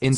In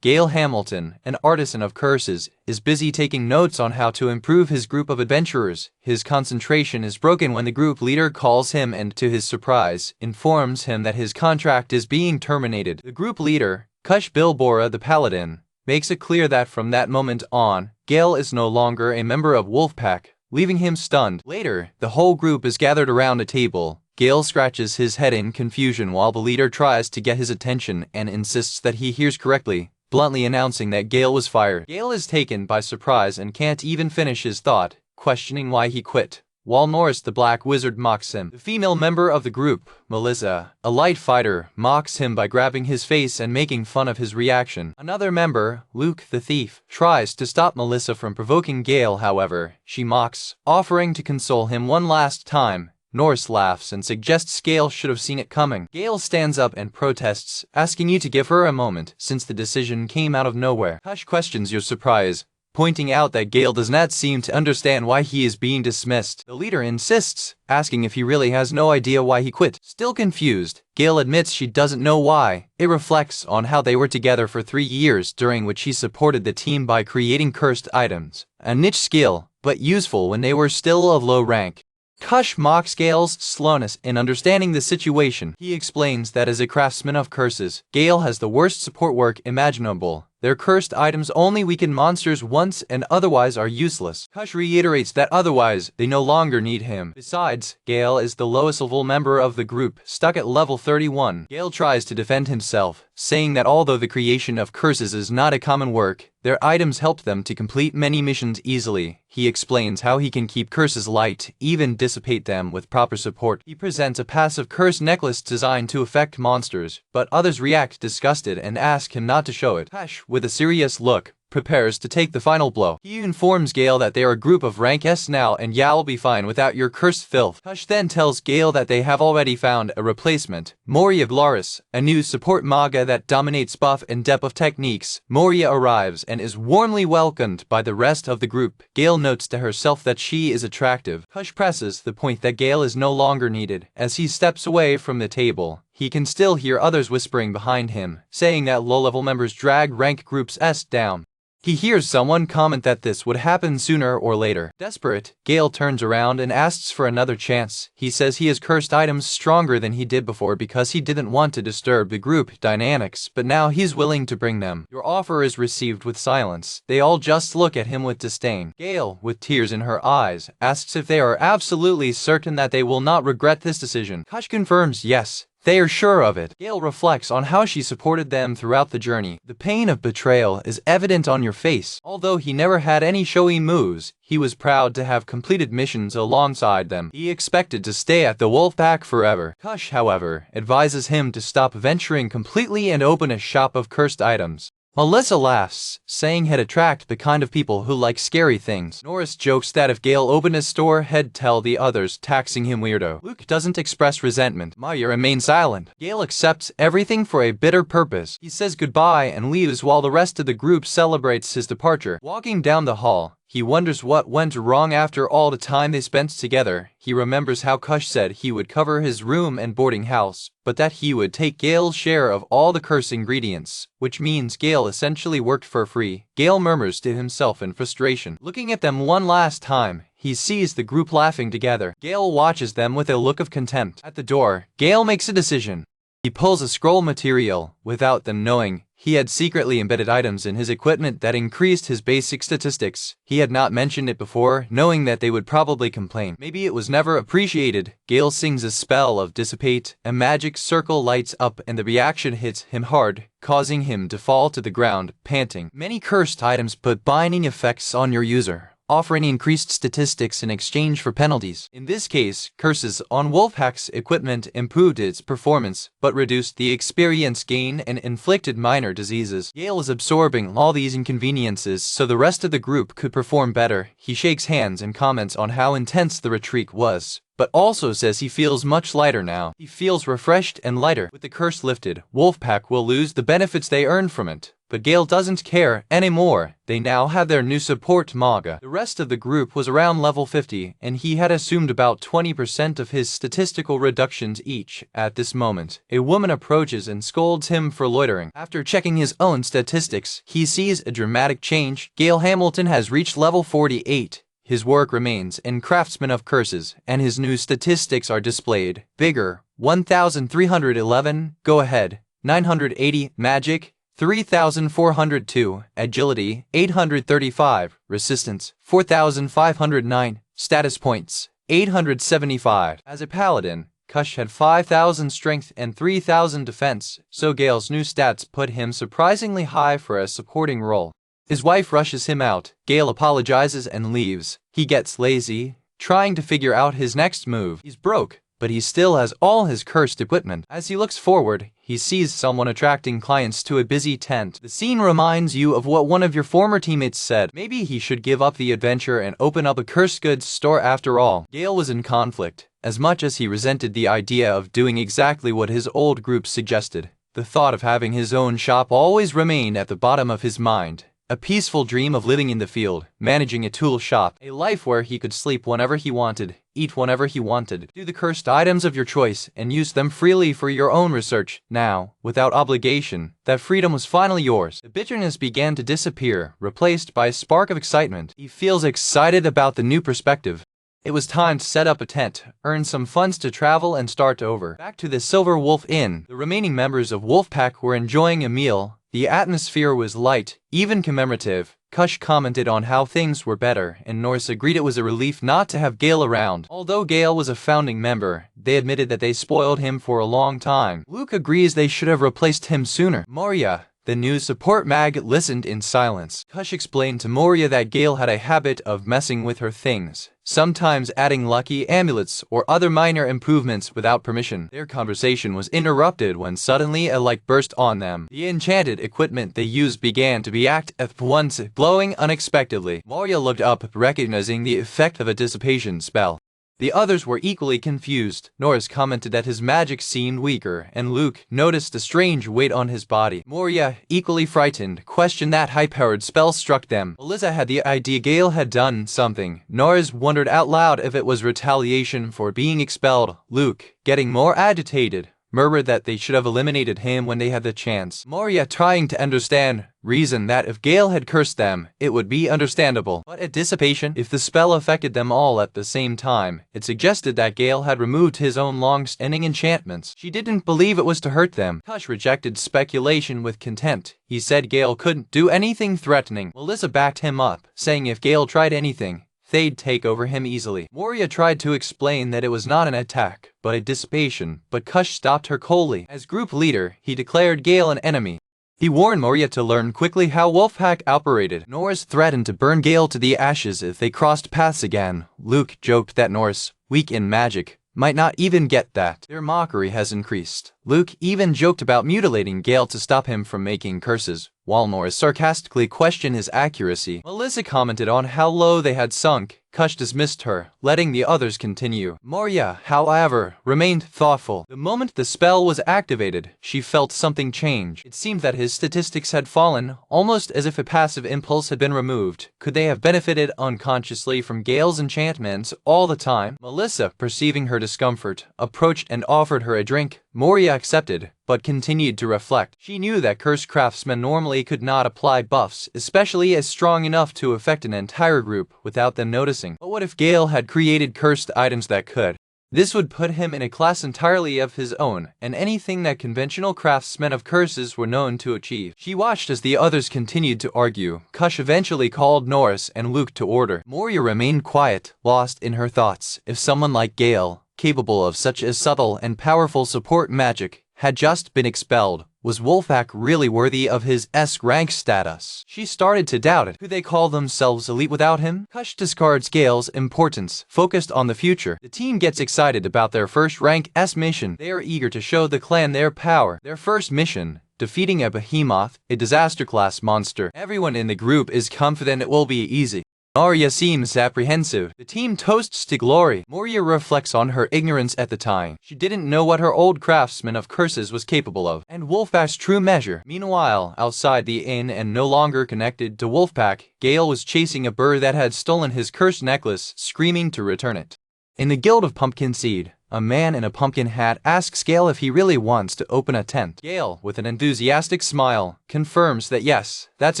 Gail Hamilton, an artisan of curses, is busy taking notes on how to improve his group of adventurers. His concentration is broken when the group leader calls him and, to his surprise, informs him that his contract is being terminated. The group leader, Kush Bilbora the Paladin, makes it clear that from that moment on, Gail is no longer a member of Wolfpack, leaving him stunned. Later, the whole group is gathered around a table. Gail scratches his head in confusion while the leader tries to get his attention and insists that he hears correctly, bluntly announcing that Gail was fired. Gail is taken by surprise and can't even finish his thought, questioning why he quit, while Norris the Black Wizard mocks him. The female member of the group, Melissa, a light fighter, mocks him by grabbing his face and making fun of his reaction. Another member, Luke the Thief, tries to stop Melissa from provoking Gail. However, she mocks, offering to console him one last time. Norris laughs and suggests Gail should have seen it coming. Gail stands up and protests, asking you to give her a moment, since the decision came out of nowhere. Hush questions your surprise, pointing out that Gail does not seem to understand why he is being dismissed. The leader insists, asking if he really has no idea why he quit. Still confused, Gail admits she doesn't know why. It reflects on how they were together for 3 years, during which he supported the team by creating cursed items, a niche skill, but useful when they were still of low rank. Kush mocks Gail's slowness in understanding the situation. He explains that as a craftsman of curses, Gail has the worst support work imaginable. Their cursed items only weaken monsters once and otherwise are useless. Kush reiterates that otherwise, they no longer need him. Besides, Gail is the lowest level member of the group, stuck at level 31. Gail tries to defend himself, saying that although the creation of curses is not a common work, their items helped them to complete many missions easily. He explains how he can keep curses light, even dissipate them with proper support. He presents a passive curse necklace designed to affect monsters, but others react disgusted and ask him not to show it. Kush, with a serious look, prepares to take the final blow. He informs Gail that they are a group of rank S now and you'll be fine without your cursed filth. Kush then tells Gail that they have already found a replacement, Moria Glaris, a new support Manga that dominates buff and depth of techniques. Moria arrives and is warmly welcomed by the rest of the group. Gail notes to herself that she is attractive. Kush presses the point that Gail is no longer needed. As he steps away from the table, he can still hear others whispering behind him, saying that low-level members drag rank groups S down. He hears someone comment that this would happen sooner or later. Desperate, Gail turns around and asks for another chance. He says he has cursed items stronger than he did before because he didn't want to disturb the group dynamics, but now he's willing to bring them. Your offer is received with silence. They all just look at him with disdain. Gail, with tears in her eyes, asks if they are absolutely certain that they will not regret this decision. Kush confirms yes. They are sure of it. Gail reflects on how she supported them throughout the journey. The pain of betrayal is evident on your face. Although he never had any showy moves, he was proud to have completed missions alongside them. He expected to stay at the Wolfpack forever. Kush, however, advises him to stop venturing completely and open a shop of cursed items. Melissa laughs, saying he'd attract the kind of people who like scary things. Norris jokes that if Gail opened a store, he'd tell the others, taxing him weirdo. Luke doesn't express resentment. Maya remains silent. Gail accepts everything for a bitter purpose. He says goodbye and leaves while the rest of the group celebrates his departure. Walking down the hall, he wonders what went wrong after all the time they spent together. He remembers how Kush said he would cover his room and boarding house, but that he would take Gail's share of all the curse ingredients, which means Gail essentially worked for free. Gail murmurs to himself in frustration. Looking at them one last time, he sees the group laughing together. Gail watches them with a look of contempt. At the door, Gail makes a decision. He pulls a scroll material, without them knowing. He had secretly embedded items in his equipment that increased his basic statistics. He had not mentioned it before, knowing that they would probably complain. Maybe it was never appreciated. Gail sings a spell of dissipate, a magic circle lights up and the reaction hits him hard, causing him to fall to the ground, panting. Many cursed items put binding effects on your user, offering increased statistics in exchange for penalties. In this case, curses on Wolfpack's equipment improved its performance, but reduced the experience gain and inflicted minor diseases. Gail is absorbing all these inconveniences so the rest of the group could perform better. He shakes hands and comments on how intense the retreat was, but also says he feels much lighter now. He feels refreshed and lighter. With the curse lifted, Wolfpack will lose the benefits they earned from it, But Gail doesn't care anymore. They now had their new support Manga. The rest of the group was around level 50, and he had assumed about 20% of his statistical reductions each. At this moment, a woman approaches and scolds him for loitering. After checking his own statistics, he sees a dramatic change. Gail Hamilton has reached level 48. His work remains in Craftsman of Curses, and his new statistics are displayed. Vigor, 1,311, go ahead, 980, magic, 3,402, agility, 835, resistance, 4,509, status points, 875. As a paladin, Kush had 5,000 strength and 3,000 defense, so Gail's new stats put him surprisingly high for a supporting role. His wife rushes him out. Gail apologizes and leaves. He gets lazy, trying to figure out his next move. He's broke, but he still has all his cursed equipment. As he looks forward, he sees someone attracting clients to a busy tent. The scene reminds you of what one of your former teammates said. Maybe he should give up the adventure and open up a cursed goods store after all. Gail was in conflict. As much as he resented the idea of doing exactly what his old group suggested, the thought of having his own shop always remained at the bottom of his mind. A peaceful dream of living in the field, managing a tool shop, a life where he could sleep whenever he wanted, eat whenever he wanted, do the cursed items of your choice, and use them freely for your own research. Now, without obligation, that freedom was finally yours. The bitterness began to disappear, replaced by a spark of excitement. He feels excited about the new perspective. It was time to set up a tent, earn some funds to travel and start over. Back to the Silver Wolf Inn, the remaining members of Wolfpack were enjoying a meal. The atmosphere was light, even commemorative. Kush commented on how things were better, and Norse agreed it was a relief not to have Gail around. Although Gail was a founding member, they admitted that they spoiled him for a long time. Luke agrees they should have replaced him sooner. Moria, the new support mag, listened in silence. Kush explained to Moria that Gail had a habit of messing with her things, sometimes adding lucky amulets or other minor improvements without permission. Their conversation was interrupted when suddenly a light burst on them. The enchanted equipment they used began to be active at once, glowing unexpectedly. Moria looked up, recognizing the effect of a dissipation spell. The others were equally confused. Norris commented that his magic seemed weaker, and Luke noticed a strange weight on his body. Moria, equally frightened, questioned that high-powered spell struck them. Melissa had the idea Gail had done something. Norris wondered out loud if it was retaliation for being expelled. Luke, getting more agitated, murmured that they should have eliminated him when they had the chance. Moria, trying to understand, reasoned that if Gail had cursed them, it would be understandable. But at dissipation, if the spell affected them all at the same time, it suggested that Gail had removed his own long-standing enchantments. She didn't believe it was to hurt them. Kush rejected speculation with contempt. He said Gail couldn't do anything threatening. Melissa backed him up, saying if Gail tried anything, they'd take over him easily. Moria tried to explain that it was not an attack, but a dissipation, but Kush stopped her coldly. As group leader, he declared Gail an enemy. He warned Moria to learn quickly how Wolfpack operated. Norris threatened to burn Gail to the ashes if they crossed paths again. Luke joked that Norris, weak in magic, might not even get that. Their mockery has increased. Luke even joked about mutilating Gail to stop him from making curses, while Norris sarcastically questioned his accuracy. Melissa commented on how low they had sunk. Kush dismissed her, letting the others continue. Moria, however, remained thoughtful. The moment the spell was activated, she felt something change. It seemed that his statistics had fallen, almost as if a passive impulse had been removed. Could they have benefited unconsciously from Gail's enchantments all the time? Melissa, perceiving her discomfort, approached and offered her a drink. Moria accepted, but continued to reflect. She knew that cursed craftsmen normally could not apply buffs, especially as strong enough to affect an entire group without them noticing. But what if Gail had created cursed items that could? This would put him in a class entirely of his own, and anything that conventional craftsmen of curses were known to achieve. She watched as the others continued to argue. Kush eventually called Norris and Luke to order. Moria remained quiet, lost in her thoughts. If someone like Gail, capable of such a subtle and powerful support magic, had just been expelled, was Wolfpack really worthy of his S-rank status? She started to doubt it. Could they call themselves elite without him? Kush discards Gail's importance, focused on the future. The team gets excited about their first rank S mission. They are eager to show the clan their power. Their first mission, defeating a behemoth, a disaster class monster. Everyone in the group is confident it will be easy. Moria seems apprehensive. The team toasts to glory. Moria reflects on her ignorance at the time. She didn't know what her old craftsman of curses was capable of, and Wolfpack's true measure. Meanwhile, outside the inn and no longer connected to Wolfpack, Gail was chasing a bird that had stolen his cursed necklace, screaming to return it. In the Guild of Pumpkin Seed, a man in a pumpkin hat asks Gail if he really wants to open a tent. Gail, with an enthusiastic smile, confirms that yes, that's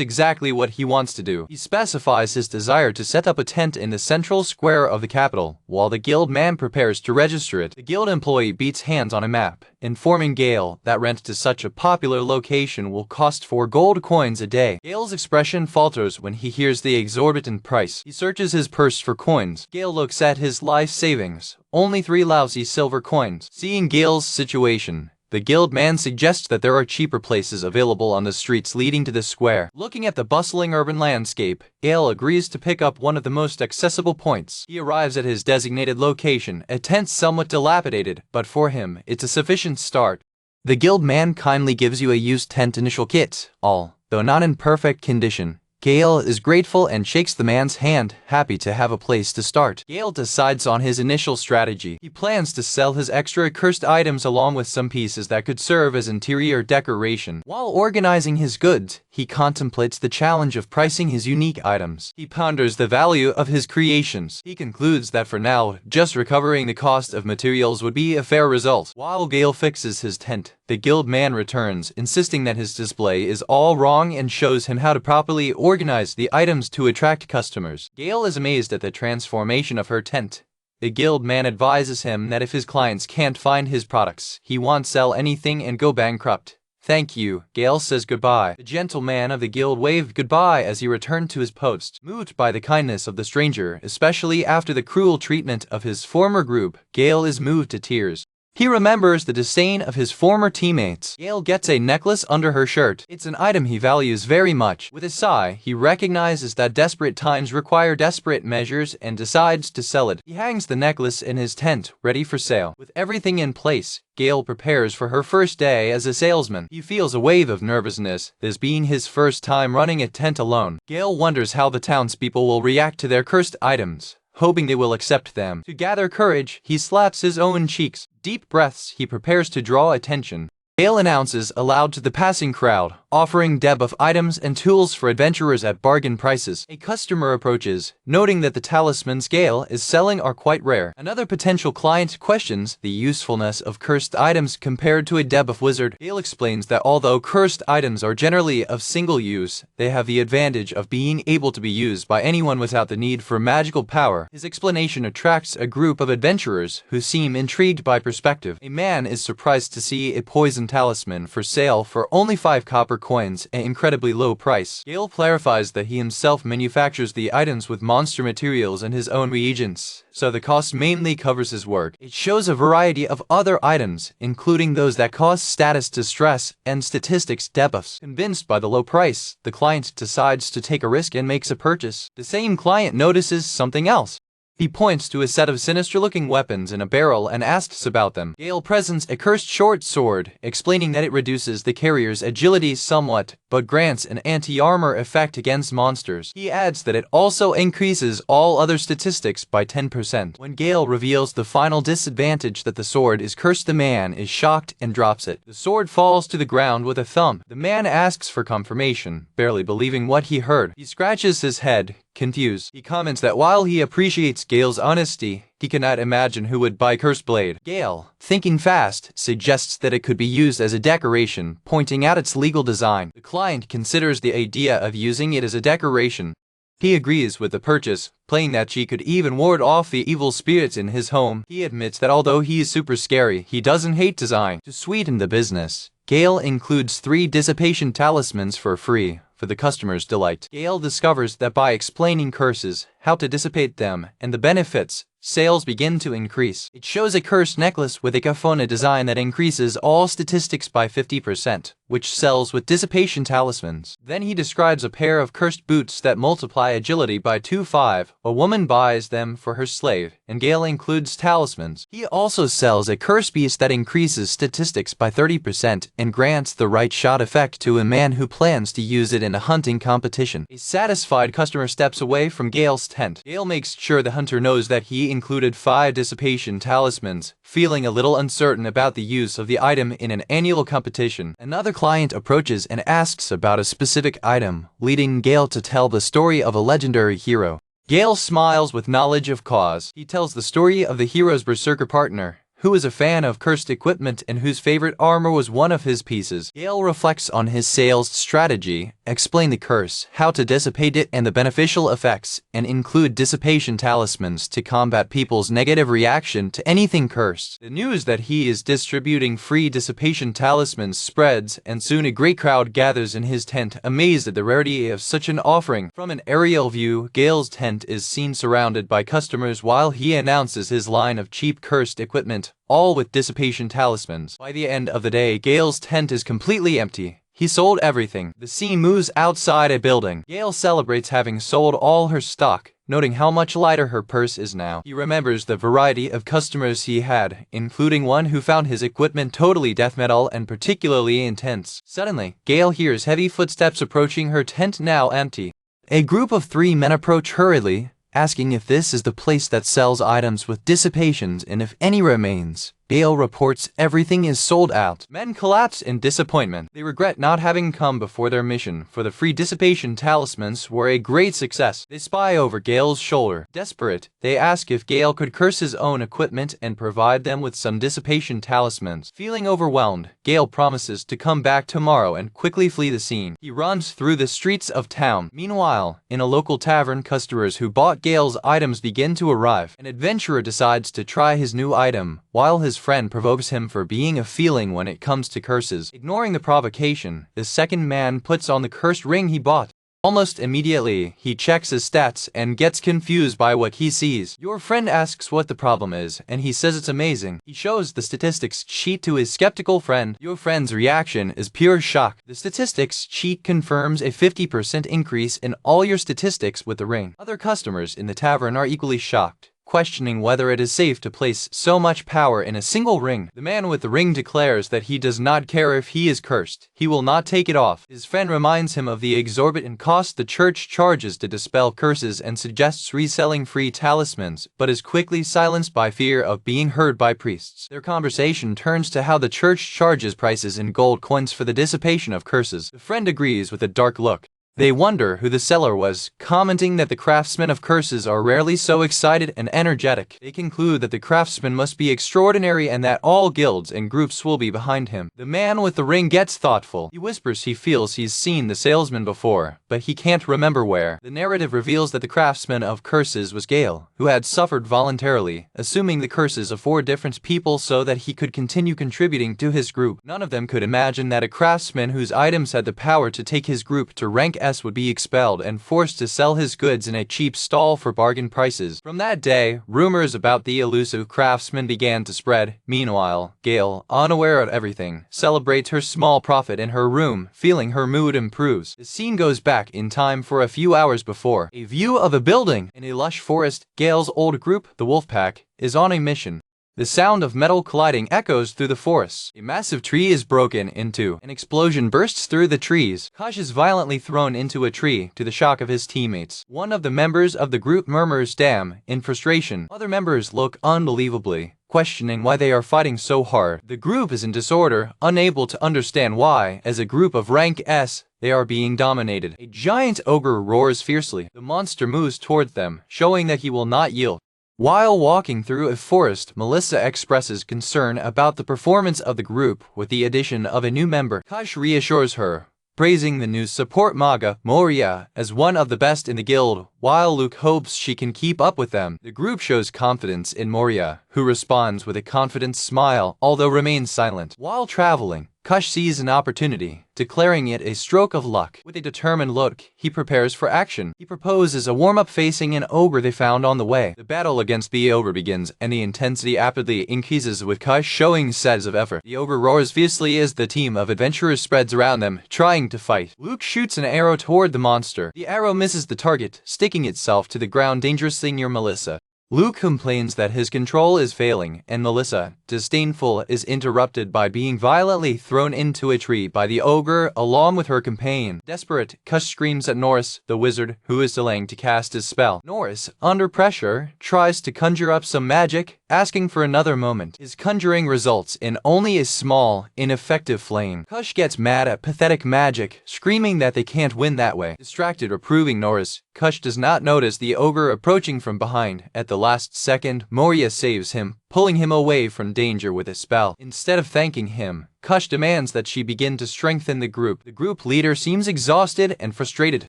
exactly what he wants to do. He specifies his desire to set up a tent in the central square of the capital, while the guild man prepares to register it. The guild employee beats hands on a map, informing Gail that rent to such a popular location will cost 4 gold coins a day. Gail's expression falters when he hears the exorbitant price. He searches his purse for coins. Gail looks at his life savings. Only 3 lousy silver coins. Seeing Gail's situation, the guild man suggests that there are cheaper places available on the streets leading to the square. Looking at the bustling urban landscape, Gail agrees to pick up one of the most accessible points. He arrives at his designated location, a tent somewhat dilapidated, but for him, it's a sufficient start. The guild man kindly gives you a used tent initial kit, all, though not in perfect condition. Gail is grateful and shakes the man's hand, happy to have a place to start. Gail decides on his initial strategy. He plans to sell his extra cursed items along with some pieces that could serve as interior decoration. While organizing his goods, he contemplates the challenge of pricing his unique items. He ponders the value of his creations. He concludes that for now, just recovering the cost of materials would be a fair result. While Gail fixes his tent, the guild man returns, insisting that his display is all wrong and shows him how to properly organize the items to attract customers. Gail is amazed at the transformation of her tent. The guild man advises him that if his clients can't find his products, he won't sell anything and go bankrupt. Thank you. Gail says goodbye. The gentleman of the guild waved goodbye as he returned to his post. Moved by the kindness of the stranger, especially after the cruel treatment of his former group, Gail is moved to tears. He remembers the disdain of his former teammates. Gail gets a necklace under her shirt. It's an item he values very much. With a sigh, he recognizes that desperate times require desperate measures and decides to sell it. He hangs the necklace in his tent, ready for sale. With everything in place, Gail prepares for her first day as a salesman. He feels a wave of nervousness, this being his first time running a tent alone. Gail wonders how the townspeople will react to their cursed items, hoping they will accept them. To gather courage, he slaps his own cheeks. Deep breaths, he prepares to draw attention. Gail announces aloud to the passing crowd, offering debuff items and tools for adventurers at bargain prices. A customer approaches, noting that the talismans Gail is selling are quite rare. Another potential client questions the usefulness of cursed items compared to a debuff wizard. Gail explains that although cursed items are generally of single use, they have the advantage of being able to be used by anyone without the need for magical power. His explanation attracts a group of adventurers who seem intrigued by perspective. A man is surprised to see a poison talisman for sale for only 5 copper coins, an incredibly low price. Gail clarifies that he himself manufactures the items with monster materials and his own reagents, so the cost mainly covers his work. It shows a variety of other items, including those that cause status distress and statistics debuffs. Convinced by the low price, the client decides to take a risk and makes a purchase. The same client notices something else. He points to a set of sinister-looking weapons in a barrel and asks about them. Gail presents a cursed short sword, explaining that it reduces the carrier's agility somewhat, but grants an anti-armor effect against monsters. He adds that it also increases all other statistics by 10%. When Gail reveals the final disadvantage that the sword is cursed, the man is shocked and drops it. The sword falls to the ground with a thump. The man asks for confirmation, barely believing what he heard. He scratches his head, confused. He comments that while he appreciates Gail's honesty, he cannot imagine who would buy Cursed Blade. Gail, thinking fast, suggests that it could be used as a decoration, pointing out its legal design. The client considers the idea of using it as a decoration. He agrees with the purchase, playing that she could even ward off the evil spirits in his home. He admits that although he is super scary, he doesn't hate design. To sweeten the business, Gail includes 3 dissipation talismans for free, for the customer's delight. Gail discovers that by explaining curses, how to dissipate them, and the benefits, sales begin to increase. It shows a cursed necklace with a kafona design that increases all statistics by 50%, which sells with dissipation talismans. Then he describes a pair of cursed boots that multiply agility by 2/5. A woman buys them for her slave, and Gail includes talismans. He also sells a cursed beast that increases statistics by 30% and grants the right shot effect to a man who plans to use it in a hunting competition. A satisfied customer steps away from Gail's tent. Gail makes sure the hunter knows that he included 5 dissipation talismans, feeling a little uncertain about the use of the item in an annual competition. Another client approaches and asks about a specific item, leading Gail to tell the story of a legendary hero. Gail smiles with knowledge of cause. He tells the story of the hero's berserker partner, who was a fan of cursed equipment and whose favorite armor was one of his pieces. Gail reflects on his sales strategy, explain the curse, how to dissipate it and the beneficial effects, and include dissipation talismans to combat people's negative reaction to anything cursed. The news that he is distributing free dissipation talismans spreads, and soon a great crowd gathers in his tent, amazed at the rarity of such an offering. From an aerial view, Gail's tent is seen surrounded by customers while he announces his line of cheap cursed equipment, all with dissipation talismans. By the end of the day, Gail's tent is completely empty. He sold everything. The scene moves outside a building. Gail celebrates having sold all her stock, noting how much lighter her purse is now. He remembers the variety of customers he had, including one who found his equipment totally death metal and particularly intense. Suddenly, Gail hears heavy footsteps approaching her tent, now empty. A group of 3 men approach hurriedly, asking if this is the place that sells items with dissipations and if any remains. Gail reports everything is sold out. Men collapse in disappointment. They regret not having come before their mission, for the free dissipation talismans were a great success. They spy over Gail's shoulder. Desperate, they ask if Gail could curse his own equipment and provide them with some dissipation talismans. Feeling overwhelmed, Gail promises to come back tomorrow and quickly flee the scene. He runs through the streets of town. Meanwhile, in a local tavern, customers who bought Gail's items begin to arrive. An adventurer decides to try his new item, while his friend provokes him for being a feeling when it comes to curses. Ignoring the provocation, the second man puts on the cursed ring he bought. Almost immediately, he checks his stats and gets confused by what he sees. Your friend asks what the problem is, and he says it's amazing. He shows the statistics sheet to his skeptical friend. Your friend's reaction is pure shock. The statistics sheet confirms a 50% increase in all your statistics with the ring. Other customers in the tavern are equally shocked, questioning whether it is safe to place so much power in a single ring. The man with the ring declares that he does not care if he is cursed. He will not take it off. His friend reminds him of the exorbitant cost the church charges to dispel curses and suggests reselling free talismans, but is quickly silenced by fear of being heard by priests. Their conversation turns to how the church charges prices in gold coins for the dissipation of curses. The friend agrees with a dark look. They wonder who the seller was, commenting that the craftsmen of curses are rarely so excited and energetic. They conclude that the craftsman must be extraordinary and that all guilds and groups will be behind him. The man with the ring gets thoughtful. He whispers he feels he's seen the salesman before, but he can't remember where. The narrative reveals that the craftsman of curses was Gail, who had suffered voluntarily, assuming the curses of 4 different people so that he could continue contributing to his group. None of them could imagine that a craftsman whose items had the power to take his group to rank S would be expelled and forced to sell his goods in a cheap stall for bargain prices. From that day, rumors about the elusive craftsman began to spread. Meanwhile, Gail, unaware of everything, celebrates her small profit in her room, feeling her mood improves. The scene goes back in time for a few hours before. A view of a building in a lush forest. Gail's old group, the Wolfpack, is on a mission. The sound of metal colliding echoes through the forest. A massive tree is broken into. An explosion bursts through the trees. Kosh is violently thrown into a tree, to the shock of his teammates. One of the members of the group murmurs "damn" in frustration. Other members look unbelievably, questioning why they are fighting so hard. The group is in disorder, unable to understand why, as a group of rank S, they are being dominated. A giant ogre roars fiercely. The monster moves toward them, showing that he will not yield. While walking through a forest, Melissa expresses concern about the performance of the group with the addition of a new member. Kosh reassures her, praising the new support Manga, Moria, as one of the best in the guild, while Luke hopes she can keep up with them. The group shows confidence in Moria, who responds with a confident smile, although remains silent. While traveling, Kush sees an opportunity, declaring it a stroke of luck. With a determined look, he prepares for action. He proposes a warm-up facing an ogre they found on the way. The battle against the ogre begins, and the intensity rapidly increases with Kush showing signs of effort. The ogre roars fiercely as the team of adventurers spreads around them, trying to fight. Luke shoots an arrow toward the monster. The arrow misses the target, sticking itself to the ground dangerously near Melissa. Luke complains that his control is failing, and Melissa, disdainful, is interrupted by being violently thrown into a tree by the ogre along with her companion. Desperate, Kush screams at Norris, the wizard, who is delaying to cast his spell. Norris, under pressure, tries to conjure up some magic, asking for another moment. His conjuring results in only a small, ineffective flame. Kush gets mad at pathetic magic, screaming that they can't win that way. Distracted, reproving Norris, Kush does not notice the ogre approaching from behind. At the last second, Moria saves him, pulling him away from danger with a spell. Instead of thanking him, Kush demands that she begin to strengthen the group. The group leader seems exhausted and frustrated.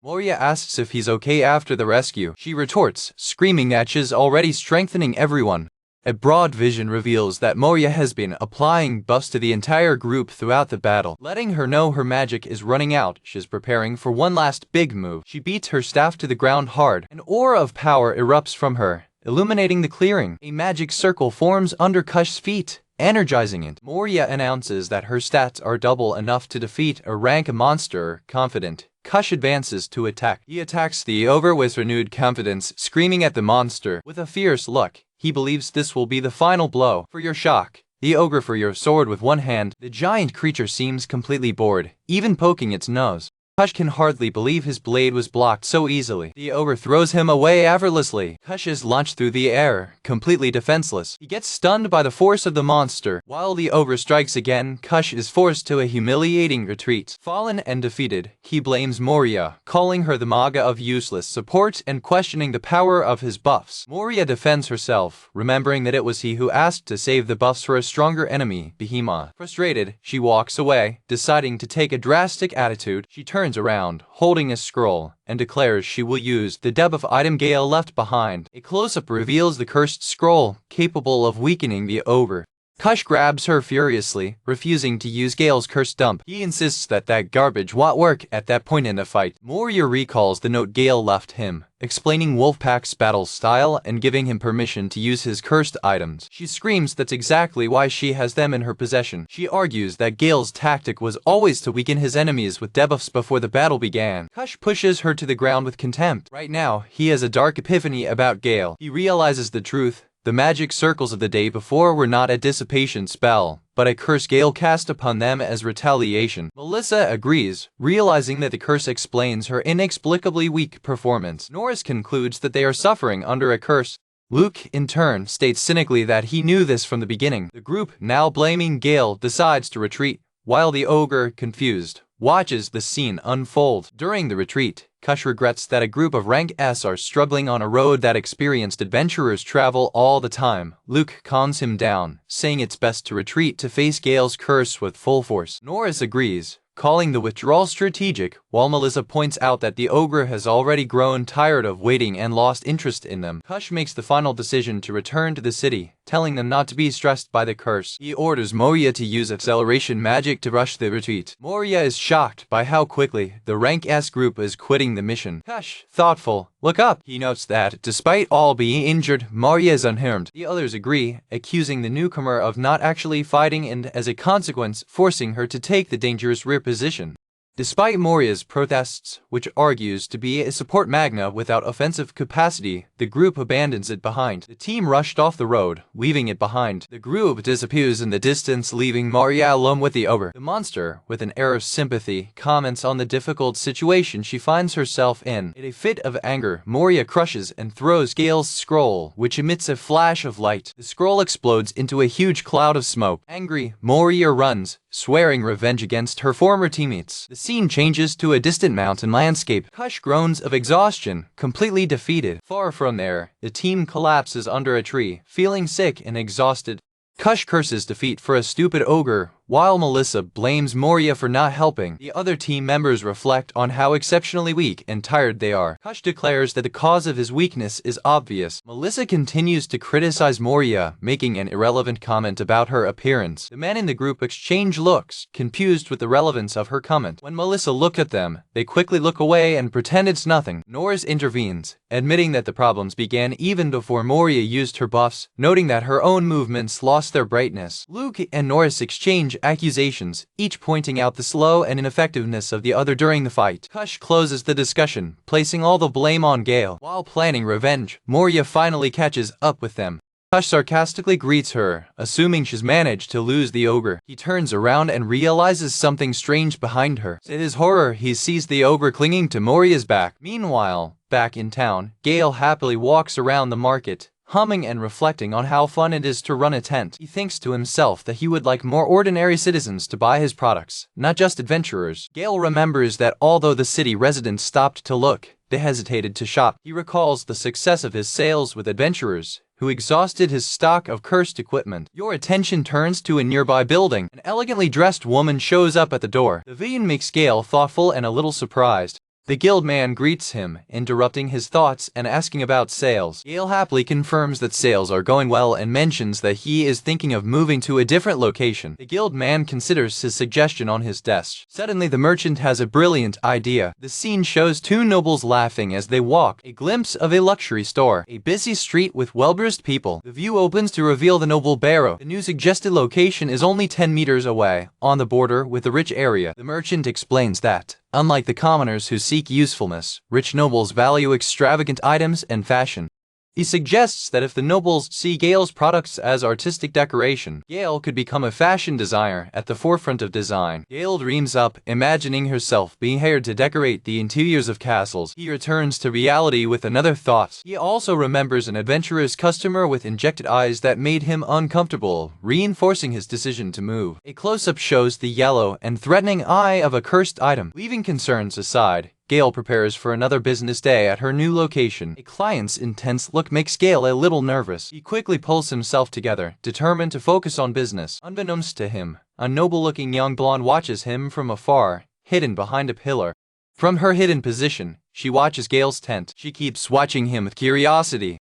Moria asks if he's okay after the rescue. She retorts, screaming that she's already strengthening everyone. A broad vision reveals that Moria has been applying buffs to the entire group throughout the battle. Letting her know her magic is running out, she's preparing for one last big move. She beats her staff to the ground hard. An aura of power erupts from her, illuminating the clearing. A magic circle forms under Kush's feet, energizing it. Moria announces that her stats are double enough to defeat a rank monster. Confident, Kush advances to attack. He attacks the ogre with renewed confidence, screaming at the monster. With a fierce look, he believes this will be the final blow. For your shock, the ogre for your sword with one hand. The giant creature seems completely bored, even poking its nose. Kush can hardly believe his blade was blocked so easily. The ogre throws him away effortlessly. Kush is launched through the air, completely defenseless. He gets stunned by the force of the monster. While the ogre strikes again, Kush is forced to a humiliating retreat. Fallen and defeated, he blames Moria, calling her the Manga of useless support and questioning the power of his buffs. Moria defends herself, remembering that it was he who asked to save the buffs for a stronger enemy, Behemoth. Frustrated, she walks away, deciding to take a drastic attitude. She turns around, holding a scroll, and declares she will use the debuff item Gail left behind. A close-up reveals the cursed scroll, capable of weakening the ogre. Kush grabs her furiously, refusing to use Gail's cursed dump. He insists that garbage won't work at that point in the fight. Moria recalls the note Gail left him, explaining Wolfpack's battle style and giving him permission to use his cursed items. She screams that's exactly why she has them in her possession. She argues that Gail's tactic was always to weaken his enemies with debuffs before the battle began. Kush pushes her to the ground with contempt. Right now, he has a dark epiphany about Gail. He realizes the truth. The magic circles of the day before were not a dissipation spell, but a curse Gail cast upon them as retaliation. Melissa agrees, realizing that the curse explains her inexplicably weak performance. Norris concludes that they are suffering under a curse. Luke, in turn, states cynically that he knew this from the beginning. The group, now blaming Gail, decides to retreat, while the ogre, confused, watches the scene unfold. During the retreat, Kush regrets that a group of rank S are struggling on a road that experienced adventurers travel all the time. Luke calms him down, saying it's best to retreat to face Gail's curse with full force. Norris agrees, calling the withdrawal strategic, while Melissa points out that the ogre has already grown tired of waiting and lost interest in them. Kush makes the final decision to return to the city, telling them not to be stressed by the curse. He orders Moria to use acceleration magic to rush the retreat. Moria is shocked by how quickly the rank S group is quitting the mission. Kush, thoughtful, look up. He notes that, despite all being injured, Moria is unharmed. The others agree, accusing the newcomer of not actually fighting and, as a consequence, forcing her to take the dangerous rear position. Despite Moria's protests, which argues to be a support magna without offensive capacity, the group abandons it behind. The team rushed off the road, leaving it behind. The group disappears in the distance, leaving Moria alone with the ogre. The monster, with an air of sympathy, comments on the difficult situation she finds herself in. In a fit of anger, Moria crushes and throws Gail's scroll, which emits a flash of light. The scroll explodes into a huge cloud of smoke. Angry, Moria runs, swearing revenge against her former teammates. The scene changes to a distant mountain landscape. Kush groans of exhaustion, completely defeated. Far from there, the team collapses under a tree, feeling sick and exhausted. Kush curses defeat for a stupid ogre, While Melissa blames Moria for not helping, the other team members reflect on how exceptionally weak and tired they are. Kush declares that the cause of his weakness is obvious. Melissa continues to criticize Moria, making an irrelevant comment about her appearance. The men in the group exchange looks, confused with the relevance of her comment. When Melissa looked at them, they quickly look away and pretend it's nothing. Norris intervenes, admitting that the problems began even before Moria used her buffs, noting that her own movements lost their brightness. Luke and Norris exchange accusations, each pointing out the slow and ineffectiveness of the other during the fight. Kush closes the discussion, placing all the blame on Gail. While planning revenge, Moria finally catches up with them. Kush sarcastically greets her, assuming she's managed to lose the ogre. He turns around and realizes something strange behind her. To his horror, he sees the ogre clinging to Moria's back. Meanwhile, back in town, Gail happily walks around the market, humming and reflecting on how fun it is to run a tent. He thinks to himself that he would like more ordinary citizens to buy his products, not just adventurers. Gail remembers that although the city residents stopped to look, they hesitated to shop. He recalls the success of his sales with adventurers, who exhausted his stock of cursed equipment. Your attention turns to a nearby building. An elegantly dressed woman shows up at the door. The vision makes Gail thoughtful and a little surprised. The guild man greets him, interrupting his thoughts and asking about sales. Gail happily confirms that sales are going well and mentions that he is thinking of moving to a different location. The guild man considers his suggestion on his desk. Suddenly, the merchant has a brilliant idea. The scene shows two nobles laughing as they walk, a glimpse of a luxury store, a busy street with well-dressed people. The view opens to reveal the noble barrow. The new suggested location is only 10 meters away, on the border with the rich area. The merchant explains that, unlike the commoners who seek usefulness, rich nobles value extravagant items and fashion. He suggests that if the nobles see Gail's products as artistic decoration, Gail could become a fashion designer at the forefront of design. Gail dreams up, imagining herself being hired to decorate the interiors of castles. He returns to reality with another thought. He also remembers an adventurous customer with injected eyes that made him uncomfortable, reinforcing his decision to move. A close-up shows the yellow and threatening eye of a cursed item. Leaving concerns aside, Gail prepares for another business day at her new location. A client's intense look makes Gail a little nervous. He quickly pulls himself together, determined to focus on business. Unbeknownst to him, a noble-looking young blonde watches him from afar, hidden behind a pillar. From her hidden position, she watches Gail's tent. She keeps watching him with curiosity.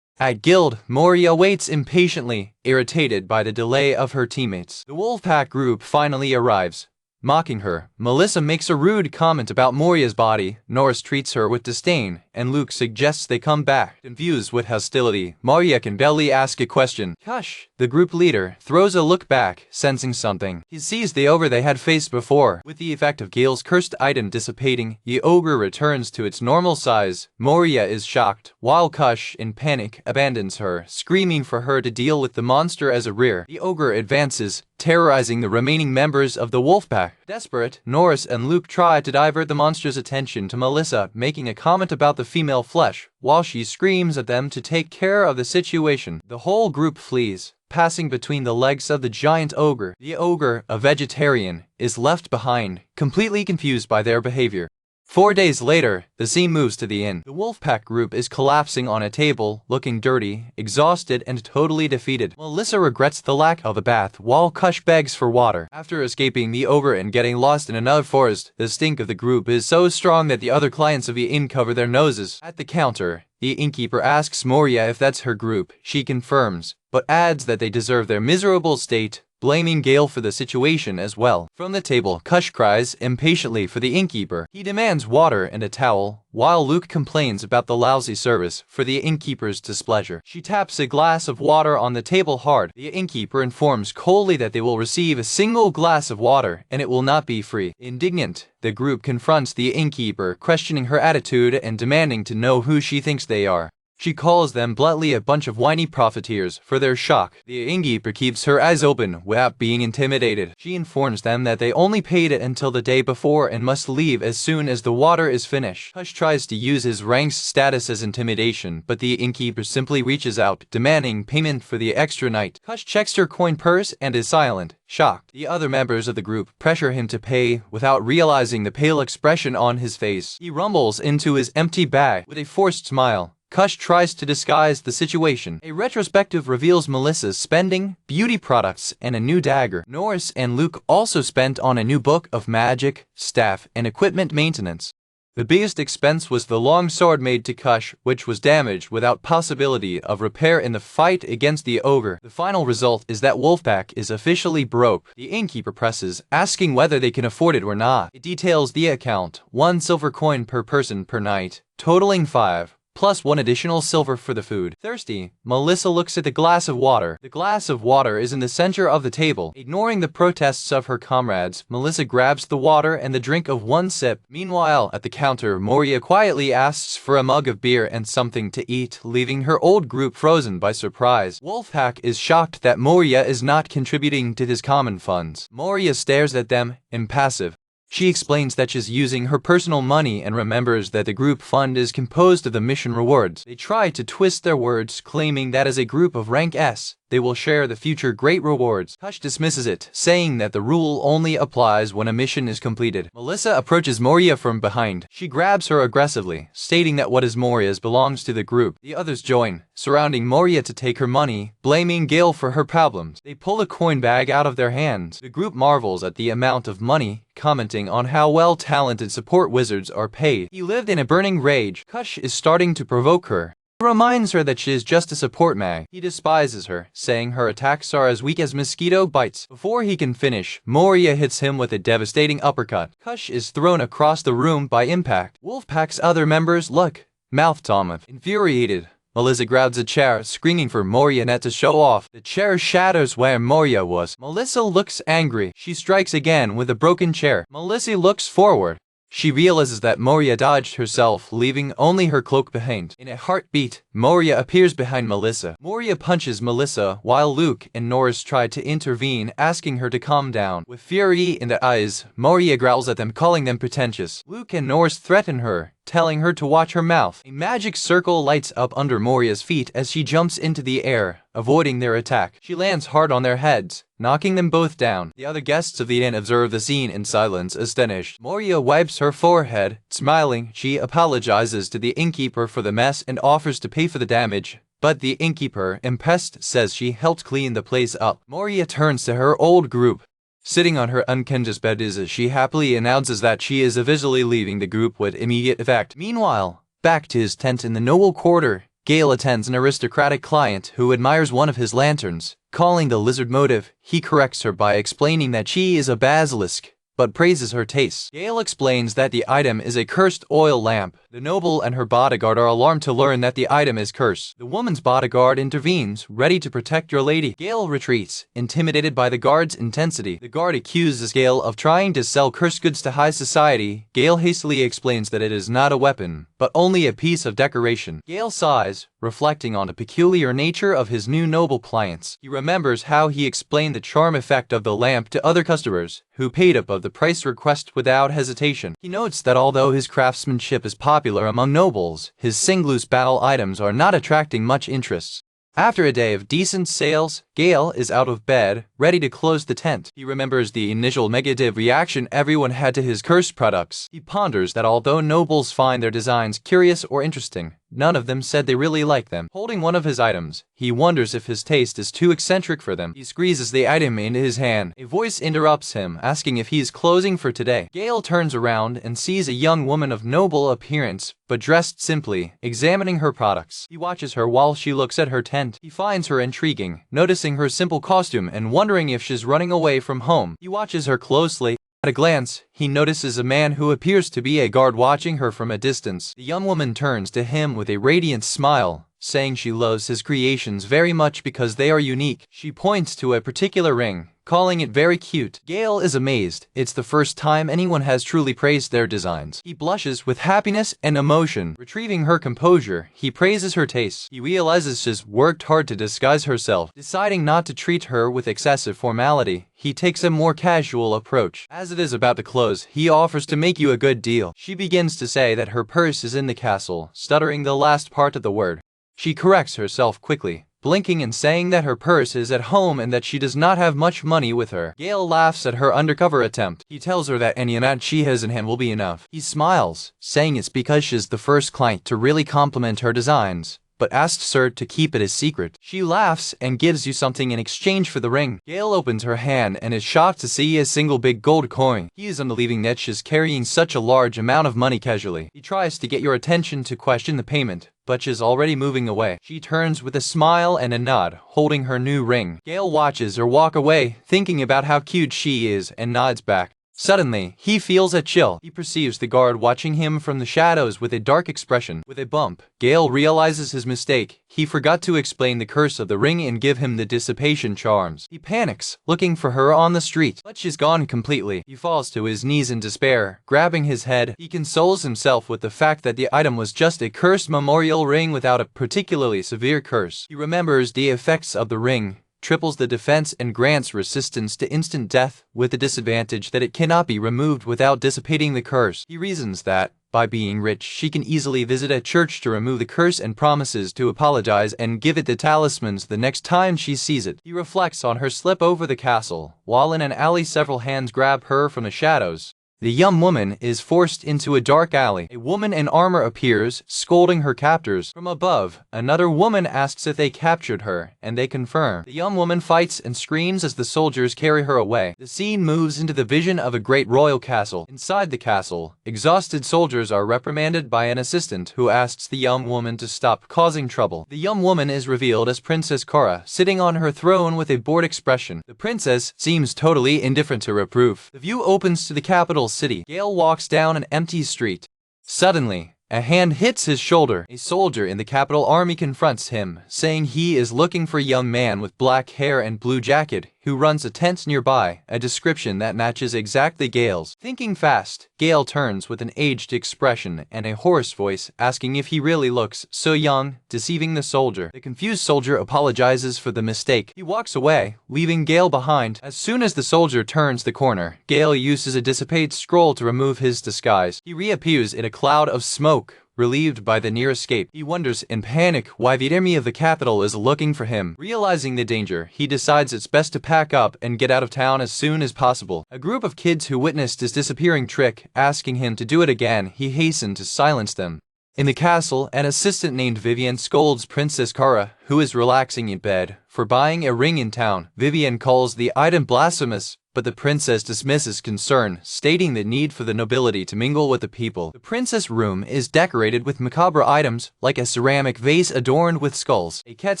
At Guild, Moria waits impatiently, irritated by the delay of her teammates. The Wolfpack group finally arrives. Mocking her, Melissa makes a rude comment about Moria's body, Norris treats her with disdain, and Luke suggests they come back. Confused with hostility, Moria can barely ask a question. Kush, the group leader, throws a look back, sensing something. He sees the ogre they had faced before. With the effect of Gail's cursed item dissipating, the ogre returns to its normal size. Moria is shocked, while Kush, in panic, abandons her, screaming for her to deal with the monster as a rear. The ogre advances, terrorizing the remaining members of the Wolfpack. Desperate, Norris and Luke try to divert the monster's attention to Melissa, making a comment about the female flesh, while she screams at them to take care of the situation. The whole group flees, passing between the legs of the giant ogre. The ogre, a vegetarian, is left behind, completely confused by their behavior. 4 days later, the scene moves to the inn. The Wolfpack group is collapsing on a table, looking dirty, exhausted, and totally defeated. Melissa regrets the lack of a bath, while Kush begs for water. After escaping the ogre and getting lost in another forest, the stink of the group is so strong that the other clients of the inn cover their noses. At the counter, the innkeeper asks Moria if that's her group. She confirms, but adds that they deserve their miserable state, blaming Gail for the situation as well. From the table, Kush cries impatiently for the innkeeper. He demands water and a towel, while Luke complains about the lousy service, for the innkeeper's displeasure. She taps a glass of water on the table hard. The innkeeper informs coldly that they will receive a single glass of water, and it will not be free. Indignant, the group confronts the innkeeper, questioning her attitude and demanding to know who she thinks they are. She calls them bluntly a bunch of whiny profiteers. For their shock, the innkeeper keeps her eyes open without being intimidated. She informs them that they only paid it until the day before and must leave as soon as the water is finished. Kush tries to use his rank's status as intimidation, but the innkeeper simply reaches out, demanding payment for the extra night. Kush checks her coin purse and is silent, shocked. The other members of the group pressure him to pay without realizing the pale expression on his face. He rumbles into his empty bag with a forced smile. Kush tries to disguise the situation. A retrospective reveals Melissa's spending, beauty products, and a new dagger. Norris and Luke also spent on a new book of magic, staff, and equipment maintenance. The biggest expense was the long sword made to Kush, which was damaged without possibility of repair in the fight against the ogre. The final result is that Wolfpack is officially broke. The innkeeper presses, asking whether they can afford it or not. It details the account, 1 silver coin per person per night, totaling 5. Plus 1 additional silver for the food. Thirsty, Melissa looks at the glass of water. The glass of water is in the center of the table. Ignoring the protests of her comrades, Melissa grabs the water and the drink of 1 sip. Meanwhile, at the counter, Moria quietly asks for a mug of beer and something to eat, leaving her old group frozen by surprise. Wolfpack is shocked that Moria is not contributing to his common funds. Moria stares at them, impassive. She explains that she's using her personal money and remembers that the group fund is composed of the mission rewards. They try to twist their words, claiming that as a group of rank S, they will share the future great rewards. Kush dismisses it, saying that the rule only applies when a mission is completed. Melissa approaches Moria from behind. She grabs her aggressively, stating that what is Moria's belongs to the group. The others join, surrounding Moria to take her money, blaming Gail for her problems. They pull a coin bag out of their hands. The group marvels at the amount of money, commenting on how well talented support wizards are paid. He lived in a burning rage. Kush is starting to provoke her. He reminds her that she is just a support mag. He despises her, saying her attacks are as weak as mosquito bites. Before he can finish, Moria hits him with a devastating uppercut. Kush is thrown across the room by impact. Wolfpack's other members look, mouthed on. Infuriated, Melissa grabs a chair, screaming for Liznette to show off. The chair shatters where Moria was. Melissa looks angry. She strikes again with a broken chair. Melissa looks forward. She realizes that Moria dodged herself, leaving only her cloak behind. In a heartbeat, Moria appears behind Melissa. Moria punches Melissa while Luke and Norris try to intervene, asking her to calm down. With fury in their eyes, Moria growls at them, calling them pretentious. Luke and Norris threaten her, telling her to watch her mouth. A magic circle lights up under Moria's feet as she jumps into the air, avoiding their attack. She lands hard on their heads, knocking them both down. The other guests of the inn observe the scene in silence, astonished. Moria wipes her forehead. Smiling, she apologizes to the innkeeper for the mess and offers to pay for the damage. But the innkeeper, impressed, says she helped clean the place up. Moria turns to her old group. Sitting on her unconscious bed as she happily announces that she is officially leaving the group with immediate effect. Meanwhile, back to his tent in the noble quarter, Gail attends an aristocratic client who admires one of his lanterns. Calling the lizard motive, he corrects her by explaining that she is a basilisk, but praises her taste. Gail explains that the item is a cursed oil lamp. The noble and her bodyguard are alarmed to learn that the item is cursed. The woman's bodyguard intervenes, ready to protect your lady. Gail retreats, intimidated by the guard's intensity. The guard accuses Gail of trying to sell cursed goods to high society. Gail hastily explains that it is not a weapon, but only a piece of decoration. Gail sighs, reflecting on the peculiar nature of his new noble clients. He remembers how he explained the charm effect of the lamp to other customers, who paid above the price request without hesitation. He notes that although his craftsmanship is popular among nobles, his sing-loose battle items are not attracting much interest. After a day of decent sales, Gail is out of bed, ready to close the tent. He remembers the initial negative reaction everyone had to his cursed products. He ponders that although nobles find their designs curious or interesting, none of them said they really like them. Holding one of his items, he wonders if his taste is too eccentric for them. He squeezes the item into his hand. A voice interrupts him, asking if he is closing for today. Gail turns around and sees a young woman of noble appearance, but dressed simply, examining her products. He watches her while she looks at her tent. He finds her intriguing, noticing her simple costume and wondering if she's running away from home. He watches her closely. At a glance, he notices a man who appears to be a guard watching her from a distance. The young woman turns to him with a radiant smile, saying she loves his creations very much because they are unique. She points to a particular ring, calling it very cute. Gail is amazed. It's the first time anyone has truly praised their designs. He blushes with happiness and emotion. Retrieving her composure, he praises her taste. He realizes she's worked hard to disguise herself. Deciding not to treat her with excessive formality, he takes a more casual approach. As it is about to close, he offers to make you a good deal. She begins to say that her purse is in the castle, stuttering the last part of the word. She corrects herself quickly, blinking and saying that her purse is at home and that she does not have much money with her. Gail laughs at her undercover attempt. He tells her that any amount she has in hand will be enough. He smiles, saying it's because she's the first client to really compliment her designs, but asks her to keep it a secret. She laughs and gives you something in exchange for the ring. Gail opens her hand and is shocked to see a single big gold coin. He is unbelieving that she's carrying such a large amount of money casually. He tries to get your attention to question the payment, but she's already moving away. She turns with a smile and a nod, holding her new ring. Gail watches her walk away, thinking about how cute she is, and nods back. Suddenly, he feels a chill. He perceives the guard watching him from the shadows with a dark expression. With a bump, Gail realizes his mistake. He forgot to explain the curse of the ring and give him the dissipation charms. He panics, looking for her on the street, but she's gone completely. He falls to his knees in despair, grabbing his head. He consoles himself with the fact that the item was just a cursed memorial ring without a particularly severe curse. He remembers the effects of the ring, triples the defense and grants resistance to instant death, with the disadvantage that it cannot be removed without dissipating the curse. He reasons that, by being rich, she can easily visit a church to remove the curse and promises to apologize and give it the talismans the next time she sees it. He reflects on her slip over the castle, while in an alley several hands grab her from the shadows. The young woman is forced into a dark alley. A woman in armor appears, scolding her captors. From above, another woman asks if they captured her, and they confirm. The young woman fights and screams as the soldiers carry her away. The scene moves into the vision of a great royal castle. Inside the castle, exhausted soldiers are reprimanded by an assistant who asks the young woman to stop causing trouble. The young woman is revealed as Princess Kara, sitting on her throne with a bored expression. The princess seems totally indifferent to reproof. The view opens to the capital city. Gail walks down an empty street. Suddenly, a hand hits his shoulder. A soldier in the capital army confronts him, saying he is looking for a young man with black hair and blue jacket who runs a tent nearby, a description that matches exactly Gail's. Thinking fast, Gail turns with an aged expression and a hoarse voice, asking if he really looks so young, deceiving the soldier. The confused soldier apologizes for the mistake. He walks away, leaving Gail behind. As soon as the soldier turns the corner, Gail uses a dissipate scroll to remove his disguise. He reappears in a cloud of smoke, relieved by the near escape. He wonders in panic why the army of the capital is looking for him. Realizing the danger, he decides it's best to pack up and get out of town as soon as possible. A group of kids who witnessed his disappearing trick, asking him to do it again, he hastened to silence them. In the castle, an assistant named Vivian scolds Princess Kara, who is relaxing in bed, for buying a ring in town. Vivian calls the item blasphemous, but the princess dismisses concern, stating the need for the nobility to mingle with the people. The princess' room is decorated with macabre items, like a ceramic vase adorned with skulls. A cat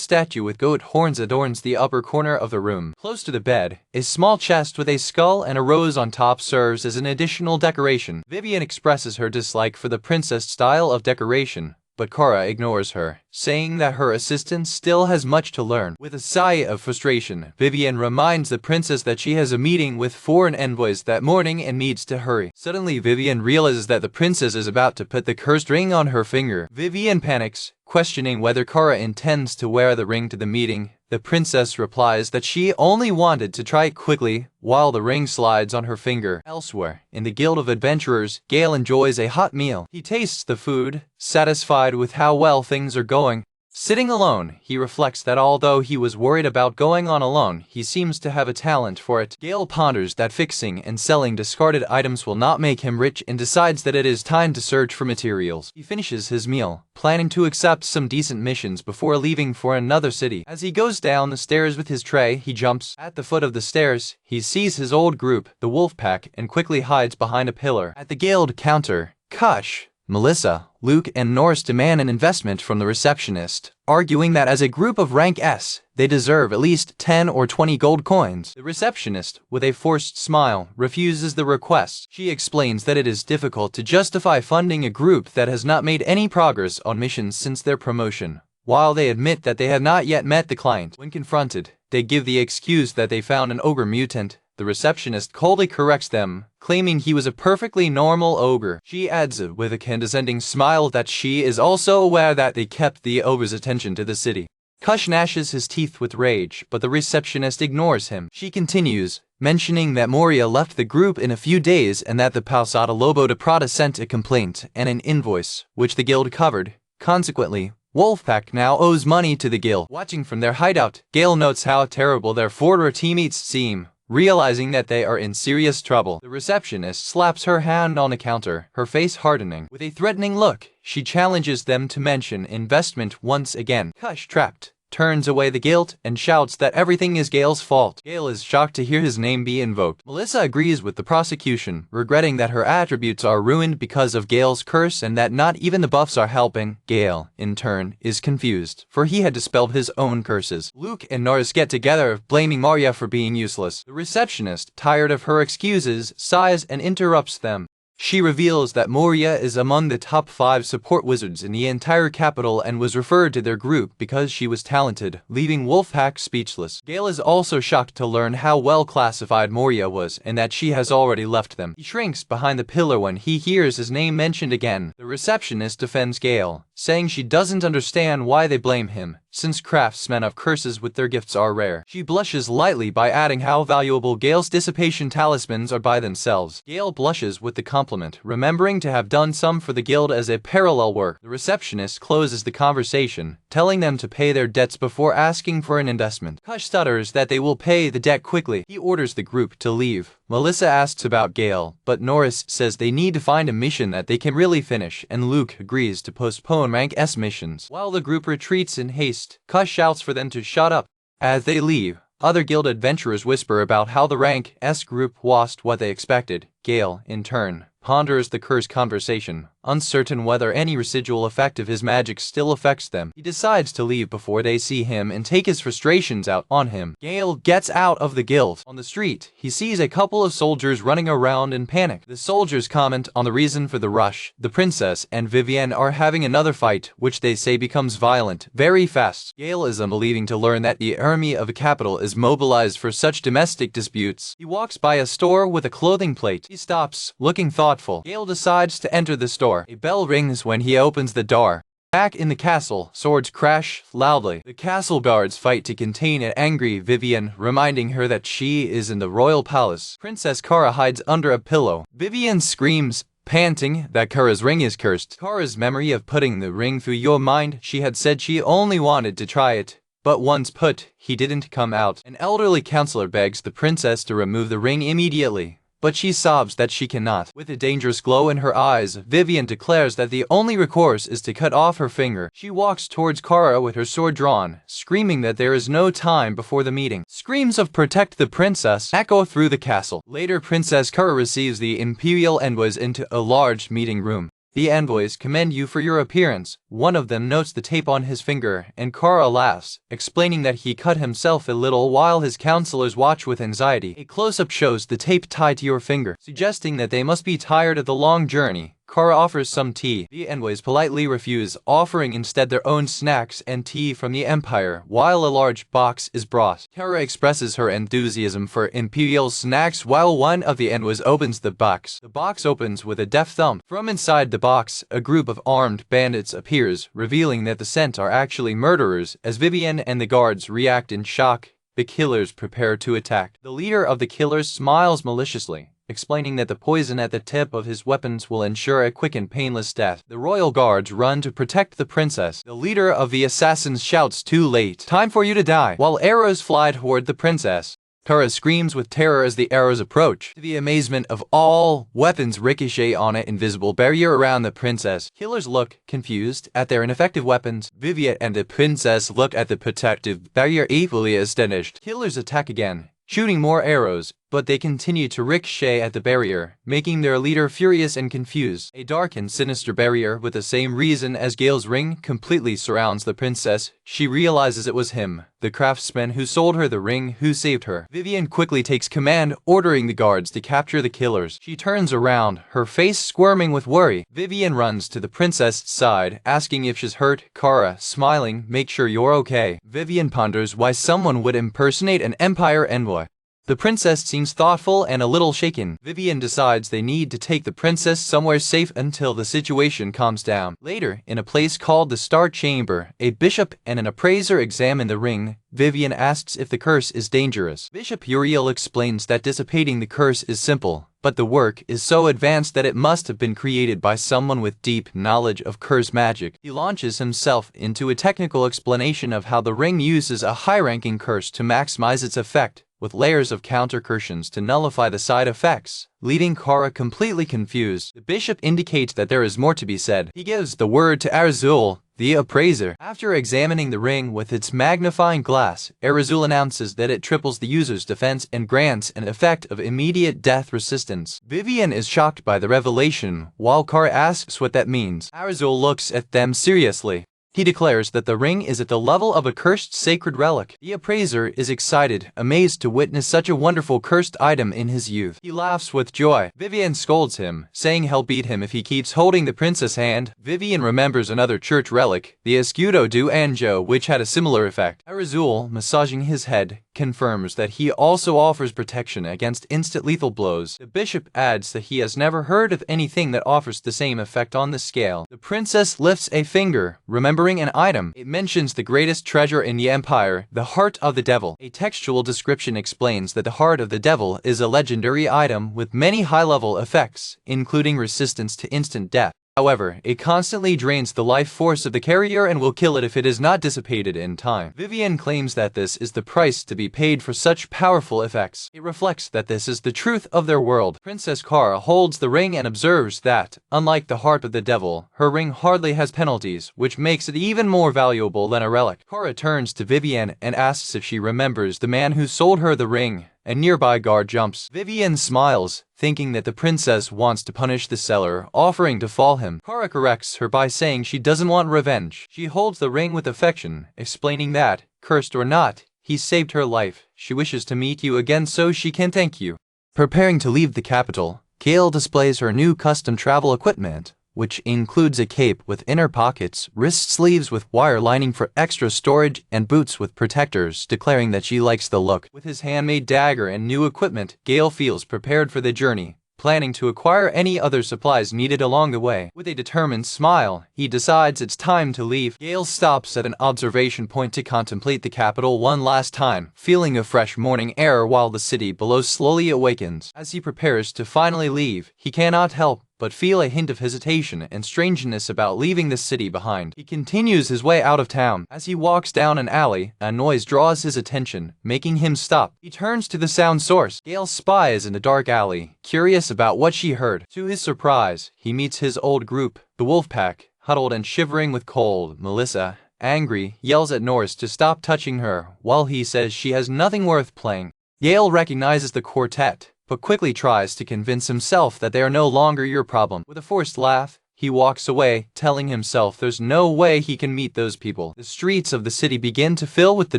statue with goat horns adorns the upper corner of the room. Close to the bed, a small chest with a skull and a rose on top serves as an additional decoration. Vivian expresses her dislike for the princess' style of decoration, but Kara ignores her, saying that her assistant still has much to learn. With a sigh of frustration, Vivian reminds the princess that she has a meeting with foreign envoys that morning and needs to hurry. Suddenly, Vivian realizes that the princess is about to put the cursed ring on her finger. Vivian panics, questioning whether Kara intends to wear the ring to the meeting. The princess replies that she only wanted to try it quickly, while the ring slides on her finger. Elsewhere, in the Guild of Adventurers, Gail enjoys a hot meal. He tastes the food, satisfied with how well things are going. Sitting alone, he reflects that although he was worried about going on alone, he seems to have a talent for it. Gail ponders that fixing and selling discarded items will not make him rich and decides that it is time to search for materials. He finishes his meal, planning to accept some decent missions before leaving for another city. As he goes down the stairs with his tray, he jumps. At the foot of the stairs, he sees his old group, the Wolfpack, and quickly hides behind a pillar. At the guild counter, Kush, Melissa, Luke, and Norris demand an investment from the receptionist, arguing that as a group of rank S, they deserve at least 10 or 20 gold coins. The receptionist, with a forced smile, refuses the request. She explains that it is difficult to justify funding a group that has not made any progress on missions since their promotion, while they admit that they have not yet met the client. When confronted, they give the excuse that they found an ogre mutant. The receptionist coldly corrects them, claiming he was a perfectly normal ogre. She adds with a condescending smile that she is also aware that they kept the ogre's attention to the city. Kush gnashes his teeth with rage, but the receptionist ignores him. She continues, mentioning that Moria left the group in a few days and that the Pausada Lobo de Prada sent a complaint and an invoice, which the guild covered. Consequently, Wolfpack now owes money to the guild. Watching from their hideout, Gail notes how terrible their former teammates seem. Realizing that they are in serious trouble, the receptionist slaps her hand on the counter, her face hardening. With a threatening look, she challenges them to mention investment once again. Kush, trapped, turns away the guilt and shouts that everything is Gail's fault. Gail is shocked to hear his name be invoked. Melissa agrees with the prosecution, regretting that her attributes are ruined because of Gail's curse and that not even the buffs are helping. Gail, in turn, is confused, for he had dispelled his own curses. Luke and Norris get together, blaming Moria for being useless. The receptionist, tired of her excuses, sighs and interrupts them. She reveals that Moria is among the top 5 support wizards in the entire capital and was referred to their group because she was talented, leaving Wolfpack speechless. Gail is also shocked to learn how well classified Moria was and that she has already left them. He shrinks behind the pillar when he hears his name mentioned again. The receptionist defends Gail, saying she doesn't understand why they blame him, since craftsmen of curses with their gifts are rare. She blushes lightly by adding how valuable Gail's dissipation talismans are by themselves. Gail blushes with the compliment, remembering to have done some for the guild as a parallel work. The receptionist closes the conversation, telling them to pay their debts before asking for an investment. Kush stutters that they will pay the debt quickly. He orders the group to leave. Melissa asks about Gail, but Norris says they need to find a mission that they can really finish, and Luke agrees to postpone Rank S missions. While the group retreats in haste, Kush shouts for them to shut up. As they leave, other guild adventurers whisper about how the Rank S group lost what they expected. Gail, in turn, ponders the curse conversation, uncertain whether any residual effect of his magic still affects them. He decides to leave before they see him and take his frustrations out on him. Gail gets out of the guild. On the street, he sees a couple of soldiers running around in panic. The soldiers comment on the reason for the rush. The princess and Vivienne are having another fight, which they say becomes violent very fast. Gail is unbelieving to learn that the army of the capital is mobilized for such domestic disputes. He walks by a store with a clothing plate. He stops, looking thoughtful. Gail decides to enter the store. A bell rings when he opens the door. Back in the castle, swords crash loudly. The castle guards fight to contain an angry Vivienne, reminding her that she is in the royal palace. Princess Kara hides under a pillow. Vivienne screams, panting, that Kara's ring is cursed. Kara's memory of putting the ring through your mind, she had said she only wanted to try it. But once put, he didn't come out. An elderly counselor begs the princess to remove the ring immediately, but she sobs that she cannot. With a dangerous glow in her eyes, Vivienne declares that the only recourse is to cut off her finger. She walks towards Kara with her sword drawn, screaming that there is no time before the meeting. Screams of "protect the princess" echo through the castle. Later, Princess Kara receives the imperial envoys into a large meeting room. The envoys commend you for your appearance. One of them notes the tape on his finger, and Kara laughs, explaining that he cut himself a little while his counselors watch with anxiety. A close-up shows the tape tied to your finger, suggesting that they must be tired of the long journey. Kara offers some tea. The envoys politely refuse, offering instead their own snacks and tea from the Empire, while a large box is brought. Kara expresses her enthusiasm for imperial snacks while one of the envoys opens the box. The box opens with a deft thump. From inside the box, a group of armed bandits appears, revealing that the scent are actually murderers. As Vivienne and the guards react in shock, the killers prepare to attack. The leader of the killers smiles maliciously, explaining that the poison at the tip of his weapons will ensure a quick and painless death. The royal guards run to protect the princess. The leader of the assassins shouts, "Too late. Time for you to die," while arrows fly toward the princess. Kara screams with terror as the arrows approach. To the amazement of all, weapons ricochet on an invisible barrier around the princess. Killers look confused at their ineffective weapons. Vivienne and the princess look at the protective barrier equally astonished. Killers attack again, shooting more arrows, but they continue to ricochet at the barrier, making their leader furious and confused. A dark and sinister barrier with the same reason as Gail's ring completely surrounds the princess. She realizes it was him, the craftsman who sold her the ring, who saved her. Vivienne quickly takes command, ordering the guards to capture the killers. She turns around, her face squirming with worry. Vivienne runs to the princess's side, asking if she's hurt. Kara, smiling, "Make sure you're okay." Vivienne ponders why someone would impersonate an Empire envoy. The princess seems thoughtful and a little shaken. Vivienne decides they need to take the princess somewhere safe until the situation calms down. Later, in a place called the Star Chamber, a bishop and an appraiser examine the ring. Vivienne asks if the curse is dangerous. Bishop Uriel explains that dissipating the curse is simple. but the work is so advanced that it must have been created by someone with deep knowledge of curse magic. He launches himself into a technical explanation of how the ring uses a high-ranking curse to maximize its effect, with layers of counter-cursions to nullify the side effects, leaving Kara completely confused. The bishop indicates that there is more to be said. He gives the word to Arizul, the appraiser. After examining the ring with its magnifying glass, Arizul announces that it triples the user's defense and grants an effect of immediate death resistance. Vivian is shocked by the revelation, while Kara asks what that means. Arizul looks at them seriously. He declares that the ring is at the level of a cursed sacred relic. The appraiser is excited, amazed to witness such a wonderful cursed item in his youth. He laughs with joy. Vivian scolds him, saying he'll beat him if he keeps holding the princess' hand. Vivian remembers another church relic, the Escudo do Anjo, which had a similar effect. Arizul, massaging his head, confirms that he also offers protection against instant lethal blows. The bishop adds that he has never heard of anything that offers the same effect on the scale. The princess lifts a finger, remembering an item. It mentions the greatest treasure in the empire, the heart of the devil. A textual description explains that the heart of the devil is a legendary item with many high-level effects, including resistance to instant death. However, it constantly drains the life force of the carrier and will kill it if it is not dissipated in time. Vivian claims that this is the price to be paid for such powerful effects. It reflects that this is the truth of their world. Princess Kara holds the ring and observes that, unlike the heart of the devil, her ring hardly has penalties, which makes it even more valuable than a relic. Kara turns to Vivian and asks if she remembers the man who sold her the ring. A nearby guard jumps. Vivian smiles, thinking that the princess wants to punish the seller, offering to fall him. Kara corrects her by saying she doesn't want revenge. She holds the ring with affection, explaining that, cursed or not, he saved her life. She wishes to meet you again so she can thank you. Preparing to leave the capital, Gail displays her new custom travel equipment, which includes a cape with inner pockets, wrist sleeves with wire lining for extra storage, and boots with protectors, declaring that she likes the look. With his handmade dagger and new equipment, Gail feels prepared for the journey, planning to acquire any other supplies needed along the way. With a determined smile, he decides it's time to leave. Gail stops at an observation point to contemplate the capital one last time, feeling a fresh morning air while the city below slowly awakens. As he prepares to finally leave, he cannot help but feel a hint of hesitation and strangeness about leaving the city behind. He continues his way out of town. As he walks down an alley, a noise draws his attention, making him stop. He turns to the sound source. Gail spies in the dark alley, curious about what she heard. To his surprise, he meets his old group, the Wolfpack. Huddled and shivering with cold, Melissa, angry, yells at Norris to stop touching her, while he says she has nothing worth playing. Gail recognizes the quartet, but quickly tries to convince himself that they are no longer your problem. With a forced laugh, he walks away, telling himself there's no way he can meet those people. The streets of the city begin to fill with the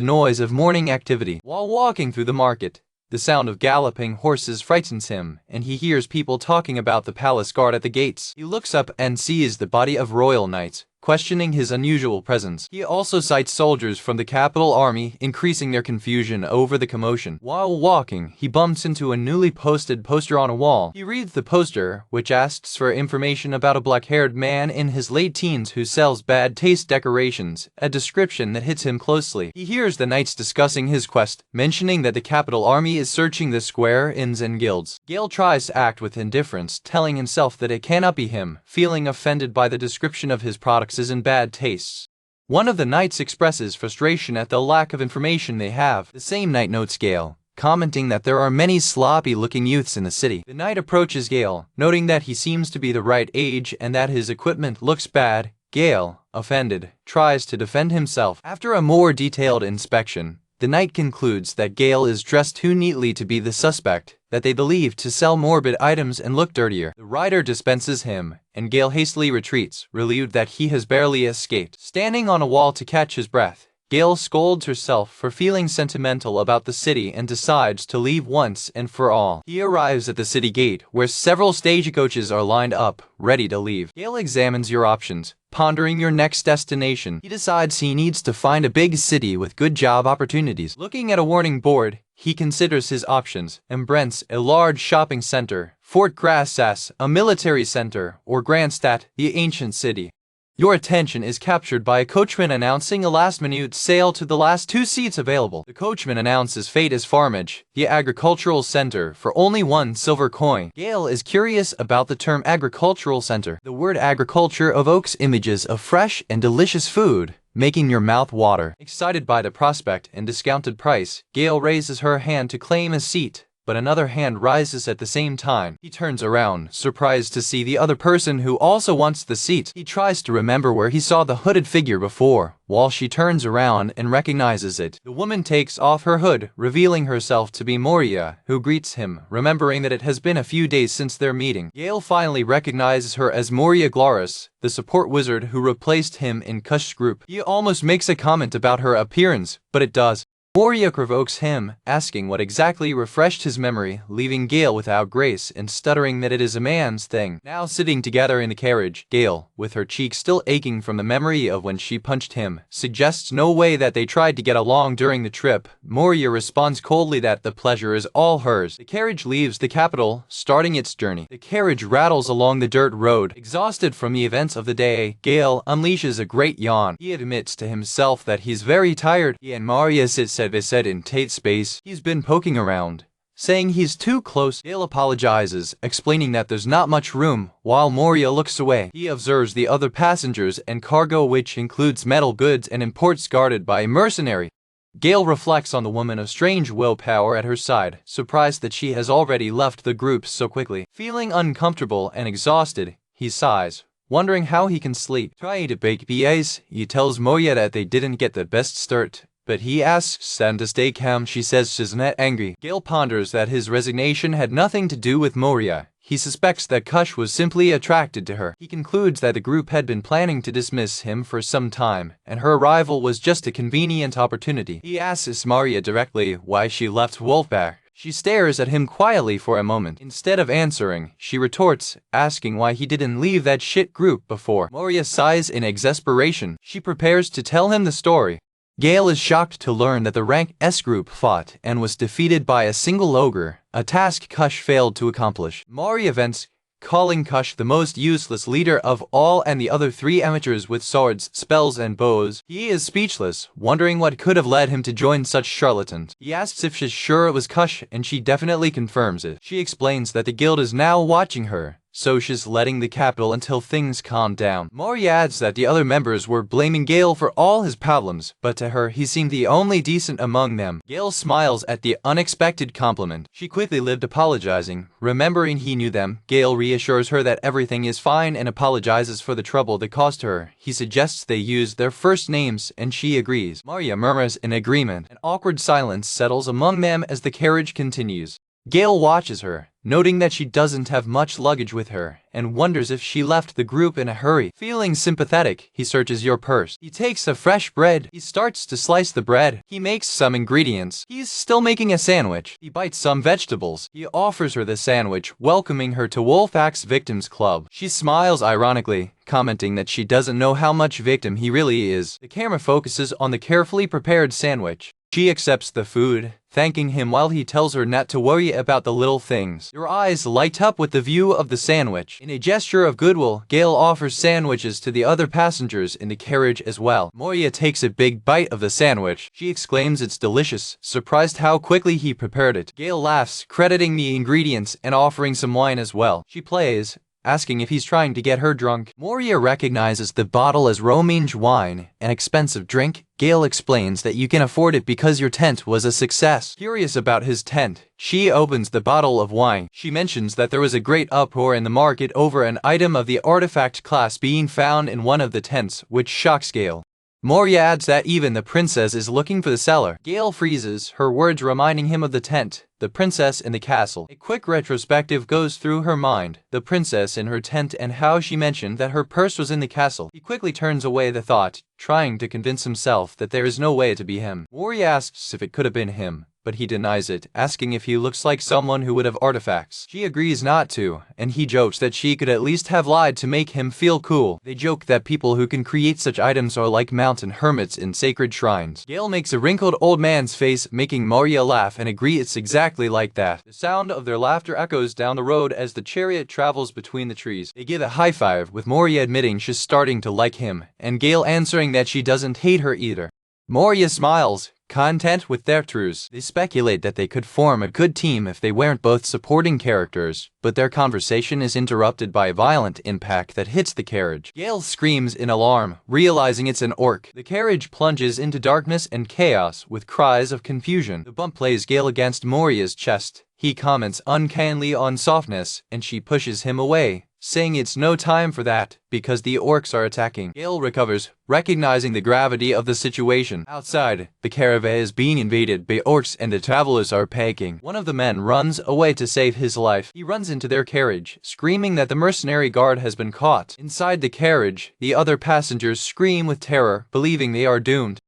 noise of morning activity. While walking through the market, the sound of galloping horses frightens him, and he hears people talking about the palace guard at the gates. He looks up and sees the body of royal knights, questioning his unusual presence. He also sights soldiers from the capital army, increasing their confusion over the commotion. While walking, he bumps into a newly posted poster on a wall. He reads the poster, which asks for information about a black-haired man in his late teens who sells bad taste decorations, a description that hits him closely. He hears the knights discussing his quest, mentioning that the capital army is searching the square inns and guilds. Gail tries to act with indifference, telling himself that it cannot be him, feeling offended by the description of his products in bad tastes. One of the knights expresses frustration at the lack of information they have. The same knight notes Gail, commenting that there are many sloppy-looking youths in the city. The knight approaches Gail, noting that he seems to be the right age and that his equipment looks bad. Gail, offended, tries to defend himself. After a more detailed inspection, the knight concludes that Gail is dressed too neatly to be the suspect, that they believe to sell morbid items and look dirtier. The rider dispenses him, and Gail hastily retreats, relieved that he has barely escaped. Standing on a wall to catch his breath, Gail scolds herself for feeling sentimental about the city and decides to leave once and for all. He arrives at the city gate, where several stagecoaches are lined up, ready to leave. Gail examines your options, pondering your next destination. He decides he needs to find a big city with good job opportunities. Looking at a warning board, he considers his options, Embrence, a large shopping center, Fort Grassas, a military center, or Grandstadt, the ancient city. Your attention is captured by a coachman announcing a last-minute sale to the last 2 seats available. The coachman announces fate is Farmage, the agricultural center, for only 1 silver coin. Gail is curious about the term agricultural center. The word agriculture evokes images of fresh and delicious food, making your mouth water. Excited by the prospect and discounted price, Gail raises her hand to claim a seat, but another hand rises at the same time. He turns around, surprised to see the other person who also wants the seat. He tries to remember where he saw the hooded figure before, while she turns around and recognizes it. The woman takes off her hood, revealing herself to be Moria, who greets him, remembering that it has been a few days since their meeting. Gail finally recognizes her as Moria Gloris, the support wizard who replaced him in Kush's group. He almost makes a comment about her appearance, but it does. Moria provokes him, asking what exactly refreshed his memory, leaving Gail without grace and stuttering that it is a man's thing. Now sitting together in the carriage, Gail, with her cheeks still aching from the memory of when she punched him, suggests no way that they tried to get along during the trip. Moria responds coldly that the pleasure is all hers. The carriage leaves the capital, starting its journey. The carriage rattles along the dirt road. Exhausted from the events of the day, Gail unleashes a great yawn. He admits to himself that he's very tired. He and Moria sit in tight space. He's been poking around, saying he's too close. Gail apologizes, explaining that there's not much room, while Moria looks away. He observes the other passengers and cargo, which includes metal goods and imports, guarded by a mercenary. Gail reflects on the woman of strange willpower at her side, surprised that she has already left the group so quickly. Feeling uncomfortable and exhausted, he sighs, wondering how he can sleep. Trying to bake BAs, he tells Moria that they didn't get the best start, but he asks them to stay calm. She says she's not angry. Gail ponders that his resignation had nothing to do with Moria. He suspects that Kush was simply attracted to her. He concludes that the group had been planning to dismiss him for some time, and her arrival was just a convenient opportunity. He asks Moria directly why she left Wolfpack. She stares at him quietly for a moment. Instead of answering, she retorts, asking why he didn't leave that shit group before. Moria sighs in exasperation. She prepares to tell him the story. Gail is shocked to learn that the rank S group fought and was defeated by a single ogre, a task Kush failed to accomplish. Moria vents, calling Kush the most useless leader of all and the other 3 amateurs with swords, spells and bows. He is speechless, wondering what could have led him to join such charlatans. He asks if she's sure it was Kush, and she definitely confirms it. She explains that the guild is now watching her, so she's letting the capital until things calm down. Moria adds that the other members were blaming Gail for all his problems, but to her he seemed the only decent among them. Gail smiles at the unexpected compliment. She quickly lived apologizing, remembering he knew them. Gail reassures her that everything is fine and apologizes for the trouble they caused her. He suggests they use their first names, and she agrees. Moria murmurs in agreement. An awkward silence settles among them as the carriage continues. Gail watches her, noting that she doesn't have much luggage with her, and wonders if she left the group in a hurry. Feeling sympathetic, he searches your purse. He takes a fresh bread. He starts to slice the bread. He makes some ingredients. He's still making a sandwich. He bites some vegetables. He offers her the sandwich, welcoming her to Wolfpack's Victims Club. She smiles ironically, commenting that she doesn't know how much victim he really is. The camera focuses on the carefully prepared sandwich. She accepts the food, thanking him while he tells her not to worry about the little things. Her eyes light up with the view of the sandwich. In a gesture of goodwill, Gail offers sandwiches to the other passengers in the carriage as well. Moria takes a big bite of the sandwich. She exclaims it's delicious, surprised how quickly he prepared it. Gail laughs, crediting the ingredients and offering some wine as well. She plays, asking if he's trying to get her drunk. Moria recognizes the bottle as Romange wine, an expensive drink. Gail explains that you can afford it because your tent was a success. Curious about his tent, she opens the bottle of wine. She mentions that there was a great uproar in the market over an item of the artifact class being found in one of the tents, which shocks Gail. Moria adds that even the princess is looking for the seller. Gail freezes, her words reminding him of the tent, the princess in the castle. A quick retrospective goes through her mind, the princess in her tent and how she mentioned that her purse was in the castle. He quickly turns away the thought, trying to convince himself that there is no way to be him. Moria asks if it could have been him, but he denies it, asking if he looks like someone who would have artifacts. She agrees not to, and he jokes that she could at least have lied to make him feel cool. They joke that people who can create such items are like mountain hermits in sacred shrines. Gail makes a wrinkled old man's face, making Moria laugh, and agree it's exactly like that. The sound of their laughter echoes down the road as the chariot travels between the trees. They give a high five, with Moria admitting she's starting to like him, and Gail answering that she doesn't hate her either. Moria smiles, content with their truce. They speculate that they could form a good team if they weren't both supporting characters, but their conversation is interrupted by a violent impact that hits the carriage. Gail screams in alarm, realizing it's an orc. The carriage plunges into darkness and chaos with cries of confusion. The bump plays Gail against Moria's chest. He comments uncannily on softness, and she pushes him away, saying it's no time for that, because the orcs are attacking. Gail recovers, recognizing the gravity of the situation. Outside, the caravan is being invaded by orcs and the travelers are packing. One of the men runs away to save his life. He runs into their carriage, screaming that the mercenary guard has been caught. Inside the carriage, the other passengers scream with terror, believing they are doomed.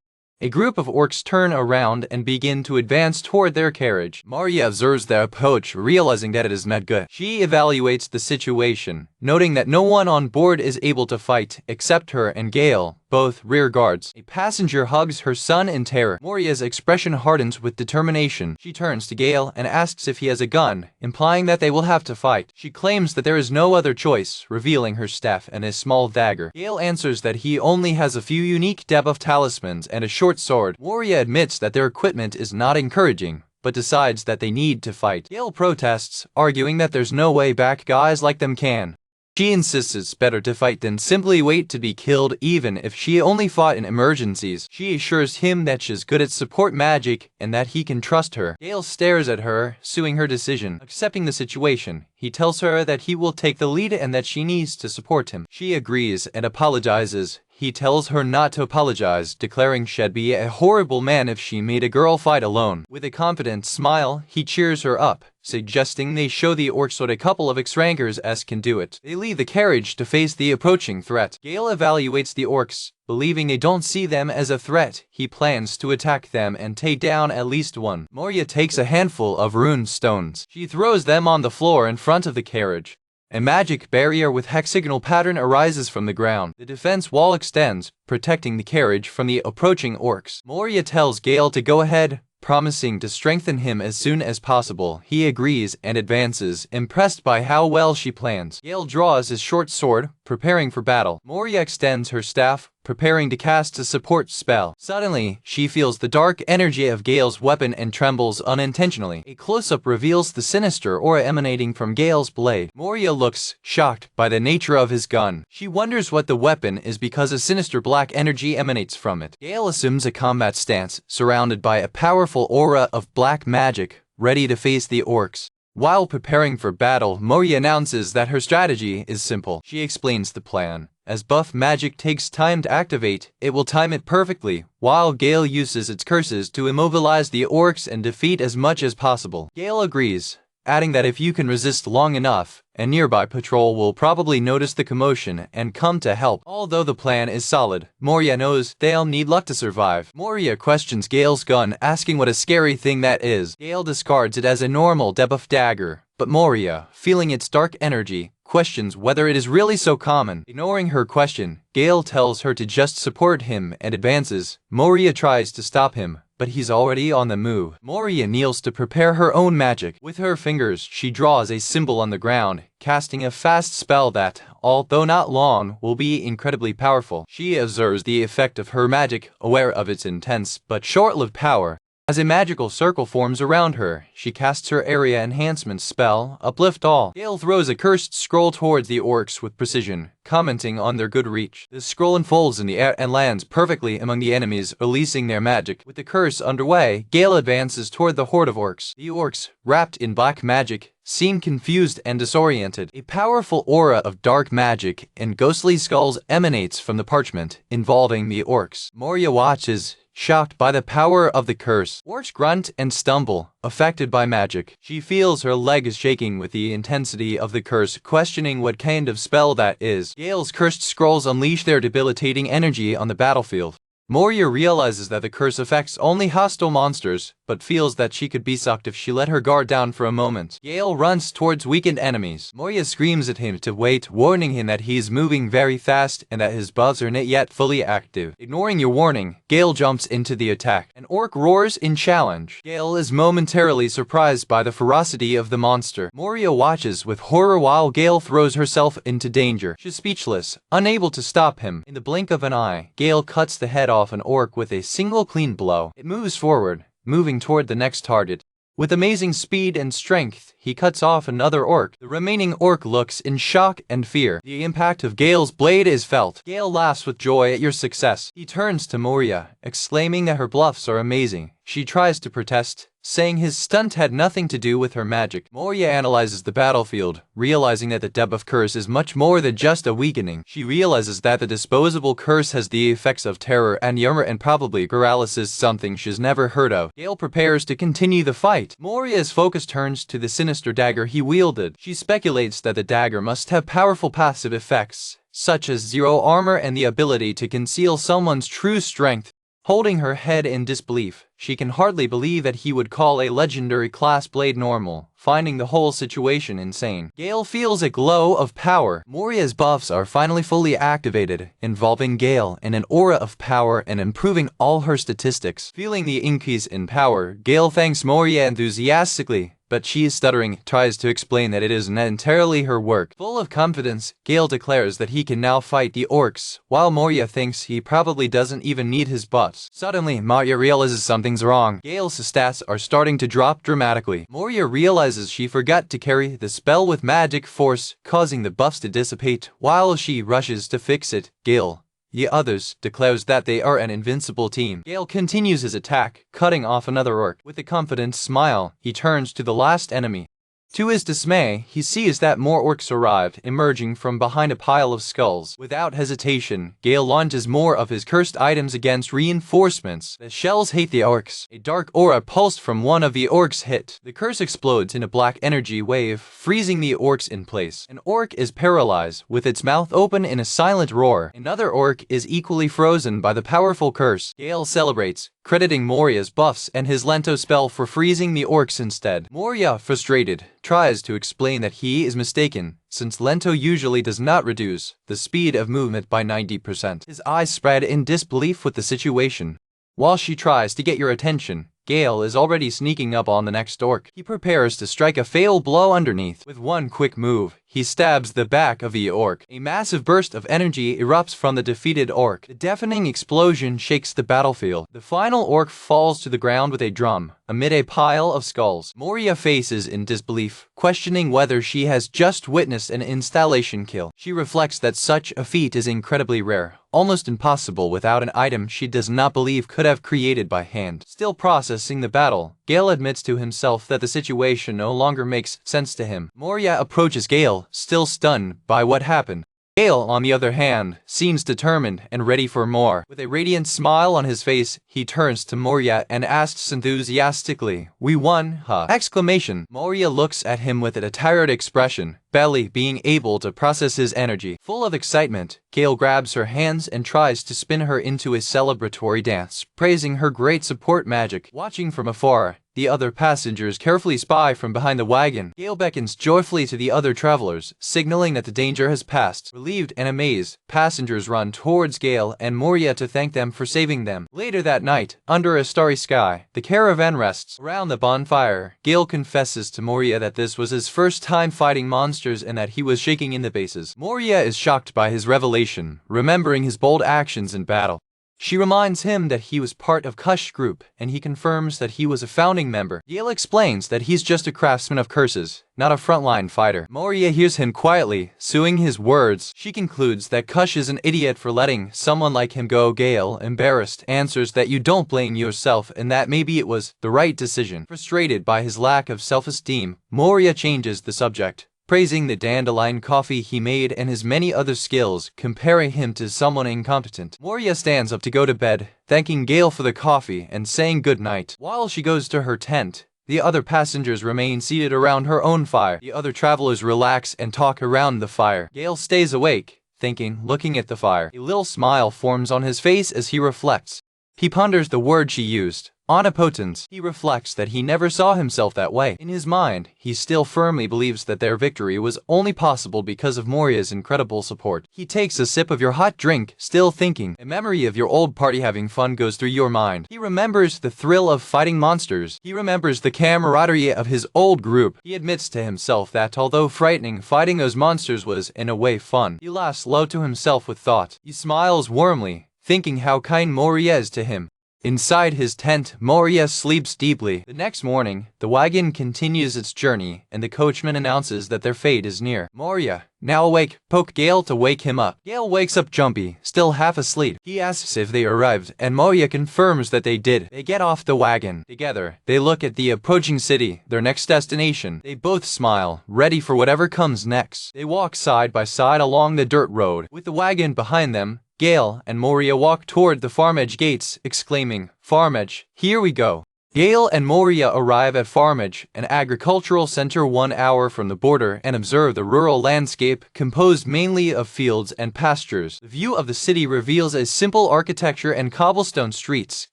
A group of orcs turn around and begin to advance toward their carriage. Moria observes their approach, realizing that it is not good. She evaluates the situation, noting that no one on board is able to fight except her and Gail, both rear guards. A passenger hugs her son in terror. Moria's expression hardens with determination. She turns to Gail and asks if he has a gun, implying that they will have to fight. She claims that there is no other choice, revealing her staff and a small dagger. Gail answers that he only has a few unique debuff talismans and a short sword. Moria admits that their equipment is not encouraging, but decides that they need to fight. Gail protests, arguing that there's no way back guys like them can. She insists it's better to fight than simply wait to be killed, even if she only fought in emergencies. She assures him that she's good at support magic and that he can trust her. Gail stares at her, suing her decision. Accepting the situation, he tells her that he will take the lead and that she needs to support him. She agrees and apologizes. He tells her not to apologize, declaring she'd be a horrible man if she made a girl fight alone. With a confident smile, he cheers her up, suggesting they show the orcs what a couple of X-rankers can do it. They leave the carriage to face the approaching threat. Gail evaluates the orcs, believing they don't see them as a threat. He plans to attack them and take down at least one. Moria takes a handful of rune stones. She throws them on the floor in front of the carriage. A magic barrier with hexagonal pattern arises from the ground. The defense wall extends, protecting the carriage from the approaching orcs. Moria tells Gail to go ahead, promising to strengthen him as soon as possible. He agrees and advances, impressed by how well she plans. Gail draws his short sword, preparing for battle. Moria extends her staff, preparing to cast a support spell. Suddenly, she feels the dark energy of Gail's weapon and trembles unintentionally. A close-up reveals the sinister aura emanating from Gail's blade. Moria looks shocked by the nature of his gun. She wonders what the weapon is because a sinister black energy emanates from it. Gail assumes a combat stance, surrounded by a powerful aura of black magic, ready to face the orcs. While preparing for battle, Moria announces that her strategy is simple. She explains the plan. As buff magic takes time to activate, it will time it perfectly, while Gail uses its curses to immobilize the orcs and defeat as much as possible. Gail agrees, adding that if you can resist long enough, a nearby patrol will probably notice the commotion and come to help. Although the plan is solid, Moria knows they'll need luck to survive. Moria questions Gail's gun, asking what a scary thing that is. Gail discards it as a normal debuff dagger, but Moria, feeling its dark energy, questions whether it is really so common. Ignoring her question, Gail tells her to just support him and advances. Moria tries to stop him, but he's already on the move. Moria kneels to prepare her own magic. With her fingers, she draws a symbol on the ground, casting a fast spell that, although not long, will be incredibly powerful. She observes the effect of her magic, aware of its intense but short-lived power. As a magical circle forms around her, she casts her area enhancement spell, Uplift All. Gail throws a cursed scroll towards the orcs with precision, commenting on their good reach. The scroll unfolds in the air and lands perfectly among the enemies, releasing their magic. With the curse underway, Gail advances toward the horde of orcs. The orcs, wrapped in black magic, seem confused and disoriented. A powerful aura of dark magic and ghostly skulls emanates from the parchment, involving the orcs. Moria watches, shocked by the power of the curse. Orcs grunt and stumble, affected by magic. She feels her leg is shaking with the intensity of the curse, questioning what kind of spell that is. Gail's cursed scrolls unleash their debilitating energy on the battlefield. Moria realizes that the curse affects only hostile monsters, but feels that she could be sucked if she let her guard down for a moment. Gail runs towards weakened enemies. Moria screams at him to wait, warning him that he is moving very fast and that his buffs are not yet fully active. Ignoring your warning, Gail jumps into the attack. An orc roars in challenge. Gail is momentarily surprised by the ferocity of the monster. Moria watches with horror while Gail throws herself into danger. She's speechless, unable to stop him. In the blink of an eye, Gail cuts the head off an orc with a single clean blow. It moves forward, moving toward the next target. With amazing speed and strength, he cuts off another orc. The remaining orc looks in shock and fear. The impact of Gail's blade is felt. Gail laughs with joy at your success. He turns to Moria, exclaiming that her bluffs are amazing. She tries to protest, saying his stunt had nothing to do with her magic. Moria analyzes the battlefield, realizing that the debuff curse is much more than just a weakening. She realizes that the disposable curse has the effects of terror and humor and probably paralysis, something she's never heard of. Gail prepares to continue the fight. Moria's focus turns to the sinister dagger he wielded. She speculates that the dagger must have powerful passive effects, such as zero armor and the ability to conceal someone's true strength. Holding her head in disbelief, she can hardly believe that he would call a legendary class blade normal, finding the whole situation insane. Gail feels a glow of power. Moria's buffs are finally fully activated, involving Gail in an aura of power and improving all her statistics. Feeling the increase in power, Gail thanks Moria enthusiastically, but she is stuttering, tries to explain that it isn't entirely her work. Full of confidence, Gail declares that he can now fight the orcs, while Moria thinks he probably doesn't even need his buffs. Suddenly, Moria realizes something's wrong. Gail's stats are starting to drop dramatically. Moria realizes she forgot to carry the spell with magic force, causing the buffs to dissipate. While she rushes to fix it, Gail, the others, declares that they are an invincible team. Gail continues his attack, cutting off another orc. With a confident smile, he turns to the last enemy. To his dismay, he sees that more orcs arrived, emerging from behind a pile of skulls. Without hesitation, Gail launches more of his cursed items against reinforcements. The shells hate the orcs. A dark aura pulsed from one of the orcs hit. The curse explodes in a black energy wave, freezing the orcs in place. An orc is paralyzed, with its mouth open in a silent roar. Another orc is equally frozen by the powerful curse. Gail celebrates, crediting Moria's buffs and his Lento spell for freezing the orcs instead. Moria, frustrated, tries to explain that he is mistaken, since Lento usually does not reduce the speed of movement by 90%. His eyes spread in disbelief with the situation. While she tries to get your attention, Gail is already sneaking up on the next orc. He prepares to strike a fatal blow underneath. With one quick move, he stabs the back of the orc. A massive burst of energy erupts from the defeated orc. The deafening explosion shakes the battlefield. The final orc falls to the ground with a drum, amid a pile of skulls. Moria faces in disbelief, questioning whether she has just witnessed an installation kill. She reflects that such a feat is incredibly rare, almost impossible without an item she does not believe could have created by hand. Still processing the battle, Gail admits to himself that the situation no longer makes sense to him. Moria approaches Gail, still stunned by what happened. Gail, on the other hand, seems determined and ready for more. With a radiant smile on his face, he turns to Moria and asks enthusiastically, "We won, huh?" Exclamation. Moria looks at him with a tired expression, barely being able to process his energy. Full of excitement, Gail grabs her hands and tries to spin her into a celebratory dance, praising her great support magic. Watching from afar, the other passengers carefully spy from behind the wagon. Gail beckons joyfully to the other travelers, signaling that the danger has passed. Relieved and amazed, passengers run towards Gail and Moria to thank them for saving them. Later that night, under a starry sky, the caravan rests. Around the bonfire, Gail confesses to Moria that this was his first time fighting monsters and that he was shaking in the bases. Moria is shocked by his revelation, remembering his bold actions in battle. She reminds him that he was part of Kush's group, and he confirms that he was a founding member. Gail explains that he's just a craftsman of curses, not a frontline fighter. Moria hears him quietly, suing his words. She concludes that Kush is an idiot for letting someone like him go. Gail, embarrassed, answers that you don't blame yourself and that maybe it was the right decision. Frustrated by his lack of self-esteem, Moria changes the subject, praising the dandelion coffee he made and his many other skills, comparing him to someone incompetent. Moria stands up to go to bed, thanking Gail for the coffee and saying goodnight. While she goes to her tent, the other passengers remain seated around her own fire. The other travelers relax and talk around the fire. Gail stays awake, thinking, looking at the fire. A little smile forms on his face as he reflects. He ponders the word she used, omnipotent. He reflects that he never saw himself that way. In his mind, he still firmly believes that their victory was only possible because of Moria's incredible support. He takes a sip of your hot drink, still thinking. A memory of your old party having fun goes through your mind. He remembers the thrill of fighting monsters. He remembers the camaraderie of his old group. He admits to himself that although frightening, fighting those monsters was, in a way, fun. He laughs low to himself with thought. He smiles warmly, thinking how kind Moria is to him. Inside his tent, Moria sleeps deeply. The next morning, the wagon continues its journey, and the coachman announces that their fate is near. Moria, now awake, poke Gail to wake him up. Gail wakes up jumpy, still half asleep. He asks if they arrived, and Moria confirms that they did. They get off the wagon. Together, they look at the approaching city, their next destination. They both smile, ready for whatever comes next. They walk side by side along the dirt road. With the wagon behind them, Gail and Moria walk toward the Farmage gates, exclaiming, "Farmage, here we go." Gail and Moria arrive at Farmage, an agricultural center 1 hour from the border, and observe the rural landscape composed mainly of fields and pastures. The view of the city reveals a simple architecture and cobblestone streets,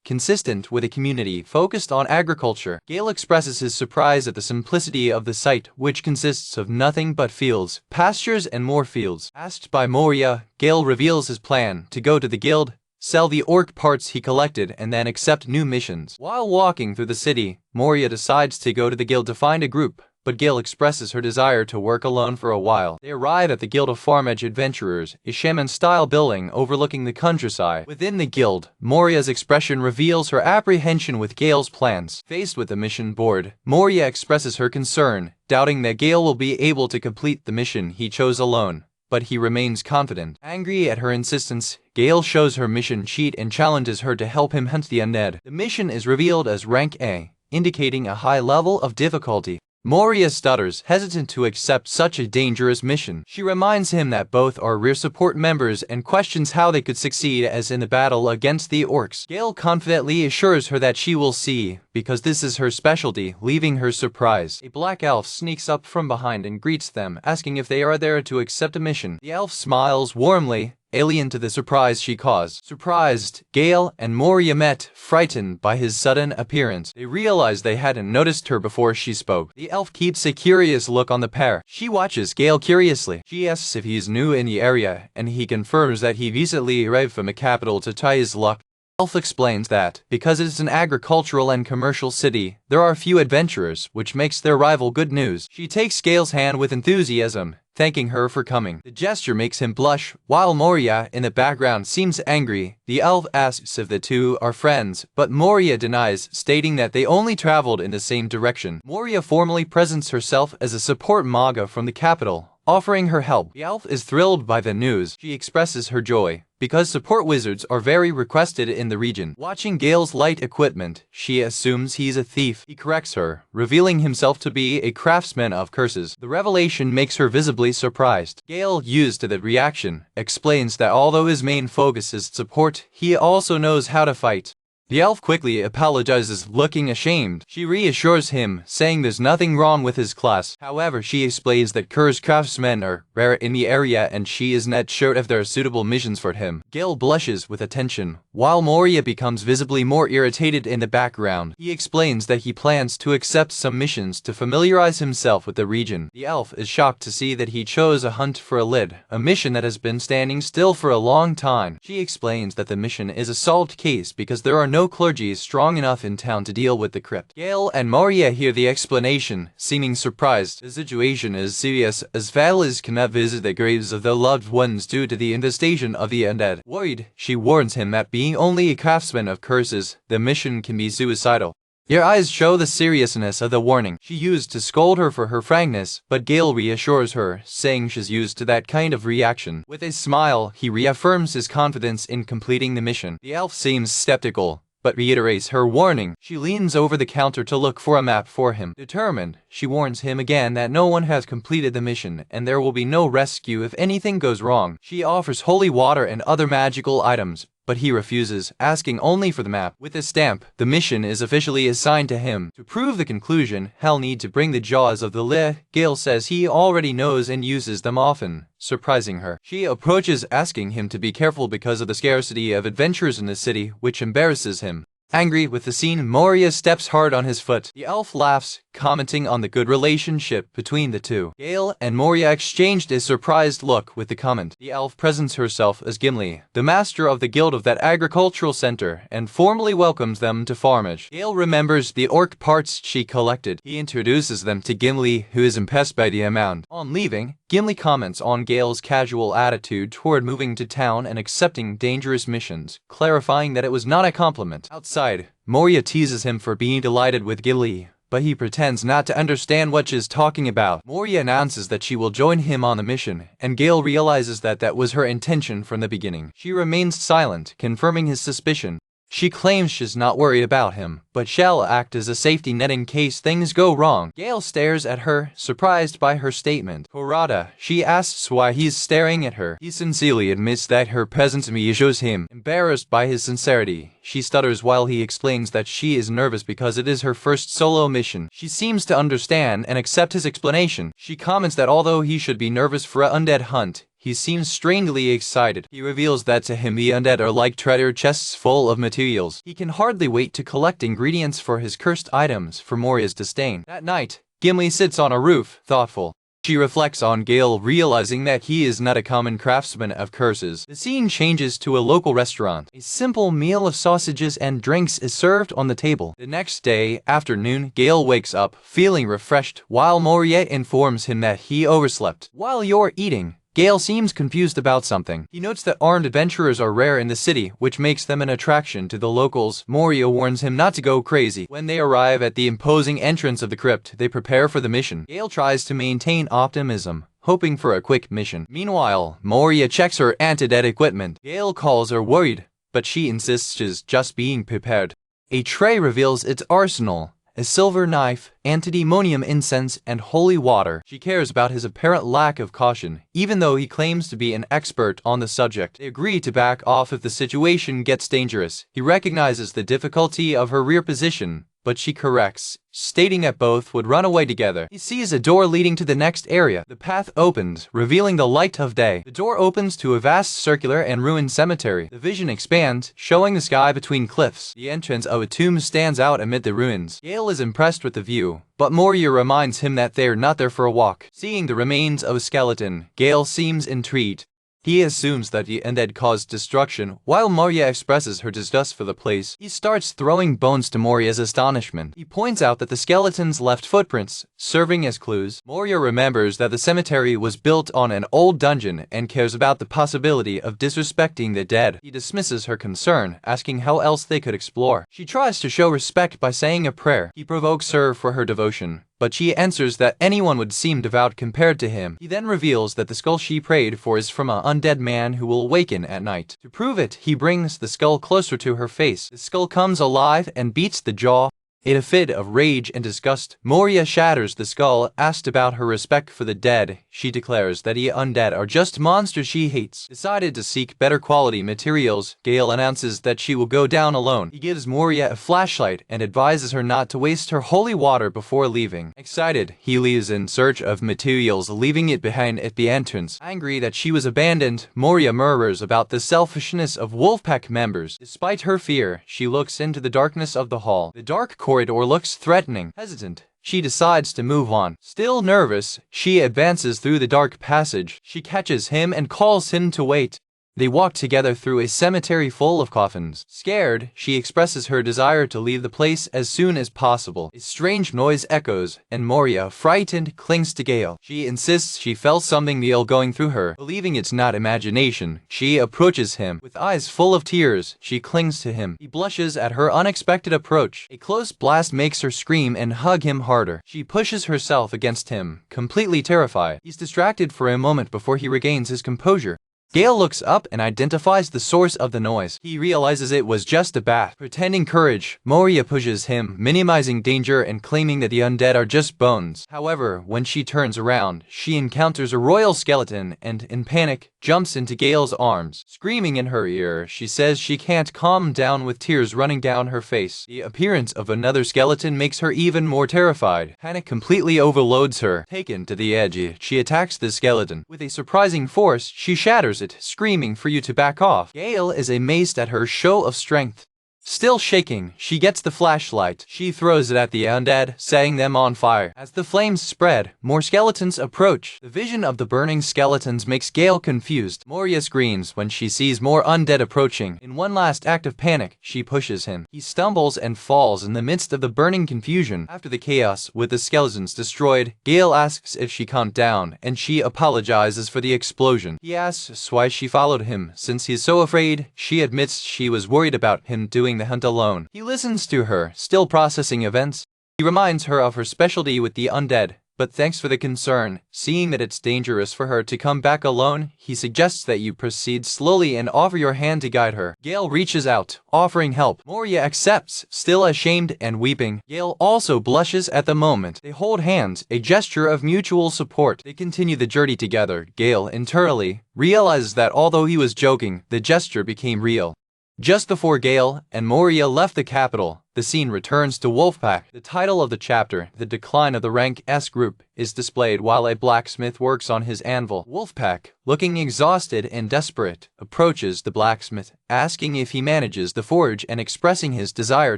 consistent with a community focused on agriculture. Gail expresses his surprise at the simplicity of the site, which consists of nothing but fields, pastures, and more fields. Asked by Moria, Gail reveals his plan to go to the guild, sell the orc parts he collected, and then accept new missions. While walking through the city, Moria decides to go to the guild to find a group, but Gail expresses her desire to work alone for a while. They arrive at the Guild of Farmage Adventurers, a shaman-style building overlooking the countryside. Within the guild, Moria's expression reveals her apprehension with Gail's plans. Faced with the mission board, Moria expresses her concern, doubting that Gail will be able to complete the mission he chose alone. But he remains confident. Angry at her insistence, Gail shows her mission sheet and challenges her to help him hunt the undead. The mission is revealed as rank A, indicating a high level of difficulty. Moria stutters, hesitant to accept such a dangerous mission. She reminds him that both are rear support members and questions how they could succeed as in the battle against the orcs. Gail confidently assures her that she will see, because this is her specialty, leaving her surprised. A black elf sneaks up from behind and greets them, asking if they are there to accept a mission. The elf smiles warmly, alien to the surprise she caused. Surprised, Gail and Moria met, frightened by his sudden appearance. They realized they hadn't noticed her before she spoke. The elf keeps a curious look on the pair. She watches Gail curiously. She asks if he's new in the area, and he confirms that he recently arrived from the capital to try his luck. Elf explains that, because it is an agricultural and commercial city, there are few adventurers, which makes their arrival good news. She takes Gail's hand with enthusiasm, thanking her for coming. The gesture makes him blush, while Moria, in the background, seems angry. The elf asks if the two are friends, but Moria denies, stating that they only traveled in the same direction. Moria formally presents herself as a support Manga from the capital, offering her help. The elf is thrilled by the news. She expresses her joy, because support wizards are very requested in the region. Watching Gail's light equipment, she assumes he's a thief. He corrects her, revealing himself to be a craftsman of curses. The revelation makes her visibly surprised. Gail, used to the reaction, explains that although his main focus is support, he also knows how to fight. The elf quickly apologizes, looking ashamed. She reassures him, saying there's nothing wrong with his class. However, she explains that cursed craftsmen are rare in the area and she is not sure if there are suitable missions for him. Gail blushes with attention, while Moria becomes visibly more irritated in the background. He explains that he plans to accept some missions to familiarize himself with the region. The elf is shocked to see that he chose a hunt for a lid, a mission that has been standing still for a long time. She explains that the mission is a solved case because there are no clergy strong enough in town to deal with the crypt. Gail and Moria hear the explanation, seeming surprised. The situation is serious, as families cannot visit the graves of their loved ones due to the infestation of the undead. Worried, she warns him that being only a craftsman of curses, the mission can be suicidal. Your eyes show the seriousness of the warning. She used to scold her for her frankness, but Gail reassures her, saying she's used to that kind of reaction. With a smile, he reaffirms his confidence in completing the mission. The elf seems skeptical, but reiterates her warning. She leans over the counter to look for a map for him. Determined, she warns him again that no one has completed the mission, and there will be no rescue if anything goes wrong. She offers holy water and other magical items, but he refuses, asking only for the map. With a stamp, the mission is officially assigned to him. To prove the conclusion, he'll need to bring the jaws of the lich. Gail says he already knows and uses them often, surprising her. She approaches, asking him to be careful because of the scarcity of adventurers in the city, which embarrasses him. Angry with the scene, Moria steps hard on his foot. The elf laughs, commenting on the good relationship between the two. Gail and Moria exchanged a surprised look with the comment. The elf presents herself as Gimley, the master of the guild of that agricultural center, and formally welcomes them to Farmage. Gail remembers the orc parts she collected. He introduces them to Gimley, who is impressed by the amount. On leaving, Gimli comments on Gail's casual attitude toward moving to town and accepting dangerous missions, clarifying that it was not a compliment. Outside, Moria teases him for being delighted with Gimli, but he pretends not to understand what she's talking about. Moria announces that she will join him on the mission, and Gail realizes that that was her intention from the beginning. She remains silent, confirming his suspicion. She claims she's not worried about him, but shall act as a safety net in case things go wrong. Gail stares at her, surprised by her statement. Korada, she asks why he's staring at her. He sincerely admits that her presence shows him. Embarrassed by his sincerity, she stutters while he explains that she is nervous because it is her first solo mission. She seems to understand and accept his explanation. She comments that although he should be nervous for an undead hunt, he seems strangely excited. He reveals that to him the undead are like treasure chests full of materials. He can hardly wait to collect ingredients for his cursed items for Moria's disdain. That night, Gimli sits on a roof, thoughtful. She reflects on Gail, realizing that he is not a common craftsman of curses. The scene changes to a local restaurant. A simple meal of sausages and drinks is served on the table. The next day, afternoon, Gail wakes up, feeling refreshed, while Moria informs him that he overslept. While you're eating, Gail seems confused about something. He notes that armed adventurers are rare in the city, which makes them an attraction to the locals. Moria warns him not to go crazy. When they arrive at the imposing entrance of the crypt, they prepare for the mission. Gail tries to maintain optimism, hoping for a quick mission. Meanwhile, Moria checks her antidead equipment. Gail calls her worried, but she insists she's just being prepared. A tray reveals its arsenal: a silver knife, antidemonium incense, and holy water. She cares about his apparent lack of caution, even though he claims to be an expert on the subject. They agree to back off if the situation gets dangerous. He recognizes the difficulty of her rear position, but she corrects, stating that both would run away together. He sees a door leading to the next area. The path opens, revealing the light of day. The door opens to a vast circular and ruined cemetery. The vision expands, showing the sky between cliffs. The entrance of a tomb stands out amid the ruins. Gail is impressed with the view, but Moria reminds him that they're not there for a walk. Seeing the remains of a skeleton, Gail seems intrigued. He assumes that the undead caused destruction, while Moria expresses her disgust for the place. He starts throwing bones to Moria's astonishment. He points out that the skeletons left footprints, serving as clues. Moria remembers that the cemetery was built on an old dungeon and cares about the possibility of disrespecting the dead. He dismisses her concern, asking how else they could explore. She tries to show respect by saying a prayer. He provokes her for her devotion, but she answers that anyone would seem devout compared to him. He then reveals that the skull she prayed for is from an undead man who will awaken at night. To prove it, he brings the skull closer to her face. The skull comes alive and beats the jaw. In a fit of rage and disgust, Moria shatters the skull. Asked about her respect for the dead, she declares that the undead are just monsters she hates. Decided to seek better quality materials, Gail announces that she will go down alone. He gives Moria a flashlight and advises her not to waste her holy water before leaving. Excited, he leaves in search of materials, leaving it behind at the entrance. Angry that she was abandoned, Moria murmurs about the selfishness of Wolfpack members. Despite her fear, she looks into the darkness of the hall. The dark corridor looks threatening. Hesitant, she decides to move on. Still nervous, she advances through the dark passage. She catches him and calls him to wait. They walk together through a cemetery full of coffins. Scared, she expresses her desire to leave the place as soon as possible. A strange noise echoes, and Moria, frightened, clings to Gail. She insists she felt something kneel going through her. Believing it's not imagination, she approaches him. With eyes full of tears, she clings to him. He blushes at her unexpected approach. A close blast makes her scream and hug him harder. She pushes herself against him, completely terrified. He's distracted for a moment before he regains his composure. Gail looks up and identifies the source of the noise. He realizes it was just a bat. Pretending courage, Moria pushes him, minimizing danger and claiming that the undead are just bones. However, when she turns around, she encounters a royal skeleton and, in panic, jumps into Gail's arms. Screaming in her ear, she says she can't calm down with tears running down her face. The appearance of another skeleton makes her even more terrified. Panic completely overloads her. Taken to the edge, she attacks the skeleton. With a surprising force, she shatters it, screaming for you to back off. Gail is amazed at her show of strength. Still shaking, she gets the flashlight. She throws it at the undead, setting them on fire. As the flames spread, more skeletons approach. The vision of the burning skeletons makes Gail confused. Moria screams when she sees more undead approaching. In one last act of panic, she pushes him. He stumbles and falls in the midst of the burning confusion. After the chaos with the skeletons destroyed, Gail asks if she calmed down, and she apologizes for the explosion. He asks why she followed him. Since he's so afraid, she admits she was worried about him doing the hunt alone. He listens to her, still processing events. He reminds her of her specialty with the undead, but thanks for the concern. Seeing that it's dangerous for her to come back alone, he suggests that you proceed slowly and offer your hand to guide her. Gail reaches out, offering help. Moria accepts, still ashamed and weeping. Gail also blushes at the moment. They hold hands, a gesture of mutual support. They continue the journey together. Gail, internally, realizes that although he was joking, the gesture became real. Just before Gail and Moria left the capital, the scene returns to Wolfpack. The title of the chapter, The Decline of the Rank S Group, is displayed while a blacksmith works on his anvil. Wolfpack, looking exhausted and desperate, approaches the blacksmith, asking if he manages the forge and expressing his desire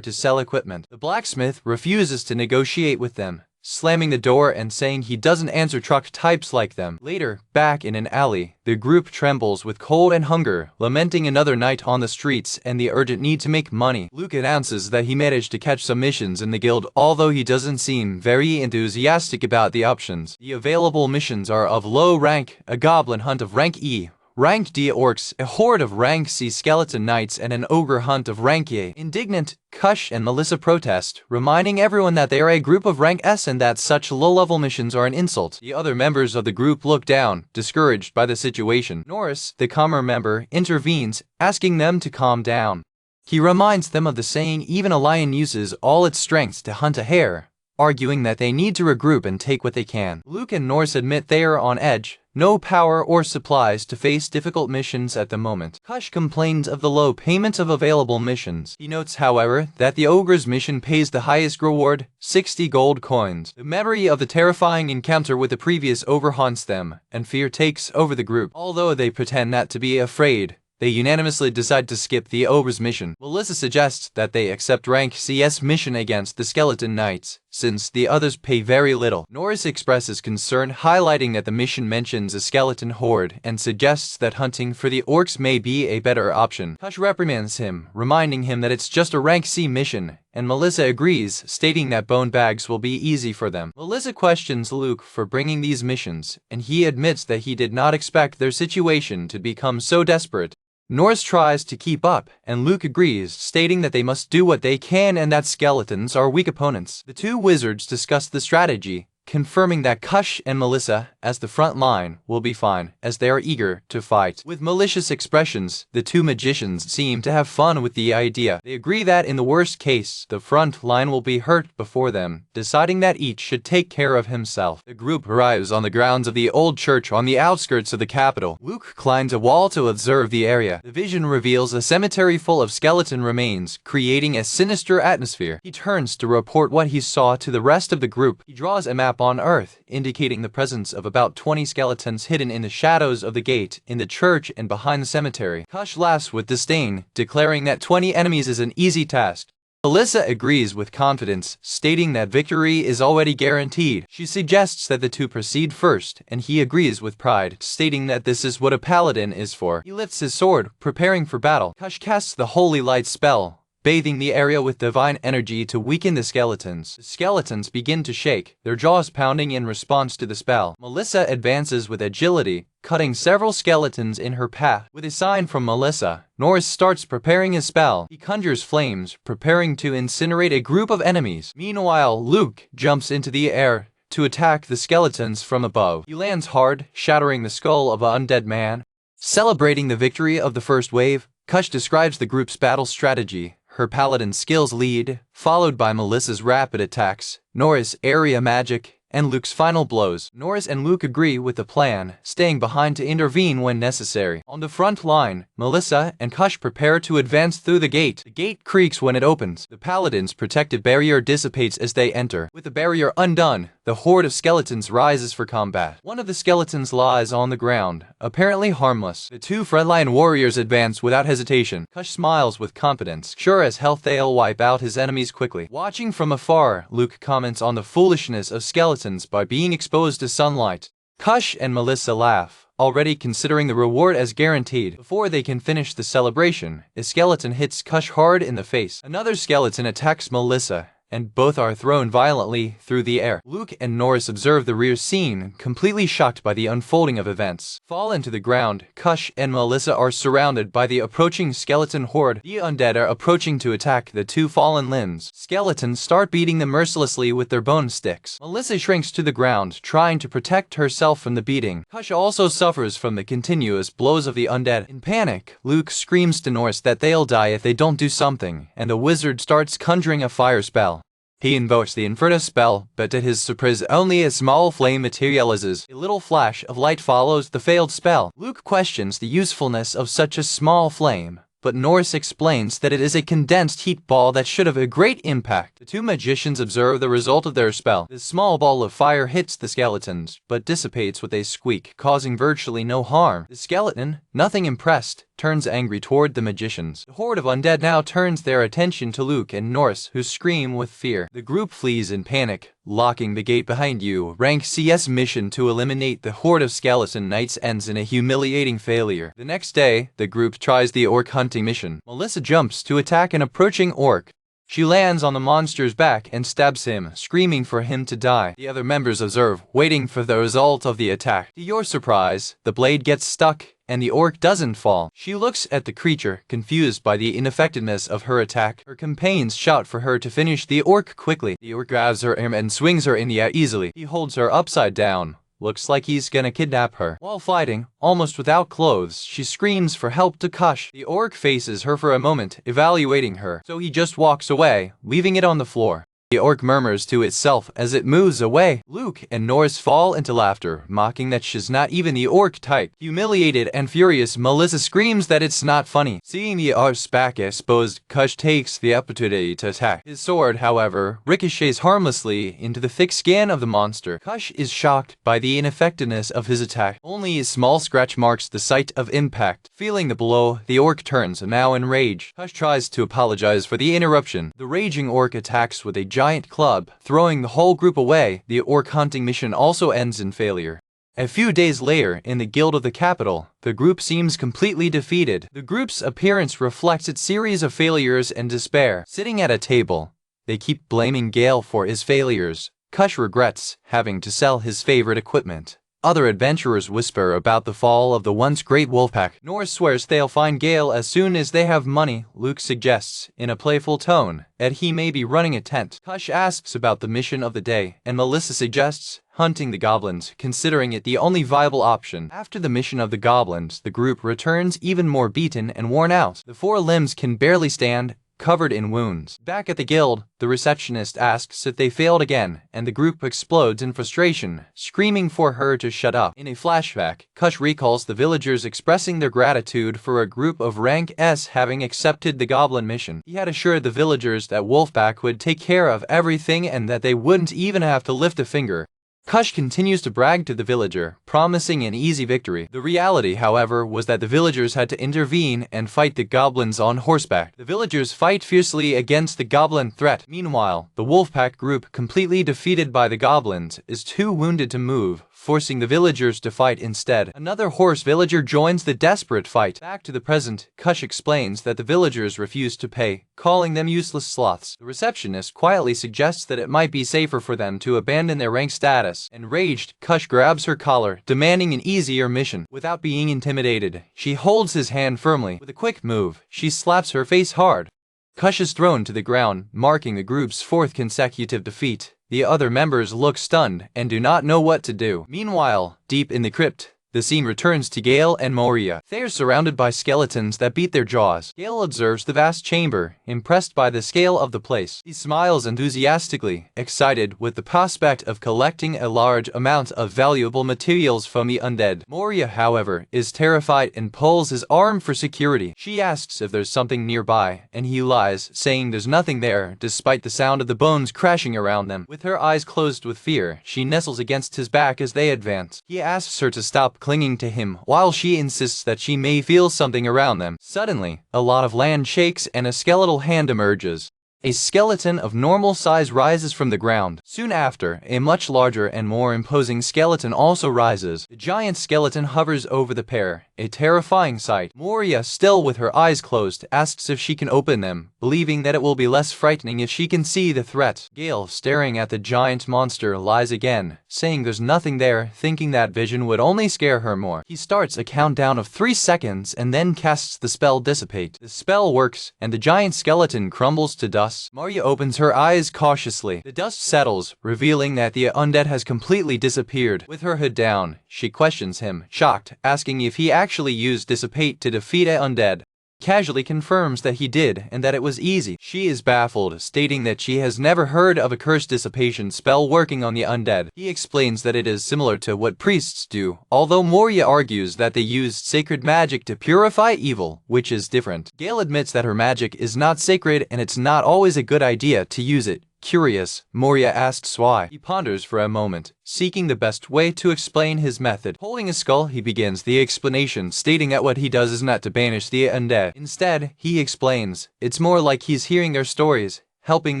to sell equipment. The blacksmith refuses to negotiate with them, slamming the door and saying he doesn't answer truck types like them. Later, back in an alley, the group trembles with cold and hunger, lamenting another night on the streets and the urgent need to make money. Luke announces that he managed to catch some missions in the guild, although he doesn't seem very enthusiastic about the options. The available missions are of low rank, a goblin hunt of rank E, Rank D orcs, a horde of rank C skeleton knights, and an ogre hunt of rank A. Indignant, Kush and Melissa protest, reminding everyone that they are a group of rank S and that such low-level missions are an insult. The other members of the group look down, discouraged by the situation. Norris, the calmer member, intervenes, asking them to calm down. He reminds them of the saying, even a lion uses all its strength to hunt a hare, arguing that they need to regroup and take what they can. Luke and Norse admit they are on edge, no power or supplies to face difficult missions at the moment. Kush complains of the low payment of available missions. He notes, however, that the ogre's mission pays the highest reward, 60 gold coins. The memory of the terrifying encounter with the previous ogre haunts them, and fear takes over the group. Although they pretend not to be afraid, they unanimously decide to skip the ogre's mission. Melissa suggests that they accept rank CS mission against the skeleton knights, since the others pay very little. Norris expresses concern, highlighting that the mission mentions a skeleton horde and suggests that hunting for the orcs may be a better option. Kush reprimands him, reminding him that it's just a rank C mission, and Melissa agrees, stating that bone bags will be easy for them. Melissa questions Luke for bringing these missions, and he admits that he did not expect their situation to become so desperate. Norris tries to keep up, and Luke agrees, stating that they must do what they can and that skeletons are weak opponents. The two wizards discuss the strategy, confirming that Kush and Melissa, as the front line, will be fine, as they are eager to fight. With malicious expressions, the two magicians seem to have fun with the idea. They agree that in the worst case, the front line will be hurt before them, deciding that each should take care of himself. The group arrives on the grounds of the old church on the outskirts of the capital. Luke climbs a wall to observe the area. The vision reveals a cemetery full of skeleton remains, creating a sinister atmosphere. He turns to report what he saw to the rest of the group. He draws a map on Earth, indicating the presence of about 20 skeletons hidden in the shadows of the gate, in the church, and behind the cemetery. Kush laughs with disdain, declaring that 20 enemies is an easy task. Melissa agrees with confidence, stating that victory is already guaranteed. She suggests that the two proceed first, and he agrees with pride, stating that this is what a paladin is for. He lifts his sword, preparing for battle. Kush casts the Holy Light spell, bathing the area with divine energy to weaken the skeletons. The skeletons begin to shake, their jaws pounding in response to the spell. Melissa advances with agility, cutting several skeletons in her path. With a sign from Melissa, Norris starts preparing his spell. He conjures flames, preparing to incinerate a group of enemies. Meanwhile, Luke jumps into the air to attack the skeletons from above. He lands hard, shattering the skull of an undead man. Celebrating the victory of the first wave, Kush describes the group's battle strategy. Her paladin skills lead, followed by Melissa's rapid attacks, Norris' area magic, and Luke's final blows. Norris and Luke agree with the plan, staying behind to intervene when necessary. On the front line, Melissa and Kush prepare to advance through the gate. The gate creaks when it opens. The paladin's protective barrier dissipates as they enter. With the barrier undone, the horde of skeletons rises for combat. One of the skeletons lies on the ground, apparently harmless. The two frontline warriors advance without hesitation. Kush smiles with confidence. Sure as hell they'll wipe out his enemies quickly. Watching from afar, Luke comments on the foolishness of skeletons by being exposed to sunlight. Kush and Melissa laugh, already considering the reward as guaranteed. Before they can finish the celebration, a skeleton hits Kush hard in the face. Another skeleton attacks Melissa, and both are thrown violently through the air. Luke and Norris observe the rear scene, completely shocked by the unfolding of events. Fall into the ground, Kush and Melissa are surrounded by the approaching skeleton horde. The undead are approaching to attack the two fallen limbs. Skeletons start beating them mercilessly with their bone sticks. Melissa shrinks to the ground, trying to protect herself from the beating. Kush also suffers from the continuous blows of the undead. In panic, Luke screams to Norris that they'll die if they don't do something, and the wizard starts conjuring a fire spell. He invokes the Inferno spell, but to his surprise only a small flame materializes. A little flash of light follows the failed spell. Luke questions the usefulness of such a small flame, but Norris explains that it is a condensed heat ball that should have a great impact. The two magicians observe the result of their spell. The small ball of fire hits the skeletons, but dissipates with a squeak, causing virtually no harm. The skeleton, nothing impressed, turns angry toward the magicians. The horde of undead now turns their attention to Luke and Norris, who scream with fear. The group flees in panic, locking the gate behind you. Rank CS mission to eliminate the horde of skeleton knights ends in a humiliating failure. The next day, the group tries the orc hunting mission. Melissa jumps to attack an approaching orc. She lands on the monster's back and stabs him, screaming for him to die. The other members observe, waiting for the result of the attack. To your surprise, the blade gets stuck, and the orc doesn't fall. She looks at the creature, confused by the ineffectiveness of her attack. Her companions shout for her to finish the orc quickly. The orc grabs her arm and swings her in the air easily. He holds her upside down. Looks like he's gonna kidnap her. While fighting, almost without clothes, she screams for help to Kush. The orc faces her for a moment, evaluating her, so he just walks away, leaving it on the floor. The orc murmurs to itself as it moves away. Luke and Norris fall into laughter, mocking that she's not even the orc type. Humiliated and furious, Melissa screams that it's not funny. Seeing the orc's back exposed, Kush takes the opportunity to attack. His sword, however, ricochets harmlessly into the thick skin of the monster. Kush is shocked by the ineffectiveness of his attack. Only a small scratch marks the site of impact. Feeling the blow, the orc turns, now enraged. Kush tries to apologize for the interruption. The raging orc attacks with a giant club, throwing the whole group away. The orc hunting mission also ends in failure. A few days later, in the guild of the capital, the group seems completely defeated. The group's appearance reflects its series of failures and despair. Sitting at a table, they keep blaming Gail for his failures. Kush regrets having to sell his favorite equipment. Other adventurers whisper about the fall of the once great Wolfpack. Norris swears they'll find Gail as soon as they have money. Luke suggests, in a playful tone, that he may be running a tent. Kush asks about the mission of the day, and Melissa suggests hunting the goblins, considering it the only viable option. After the mission of the goblins, the group returns even more beaten and worn out. The four limbs can barely stand, covered in wounds. Back at the guild, the receptionist asks if they failed again, and the group explodes in frustration, screaming for her to shut up. In a flashback, Kush recalls the villagers expressing their gratitude for a group of rank S having accepted the goblin mission. He had assured the villagers that Wolfpack would take care of everything and that they wouldn't even have to lift a finger. Kush continues to brag to the villager, promising an easy victory. The reality, however, was that the villagers had to intervene and fight the goblins on horseback. The villagers fight fiercely against the goblin threat. Meanwhile, the Wolfpack group, completely defeated by the goblins, is too wounded to move, forcing the villagers to fight instead. Another horse villager joins the desperate fight. Back to the present, Kush explains that the villagers refused to pay, calling them useless sloths. The receptionist quietly suggests that it might be safer for them to abandon their rank status. Enraged, Kush grabs her collar, demanding an easier mission. Without being intimidated, she holds his hand firmly. With a quick move, she slaps her face hard. Kush is thrown to the ground, marking the group's fourth consecutive defeat. The other members look stunned and do not know what to do. Meanwhile, deep in the crypt, The scene returns to Gail and Moria. They are surrounded by skeletons that beat their jaws. Gail observes the vast chamber, impressed by the scale of the place. He smiles enthusiastically, excited with the prospect of collecting a large amount of valuable materials from the undead. Moria, however, is terrified and pulls his arm for security. She asks if there's something nearby, and he lies, saying there's nothing there, despite the sound of the bones crashing around them. With her eyes closed with fear, she nestles against his back as they advance. He asks her to stop clinging to him, while she insists that she may feel something around them. Suddenly, a lot of land shakes and a skeletal hand emerges. A skeleton of normal size rises from the ground. Soon after, a much larger and more imposing skeleton also rises. The giant skeleton hovers over the pair, a terrifying sight. Moria, still with her eyes closed, asks if she can open them, believing that it will be less frightening if she can see the threat. Gail, staring at the giant monster, lies again, saying there's nothing there, thinking that vision would only scare her more. He starts a countdown of 3 seconds and then casts the spell Dissipate. The spell works, and the giant skeleton crumbles to dust. Moria opens her eyes cautiously. The dust settles, revealing that the undead has completely disappeared. With her hood down, she questions him, shocked, asking if he actually used Dissipate to defeat an undead. Casually confirms that he did and that it was easy. She is baffled, stating that she has never heard of a cursed dissipation spell working on the undead. He explains that it is similar to what priests do, although Moria argues that they used sacred magic to purify evil, which is different. Gail admits that her magic is not sacred and it's not always a good idea to use it. Curious, Moria asks why. He ponders for a moment, seeking the best way to explain his method. Holding his skull, he begins the explanation, stating that what he does is not to banish the undead. Instead, he explains, it's more like he's hearing their stories, helping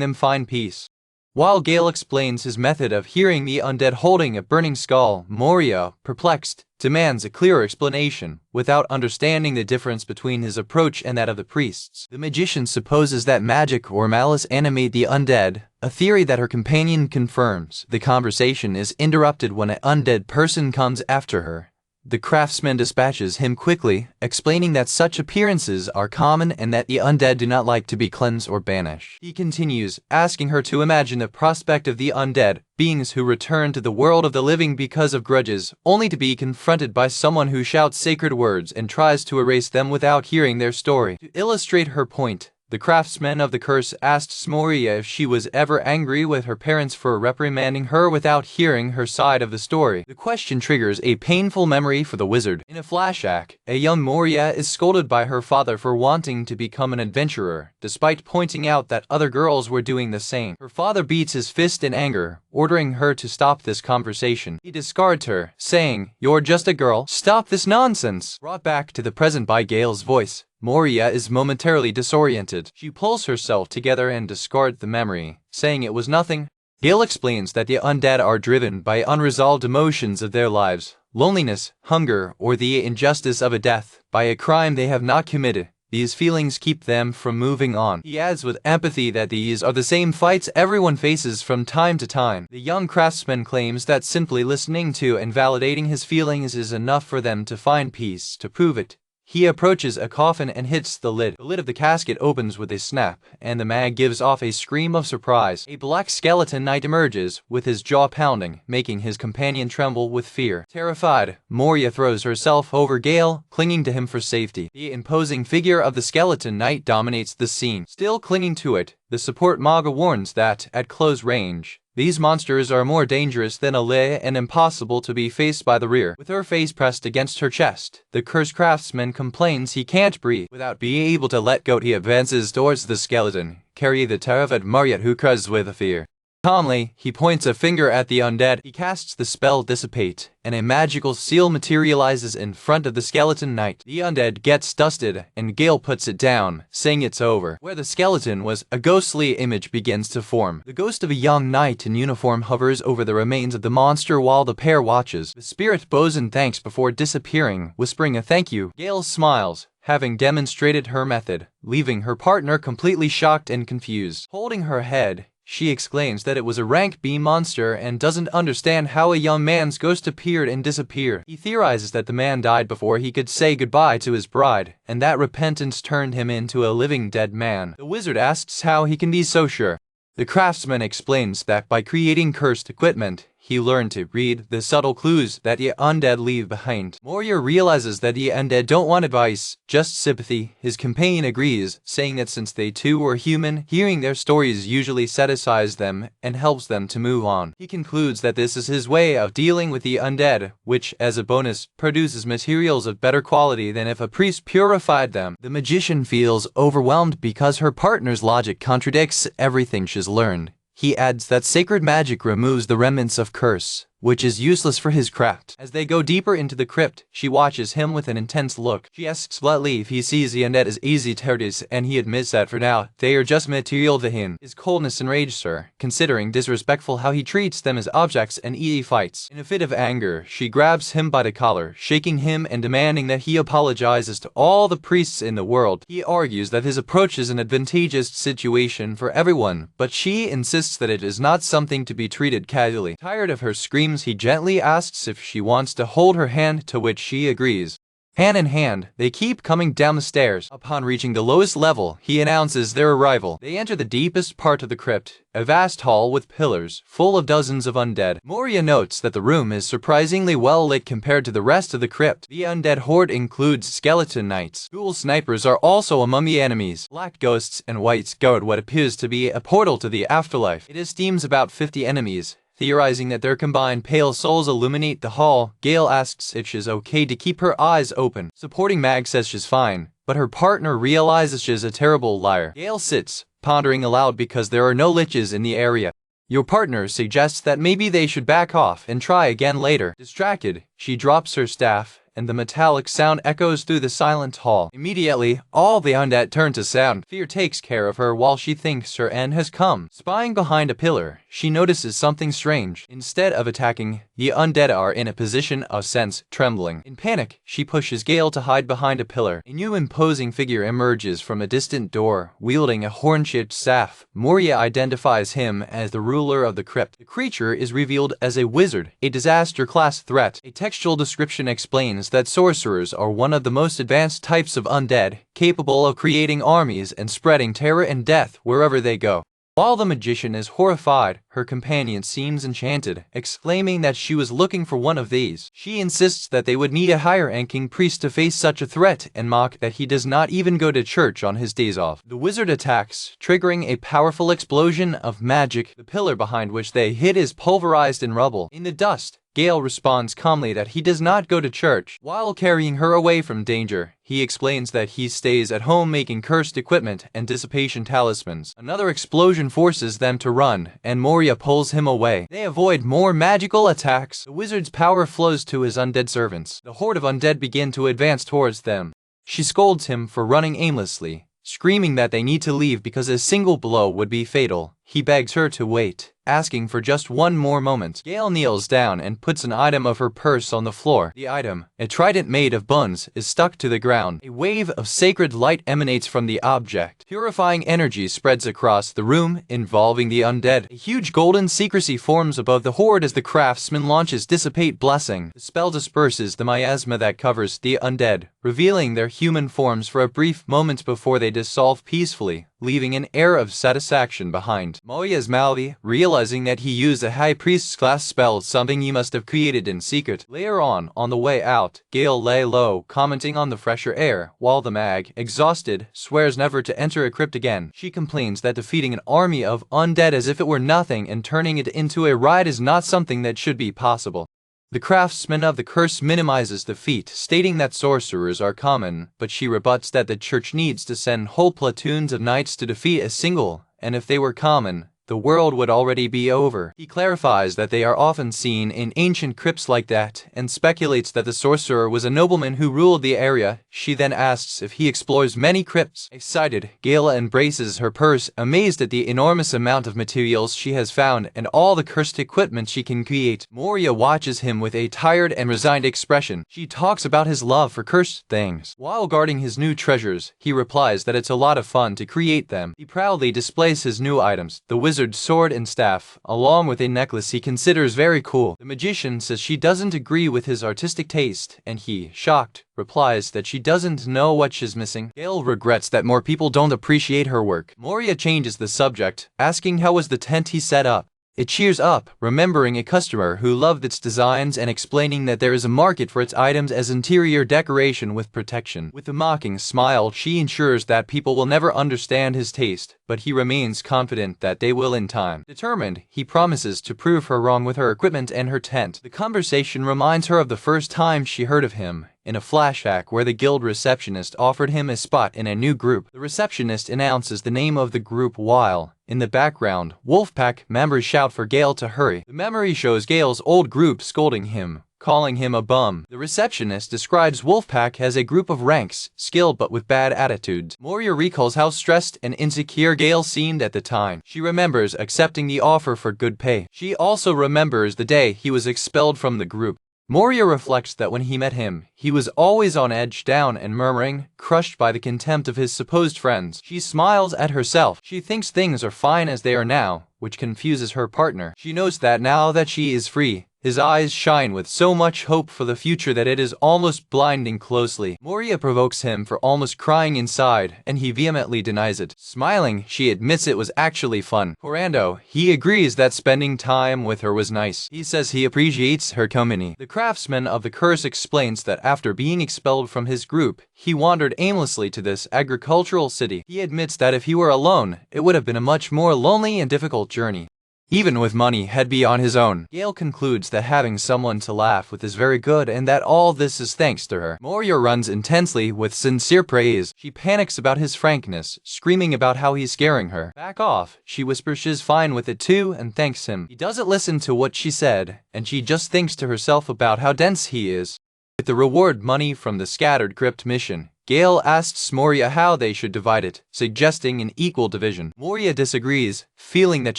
them find peace. While Gail explains his method of hearing the undead holding a burning skull, Moria, perplexed, demands a clearer explanation, without understanding the difference between his approach and that of the priests. The magician supposes that magic or malice animate the undead, a theory that her companion confirms. The conversation is interrupted when an undead person comes after her. The craftsman dispatches him quickly, explaining that such appearances are common and that the undead do not like to be cleansed or banished. He continues, asking her to imagine the prospect of the undead, beings who return to the world of the living because of grudges, only to be confronted by someone who shouts sacred words and tries to erase them without hearing their story. To illustrate her point, the craftsman of the curse asks Moria if she was ever angry with her parents for reprimanding her without hearing her side of the story. The question triggers a painful memory for the wizard. In a flashback, a young Moria is scolded by her father for wanting to become an adventurer, despite pointing out that other girls were doing the same. Her father beats his fist in anger, ordering her to stop this conversation. He discards her, saying, "You're just a girl. Stop this nonsense." Brought back to the present by Gail's voice, Moria is momentarily disoriented. She pulls herself together and discards the memory, saying it was nothing. Gail explains that the undead are driven by unresolved emotions of their lives, loneliness, hunger, or the injustice of a death, by a crime they have not committed. These feelings keep them from moving on. He adds with empathy that these are the same fights everyone faces from time to time. The young craftsman claims that simply listening to and validating his feelings is enough for them to find peace. To prove it, he approaches a coffin and hits the lid. The lid of the casket opens with a snap, and the man gives off a scream of surprise. A black skeleton knight emerges, with his jaw pounding, making his companion tremble with fear. Terrified, Moria throws herself over Gail, clinging to him for safety. The imposing figure of the skeleton knight dominates the scene. Still clinging to it, the support Manga warns that, at close range, these monsters are more dangerous than a lich and impossible to be faced by the rear. With her face pressed against her chest, the cursed craftsman complains he can't breathe. Without being able to let go, he advances towards the skeleton, carrying the terrified Moria who cries with fear. Calmly, he points a finger at the undead. He casts the spell Dissipate, and a magical seal materializes in front of the skeleton knight. The undead gets dusted, and Gail puts it down, saying it's over. Where the skeleton was, a ghostly image begins to form. The ghost of a young knight in uniform hovers over the remains of the monster while the pair watches. The spirit bows in thanks before disappearing, whispering a thank you. Gail smiles, having demonstrated her method, leaving her partner completely shocked and confused. Holding her head, she exclaims that it was a rank B monster and doesn't understand how a young man's ghost appeared and disappeared. He theorizes that the man died before he could say goodbye to his bride, and that repentance turned him into a living dead man. The wizard asks how he can be so sure. The craftsman explains that by creating cursed equipment, he learned to read the subtle clues that the undead leave behind. Moria realizes that the undead don't want advice, just sympathy. His companion agrees, saying that since they too were human, hearing their stories usually satisfies them and helps them to move on. He concludes that this is his way of dealing with the undead, which, as a bonus, produces materials of better quality than if a priest purified them. The magician feels overwhelmed because her partner's logic contradicts everything she's learned. He adds that sacred magic removes the remnants of curse, which is useless for his craft. As they go deeper into the crypt, she watches him with an intense look. She asks bluntly if he sees the undead as easy targets, and he admits that for now, they are just material to him. His coldness enrages her, considering disrespectful how he treats them as objects and easy fights. In a fit of anger, she grabs him by the collar, shaking him and demanding that he apologizes to all the priests in the world. He argues that his approach is an advantageous situation for everyone, but she insists that it is not something to be treated casually. Tired of her screams, he gently asks if she wants to hold her hand, to which she agrees. Hand in hand, they keep coming down the stairs. Upon reaching the lowest level, he announces their arrival. They enter the deepest part of the crypt, a vast hall with pillars, full of dozens of undead. Moria notes that the room is surprisingly well lit compared to the rest of the crypt. The undead horde includes skeleton knights. Ghoul snipers are also among the enemies. Black ghosts and whites guard what appears to be a portal to the afterlife. It esteems about 50 enemies. Theorizing that their combined pale souls illuminate the hall, Gail asks if she's okay to keep her eyes open. Supporting Mag says she's fine, but her partner realizes she's a terrible liar. Gail sits, pondering aloud because there are no liches in the area. Your partner suggests that maybe they should back off and try again later. Distracted, she drops her staff, and the metallic sound echoes through the silent hall. Immediately, all the undead turn to sound. Fear takes care of her while she thinks her end has come. Spying behind a pillar, she notices something strange. Instead of attacking, the undead are in a position of sense trembling. In panic, she pushes Gail to hide behind a pillar. A new imposing figure emerges from a distant door, wielding a horn-shaped staff. Moria identifies him as the ruler of the crypt. The creature is revealed as a wizard, a disaster-class threat. A textual description explains that sorcerers are one of the most advanced types of undead, capable of creating armies and spreading terror and death wherever they go. While the magician is horrified, her companion seems enchanted, exclaiming that she was looking for one of these. She insists that they would need a higher-ranking priest to face such a threat and mock that he does not even go to church on his days off. The wizard attacks, triggering a powerful explosion of magic. The pillar behind which they hid is pulverized in rubble. In the dust, Gail responds calmly that he does not go to church. While carrying her away from danger, he explains that he stays at home making cursed equipment and dissipation talismans. Another explosion forces them to run, and Moria pulls him away. They avoid more magical attacks. The wizard's power flows to his undead servants. The horde of undead begin to advance towards them. She scolds him for running aimlessly, screaming that they need to leave because a single blow would be fatal. He begs her to wait, asking for just one more moment. Gail kneels down and puts an item of her purse on the floor. The item, a trident made of bones, is stuck to the ground. A wave of sacred light emanates from the object. Purifying energy spreads across the room, involving the undead. A huge golden secrecy forms above the horde as the craftsman launches Dissipate Blessing. The spell disperses the miasma that covers the undead, revealing their human forms for a brief moment before they dissolve peacefully, leaving an air of satisfaction behind. Moria's Malvi, realizing that he used a high priest's class spell, something he must have created in secret. Later on the way out, Gail lay low, commenting on the fresher air, while the mag, exhausted, swears never to enter a crypt again. She complains that defeating an army of undead as if it were nothing and turning it into a riot is not something that should be possible. The craftsman of the curse minimizes the feat, stating that sorcerers are common, but she rebuts that the church needs to send whole platoons of knights to defeat a single, and if they were common, the world would already be over. He clarifies that they are often seen in ancient crypts like that, and speculates that the sorcerer was a nobleman who ruled the area. She then asks if he explores many crypts. Excited, Gail embraces her purse, amazed at the enormous amount of materials she has found and all the cursed equipment she can create. Moria watches him with a tired and resigned expression. She talks about his love for cursed things. While guarding his new treasures, he replies that it's a lot of fun to create them. He proudly displays his new items, the wizard's sword and staff, along with a necklace he considers very cool. The magician says she doesn't agree with his artistic taste, and he, shocked, replies that she doesn't know what she's missing. Gail regrets that more people don't appreciate her work. Moria changes the subject, asking how was the tent he set up. It cheers up, remembering a customer who loved its designs and explaining that there is a market for its items as interior decoration with protection. With a mocking smile, she ensures that people will never understand his taste, but he remains confident that they will in time. Determined, he promises to prove her wrong with her equipment and her tent. The conversation reminds her of the first time she heard of him, in a flashback where the guild receptionist offered him a spot in a new group. The receptionist announces the name of the group while, in the background, Wolfpack members shout for Gail to hurry. The memory shows Gail's old group scolding him, calling him a bum. The receptionist describes Wolfpack as a group of ranks, skilled but with bad attitudes. Moria recalls how stressed and insecure Gail seemed at the time. She remembers accepting the offer for good pay. She also remembers the day he was expelled from the group. Moria reflects that when he met him, he was always on edge, down and murmuring, crushed by the contempt of his supposed friends. She smiles at herself. She thinks things are fine as they are now, which confuses her partner. She knows that now that she is free, his eyes shine with so much hope for the future that it is almost blinding closely. Moria provokes him for almost crying inside, and he vehemently denies it. Smiling, she admits it was actually fun. Porando, he agrees that spending time with her was nice. He says he appreciates her company. The craftsman of the curse explains that after being expelled from his group, he wandered aimlessly to this agricultural city. He admits that if he were alone, it would have been a much more lonely and difficult journey. Even with money he'd be on his own. Gail concludes that having someone to laugh with is very good and that all this is thanks to her. Moria runs intensely with sincere praise. She panics about his frankness, screaming about how he's scaring her. Back off, she whispers she's fine with it too and thanks him. He doesn't listen to what she said, and she just thinks to herself about how dense he is. With the reward money from the scattered crypt mission, Gail asks Moria how they should divide it, suggesting an equal division. Moria disagrees, feeling that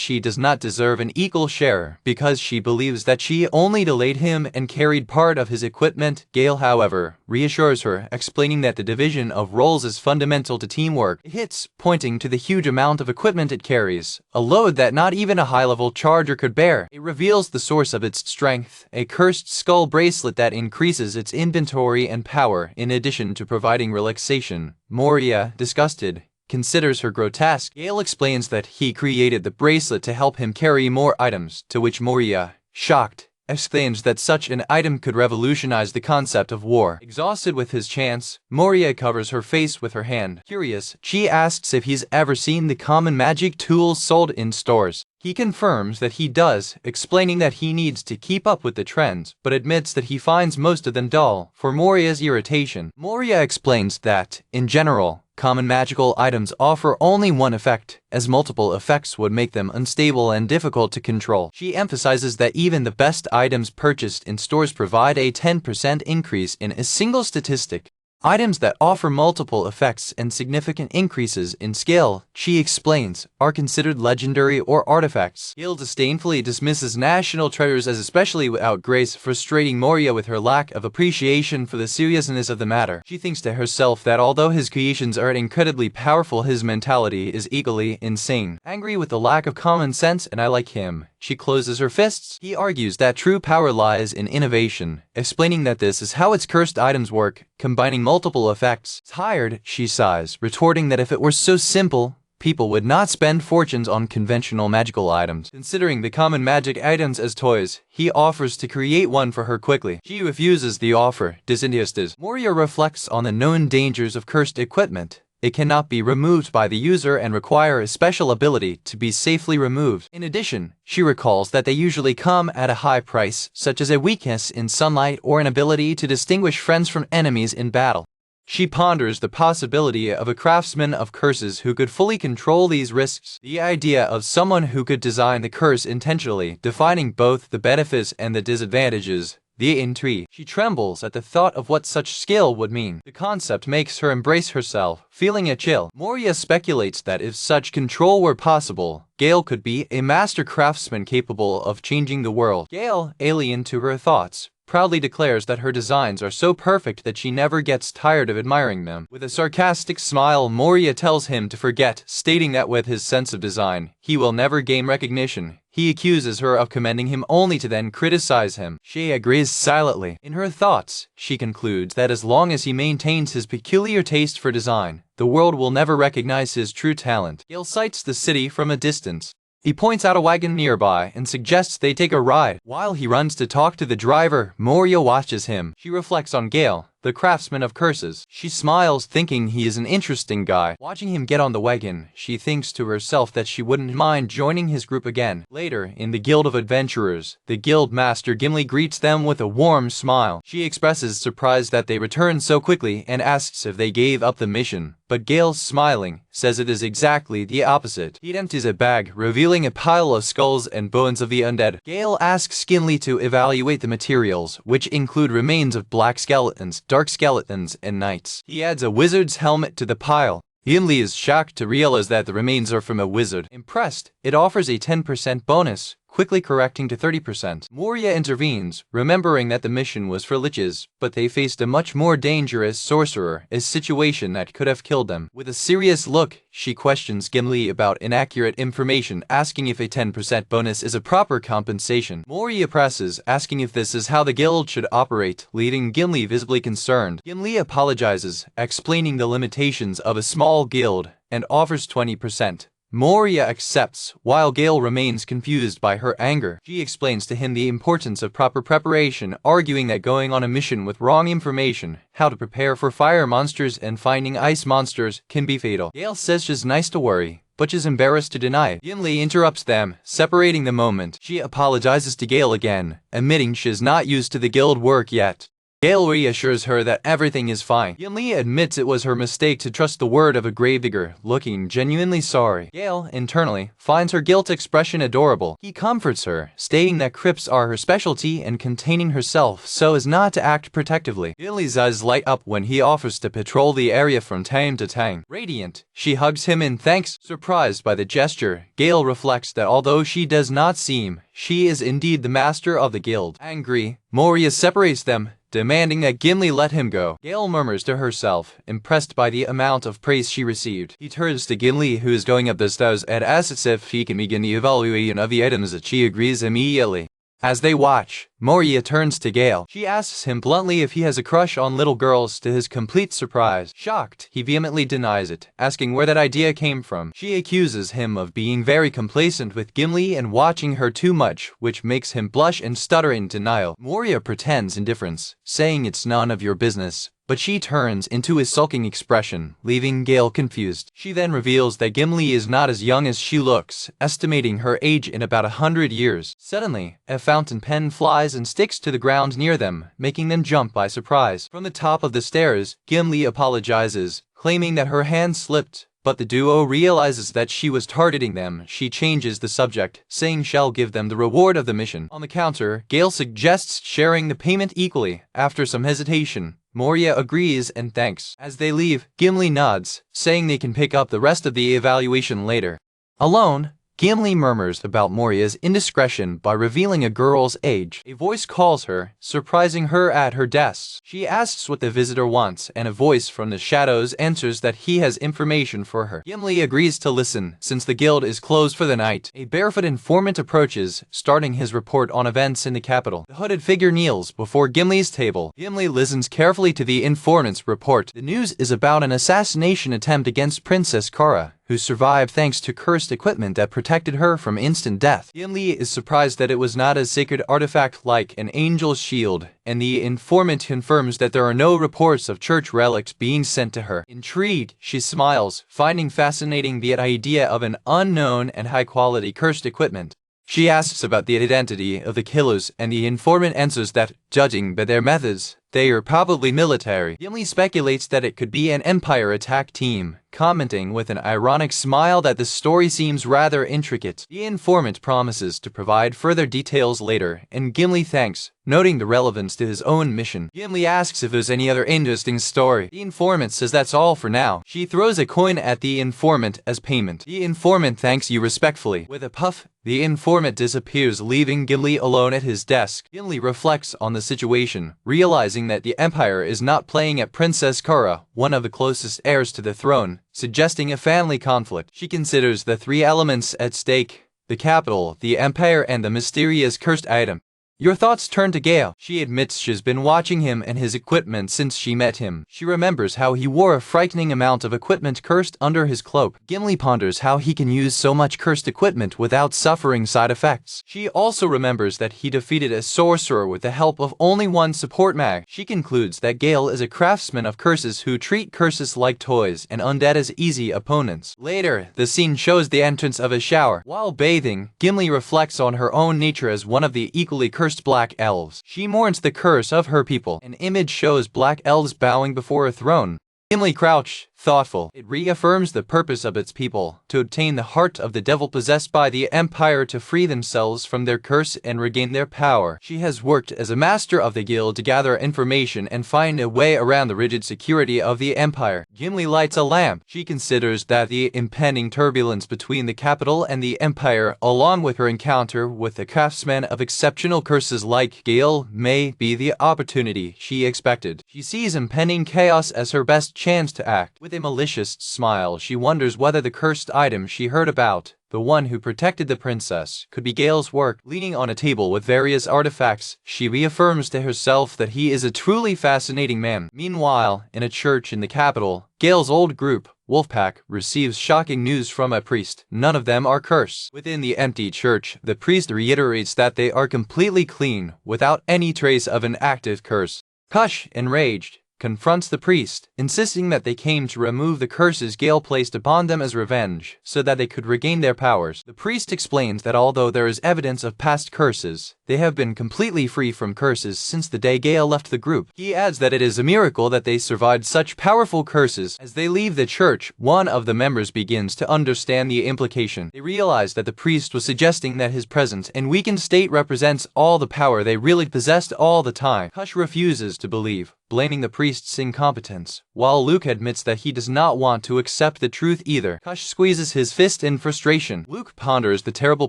she does not deserve an equal share because she believes that she only delayed him and carried part of his equipment. Gail, however, reassures her, explaining that the division of roles is fundamental to teamwork. It hits, pointing to the huge amount of equipment it carries, a load that not even a high-level charger could bear. It reveals the source of its strength, a cursed skull bracelet that increases its inventory and power, in addition to providing relaxation. Moria, disgusted, considers her grotesque. Gail explains that he created the bracelet to help him carry more items, to which Moria, shocked, exclaims that such an item could revolutionize the concept of war. Exhausted with his chance, Moria covers her face with her hand. Curious, she asks if he's ever seen the common magic tools sold in stores. He confirms that he does, explaining that he needs to keep up with the trends, but admits that he finds most of them dull, for Moria's irritation. Moria explains that, in general, common magical items offer only one effect, as multiple effects would make them unstable and difficult to control. She emphasizes that even the best items purchased in stores provide a 10% increase in a single statistic. Items that offer multiple effects and significant increases in scale, she explains, are considered legendary or artifacts. Gail disdainfully dismisses national treasures as especially without grace, frustrating Moria with her lack of appreciation for the seriousness of the matter. She thinks to herself that although his creations are incredibly powerful, his mentality is equally insane. Angry with the lack of common sense and I like him, she closes her fists. He argues that true power lies in innovation, explaining that this is how its cursed items work, combining multiple effects. Tired, she sighs, retorting that if it were so simple, people would not spend fortunes on conventional magical items. Considering the common magic items as toys, he offers to create one for her quickly. She refuses the offer, disinterested. Moria reflects on the known dangers of cursed equipment. It cannot be removed by the user and require a special ability to be safely removed. In addition, she recalls that they usually come at a high price, such as a weakness in sunlight or an ability to distinguish friends from enemies in battle. She ponders the possibility of a craftsman of curses who could fully control these risks. The idea of someone who could design the curse intentionally, defining both the benefits and the disadvantages, the intrigue. She trembles at the thought of what such skill would mean. The concept makes her embrace herself, feeling a chill. Moria speculates that if such control were possible, Gail could be a master craftsman capable of changing the world. Gail, alien to her thoughts, proudly declares that her designs are so perfect that she never gets tired of admiring them. With a sarcastic smile, Moria tells him to forget, stating that with his sense of design, he will never gain recognition. He accuses her of commending him only to then criticize him. She agrees silently. In her thoughts, she concludes that as long as he maintains his peculiar taste for design, the world will never recognize his true talent. Gail sights the city from a distance. He points out a wagon nearby and suggests they take a ride. While he runs to talk to the driver, Moria watches him. She reflects on Gail, the craftsman of curses. She smiles, thinking he is an interesting guy. Watching him get on the wagon, she thinks to herself that she wouldn't mind joining his group again. Later, in the Guild of Adventurers, the guild master Gimley greets them with a warm smile. She expresses surprise that they returned so quickly and asks if they gave up the mission. But Gail, smiling, says it is exactly the opposite. He empties a bag, revealing a pile of skulls and bones of the undead. Gail asks Gimley to evaluate the materials, which include remains of black skeletons, dark skeletons, and knights. He adds a wizard's helmet to the pile. Gimley is shocked to realize that the remains are from a wizard. Impressed, it offers a 10% bonus, quickly correcting to 30%. Moria intervenes, remembering that the mission was for liches, but they faced a much more dangerous sorcerer, a situation that could have killed them. With a serious look, she questions Gimley about inaccurate information, asking if a 10% bonus is a proper compensation. Moria presses, asking if this is how the guild should operate, leaving Gimley visibly concerned. Gimley apologizes, explaining the limitations of a small guild, and offers 20%. Moria accepts, while Gail remains confused by her anger. She explains to him the importance of proper preparation, arguing that going on a mission with wrong information, how to prepare for fire monsters and finding ice monsters, can be fatal. Gail says she's nice to worry, but she's embarrassed to deny it. Gimley interrupts them, separating the moment. She apologizes to Gail again, admitting she is not used to the guild work yet. Gail reassures her that everything is fine. Gimley admits it was her mistake to trust the word of a gravedigger, looking genuinely sorry. Gail, internally, finds her guilt expression adorable. He comforts her, stating that crypts are her specialty and containing herself so as not to act protectively. Gimley's eyes light up when he offers to patrol the area from time to time. Radiant, she hugs him in thanks. Surprised by the gesture, Gail reflects that although she does not seem, she is indeed the master of the guild. Angry, Moria separates them, demanding that Gimley let him go. Gail murmurs to herself, impressed by the amount of praise she received. He turns to Gimley, who is going up the stairs, and asks if he can begin the evaluation of the items, that she agrees immediately. As they watch, Moria turns to Gail. She asks him bluntly if he has a crush on little girls. To his complete surprise. Shocked, he vehemently denies it, asking where that idea came from. She accuses him of being very complacent with Gimley and watching her too much, which makes him blush and stutter in denial. Moria pretends indifference, saying it's none of your business, but she turns into a sulking expression, leaving Gail confused. She then reveals that Gimley is not as young as she looks, estimating her age in about 100 years. Suddenly, a fountain pen flies and sticks to the ground near them, making them jump by surprise. From the top of the stairs, Gimley apologizes, claiming that her hand slipped, but the duo realizes that she was targeting them. She changes the subject, saying she'll give them the reward of the mission. On the counter, Gail suggests sharing the payment equally. After some hesitation, Moria agrees and thanks. As they leave, Gimley nods, saying they can pick up the rest of the evaluation later. Alone, Gimley murmurs about Moria's indiscretion by revealing a girl's age. A voice calls her, surprising her at her desk. She asks what the visitor wants, and a voice from the shadows answers that he has information for her. Gimley agrees to listen, since the guild is closed for the night. A barefoot informant approaches, starting his report on events in the capital. The hooded figure kneels before Gimley's table. Gimley listens carefully to the informant's report. The news is about an assassination attempt against Princess Kara, who survived thanks to cursed equipment that protected her from instant death. Gimley is surprised that it was not a sacred artifact like an angel's shield, and the informant confirms that there are no reports of church relics being sent to her. Intrigued, she smiles, finding fascinating the idea of an unknown and high-quality cursed equipment. She asks about the identity of the killers, and the informant answers that, judging by their methods, they are probably military. Gimley speculates that it could be an Empire attack team, commenting with an ironic smile that the story seems rather intricate. The informant promises to provide further details later, and Gimley thanks, noting the relevance to his own mission. Gimley asks if there's any other interesting story. The informant says that's all for now. She throws a coin at the informant as payment. The informant thanks you respectfully. With a puff, the informant disappears, leaving Gimley alone at his desk. Gimley reflects on the situation, realizing that the Empire is not playing at Princess Kara, one of the closest heirs to the throne, suggesting a family conflict. She considers the three elements at stake: the capital, the Empire, and the mysterious cursed item. Your thoughts turn to Gail. She admits she's been watching him and his equipment since she met him. She remembers how he wore a frightening amount of equipment cursed under his cloak. Gimli ponders how he can use so much cursed equipment without suffering side effects. She also remembers that he defeated a sorcerer with the help of only one support mag. She concludes that Gail is a craftsman of curses who treat curses like toys and undead as easy opponents. Later, the scene shows the entrance of a shower. While bathing, Gimli reflects on her own nature as one of the equally cursed black elves. She mourns the curse of her people. An image shows black elves bowing before a throne. Gimli crouched, thoughtful. It reaffirms the purpose of its people, to obtain the heart of the devil possessed by the Empire to free themselves from their curse and regain their power. She has worked as a master of the guild to gather information and find a way around the rigid security of the Empire. Gimli lights a lamp. She considers that the impending turbulence between the capital and the Empire, along with her encounter with a craftsman of exceptional curses like Gail, may be the opportunity she expected. She sees impending chaos as her best chance to act. With a malicious smile, she wonders whether the cursed item she heard about, the one who protected the princess, could be Gail's work. Leaning on a table with various artifacts, she reaffirms to herself that he is a truly fascinating man. Meanwhile, in a church in the capital, Gail's old group, Wolfpack, receives shocking news from a priest. None of them are cursed. Within the empty church, the priest reiterates that they are completely clean, without any trace of an active curse. Kush, enraged, confronts the priest, insisting that they came to remove the curses Gail placed upon them as revenge, so that they could regain their powers. The priest explains that although there is evidence of past curses, they have been completely free from curses since the day Gail left the group. He adds that it is a miracle that they survived such powerful curses. As they leave the church, one of the members begins to understand the implication. They realize that the priest was suggesting that his present and weakened state represents all the power they really possessed all the time. Kush refuses to believe, blaming the priest's incompetence, while Luke admits that he does not want to accept the truth either. Kush squeezes his fist in frustration. Luke ponders the terrible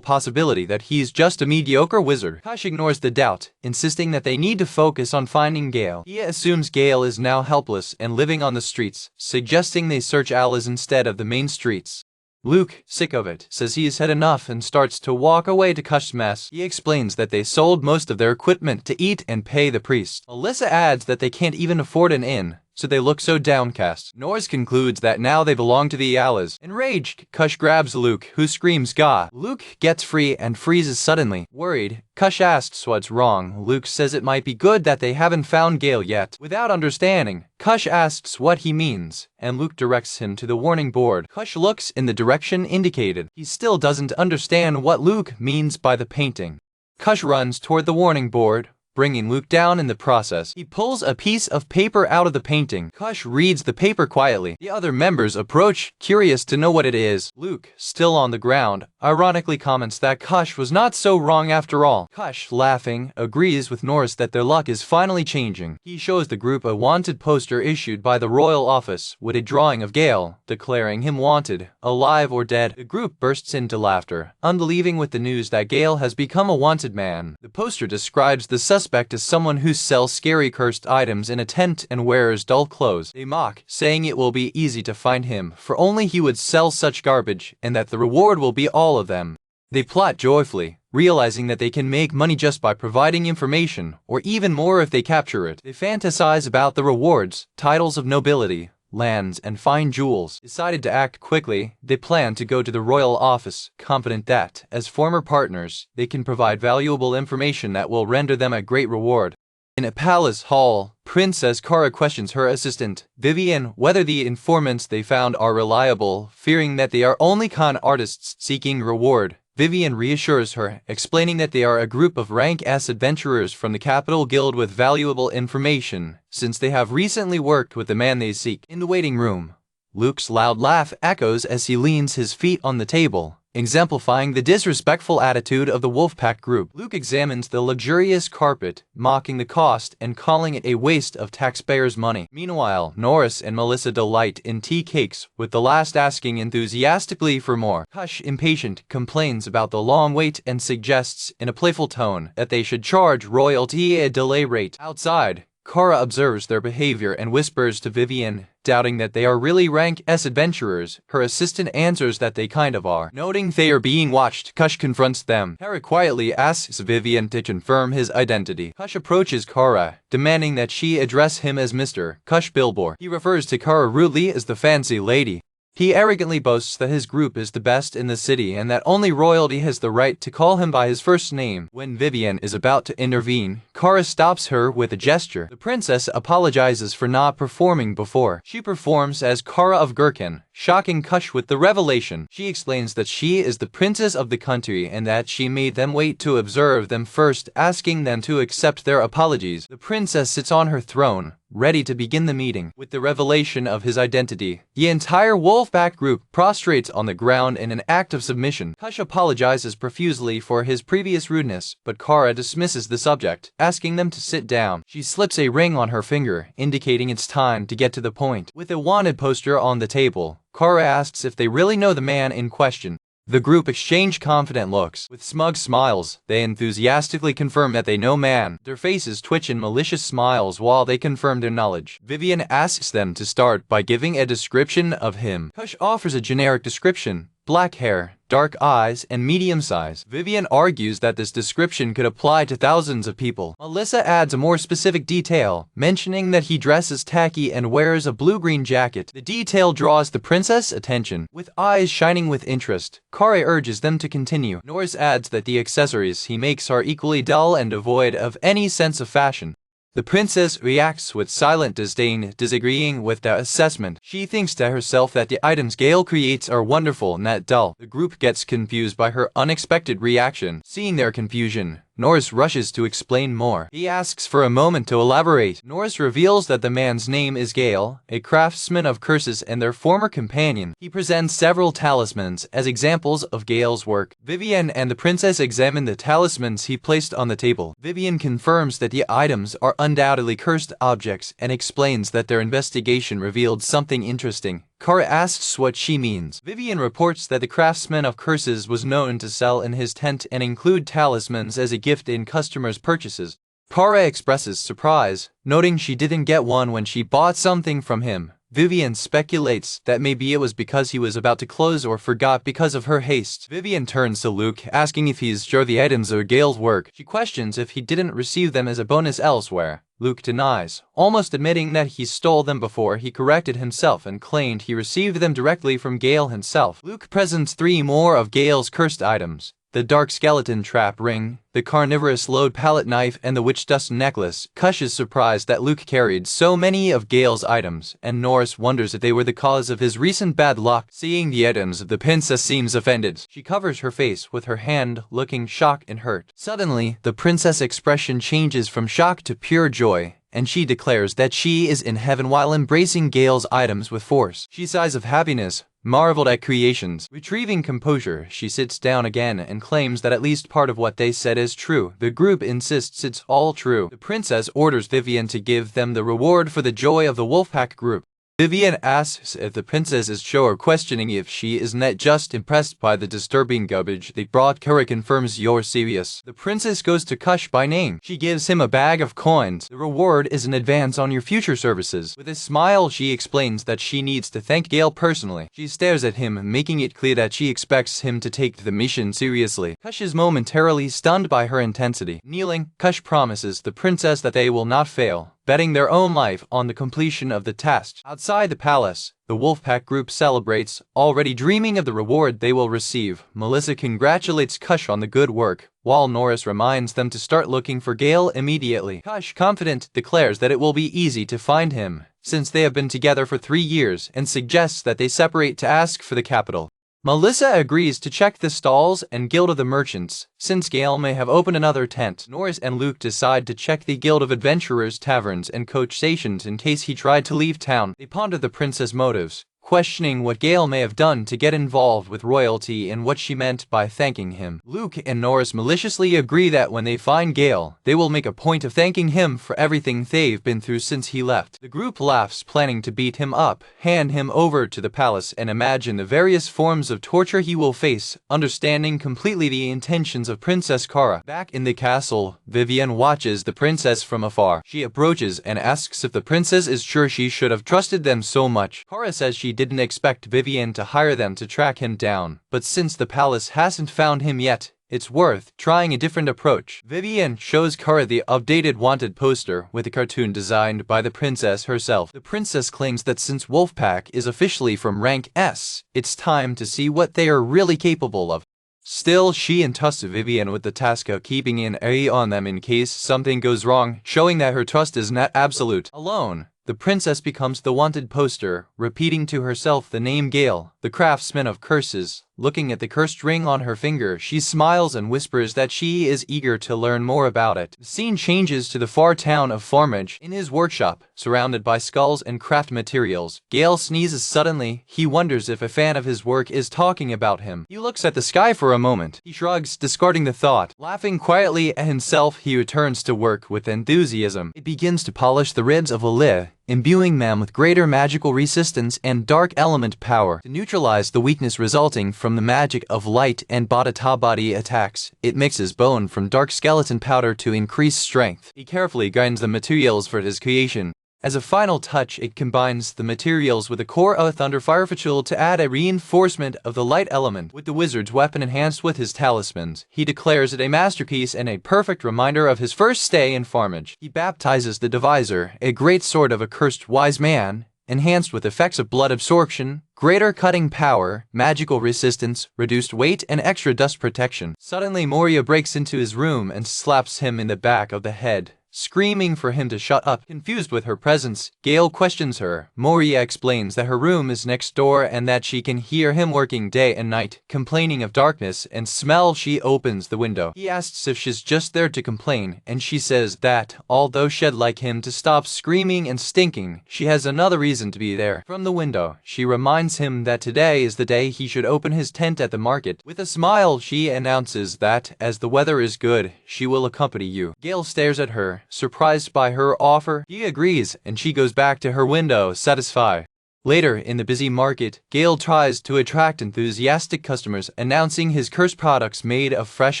possibility that he's just a mediocre wizard. Kush ignores the doubt, insisting that they need to focus on finding Gail. He assumes Gail is now helpless and living on the streets, suggesting they search alleys instead of the main streets. Luke, sick of it, says he has had enough and starts to walk away to Kush's mess. He explains that they sold most of their equipment to eat and pay the priest. Alyssa adds that they can't even afford an inn, so they look so downcast. Norris concludes that now they belong to the Alas. Enraged, Kush grabs Luke, who screams Gah. Luke gets free and freezes suddenly. Worried, Kush asks what's wrong. Luke says it might be good that they haven't found Gail yet. Without understanding, Kush asks what he means, and Luke directs him to the warning board. Kush looks in the direction indicated. He still doesn't understand what Luke means by the painting. Kush runs toward the warning board, bringing Luke down in the process. He pulls a piece of paper out of the painting. Kush reads the paper quietly. The other members approach, curious to know what it is. Luke, still on the ground, ironically comments that Kush was not so wrong after all. Kush, laughing, agrees with Norris that their luck is finally changing. He shows the group a wanted poster issued by the royal office with a drawing of Gail, declaring him wanted, alive or dead. The group bursts into laughter, unbelieving with the news that Gail has become a wanted man. The poster describes the suspect as someone who sells scary cursed items in a tent and wears dull clothes. They mock, saying it will be easy to find him, for only he would sell such garbage, and that the reward will be all of them. They plot joyfully, realizing that they can make money just by providing information, or even more if they capture it. They fantasize about the rewards, titles of nobility, lands, and fine jewels. Decided to act quickly, they plan to go to the royal office, confident that, as former partners, they can provide valuable information that will render them a great reward. In a palace hall, Princess Kara questions her assistant, Vivian, whether the informants they found are reliable, fearing that they are only con artists seeking reward. Vivian reassures her, explaining that they are a group of rank S adventurers from the Capital Guild with valuable information, since they have recently worked with the man they seek. In the waiting room, Luke's loud laugh echoes as he leans his feet on the table, exemplifying the disrespectful attitude of the Wolfpack group. Luke examines the luxurious carpet, mocking the cost and calling it a waste of taxpayers' money. Meanwhile, Norris and Melissa delight in tea cakes, with the last asking enthusiastically for more. Kush, impatient, complains about the long wait and suggests, in a playful tone, that they should charge royalty a delay rate. Outside, Kara observes their behavior and whispers to Vivian, doubting that they are really rank S adventurers. Her assistant answers that they kind of are. Noting they are being watched, Kush confronts them. Kara quietly asks Vivian to confirm his identity. Kush approaches Kara, demanding that she address him as Mr. Kush Bilbor. He refers to Kara rudely as the fancy lady. He arrogantly boasts that his group is the best in the city and that only royalty has the right to call him by his first name. When Vivian is about to intervene, Kara stops her with a gesture. The princess apologizes for not performing before. She performs as Kara of Gherkin, shocking Kush with the revelation. She explains that she is the princess of the country and that she made them wait to observe them first, asking them to accept their apologies. The princess sits on her throne, ready to begin the meeting. With the revelation of his identity, the entire Wolfpack group prostrates on the ground in an act of submission. Kush apologizes profusely for his previous rudeness, but Kara dismisses the subject, asking them to sit down. She slips a ring on her finger, indicating it's time to get to the point. With a wanted poster on the table, Kara asks if they really know the man in question. The group exchange confident looks. With smug smiles, they enthusiastically confirm that they know man. Their faces twitch in malicious smiles while they confirm their knowledge. Vivian asks them to start by giving a description of him. Kush offers a generic description: black hair, dark eyes, and medium size. Vivian argues that this description could apply to thousands of people. Melissa adds a more specific detail, mentioning that he dresses tacky and wears a blue-green jacket. The detail draws the princess' attention. With eyes shining with interest, Kara urges them to continue. Norris adds that the accessories he makes are equally dull and devoid of any sense of fashion. The princess reacts with silent disdain, disagreeing with the assessment. She thinks to herself that the items Gail creates are wonderful, not dull. The group gets confused by her unexpected reaction. Seeing their confusion, Norris rushes to explain more. He asks for a moment to elaborate. Norris reveals that the man's name is Gail, a craftsman of curses and their former companion. He presents several talismans as examples of Gail's work. Vivian and the princess examine the talismans he placed on the table. Vivian confirms that the items are undoubtedly cursed objects and explains that their investigation revealed something interesting. Kara asks what she means. Vivian reports that the craftsman of curses was known to sell in his tent and include talismans as a gift in customers' purchases. Kara expresses surprise, noting she didn't get one when she bought something from him. Vivian speculates that maybe it was because he was about to close or forgot because of her haste. Vivian turns to Luke, asking if he's sure the items are Gail's work. She questions if he didn't receive them as a bonus elsewhere. Luke denies, almost admitting that he stole them before he corrected himself and claimed he received them directly from Gail himself. Luke presents 3 more of Gail's cursed items: the dark skeleton trap ring, the carnivorous load palette knife, and the witch dust necklace. Kush is surprised that Luke carried so many of Gail's items, and Norris wonders if they were the cause of his recent bad luck. Seeing the items, the princess seems offended. She covers her face with her hand, looking shocked and hurt. Suddenly, the princess' expression changes from shock to pure joy, and she declares that she is in heaven while embracing Gail's items with force. She sighs of happiness, marveled at creations. Retrieving composure, she sits down again and claims that at least part of what they said is true. The group insists it's all true. The princess orders Vivian to give them the reward for the joy of the Wolfpack group. Vivian asks if the princess is sure, questioning if she is not just impressed by the disturbing garbage they brought. Kara confirms you're serious. The princess goes to Kush by name. She gives him a bag of coins. The reward is an advance on your future services. With a smile, she explains that she needs to thank Gail personally. She stares at him, making it clear that she expects him to take the mission seriously. Kush is momentarily stunned by her intensity. Kneeling, Kush promises the princess that they will not fail, betting their own life on the completion of the task. Outside the palace, the Wolfpack group celebrates, already dreaming of the reward they will receive. Melissa congratulates Kush on the good work, while Norris reminds them to start looking for Gail immediately. Kush, confident, declares that it will be easy to find him, since they have been together for 3 years, and suggests that they separate to ask for the capital. Melissa agrees to check the stalls and Guild of the Merchants, since Gail may have opened another tent. Norris and Luke decide to check the Guild of Adventurers taverns and coach stations in case he tried to leave town. They ponder the princess' motives, questioning what Gail may have done to get involved with royalty and what she meant by thanking him. Luke and Norris maliciously agree that when they find Gail, they will make a point of thanking him for everything they've been through since he left. The group laughs, planning to beat him up, hand him over to the palace, and imagine the various forms of torture he will face, understanding completely the intentions of Princess Kara. Back in the castle, Vivienne watches the princess from afar. She approaches and asks if the princess is sure she should have trusted them so much. Kara says she didn't expect Vivienne to hire them to track him down, but since the palace hasn't found him yet, it's worth trying a different approach. Vivienne shows Kara the updated wanted poster with a cartoon designed by the princess herself. The princess claims that since Wolfpack is officially from rank S, it's time to see what they are really capable of. Still, she entrusts Vivienne with the task of keeping an eye on them in case something goes wrong, showing that her trust is not absolute. Alone, the princess becomes the wanted poster, repeating to herself the name Gail, the craftsman of curses. Looking at the cursed ring on her finger, she smiles and whispers that she is eager to learn more about it. The scene changes to the far town of Farmage. In his workshop, surrounded by skulls and craft materials, Gail sneezes suddenly. He wonders if a fan of his work is talking about him. He looks at the sky for a moment. He shrugs, discarding the thought. Laughing quietly at himself, he returns to work with enthusiasm. It begins to polish the ribs of a lich, imbuing them with greater magical resistance and dark element power. To neutralize the weakness resulting from the magic of light and body attacks, it mixes bone from dark skeleton powder to increase strength. He carefully grinds the materials for his creation. As a final touch, it combines the materials with a core of Thunder Firefetchel to add a reinforcement of the light element. With the wizard's weapon enhanced with his talismans, he declares it a masterpiece and a perfect reminder of his first stay in Farmage. He baptizes the Divisor, a great sword of a cursed wise man, enhanced with effects of blood absorption, greater cutting power, magical resistance, reduced weight, and extra dust protection. Suddenly, Moria breaks into his room and slaps him in the back of the head, screaming for him to shut up. Confused with her presence, Gail questions her. Moria explains that her room is next door and that she can hear him working day and night. Complaining of darkness and smell, she opens the window. He asks if she's just there to complain, and she says that, although she'd like him to stop screaming and stinking, she has another reason to be there. From the window, she reminds him that today is the day he should open his tent at the market. With a smile, she announces that, as the weather is good, she will accompany you. Gail stares at her, surprised by her offer. He agrees, and she goes back to her window, satisfied. Later, in the busy market, Gail tries to attract enthusiastic customers, announcing his cursed products made of fresh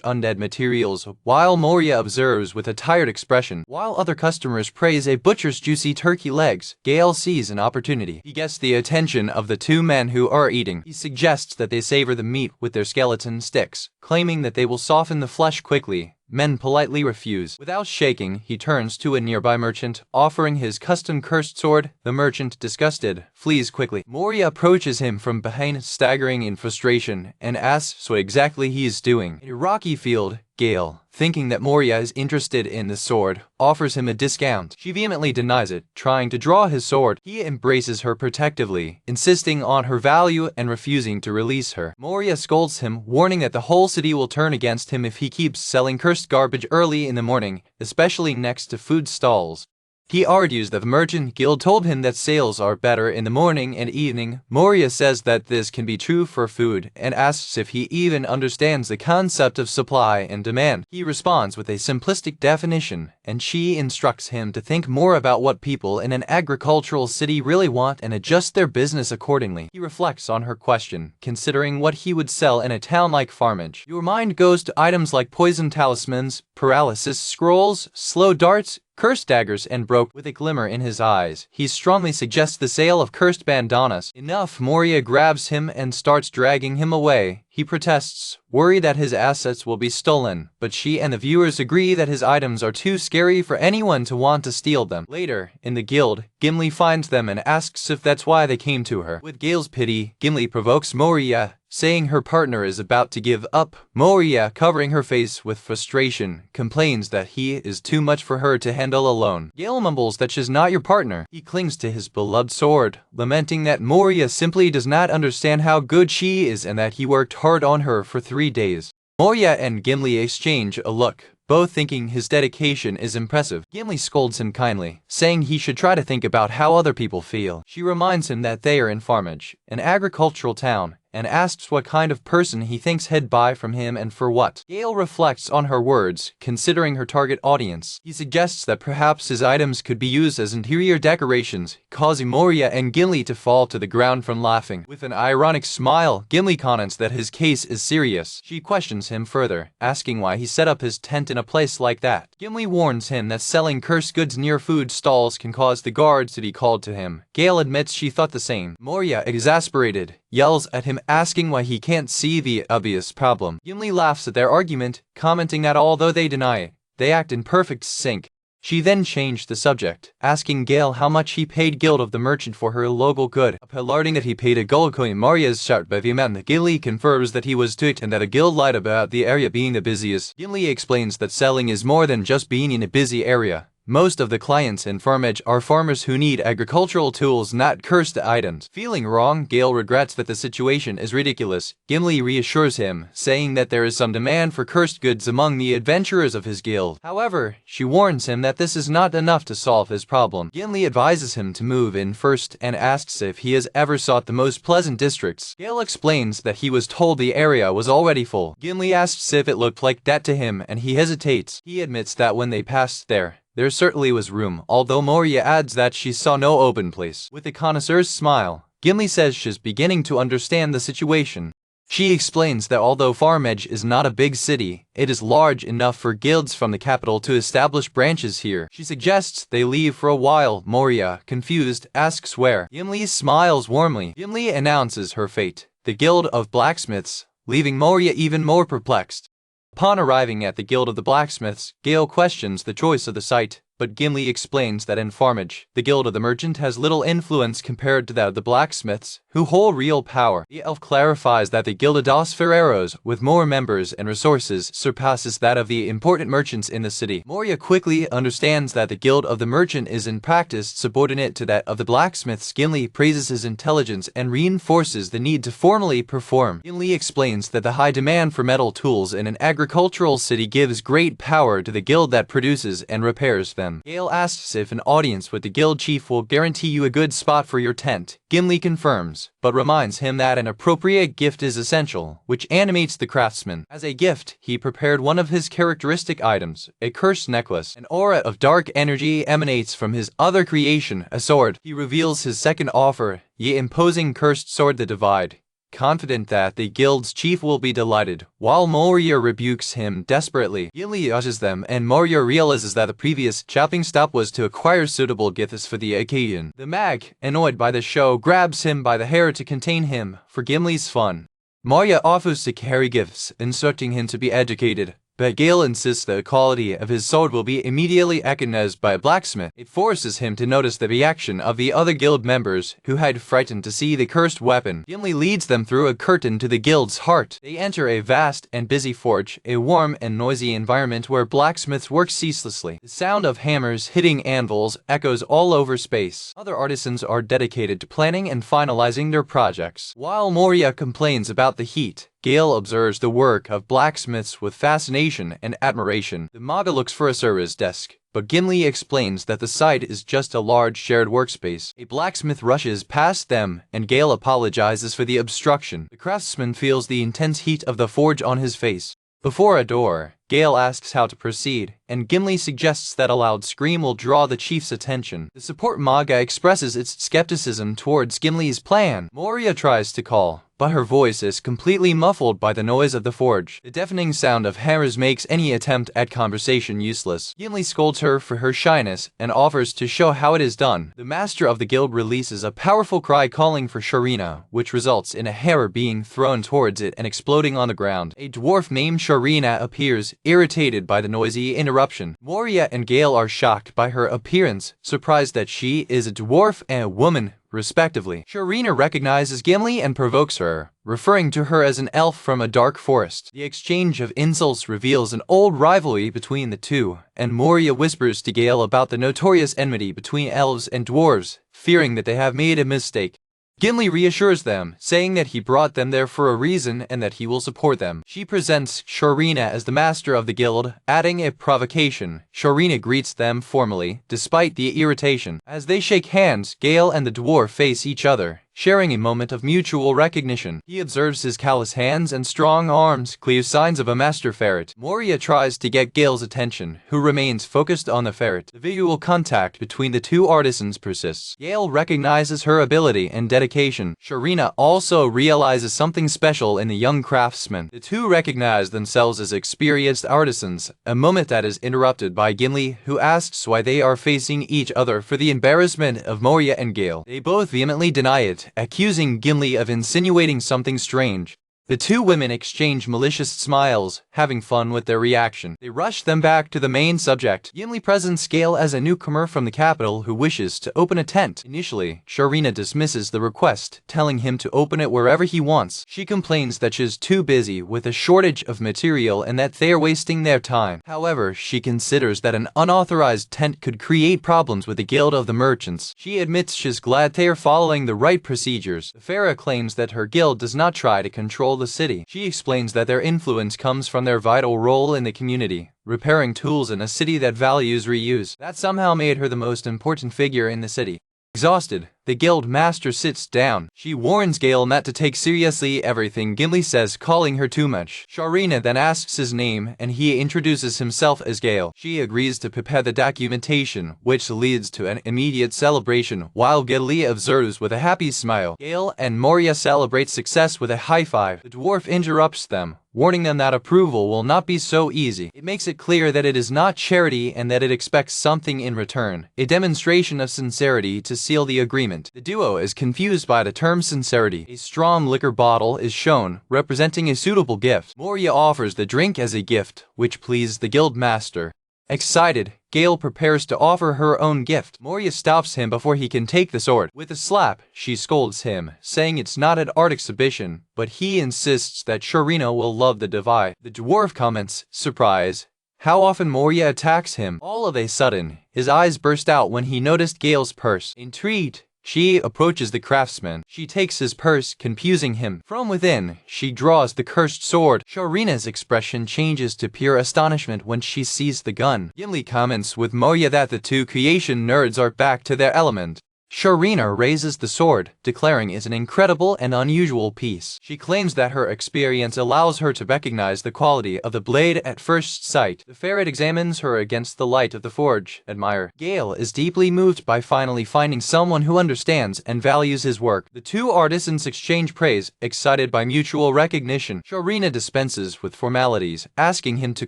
undead materials, while Moria observes with a tired expression. While other customers praise a butcher's juicy turkey legs, Gail sees an opportunity. He gets the attention of the two men who are eating. He suggests that they savor the meat with their skeleton sticks, claiming that they will soften the flesh quickly. Men politely refuse. Without shaking, he turns to a nearby merchant, offering his custom cursed sword. The merchant, disgusted, flees quickly. Moria approaches him from behind, staggering in frustration, and asks what exactly he is doing. In a rocky field, Gail, thinking that Moria is interested in the sword, offers him a discount. She vehemently denies it, trying to draw his sword. He embraces her protectively, insisting on her value and refusing to release her. Moria scolds him, warning that the whole city will turn against him if he keeps selling cursed garbage early in the morning, especially next to food stalls. He argues that the merchant guild told him that sales are better in the morning and evening. Moria says that this can be true for food and asks if he even understands the concept of supply and demand. He responds with a simplistic definition, and she instructs him to think more about what people in an agricultural city really want and adjust their business accordingly. He reflects on her question, considering what he would sell in a town like Farmage. Your mind goes to items like poison talismans, paralysis scrolls, slow darts, cursed daggers, and broke. With a glimmer in his eyes, he strongly suggests the sale of cursed bandanas. Enough, Moria grabs him and starts dragging him away. He protests, worried that his assets will be stolen, but she and the viewers agree that his items are too scary for anyone to want to steal them. Later, in the guild, Gimley finds them and asks if that's why they came to her. With Gail's pity, Gimley provokes Moria, saying her partner is about to give up. Moria, covering her face with frustration, complains that he is too much for her to handle alone. Gail mumbles that she's not your partner. He clings to his beloved sword, lamenting that Moria simply does not understand how good she is and that he worked hard on her for 3 days. Moria and Gimli exchange a look, both thinking his dedication is impressive. Gimli scolds him kindly, saying he should try to think about how other people feel. She reminds him that they are in Farmage, an agricultural town, and asks what kind of person he thinks he'd buy from him and for what. Gail reflects on her words, considering her target audience. He suggests that perhaps his items could be used as interior decorations, causing Moria and Gimli to fall to the ground from laughing. With an ironic smile, Gimli comments that his case is serious. She questions him further, asking why he set up his tent in a place like that. Gimli warns him that selling cursed goods near food stalls can cause the guards to be called to him. Gail admits she thought the same. Moria, exasperated, yells at him, asking why he can't see the obvious problem. Gimli laughs at their argument, commenting that although they deny it, they act in perfect sync. She then changed the subject, asking Gail how much he paid Guild of the Merchant for her local good. Alerting that he paid a gold coin. Maria's shout by the amount that Gimli confirms that he was ticked and that a guild lied about the area being the busiest. Gimli explains that selling is more than just being in a busy area. Most of the clients in Farmage are farmers who need agricultural tools, not cursed items. Feeling wrong, Gail regrets that the situation is ridiculous. Gimli reassures him, saying that there is some demand for cursed goods among the adventurers of his guild. However, she warns him that this is not enough to solve his problem. Gimli advises him to move in first and asks if he has ever sought the most pleasant districts. Gail explains that he was told the area was already full. Gimli asks if it looked like that to him, and he hesitates. He admits that when they passed there certainly was room, although Moria adds that she saw no open place. With a connoisseur's smile, Gimli says she's beginning to understand the situation. She explains that although Farmage is not a big city, it is large enough for guilds from the capital to establish branches here. She suggests they leave for a while. Moria, confused, asks where. Gimli smiles warmly. Gimli announces her fate, the Guild of Blacksmiths, leaving Moria even more perplexed. Upon arriving at the Guild of the Blacksmiths, Gail questions the choice of the site, but Gimli explains that in Farmage, the Guild of the Merchant has little influence compared to that of the blacksmiths, who hold real power. The elf clarifies that the Guild of dos Ferreiros, with more members and resources, surpasses that of the important merchants in the city. Moria quickly understands that the Guild of the Merchant is in practice subordinate to that of the blacksmiths. Gimli praises his intelligence and reinforces the need to formally perform. Gimli explains that the high demand for metal tools in an agricultural city gives great power to the guild that produces and repairs them. Gail asks if an audience with the guild chief will guarantee you a good spot for your tent. Gimli confirms, but reminds him that an appropriate gift is essential, which animates the craftsman. As a gift, he prepared one of his characteristic items, a cursed necklace. An aura of dark energy emanates from his other creation, a sword. He reveals his second offer, the imposing cursed sword, the Divide, confident that the guild's chief will be delighted, while Moria rebukes him desperately. Gimli urges them, and Moria realizes that the previous chopping stop was to acquire suitable gifts for the occasion. The mag, annoyed by the show, grabs him by the hair to contain him, for Gimli's fun. Moria offers to carry gifts, instructing him to be educated, but Gail insists the quality of his sword will be immediately recognized by a blacksmith. It forces him to notice the reaction of the other guild members, who had frightened to see the cursed weapon. Gimli leads them through a curtain to the guild's heart. They enter a vast and busy forge, a warm and noisy environment where blacksmiths work ceaselessly. The sound of hammers hitting anvils echoes all over space. Other artisans are dedicated to planning and finalizing their projects. While Moria complains about the heat, Gail observes the work of blacksmiths with fascination and admiration. The Manga looks for a service desk, but Gimli explains that the site is just a large shared workspace. A blacksmith rushes past them, and Gail apologizes for the obstruction. The craftsman feels the intense heat of the forge on his face. Before a door, Gail asks how to proceed, and Gimli suggests that a loud scream will draw the chief's attention. The support Manga expresses its skepticism towards Gimli's plan. Moria tries to call, but her voice is completely muffled by the noise of the forge. The deafening sound of hammers makes any attempt at conversation useless. Gimli scolds her for her shyness and offers to show how it is done. The master of the guild releases a powerful cry calling for Sharina, which results in a hammer being thrown towards it and exploding on the ground. A dwarf named Sharina appears, irritated by the noisy interruption. Moria and Gail are shocked by her appearance, surprised that she is a dwarf and a woman, respectively. Sharina recognizes Gimli and provokes her, referring to her as an elf from a dark forest. The exchange of insults reveals an old rivalry between the two, and Moria whispers to Gail about the notorious enmity between elves and dwarves, fearing that they have made a mistake. Gimley reassures them, saying that he brought them there for a reason and that he will support them. She presents Shorina as the master of the guild, adding a provocation. Shorina greets them formally, despite the irritation. As they shake hands, Gail and the dwarf face each other, sharing a moment of mutual recognition. He observes his callous hands and strong arms, clear signs of a master ferret. Moria tries to get Gail's attention, who remains focused on the ferret. The visual contact between the two artisans persists. Gail recognizes her ability and dedication. Shorina also realizes something special in the young craftsman. The two recognize themselves as experienced artisans, a moment that is interrupted by Gimli, who asks why they are facing each other for the embarrassment of Moria and Gail. They both vehemently deny it, accusing Gimli of insinuating something strange. The two women exchange malicious smiles, having fun with their reaction. They rush them back to the main subject. Gimli presents Gail as a newcomer from the capital who wishes to open a tent. Initially, Shorina dismisses the request, telling him to open it wherever he wants. She complains that she is too busy with a shortage of material and that they are wasting their time. However, she considers that an unauthorized tent could create problems with the Guild of the Merchants. She admits she's glad they are following the right procedures. The Farah claims that her guild does not try to control the city. She explains that their influence comes from their vital role in the community, repairing tools in a city that values reuse. That somehow made her the most important figure in the city. Exhausted, the guild master sits down. She warns Gail not to take seriously everything Gimli says, calling her too much. Shorina then asks his name and he introduces himself as Gail. She agrees to prepare the documentation, which leads to an immediate celebration, while Gimli observes with a happy smile. Gail and Moria celebrate success with a high five. The dwarf interrupts them, warning them that approval will not be so easy. It makes it clear that it is not charity and that it expects something in return, a demonstration of sincerity to seal the agreement. The duo is confused by the term sincerity. A strong liquor bottle is shown, representing a suitable gift. Moria offers the drink as a gift, which pleases the guild master. Excited, Gail prepares to offer her own gift. Moria stops him before he can take the sword. With a slap, she scolds him, saying it's not an art exhibition, but he insists that Shorina will love the device. The dwarf comments, surprise, how often Moria attacks him. All of a sudden, his eyes burst out when he noticed Gail's purse. Intrigued, she approaches the craftsman. She takes his purse, confusing him. From within, she draws the cursed sword. Shorina's expression changes to pure astonishment when she sees the gun. Gimli comments with Moria that the two creation nerds are back to their element. Shorina raises the sword, declaring it an incredible and unusual piece. She claims that her experience allows her to recognize the quality of the blade at first sight. The ferret examines her against the light of the forge. Admire. Gail is deeply moved by finally finding someone who understands and values his work. The two artisans exchange praise, excited by mutual recognition. Shorina dispenses with formalities, asking him to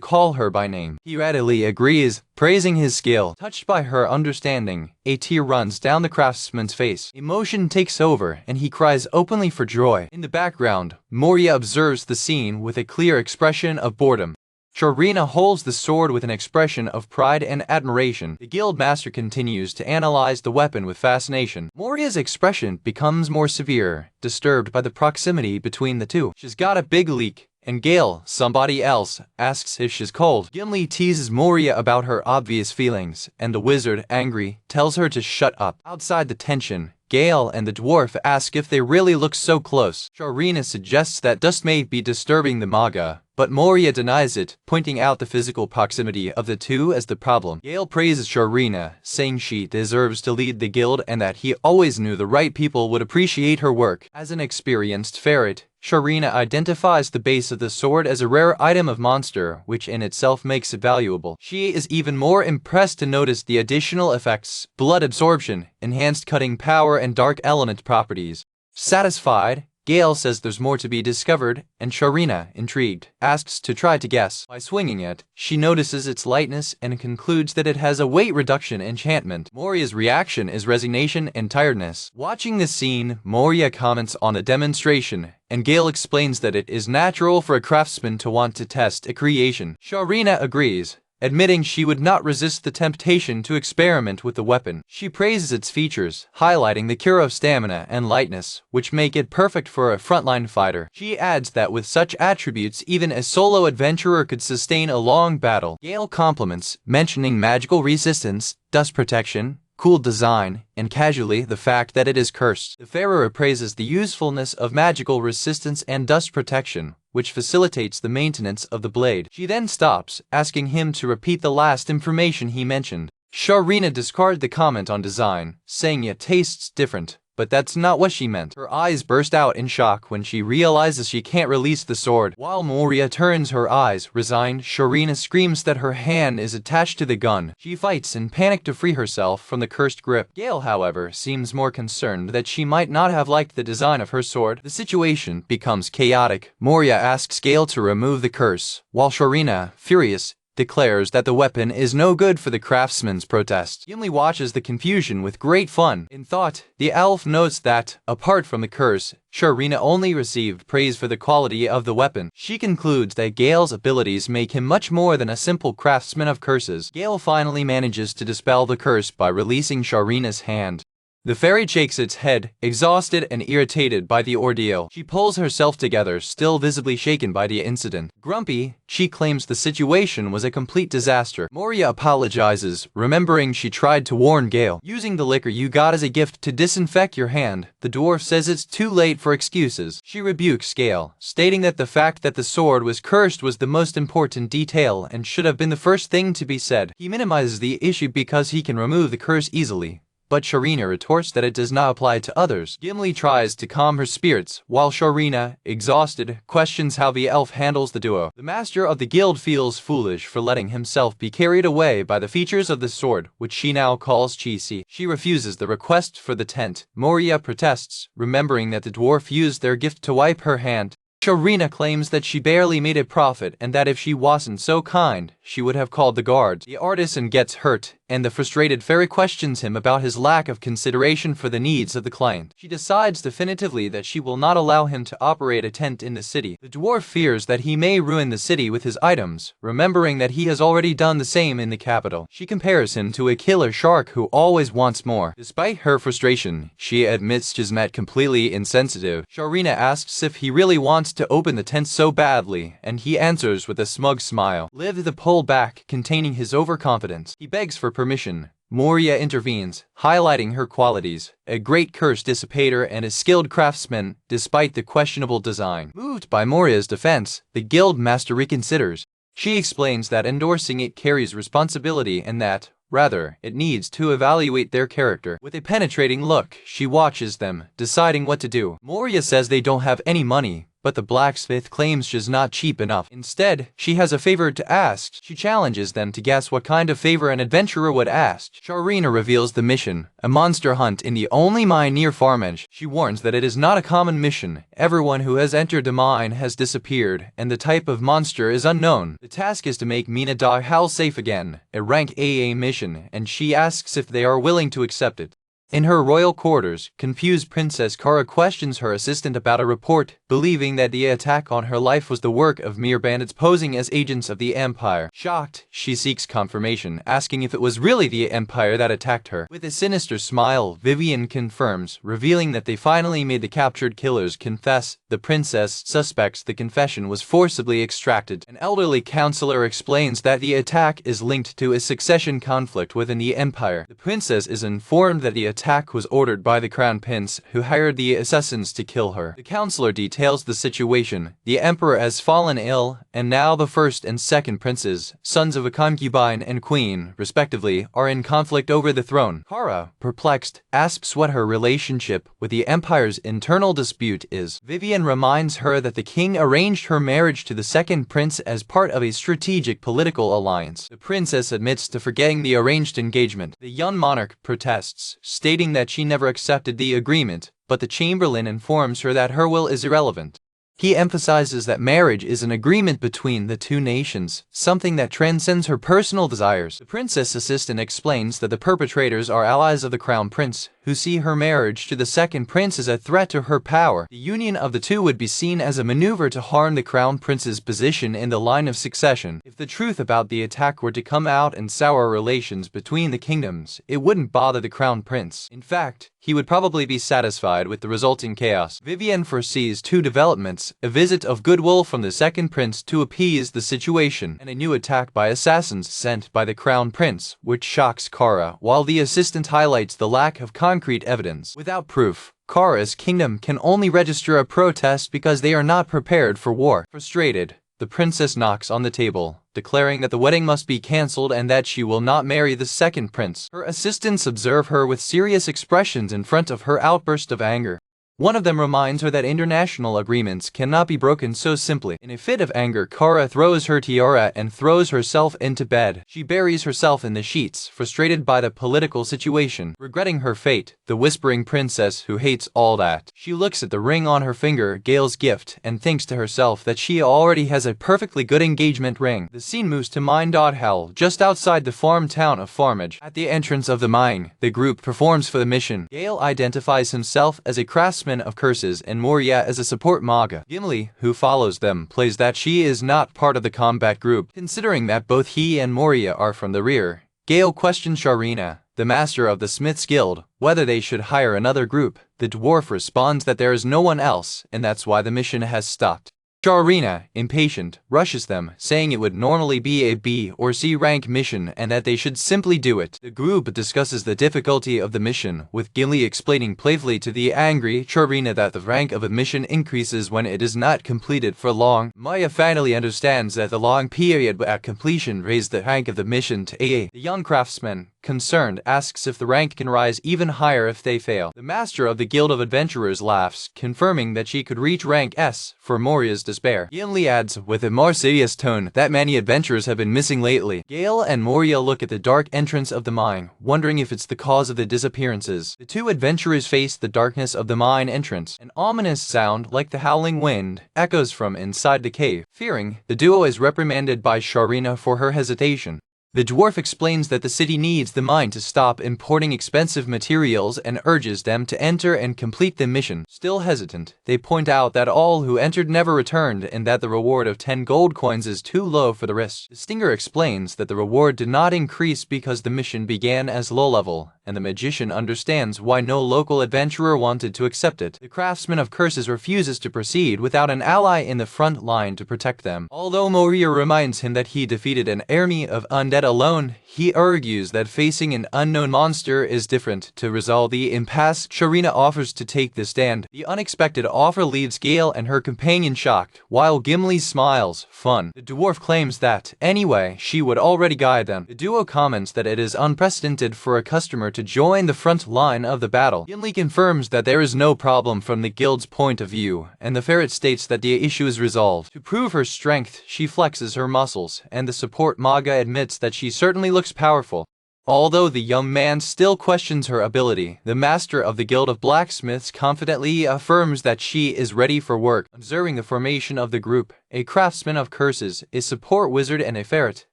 call her by name. He readily agrees, praising his skill. Touched by her understanding, a tear runs down the craftsman's face. Emotion takes over, and he cries openly for joy. In the background, Moria observes the scene with a clear expression of boredom. Shorina holds the sword with an expression of pride and admiration. The guild master continues to analyze the weapon with fascination. Moria's expression becomes more severe, disturbed by the proximity between the two. She's got a big leak, and Gail, somebody else, asks if she's cold. Gimli teases Moria about her obvious feelings, and the wizard, angry, tells her to shut up. Outside the tension, Gail and the dwarf ask if they really look so close. Shorina suggests that dust may be disturbing the Manga, but Moria denies it, pointing out the physical proximity of the two as the problem. Gail praises Shorina, saying she deserves to lead the guild and that he always knew the right people would appreciate her work. As an experienced ferret, Shorina identifies the base of the sword as a rare item of monster, which in itself makes it valuable. She is even more impressed to notice the additional effects, blood absorption, enhanced cutting power, and dark element properties. Satisfied, Gail says there's more to be discovered, and Shorina, intrigued, asks to try to guess. By swinging it, she notices its lightness and concludes that it has a weight reduction enchantment. Moria's reaction is resignation and tiredness. Watching this scene, Moria comments on the demonstration, and Gail explains that it is natural for a craftsman to want to test a creation. Shorina agrees, admitting she would not resist the temptation to experiment with the weapon. She praises its features, highlighting the cure of stamina and lightness, which make it perfect for a frontline fighter. She adds that with such attributes, even a solo adventurer could sustain a long battle. Gail compliments, mentioning magical resistance, dust protection, cool design, and casually the fact that it is cursed. The pharaoh praises the usefulness of magical resistance and dust protection, which facilitates the maintenance of the blade. She then stops, asking him to repeat the last information he mentioned. Sharina discards the comment on design, saying it tastes different. But that's not what she meant. Her eyes burst out in shock when she realizes she can't release the sword. While Moria turns her eyes, resigned, Sharina screams that her hand is attached to the gun. She fights in panic to free herself from the cursed grip. Gail, however, seems more concerned that she might not have liked the design of her sword. The situation becomes chaotic. Moria asks Gail to remove the curse, while Sharina, furious, declares that the weapon is no good for the craftsman's protest. Gimley watches the confusion with great fun. In thought, the elf notes that, apart from the curse, Sharina only received praise for the quality of the weapon. She concludes that Gail's abilities make him much more than a simple craftsman of curses. Gail finally manages to dispel the curse by releasing Sharina's hand. The fairy shakes its head, exhausted and irritated by the ordeal. She pulls herself together, still visibly shaken by the incident. Grumpy, she claims the situation was a complete disaster. Moria apologizes, remembering she tried to warn Gail. Using the liquor you got as a gift to disinfect your hand, the dwarf says it's too late for excuses. She rebukes Gail, stating that the fact that the sword was cursed was the most important detail and should have been the first thing to be said. He minimizes the issue because he can remove the curse easily. But Sharina retorts that it does not apply to others. Gimli tries to calm her spirits, while Sharina, exhausted, questions how the elf handles the duo. The master of the guild feels foolish for letting himself be carried away by the features of the sword, which she now calls cheesy. She refuses the request for the tent. Moria protests, remembering that the dwarf used their gift to wipe her hand. Sharina claims that she barely made a profit and that if she wasn't so kind, she would have called the guards. The artisan gets hurt, and the frustrated fairy questions him about his lack of consideration for the needs of the client. She decides definitively that she will not allow him to operate a tent in the city. The dwarf fears that he may ruin the city with his items, remembering that he has already done the same in the capital. She compares him to a killer shark who always wants more. Despite her frustration, she admits Liznette completely insensitive. Sharina asks if he really wants to open the tent so badly, and he answers with a smug smile. Liv the pull back, containing his overconfidence. He begs for permission. Moria intervenes, highlighting her qualities, a great curse dissipator and a skilled craftsman, despite the questionable design. Moved by Moria's defense, the guild master reconsiders. She explains that endorsing it carries responsibility and that, rather, it needs to evaluate their character. With a penetrating look, she watches them, deciding what to do. Moria says they don't have any money, but the blacksmith claims she's not cheap enough. Instead, she has a favor to ask. She challenges them to guess what kind of favor an adventurer would ask. Sharina reveals the mission, a monster hunt in the only mine near Farmage. She warns that it is not a common mission. Everyone who has entered the mine has disappeared, and the type of monster is unknown. The task is to make Mina Hal safe again, a rank AA mission, and she asks if they are willing to accept it. In her royal quarters, confused Princess Kara questions her assistant about a report, believing that the attack on her life was the work of mere bandits posing as agents of the Empire. Shocked, she seeks confirmation, asking if it was really the Empire that attacked her. With a sinister smile, Vivian confirms, revealing that they finally made the captured killers confess. The princess suspects the confession was forcibly extracted. An elderly counselor explains that the attack is linked to a succession conflict within the Empire. The princess is informed that the attack was ordered by the crown prince, who hired the assassins to kill her. The counselor details the situation. The emperor has fallen ill, and now the first and second princes, sons of a concubine and queen, respectively, are in conflict over the throne. Kara, perplexed, asks what her relationship with the empire's internal dispute is. Vivian reminds her that the king arranged her marriage to the second prince as part of a strategic political alliance. The princess admits to forgetting the arranged engagement. The young monarch protests, stating that she never accepted the agreement, but the chamberlain informs her that her will is irrelevant. He emphasizes that marriage is an agreement between the two nations, something that transcends her personal desires. The princess assistant explains that the perpetrators are allies of the crown prince, who see her marriage to the second prince as a threat to her power. The union of the two would be seen as a maneuver to harm the crown prince's position in the line of succession. If the truth about the attack were to come out and sour relations between the kingdoms, it wouldn't bother the crown prince. In fact, he would probably be satisfied with the resulting chaos. Vivienne foresees two developments: a visit of goodwill from the second prince to appease the situation, and a new attack by assassins sent by the crown prince, which shocks Kara, while the assistant highlights the lack of concrete evidence. Without proof, Kara's kingdom can only register a protest because they are not prepared for war. Frustrated, the princess knocks on the table, declaring that the wedding must be cancelled and that she will not marry the second prince. Her assistants observe her with serious expressions in front of her outburst of anger. One of them reminds her that international agreements cannot be broken so simply. In a fit of anger, Kara throws her tiara and throws herself into bed. She buries herself in the sheets, frustrated by the political situation. Regretting her fate, the whispering princess who hates all that. She looks at the ring on her finger, Gail's gift, and thinks to herself that she already has a perfectly good engagement ring. The scene moves to Mine Hell, just outside the farm town of Farmage. At the entrance of the mine, the group performs for the mission. Gail identifies himself as a craftsman of curses and Moria as a support Manga. Gimley, who follows them, plays that she is not part of the combat group. Considering that both he and Moria are from the rear, Gail questions Sharina, the master of the Smith's Guild, whether they should hire another group. The dwarf responds that there is no one else, and that's why the mission has stopped. Sharina, impatient, rushes them, saying it would normally be a B or C rank mission and that they should simply do it. The group discusses the difficulty of the mission, with Gimli explaining playfully to the angry Sharina that the rank of a mission increases when it is not completed for long. Maya finally understands that the long period at completion raised the rank of the mission to A. The young craftsman, concerned, asks if the rank can rise even higher if they fail. The master of the Guild of Adventurers laughs, confirming that she could reach rank S for Moria's despair. Gimli adds, with a more serious tone, that many adventurers have been missing lately. Gail and Moria look at the dark entrance of the mine, wondering if it's the cause of the disappearances. The two adventurers face the darkness of the mine entrance. An ominous sound, like the howling wind, echoes from inside the cave. Fearing, the duo is reprimanded by Sharina for her hesitation. The dwarf explains that the city needs the mine to stop importing expensive materials and urges them to enter and complete the mission. Still hesitant, they point out that all who entered never returned and that the reward of 10 gold coins is too low for the risk. The Stinger explains that the reward did not increase because the mission began as low level, and the magician understands why no local adventurer wanted to accept it. The craftsman of curses refuses to proceed without an ally in the front line to protect them. Although Moria reminds him that he defeated an army of undead alone, he argues that facing an unknown monster is different. To resolve the impasse, Sharina offers to take the stand. The unexpected offer leaves Gail and her companion shocked, while Gimli smiles, fun. The dwarf claims that, anyway, she would already guide them. The duo comments that it is unprecedented for a customer to join the front line of the battle. Gimli confirms that there is no problem from the guild's point of view, and the ferret states that the issue is resolved. To prove her strength, she flexes her muscles, and the support Manga admits that she certainly looks powerful. Although the young man still questions her ability, the master of the Guild of Blacksmiths confidently affirms that she is ready for work. Observing the formation of the group, a craftsman of curses, a support wizard, and a ferret,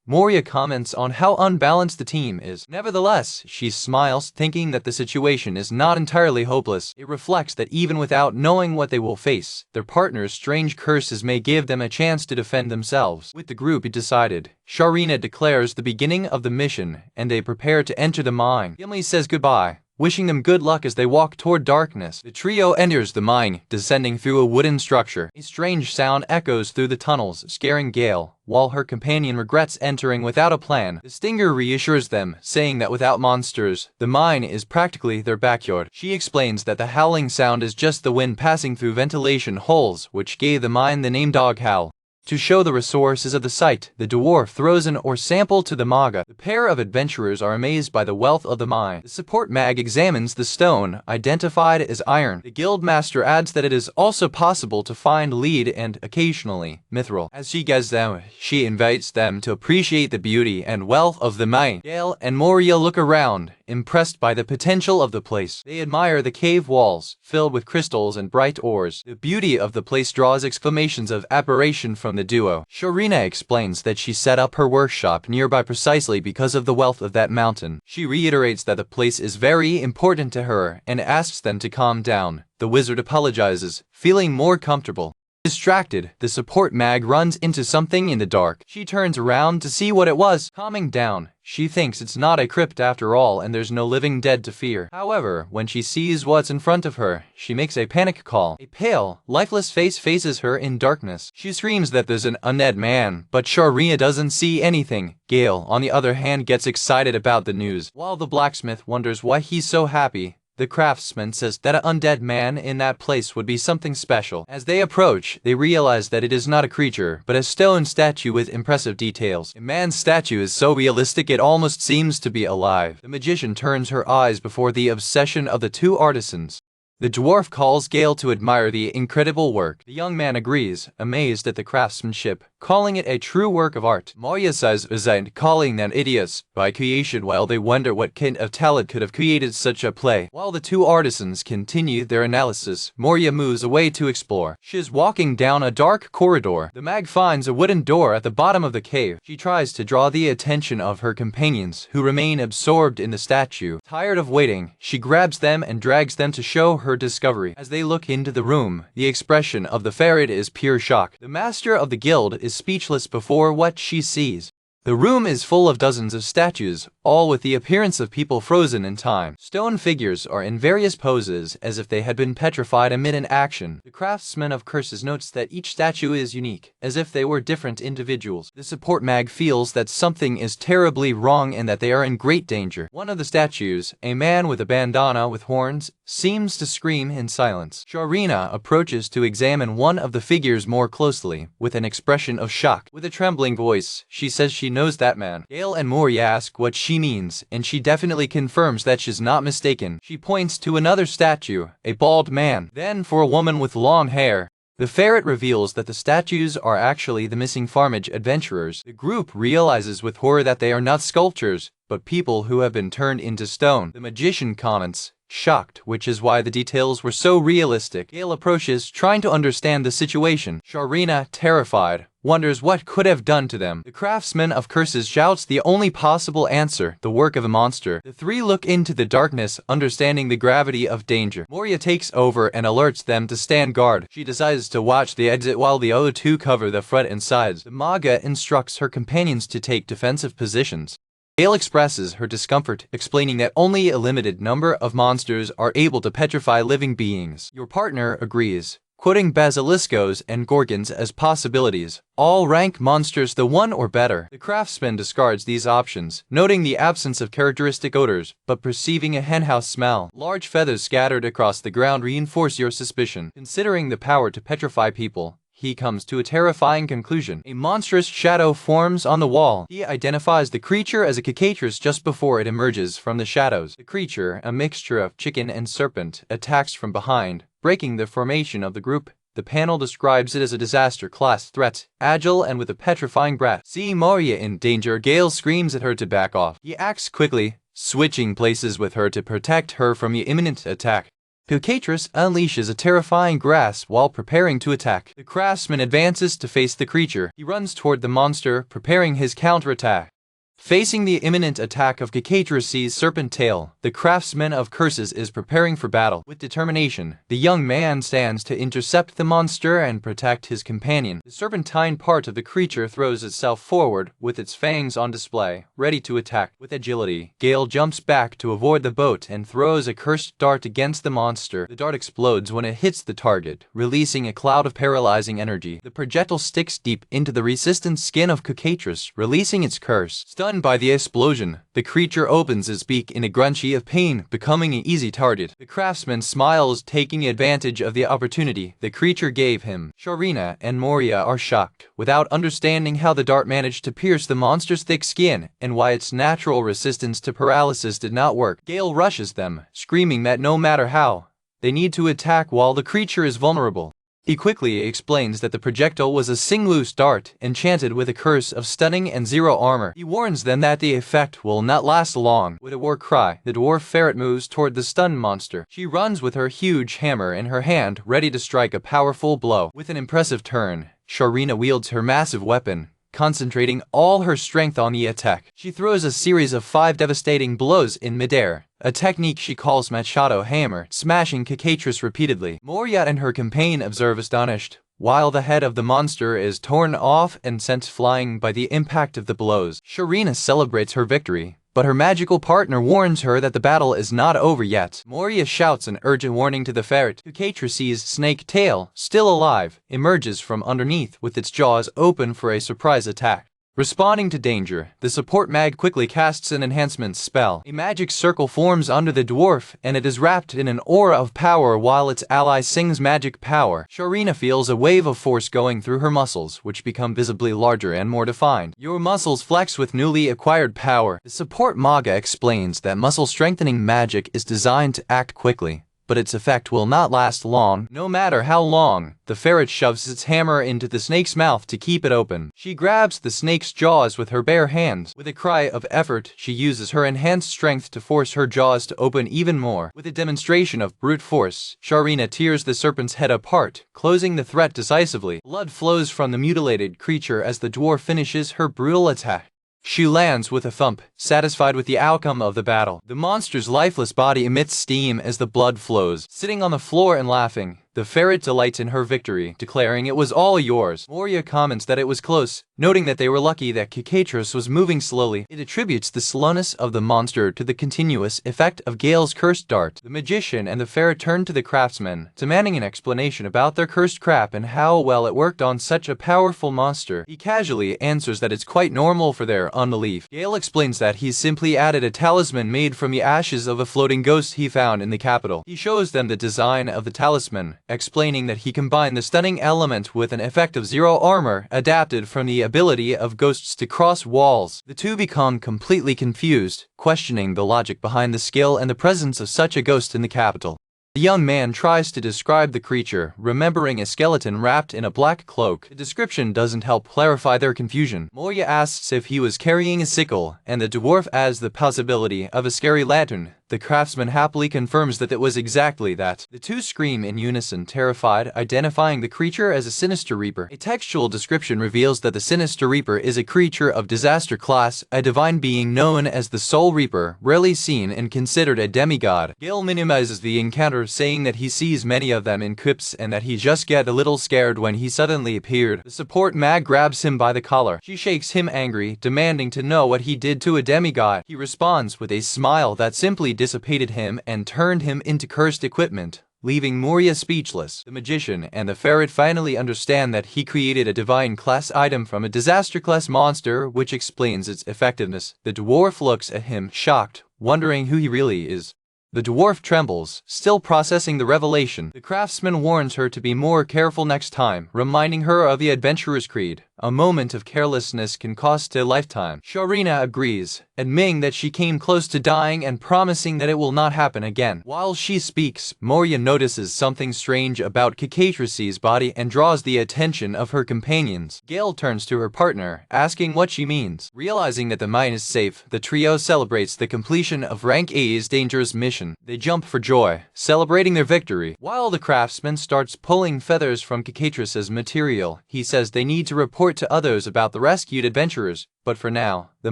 Moria comments on how unbalanced the team is. Nevertheless, she smiles, thinking that the situation is not entirely hopeless. It reflects that even without knowing what they will face, their partner's strange curses may give them a chance to defend themselves. With the group decided, Sharina declares the beginning of the mission, and they prepare to enter the mine. Gimli says goodbye, wishing them good luck as they walk toward darkness. The trio enters the mine, descending through a wooden structure. A strange sound echoes through the tunnels, scaring Gail, while her companion regrets entering without a plan. The Stinger reassures them, saying that without monsters, the mine is practically their backyard. She explains that the howling sound is just the wind passing through ventilation holes, which gave the mine the name Dog Howl. To show the resources of the site, the dwarf throws an ore sample to the Manga. The pair of adventurers are amazed by the wealth of the mine. The support mag examines the stone, identified as iron. The guild master adds that it is also possible to find lead and, occasionally, mithril. As she gets them, she invites them to appreciate the beauty and wealth of the mine. Gail and Moria look around, impressed by the potential of the place. They admire the cave walls, filled with crystals and bright ores. The beauty of the place draws exclamations of admiration from the duo. Sharina explains that she set up her workshop nearby precisely because of the wealth of that mountain. She reiterates that the place is very important to her and asks them to calm down. The wizard apologizes, feeling more comfortable. Distracted, the support mag runs into something in the dark. She turns around to see what it was. Calming down, she thinks it's not a crypt after all and there's no living dead to fear. However, when she sees what's in front of her, she makes a panic call. A pale, lifeless face faces her in darkness. She screams that there's an undead man, but Sharina doesn't see anything. Gail, on the other hand, gets excited about the news. While the blacksmith wonders why he's so happy, the craftsman says that an undead man in that place would be something special. As they approach, they realize that it is not a creature, but a stone statue with impressive details. A man's statue is so realistic it almost seems to be alive. The magician turns her eyes before the obsession of the two artisans. The dwarf calls Gail to admire the incredible work. The young man agrees, amazed at the craftsmanship, calling it a true work of art. Moria says resigned, calling them idiots by creation while they wonder what kind of talent could have created such a play. While the two artisans continue their analysis, Moria moves away to explore. She's walking down a dark corridor. The mag finds a wooden door at the bottom of the cave. She tries to draw the attention of her companions, who remain absorbed in the statue. Tired of waiting, she grabs them and drags them to show her discovery. As they look into the room, the expression of the ferret is pure shock. The master of the guild is speechless before what she sees. The room is full of dozens of statues, all with the appearance of people frozen in time. Stone figures are in various poses as if they had been petrified amid an action. The craftsman of curses notes that each statue is unique, as if they were different individuals. The support mag feels that something is terribly wrong and that they are in great danger. One of the statues, a man with a bandana with horns, seems to scream in silence. Sharina approaches to examine one of the figures more closely, with an expression of shock. With a trembling voice, she says she knows that man. Gail and Moria ask what she means, and she definitely confirms that she's not mistaken. She points to another statue, a bald man, then for a woman with long hair. The ferret reveals that the statues are actually the missing Farmage adventurers. The group realizes with horror that they are not sculptures, but people who have been turned into stone. The magician comments, shocked, which is why the details were so realistic. Gail approaches, trying to understand the situation. Sharina, terrified, wonders what could have done to them. The craftsman of curses shouts the only possible answer, the work of a monster. The three look into the darkness, understanding the gravity of danger. Moria takes over and alerts them to stand guard. She decides to watch the exit while the other two cover the front and sides. The Manga instructs her companions to take defensive positions. Gail expresses her discomfort, explaining that only a limited number of monsters are able to petrify living beings. Your partner agrees, quoting basiliscos and gorgons as possibilities. All rank monsters the one or better. The craftsman discards these options, noting the absence of characteristic odors, but perceiving a henhouse smell. Large feathers scattered across the ground reinforce your suspicion. Considering the power to petrify people, he comes to a terrifying conclusion. A monstrous shadow forms on the wall. He identifies the creature as a Cacatras just before it emerges from the shadows. The creature, a mixture of chicken and serpent, attacks from behind, breaking the formation of the group. The panel describes it as a disaster class threat, agile and with a petrifying breath. Seeing Moria in danger, Gail screams at her to back off. He acts quickly, switching places with her to protect her from the imminent attack. Cacatras unleashes a terrifying grasp while preparing to attack. The craftsman advances to face the creature. He runs toward the monster, preparing his counterattack. Facing the imminent attack of Cacatras' serpent tail, the craftsman of curses is preparing for battle. With determination, the young man stands to intercept the monster and protect his companion. The serpentine part of the creature throws itself forward, with its fangs on display, ready to attack. With agility, Gail jumps back to avoid the boat and throws a cursed dart against the monster. The dart explodes when it hits the target, releasing a cloud of paralyzing energy. The projectile sticks deep into the resistant skin of Cacatras, releasing its curse. Stunned by the explosion, the creature opens its beak in a grunchy of pain, becoming an easy target. The craftsman smiles, taking advantage of the opportunity the creature gave him. Sharina and Moria are shocked, without understanding how the dart managed to pierce the monster's thick skin, and why its natural resistance to paralysis did not work. Gail rushes them, screaming that no matter how, they need to attack while the creature is vulnerable. He quickly explains that the projectile was a sing-loose dart, enchanted with a curse of stunning and zero armor. He warns them that the effect will not last long. With a war cry, the dwarf ferret moves toward the stunned monster. She runs with her huge hammer in her hand, ready to strike a powerful blow. With an impressive turn, Sharina wields her massive weapon, concentrating all her strength on the attack. She throws a series of 5 devastating blows in midair, a technique she calls Machado Hammer, smashing Cacatras repeatedly. Moria and her companion observe astonished, while the head of the monster is torn off and sent flying by the impact of the blows. Sharina celebrates her victory, but her magical partner warns her that the battle is not over yet. Moria shouts an urgent warning to the ferret. Cacatras' snake tail, still alive, emerges from underneath with its jaws open for a surprise attack. Responding to danger, the support mag quickly casts an enhancement spell. A magic circle forms under the dwarf, and it is wrapped in an aura of power while its ally sings magic power. Sharina feels a wave of force going through her muscles, which become visibly larger and more defined. Your muscles flex with newly acquired power. The support Manga explains that muscle strengthening magic is designed to act quickly, but its effect will not last long. No matter how long, the ferret shoves its hammer into the snake's mouth to keep it open. She grabs the snake's jaws with her bare hands. With a cry of effort, she uses her enhanced strength to force her jaws to open even more. With a demonstration of brute force, Sharina tears the serpent's head apart, closing the threat decisively. Blood flows from the mutilated creature as the dwarf finishes her brutal attack. She lands with a thump, satisfied with the outcome of the battle. The monster's lifeless body emits steam as the blood flows. Sitting on the floor and laughing, the ferret delights in her victory, declaring it was all yours. Moria comments that it was close, noting that they were lucky that Cacatras was moving slowly. It attributes the slowness of the monster to the continuous effect of Gail's cursed dart. The magician and the ferret turn to the craftsman, demanding an explanation about their cursed crap and how well it worked on such a powerful monster. He casually answers that it's quite normal for their unbelief. Gail explains that he simply added a talisman made from the ashes of a floating ghost he found in the capital. He shows them the design of the talisman, explaining that he combined the stunning element with an effect of zero armor adapted from the ability of ghosts to cross walls. The two become completely confused, questioning the logic behind the skill and the presence of such a ghost in the capital. The young man tries to describe the creature, remembering a skeleton wrapped in a black cloak. The description doesn't help clarify their confusion. Moria asks if he was carrying a sickle, and the dwarf adds the possibility of a scary lantern. The craftsman happily confirms that it was exactly that. The two scream in unison, terrified, identifying the creature as a Sinister Reaper. A textual description reveals that the Sinister Reaper is a creature of disaster class, a divine being known as the Soul Reaper, rarely seen and considered a demigod. Gail minimizes the encounter, saying that he sees many of them in crypts and that he just get a little scared when he suddenly appeared. The support mag grabs him by the collar. She shakes him angry, demanding to know what he did to a demigod. He responds with a smile that simply dissipated him and turned him into cursed equipment, leaving Moria speechless. The magician and the ferret finally understand that he created a divine class item from a disaster class monster, which explains its effectiveness. The dwarf looks at him, shocked, wondering who he really is. The dwarf trembles, still processing the revelation. The craftsman warns her to be more careful next time, reminding her of the adventurer's creed. A moment of carelessness can cost a lifetime. Sharina agrees, admitting that she came close to dying and promising that it will not happen again. While she speaks, Moria notices something strange about Cacatras' body and draws the attention of her companions. Gail turns to her partner, asking what she means. Realizing that the mine is safe, the trio celebrates the completion of Rank A's dangerous mission. They jump for joy, celebrating their victory. While the craftsman starts pulling feathers from Cacatras' material, he says they need to report to others about the rescued adventurers, but for now, the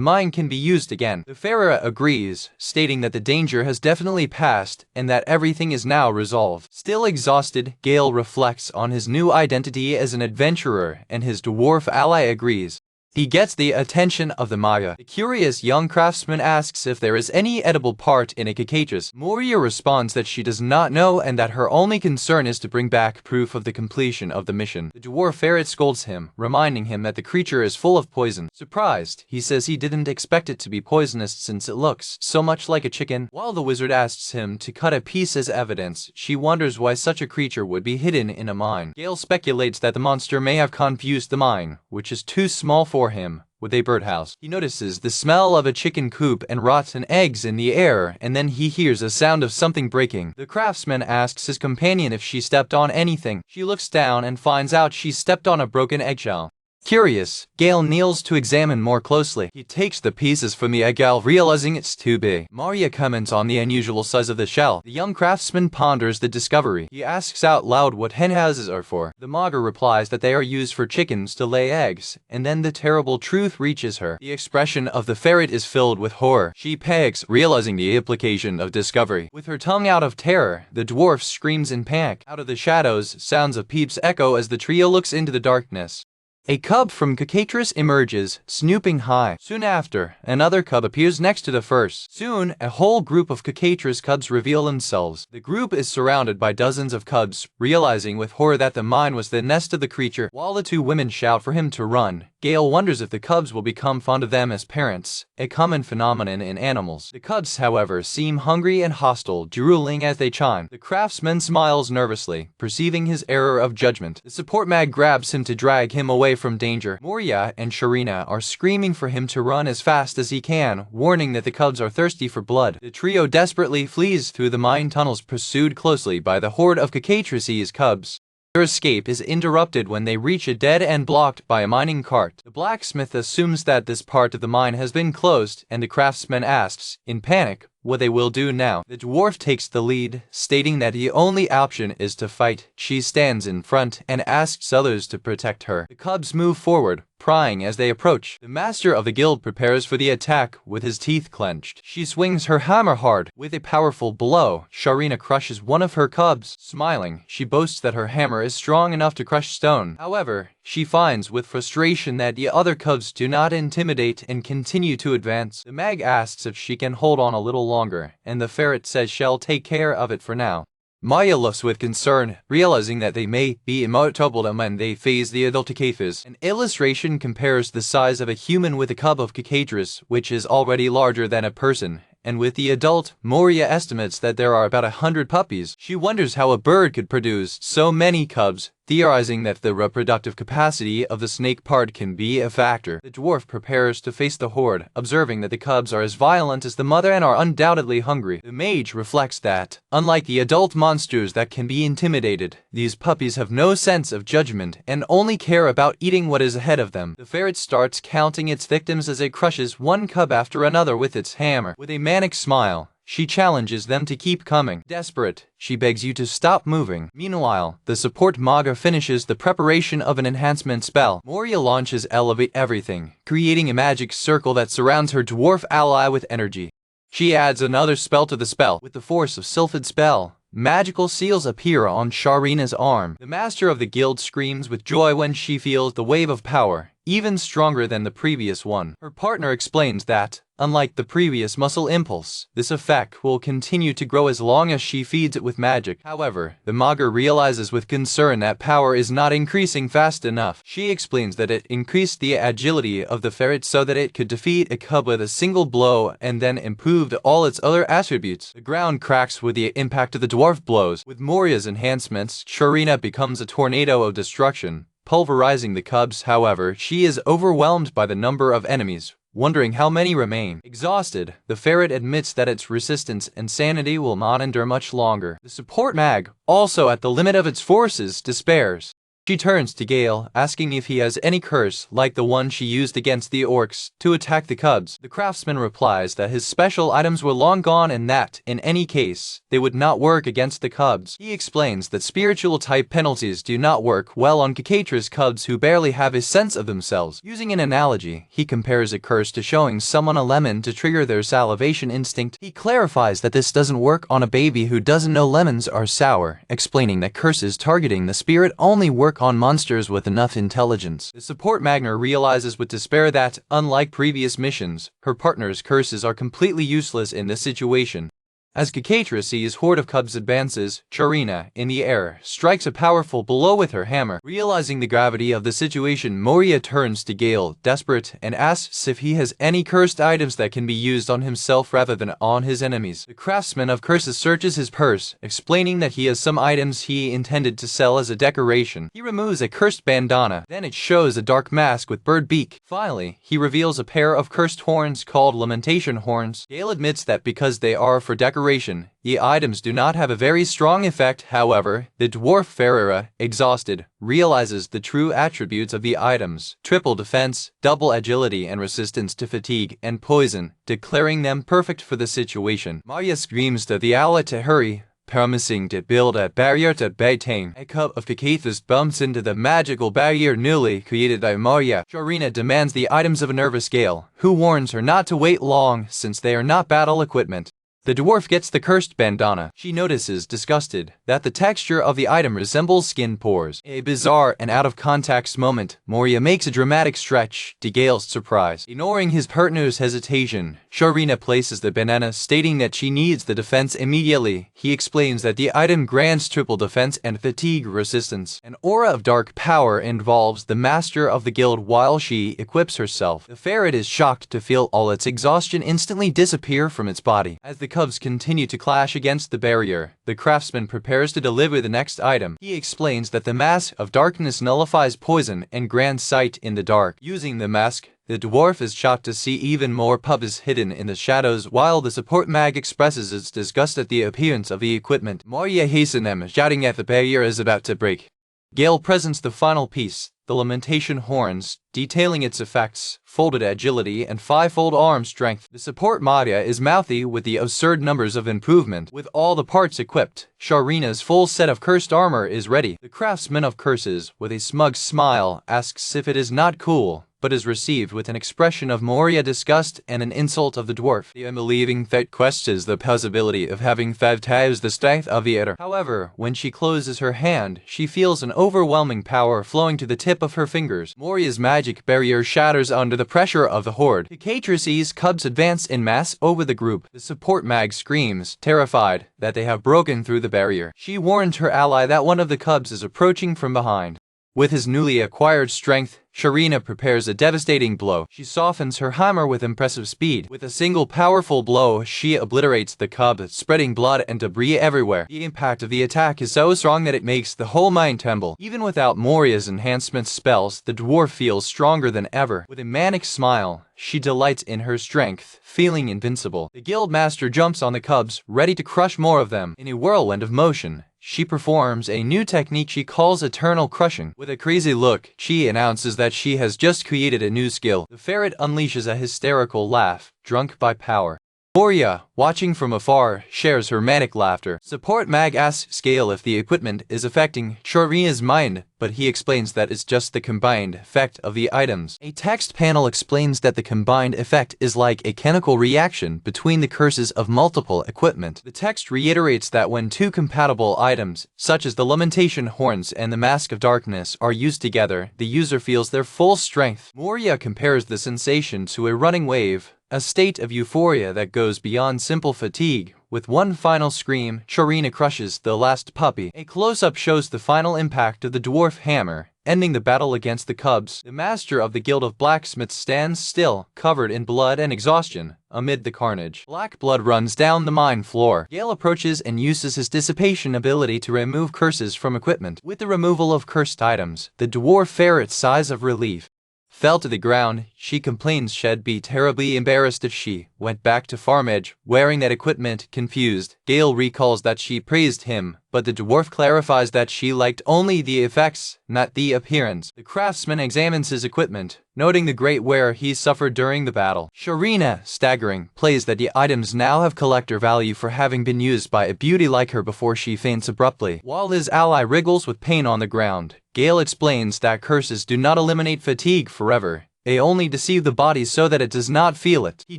mine can be used again. The Pharaoh agrees, stating that the danger has definitely passed and that everything is now resolved. Still exhausted, Gail reflects on his new identity as an adventurer, and his dwarf ally agrees. He gets the attention of the Maya. The curious young craftsman asks if there is any edible part in a Cacatras. Moria responds that she does not know and that her only concern is to bring back proof of the completion of the mission. The dwarf ferret scolds him, reminding him that the creature is full of poison. Surprised, he says he didn't expect it to be poisonous since it looks so much like a chicken. While the wizard asks him to cut a piece as evidence, she wonders why such a creature would be hidden in a mine. Gail speculates that the monster may have confused the mine, which is too small for him, with a birdhouse. He notices the smell of a chicken coop and rotten eggs in the air, and then he hears a sound of something breaking. The craftsman asks his companion if she stepped on anything. She looks down and finds out she stepped on a broken eggshell. Curious, Gail kneels to examine more closely. He takes the pieces from the egg, realizing it's too big. Moria comments on the unusual size of the shell. The young craftsman ponders the discovery. He asks out loud what hen houses are for. The Manga replies that they are used for chickens to lay eggs, and then the terrible truth reaches her. The expression of the ferret is filled with horror. She pegs, realizing the implication of discovery. With her tongue out of terror, the dwarf screams in panic. Out of the shadows, sounds of peeps echo as the trio looks into the darkness. A cub from Cacatras emerges, snooping high. Soon after, another cub appears next to the first. Soon, a whole group of Cacatras cubs reveal themselves. The group is surrounded by dozens of cubs, realizing with horror that the mine was the nest of the creature. While the two women shout for him to run, Gail wonders if the cubs will become fond of them as parents, a common phenomenon in animals. The cubs, however, seem hungry and hostile, drooling as they chime. The craftsman smiles nervously, perceiving his error of judgment. The support mag grabs him to drag him away from danger. Moria and Sharina are screaming for him to run as fast as he can, warning that the cubs are thirsty for blood. The trio desperately flees through the mine tunnels, pursued closely by the horde of Cacatras' cubs. Their escape is interrupted when they reach a dead end blocked by a mining cart. The blacksmith assumes that this part of the mine has been closed, and the craftsman asks, in panic, what they will do now. The dwarf takes the lead, stating that the only option is to fight. She stands in front and asks others to protect her. The cubs move forward, prying as they approach. The master of the guild prepares for the attack with his teeth clenched. She swings her hammer hard. With a powerful blow, Sharina crushes one of her cubs. Smiling, she boasts that her hammer is strong enough to crush stone. However, she finds with frustration that the other cubs do not intimidate and continue to advance. The mag asks if she can hold on a little longer, and the ferret says she'll take care of it for now. Maya looks with concern, realizing that they may be immortal when they face the adult Cacatras. An illustration compares the size of a human with a cub of Cacatras, which is already larger than a person, and with the adult, Moria estimates that there are about 100 puppies. She wonders how a bird could produce so many cubs, theorizing that the reproductive capacity of the snake part can be a factor. The dwarf prepares to face the horde, observing that the cubs are as violent as the mother and are undoubtedly hungry. The mage reflects that, unlike the adult monsters that can be intimidated, these puppies have no sense of judgment and only care about eating what is ahead of them. The ferret starts counting its victims as it crushes one cub after another with its hammer. With a manic smile, she challenges them to keep coming. Desperate, she begs you to stop moving. Meanwhile, the support Manga finishes the preparation of an enhancement spell. Moria launches Elevate Everything, creating a magic circle that surrounds her dwarf ally with energy. She adds another spell to the spell. With the force of Sylphid spell, magical seals appear on Sharina's arm. The master of the guild screams with joy when she feels the wave of power, even stronger than the previous one. Her partner explains that, unlike the previous muscle impulse, this effect will continue to grow as long as she feeds it with magic. However, the Manga realizes with concern that power is not increasing fast enough. She explains that it increased the agility of the ferret so that it could defeat a cub with a single blow and then improved all its other attributes. The ground cracks with the impact of the dwarf blows. With Moria's enhancements, Sharina becomes a tornado of destruction, pulverizing the cubs. However, she is overwhelmed by the number of enemies, wondering how many remain. Exhausted, the ferret admits that its resistance and sanity will not endure much longer. The support mag, also at the limit of its forces, despairs. She turns to Gail, asking if he has any curse, like the one she used against the orcs, to attack the cubs. The craftsman replies that his special items were long gone and that, in any case, they would not work against the cubs. He explains that spiritual-type penalties do not work well on Cacatras cubs who barely have a sense of themselves. Using an analogy, he compares a curse to showing someone a lemon to trigger their salivation instinct. He clarifies that this doesn't work on a baby who doesn't know lemons are sour, explaining that curses targeting the spirit only work on monsters with enough intelligence. The support Magna realizes with despair that, unlike previous missions, her partner's curses are completely useless in this situation. As Cacatras' horde of cubs advances, Sharina, in the air, strikes a powerful blow with her hammer. Realizing the gravity of the situation, Moria turns to Gail, desperate, and asks if he has any cursed items that can be used on himself rather than on his enemies. The craftsman of curses searches his purse, explaining that he has some items he intended to sell as a decoration. He removes a cursed bandana, then it shows a dark mask with bird beak, Finally, he reveals a pair of cursed horns called Lamentation horns. Gail admits that because they are for decoration, the items do not have a very strong effect. However, the dwarf Ferreira, exhausted, realizes the true attributes of the items: triple defense, double agility and resistance to fatigue and poison, declaring them perfect for the situation. Moria screams to the ally to hurry, promising to build a barrier to maintain. A cup of Cacatras bumps into the magical barrier newly created by Moria. Sharina demands the items of a nervous Gail, who warns her not to wait long since they are not battle equipment. The dwarf gets the cursed bandana. She notices, disgusted, that the texture of the item resembles skin pores. A bizarre and out-of-context moment, Moria makes a dramatic stretch, to Gail's surprise. Ignoring his partner's hesitation, Sharina places the banana, stating that she needs the defense immediately. He explains that the item grants triple defense and fatigue resistance. An aura of dark power involves the master of the guild while she equips herself. The ferret is shocked to feel all its exhaustion instantly disappear from its body. As the cubs continue to clash against the barrier, the craftsman prepares to deliver the next item. He explains that the mask of darkness nullifies poison and grants sight in the dark. Using the mask, the dwarf is shocked to see even more pubs hidden in the shadows, while the support mag expresses its disgust at the appearance of the equipment. Moria hastens them, shouting that the barrier is about to break. Gail presents the final piece, the Lamentation horns, detailing its effects: folded agility and five-fold arm strength. The support Moria is mouthy with the absurd numbers of improvement. With all the parts equipped, Sharina's full set of cursed armor is ready. The craftsman of curses, with a smug smile, asks if it is not cool, but is received with an expression of Moria disgust and an insult of the dwarf. The unbelieving Fate questions the possibility of having 5 times the strength of the other. However, when she closes her hand, she feels an overwhelming power flowing to the tip of her fingers. Moria's magic barrier shatters under the pressure of the horde. Cacatras' cubs advance in mass over the group. The support mag screams, terrified, that they have broken through the barrier. She warns her ally that one of the cubs is approaching from behind. With his newly acquired strength, Sharina prepares a devastating blow. She softens her hammer with impressive speed. With a single powerful blow, she obliterates the cub, spreading blood and debris everywhere. The impact of the attack is so strong that it makes the whole mine tremble. Even without Moria's enhancement spells, the dwarf feels stronger than ever. With a manic smile, she delights in her strength, feeling invincible. The guild master jumps on the cubs, ready to crush more of them. In a whirlwind of motion, she performs a new technique she calls eternal crushing. With a crazy look, she announces that she has just created a new skill. The ferret unleashes a hysterical laugh, drunk by power. Moria, watching from afar, shares her manic laughter. Support mag asks Gail if the equipment is affecting Sharina's mind, but he explains that it's just the combined effect of the items. A text panel explains that the combined effect is like a chemical reaction between the curses of multiple equipment. The text reiterates that when two compatible items, such as the Lamentation horns and the Mask of Darkness, are used together, the user feels their full strength. Moria compares the sensation to a running wave, a state of euphoria that goes beyond simple fatigue. With one final scream, Sharina crushes the last puppy. A close-up shows the final impact of the dwarf hammer, ending the battle against the cubs. The master of the Guild of Blacksmiths stands still, covered in blood and exhaustion, amid the carnage. Black blood runs down the mine floor. Gail approaches and uses his dissipation ability to remove curses from equipment. With the removal of cursed items, the dwarf ferret sighs of relief. Fell to the ground, she complains she'd be terribly embarrassed if she went back to Farmage wearing that equipment. Confused, Gail recalls that she praised him, but the dwarf clarifies that she liked only the effects, not the appearance. The craftsman examines his equipment, noting the great wear he suffered during the battle. Sharina, staggering, plays that the items now have collector value for having been used by a beauty like her before she faints abruptly. While his ally wriggles with pain on the ground, Gail explains that curses do not eliminate fatigue forever. They only deceive the body so that it does not feel it. He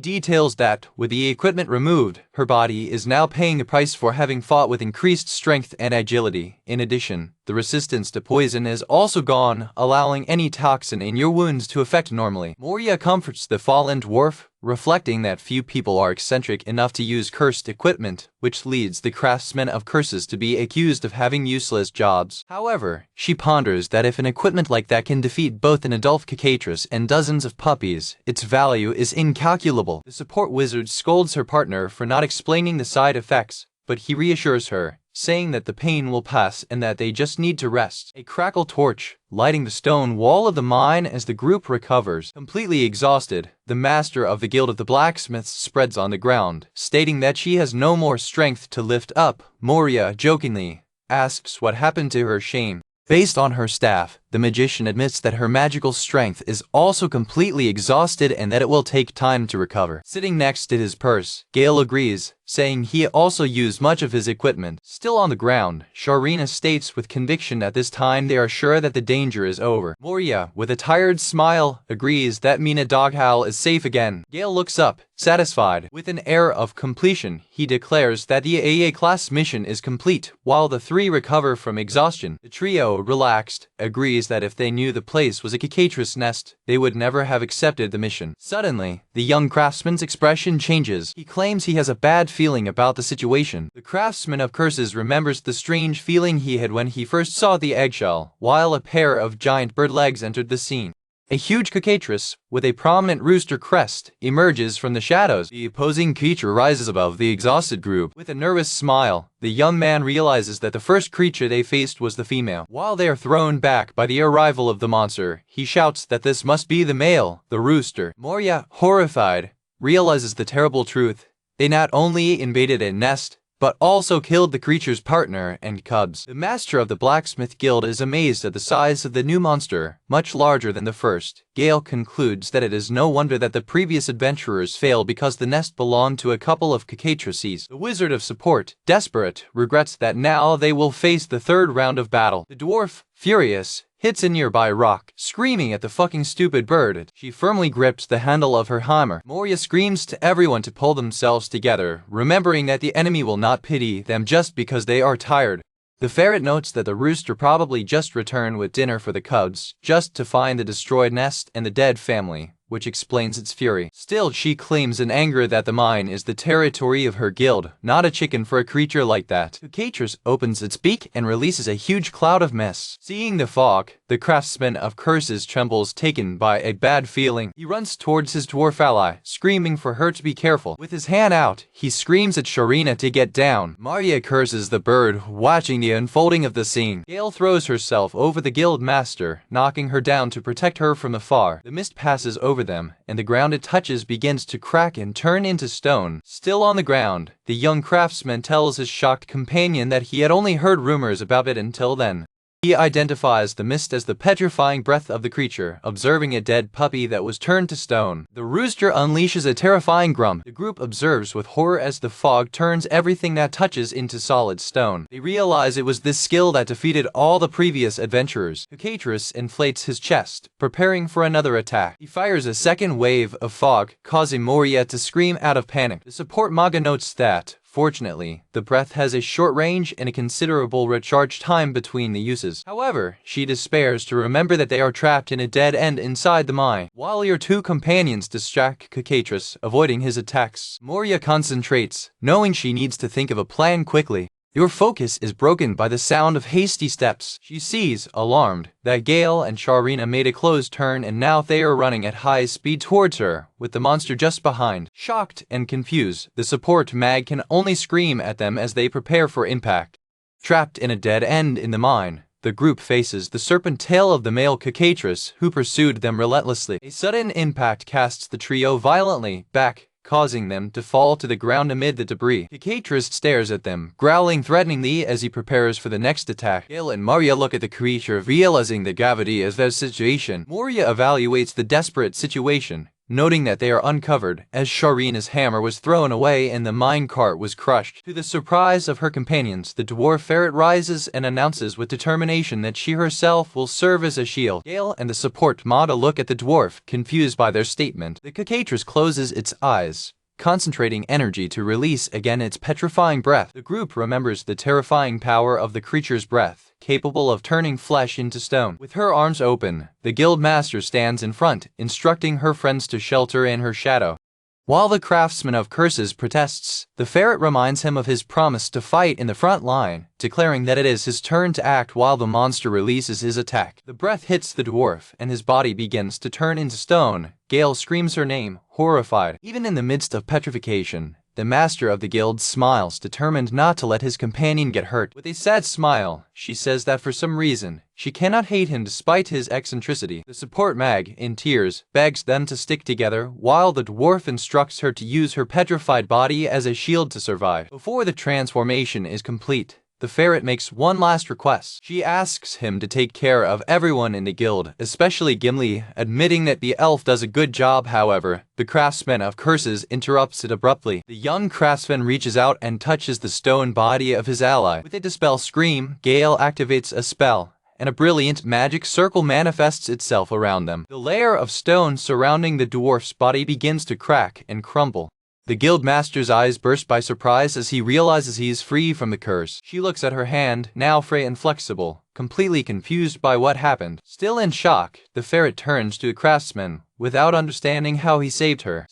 details that, with the equipment removed, her body is now paying the price for having fought with increased strength and agility. In addition, the resistance to poison is also gone, allowing any toxin in your wounds to affect normally. Moria comforts the fallen dwarf, reflecting that few people are eccentric enough to use cursed equipment, which leads the craftsman of curses to be accused of having useless jobs. However, she ponders that if an equipment like that can defeat both an adult Cacatras and dozens of puppies, its value is incalculable. The support wizard scolds her partner for not explaining the side effects, but he reassures her, saying that the pain will pass and that they just need to rest. A crackle torch, lighting the stone wall of the mine as the group recovers. Completely exhausted, the master of the Guild of the Blacksmiths spreads on the ground, stating that she has no more strength to lift up. Moria jokingly asks what happened to her shame. Based on her staff, the magician admits that her magical strength is also completely exhausted and that it will take time to recover. Sitting next to his purse, Gail agrees, saying he also used much of his equipment. Still on the ground, Sharina states with conviction at this time they are sure that the danger is over. Moria, with a tired smile, agrees that Mina Doghowl is safe again. Gail looks up, satisfied. With an air of completion, he declares that the AA class mission is complete, while the three recover from exhaustion. The trio, relaxed, agrees that if they knew the place was a Cacatras nest, they would never have accepted the mission. Suddenly, the young craftsman's expression changes. He claims he has a bad feeling about the situation. The craftsman of curses remembers the strange feeling he had when he first saw the eggshell, while a pair of giant bird legs entered the scene. A huge Cacatras, with a prominent rooster crest, emerges from the shadows. The opposing creature rises above the exhausted group. With a nervous smile, the young man realizes that the first creature they faced was the female. While they are thrown back by the arrival of the monster, he shouts that this must be the male, the rooster. Moria, horrified, realizes the terrible truth. They not only invaded a nest, but also killed the creature's partner and cubs. The master of the Blacksmith Guild is amazed at the size of the new monster, much larger than the first. Gail concludes that it is no wonder that the previous adventurers failed because the nest belonged to a couple of Cacatrases. The wizard of support, desperate, regrets that now they will face the third round of battle. The dwarf, furious, hits a nearby rock, screaming at the fucking stupid bird. She firmly grips the handle of her hammer. Moria screams to everyone to pull themselves together, remembering that the enemy will not pity them just because they are tired. The ferret notes that the rooster probably just returned with dinner for the cubs, just to find the destroyed nest and the dead family, which explains its fury. Still, she claims in anger that the mine is the territory of her guild, not a chicken for a creature like that. Cacatras opens its beak and releases a huge cloud of mess. Seeing the fog, the craftsman of curses trembles, taken by a bad feeling. He runs towards his dwarf ally, screaming for her to be careful. With his hand out, he screams at Sharina to get down. Moria curses the bird, watching the unfolding of the scene. Gail throws herself over the guild master, knocking her down to protect her from afar. The mist passes over them, and the ground it touches begins to crack and turn into stone. Still on the ground, the young craftsman tells his shocked companion that he had only heard rumors about it until then. He identifies the mist as the petrifying breath of the creature, observing a dead puppy that was turned to stone. The rooster unleashes a terrifying grump. The group observes with horror as the fog turns everything that touches into solid stone. They realize it was this skill that defeated all the previous adventurers. Cacatras inflates his chest, preparing for another attack. He fires a second wave of fog, causing Moria to scream out of panic. The support Manga notes that, fortunately, the breath has a short range and a considerable recharge time between the uses. However, she despairs to remember that they are trapped in a dead end inside the mine. While your two companions distract Cacatras, avoiding his attacks, Moria concentrates, knowing she needs to think of a plan quickly. Your focus is broken by the sound of hasty steps. She sees, alarmed, that Gail and Sharina made a closed turn and now they are running at high speed towards her, with the monster just behind. Shocked and confused, the support mag can only scream at them as they prepare for impact. Trapped in a dead end in the mine, the group faces the serpent tail of the male Cacatras, who pursued them relentlessly. A sudden impact casts the trio violently back, causing them to fall to the ground amid the debris. Cacatras stares at them, growling threateningly as he prepares for the next attack. Gail and Moria look at the creature, realizing the gravity of their situation. Moria evaluates the desperate situation, noting that they are uncovered, as Sharina's hammer was thrown away and the mine cart was crushed. To the surprise of her companions, the dwarf ferret rises and announces with determination that she herself will serve as a shield. Gail and the support Mada look at the dwarf, confused by their statement. The Cacatras closes its eyes, concentrating energy to release again its petrifying breath. The group remembers the terrifying power of the creature's breath, capable of turning flesh into stone. With her arms open, the guild master stands in front, instructing her friends to shelter in her shadow. While the craftsman of curses protests, the ferret reminds him of his promise to fight in the front line, declaring that it is his turn to act while the monster releases his attack. The breath hits the dwarf, and his body begins to turn into stone. Gail screams her name, horrified. Even in the midst of petrification, The master of the guild smiles, determined not to let his companion get hurt. With a sad smile, she says that for some reason, she cannot hate him despite his eccentricity. The support mag, in tears, begs them to stick together, while the dwarf instructs her to use her petrified body as a shield to survive. Before the transformation is complete, the ferret makes one last request. She asks him to take care of everyone in the guild, especially Gimley, admitting that the elf does a good job. However, the craftsman of curses interrupts it abruptly. The young craftsman reaches out and touches the stone body of his ally. With a dispel scream, Gail activates a spell, and a brilliant magic circle manifests itself around them. The layer of stone surrounding the dwarf's body begins to crack and crumble. The guild master's eyes burst by surprise as he realizes he is free from the curse. She looks at her hand, now frail and flexible, completely confused by what happened. Still in shock, the ferret turns to the craftsman, without understanding how he saved her.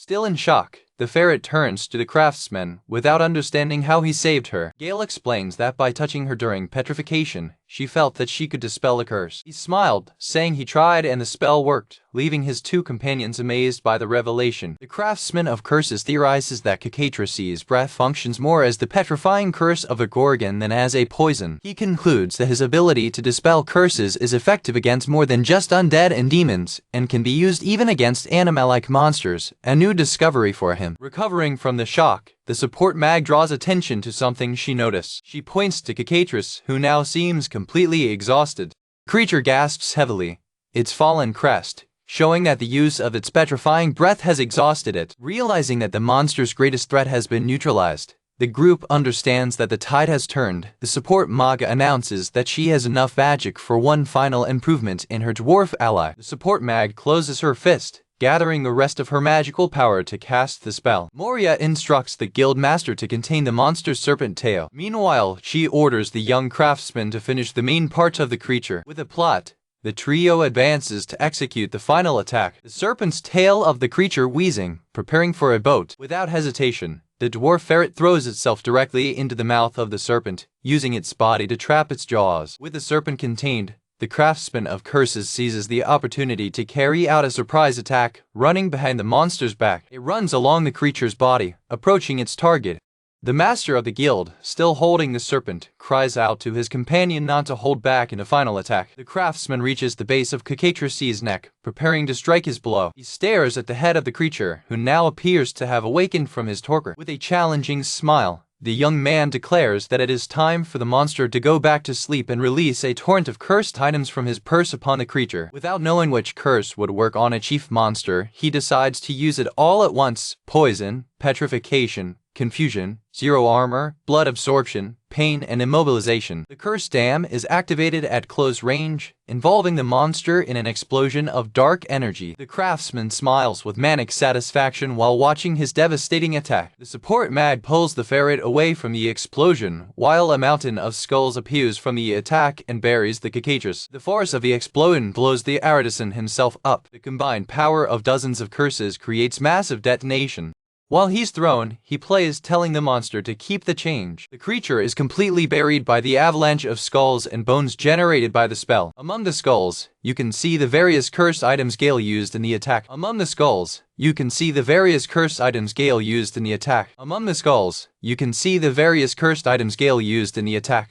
Gail explains that by touching her during petrification, she felt that she could dispel a curse. He smiled, saying he tried and the spell worked, leaving his two companions amazed by the revelation. The craftsman of curses theorizes that Cacatras' breath functions more as the petrifying curse of a gorgon than as a poison. He concludes that his ability to dispel curses is effective against more than just undead and demons, and can be used even against anima-like monsters, a new discovery for him. Recovering from the shock, the support mag draws attention to something she noticed. She points to Cacatras, who now seems completely exhausted. The creature gasps heavily, its fallen crest, showing that the use of its petrifying breath has exhausted it. Realizing that the monster's greatest threat has been neutralized, the group understands that the tide has turned. The support Manga announces that she has enough magic for one final improvement in her dwarf ally. The support mag closes her fist, gathering the rest of her magical power to cast the spell. Moria instructs the guild master to contain the monster's serpent tail. Meanwhile, she orders the young craftsman to finish the main part of the creature. With a plot, the trio advances to execute the final attack. The serpent's tail of the creature wheezing, preparing for a boat. Without hesitation, the dwarf ferret throws itself directly into the mouth of the serpent, using its body to trap its jaws. With the serpent contained, the craftsman of curses seizes the opportunity to carry out a surprise attack, running behind the monster's back. It runs along the creature's body, approaching its target. The master of the guild, still holding the serpent, cries out to his companion not to hold back in a final attack. The craftsman reaches the base of Cacatras' neck, preparing to strike his blow. He stares at the head of the creature, who now appears to have awakened from his torpor. With a challenging smile, the young man declares that it is time for the monster to go back to sleep and release a torrent of cursed items from his purse upon the creature. Without knowing which curse would work on a chief monster, he decides to use it all at once: poison, petrification, confusion, zero armor, blood absorption, pain, and immobilization. The curse dam is activated at close range, involving the monster in an explosion of dark energy. The craftsman smiles with manic satisfaction while watching his devastating attack. The support mag pulls the ferret away from the explosion, while a mountain of skulls appears from the attack and buries the Cacatras. The force of the explosion blows the artisan himself up. The combined power of dozens of curses creates massive detonation. While he's thrown, he plays, telling the monster to keep the change. The creature is completely buried by the avalanche of skulls and bones generated by the spell. Among the skulls, you can see the various cursed items Gail used in the attack. Among the skulls, you can see the various cursed items Gail used in the attack.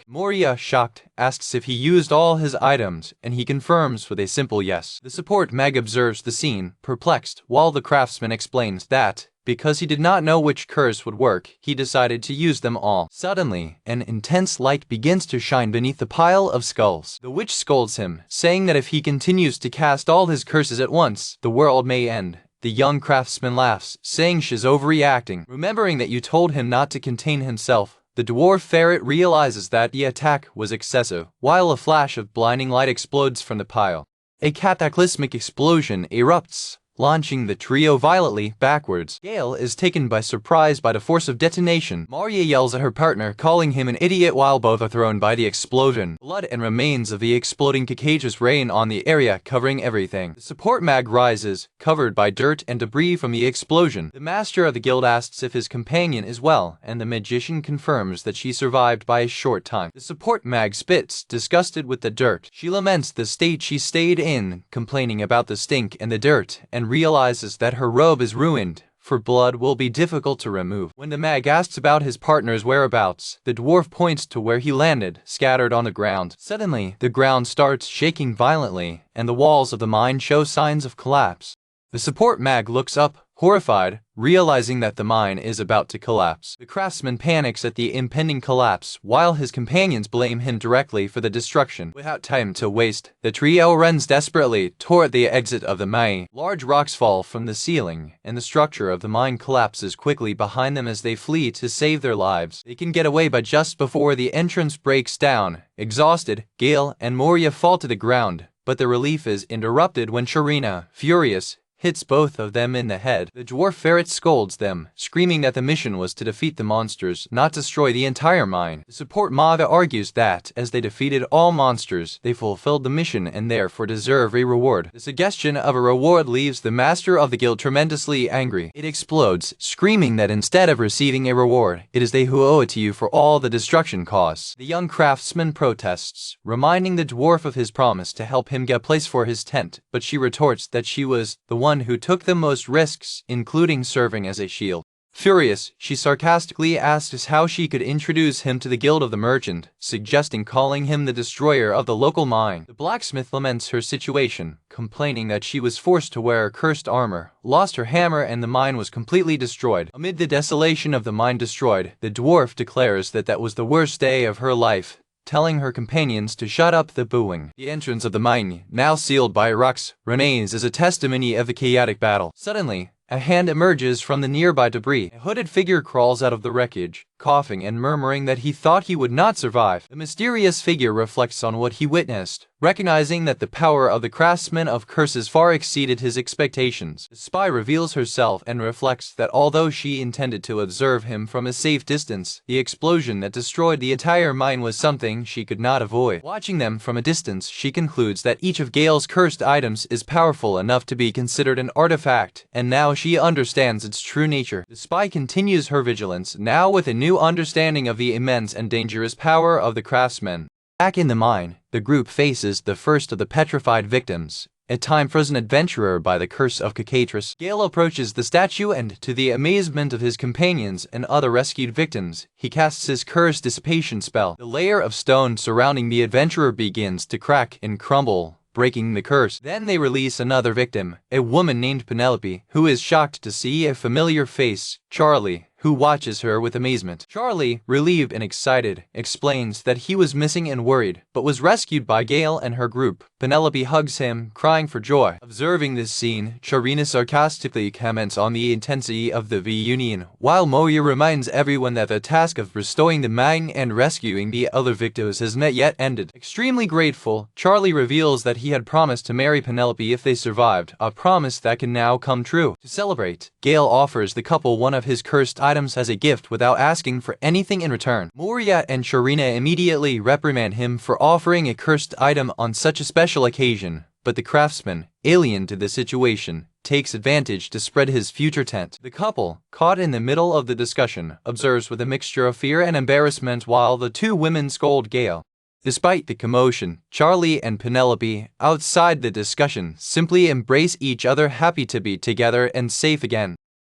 Moria, shocked, asks if he used all his items, and he confirms with a simple yes. The support mag observes the scene, perplexed, while the craftsman explains that, because he did not know which curse would work, he decided to use them all. Suddenly, an intense light begins to shine beneath the pile of skulls. The witch scolds him, saying that if he continues to cast all his curses at once, the world may end. The young craftsman laughs, saying she's overreacting. Remembering that you told him not to contain himself, the dwarf ferret realizes that the attack was excessive, while a flash of blinding light explodes from the pile. A cataclysmic explosion erupts, launching the trio violently backwards. Gail is taken by surprise by the force of detonation. Moria yells at her partner, calling him an idiot, while both are thrown by the explosion. Blood and remains of the exploding Cacatras rain on the area, covering everything. The support mag rises, covered by dirt and debris from the explosion. The master of the guild asks if his companion is well, and the magician confirms that she survived by a short time. The support mag spits, disgusted with the dirt. She laments the state she stayed in, complaining about the stink and the dirt, and realizes that her robe is ruined, for blood will be difficult to remove. When the mag asks about his partner's whereabouts, the dwarf points to where he landed, scattered on the ground. Suddenly, the ground starts shaking violently, and the walls of the mine show signs of collapse. The support mag looks up, horrified, realizing that the mine is about to collapse. The craftsman panics at the impending collapse, while his companions blame him directly for the destruction. Without time to waste, the trio runs desperately toward the exit of the mine. Large rocks fall from the ceiling, and the structure of the mine collapses quickly behind them as they flee to save their lives. They can get away, but just before the entrance breaks down, exhausted, Gail and Moria fall to the ground, but the relief is interrupted when Sharina, furious, hits both of them in the head. The dwarf ferret scolds them, screaming that the mission was to defeat the monsters, not destroy the entire mine. The support Manga argues that, as they defeated all monsters, they fulfilled the mission and therefore deserve a reward. The suggestion of a reward leaves the master of the guild tremendously angry. It explodes, screaming that instead of receiving a reward, it is they who owe it to you for all the destruction caused. The young craftsman protests, reminding the dwarf of his promise to help him get a place for his tent, but she retorts that she was the one who took the most risks, including serving as a shield. Furious, she sarcastically asks how she could introduce him to the Guild of the Merchant, suggesting calling him the destroyer of the local mine. The blacksmith laments her situation, complaining that she was forced to wear cursed armor, lost her hammer, and the mine was completely destroyed. Amid the desolation of the mine destroyed, the dwarf declares that that was the worst day of her life, telling her companions to shut up the booing. The entrance of the mine, now sealed by rocks, remains as a testimony of the chaotic battle. Suddenly, a hand emerges from the nearby debris. A hooded figure crawls out of the wreckage, coughing and murmuring that he thought he would not survive. The mysterious figure reflects on what he witnessed, recognizing that the power of the craftsman of curses far exceeded his expectations. The spy reveals herself and reflects that although she intended to observe him from a safe distance, the explosion that destroyed the entire mine was something she could not avoid. Watching them from a distance, she concludes that each of Gail's cursed items is powerful enough to be considered an artifact, and now she understands its true nature. The spy continues her vigilance, now with a new understanding of the immense and dangerous power of the craftsman. Back in the mine, the group faces the first of the petrified victims, a time-frozen adventurer by the curse of Cacatras. Gail approaches the statue and, to the amazement of his companions and other rescued victims, he casts his cursed dissipation spell. The layer of stone surrounding the adventurer begins to crack and crumble, breaking the curse. Then they release another victim, a woman named Penelope, who is shocked to see a familiar face, Charlie, who watches her with amazement. Charlie, relieved and excited, explains that he was missing and worried, but was rescued by Gail and her group. Penelope hugs him, crying for joy. Observing this scene, Sharina sarcastically comments on the intensity of the reunion, while Moria reminds everyone that the task of restoring the mine and rescuing the other victims has not yet ended. Extremely grateful, Charlie reveals that he had promised to marry Penelope if they survived, a promise that can now come true. To celebrate, Gail offers the couple one of his cursed items as a gift without asking for anything in return. Moria and Sharina immediately reprimand him for offering a cursed item on such a special occasion, but the craftsman, alien to the situation, takes advantage to spread his future tent. The couple, caught in the middle of the discussion, observes with a mixture of fear and embarrassment while the two women scold Gail. Despite the commotion, Charlie and Penelope, outside the discussion, simply embrace each other, happy to be together and safe again.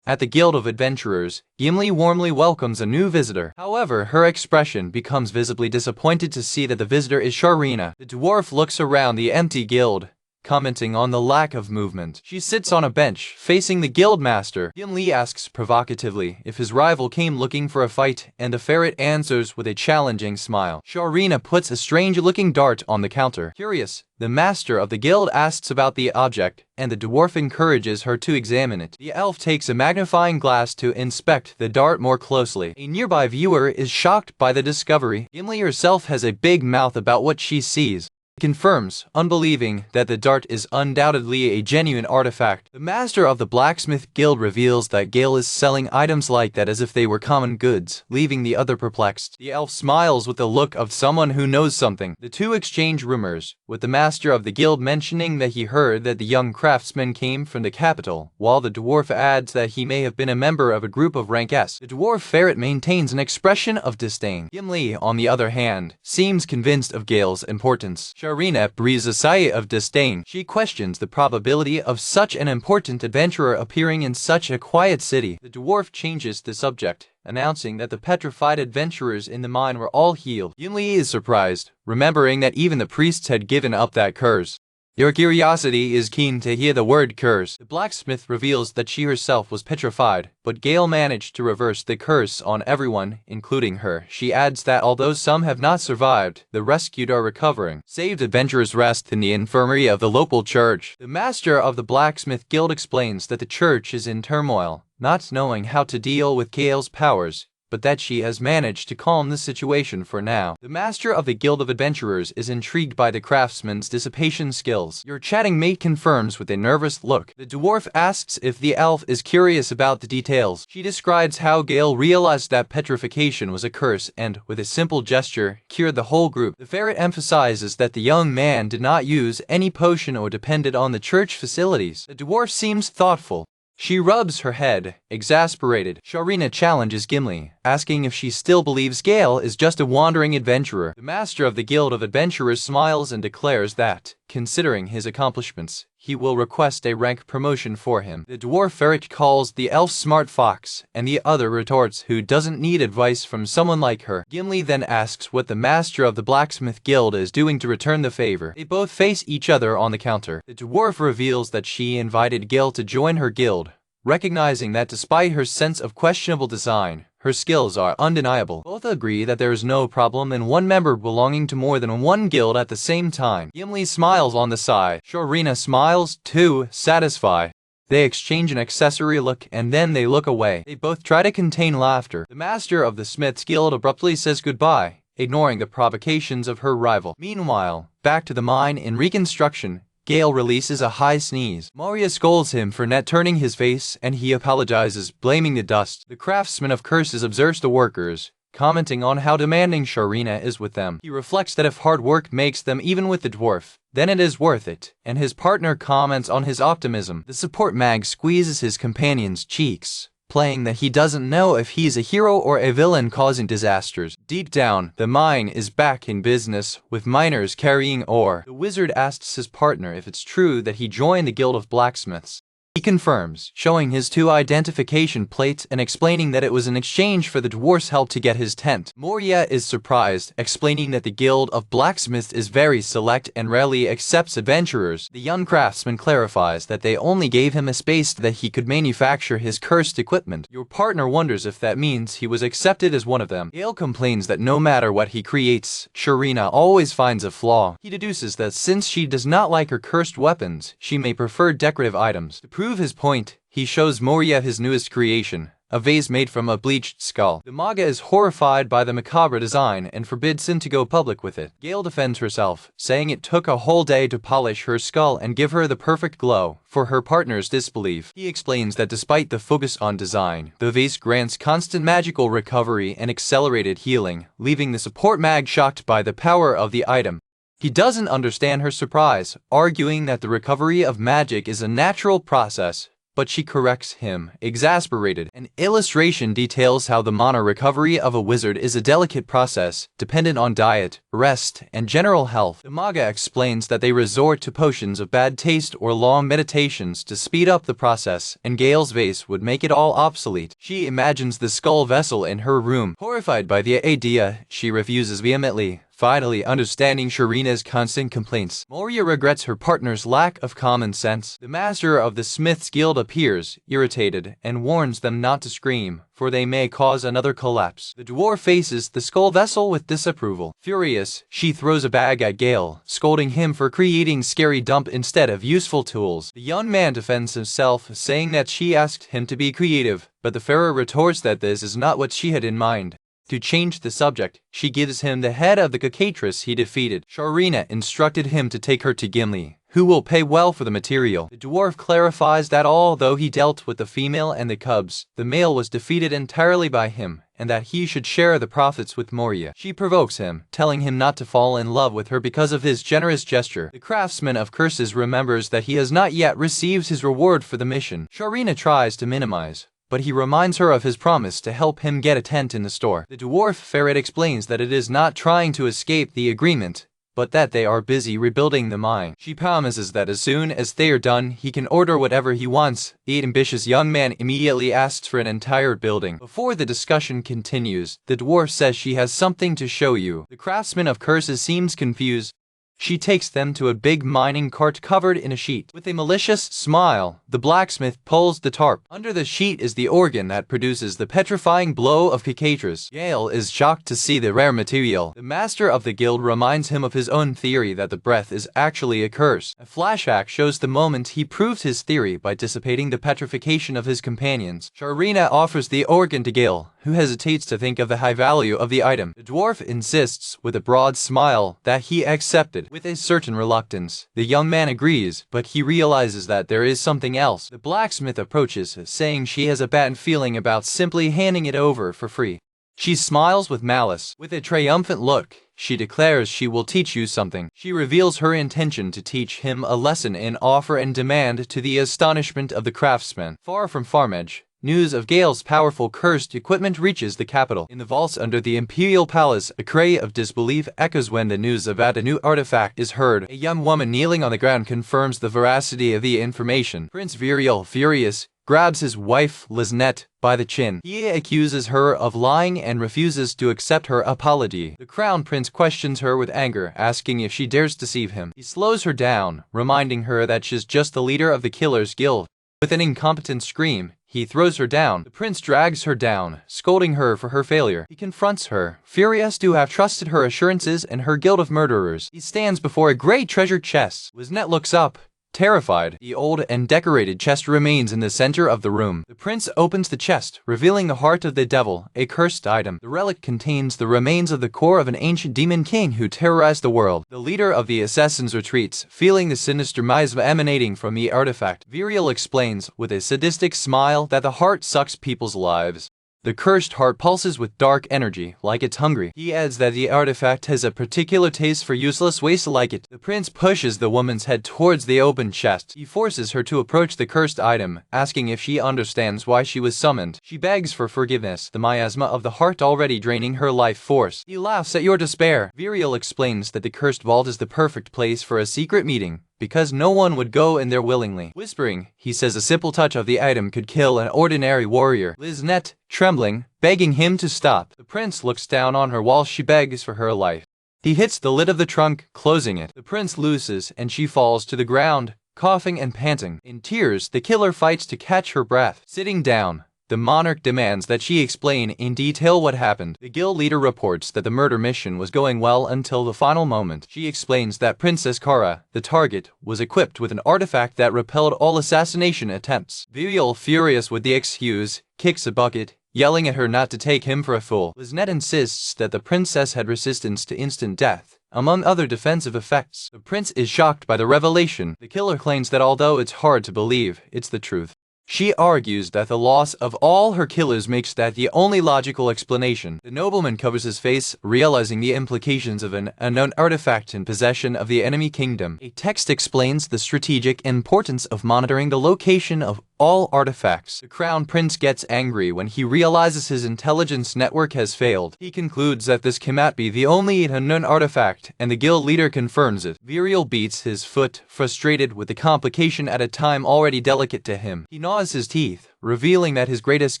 At the Guild of Adventurers, Gimley warmly welcomes a new visitor. However, her expression becomes visibly disappointed to see that the visitor is Sharina. The dwarf looks around the empty guild, commenting on the lack of movement. She sits on a bench, facing the guild master. Gimley asks provocatively if his rival came looking for a fight, and the ferret answers with a challenging smile. Sharina puts a strange-looking dart on the counter. Curious, the master of the guild asks about the object, and the dwarf encourages her to examine it. The elf takes a magnifying glass to inspect the dart more closely. A nearby viewer is shocked by the discovery. Gimli herself has a big mouth about what she sees. Confirms, unbelieving, that the dart is undoubtedly a genuine artifact. The master of the Blacksmith Guild reveals that Gail is selling items like that as if they were common goods, leaving the other perplexed. The elf smiles with the look of someone who knows something. The two exchange rumors, with the master of the guild mentioning that he heard that the young craftsman came from the capital, while the dwarf adds that he may have been a member of a group of rank S. The dwarf ferret maintains an expression of disdain. Gimli, on the other hand, seems convinced of Gail's importance. Sharina breathes a sigh of disdain. She questions the probability of such an important adventurer appearing in such a quiet city. The dwarf changes the subject, announcing that the petrified adventurers in the mine were all healed. Gimley is surprised, remembering that even the priests had given up that curse. Your curiosity is keen to hear the word curse. The blacksmith reveals that she herself was petrified, but Gail managed to reverse the curse on everyone, including her. She adds that although some have not survived, the rescued are recovering. Saved adventurers rest in the infirmary of the local church. The master of the blacksmith guild explains that the church is in turmoil, not knowing how to deal with Gail's powers, but that she has managed to calm the situation for now. The master of the Guild of Adventurers is intrigued by the craftsman's dissipation skills. Your chatting mate confirms with a nervous look. The dwarf asks if the elf is curious about the details. She describes how Gail realized that petrification was a curse and, with a simple gesture, cured the whole group. The ferret emphasizes that the young man did not use any potion or depended on the church facilities. The dwarf seems thoughtful. She rubs her head, exasperated. Sharina challenges Gimli, asking if she still believes Gail is just a wandering adventurer. The master of the Guild of Adventurers smiles and declares that, considering his accomplishments, he will request a rank promotion for him. The dwarf ferret calls the elf smart fox, and the other retorts who doesn't need advice from someone like her. Gimli then asks what the master of the blacksmith guild is doing to return the favor. They both face each other on the counter. The dwarf reveals that she invited Gail to join her guild, recognizing that despite her sense of questionable design, her skills are undeniable. Both agree that there is no problem in one member belonging to more than one guild at the same time. Gimli smiles on the side. Sharina smiles, too, satisfied. They exchange an accessory look and then they look away. They both try to contain laughter. The master of the Smith's Guild abruptly says goodbye, ignoring the provocations of her rival. Meanwhile, back to the mine in reconstruction, Gail releases a high sneeze. Moria scolds him for not turning his face and he apologizes, blaming the dust. The craftsman of curses observes the workers, commenting on how demanding Sharina is with them. He reflects that if hard work makes them even with the dwarf, then it is worth it, and his partner comments on his optimism. The support mag squeezes his companion's cheeks, playing that he doesn't know if he's a hero or a villain causing disasters. Deep down, the mine is back in business, with miners carrying ore. The wizard asks his partner if it's true that he joined the Guild of Blacksmiths. He confirms, showing his 2 identification plates and explaining that it was in exchange for the dwarf's help to get his tent. Moria is surprised, explaining that the Guild of Blacksmiths is very select and rarely accepts adventurers. The young craftsman clarifies that they only gave him a space that he could manufacture his cursed equipment. Your partner wonders if that means he was accepted as one of them. Gail complains that no matter what he creates, Sharina always finds a flaw. He deduces that since she does not like her cursed weapons, she may prefer decorative items. To prove his point, he shows Moria his newest creation, a vase made from a bleached skull. The Manga is horrified by the macabre design and forbids him to go public with it. Gail defends herself, saying it took a whole day to polish her skull and give her the perfect glow, for her partner's disbelief. He explains that despite the focus on design, the vase grants constant magical recovery and accelerated healing, leaving the support mag shocked by the power of the item. He doesn't understand her surprise, arguing that the recovery of magic is a natural process, but she corrects him, exasperated. An illustration details how the mana recovery of a wizard is a delicate process, dependent on diet, rest, and general health. The Manga explains that they resort to potions of bad taste or long meditations to speed up the process, and Gail's vase would make it all obsolete. She imagines the skull vessel in her room. Horrified by the idea, she refuses vehemently, finally understanding Sharina's constant complaints. Moria regrets her partner's lack of common sense. The master of the Smith's Guild appears, irritated, and warns them not to scream, for they may cause another collapse. The dwarf faces the skull vessel with disapproval. Furious, she throws a bag at Gail, scolding him for creating scary dump instead of useful tools. The young man defends himself, saying that she asked him to be creative, but the pharaoh retorts that this is not what she had in mind. To change the subject, she gives him the head of the Cacatras he defeated. Sharina instructed him to take her to Gimley, who will pay well for the material. The dwarf clarifies that although he dealt with the female and the cubs, the male was defeated entirely by him, and that he should share the profits with Moria. She provokes him, telling him not to fall in love with her because of his generous gesture. The craftsman of curses remembers that he has not yet received his reward for the mission. Sharina tries to minimize, but he reminds her of his promise to help him get a tent in the store. The dwarf ferret explains that it is not trying to escape the agreement, but that they are busy rebuilding the mine. She promises that as soon as they are done, he can order whatever he wants. The ambitious young man immediately asks for an entire building. Before the discussion continues, the dwarf says she has something to show you. The craftsman of curses seems confused. She takes them to a big mining cart covered in a sheet. With a malicious smile, the blacksmith pulls the tarp. Under the sheet is the organ that produces the petrifying blow of Cacatras. Gail is shocked to see the rare material. The master of the guild reminds him of his own theory that the breath is actually a curse. A flashback shows the moment he proves his theory by dissipating the petrification of his companions. Sharina offers the organ to Gail, who hesitates to think of the high value of the item. The dwarf insists, with a broad smile, that he accepted. With a certain reluctance, the young man agrees, but he realizes that there is something else. The blacksmith approaches, saying she has a bad feeling about simply handing it over for free. She smiles with malice. With a triumphant look, she declares she will teach you something. She reveals her intention to teach him a lesson in offer and demand, to the astonishment of the craftsman. Far from Farmage, news of Gail's powerful cursed equipment reaches the capital. In the vaults under the Imperial Palace, a cry of disbelief echoes when the news about a new artifact is heard. A young woman kneeling on the ground confirms the veracity of the information. Prince Viriel, furious, grabs his wife, Liznette, by the chin. He accuses her of lying and refuses to accept her apology. The crown prince questions her with anger, asking if she dares deceive him. He slows her down, reminding her that she's just the leader of the Killers Guild. With an incompetent scream, he throws her down. The prince drags her down, scolding her for her failure. He confronts her, furious to have trusted her assurances and her guild of murderers. He stands before a great treasure chest. Liznette looks up, terrified. The old and decorated chest remains in the center of the room. The prince opens the chest, revealing the heart of the devil, a cursed item. The relic contains the remains of the core of an ancient demon king who terrorized the world. The leader of the assassins retreats, feeling the sinister miasma emanating from the artifact. Viriel explains, with a sadistic smile, that the heart sucks people's lives. The cursed heart pulses with dark energy, like it's hungry. He adds that the artifact has a particular taste for useless waste like it. The prince pushes the woman's head towards the open chest. He forces her to approach the cursed item, asking if she understands why she was summoned. She begs for forgiveness, the miasma of the heart already draining her life force. He laughs at your despair. Viriel explains that the cursed vault is the perfect place for a secret meeting, because no one would go in there willingly. Whispering, he says a simple touch of the item could kill an ordinary warrior. Liznette, trembling, begging him to stop. The prince looks down on her while she begs for her life. He hits the lid of the trunk, closing it. The prince looses, and she falls to the ground, coughing and panting. In tears, the killer fights to catch her breath. Sitting down, the monarch demands that she explain in detail what happened. The guild leader reports that the murder mission was going well until the final moment. She explains that Princess Kara, the target, was equipped with an artifact that repelled all assassination attempts. Viriel, furious with the excuse, kicks a bucket, yelling at her not to take him for a fool. Liznette insists that the princess had resistance to instant death, among other defensive effects. The prince is shocked by the revelation. The killer claims that although it's hard to believe, it's the truth. She argues that the loss of all her killers makes that the only logical explanation. The nobleman covers his face, realizing the implications of an unknown artifact in possession of the enemy kingdom. A text explains the strategic importance of monitoring the location of all artifacts. The crown prince gets angry when he realizes his intelligence network has failed. He concludes that this cannot be the only unknown artifact, and the guild leader confirms it. Viriel beats his foot, frustrated with the complication at a time already delicate to him. He gnaws his teeth, revealing that his greatest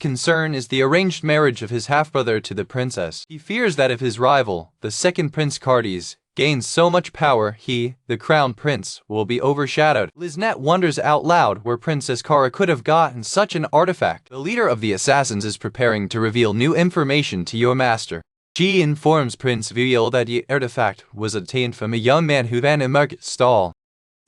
concern is the arranged marriage of his half-brother to the princess. He fears that if his rival, the second Prince Cardis, gains so much power, he, the crown prince, will be overshadowed. Liznette wonders out loud where Princess Kara could have gotten such an artifact. The leader of the assassins is preparing to reveal new information to your master. She informs Prince Viriel that the artifact was obtained from a young man who ran a market stall.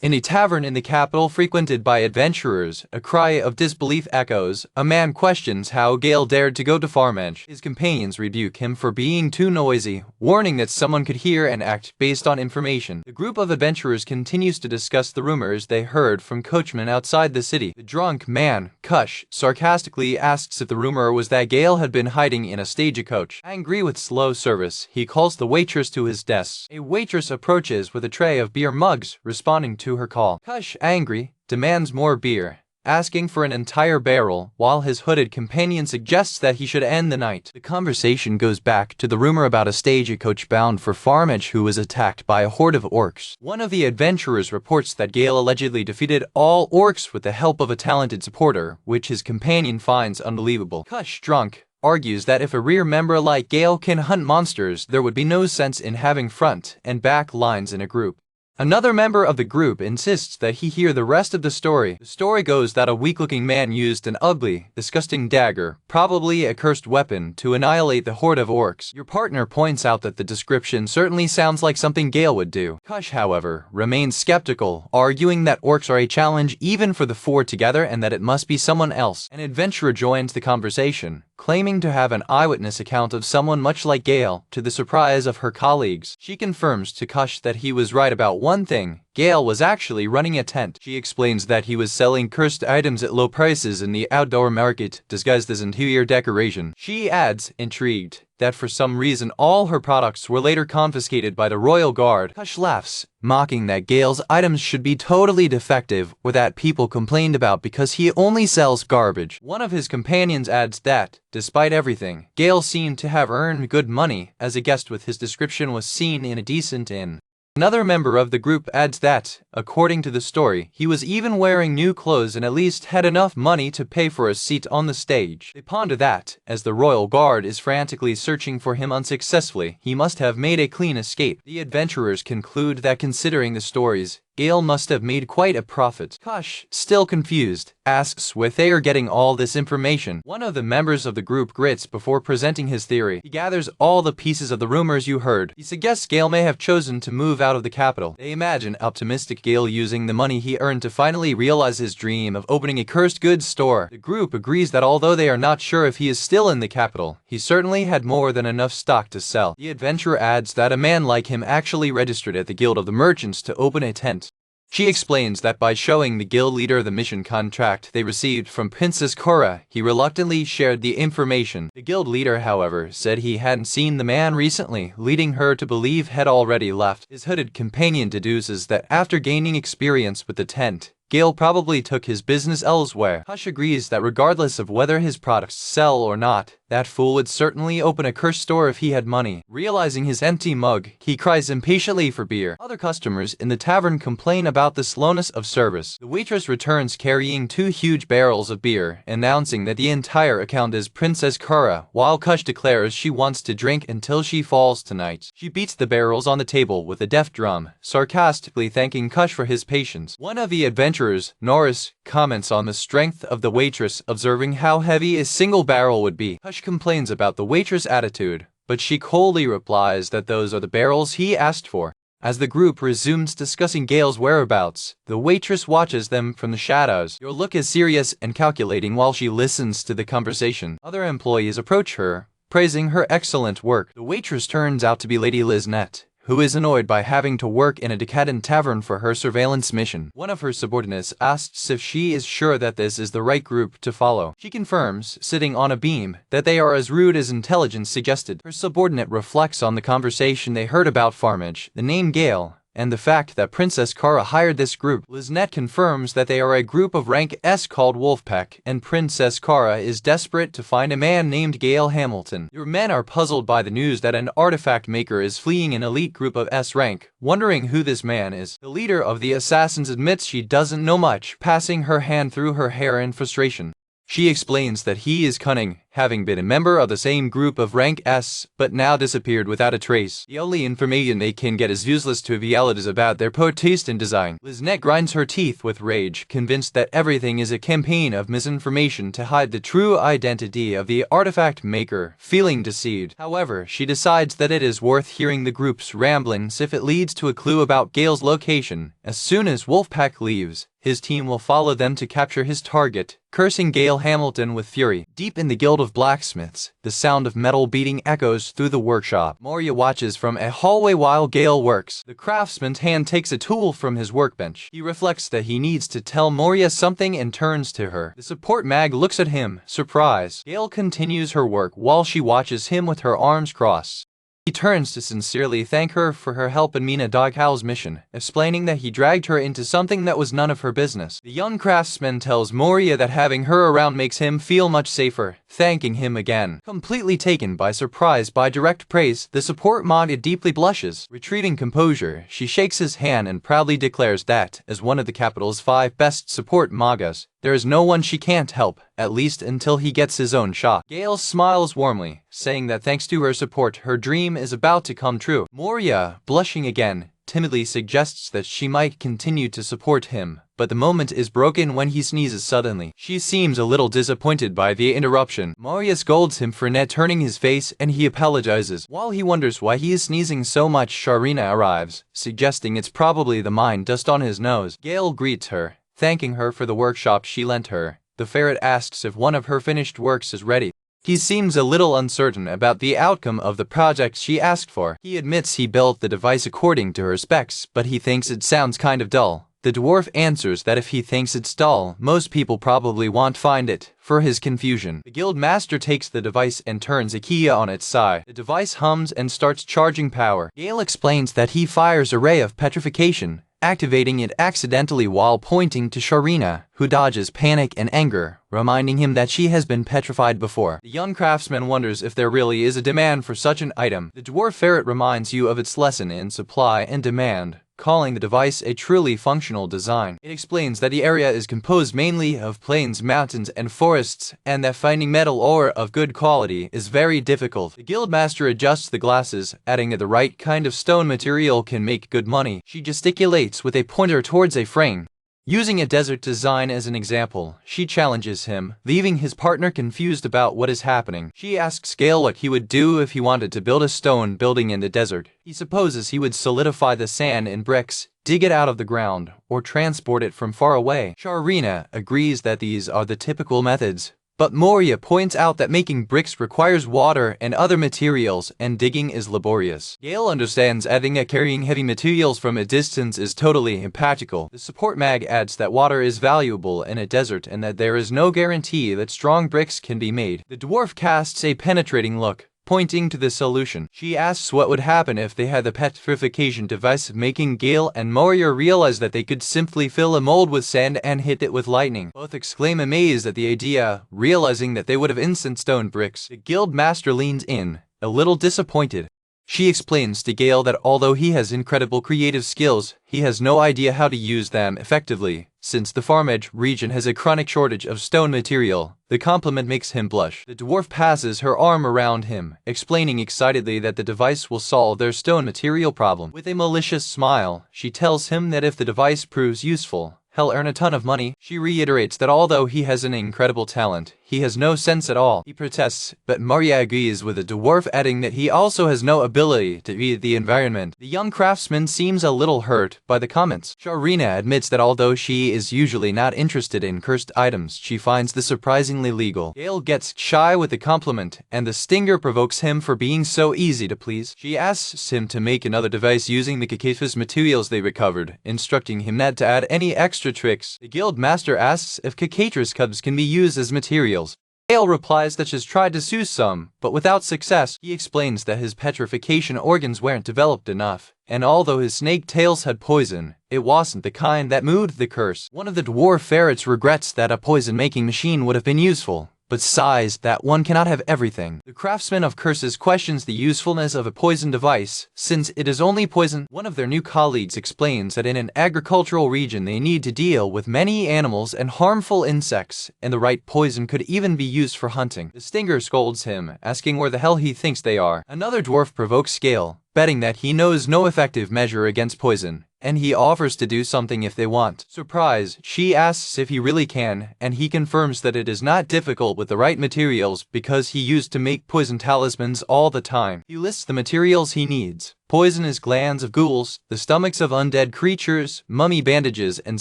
In a tavern in the capital frequented by adventurers, a cry of disbelief echoes. A man questions how Gail dared to go to Farmage. His companions rebuke him for being too noisy, warning that someone could hear and act based on information. The group of adventurers continues to discuss the rumors they heard from coachmen outside the city. The drunk man, Kush, sarcastically asks if the rumor was that Gail had been hiding in a stagecoach. Angry with slow service, he calls the waitress to his desk. A waitress approaches with a tray of beer mugs, responding to her call. Kush, angry, demands more beer, asking for an entire barrel, while his hooded companion suggests that he should end the night. The conversation goes back to the rumor about a stagecoach bound for Farmage who was attacked by a horde of orcs. One of the adventurers reports that Gail allegedly defeated all orcs with the help of a talented supporter, which his companion finds unbelievable. Kush, drunk, argues that if a rear member like Gail can hunt monsters, there would be no sense in having front and back lines in a group. Another member of the group insists that he hear the rest of the story. The story goes that a weak-looking man used an ugly, disgusting dagger, probably a cursed weapon, to annihilate the horde of orcs. Your partner points out that the description certainly sounds like something Gail would do. Kush, however, remains skeptical, arguing that orcs are a challenge even for the four together and that it must be someone else. An adventurer joins the conversation, claiming to have an eyewitness account of someone much like Gail, to the surprise of her colleagues. She confirms to Kush that he was right about one thing. Gail was actually running a tent. She explains that he was selling cursed items at low prices in the outdoor market, disguised as interior decoration. She adds, intrigued, that for some reason all her products were later confiscated by the royal guard. Kush laughs, mocking that Gail's items should be totally defective or that people complained about because he only sells garbage. One of his companions adds that, despite everything, Gail seemed to have earned good money, as a guest with his description was seen in a decent inn. Another member of the group adds that, according to the story, he was even wearing new clothes and at least had enough money to pay for a seat on the stage. They ponder that, as the royal guard is frantically searching for him unsuccessfully, he must have made a clean escape. The adventurers conclude that considering the stories, Gail must have made quite a profit. Kush, still confused, asks where they are getting all this information. One of the members of the group grits before presenting his theory. He gathers all the pieces of the rumors you heard. He suggests Gail may have chosen to move out of the capital. They imagine optimistic Gail using the money he earned to finally realize his dream of opening a cursed goods store. The group agrees that although they are not sure if he is still in the capital, he certainly had more than enough stock to sell. The adventurer adds that a man like him actually registered at the Guild of the Merchants to open a tent. She explains that by showing the guild leader the mission contract they received from Princess Cora, he reluctantly shared the information. The guild leader, however, said he hadn't seen the man recently, leading her to believe had already left. His hooded companion deduces that after gaining experience with the tent, Gail probably took his business elsewhere. Hush agrees that regardless of whether his products sell or not, that fool would certainly open a cursed store if he had money. Realizing his empty mug, he cries impatiently for beer. Other customers in the tavern complain about the slowness of service. The waitress returns carrying 2 huge barrels of beer, announcing that the entire account is Princess Kara, while Kush declares she wants to drink until she falls tonight. She beats the barrels on the table with a deft drum, sarcastically thanking Kush for his patience. One of the adventurers, Norris, comments on the strength of the waitress, observing how heavy a single barrel would be. Kush complains about the waitress' attitude, but she coldly replies that those are the barrels he asked for. As the group resumes discussing Gail's whereabouts, the waitress watches them from the shadows. Your look is serious and calculating while she listens to the conversation. Other employees approach her, praising her excellent work. The waitress turns out to be Lady Liznette, who is annoyed by having to work in a decadent tavern for her surveillance mission. One of her subordinates asks if she is sure that this is the right group to follow. She confirms, sitting on a beam, that they are as rude as intelligence suggested. Her subordinate reflects on the conversation they heard about Farmage, the name Gail, and the fact that Princess Kara hired this group. Liznette confirms that they are a group of rank S called Wolfpack, and Princess Kara is desperate to find a man named Gail Hamilton. Your men are puzzled by the news that an artifact maker is fleeing an elite group of S rank, wondering who this man is. The leader of the assassins admits she doesn't know much, passing her hand through her hair in frustration. She explains that he is cunning, having been a member of the same group of rank S, but now disappeared without a trace. The only information they can get is useless to realities about their poor taste in design. Liznette grinds her teeth with rage, convinced that everything is a campaign of misinformation to hide the true identity of the artifact maker. Feeling deceived, however, she decides that it is worth hearing the group's ramblings if it leads to a clue about Gail's location. As soon as Wolfpack leaves, his team will follow them to capture his target, cursing Gail Hamilton with fury. Deep in the Guild of Blacksmiths, the sound of metal beating echoes through the workshop. Moria watches from a hallway while Gail works. The craftsman's hand takes a tool from his workbench. He reflects that he needs to tell Moria something and turns to her. The support mag looks at him, surprised. Gail continues her work while she watches him with her arms crossed. He turns to sincerely thank her for her help in Mina Doghouse mission, explaining that he dragged her into something that was none of her business. The young craftsman tells Moria that having her around makes him feel much safer, thanking him again. Completely taken by surprise by direct praise, the support Manga deeply blushes. Retrieving composure, she shakes his hand and proudly declares that, as one of the capital's 5 best support Mangas, there is no one she can't help, at least until he gets his own shot. Gail smiles warmly, saying that thanks to her support, her dream is about to come true. Moria, blushing again, timidly suggests that she might continue to support him, but the moment is broken when he sneezes suddenly. She seems a little disappointed by the interruption. Moria scolds him for not turning his face and he apologizes. While he wonders why he is sneezing so much, Sharina arrives, suggesting it's probably the mine dust on his nose. Gail greets her, thanking her for the workshop she lent her. The ferret asks if one of her finished works is ready. He seems a little uncertain about the outcome of the project she asked for. He admits he built the device according to her specs, but he thinks it sounds kind of dull. The dwarf answers that if he thinks it's dull, most people probably won't find it. For his confusion, the guild master takes the device and turns a key on its side. The device hums and starts charging power. Gail explains that he fires a ray of petrification, activating it accidentally while pointing to Sharina, who dodges panic and anger, reminding him that she has been petrified before. The young craftsman wonders if there really is a demand for such an item. The dwarf ferret reminds you of its lesson in supply and demand, calling the device a truly functional design. It explains that the area is composed mainly of plains, mountains, and forests, and that finding metal ore of good quality is very difficult. The guildmaster adjusts the glasses, adding that the right kind of stone material can make good money. She gesticulates with a pointer towards a frame. Using a desert design as an example, she challenges him, leaving his partner confused about what is happening. She asks Gail what he would do if he wanted to build a stone building in the desert. He supposes he would solidify the sand in bricks, dig it out of the ground, or transport it from far away. Sharina agrees that these are the typical methods, but Moria points out that making bricks requires water and other materials, and digging is laborious. Gail understands carrying heavy materials from a distance is totally impractical. The support mag adds that water is valuable in a desert and that there is no guarantee that strong bricks can be made. The dwarf casts a penetrating look, pointing to the solution. She asks what would happen if they had the petrification device, making Gail and Moria realize that they could simply fill a mold with sand and hit it with lightning. Both exclaim amazed at the idea, realizing that they would have instant stone bricks. The guild master leans in, a little disappointed. She explains to Gail that although he has incredible creative skills, he has no idea how to use them effectively, since the Farmage region has a chronic shortage of stone material. The compliment makes him blush. The dwarf passes her arm around him, explaining excitedly that the device will solve their stone material problem. With a malicious smile, she tells him that if the device proves useful, he'll earn a ton of money. She reiterates that although he has an incredible talent, he has no sense at all. He protests, but Moria agrees with the dwarf, adding that he also has no ability to read the environment. The young craftsman seems a little hurt by the comments. Sharina admits that although she is usually not interested in cursed items, she finds this surprisingly legal. Gail gets shy with the compliment, and the stinger provokes him for being so easy to please. She asks him to make another device using the Cacatras materials they recovered, instructing him not to add any extra tricks. The guild master asks if Cacatras cubs can be used as materials. Gail replies that she's tried to sue some, but without success. He explains that his petrification organs weren't developed enough, and although his snake tails had poison, it wasn't the kind that moved the curse. One of the dwarf ferrets regrets that a poison-making machine would have been useful, but sighs that one cannot have everything. The craftsman of curses questions the usefulness of a poison device, since it is only poison. One of their new colleagues explains that in an agricultural region they need to deal with many animals and harmful insects, and the right poison could even be used for hunting. The stinger scolds him, asking where the hell he thinks they are. Another dwarf provokes Gail, betting that he knows no effective measure against poison, and he offers to do something if they want. Surprised, she asks if he really can, and he confirms that it is not difficult with the right materials because he used to make poison talismans all the time. He lists the materials he needs: poisonous glands of ghouls, the stomachs of undead creatures, mummy bandages, and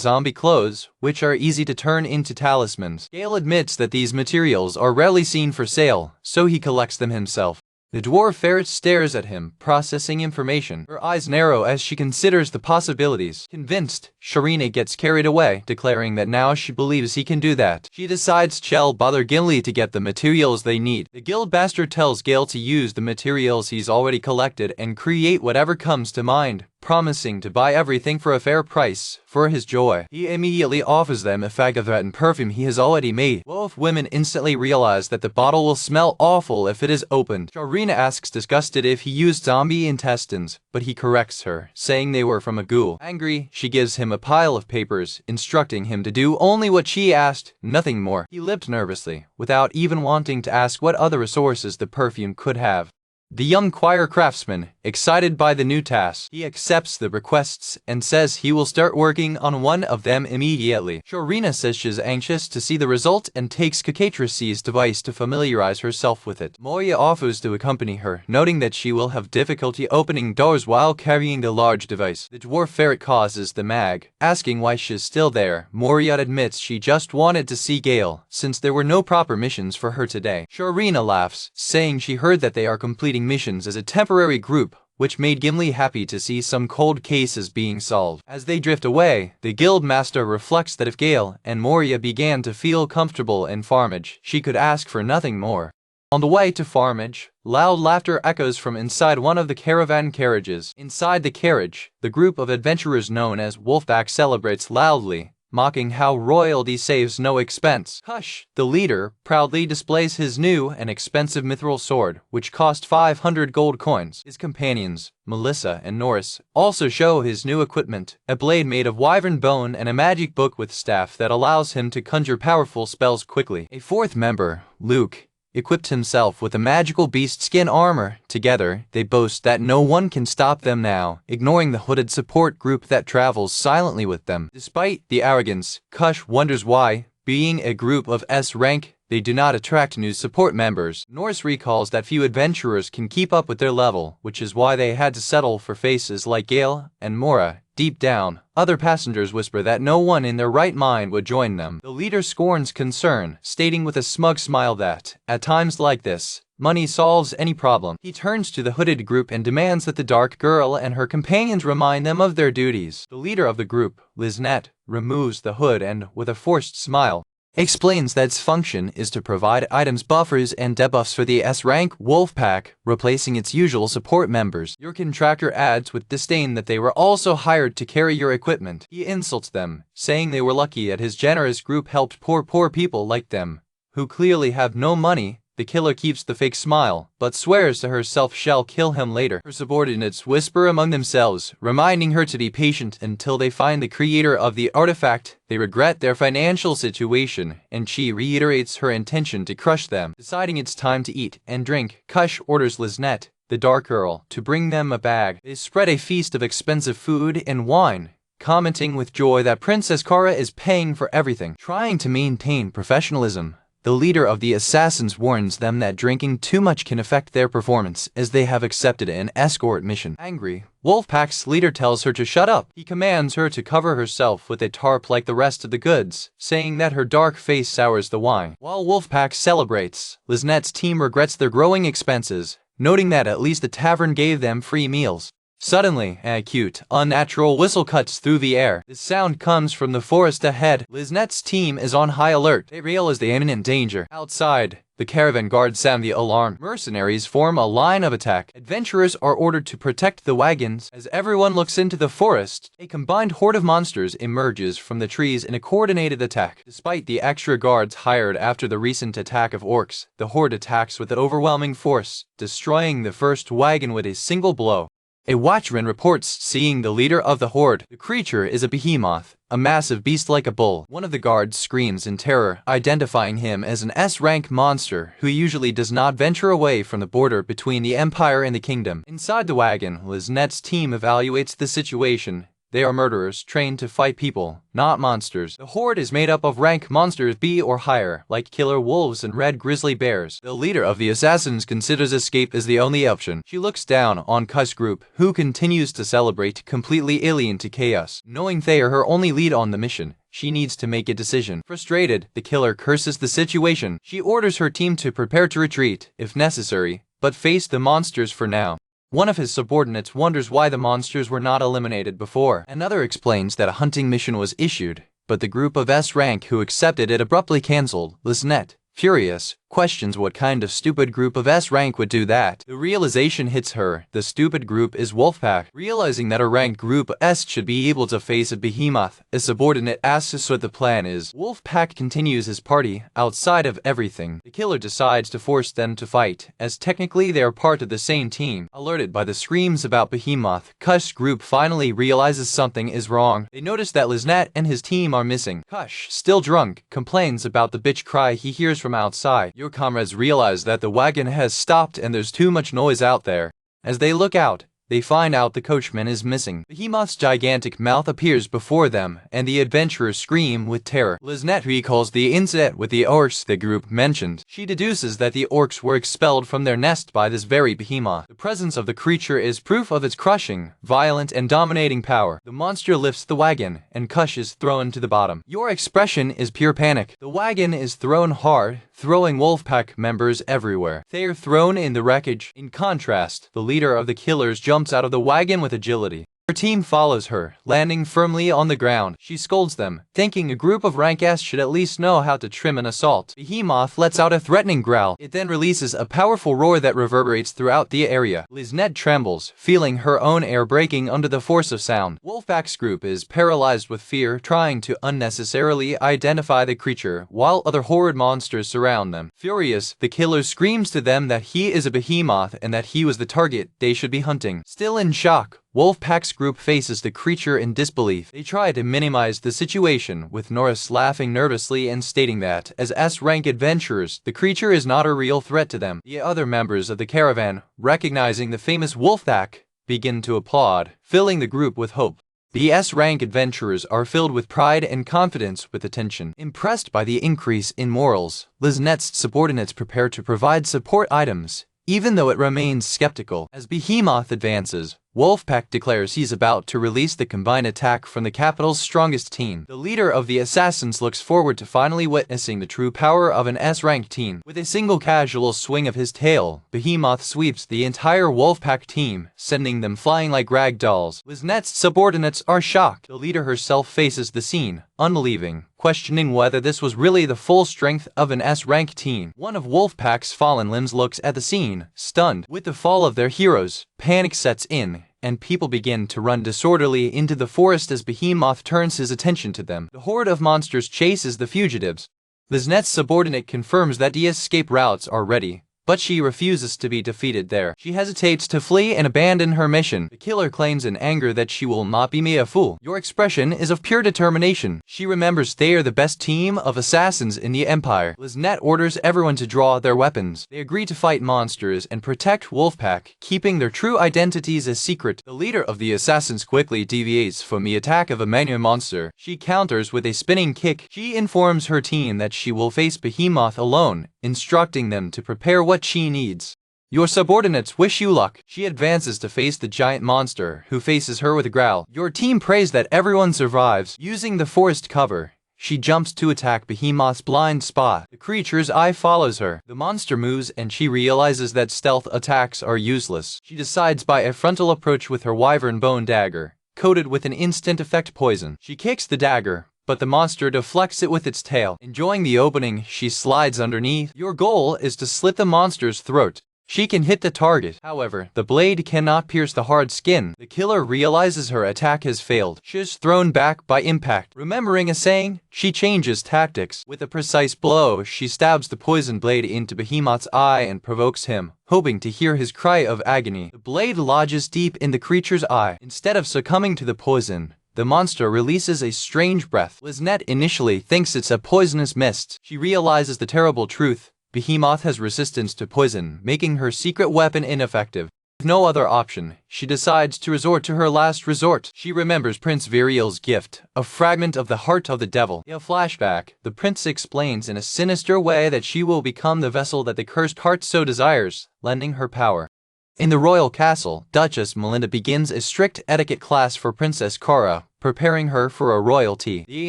zombie clothes, which are easy to turn into talismans. Gail admits that these materials are rarely seen for sale, so he collects them himself. The dwarf ferret stares at him, processing information. Her eyes narrow as she considers the possibilities. Convinced, Sharina gets carried away, declaring that now she believes he can do that. She decides she'll bother Gimley to get the materials they need. The guild bastard tells Gail to use the materials he's already collected and create whatever comes to mind, promising to buy everything for a fair price. For his joy, he immediately offers them a fag of that perfume he has already made. Both women instantly realize that the bottle will smell awful if it is opened. Sharina asks disgusted if he used zombie intestines, but he corrects her, saying they were from a ghoul. Angry, she gives him a pile of papers, instructing him to do only what she asked, nothing more. He lipped nervously, without even wanting to ask what other resources the perfume could have. The young choir craftsman, excited by the new task, he accepts the requests and says he will start working on one of them immediately. Sharina says she's anxious to see the result and takes Cacatras' device to familiarize herself with it. Moria offers to accompany her, noting that she will have difficulty opening doors while carrying the large device. The dwarf ferret causes the mag, asking why she's still there. Moria admits she just wanted to see Gail, since there were no proper missions for her today. Sharina laughs, saying she heard that they are completing missions as a temporary group, which made Gimli happy to see some cold cases being solved. As they drift away, the guild master reflects that if Gail and Moria began to feel comfortable in Farmage, she could ask for nothing more. On the way to Farmage, loud laughter echoes from inside one of the caravan carriages. Inside the carriage, the group of adventurers known as Wolfpack celebrates loudly, mocking how royalty saves no expense. Hush! The leader proudly displays his new and expensive mithril sword, which cost 500 gold coins. His companions, Melissa and Norris, also show his new equipment, a blade made of wyvern bone and a magic book with staff that allows him to conjure powerful spells quickly. A fourth member, Luke, equipped himself with a magical beast skin armor. Together, they boast that no one can stop them now, ignoring the hooded support group that travels silently with them. Despite the arrogance, Kush wonders why, being a group of S rank, they do not attract new support members. Norse recalls that few adventurers can keep up with their level, which is why they had to settle for faces like Gail and Moria. Deep down, other passengers whisper that no one in their right mind would join them. The leader scorns concern, stating with a smug smile that, at times like this, money solves any problem. He turns to the hooded group and demands that the dark girl and her companions remind them of their duties. The leader of the group, Liznette, removes the hood and, with a forced smile, explains that its function is to provide items buffers and debuffs for the S-rank Wolfpack, replacing its usual support members. Your contractor adds with disdain that they were also hired to carry your equipment. He insults them, saying they were lucky that his generous group helped poor people like them, who clearly have no money. The killer keeps the fake smile, but swears to herself she'll kill him later. Her subordinates whisper among themselves, reminding her to be patient until they find the creator of the artifact. They regret their financial situation, and she reiterates her intention to crush them. Deciding it's time to eat and drink, Kush orders Liznette, the dark girl, to bring them a bag. They spread a feast of expensive food and wine, commenting with joy that Princess Kara is paying for everything. Trying to maintain professionalism, the leader of the assassins warns them that drinking too much can affect their performance, as they have accepted an escort mission. Angry, Wolfpack's leader tells her to shut up. He commands her to cover herself with a tarp like the rest of the goods, saying that her dark face sours the wine. While Wolfpack celebrates, Liznette's team regrets their growing expenses, noting that at least the tavern gave them free meals. Suddenly, a cute, unnatural whistle cuts through the air. The sound comes from the forest ahead. Liznette's team is on high alert. They realize the imminent danger. Outside, the caravan guards sound the alarm. Mercenaries form a line of attack. Adventurers are ordered to protect the wagons. As everyone looks into the forest, a combined horde of monsters emerges from the trees in a coordinated attack. Despite the extra guards hired after the recent attack of orcs, the horde attacks with overwhelming force, destroying the first wagon with a single blow. A watchman reports seeing the leader of the horde. The creature is a behemoth, a massive beast like a bull. One of the guards screams in terror, identifying him as an S-rank monster who usually does not venture away from the border between the Empire and the Kingdom. Inside the wagon, Liznette's team evaluates the situation. They are murderers trained to fight people, not monsters. The horde is made up of rank monsters B or higher, like killer wolves and red grizzly bears. The leader of the assassins considers escape as the only option. She looks down on Kush group, who continues to celebrate, completely alien to chaos. Knowing they are her only lead on the mission, she needs to make a decision. Frustrated, the killer curses the situation. She orders her team to prepare to retreat, if necessary, but face the monsters for now. One of his subordinates wonders why the monsters were not eliminated before. Another explains that a hunting mission was issued, but the group of S rank who accepted it abruptly cancelled. Liznette, furious, questions what kind of stupid group of S rank would do that. The realization hits her. The stupid group is Wolfpack. Realizing that a ranked group S should be able to face a behemoth, a subordinate asks us what the plan is. Wolfpack continues his party outside of everything. The killer decides to force them to fight, as technically they are part of the same team. Alerted by the screams about behemoth, Kush's group finally realizes something is wrong. They notice that Liznette and his team are missing. Kush, still drunk, complains about the bitch cry he hears from outside. Your comrades realize that the wagon has stopped and there's too much noise out there. As they look out, they find out the coachman is missing. Behemoth's gigantic mouth appears before them, and the adventurers scream with terror. Liznette recalls the incident with the orcs the group mentioned. She deduces that the orcs were expelled from their nest by this very behemoth. The presence of the creature is proof of its crushing, violent, and dominating power. The monster lifts the wagon, and Kush is thrown to the bottom. Your expression is pure panic. The wagon is thrown hard, throwing Wolfpack members everywhere. They are thrown in the wreckage. In contrast, the leader of the killers jumps out of the wagon with agility. Her team follows her, landing firmly on the ground. She scolds them, thinking a group of rank S should at least know how to trim an assault. Behemoth lets out a threatening growl. It then releases a powerful roar that reverberates throughout the area. Liznette trembles, feeling her own air breaking under the force of sound. Wolfpack's group is paralyzed with fear, trying to unnecessarily identify the creature, while other horrid monsters surround them. Furious, the killer screams to them that he is a behemoth and that he was the target they should be hunting. Still in shock, Wolfpack's group faces the creature in disbelief. They try to minimize the situation, with Norris laughing nervously and stating that, as S-rank adventurers, the creature is not a real threat to them. The other members of the caravan, recognizing the famous Wolfpack, begin to applaud, filling the group with hope. The S-rank adventurers are filled with pride and confidence with attention. Impressed by the increase in morals, Liznette's subordinates prepare to provide support items, even though it remains skeptical. As Behemoth advances, Wolfpack declares he's about to release the combined attack from the capital's strongest team. The leader of the assassins looks forward to finally witnessing the true power of an S-ranked team. With a single casual swing of his tail, Behemoth sweeps the entire Wolfpack team, sending them flying like rag dolls. Liznette's subordinates are shocked. The leader herself faces the scene, unbelieving, questioning whether this was really the full strength of an S-rank team. One of Wolfpack's fallen limbs looks at the scene, stunned. With the fall of their heroes, panic sets in, and people begin to run disorderly into the forest as Behemoth turns his attention to them. The horde of monsters chases the fugitives. Liznette's subordinate confirms that the escape routes are ready, but she refuses to be defeated there. She hesitates to flee and abandon her mission. The killer claims in anger that she will not be made a fool. Your expression is of pure determination. She remembers they are the best team of assassins in the Empire. Liznette orders everyone to draw their weapons. They agree to fight monsters and protect Wolfpack, keeping their true identities a secret. The leader of the assassins quickly deviates from the attack of a Manhwa monster. She counters with a spinning kick. She informs her team that she will face Behemoth alone, instructing them to prepare what she needs. Your subordinates wish you luck. She advances to face the giant monster, who faces her with a growl. Your team prays that everyone survives. Using the forest cover, she jumps to attack Behemoth's blind spot. The creature's eye follows her. The monster moves and she realizes that stealth attacks are useless. She decides by a frontal approach with her wyvern bone dagger, coated with an instant effect poison. She kicks the dagger, but the monster deflects it with its tail. Enjoying the opening, she slides underneath. Your goal is to slit the monster's throat. She can hit the target. However, the blade cannot pierce the hard skin. The killer realizes her attack has failed. She is thrown back by impact. Remembering a saying, she changes tactics. With a precise blow, she stabs the poison blade into Behemoth's eye and provokes him, hoping to hear his cry of agony. The blade lodges deep in the creature's eye. Instead of succumbing to the poison, the monster releases a strange breath. Liznette initially thinks it's a poisonous mist. She realizes the terrible truth. Behemoth has resistance to poison, making her secret weapon ineffective. With no other option, she decides to resort to her last resort. She remembers Prince Viriel's gift, a fragment of the heart of the devil. In a flashback, the prince explains in a sinister way that she will become the vessel that the cursed heart so desires, lending her power. In the royal castle, Duchess Melinda begins a strict etiquette class for Princess Cara, preparing her for a royalty. The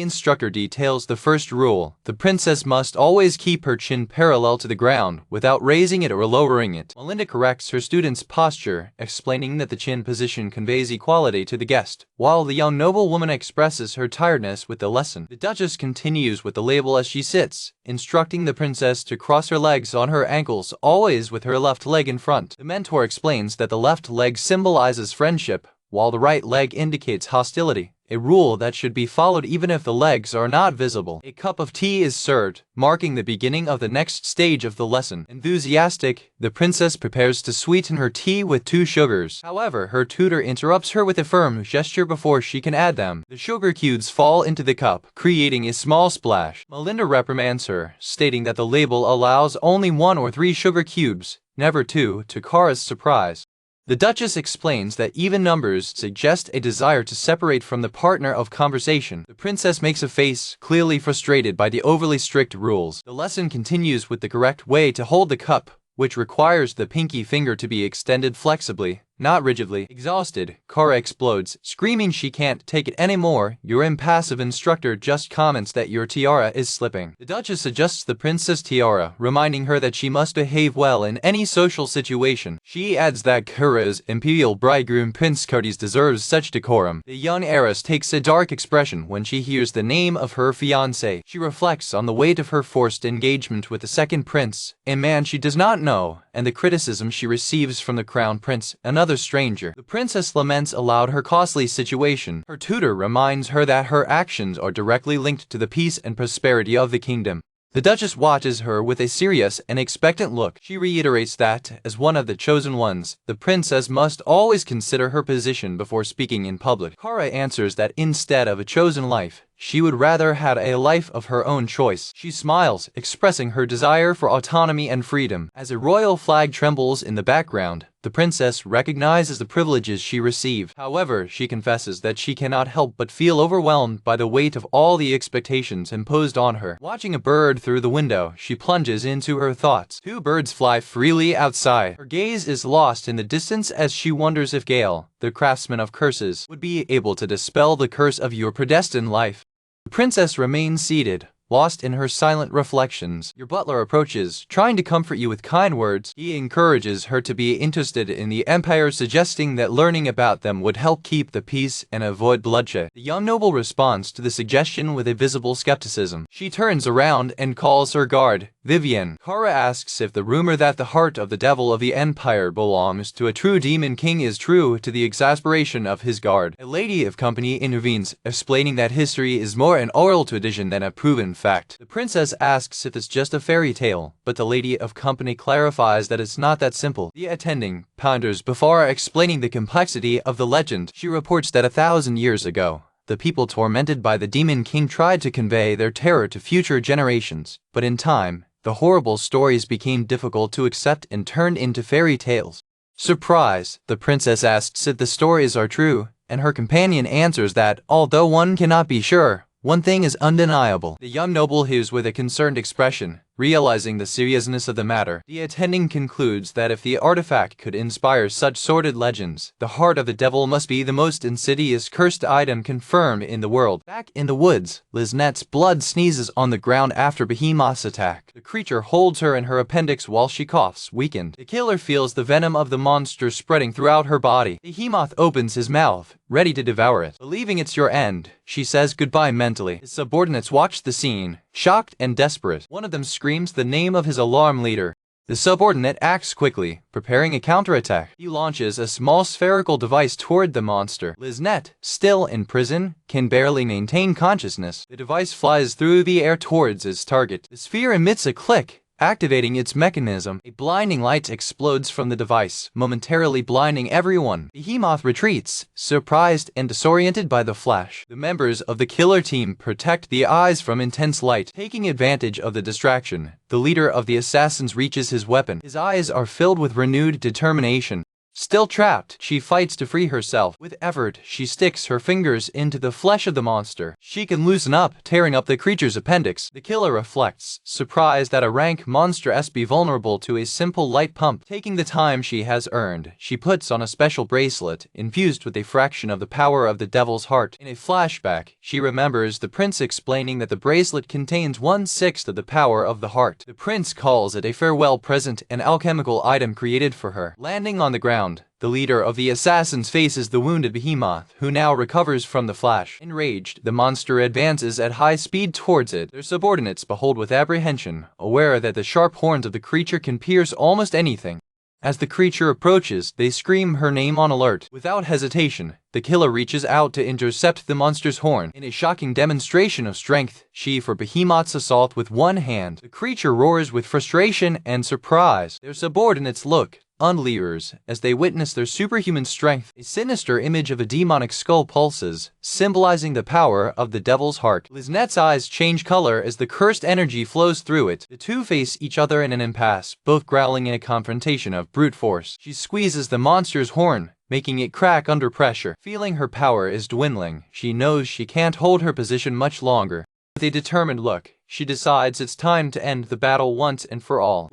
instructor details the first rule. The princess must always keep her chin parallel to the ground without raising it or lowering it. Melinda corrects her student's posture, explaining that the chin position conveys equality to the guest, while the young noblewoman expresses her tiredness with the lesson. The Duchess continues with the label as she sits, instructing the princess to cross her legs on her ankles, always with her left leg in front. The mentor explains that the left leg symbolizes friendship, while the right leg indicates hostility, a rule that should be followed even if the legs are not visible. A cup of tea is served, marking the beginning of the next stage of the lesson. Enthusiastic, the princess prepares to sweeten her tea with 2 sugars. However, her tutor interrupts her with a firm gesture before she can add them. The sugar cubes fall into the cup, creating a small splash. Melinda reprimands her, stating that the label allows only 1 or 3 sugar cubes, never 2, to Kara's surprise. The Duchess explains that even numbers suggest a desire to separate from the partner of conversation. The princess makes a face, clearly frustrated by the overly strict rules. The lesson continues with the correct way to hold the cup, which requires the pinky finger to be extended flexibly, not rigidly. Exhausted, Kara explodes, screaming she can't take it anymore. Your impassive instructor just comments that your tiara is slipping. The Duchess adjusts the princess' tiara, reminding her that she must behave well in any social situation. She adds that Kara's imperial bridegroom Prince Curtis deserves such decorum. The young heiress takes a dark expression when she hears the name of her fiancé. She reflects on the weight of her forced engagement with the second prince, a man she does not know, and the criticism she receives from the crown prince, another stranger. The princess laments aloud her costly situation. Her tutor reminds her that her actions are directly linked to the peace and prosperity of the kingdom. The Duchess watches her with a serious and expectant look. She reiterates that, as one of the chosen ones, the princess must always consider her position before speaking in public. Kara answers that instead of a chosen life, she would rather have a life of her own choice. She smiles, expressing her desire for autonomy and freedom. As a royal flag trembles in the background, the princess recognizes the privileges she received. However, she confesses that she cannot help but feel overwhelmed by the weight of all the expectations imposed on her. Watching a bird through the window, she plunges into her thoughts. 2 birds fly freely outside. Her gaze is lost in the distance as she wonders if Gail, the craftsman of curses, would be able to dispel the curse of your predestined life. The princess remains seated, lost in her silent reflections. Your butler approaches, trying to comfort you with kind words. He encourages her to be interested in the empire, suggesting that learning about them would help keep the peace and avoid bloodshed. The young noble responds to the suggestion with a visible skepticism. She turns around and calls her guard, Vivian. Kara asks if the rumor that the heart of the devil of the empire belongs to a true demon king is true, to the exasperation of his guard. A lady of company intervenes, explaining that history is more an oral tradition than a proven fact. The princess asks if it's just a fairy tale, but the lady of company clarifies that it's not that simple. The attending ponders before explaining the complexity of the legend. She reports that 1,000 years ago, the people tormented by the demon king tried to convey their terror to future generations, but in time, the horrible stories became difficult to accept and turned into fairy tales. Surprised, the princess asks if the stories are true, and her companion answers that, although one cannot be sure, one thing is undeniable. The young noble hews with a concerned expression, realizing the seriousness of the matter. The attending concludes that if the artifact could inspire such sordid legends, the heart of the devil must be the most insidious cursed item confirmed in the world. Back in the woods, Liznette's blood sneezes on the ground after Behemoth's attack. The creature holds her in her appendix while she coughs, weakened. The killer feels the venom of the monster spreading throughout her body. Behemoth opens his mouth, ready to devour it. Believing it's your end, she says goodbye mentally. His subordinates watch the scene, shocked and desperate. One of them screams the name of his alarm leader. The subordinate acts quickly, preparing a counterattack. He launches a small spherical device toward the monster. Liznette, still in prison, can barely maintain consciousness. The device flies through the air towards its target. The sphere emits a click, activating its mechanism. A blinding light explodes from the device, momentarily blinding everyone. Behemoth retreats, surprised and disoriented by the flash. The members of the killer team protect the eyes from intense light. Taking advantage of the distraction, the leader of the assassins reaches his weapon. His eyes are filled with renewed determination. Still trapped, she fights to free herself. With effort, she sticks her fingers into the flesh of the monster. She can loosen up, tearing up the creature's appendix. The killer reflects, surprised that a rank monster be vulnerable to a simple light pump. Taking the time she has earned, she puts on a special bracelet, infused with a fraction of the power of the devil's heart. In a flashback, she remembers the prince explaining that the bracelet contains 1/6 of the power of the heart. The prince calls it a farewell present, an alchemical item created for her. Landing on the ground, the leader of the assassins faces the wounded behemoth, who now recovers from the flash. Enraged, the monster advances at high speed towards it. Their subordinates behold with apprehension, aware that the sharp horns of the creature can pierce almost anything. As the creature approaches, they scream her name on alert. Without hesitation, the killer reaches out to intercept the monster's horn. In a shocking demonstration of strength, she for Behemoth's assault with one hand. The creature roars with frustration and surprise. Their subordinates look unbelievers as they witness their superhuman strength. A sinister image of a demonic skull pulses, symbolizing the power of the devil's heart. Liznette's eyes change color as the cursed energy flows through it. The two face each other in an impasse, both growling in a confrontation of brute force. She squeezes the monster's horn, making it crack under pressure. Feeling her power is dwindling, she knows she can't hold her position much longer. With a determined look, she decides it's time to end the battle once and for all.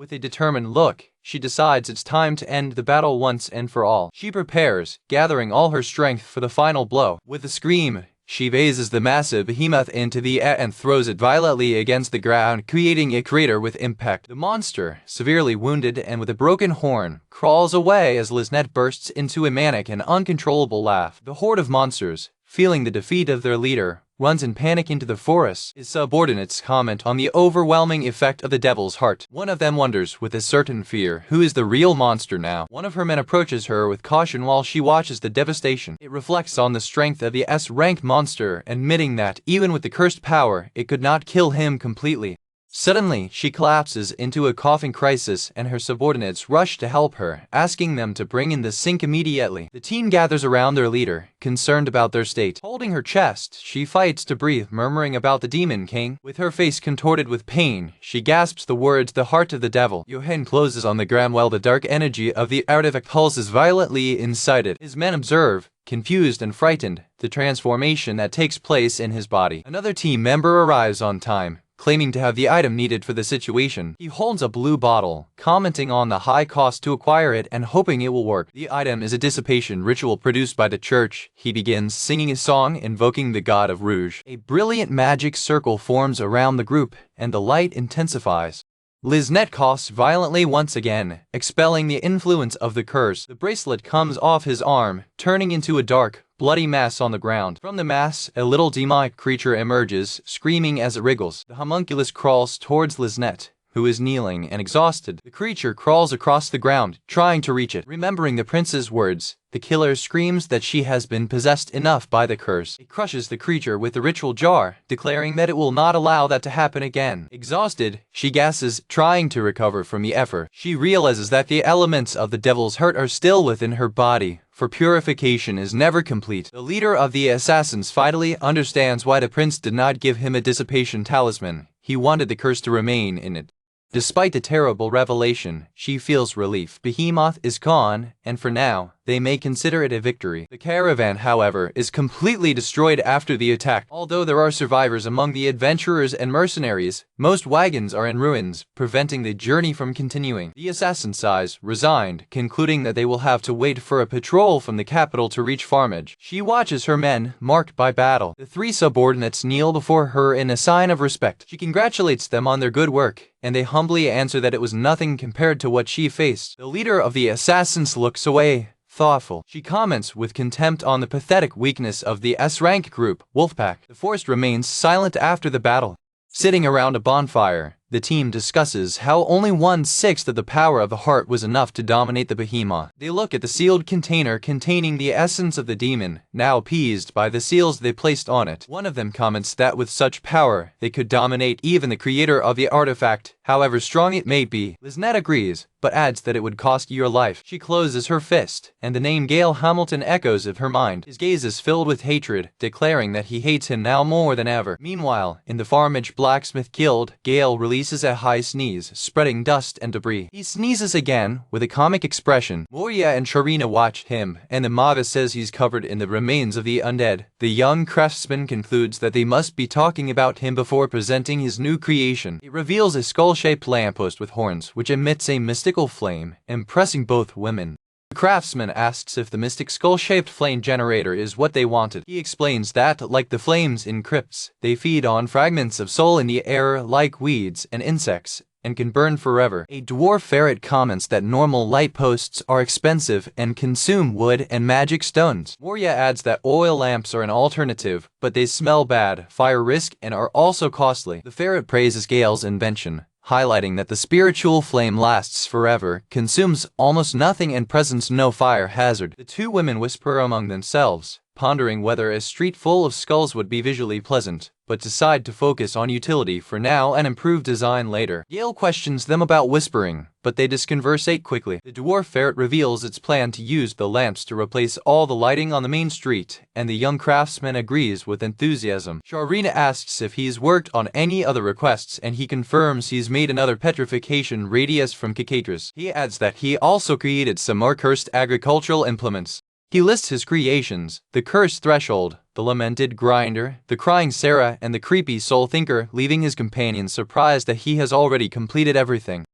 She prepares, gathering all her strength for the final blow. With a scream, she raises the massive behemoth into the air and throws it violently against the ground, creating a crater with impact. The monster, severely wounded and with a broken horn, crawls away as Liznette bursts into a manic and uncontrollable laugh. The horde of monsters, feeling the defeat of their leader, runs in panic into the forest. His subordinates comment on the overwhelming effect of the devil's heart. One of them wonders with a certain fear, who is the real monster now? One of her men approaches her with caution while she watches the devastation. It reflects on the strength of the S-ranked monster, admitting that, even with the cursed power, it could not kill him completely. Suddenly, she collapses into a coughing crisis and her subordinates rush to help her, asking them to bring in the sink immediately. The team gathers around their leader, concerned about their state. Holding her chest, she fights to breathe, murmuring about the demon king. With her face contorted with pain, she gasps the words, "The heart of the devil." Johan closes on the ground while the dark energy of the artifact pulses violently inside it. His men observe, confused and frightened, the transformation that takes place in his body. Another team member arrives on time, claiming to have the item needed for the situation. He holds a blue bottle, commenting on the high cost to acquire it and hoping it will work. The item is a dissipation ritual produced by the church. He begins singing a song invoking the god of Rouge. A brilliant magic circle forms around the group, and the light intensifies. Liznette coughs violently once again, expelling the influence of the curse. The bracelet comes off his arm, turning into a dark, bloody mass on the ground. From the mass, a little demonic creature emerges, screaming as it wriggles. The homunculus crawls towards Liznette, who is kneeling and exhausted. The creature crawls across the ground, trying to reach it. Remembering the prince's words, the killer screams that she has been possessed enough by the curse. It crushes the creature with the ritual jar, declaring that it will not allow that to happen again. Exhausted, she gasps, trying to recover from the effort. She realizes that the elements of the devil's heart are still within her body, for purification is never complete. The leader of the assassins finally understands why the prince did not give him a dissipation talisman. He wanted the curse to remain in it. Despite the terrible revelation, she feels relief. Behemoth is gone, and for now, they may consider it a victory. The caravan, however, is completely destroyed after the attack. Although there are survivors among the adventurers and mercenaries, most wagons are in ruins, preventing the journey from continuing. The assassin sighs, resigned, concluding that they will have to wait for a patrol from the capital to reach Farmage. She watches her men, marked by battle. The three subordinates kneel before her in a sign of respect. She congratulates them on their good work, and they humbly answer that it was nothing compared to what she faced. The leader of the assassins looks away, thoughtful. She comments with contempt on the pathetic weakness of the S-rank group, Wolfpack. The force remains silent after the battle. Sitting around a bonfire, the team discusses how only 1/6 of the power of the heart was enough to dominate the behemoth. They look at the sealed container containing the essence of the demon, now appeased by the seals they placed on it. One of them comments that with such power, they could dominate even the creator of the artifact, however strong it may be. Liznette agrees, but adds that it would cost your life. She closes her fist, and the name Gail Hamilton echoes of her mind. His gaze is filled with hatred, declaring that he hates him now more than ever. Meanwhile, in the Farmage Blacksmith Guild, Gail releases releases a high sneeze, spreading dust and debris. He sneezes again, with a comic expression. Moria and Sharina watch him, and the manga says he's covered in the remains of the undead. The young craftsman concludes that they must be talking about him before presenting his new creation. It reveals a skull-shaped lamppost with horns, which emits a mystical flame, impressing both women. The craftsman asks if the mystic skull-shaped flame generator is what they wanted. He explains that, like the flames in crypts, they feed on fragments of soul in the air like weeds and insects, and can burn forever. A dwarf ferret comments that normal light posts are expensive and consume wood and magic stones. Moria adds that oil lamps are an alternative, but they smell bad, fire risk, and are also costly. The ferret praises Gail's invention, highlighting that the spiritual flame lasts forever, consumes almost nothing, and presents no fire hazard. The two women whisper among themselves, pondering whether a street full of skulls would be visually pleasant, but decide to focus on utility for now and improve design later. Gail questions them about whispering, but they disconversate quickly. The dwarf ferret reveals its plan to use the lamps to replace all the lighting on the main street, and the young craftsman agrees with enthusiasm. Sharina asks if he's worked on any other requests, and he confirms he's made another petrification radius from Cacatras. He adds that he also created some more cursed agricultural implements. He lists his creations: the cursed threshold, the lamented grinder, the crying Sarah, and the creepy soul thinker, leaving his companions surprised that he has already completed everything.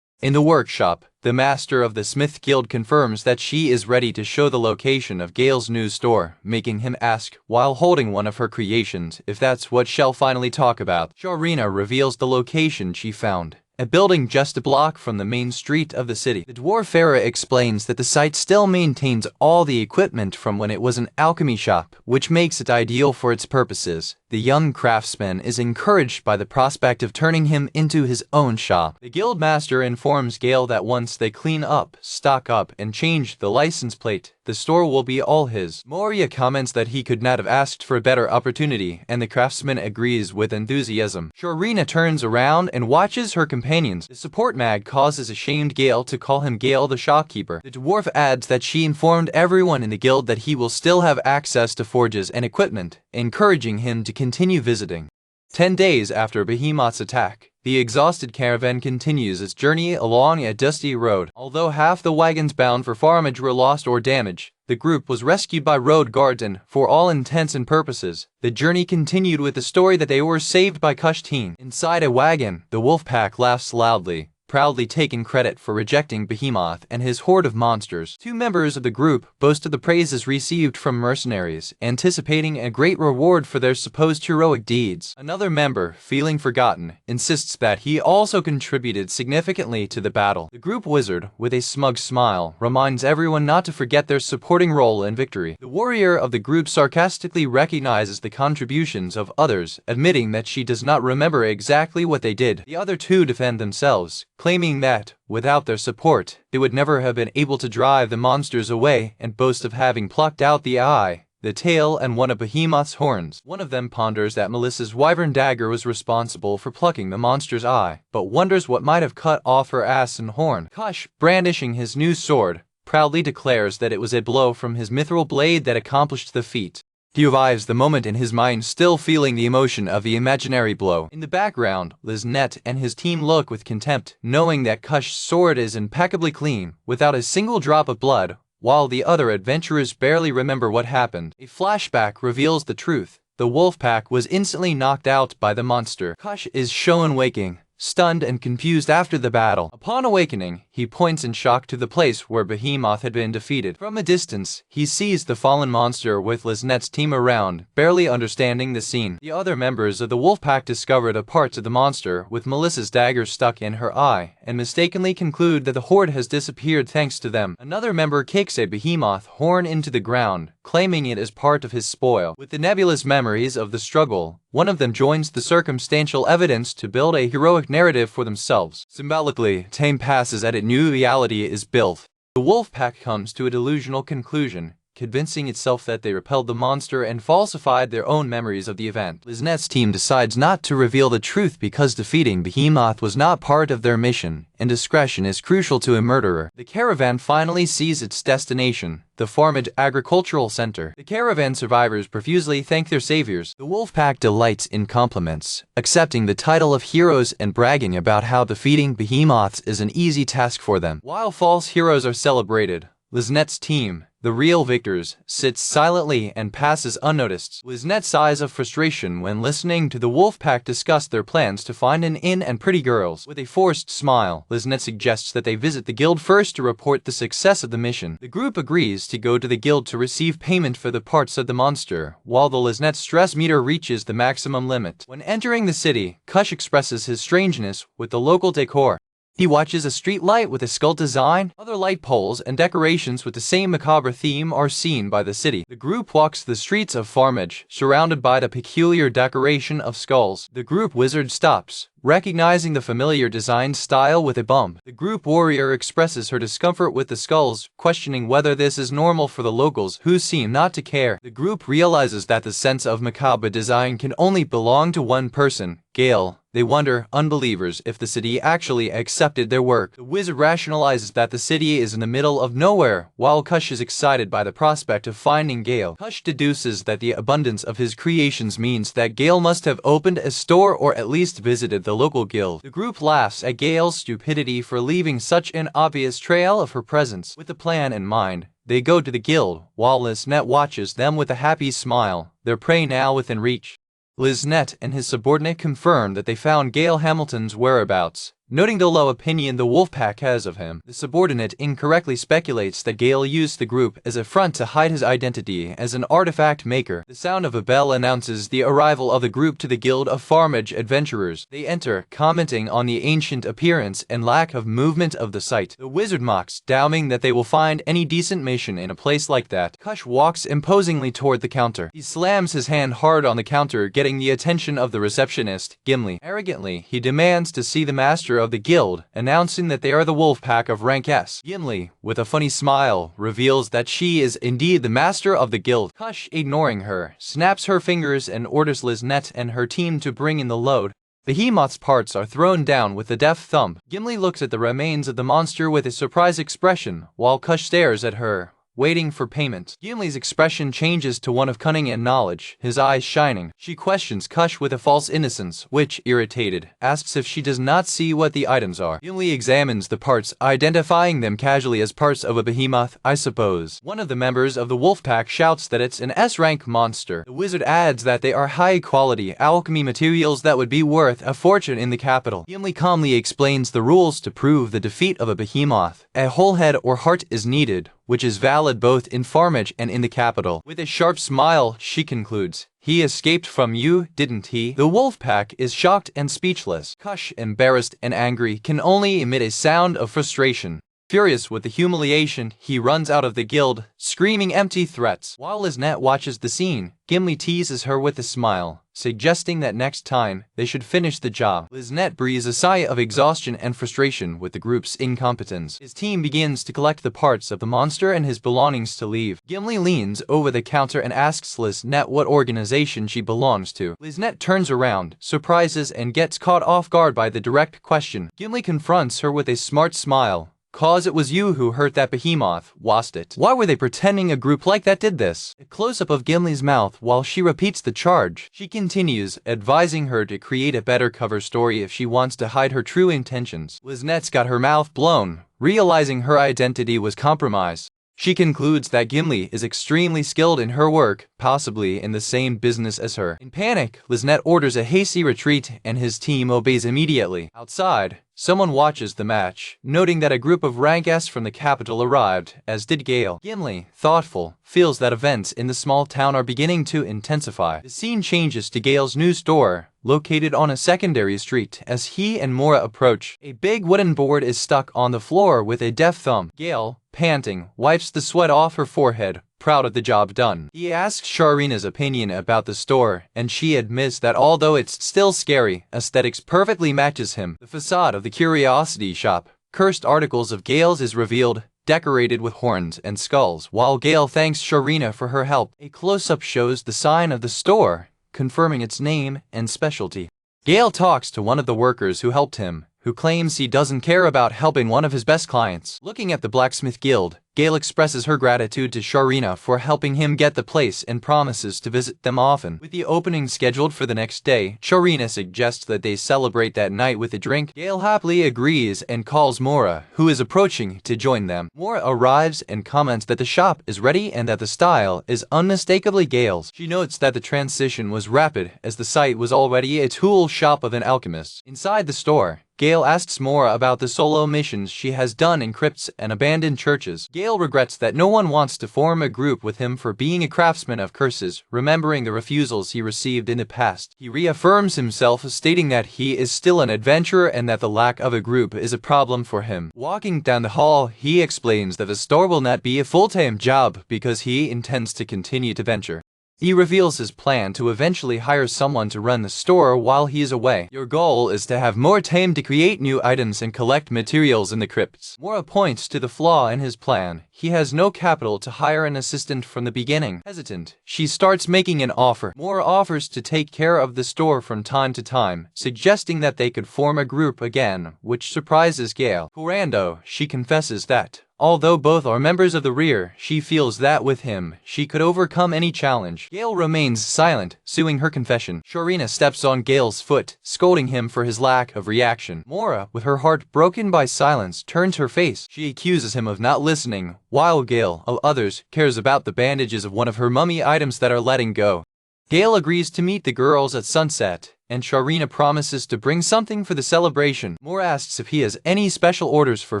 In the workshop, the master of the Smith Guild confirms that she is ready to show the location of Gail's new store, making him ask, while holding one of her creations, if that's what she'll finally talk about. Sharina reveals the location she found: a building just a block from the main street of the city. The dwarf ferret explains that the site still maintains all the equipment from when it was an alchemy shop, which makes it ideal for its purposes. The young craftsman is encouraged by the prospect of turning him into his own shop. The guild master informs Gail that once they clean up, stock up, and change the license plate, the store will be all his. Moria comments that he could not have asked for a better opportunity, and the craftsman agrees with enthusiasm. Sharina turns around and watches her companions. The support mag causes ashamed Gail to call him Gail the shopkeeper. The dwarf adds that she informed everyone in the guild that he will still have access to forges and equipment, encouraging him to continue visiting. 10 days after Behemoth's attack, the exhausted caravan continues its journey along a dusty road. Although half the wagons bound for Farmage were lost or damaged, the group was rescued by road guards and, for all intents and purposes, the journey continued with the story that they were saved by Kushteen. Inside a wagon, the Wolfpack laughs loudly, proudly taking credit for rejecting Behemoth and his horde of monsters. Two members of the group boast of the praises received from mercenaries, anticipating a great reward for their supposed heroic deeds. Another member, feeling forgotten, insists that he also contributed significantly to the battle. The group wizard, with a smug smile, reminds everyone not to forget their supporting role in victory. The warrior of the group sarcastically recognizes the contributions of others, admitting that she does not remember exactly what they did. The other two defend themselves, claiming that, without their support, they would never have been able to drive the monsters away, and boast of having plucked out the eye, the tail, and one of Behemoth's horns. One of them ponders that Melissa's wyvern dagger was responsible for plucking the monster's eye, but wonders what might have cut off her ass and horn. Kush, brandishing his new sword, proudly declares that it was a blow from his mithril blade that accomplished the feat. He revives the moment in his mind, still feeling the emotion of the imaginary blow. In the background, Liznette and his team look with contempt, knowing that Kush's sword is impeccably clean, without a single drop of blood, while the other adventurers barely remember what happened. A flashback reveals the truth. The Wolfpack was instantly knocked out by the monster. Kush is shown waking, stunned and confused after the battle. Upon awakening, he points in shock to the place where Behemoth had been defeated. From a distance, he sees the fallen monster with Liznette's team around, barely understanding the scene. The other members of the Wolfpack discover the parts of the monster with Melissa's dagger stuck in her eye, and mistakenly conclude that the horde has disappeared thanks to them. Another member kicks a Behemoth horn into the ground, claiming it as part of his spoil. With the nebulous memories of the struggle, one of them joins the circumstantial evidence to build a heroic narrative for themselves. Symbolically, time passes as a new reality is built. The Wolfpack comes to a delusional conclusion, convincing itself that they repelled the monster and falsified their own memories of the event. Liznette's team decides not to reveal the truth because defeating Behemoth was not part of their mission, and discretion is crucial to a murderer. The caravan finally sees its destination, the Farmage Agricultural Center. The caravan survivors profusely thank their saviors. The Wolfpack delights in compliments, accepting the title of heroes and bragging about how defeating behemoths is an easy task for them. While false heroes are celebrated, Liznette's team, the real victors, sits silently and passes unnoticed. Liznette sighs of frustration when listening to the Wolfpack discuss their plans to find an inn and pretty girls. With a forced smile, Liznette suggests that they visit the guild first to report the success of the mission. The group agrees to go to the guild to receive payment for the parts of the monster, while the Liznette stress meter reaches the maximum limit. When entering the city, Kush expresses his strangeness with the local decor. He watches a street light with a skull design. Other light poles and decorations with the same macabre theme are seen by the city. The group walks the streets of Farmage, surrounded by the peculiar decoration of skulls. The group wizard stops, recognizing the familiar design style with a bump. The group warrior expresses her discomfort with the skulls, questioning whether this is normal for the locals, who seem not to care. The group realizes that the sense of macabre design can only belong to one person, Gail. They wonder, unbelievers, if the city actually accepted their work. The wizard rationalizes that the city is in the middle of nowhere, while Kush is excited by the prospect of finding Gail. Kush deduces that the abundance of his creations means that Gail must have opened a store or at least visited the local guild. The group laughs at Gail's stupidity for leaving such an obvious trail of her presence. With the plan in mind, they go to the guild, while Liznette watches them with a happy smile, their prey now within reach. Liznette and his subordinate confirm that they found Gail Hamilton's whereabouts. Noting the low opinion the Wolfpack has of him, the subordinate incorrectly speculates that Gail used the group as a front to hide his identity as an artifact maker. The sound of a bell announces the arrival of the group to the Guild of Farmage Adventurers. They enter, commenting on the ancient appearance and lack of movement of the site. The wizard mocks, doubting that they will find any decent mission in a place like that. Kush walks imposingly toward the counter. He slams his hand hard on the counter, getting the attention of the receptionist, Gimley. Arrogantly, he demands to see the master of the guild, announcing that they are the Wolfpack of rank S. Gimley, with a funny smile, reveals that she is indeed the master of the guild. Kush, ignoring her, snaps her fingers and orders Liznette and her team to bring in the load. Behemoth's parts are thrown down with a deft thump. Gimley looks at the remains of the monster with a surprised expression, while Kush stares at her, waiting for payment. Gimley's expression changes to one of cunning and knowledge, his eyes shining. She questions Kush with a false innocence, which, irritated, asks if she does not see what the items are. Gimley examines the parts, identifying them casually as parts of a behemoth, I suppose. One of the members of the Wolfpack shouts that it's an S-rank monster. The wizard adds that they are high-quality alchemy materials that would be worth a fortune in the capital. Gimley calmly explains the rules to prove the defeat of a behemoth. A whole head or heart is needed, which is valid both in Farmage and in the capital. With a sharp smile, she concludes, "He escaped from you, didn't he?" The Wolfpack is shocked and speechless. Kush, embarrassed and angry, can only emit a sound of frustration. Furious with the humiliation, he runs out of the guild, screaming empty threats. While Liznette watches the scene, Gimli teases her with a smile, suggesting that next time, they should finish the job. Liznette breathes a sigh of exhaustion and frustration with the group's incompetence. His team begins to collect the parts of the monster and his belongings to leave. Gimli leans over the counter and asks Liznette what organization she belongs to. Liznette turns around, surprises and gets caught off guard by the direct question. Gimli confronts her with a smart smile. "'Cause it was you who hurt that behemoth, wasn't it? Why were they pretending a group like that did this?" A close-up of Gimli's mouth while she repeats the charge. She continues, advising her to create a better cover story if she wants to hide her true intentions. Liznette's got her mouth blown, realizing her identity was compromised. She concludes that Gimli is extremely skilled in her work, possibly in the same business as her. In panic, Liznette orders a hasty retreat and his team obeys immediately. Outside, someone watches the match, noting that a group of rank S from the capital arrived, as did Gail. Gimli, thoughtful, feels that events in the small town are beginning to intensify. The scene changes to Gail's new store, located on a secondary street. As he and Moria approach, a big wooden board is stuck on the floor with a deft thumb. Gail, panting, wipes the sweat off her forehead, proud of the job done. He asks Sharina's opinion about the store, and she admits that although it's still scary, aesthetics perfectly matches him. The facade of the curiosity shop, cursed articles of Gail's is revealed, decorated with horns and skulls, while Gail thanks Sharina for her help. A close-up shows the sign of the store, confirming its name and specialty. Gail talks to one of the workers who helped him, who claims he doesn't care about helping one of his best clients. Looking at the Blacksmith Guild, Gail expresses her gratitude to Sharina for helping him get the place and promises to visit them often. With the opening scheduled for the next day, Sharina suggests that they celebrate that night with a drink. Gail happily agrees and calls Moria, who is approaching, to join them. Moria arrives and comments that the shop is ready and that the style is unmistakably Gail's. She notes that the transition was rapid as the site was already a tool shop of an alchemist. Inside the store, Gail asks Moria about the solo missions she has done in crypts and abandoned churches. Gail regrets that no one wants to form a group with him for being a craftsman of curses, remembering the refusals he received in the past. He reaffirms himself, stating that he is still an adventurer and that the lack of a group is a problem for him. Walking down the hall, he explains that the store will not be a full-time job because he intends to continue to venture. He reveals his plan to eventually hire someone to run the store while he is away. Your goal is to have more time to create new items and collect materials in the crypts. Moria points to the flaw in his plan. He has no capital to hire an assistant from the beginning. Hesitant, she starts making an offer. Moria offers to take care of the store from time to time, suggesting that they could form a group again, which surprises Gail. Corando, she confesses that although both are members of the rear, she feels that with him, she could overcome any challenge. Gail remains silent, suing her confession. Sharina steps on Gail's foot, scolding him for his lack of reaction. Moria, with her heart broken by silence, turns her face. She accuses him of not listening, while Gail, of others, cares about the bandages of one of her mummy items that are letting go. Gail agrees to meet the girls at sunset, and Sharina promises to bring something for the celebration. Moria asks if he has any special orders for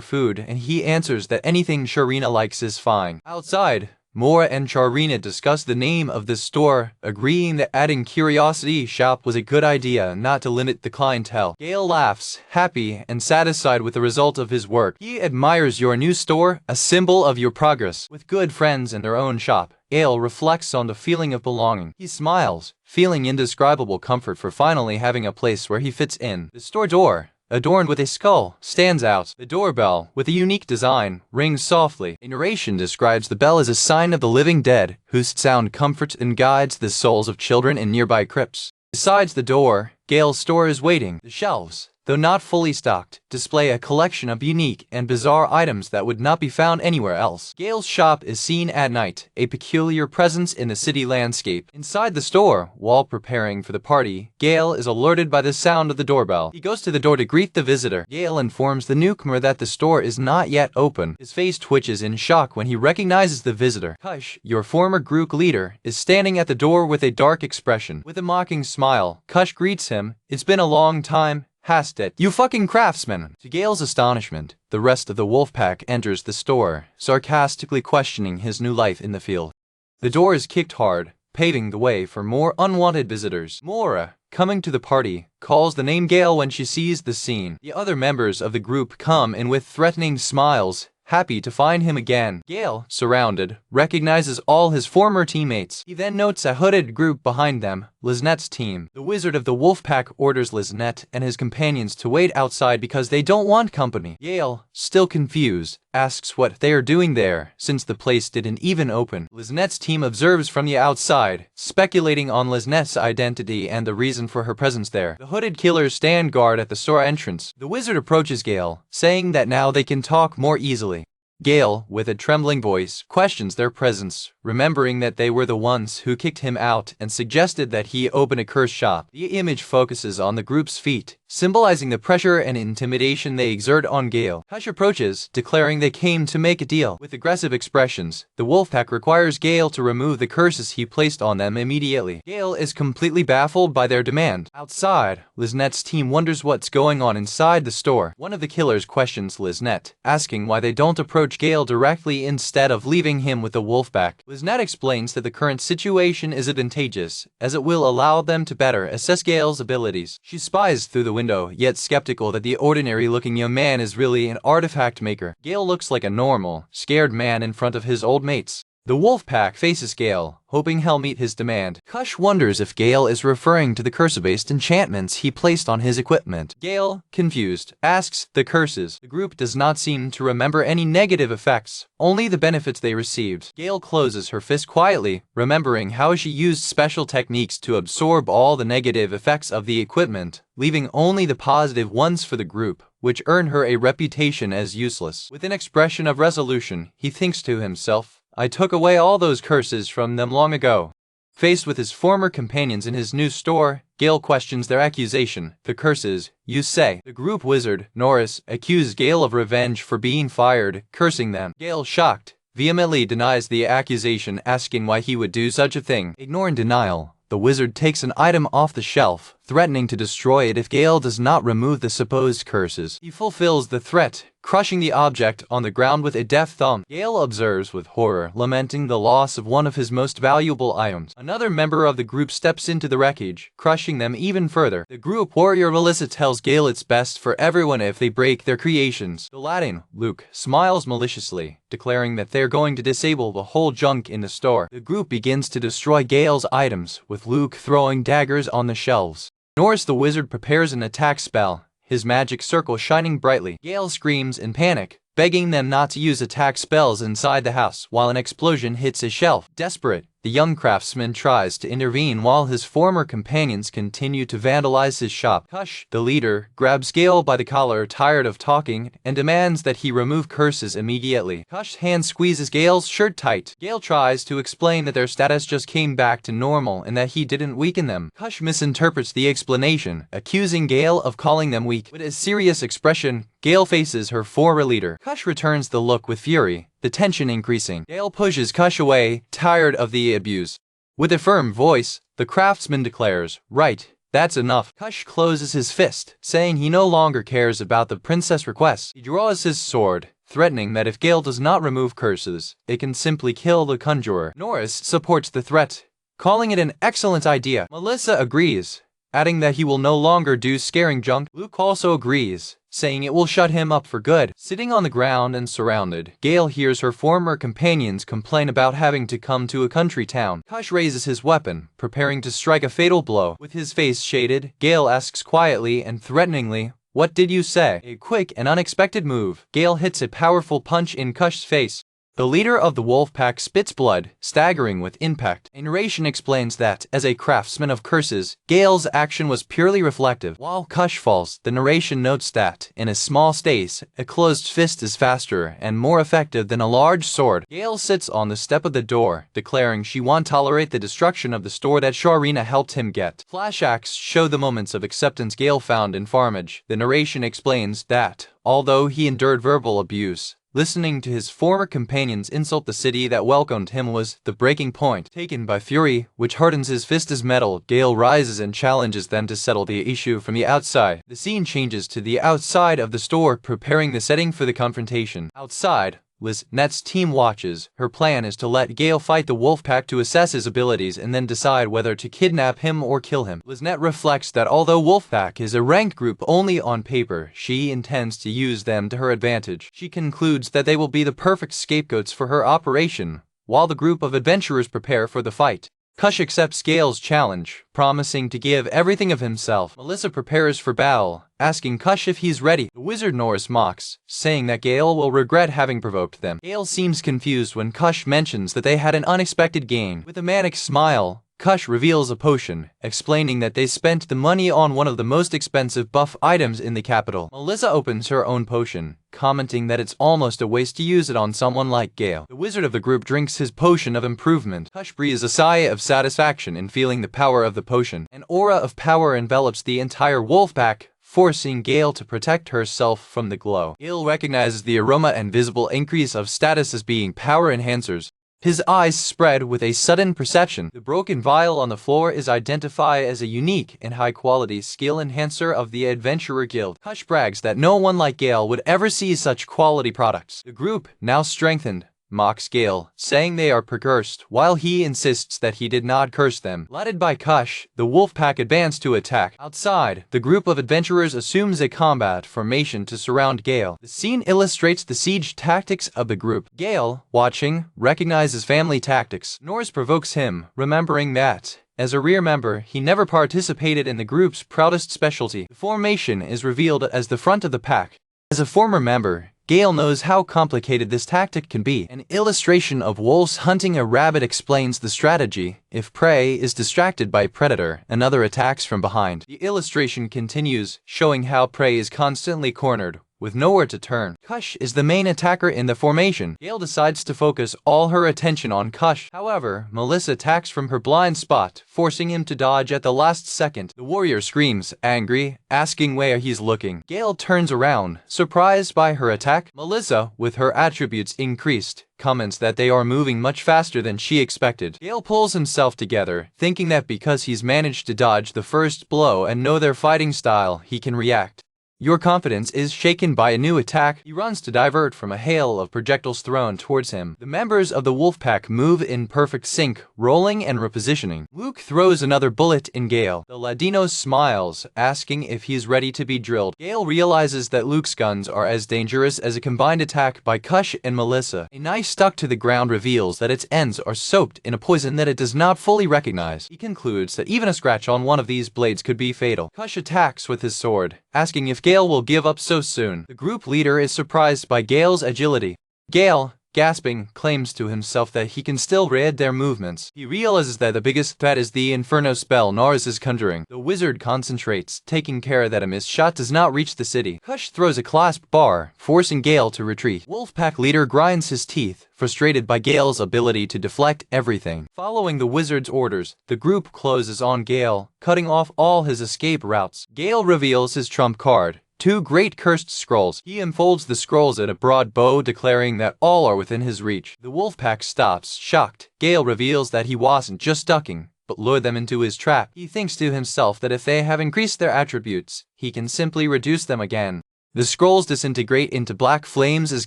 food, and he answers that anything Sharina likes is fine. Outside, Moria and Sharina discuss the name of the store, agreeing that adding Curiosity Shop was a good idea, not to limit the clientele. Gail laughs, happy and satisfied with the result of his work. He admires your new store, a symbol of your progress. With good friends in their own shop, Gail reflects on the feeling of belonging. He smiles, feeling indescribable comfort for finally having a place where he fits in. The store door, adorned with a skull, stands out. The doorbell, with a unique design, rings softly. A narration describes the bell as a sign of the living dead, whose sound comforts and guides the souls of children in nearby crypts. Besides the door, Gail's store is waiting. The shelves, though not fully stocked, display a collection of unique and bizarre items that would not be found anywhere else. Gail's shop is seen at night, a peculiar presence in the city landscape. Inside the store, while preparing for the party, Gail is alerted by the sound of the doorbell. He goes to the door to greet the visitor. Gail informs the newcomer that the store is not yet open. His face twitches in shock when he recognizes the visitor. Kush, your former group leader, is standing at the door with a dark expression. With a mocking smile, Kush greets him. It's been a long time. Hastet, you fucking craftsman! To Gail's astonishment, the rest of the Wolfpack enters the store, sarcastically questioning his new life in the field. The door is kicked hard, paving the way for more unwanted visitors. Moria, coming to the party, calls the name Gail when she sees the scene. The other members of the group come in with threatening smiles, happy to find him again. Gail, surrounded, recognizes all his former teammates. He then notes a hooded group behind them, Liznette's team. The wizard of the Wolfpack orders Liznette and his companions to wait outside because they don't want company. Gail, still confused, asks what they are doing there, since the place didn't even open. Liznette's team observes from the outside, speculating on Liznette's identity and the reason for her presence there. The hooded killers stand guard at the store entrance. The wizard approaches Gail, saying that now they can talk more easily. Gail, with a trembling voice, questions their presence, remembering that they were the ones who kicked him out and suggested that he open a cursed shop. The image focuses on the group's feet, symbolizing the pressure and intimidation they exert on Gail. Hush approaches, declaring they came to make a deal. With aggressive expressions, the Wolfpack requires Gail to remove the curses he placed on them immediately. Gail is completely baffled by their demand. Outside, Liznette's team wonders what's going on inside the store. One of the killers questions Liznette, asking why they don't approach Gail directly instead of leaving him with the Wolfpack. Liznette explains that the current situation is advantageous, as it will allow them to better assess Gail's abilities. She spies through the window, yet skeptical that the ordinary-looking young man is really an artifact maker. Gail looks like a normal, scared man in front of his old mates. The Wolfpack faces Gail, hoping he'll meet his demand. Kush wonders if Gail is referring to the curse-based enchantments he placed on his equipment. Gail, confused, asks the curses. The group does not seem to remember any negative effects, only the benefits they received. Gail closes her fist quietly, remembering how she used special techniques to absorb all the negative effects of the equipment, leaving only the positive ones for the group, which earned her a reputation as useless. With an expression of resolution, he thinks to himself, I took away all those curses from them long ago. Faced with his former companions in his new store, Gail questions their accusation. The curses, you say. The group wizard, Norris, accused Gail of revenge for being fired, cursing them. Gail, shocked, vehemently denies the accusation, asking why he would do such a thing. Ignoring denial, the wizard takes an item off the shelf, threatening to destroy it if Gail does not remove the supposed curses. He fulfills the threat, crushing the object on the ground with a deft thumb. Gail observes with horror, lamenting the loss of one of his most valuable items. Another member of the group steps into the wreckage, crushing them even further. The group warrior Melissa tells Gail it's best for everyone if they break their creations. The Latin, Luke, smiles maliciously, declaring that they're going to disable the whole junk in the store. The group begins to destroy Gail's items, with Luke throwing daggers on the shelves. Norris the wizard prepares an attack spell, his magic circle shining brightly. Gail screams in panic, begging them not to use attack spells inside the house while an explosion hits a shelf. Desperate, the young craftsman tries to intervene while his former companions continue to vandalize his shop. Kush, the leader, grabs Gail by the collar, tired of talking, and demands that he remove curses immediately. Kush's hand squeezes Gail's shirt tight. Gail tries to explain that their status just came back to normal and that he didn't weaken them. Kush misinterprets the explanation, accusing Gail of calling them weak. With a serious expression, Gail faces her former leader. Kush returns the look with fury, the tension increasing. Gail pushes Kush away, tired of the abuse. With a firm voice, the craftsman declares, right, that's enough. Kush closes his fist, saying he no longer cares about the princess' requests. He draws his sword, threatening that if Gail does not remove curses, it can simply kill the conjurer. Norris supports the threat, calling it an excellent idea. Melissa agrees, adding that he will no longer do scaring junk. Luke also agrees, saying it will shut him up for good. Sitting on the ground and surrounded, Gail hears her former companions complain about having to come to a country town. Kush raises his weapon, preparing to strike a fatal blow. With his face shaded, Gail asks quietly and threateningly, what did you say? A quick and unexpected move, Gail hits a powerful punch in Kush's face. The leader of the Wolfpack spits blood, staggering with impact. A narration explains that, as a craftsman of curses, Gail's action was purely reflective. While Kush falls, the narration notes that, in a small space, a closed fist is faster and more effective than a large sword. Gail sits on the step of the door, declaring she won't tolerate the destruction of the store that Sharina helped him get. Flashbacks show the moments of acceptance Gail found in Farmage. The narration explains that, although he endured verbal abuse, listening to his former companions insult the city that welcomed him was the breaking point. Taken by fury, which hardens his fist as metal, Gail rises and challenges them to settle the issue from the outside. The scene changes to the outside of the store, preparing the setting for the confrontation. Outside, Liznette's team watches. Her plan is to let Gail fight the Wolfpack to assess his abilities and then decide whether to kidnap him or kill him. Liznette reflects that although Wolfpack is a ranked group only on paper, she intends to use them to her advantage. She concludes that they will be the perfect scapegoats for her operation, while the group of adventurers prepare for the fight. Kush accepts Gail's challenge, promising to give everything of himself. Melissa prepares for battle, asking Kush if he's ready. The wizard Norris mocks, saying that Gail will regret having provoked them. Gail seems confused when Kush mentions that they had an unexpected gain. With a manic smile, Kush reveals a potion, explaining that they spent the money on one of the most expensive buff items in the capital. Melissa opens her own potion, commenting that it's almost a waste to use it on someone like Gail. The wizard of the group drinks his potion of improvement. Kush breathes a sigh of satisfaction in feeling the power of the potion. An aura of power envelops the entire Wolfpack, forcing Gail to protect herself from the glow. Gail recognizes the aroma and visible increase of status as being power enhancers. His eyes spread with a sudden perception. The broken vial on the floor is identified as a unique and high-quality skill enhancer of the Adventurer Guild. Kush brags that no one like Gail would ever see such quality products. The group, now strengthened, mocks Gail, saying they are cursed, while he insists that he did not curse them. Led by Kush, the Wolfpack advance to attack. Outside, the group of adventurers assumes a combat formation to surround Gail. The scene illustrates the siege tactics of the group. Gail, watching, recognizes family tactics. Norse provokes him, remembering that, as a rear member, he never participated in the group's proudest specialty. The formation is revealed as the front of the pack. As a former member, Gail knows how complicated this tactic can be. An illustration of wolves hunting a rabbit explains the strategy. If prey is distracted by predator, another attacks from behind. The illustration continues, showing how prey is constantly cornered, with nowhere to turn. Kush is the main attacker in the formation. Gail decides to focus all her attention on Kush. However, Melissa attacks from her blind spot, forcing him to dodge at the last second. The warrior screams, angry, asking where he's looking. Gail turns around, surprised by her attack. Melissa, with her attributes increased, comments that they are moving much faster than she expected. Gail pulls himself together, thinking that because he's managed to dodge the first blow and know their fighting style, he can react. Your confidence is shaken by a new attack. He runs to divert from a hail of projectiles thrown towards him. The members of the Wolfpack move in perfect sync, rolling and repositioning. Luke throws another bullet in Gail. The Ladino smiles, asking if he's ready to be drilled. Gail realizes that Luke's guns are as dangerous as a combined attack by Kush and Melissa. A knife stuck to the ground reveals that its ends are soaked in a poison that it does not fully recognize. He concludes that even a scratch on one of these blades could be fatal. Kush attacks with his sword, asking if Gail will give up so soon. The group leader is surprised by Gail's agility. Gail, gasping, claims to himself that he can still read their movements. He realizes that the biggest threat is the inferno spell Nars is conjuring. The wizard concentrates, taking care that a missed shot does not reach the city. Kush throws a clasp bar, forcing Gail to retreat. Wolfpack leader grinds his teeth, frustrated by Gail's ability to deflect everything. Following the wizard's orders, the group closes on Gail, cutting off all his escape routes. Gail reveals his trump card, 2 great cursed scrolls. He unfolds the scrolls at a broad bow, declaring that all are within his reach. The Wolfpack stops, shocked. Gail reveals that he wasn't just ducking, but lured them into his trap. He thinks to himself that if they have increased their attributes, he can simply reduce them again. The scrolls disintegrate into black flames as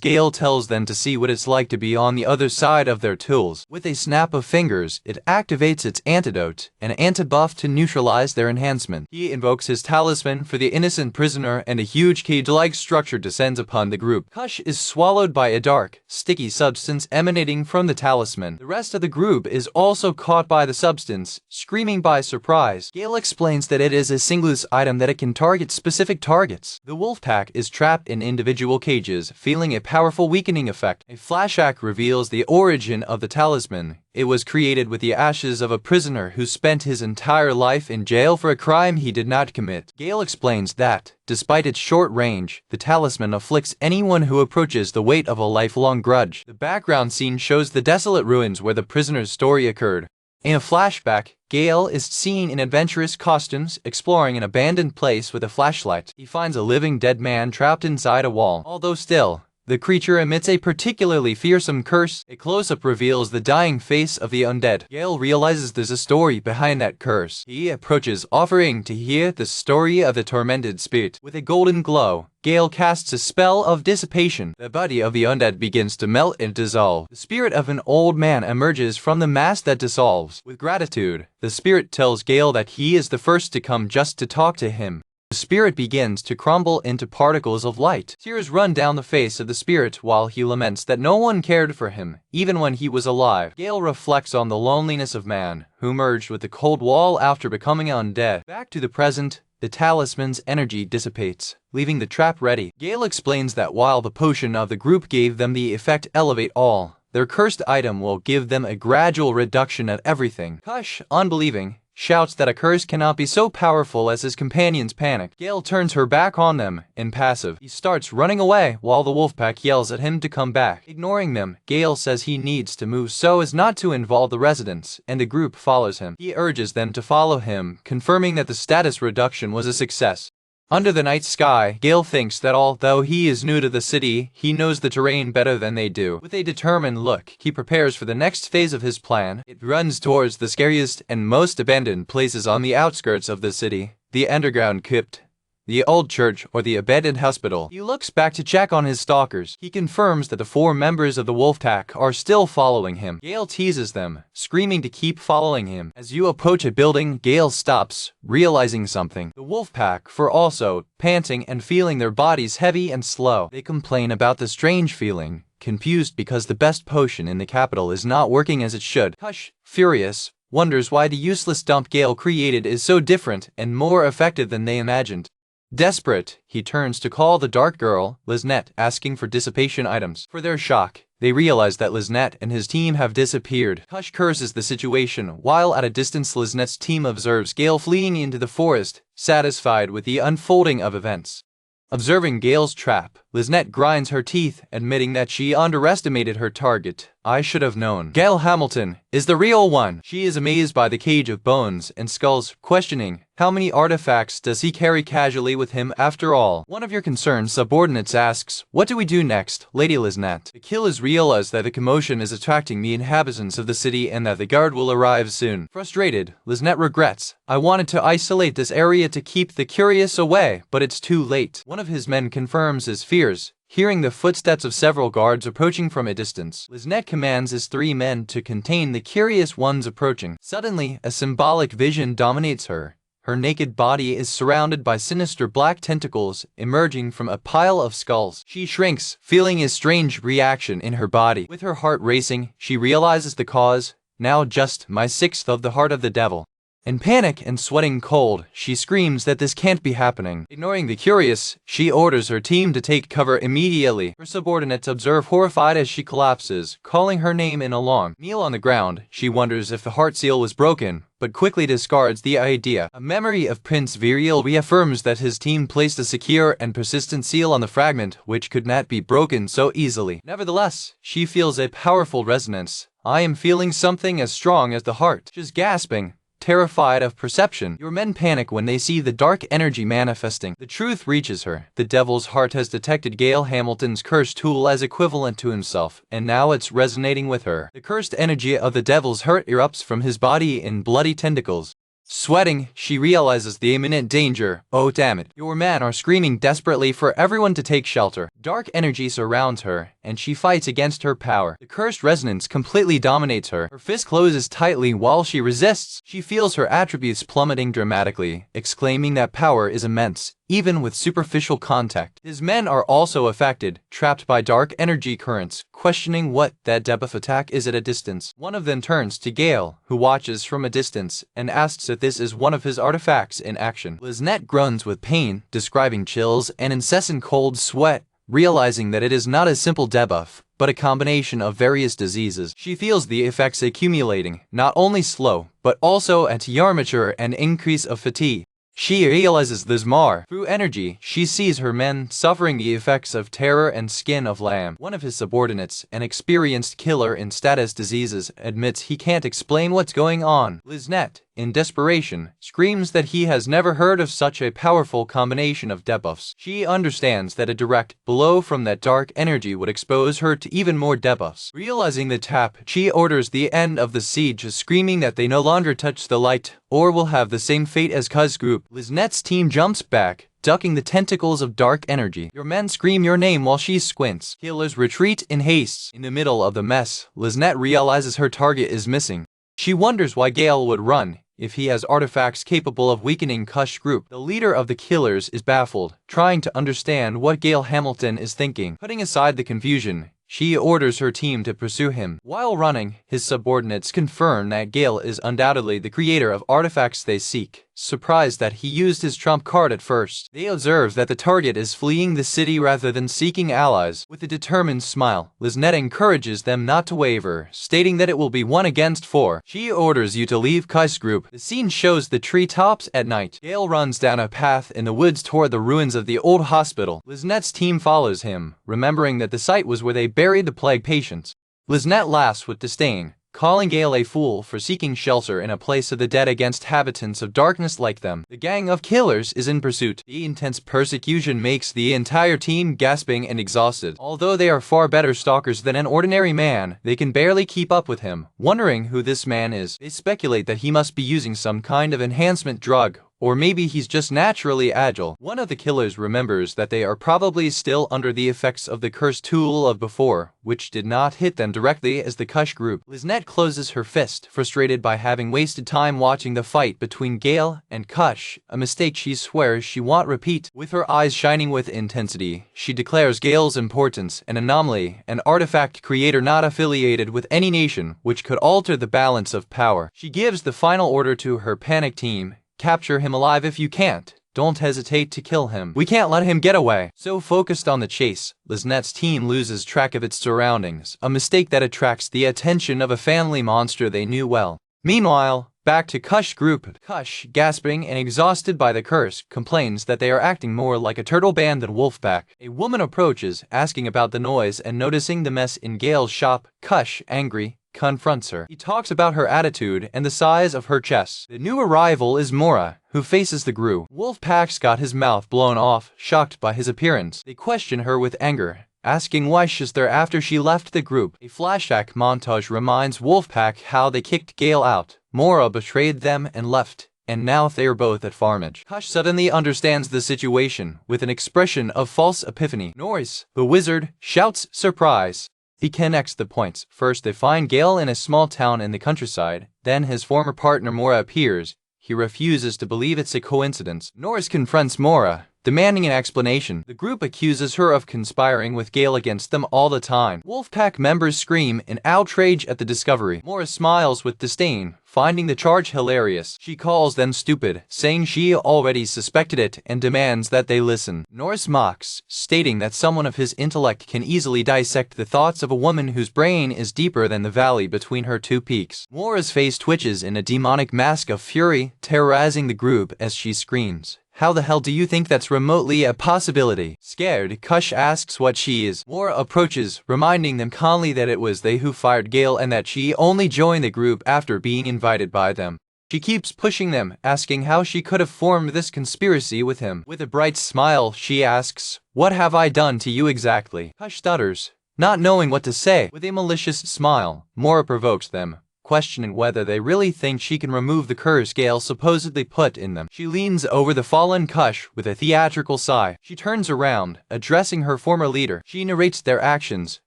Gail tells them to see what it's like to be on the other side of their tools. With a snap of fingers, it activates its antidote, an anti-buff to neutralize their enhancement. He invokes his talisman for the innocent prisoner, and a huge cage-like structure descends upon the group. Kush is swallowed by a dark, sticky substance emanating from the talisman. The rest of the group is also caught by the substance, screaming by surprise. Gail explains that it is a singless item that it can target specific targets. The Wolfpack is trapped in individual cages, feeling a powerful weakening effect. A flashback reveals the origin of the talisman. It was created with the ashes of a prisoner who spent his entire life in jail for a crime he did not commit. Gail explains that, despite its short range, the talisman afflicts anyone who approaches the weight of a lifelong grudge. The background scene shows the desolate ruins where the prisoner's story occurred. In a flashback, Gail is seen in adventurous costumes, exploring an abandoned place with a flashlight. He finds a living dead man trapped inside a wall. Although still, the creature emits a particularly fearsome curse. A close-up reveals the dying face of the undead. Gail realizes there's a story behind that curse. He approaches, offering to hear the story of the tormented spirit. With a golden glow, Gail casts a spell of dissipation. The body of the undead begins to melt and dissolve. The spirit of an old man emerges from the mass that dissolves. With gratitude, the spirit tells Gail that he is the first to come just to talk to him. The spirit begins to crumble into particles of light. Tears run down the face of the spirit while he laments that no one cared for him, even when he was alive. Gail reflects on the loneliness of man, who merged with the cold wall after becoming undead. Back to the present, the talisman's energy dissipates, leaving the trap ready. Gail explains that while the potion of the group gave them the effect Elevate All, their cursed item will give them a gradual reduction at everything. Kush, unbelieving, shouts that a curse cannot be so powerful as his companions panic. Gail turns her back on them, impassive. He starts running away while the Wolfpack yells at him to come back. Ignoring them, Gail says he needs to move so as not to involve the residents, and the group follows him. He urges them to follow him, confirming that the status reduction was a success. Under the night sky, Gail thinks that although he is new to the city, he knows the terrain better than they do. With a determined look, he prepares for the next phase of his plan. It runs towards the scariest and most abandoned places on the outskirts of the city, the underground crypt. the old church, or the abandoned hospital. He looks back to check on his stalkers. He confirms that the 4 members of the Wolfpack are still following him. Gail teases them, screaming to keep following him. As you approach a building, Gail stops, realizing something. The Wolfpack are also panting and feeling their bodies heavy and slow. They complain about the strange feeling, confused because the best potion in the capital is not working as it should. Hush, furious, wonders why the useless dump Gail created is so different and more effective than they imagined. Desperate, he turns to call the dark girl, Liznette, asking for dissipation items. For their shock, they realize that Liznette and his team have disappeared. Hush curses the situation, while at a distance Liznette's team observes Gail fleeing into the forest, satisfied with the unfolding of events. Observing Gail's trap, Liznette grinds her teeth, admitting that she underestimated her target. I should have known. Gail Hamilton is the real one. She is amazed by the cage of bones and skulls, questioning, how many artifacts does he carry casually with him after all? One of your concerned subordinates asks, what do we do next, Lady Liznette? The killers realize that the commotion is attracting the inhabitants of the city and that the guard will arrive soon. Frustrated, Liznette regrets, I wanted to isolate this area to keep the curious away, but it's too late. One of his men confirms his fears, hearing the footsteps of several guards approaching from a distance. Liznette commands his 3 men to contain the curious ones approaching. Suddenly, a symbolic vision dominates her. Her naked body is surrounded by sinister black tentacles emerging from a pile of skulls. She shrinks, feeling a strange reaction in her body. With her heart racing, she realizes the cause, now just my 6th of the heart of the devil. In panic and sweating cold, she screams that this can't be happening. Ignoring the curious, she orders her team to take cover immediately. Her subordinates observe horrified as she collapses, calling her name in alarm. Kneel on the ground, she wonders if the heart seal was broken, but quickly discards the idea. A memory of Prince Viriel reaffirms that his team placed a secure and persistent seal on the fragment, which could not be broken so easily. Nevertheless, she feels a powerful resonance. I am feeling something as strong as the heart. She's gasping, terrified of perception. Your men panic when they see the dark energy manifesting. The truth reaches her. The devil's heart has detected Gail Hamilton's cursed tool as equivalent to himself, and now it's resonating with her. The cursed energy of the devil's heart erupts from his body in bloody tentacles. Sweating, she realizes the imminent danger. Oh damn it. Your men are screaming desperately for everyone to take shelter. Dark energy surrounds her, and she fights against her power. The cursed resonance completely dominates her. Her fist closes tightly while she resists. She feels her attributes plummeting dramatically, exclaiming that power is immense, even with superficial contact. His men are also affected, trapped by dark energy currents, questioning what that debuff attack is at a distance. One of them turns to Gail, who watches from a distance, and asks if this is one of his artifacts in action. Liznette groans with pain, describing chills and incessant cold sweat, realizing that it is not a simple debuff, but a combination of various diseases. She feels the effects accumulating, not only slow, but also anti-armature and increase of fatigue. She realizes this more. Through energy, she sees her men suffering the effects of terror and skin of lamb. One of his subordinates, an experienced killer in status diseases, admits he can't explain what's going on. Liznette, in desperation, screams that he has never heard of such a powerful combination of debuffs. She understands that a direct blow from that dark energy would expose her to even more debuffs. Realizing the tap, she orders the end of the siege, screaming that they no longer touch the light, or will have the same fate as Kuz's group. Liznette's team jumps back, ducking the tentacles of dark energy. Your men scream your name while she squints. Killers retreat in haste. In the middle of the mess, Liznette realizes her target is missing. She wonders why Gail would run if he has artifacts capable of weakening Kush's group. The leader of the killers is baffled, trying to understand what Gail Hamilton is thinking. Putting aside the confusion, she orders her team to pursue him. While running, his subordinates confirm that Gail is undoubtedly the creator of artifacts they seek, surprised that he used his trump card at first. They observe that the target is fleeing the city rather than seeking allies. With a determined smile, Liznette encourages them not to waver, stating that it will be 1 against 4. She orders you to leave Kai's group. The scene shows the treetops at night. Gail runs down a path in the woods toward the ruins of the old hospital. Liznette's team follows him, remembering that the site was where they buried the plague patients. Liznette laughs with disdain, calling Gail a fool for seeking shelter in a place of the dead against habitants of darkness like them. The gang of killers is in pursuit. The intense persecution makes the entire team gasping and exhausted. Although they are far better stalkers than an ordinary man, they can barely keep up with him. Wondering who this man is, they speculate that he must be using some kind of enhancement drug Or maybe he's just naturally agile. One of the killers remembers that they are probably still under the effects of the cursed tool of before, which did not hit them directly as the Kush group. Liznette closes her fist, frustrated by having wasted time watching the fight between Gail and Kush, a mistake she swears she won't repeat. With her eyes shining with intensity, she declares Gail's importance an anomaly, an artifact creator not affiliated with any nation, which could alter the balance of power. She gives the final order to her panic team: capture him alive if you can't. Don't hesitate to kill him. We can't let him get away. So focused on the chase, Liznette's team loses track of its surroundings, a mistake that attracts the attention of a family monster they knew well. Meanwhile, back to Kush group. Kush, gasping and exhausted by the curse, complains that they are acting more like a turtle band than Wolfpack. A woman approaches, asking about the noise and noticing the mess in Gail's shop. Kush, angry, confronts her. He talks about her attitude and the size of her chest. The new arrival is Moria, who faces the group. Wolfpack's got his mouth blown off, shocked by his appearance. They question her with anger, asking why she's there after she left the group. A flashback montage reminds Wolfpack how they kicked Gail out. Moria betrayed them and left, and now they are both at Farmage. Kush suddenly understands the situation, with an expression of false epiphany. Norris, the wizard, shouts surprise. He connects the points. First, they find Gail in a small town in the countryside. Then his former partner Moria appears. He refuses to believe it's a coincidence. Norris confronts Moria, demanding an explanation. The group accuses her of conspiring with Gail against them all the time. Wolfpack members scream in outrage at the discovery. Moria smiles with disdain, finding the charge hilarious. She calls them stupid, saying she already suspected it, and demands that they listen. Norris mocks, stating that someone of his intellect can easily dissect the thoughts of a woman whose brain is deeper than the valley between her two peaks. Moria's face twitches in a demonic mask of fury, terrorizing the group as she screams. How the hell do you think that's remotely a possibility? Scared, Kush asks what she is. Moria approaches, reminding them calmly that it was they who fired Gail and that she only joined the group after being invited by them. She keeps pushing them, asking how she could have formed this conspiracy with him. With a bright smile, she asks, "What have I done to you exactly?" Kush stutters, not knowing what to say. With a malicious smile, Moria provokes them, questioning whether they really think she can remove the curse Gail supposedly put in them. She leans over the fallen Kush with a theatrical sigh. She turns around, addressing her former leader. She narrates their actions,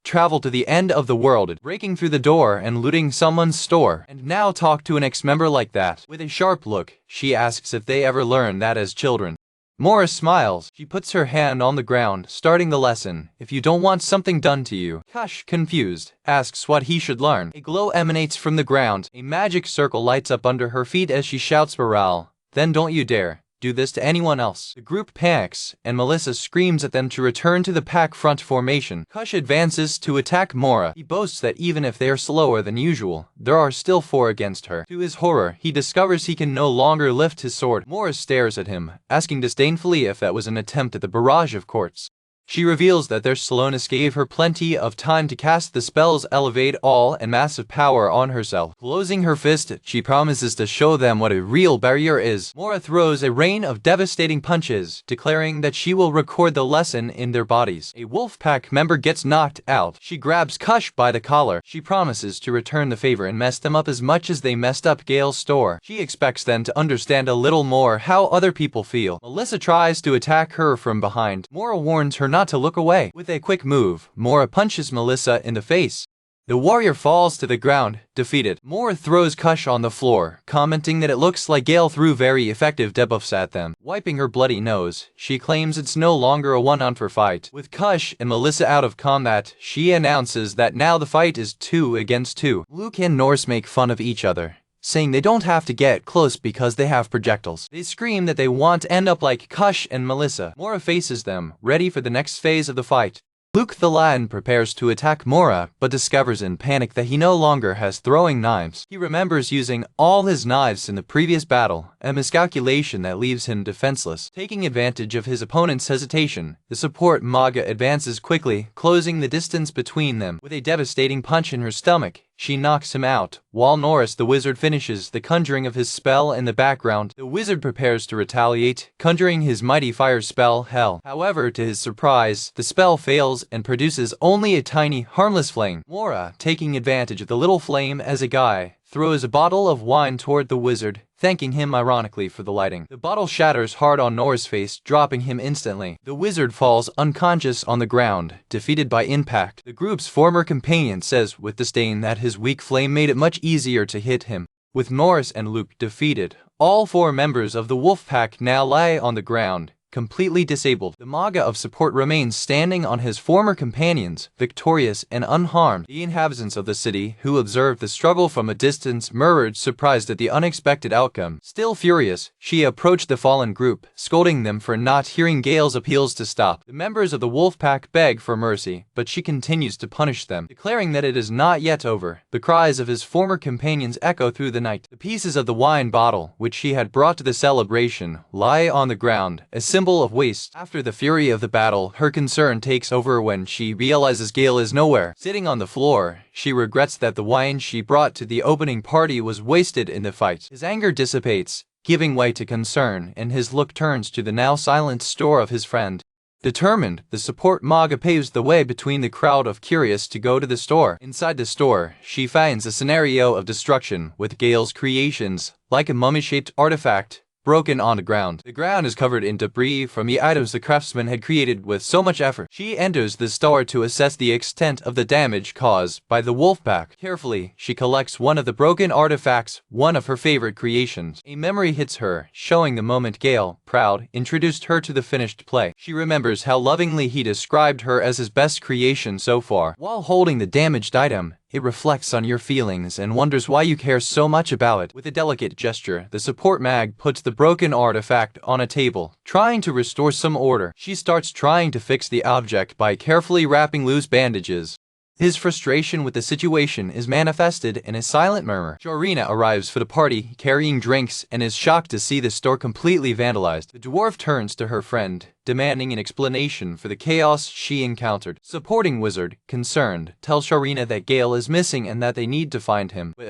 travel to the end of the world, breaking through the door and looting someone's store, and now talk to an ex-member like that. With a sharp look, she asks if they ever learned that as children. Moria smiles. She puts her hand on the ground, starting the lesson. If you don't want something done to you. Kush, confused, asks what he should learn. A glow emanates from the ground. A magic circle lights up under her feet as she shouts morale. Then don't you dare do this to anyone else. The group panics, and Melissa screams at them to return to the pack front formation. Kush advances to attack Moria. He boasts that even if they are slower than usual, there are still 4 against her. To his horror, he discovers he can no longer lift his sword. Moria stares at him, asking disdainfully if that was an attempt at the barrage of quartz. She reveals that their slowness gave her plenty of time to cast the spells Elevate All and Massive Power on herself. Closing her fist, she promises to show them what a real barrier is. Moria throws a rain of devastating punches, declaring that she will record the lesson in their bodies. A Wolfpack member gets knocked out. She grabs Kush by the collar. She promises to return the favor and mess them up as much as they messed up Gail's store. She expects them to understand a little more how other people feel. Melissa tries to attack her from behind. Moria warns her not to look away. With a quick move, Moria punches Melissa in the face. The warrior falls to the ground, defeated. Moria throws Kush on the floor, commenting that it looks like Gail threw very effective debuffs at them. Wiping her bloody nose, she claims it's no longer a one-on-4 fight. With Kush and Melissa out of combat, she announces that now the fight is 2 against 2. Luke and Norse make fun of each other, saying they don't have to get close because they have projectiles. They scream that they want to end up like Kush and Melissa. Moria faces them, ready for the next phase of the fight. Luke the Latin prepares to attack Moria, but discovers in panic that he no longer has throwing knives. He remembers using all his knives in the previous battle, a miscalculation that leaves him defenseless. Taking advantage of his opponent's hesitation, the support Manga advances quickly, closing the distance between them. With a devastating punch in her stomach, she knocks him out, while Norris the wizard finishes the conjuring of his spell in the background. The wizard prepares to retaliate, conjuring his mighty fire spell, Hell. However, to his surprise, the spell fails and produces only a tiny, harmless flame. Moria, taking advantage of the little flame as a guy, throws a bottle of wine toward the wizard, thanking him ironically for the lighting. The bottle shatters hard on Nora's face, dropping him instantly. The wizard falls unconscious on the ground, defeated by impact. The group's former companion says with disdain that his weak flame made it much easier to hit him. With Norris and Luke defeated, all 4 members of the Wolfpack now lie on the ground, completely disabled. The Manga of support remains standing on his former companions, victorious and unharmed. The inhabitants of the city, who observed the struggle from a distance, murmured, surprised at the unexpected outcome. Still furious, she approached the fallen group, scolding them for not hearing Gail's appeals to stop. The members of the Wolfpack beg for mercy, but she continues to punish them, declaring that it is not yet over. The cries of his former companions echo through the night. The pieces of the wine bottle, which she had brought to the celebration, lie on the ground, a symbol of waste. After the fury of the battle, her concern takes over when she realizes Gail is nowhere. Sitting on the floor, she regrets that the wine she brought to the opening party was wasted in the fight. His anger dissipates, giving way to concern, and his look turns to the now silent store of his friend. Determined, the support Manga paves the way between the crowd of curious to go to the store. Inside the store, she finds a scenario of destruction, with Gail's creations, like a mummy-shaped artifact, broken on the ground. The ground is covered in debris from the items the craftsman had created with so much effort. She enters the store to assess the extent of the damage caused by the Wolfpack. Carefully, she collects one of the broken artifacts, one of her favorite creations. A memory hits her, showing the moment Gail, proud, introduced her to the finished play. She remembers how lovingly he described her as his best creation so far. While holding the damaged item, it reflects on your feelings and wonders why you care so much about it. With a delicate gesture, the support mag puts the broken artifact on a table, trying to restore some order. She starts trying to fix the object by carefully wrapping loose bandages. His frustration with the situation is manifested in a silent murmur. Sharina arrives for the party, carrying drinks, and is shocked to see the store completely vandalized. The dwarf turns to her friend, demanding an explanation for the chaos she encountered. Supporting wizard, concerned, tells Sharina that Gail is missing and that they need to find him. The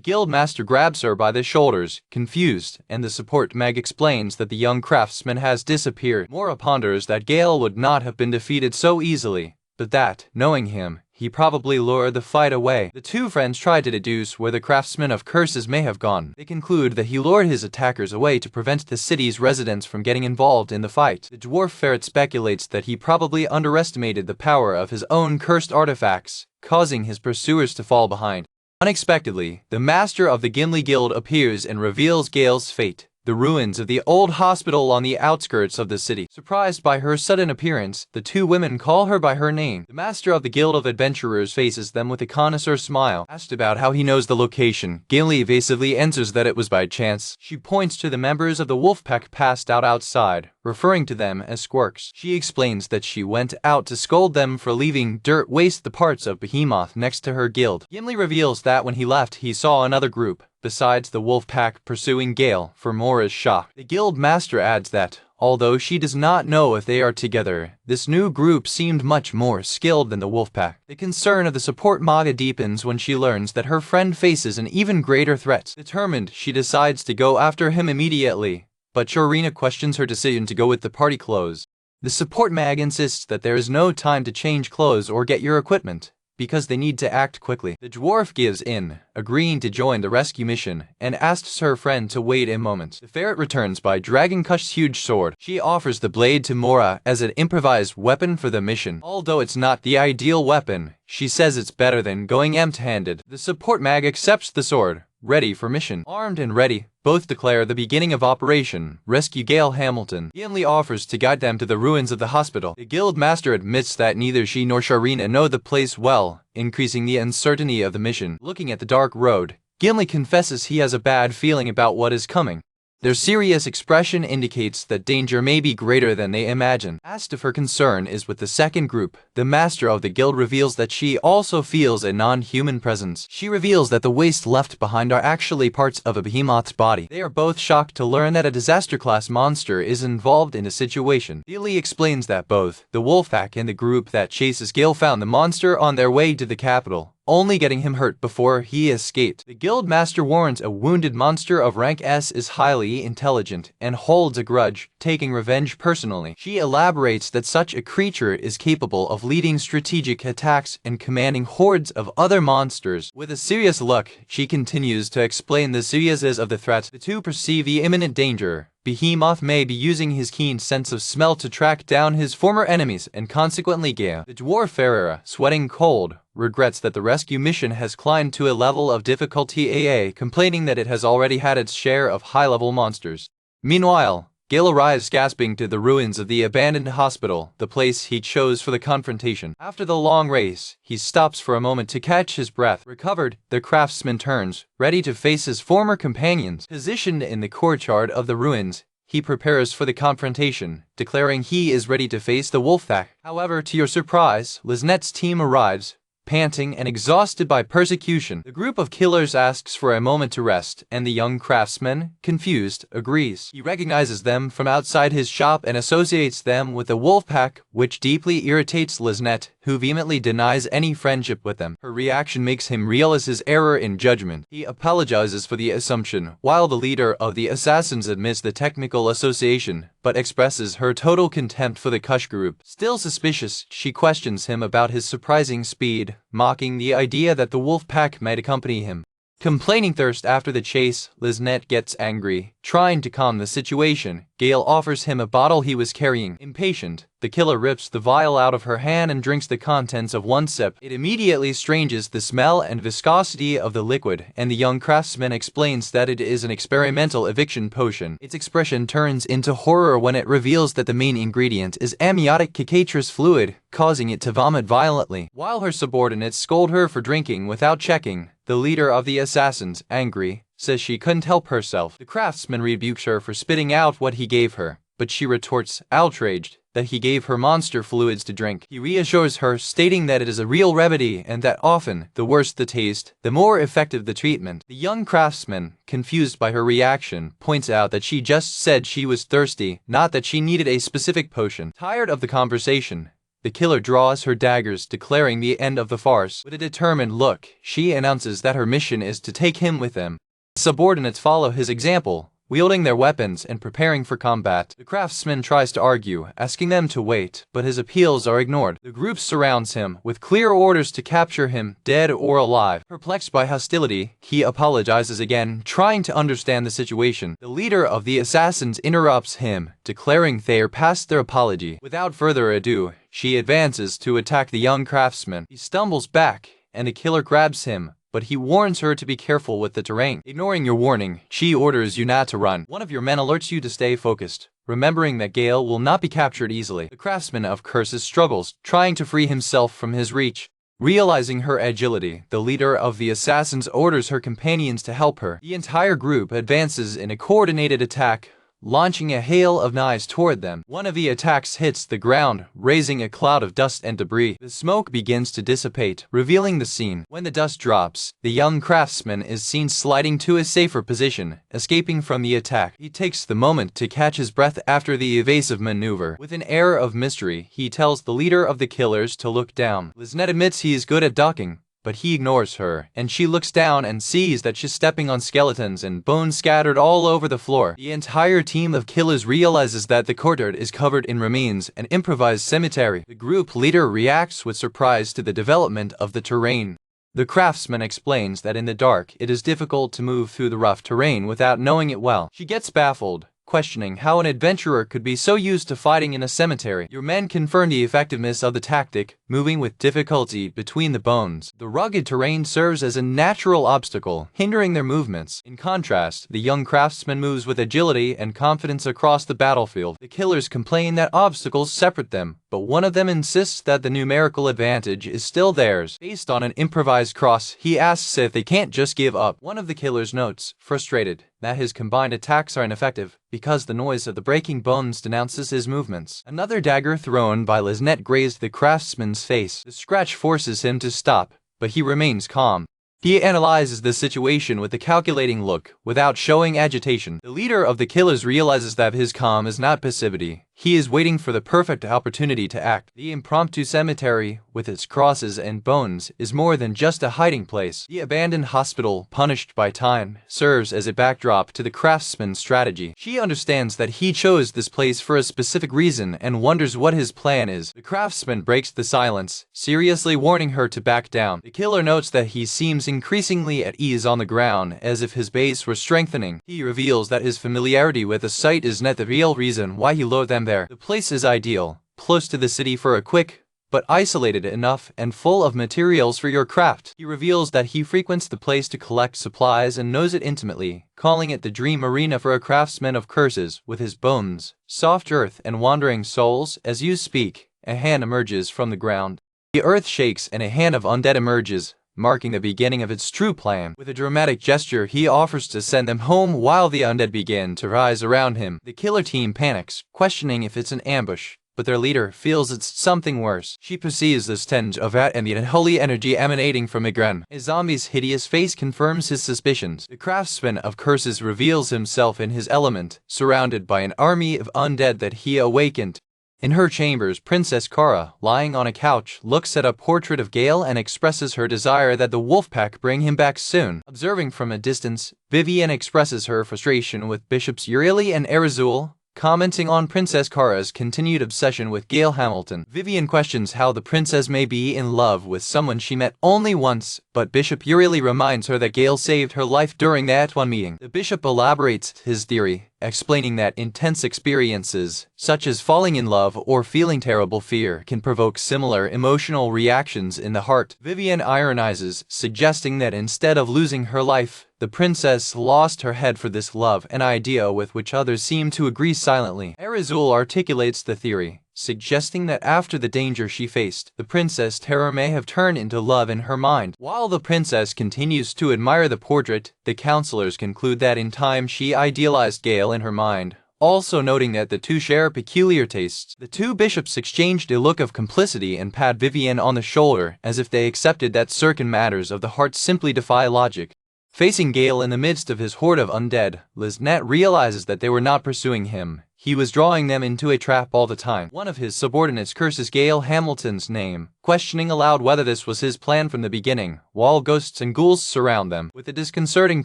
guild master grabs her by the shoulders, confused, and the support mag explains that the young craftsman has disappeared. Mora ponders that Gail would not have been defeated so easily, but that, knowing him, he probably lured the fight away. The 2 friends try to deduce where the craftsman of curses may have gone. They conclude that he lured his attackers away to prevent the city's residents from getting involved in the fight. The dwarf ferret speculates that he probably underestimated the power of his own cursed artifacts, causing his pursuers to fall behind. Unexpectedly, the master of the Gimley Guild appears and reveals Gail's fate. The ruins of the old hospital on the outskirts of the city. Surprised by her sudden appearance, the 2 women call her by her name. The master of the Guild of Adventurers faces them with a connoisseur smile. Asked about how he knows the location, Gimley evasively answers that it was by chance. She points to the members of the Wolfpack passed out outside, referring to them as squirks. She explains that she went out to scold them for leaving dirt waste the parts of Behemoth next to her guild. Gimli reveals that when he left, he saw another group, besides the Wolfpack, pursuing Gail, for Mora's shock. The guild master adds that, although she does not know if they are together, this new group seemed much more skilled than the Wolfpack. The concern of the support Manga deepens when she learns that her friend faces an even greater threat. Determined, she decides to go after him immediately, but Sharina questions her decision to go with the party clothes. The support mag insists that there is no time to change clothes or get your equipment, because they need to act quickly. The dwarf gives in, agreeing to join the rescue mission, and asks her friend to wait a moment. The ferret returns by dragging Kush's huge sword. She offers the blade to Mora as an improvised weapon for the mission. Although it's not the ideal weapon, she says it's better than going empty-handed. The support mag accepts the sword, ready for mission. Armed and ready, both declare the beginning of Operation Rescue Gail Hamilton. Gimli offers to guide them to the ruins of the hospital. The guild master admits that neither she nor Sharina know the place well, increasing the uncertainty of the mission. Looking at the dark road, Gimli confesses he has a bad feeling about what is coming. Their serious expression indicates that danger may be greater than they imagine. Asked if her concern is with the second group, the master of the guild reveals that she also feels a non-human presence. She reveals that the waste left behind are actually parts of a behemoth's body. They are both shocked to learn that a disaster-class monster is involved in the situation. Billy explains that both the Wolfpack and the group that chases Gail found the monster on their way to the capital, only getting him hurt before he escaped. The guild master warns a wounded monster of rank S is highly intelligent and holds a grudge, taking revenge personally. She elaborates that such a creature is capable of leading strategic attacks and commanding hordes of other monsters. With a serious look, she continues to explain the seriousness of the threat. The two perceive the imminent danger. Behemoth may be using his keen sense of smell to track down his former enemies, and consequently Gail, the dwarf Ferreira, sweating cold, regrets that the rescue mission has climbed to a level of difficulty AA, complaining that it has already had its share of high-level monsters. Meanwhile, Gail arrives gasping to the ruins of the abandoned hospital, the place he chose for the confrontation. After the long race, he stops for a moment to catch his breath. Recovered, the craftsman turns, ready to face his former companions. Positioned in the courtyard of the ruins, he prepares for the confrontation, declaring he is ready to face the Wolfpack. However, to your surprise, Liznette's team arrives, panting and exhausted by persecution. The group of killers asks for a moment to rest, and the young craftsman, confused, agrees. He recognizes them from outside his shop and associates them with the Wolfpack, which deeply irritates Liznette, who vehemently denies any friendship with them. Her reaction makes him realize his error in judgment. He apologizes for the assumption, while the leader of the assassins admits the technical association, but expresses her total contempt for the Kush group. Still suspicious, she questions him about his surprising speed, mocking the idea that the Wolfpack might accompany him. Complaining thirst after the chase, Liznette gets angry. Trying to calm the situation, Gail offers him a bottle he was carrying. Impatient, the killer rips the vial out of her hand and drinks the contents of one sip. It immediately estranges the smell and viscosity of the liquid, and the young craftsman explains that it is an experimental eviction potion. Its expression turns into horror when it reveals that the main ingredient is amniotic Cacatras fluid, causing it to vomit violently. While her subordinates scold her for drinking without checking, the leader of the assassins, angry, says she couldn't help herself. The craftsman rebukes her for spitting out what he gave her, but she retorts, outraged, that he gave her monster fluids to drink. He reassures her, stating that it is a real remedy and that often, the worse the taste, the more effective the treatment. The young craftsman, confused by her reaction, points out that she just said she was thirsty, not that she needed a specific potion. Tired of the conversation, the killer draws her daggers, declaring the end of the farce. With a determined look, she announces that her mission is to take him with them. Subordinates follow his example, wielding their weapons and preparing for combat. The craftsman tries to argue, asking them to wait, but his appeals are ignored. The group surrounds him, with clear orders to capture him, dead or alive. Perplexed by hostility, he apologizes again, trying to understand the situation. The leader of the assassins interrupts him, declaring they are past their apology. Without further ado, she advances to attack the young craftsman. He stumbles back, and the killer grabs him, but he warns her to be careful with the terrain. Ignoring your warning, she orders you not to run. One of your men alerts you to stay focused, remembering that Gail will not be captured easily. The craftsman of curses struggles, trying to free himself from his reach. Realizing her agility, the leader of the assassins orders her companions to help her. The entire group advances in a coordinated attack, launching a hail of knives toward them. One of the attacks hits the ground, raising a cloud of dust and debris. The smoke begins to dissipate, revealing the scene. When the dust drops, the young craftsman is seen sliding to a safer position, escaping from the attack. He takes the moment to catch his breath after the evasive maneuver. With an air of mystery, he tells the leader of the killers to look down. Liznette admits he is good at ducking, but he ignores her, and she looks down and sees that she's stepping on skeletons and bones scattered all over the floor. The entire team of killers realizes that the courtyard is covered in remains, an improvised cemetery. The group leader reacts with surprise to the development of the terrain. The craftsman explains that in the dark, it is difficult to move through the rough terrain without knowing it well. She gets baffled, questioning how an adventurer could be so used to fighting in a cemetery. Your men confirm the effectiveness of the tactic, moving with difficulty between the bones. The rugged terrain serves as a natural obstacle, hindering their movements. In contrast, the young craftsman moves with agility and confidence across the battlefield. The killers complain that obstacles separate them, but one of them insists that the numerical advantage is still theirs. Based on an improvised cross, he asks if they can't just give up. One of the killers notes, frustrated, that his combined attacks are ineffective, because the noise of the breaking bones denounces his movements. Another dagger thrown by Liznette grazed the craftsman's face. The scratch forces him to stop, but he remains calm. He analyzes the situation with a calculating look, without showing agitation. The leader of the killers realizes that his calm is not passivity, He is waiting for the perfect opportunity to act. The impromptu cemetery, with its crosses and bones, is more than just a hiding place. The abandoned hospital, punished by time, serves as a backdrop to the craftsman's strategy. She understands that he chose this place for a specific reason and wonders what his plan is. The craftsman breaks the silence, seriously warning her to back down. The killer notes that he seems increasingly at ease on the ground, as if his base were strengthening. He reveals that his familiarity with the site is not the real reason why he lured them there. The place is ideal, close to the city for a quick, but isolated enough and full of materials for your craft. He reveals that he frequents the place to collect supplies and knows it intimately, calling it the dream arena for a craftsman of curses. With his bones, soft earth, and wandering souls. As you speak, a hand emerges from the ground. The earth shakes and a hand of undead emerges, marking the beginning of its true plan. With a dramatic gesture, he offers to send them home while the undead begin to rise around him. The killer team panics, questioning if it's an ambush, but their leader feels it's something worse. She perceives this tinge of and the unholy energy emanating from Igren. A zombie's hideous face confirms his suspicions. The craftsman of curses reveals himself in his element, surrounded by an army of undead that he awakened. In her chambers, Princess Kara, lying on a couch, looks at a portrait of Gail and expresses her desire that the Wolfpack bring him back soon. Observing from a distance, Vivian expresses her frustration with Bishops Urieli and Erizul, commenting on Princess Kara's continued obsession with Gail Hamilton. Vivian questions how the princess may be in love with someone she met only once, but Bishop Urieli reminds her that Gail saved her life during that one meeting. The bishop elaborates his theory, explaining that intense experiences, such as falling in love or feeling terrible fear, can provoke similar emotional reactions in the heart. Vivian ironizes, suggesting that instead of losing her life, the princess lost her head for this love, an idea with which others seem to agree silently. Erizul articulates the theory, suggesting that after the danger she faced, the princess' terror may have turned into love in her mind. While the princess continues to admire the portrait, the counselors conclude that in time she idealized Gail in her mind, also noting that the two share peculiar tastes. The two bishops exchanged a look of complicity and pat Vivian on the shoulder, as if they accepted that certain matters of the heart simply defy logic. Facing Gail in the midst of his horde of undead, Liznette realizes that they were not pursuing him. He was drawing them into a trap all the time. One of his subordinates curses Gail Hamilton's name, questioning aloud whether this was his plan from the beginning, while ghosts and ghouls surround them. With a disconcerting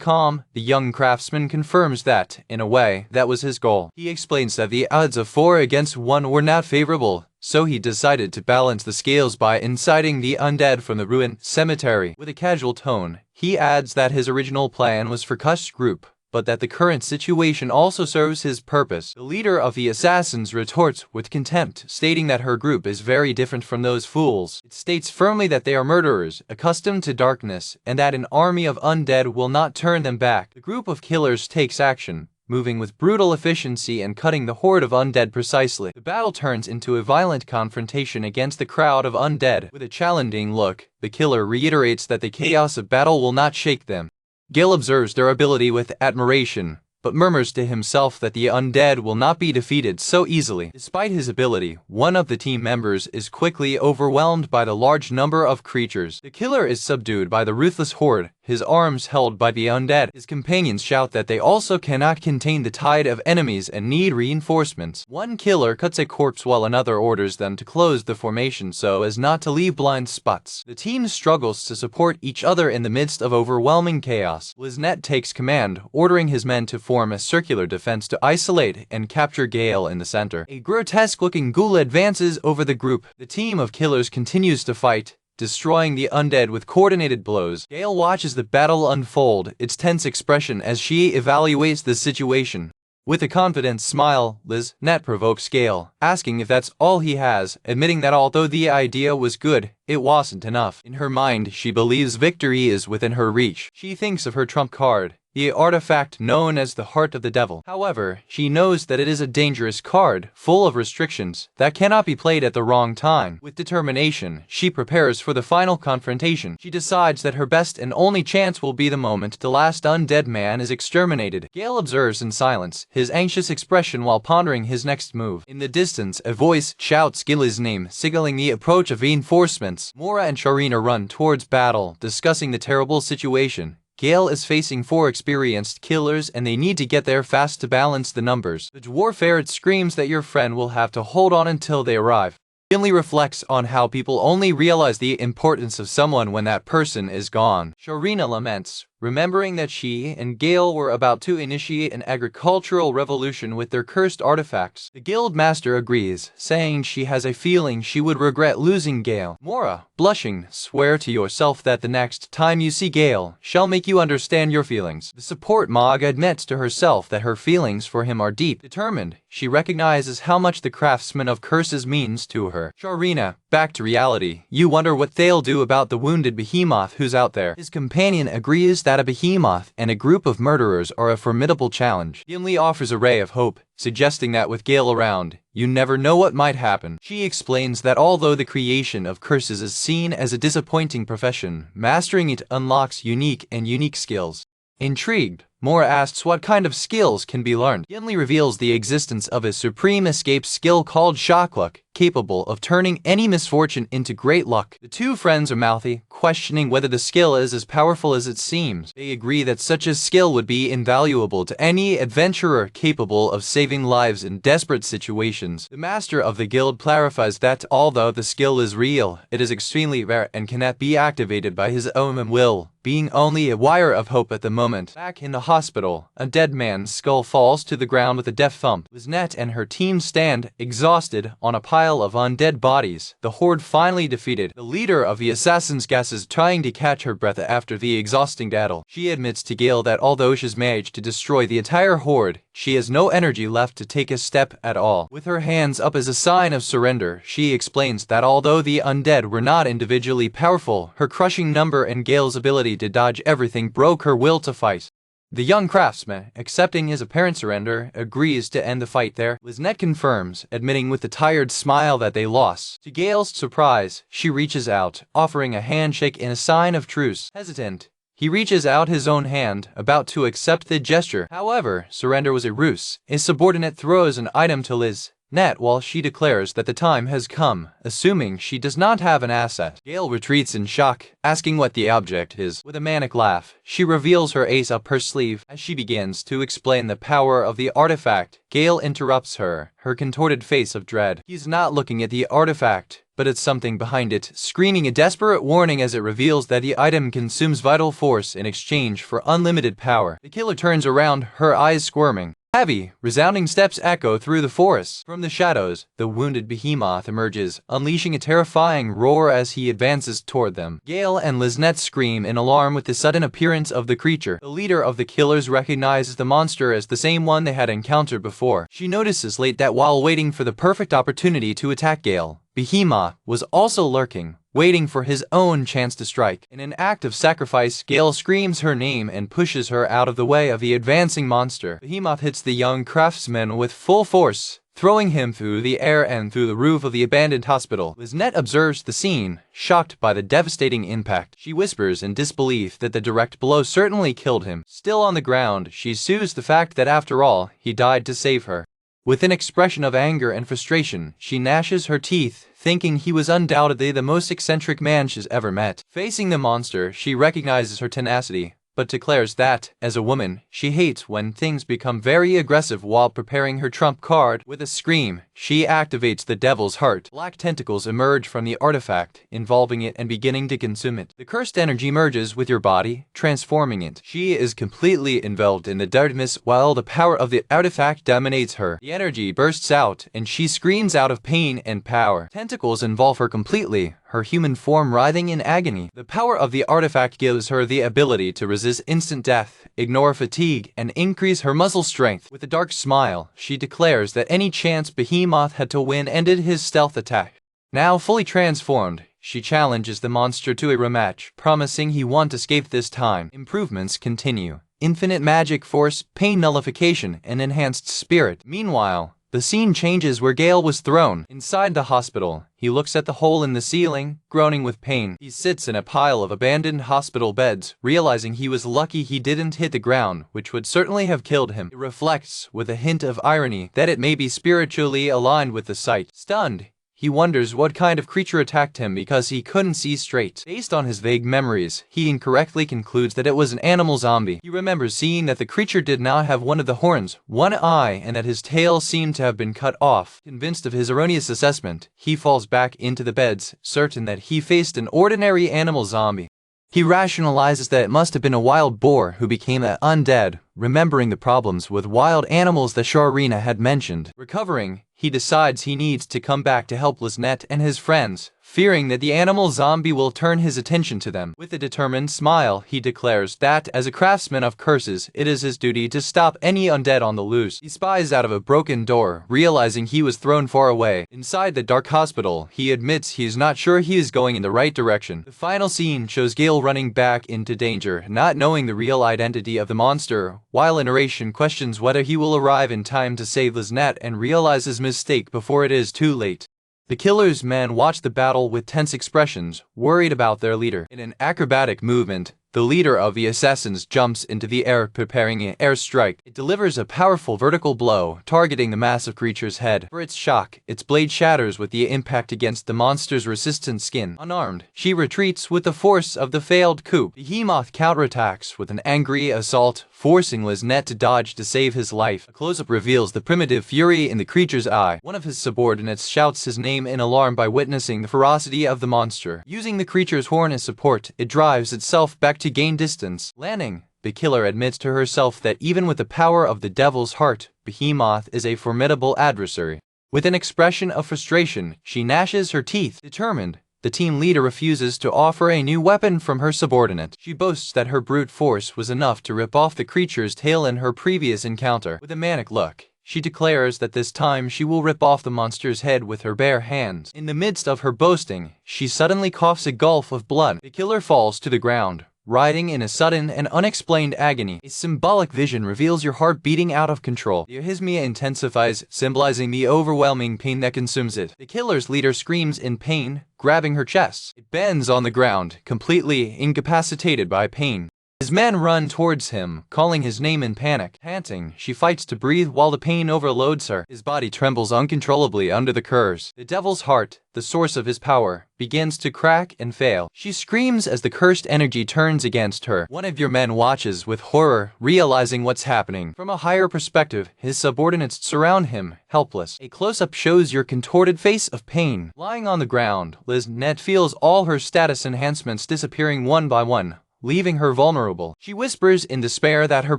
calm, the young craftsman confirms that, in a way, that was his goal. He explains that the odds of 4 against 1 were not favorable, so he decided to balance the scales by inciting the undead from the ruined cemetery. With a casual tone, he adds that his original plan was for Kush's group, but that the current situation also serves his purpose. The leader of the assassins retorts with contempt, stating that her group is very different from those fools. It states firmly that they are murderers, accustomed to darkness, and that an army of undead will not turn them back. The group of killers takes action, moving with brutal efficiency and cutting the horde of undead precisely. The battle turns into a violent confrontation against the crowd of undead. With a challenging look, the killer reiterates that the chaos of battle will not shake them. Gail observes their ability with admiration, but murmurs to himself that the undead will not be defeated so easily. Despite his ability, one of the team members is quickly overwhelmed by the large number of creatures. The killer is subdued by the ruthless horde, his arms held by the undead. His companions shout that they also cannot contain the tide of enemies and need reinforcements. One killer cuts a corpse while another orders them to close the formation so as not to leave blind spots. The team struggles to support each other in the midst of overwhelming chaos. Liznette takes command, ordering his men to form a circular defense to isolate and capture Gail in the center. A grotesque-looking ghoul advances over the group. The team of killers continues to fight, destroying the undead with coordinated blows. Gail watches the battle unfold, its tense expression as she evaluates the situation. With a confident smile, Liznette provokes Gail, asking if that's all he has, admitting that although the idea was good, it wasn't enough. In her mind, she believes victory is within her reach. She thinks of her trump card, the artifact known as the Heart of the Devil. However, she knows that it is a dangerous card, full of restrictions, that cannot be played at the wrong time. With determination, she prepares for the final confrontation. She decides that her best and only chance will be the moment the last undead man is exterminated. Gail observes in silence, his anxious expression while pondering his next move. In the distance, a voice shouts Gilly's name, signaling the approach of reinforcements. Moria and Sharina run towards battle, discussing the terrible situation. Gail is facing 4 experienced killers and they need to get there fast to balance the numbers. The dwarf ferret screams that your friend will have to hold on until they arrive. Gimley reflects on how people only realize the importance of someone when that person is gone. Sharina laments, remembering that she and Gail were about to initiate an agricultural revolution with their cursed artifacts. The guild master agrees, saying she has a feeling she would regret losing Gail. Moria, blushing, swear to yourself that the next time you see Gail, she'll make you understand your feelings. The support Mog admits to herself that her feelings for him are deep. Determined, she recognizes how much the craftsman of curses means to her. Sharina, back to reality. You wonder what they'll do about the wounded behemoth who's out there. His companion agrees that a behemoth and a group of murderers are a formidable challenge. Gimli offers a ray of hope, suggesting that with Gail around, you never know what might happen. She explains that although the creation of curses is seen as a disappointing profession, mastering it unlocks unique skills. Intrigued, Moore asks what kind of skills can be learned. Gimli reveals the existence of a supreme escape skill called shockluck, capable of turning any misfortune into great luck. The two friends are mouthy, questioning whether the skill is as powerful as it seems. They agree that such a skill would be invaluable to any adventurer capable of saving lives in desperate situations. The master of the guild clarifies that although the skill is real, it is extremely rare and cannot be activated by his own will, being only a wire of hope at the moment. Back in the hospital, a dead man's skull falls to the ground with a deaf thump. Liznette and her team stand, exhausted, on a pile of undead bodies, the horde finally defeated. The leader of the assassins gasses, trying to catch her breath after the exhausting battle. She admits to Gail that although she's managed to destroy the entire horde, she has no energy left to take a step at all. With her hands up as a sign of surrender, she explains that although the undead were not individually powerful, her crushing number and Gail's ability to dodge everything broke her will to fight. The young craftsman, accepting his apparent surrender, agrees to end the fight there. Liznette confirms, admitting with a tired smile that they lost. To Gail's surprise, she reaches out, offering a handshake in a sign of truce. Hesitant, he reaches out his own hand, about to accept the gesture. However, surrender was a ruse. His subordinate throws an item to Liznette while she declares that the time has come, assuming she does not have an asset. Gail retreats in shock, asking what the object is. With a manic laugh, she reveals her ace up her sleeve. As she begins to explain the power of the artifact, Gail interrupts her, her contorted face of dread. He's not looking at the artifact, but at something behind it, screaming a desperate warning as it reveals that the item consumes vital force in exchange for unlimited power. The killer turns around, her eyes squirming. Heavy, resounding steps echo through the forest. From the shadows, the wounded behemoth emerges, unleashing a terrifying roar as he advances toward them. Gail and Liznette scream in alarm with the sudden appearance of the creature. The leader of the killers recognizes the monster as the same one they had encountered before. She notices late that while waiting for the perfect opportunity to attack Gail, Behemoth was also lurking, waiting for his own chance to strike. In an act of sacrifice, Gail screams her name and pushes her out of the way of the advancing monster. Behemoth hits the young craftsman with full force, throwing him through the air and through the roof of the abandoned hospital. Liznette observes the scene, shocked by the devastating impact. She whispers in disbelief that the direct blow certainly killed him. Still on the ground, she soothes the fact that after all, he died to save her. With an expression of anger and frustration, she gnashes her teeth, thinking he was undoubtedly the most eccentric man she's ever met. Facing the monster, she recognizes her tenacity, but declares that, as a woman, she hates when things become very aggressive while preparing her trump card. With a scream, she activates the devil's heart. Black tentacles emerge from the artifact, involving it and beginning to consume it. The cursed energy merges with your body, transforming it. She is completely enveloped in the darkness while the power of the artifact dominates her. The energy bursts out, and she screams out of pain and power. Tentacles involve her completely, her human form writhing in agony. The power of the artifact gives her the ability to resist instant death, ignore fatigue, and increase her muscle strength. With a dark smile, she declares that any chance Behemoth had to win ended his stealth attack. Now fully transformed, she challenges the monster to a rematch, promising he won't escape this time. Improvements continue. Infinite magic force, pain nullification, and enhanced spirit. Meanwhile, the scene changes where Gail was thrown. Inside the hospital, he looks at the hole in the ceiling, groaning with pain. He sits in a pile of abandoned hospital beds, realizing he was lucky he didn't hit the ground, which would certainly have killed him. He reflects, with a hint of irony, that it may be spiritually aligned with the site. Stunned, He wonders what kind of creature attacked him because he couldn't see straight. Based on his vague memories, he incorrectly concludes that it was an animal zombie. He remembers seeing that the creature did not have one of the horns, one eye, and that his tail seemed to have been cut off. Convinced of his erroneous assessment, he falls back into the beds, certain that he faced an ordinary animal zombie. He rationalizes that it must have been a wild boar who became an undead, remembering the problems with wild animals that Sharina had mentioned. Recovering, he decides he needs to come back to help Liznette and his friends, fearing that the animal zombie will turn his attention to them. With a determined smile, he declares that, as a craftsman of curses, it is his duty to stop any undead on the loose. He spies out of a broken door, realizing he was thrown far away. Inside the dark hospital, he admits he is not sure he is going in the right direction. The final scene shows Gail running back into danger, not knowing the real identity of the monster, while a narration questions whether he will arrive in time to save Liznette and realize his mistake before it is too late. The killer's men watch the battle with tense expressions, worried about their leader. In an acrobatic movement, the leader of the assassins jumps into the air, preparing an airstrike. It delivers a powerful vertical blow, targeting the massive creature's head. For its shock, its blade shatters with the impact against the monster's resistant skin. Unarmed, she retreats with the force of the failed coup. Behemoth counterattacks with an angry assault, forcing Liznette to dodge to save his life. A close-up reveals the primitive fury in the creature's eye. One of his subordinates shouts his name in alarm by witnessing the ferocity of the monster. Using the creature's horn as support, it drives itself back to gain distance. Landing, the killer admits to herself that even with the power of the devil's heart, Behemoth is a formidable adversary. With an expression of frustration, she gnashes her teeth. Determined, the team leader refuses to offer a new weapon from her subordinate. She boasts that her brute force was enough to rip off the creature's tail in her previous encounter. With a manic look, she declares that this time she will rip off the monster's head with her bare hands. In the midst of her boasting, she suddenly coughs a gulf of blood. The killer falls to the ground, writhing in a sudden and unexplained agony. A symbolic vision reveals your heart beating out of control. The ahismia intensifies, symbolizing the overwhelming pain that consumes it. The killer's leader screams in pain, grabbing her chest. It bends on the ground, completely incapacitated by pain. His men run towards him, calling his name in panic. Panting, she fights to breathe while the pain overloads her. His body trembles uncontrollably under the curse. The devil's heart, the source of his power, begins to crack and fail. She screams as the cursed energy turns against her. One of your men watches with horror, realizing what's happening. From a higher perspective, his subordinates surround him, helpless. A close-up shows your contorted face of pain. Lying on the ground, Liznette feels all her status enhancements disappearing one by one, leaving her vulnerable. She whispers in despair that her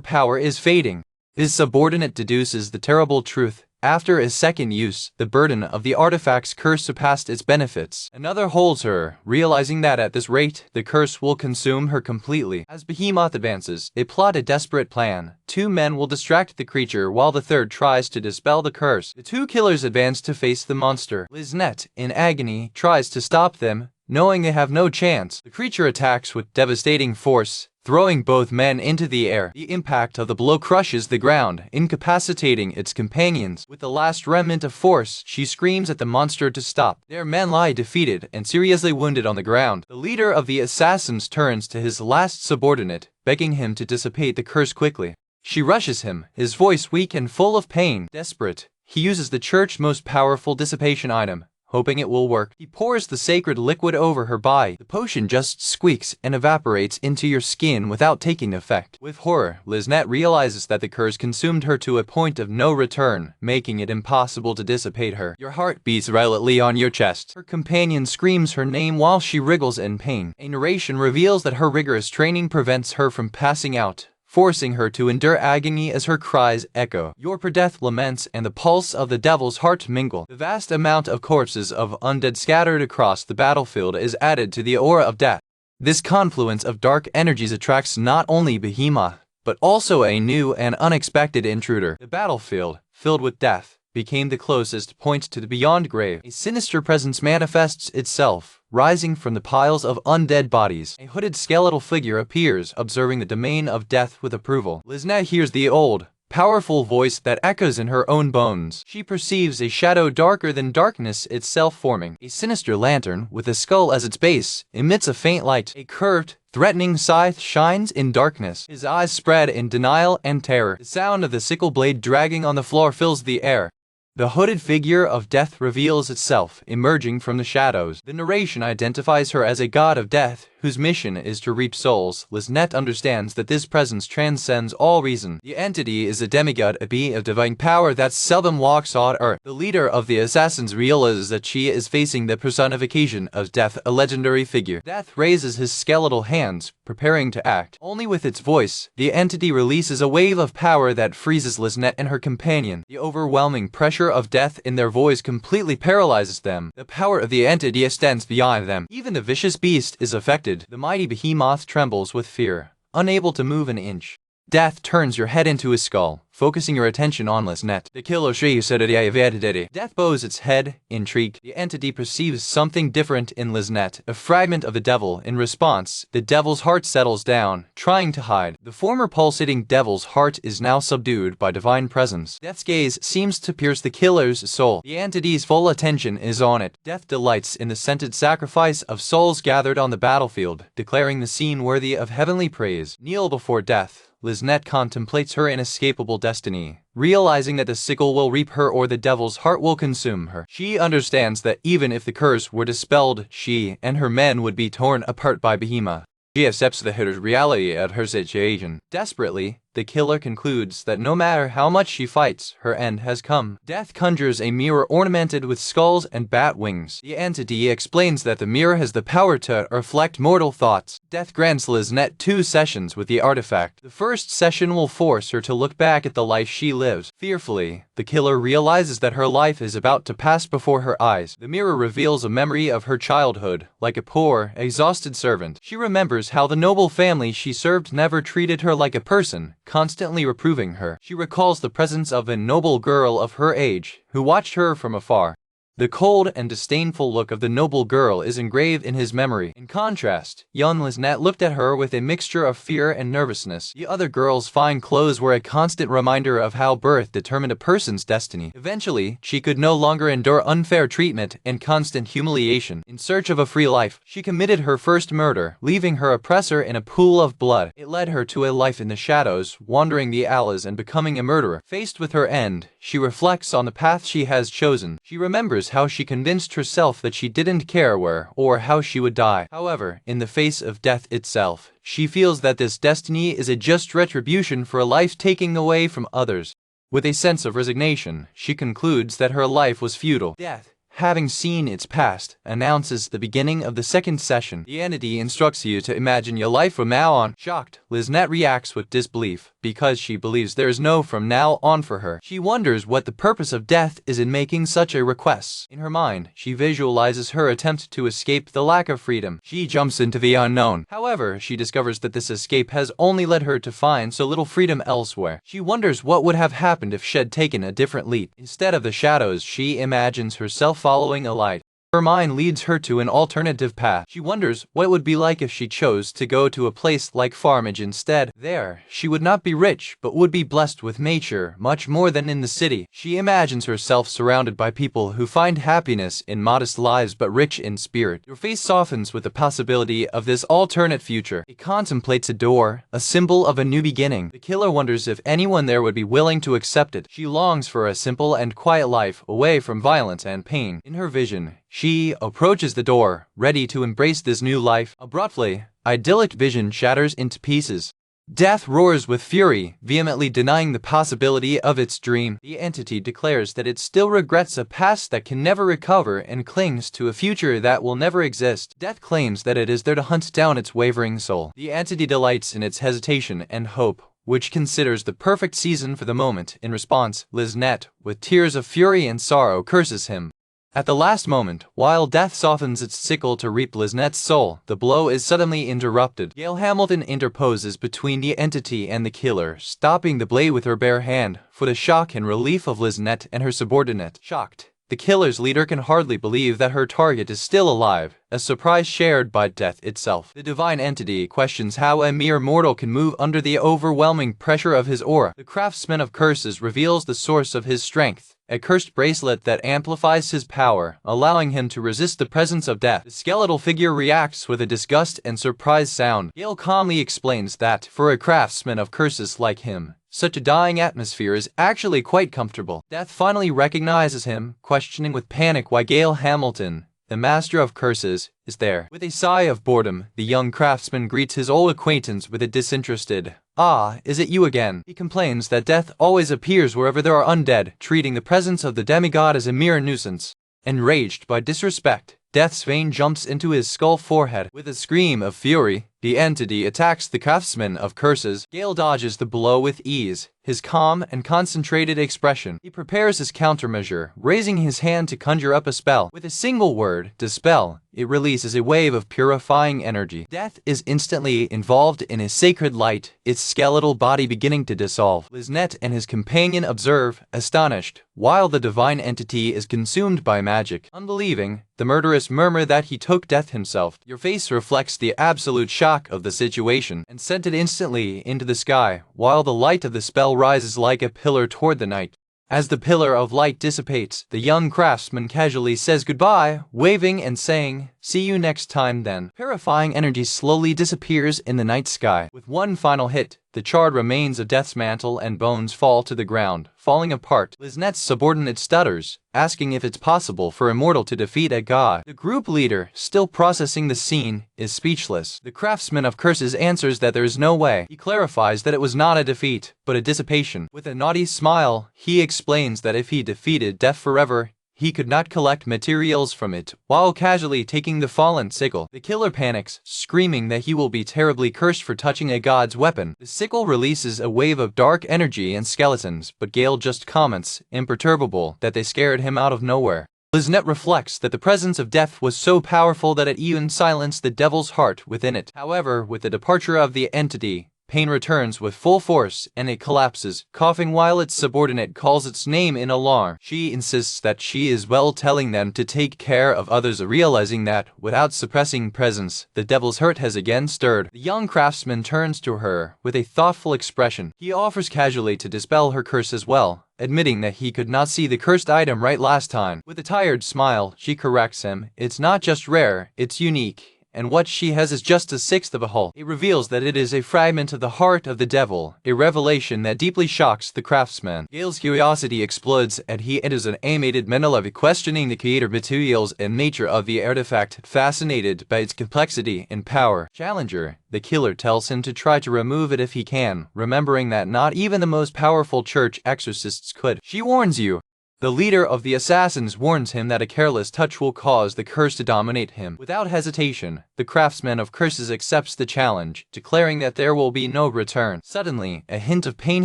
power is fading. His subordinate deduces the terrible truth. After a second use, the burden of the artifact's curse surpassed its benefits. Another holds her, realizing that at this rate, the curse will consume her completely. As Behemoth advances, they plot a desperate plan. Two men will distract the creature while the third tries to dispel the curse. The two killers advance to face the monster. Liznette, in agony, tries to stop them, knowing they have no chance. The creature attacks with devastating force, throwing both men into the air. The impact of the blow crushes the ground, incapacitating its companions. With the last remnant of force, she screams at the monster to stop. Their men lie defeated and seriously wounded on the ground. The leader of the assassins turns to his last subordinate, begging him to dissipate the curse quickly. She rushes him, his voice weak and full of pain. Desperate, he uses the church's most powerful dissipation item, hoping it will work. He pours the sacred liquid over her body. The potion just squeaks and evaporates into your skin without taking effect. With horror, Liznette realizes that the curse consumed her to a point of no return, making it impossible to dissipate her. Your heart beats violently on your chest. Her companion screams her name while she wriggles in pain. A narration reveals that her rigorous training prevents her from passing out, forcing her to endure agony as her cries echo. Your per-death laments and the pulse of the devil's heart mingle. The vast amount of corpses of undead scattered across the battlefield is added to the aura of death. This confluence of dark energies attracts not only Behemoth, but also a new and unexpected intruder. The battlefield, filled with death, became the closest point to the beyond grave. A sinister presence manifests itself, rising from the piles of undead bodies. A hooded skeletal figure appears, observing the domain of death with approval. Liznette hears the old, powerful voice that echoes in her own bones. She perceives a shadow darker than darkness itself forming. A sinister lantern, with a skull as its base, emits a faint light. A curved, threatening scythe shines in darkness. His eyes spread in denial and terror. The sound of the sickle blade dragging on the floor fills the air. The hooded figure of death reveals itself, emerging from the shadows. The narration identifies her as a god of death, whose mission is to reap souls. Liznette understands that this presence transcends all reason. The entity is a demigod, a being of divine power that seldom walks on earth. The leader of the assassins realizes that she is facing the personification of death, a legendary figure. Death raises his skeletal hands, preparing to act. Only with its voice, the entity releases a wave of power that freezes Liznette and her companion. The overwhelming pressure of death in their voice completely paralyzes them. The power of the entity extends beyond them. Even the vicious beast is affected. The mighty behemoth trembles with fear, unable to move an inch. Death turns your head into his skull, focusing your attention on Liznette. The killer shrieks. Death bows its head, intrigued. The entity perceives something different in Liznette, a fragment of the devil. In response, the devil's heart settles down, trying to hide. The former pulsating devil's heart is now subdued by divine presence. Death's gaze seems to pierce the killer's soul. The entity's full attention is on it. Death delights in the scented sacrifice of souls gathered on the battlefield, declaring the scene worthy of heavenly praise. Kneel before death. Liznette contemplates her inescapable destiny, realizing that the sickle will reap her or the devil's heart will consume her. She understands that even if the curse were dispelled, she and her men would be torn apart by Behemoth. She accepts the hitter's reality of her situation. Desperately, the killer concludes that no matter how much she fights, her end has come. Death conjures a mirror ornamented with skulls and bat wings. The entity explains that the mirror has the power to reflect mortal thoughts. Death grants Liznette 2 sessions with the artifact. The first session will force her to look back at the life she lives. Fearfully, the killer realizes that her life is about to pass before her eyes. The mirror reveals a memory of her childhood, like a poor, exhausted servant. She remembers how the noble family she served never treated her like a person, constantly reproving her. She recalls the presence of a noble girl of her age, who watched her from afar. The cold and disdainful look of the noble girl is engraved in his memory. In contrast, young Liznette looked at her with a mixture of fear and nervousness. The other girl's fine clothes were a constant reminder of how birth determined a person's destiny. Eventually, she could no longer endure unfair treatment and constant humiliation. In search of a free life, she committed her first murder, leaving her oppressor in a pool of blood. It led her to a life in the shadows, wandering the alleys and becoming a murderer. Faced with her end, she reflects on the path she has chosen. She remembers how she convinced herself that she didn't care where or how she would die. However, in the face of death itself, she feels that this destiny is a just retribution for a life taken away from others. With a sense of resignation, she concludes that her life was futile. Death, having seen its past, announces the beginning of the second session. The entity instructs you to imagine your life from now on. Shocked, Liznette reacts with disbelief, because she believes there is no from now on for her. She wonders what the purpose of death is in making such a request. In her mind, she visualizes her attempt to escape the lack of freedom. She jumps into the unknown. However, she discovers that this escape has only led her to find so little freedom elsewhere. She wonders what would have happened if she had taken a different leap. Instead of the shadows, she imagines herself following a light. Her mind leads her to an alternative path. She wonders what it would be like if she chose to go to a place like Farmage instead. There, she would not be rich, but would be blessed with nature, much more than in the city. She imagines herself surrounded by people who find happiness in modest lives but rich in spirit. Your face softens with the possibility of this alternate future. It contemplates a door, a symbol of a new beginning. The killer wonders if anyone there would be willing to accept it. She longs for a simple and quiet life, away from violence and pain. In her vision, she approaches the door, ready to embrace this new life. Abruptly, idyllic vision shatters into pieces. Death roars with fury, vehemently denying the possibility of its dream. The entity declares that it still regrets a past that can never recover and clings to a future that will never exist. Death claims that it is there to hunt down its wavering soul. The entity delights in its hesitation and hope, which considers the perfect season for the moment. In response, Liznette, with tears of fury and sorrow, curses him. At the last moment, while death softens its sickle to reap Liznette's soul, the blow is suddenly interrupted. Gail Hamilton interposes between the entity and the killer, stopping the blade with her bare hand, for the shock and relief of Liznette and her subordinate. Shocked, the killer's leader can hardly believe that her target is still alive, a surprise shared by death itself. The divine entity questions how a mere mortal can move under the overwhelming pressure of his aura. The craftsman of curses reveals the source of his strength, a cursed bracelet that amplifies his power, allowing him to resist the presence of death. The skeletal figure reacts with a disgust and surprised sound. Gail calmly explains that, for a craftsman of curses like him, such a dying atmosphere is actually quite comfortable. Death finally recognizes him, questioning with panic why Gail Hamilton, the master of curses, is there. With a sigh of boredom, the young craftsman greets his old acquaintance with a disinterested, "Ah, is it you again?" He complains that death always appears wherever there are undead, treating the presence of the demigod as a mere nuisance. Enraged by disrespect, Death's vein jumps into his skull forehead. With a scream of fury, the entity attacks the craftsman of curses. Gail dodges the blow with ease, his calm and concentrated expression. He prepares his countermeasure, raising his hand to conjure up a spell. With a single word, dispel, it releases a wave of purifying energy. Death is instantly involved in a sacred light, its skeletal body beginning to dissolve. Liznette and his companion observe, astonished, while the divine entity is consumed by magic. Unbelieving, the murderous murmur that he took death himself. Your face reflects the absolute shock of the situation and sent it instantly into the sky, while the light of the spell rises like a pillar toward the night. As the pillar of light dissipates, the young craftsman casually says goodbye, waving and saying, "See you next time then." Purifying energy slowly disappears in the night sky. With one final hit, the charred remains of Death's mantle and bones fall to the ground, falling apart. Liznette's subordinate stutters, asking if it's possible for a mortal to defeat a god. The group leader, still processing the scene, is speechless. The craftsman of curses answers that there is no way. He clarifies that it was not a defeat, but a dissipation. With a naughty smile, he explains that if he defeated death forever, he could not collect materials from it, while casually taking the fallen sickle. The killer panics, screaming that he will be terribly cursed for touching a god's weapon. The sickle releases a wave of dark energy and skeletons, but Gail just comments, imperturbable, that they scared him out of nowhere. Liznette reflects that the presence of death was so powerful that it even silenced the devil's heart within it. However, with the departure of the entity, pain returns with full force and it collapses, coughing while its subordinate calls its name in alarm. She insists that she is well, telling them to take care of others, realizing that, without suppressing presence, the devil's hurt has again stirred. The young craftsman turns to her with a thoughtful expression. He offers casually to dispel her curse as well, admitting that he could not see the cursed item right last time. With a tired smile, she corrects him. It's not just rare, it's unique. And what she has is just a sixth of a whole. It reveals that it is a fragment of the heart of the devil, a revelation that deeply shocks the craftsman. Gail's curiosity explodes and he enters an animated monologue questioning the creator materials and nature of the artifact, fascinated by its complexity and power. Challenger, the killer, tells him to try to remove it if he can, remembering that not even the most powerful church exorcists could. She warns you. The leader of the assassins warns him that a careless touch will cause the curse to dominate him. Without hesitation, the craftsman of curses accepts the challenge, declaring that there will be no return. Suddenly, a hint of pain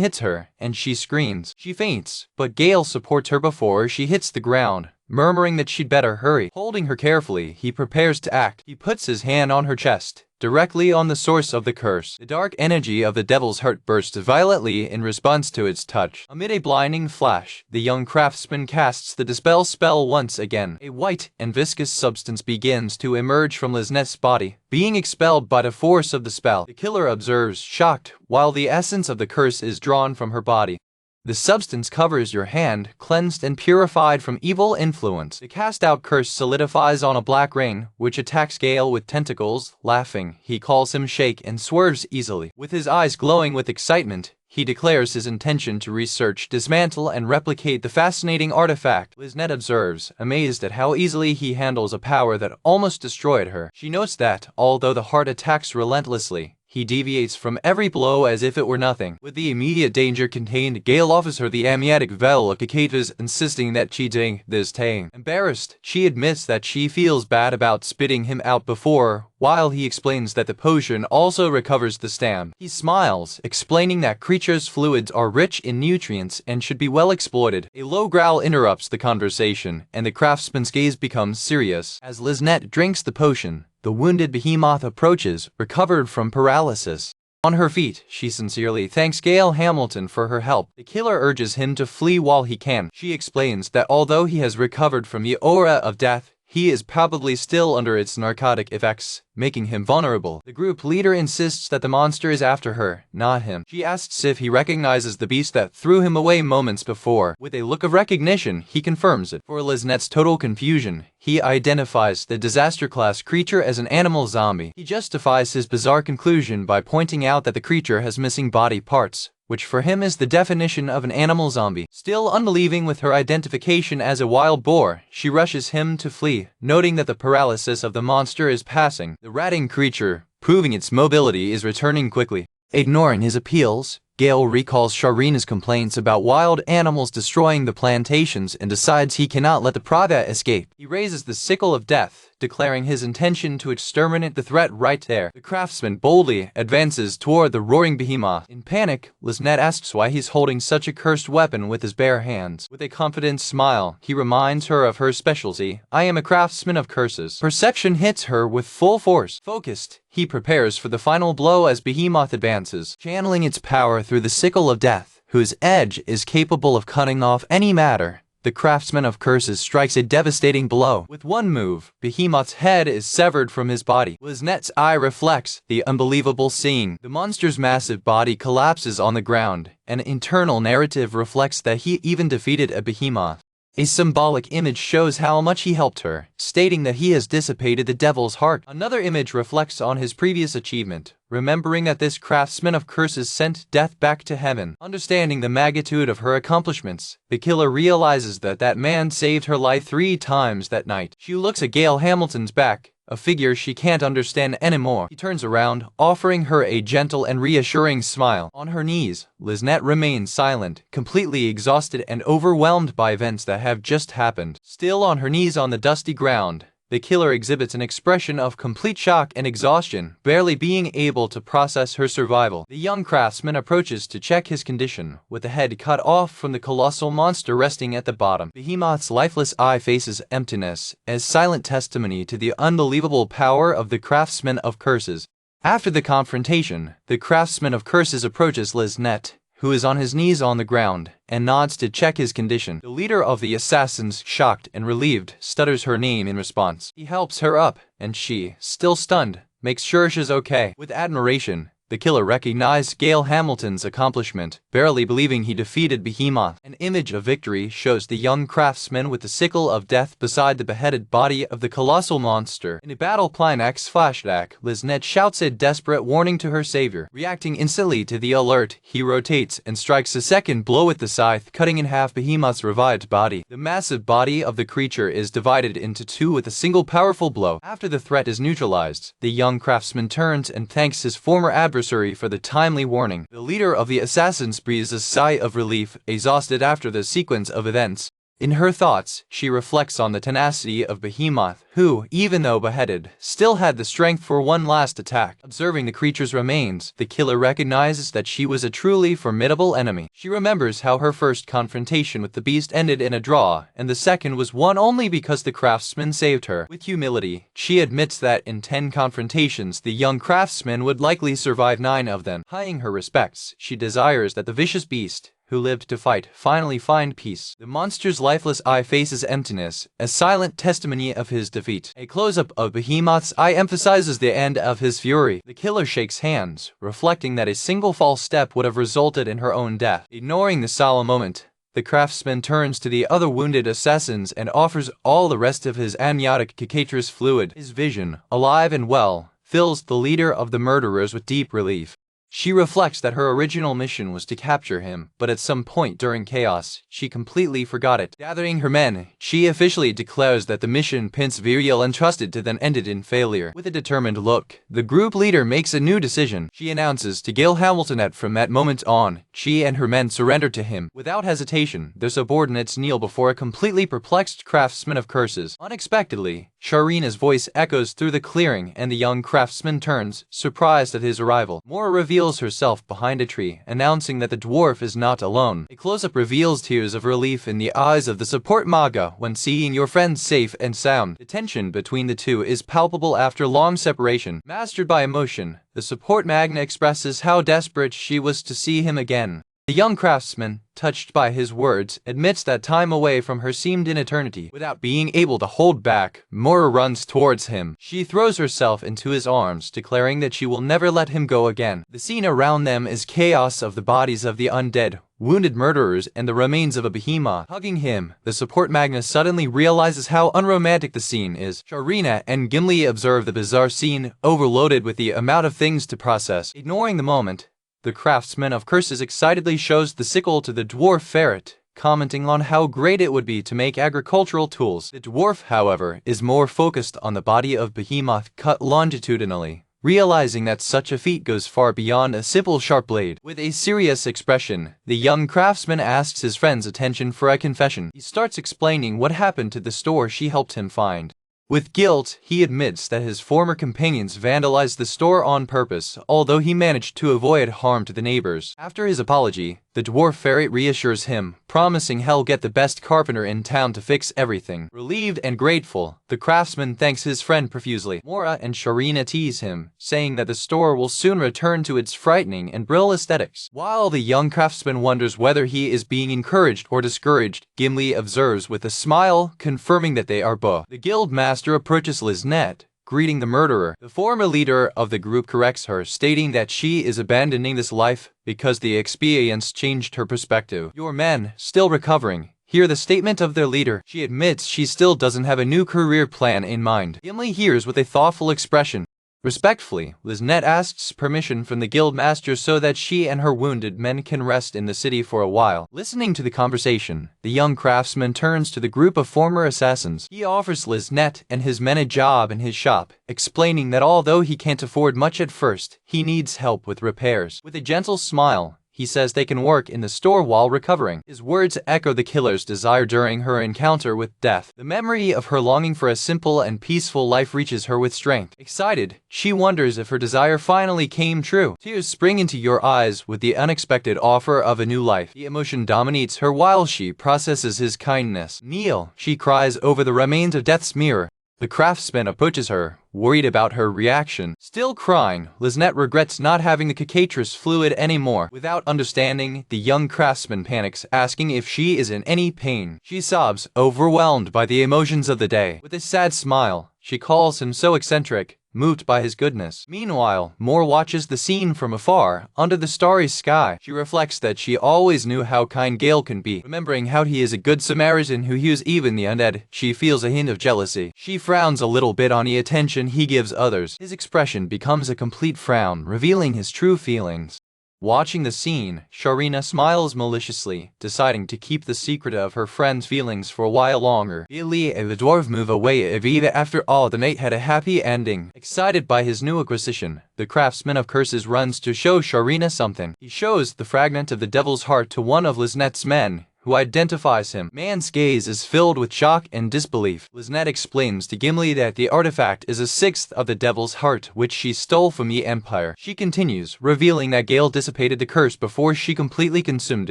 hits her, and she screams. She faints, but Gail supports her before she hits the ground, murmuring that she'd better hurry. Holding her carefully, he prepares to act. He puts his hand on her chest, directly on the source of the curse. The dark energy of the devil's heart bursts violently in response to its touch. Amid a blinding flash, the young craftsman casts the dispel spell once again. A white and viscous substance begins to emerge from Liznette's body, being expelled by the force of the spell. The killer observes, shocked, while the essence of the curse is drawn from her body. The substance covers your hand, cleansed and purified from evil influence. The cast-out curse solidifies on a black ring, which attacks Gail with tentacles. Laughing, he calls him Shake and swerves easily. With his eyes glowing with excitement, he declares his intention to research, dismantle, and replicate the fascinating artifact. Liznette observes, amazed at how easily he handles a power that almost destroyed her. She notes that, although the heart attacks relentlessly, he deviates from every blow as if it were nothing. With the immediate danger contained, Gail offers her the amniotic veil of Cacatras, insisting that she drink this tang. Embarrassed, she admits that she feels bad about spitting him out before, while he explains that the potion also recovers the stam. He smiles, explaining that creatures' fluids are rich in nutrients and should be well exploited. A low growl interrupts the conversation, and the craftsman's gaze becomes serious. As Liznette drinks the potion, the wounded behemoth approaches, recovered from paralysis. On her feet, she sincerely thanks Gail Hamilton for her help. The killer urges him to flee while he can. She explains that although he has recovered from the aura of death, he is probably still under its narcotic effects, making him vulnerable. The group leader insists that the monster is after her, not him. She asks if he recognizes the beast that threw him away moments before. With a look of recognition, he confirms it. For Liznette's total confusion, he identifies the disaster class creature as an animal zombie. He justifies his bizarre conclusion by pointing out that the creature has missing body parts, which for him is the definition of an animal zombie. Still unbelieving with her identification as a wild boar, she rushes him to flee, noting that the paralysis of the monster is passing. The ratting creature, proving its mobility, is returning quickly. Ignoring his appeals, Gail recalls Sharina's complaints about wild animals destroying the plantations and decides he cannot let the Prada escape. He raises the sickle of death, declaring his intention to exterminate the threat right there. The craftsman boldly advances toward the roaring behemoth. In panic, Liznette asks why he's holding such a cursed weapon with his bare hands. With a confident smile, he reminds her of her specialty. I am a craftsman of curses. Perception hits her with full force. Focused, he prepares for the final blow as behemoth advances, channeling its power through the sickle of death, whose edge is capable of cutting off any matter. The craftsman of curses strikes a devastating blow. With one move, Behemoth's head is severed from his body. Liznette's eye reflects the unbelievable scene. The monster's massive body collapses on the ground. An internal narrative reflects that he even defeated a behemoth. A symbolic image shows how much he helped her, stating that he has dissipated the devil's heart. Another image reflects on his previous achievement, remembering that this craftsman of curses sent death back to heaven. Understanding the magnitude of her accomplishments, the killer realizes that that man saved her life 3 times that night. She looks at Gail Hamilton's back, a figure she can't understand anymore. He turns around, offering her a gentle and reassuring smile. On her knees, Liznette remains silent, completely exhausted and overwhelmed by events that have just happened. Still on her knees on the dusty ground, the killer exhibits an expression of complete shock and exhaustion, barely being able to process her survival. The young craftsman approaches to check his condition, with the head cut off from the colossal monster resting at the bottom. Behemoth's lifeless eye faces emptiness, as silent testimony to the unbelievable power of the craftsman of curses. After the confrontation, the craftsman of curses approaches Liznette, who is on his knees on the ground, and nods to check his condition. The leader of the assassins, shocked and relieved, stutters her name in response. He helps her up, and she, still stunned, makes sure she's okay. With admiration, the killer recognized Gail Hamilton's accomplishment, barely believing he defeated Behemoth. An image of victory shows the young craftsman with the sickle of death beside the beheaded body of the colossal monster. In a battle climax flashback, Liznette shouts a desperate warning to her savior. Reacting instantly to the alert, he rotates and strikes a second blow with the scythe, cutting in half Behemoth's revived body. The massive body of the creature is divided into 2 with a single powerful blow. After the threat is neutralized, the young craftsman turns and thanks his former adversary for the timely warning. The leader of the assassins breathes a sigh of relief, exhausted after the sequence of events. In her thoughts, she reflects on the tenacity of Behemoth, who, even though beheaded, still had the strength for one last attack. Observing the creature's remains, the killer recognizes that she was a truly formidable enemy. She remembers how her first confrontation with the beast ended in a draw, and the second was won only because the craftsman saved her. With humility, she admits that in 10 confrontations, the young craftsman would likely survive 9 of them. Paying her respects, she desires that the vicious beast, who lived to fight, finally find peace. The monster's lifeless eye faces emptiness, a silent testimony of his defeat. A close-up of Behemoth's eye emphasizes the end of his fury. The killer shakes hands, reflecting that a single false step would have resulted in her own death. Ignoring the solemn moment, the craftsman turns to the other wounded assassins and offers all the rest of his amniotic Cacatras fluid. His vision, alive and well, fills the leader of the murderers with deep relief. She reflects that her original mission was to capture him, but at some point during chaos, she completely forgot it. Gathering her men, she officially declares that the mission Prince Viriel entrusted to them ended in failure. With a determined look, the group leader makes a new decision. She announces to Gail Hamilton that from that moment on, she and her men surrender to him. Without hesitation, their subordinates kneel before a completely perplexed craftsman of curses. Unexpectedly, Sharina's voice echoes through the clearing and the young craftsman turns, surprised at his arrival. Moria reveals herself behind a tree, announcing that the dwarf is not alone. A close-up reveals tears of relief in the eyes of the support Manga when seeing your friends safe and sound. The tension between the two is palpable after long separation. Mastered by emotion, the support Magna expresses how desperate she was to see him again. The young craftsman, touched by his words, admits that time away from her seemed an eternity. Without being able to hold back, Moria runs towards him. She throws herself into his arms, declaring that she will never let him go again. The scene around them is chaos of the bodies of the undead, wounded murderers, and the remains of a behemoth. Hugging him, the support Magnus suddenly realizes how unromantic the scene is. Sharina and Gimli observe the bizarre scene, overloaded with the amount of things to process. Ignoring the moment, the craftsman of curses excitedly shows the sickle to the dwarf ferret, commenting on how great it would be to make agricultural tools. The dwarf, however, is more focused on the body of behemoth cut longitudinally, realizing that such a feat goes far beyond a simple sharp blade. With a serious expression, the young craftsman asks his friend's attention for a confession. He starts explaining what happened to the store she helped him find. With guilt, he admits that his former companions vandalized the store on purpose, although he managed to avoid harm to the neighbors. After his apology, the dwarf ferret reassures him, promising he'll get the best carpenter in town to fix everything. Relieved and grateful, the craftsman thanks his friend profusely. Moria and Sharina tease him, saying that the store will soon return to its frightening and brittle aesthetics. While the young craftsman wonders whether he is being encouraged or discouraged, Gimli observes with a smile, confirming that they are both. The guild master approaches Liznette, greeting the murderer. The former leader of the group corrects her, stating that she is abandoning this life because the experience changed her perspective. Your men, still recovering, hear the statement of their leader. She admits she still doesn't have a new career plan in mind. Gimli hears with a thoughtful expression. Respectfully, Liznette asks permission from the guild master so that she and her wounded men can rest in the city for a while. Listening to the conversation, the young craftsman turns to the group of former assassins. He offers Liznette and his men a job in his shop, explaining that although he can't afford much at first, he needs help with repairs. With a gentle smile, he says they can work in the store while recovering. His words echo the killer's desire during her encounter with death. The memory of her longing for a simple and peaceful life reaches her with strength. Excited, she wonders if her desire finally came true. Tears spring into your eyes with the unexpected offer of a new life. The emotion dominates her while she processes his kindness. Kneel, she cries over the remains of death's mirror. The craftsman approaches her, worried about her reaction. Still crying, Liznette regrets not having the Cacatras fluid anymore. Without understanding, the young craftsman panics, asking if she is in any pain. She sobs, overwhelmed by the emotions of the day. With a sad smile, she calls him so eccentric, moved by his goodness. Meanwhile, Moore watches the scene from afar, under the starry sky. She reflects that she always knew how kind Gail can be. Remembering how he is a good Samaritan who heals even the undead, she feels a hint of jealousy. She frowns a little bit on the attention he gives others. His expression becomes a complete frown, revealing his true feelings. Watching the scene, Sharina smiles maliciously, deciding to keep the secret of her friend's feelings for a while longer. Gimli and the dwarf move away after all the night had a happy ending. Excited by his new acquisition, the craftsman of curses runs to show Sharina something. He shows the fragment of the devil's heart to one of Liznette's men, who identifies him. Man's gaze is filled with shock and disbelief. Liznette explains to Gimli that the artifact is a sixth of the devil's heart, which she stole from the Empire. She continues, revealing that Gail dissipated the curse before she completely consumed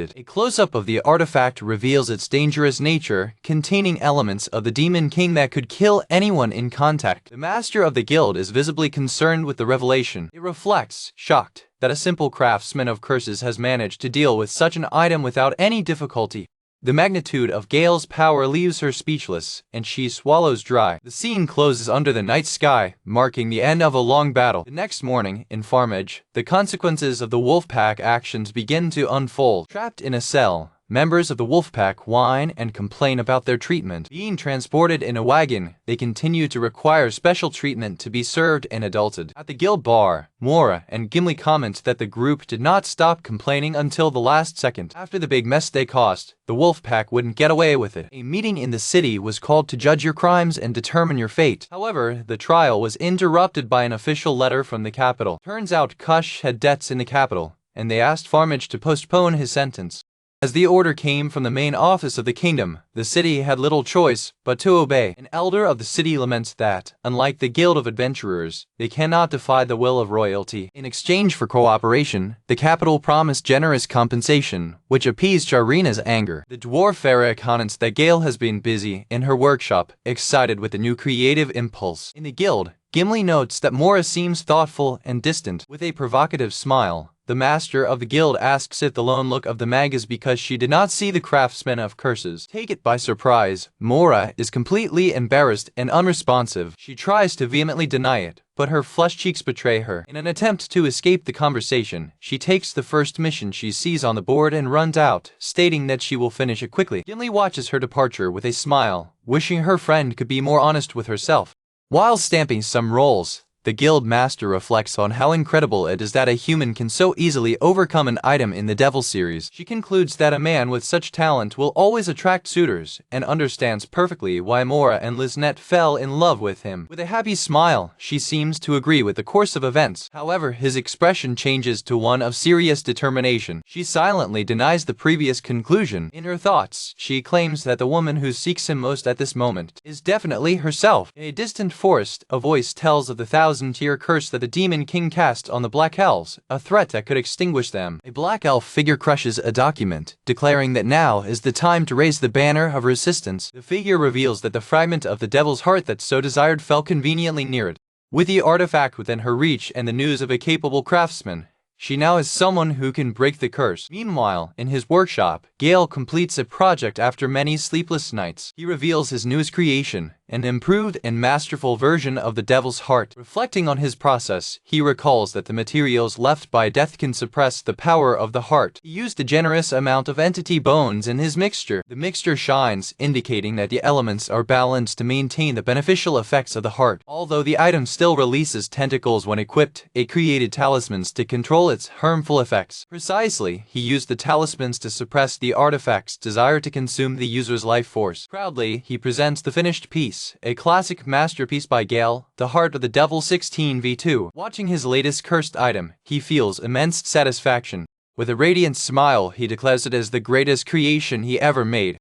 it. A close-up of the artifact reveals its dangerous nature, containing elements of the Demon King that could kill anyone in contact. The master of the guild is visibly concerned with the revelation. It reflects, shocked, that a simple craftsman of curses has managed to deal with such an item without any difficulty. The magnitude of Gail's power leaves her speechless, and she swallows dry. The scene closes under the night sky, marking the end of a long battle. The next morning, in Farmage, the consequences of the Wolfpack actions begin to unfold. Trapped in a cell, members of the Wolfpack whine and complain about their treatment. Being transported in a wagon, they continue to require special treatment to be served and adulted. At the guild bar, Moria and Gimli comment that the group did not stop complaining until the last second. After the big mess they caused, the Wolfpack wouldn't get away with it. A meeting in the city was called to judge your crimes and determine your fate. However, the trial was interrupted by an official letter from the capital. Turns out Kush had debts in the capital, and they asked Farmage to postpone his sentence. As the order came from the main office of the kingdom, the city had little choice but to obey. An elder of the city laments that, unlike the Guild of Adventurers, they cannot defy the will of royalty. In exchange for cooperation, the capital promised generous compensation, which appeased Sharina's anger. The dwarf Farah comments that Gail has been busy in her workshop, excited with the new creative impulse. In the guild, Gimley notes that Moria seems thoughtful and distant. With a provocative smile, the master of the guild asks if the lone look of the mag is because she did not see the craftsman of curses. Take it by surprise, Moria is completely embarrassed and unresponsive. She tries to vehemently deny it, but her flushed cheeks betray her. In an attempt to escape the conversation, she takes the first mission she sees on the board and runs out, stating that she will finish it quickly. Gimli watches her departure with a smile, wishing her friend could be more honest with herself. While stamping some rolls, the guild master reflects on how incredible it is that a human can so easily overcome an item in the Devil series. She concludes that a man with such talent will always attract suitors, and understands perfectly why Moria and Liznette fell in love with him. With a happy smile, she seems to agree with the course of events. However, his expression changes to one of serious determination. She silently denies the previous conclusion. In her thoughts, she claims that the woman who seeks him most at this moment is definitely herself. In a distant forest, a voice tells of the thousand-year curse that the Demon King cast on the Black Elves, a threat that could extinguish them. A Black Elf figure crushes a document, declaring that now is the time to raise the banner of resistance. The figure reveals that the fragment of the devil's heart that so desired fell conveniently near it. With the artifact within her reach and the news of a capable craftsman, she now is someone who can break the curse. Meanwhile, in his workshop, Gail completes a project after many sleepless nights. He reveals his newest creation, an improved and masterful version of the Devil's Heart. Reflecting on his process, he recalls that the materials left by death can suppress the power of the heart. He used a generous amount of entity bones in his mixture. The mixture shines, indicating that the elements are balanced to maintain the beneficial effects of the heart. Although the item still releases tentacles when equipped, it created talismans to control its harmful effects. Precisely, he used the talismans to suppress the artifact's desire to consume the user's life force. Proudly, he presents the finished piece, a classic masterpiece by Gail, the Heart of the Devil 16v2. Watching his latest cursed item, he feels immense satisfaction. With a radiant smile, he declares it as the greatest creation he ever made.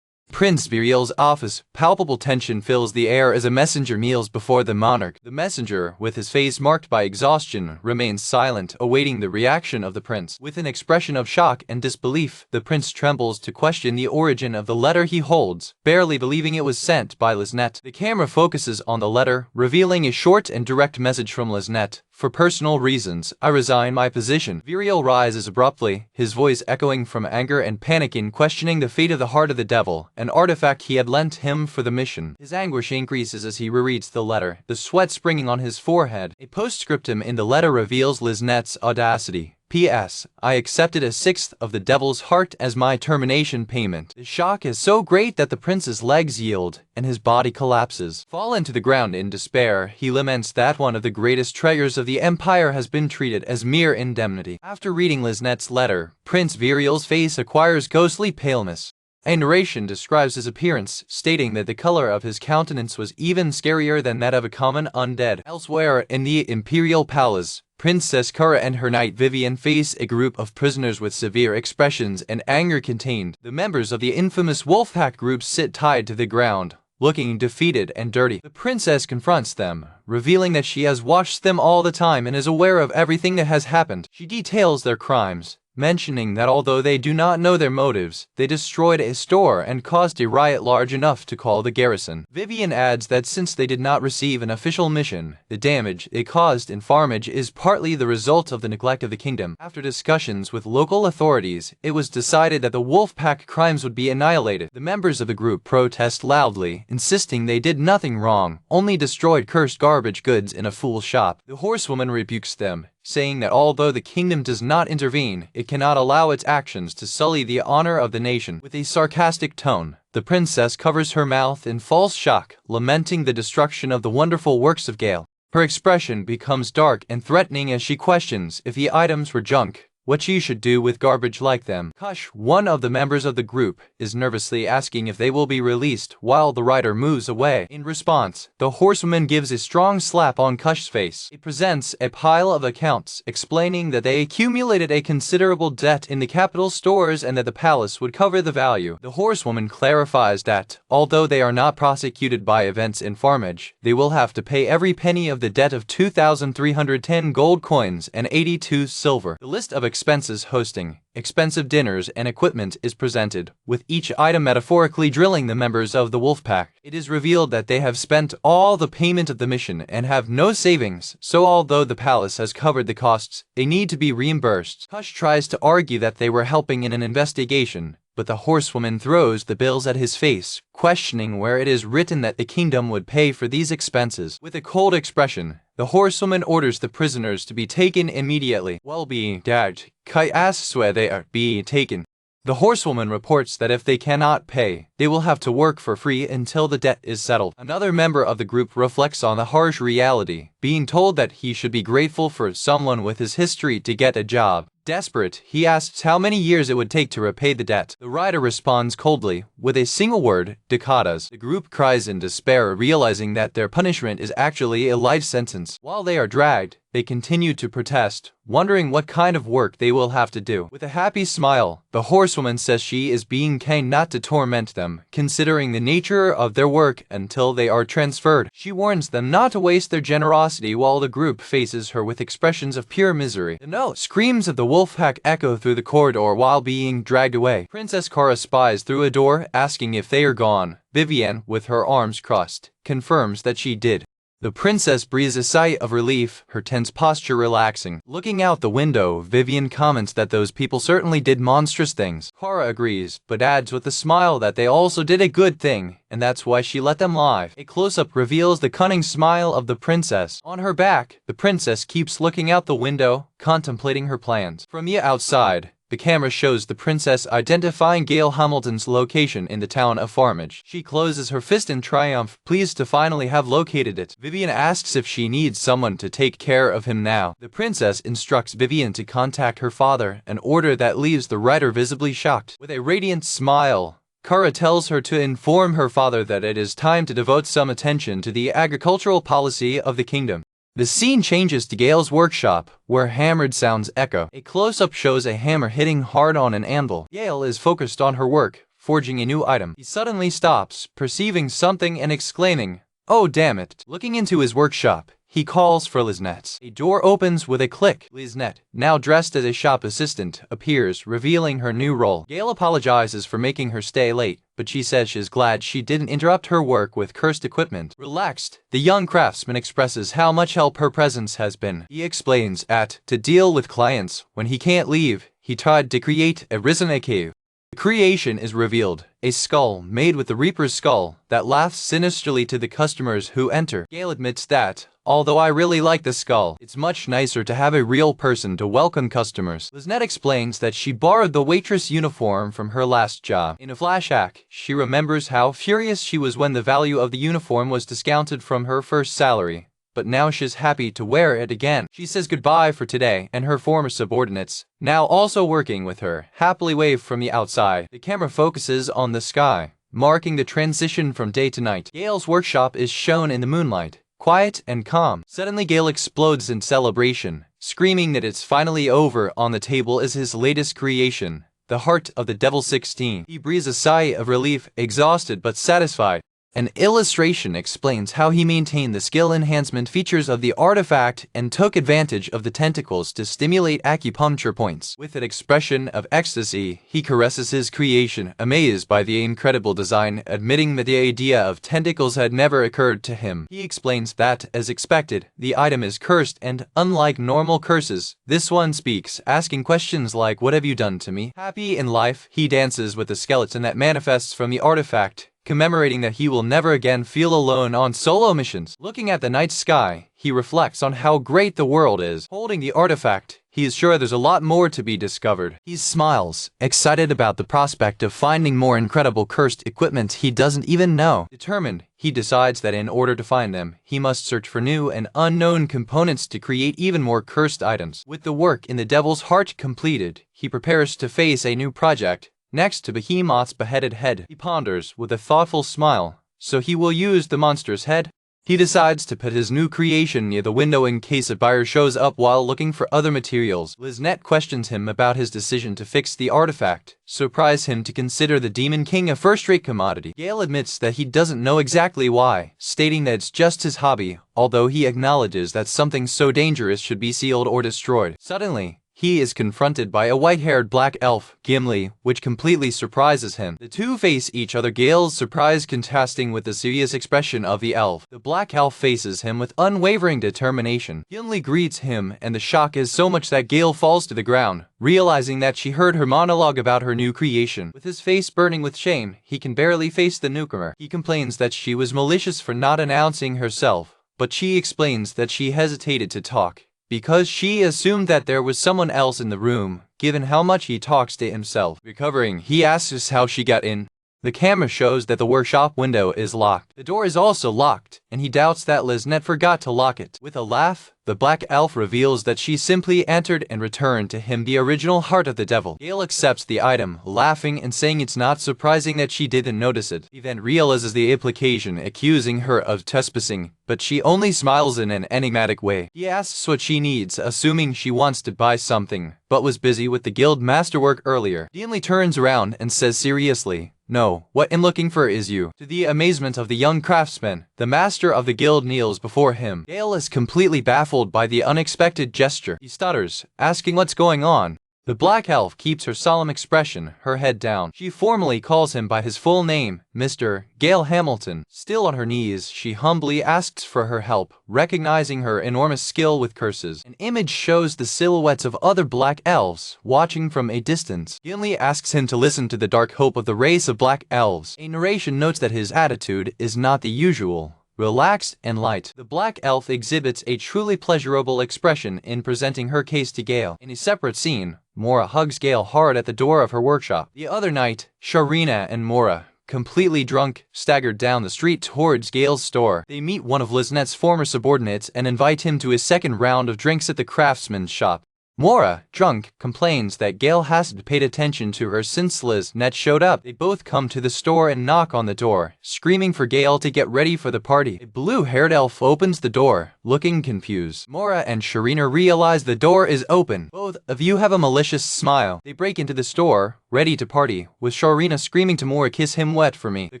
Prince Viriel's office, palpable tension fills the air as a messenger kneels before the monarch. The messenger, with his face marked by exhaustion, remains silent, awaiting the reaction of the prince. With an expression of shock and disbelief, the prince trembles to question the origin of the letter he holds, barely believing it was sent by Liznette. The camera focuses on the letter, revealing a short and direct message from Liznette. For personal reasons, I resign my position. Viriel rises abruptly, his voice echoing from anger and panic in questioning the fate of the Heart of the Devil, an artifact he had lent him for the mission. His anguish increases as he rereads the letter, the sweat springing on his forehead. A postscriptum in the letter reveals Liznette's audacity. P.S. I accepted a sixth of the Devil's Heart as my termination payment. The shock is so great that the prince's legs yield, and his body collapses. Fallen to the ground in despair, he laments that one of the greatest treasures of the Empire has been treated as mere indemnity. After reading Liznette's letter, Prince Viriel's face acquires ghostly paleness. A narration describes his appearance, stating that the color of his countenance was even scarier than that of a common undead. Elsewhere, in the Imperial Palace, Princess Kara and her knight Vivian face a group of prisoners with severe expressions and anger contained. The members of the infamous Wolfpack group sit tied to the ground, looking defeated and dirty. The princess confronts them, revealing that she has watched them all the time and is aware of everything that has happened. She details their crimes, mentioning that although they do not know their motives, they destroyed a store and caused a riot large enough to call the garrison. Vivian adds that since they did not receive an official mission, the damage they caused in Farmage is partly the result of the neglect of the kingdom. After discussions with local authorities, it was decided that the Wolfpack crimes would be annihilated. The members of the group protest loudly, insisting they did nothing wrong, only destroyed cursed garbage goods in a fool's shop. The horsewoman rebukes them, saying that although the kingdom does not intervene, it cannot allow its actions to sully the honor of the nation. With a sarcastic tone, the princess covers her mouth in false shock, lamenting the destruction of the wonderful works of Gail. Her expression becomes dark and threatening as she questions if the items were junk, what she should do with garbage like them. Kush, one of the members of the group, is nervously asking if they will be released while the rider moves away. In response, the horsewoman gives a strong slap on Kush's face. It presents a pile of accounts, explaining that they accumulated a considerable debt in the capital stores and that the palace would cover the value. The horsewoman clarifies that, although they are not prosecuted by events in Farmage, they will have to pay every penny of the debt of 2,310 gold coins and 82 silver. The list of expenses hosting expensive dinners and equipment is presented, with each item metaphorically drilling the members of the Wolfpack. It is revealed that they have spent all the payment of the mission and have no savings, so although the palace has covered the costs, they need to be reimbursed. Hush tries to argue that they were helping in an investigation, but the horsewoman throws the bills at his face, questioning where it is written that the kingdom would pay for these expenses. With a cold expression, the horsewoman orders the prisoners to be taken immediately. While being gagged, Kai asks where they are being taken. The horsewoman reports that if they cannot pay, they will have to work for free until the debt is settled. Another member of the group reflects on the harsh reality, being told that he should be grateful for someone with his history to get a job. Desperate, he asks how many years it would take to repay the debt. The writer responds coldly, with a single word, Cacatras. The group cries in despair, realizing that their punishment is actually a life sentence. While they are dragged, they continue to protest, wondering what kind of work they will have to do. With a happy smile, the horsewoman says she is being kind not to torment them, considering the nature of their work until they are transferred. She warns them not to waste their generosity while the group faces her with expressions of pure misery. The note screams of the Wolfpack echo through the corridor while being dragged away. Princess Kara spies through a door, asking if they are gone. Vivienne, with her arms crossed, confirms that she did. The princess breathes a sigh of relief, her tense posture relaxing. Looking out the window, Vivienne comments that those people certainly did monstrous things. Kara agrees, but adds with a smile that they also did a good thing, and that's why she let them live. A close-up reveals the cunning smile of the princess. On her back, the princess keeps looking out the window, contemplating her plans. From the outside, the camera shows the princess identifying Gail Hamilton's location in the town of Farmage. She closes her fist in triumph, pleased to finally have located it. Vivienne asks if she needs someone to take care of him now. The princess instructs Vivienne to contact her father, an order that leaves the writer visibly shocked. With a radiant smile, Kara tells her to inform her father that it is time to devote some attention to the agricultural policy of the kingdom. The scene changes to Gail's workshop, where hammered sounds echo. A close-up shows a hammer hitting hard on an anvil. Gail is focused on her work, forging a new item. He suddenly stops, perceiving something and exclaiming, "Oh damn it." Looking into his workshop, he calls for Liznette. A door opens with a click. Liznette, now dressed as a shop assistant, appears, revealing her new role. Gail apologizes for making her stay late, but she says she's glad she didn't interrupt her work with cursed equipment. Relaxed, the young craftsman expresses how much help her presence has been. He explains to deal with clients, when he can't leave, he tried to create a Liznette cave. The creation is revealed, a skull made with the Reaper's skull that laughs sinisterly to the customers who enter. Gail admits that, although I really like the skull, it's much nicer to have a real person to welcome customers. Liznette explains that she borrowed the waitress uniform from her last job. In a flashback, she remembers how furious she was when the value of the uniform was discounted from her first salary, but now she's happy to wear it again. She says goodbye for today, and her former subordinates, now also working with her, happily wave from the outside. The camera focuses on the sky, marking the transition from day to night. Gail's workshop is shown in the moonlight, quiet and calm. Suddenly Gail explodes in celebration, screaming that it's finally over. On the table is his latest creation, the heart of the Devil 16. He breathes a sigh of relief, exhausted but satisfied. An illustration explains how he maintained the skill enhancement features of the artifact and took advantage of the tentacles to stimulate acupuncture points. With an expression of ecstasy, he caresses his creation, amazed by the incredible design, admitting that the idea of tentacles had never occurred to him. He explains that, as expected, the item is cursed and, unlike normal curses, this one speaks, asking questions like, "What have you done to me?" Happy in life, he dances with the skeleton that manifests from the artifact, commemorating that he will never again feel alone on solo missions. Looking at the night sky, he reflects on how great the world is. Holding the artifact, he is sure there's a lot more to be discovered. He smiles, excited about the prospect of finding more incredible cursed equipment he doesn't even know. Determined, he decides that in order to find them, he must search for new and unknown components to create even more cursed items. With the work in the Devil's Heart completed, he prepares to face a new project. Next to Behemoth's beheaded head, he ponders with a thoughtful smile, so he will use the monster's head? He decides to put his new creation near the window in case a buyer shows up while looking for other materials. Liznette questions him about his decision to fix the artifact, surprise him to consider the Demon King a first-rate commodity. Gail admits that he doesn't know exactly why, stating that it's just his hobby, although he acknowledges that something so dangerous should be sealed or destroyed. Suddenly, he is confronted by a white-haired black elf, Gimley, which completely surprises him. The two face each other, Gail's surprise contrasting with the serious expression of the elf. The black elf faces him with unwavering determination. Gimley greets him, and the shock is so much that Gail falls to the ground, realizing that she heard her monologue about her new creation. With his face burning with shame, he can barely face the newcomer. He complains that she was malicious for not announcing herself, but she explains that she hesitated to talk because she assumed that there was someone else in the room, given how much he talks to himself. Recovering, he asks us how she got in. The camera shows that the workshop window is locked. The door is also locked, and he doubts that Liznette forgot to lock it. With a laugh, the black elf reveals that she simply entered and returned to him the original heart of the devil. Gail accepts the item, laughing and saying it's not surprising that she didn't notice it. He then realizes the implication, accusing her of trespassing, but she only smiles in an enigmatic way. He asks what she needs, assuming she wants to buy something, but was busy with the guild masterwork earlier. Gimli turns around and says seriously, "No, what I'm looking for is you." To the amazement of the young craftsman, the master of the guild kneels before him. Gail is completely baffled by the unexpected gesture. He stutters, asking what's going on. The black elf keeps her solemn expression, her head down. She formally calls him by his full name, Mr. Gail Hamilton. Still on her knees, she humbly asks for her help, recognizing her enormous skill with curses. An image shows the silhouettes of other black elves, watching from a distance. Gimli asks him to listen to the dark hope of the race of black elves. A narration notes that his attitude is not the usual, relaxed and light. The black elf exhibits a truly pleasurable expression in presenting her case to Gail. In a separate scene, Moria hugs Gail hard at the door of her workshop. The other night, Sharina and Moria, completely drunk, staggered down the street towards Gail's store. They meet one of Liznette's former subordinates and invite him to his second round of drinks at the craftsman's shop. Moria, drunk, complains that Gail hasn't paid attention to her since Liznette showed up. They both come to the store and knock on the door, screaming for Gail to get ready for the party. A blue-haired elf opens the door, looking confused. Moria and Sharina realize the door is open. Both of you have a malicious smile. They break into the store, ready to party, with Sharina screaming to Moria, "Kiss him wet for me." The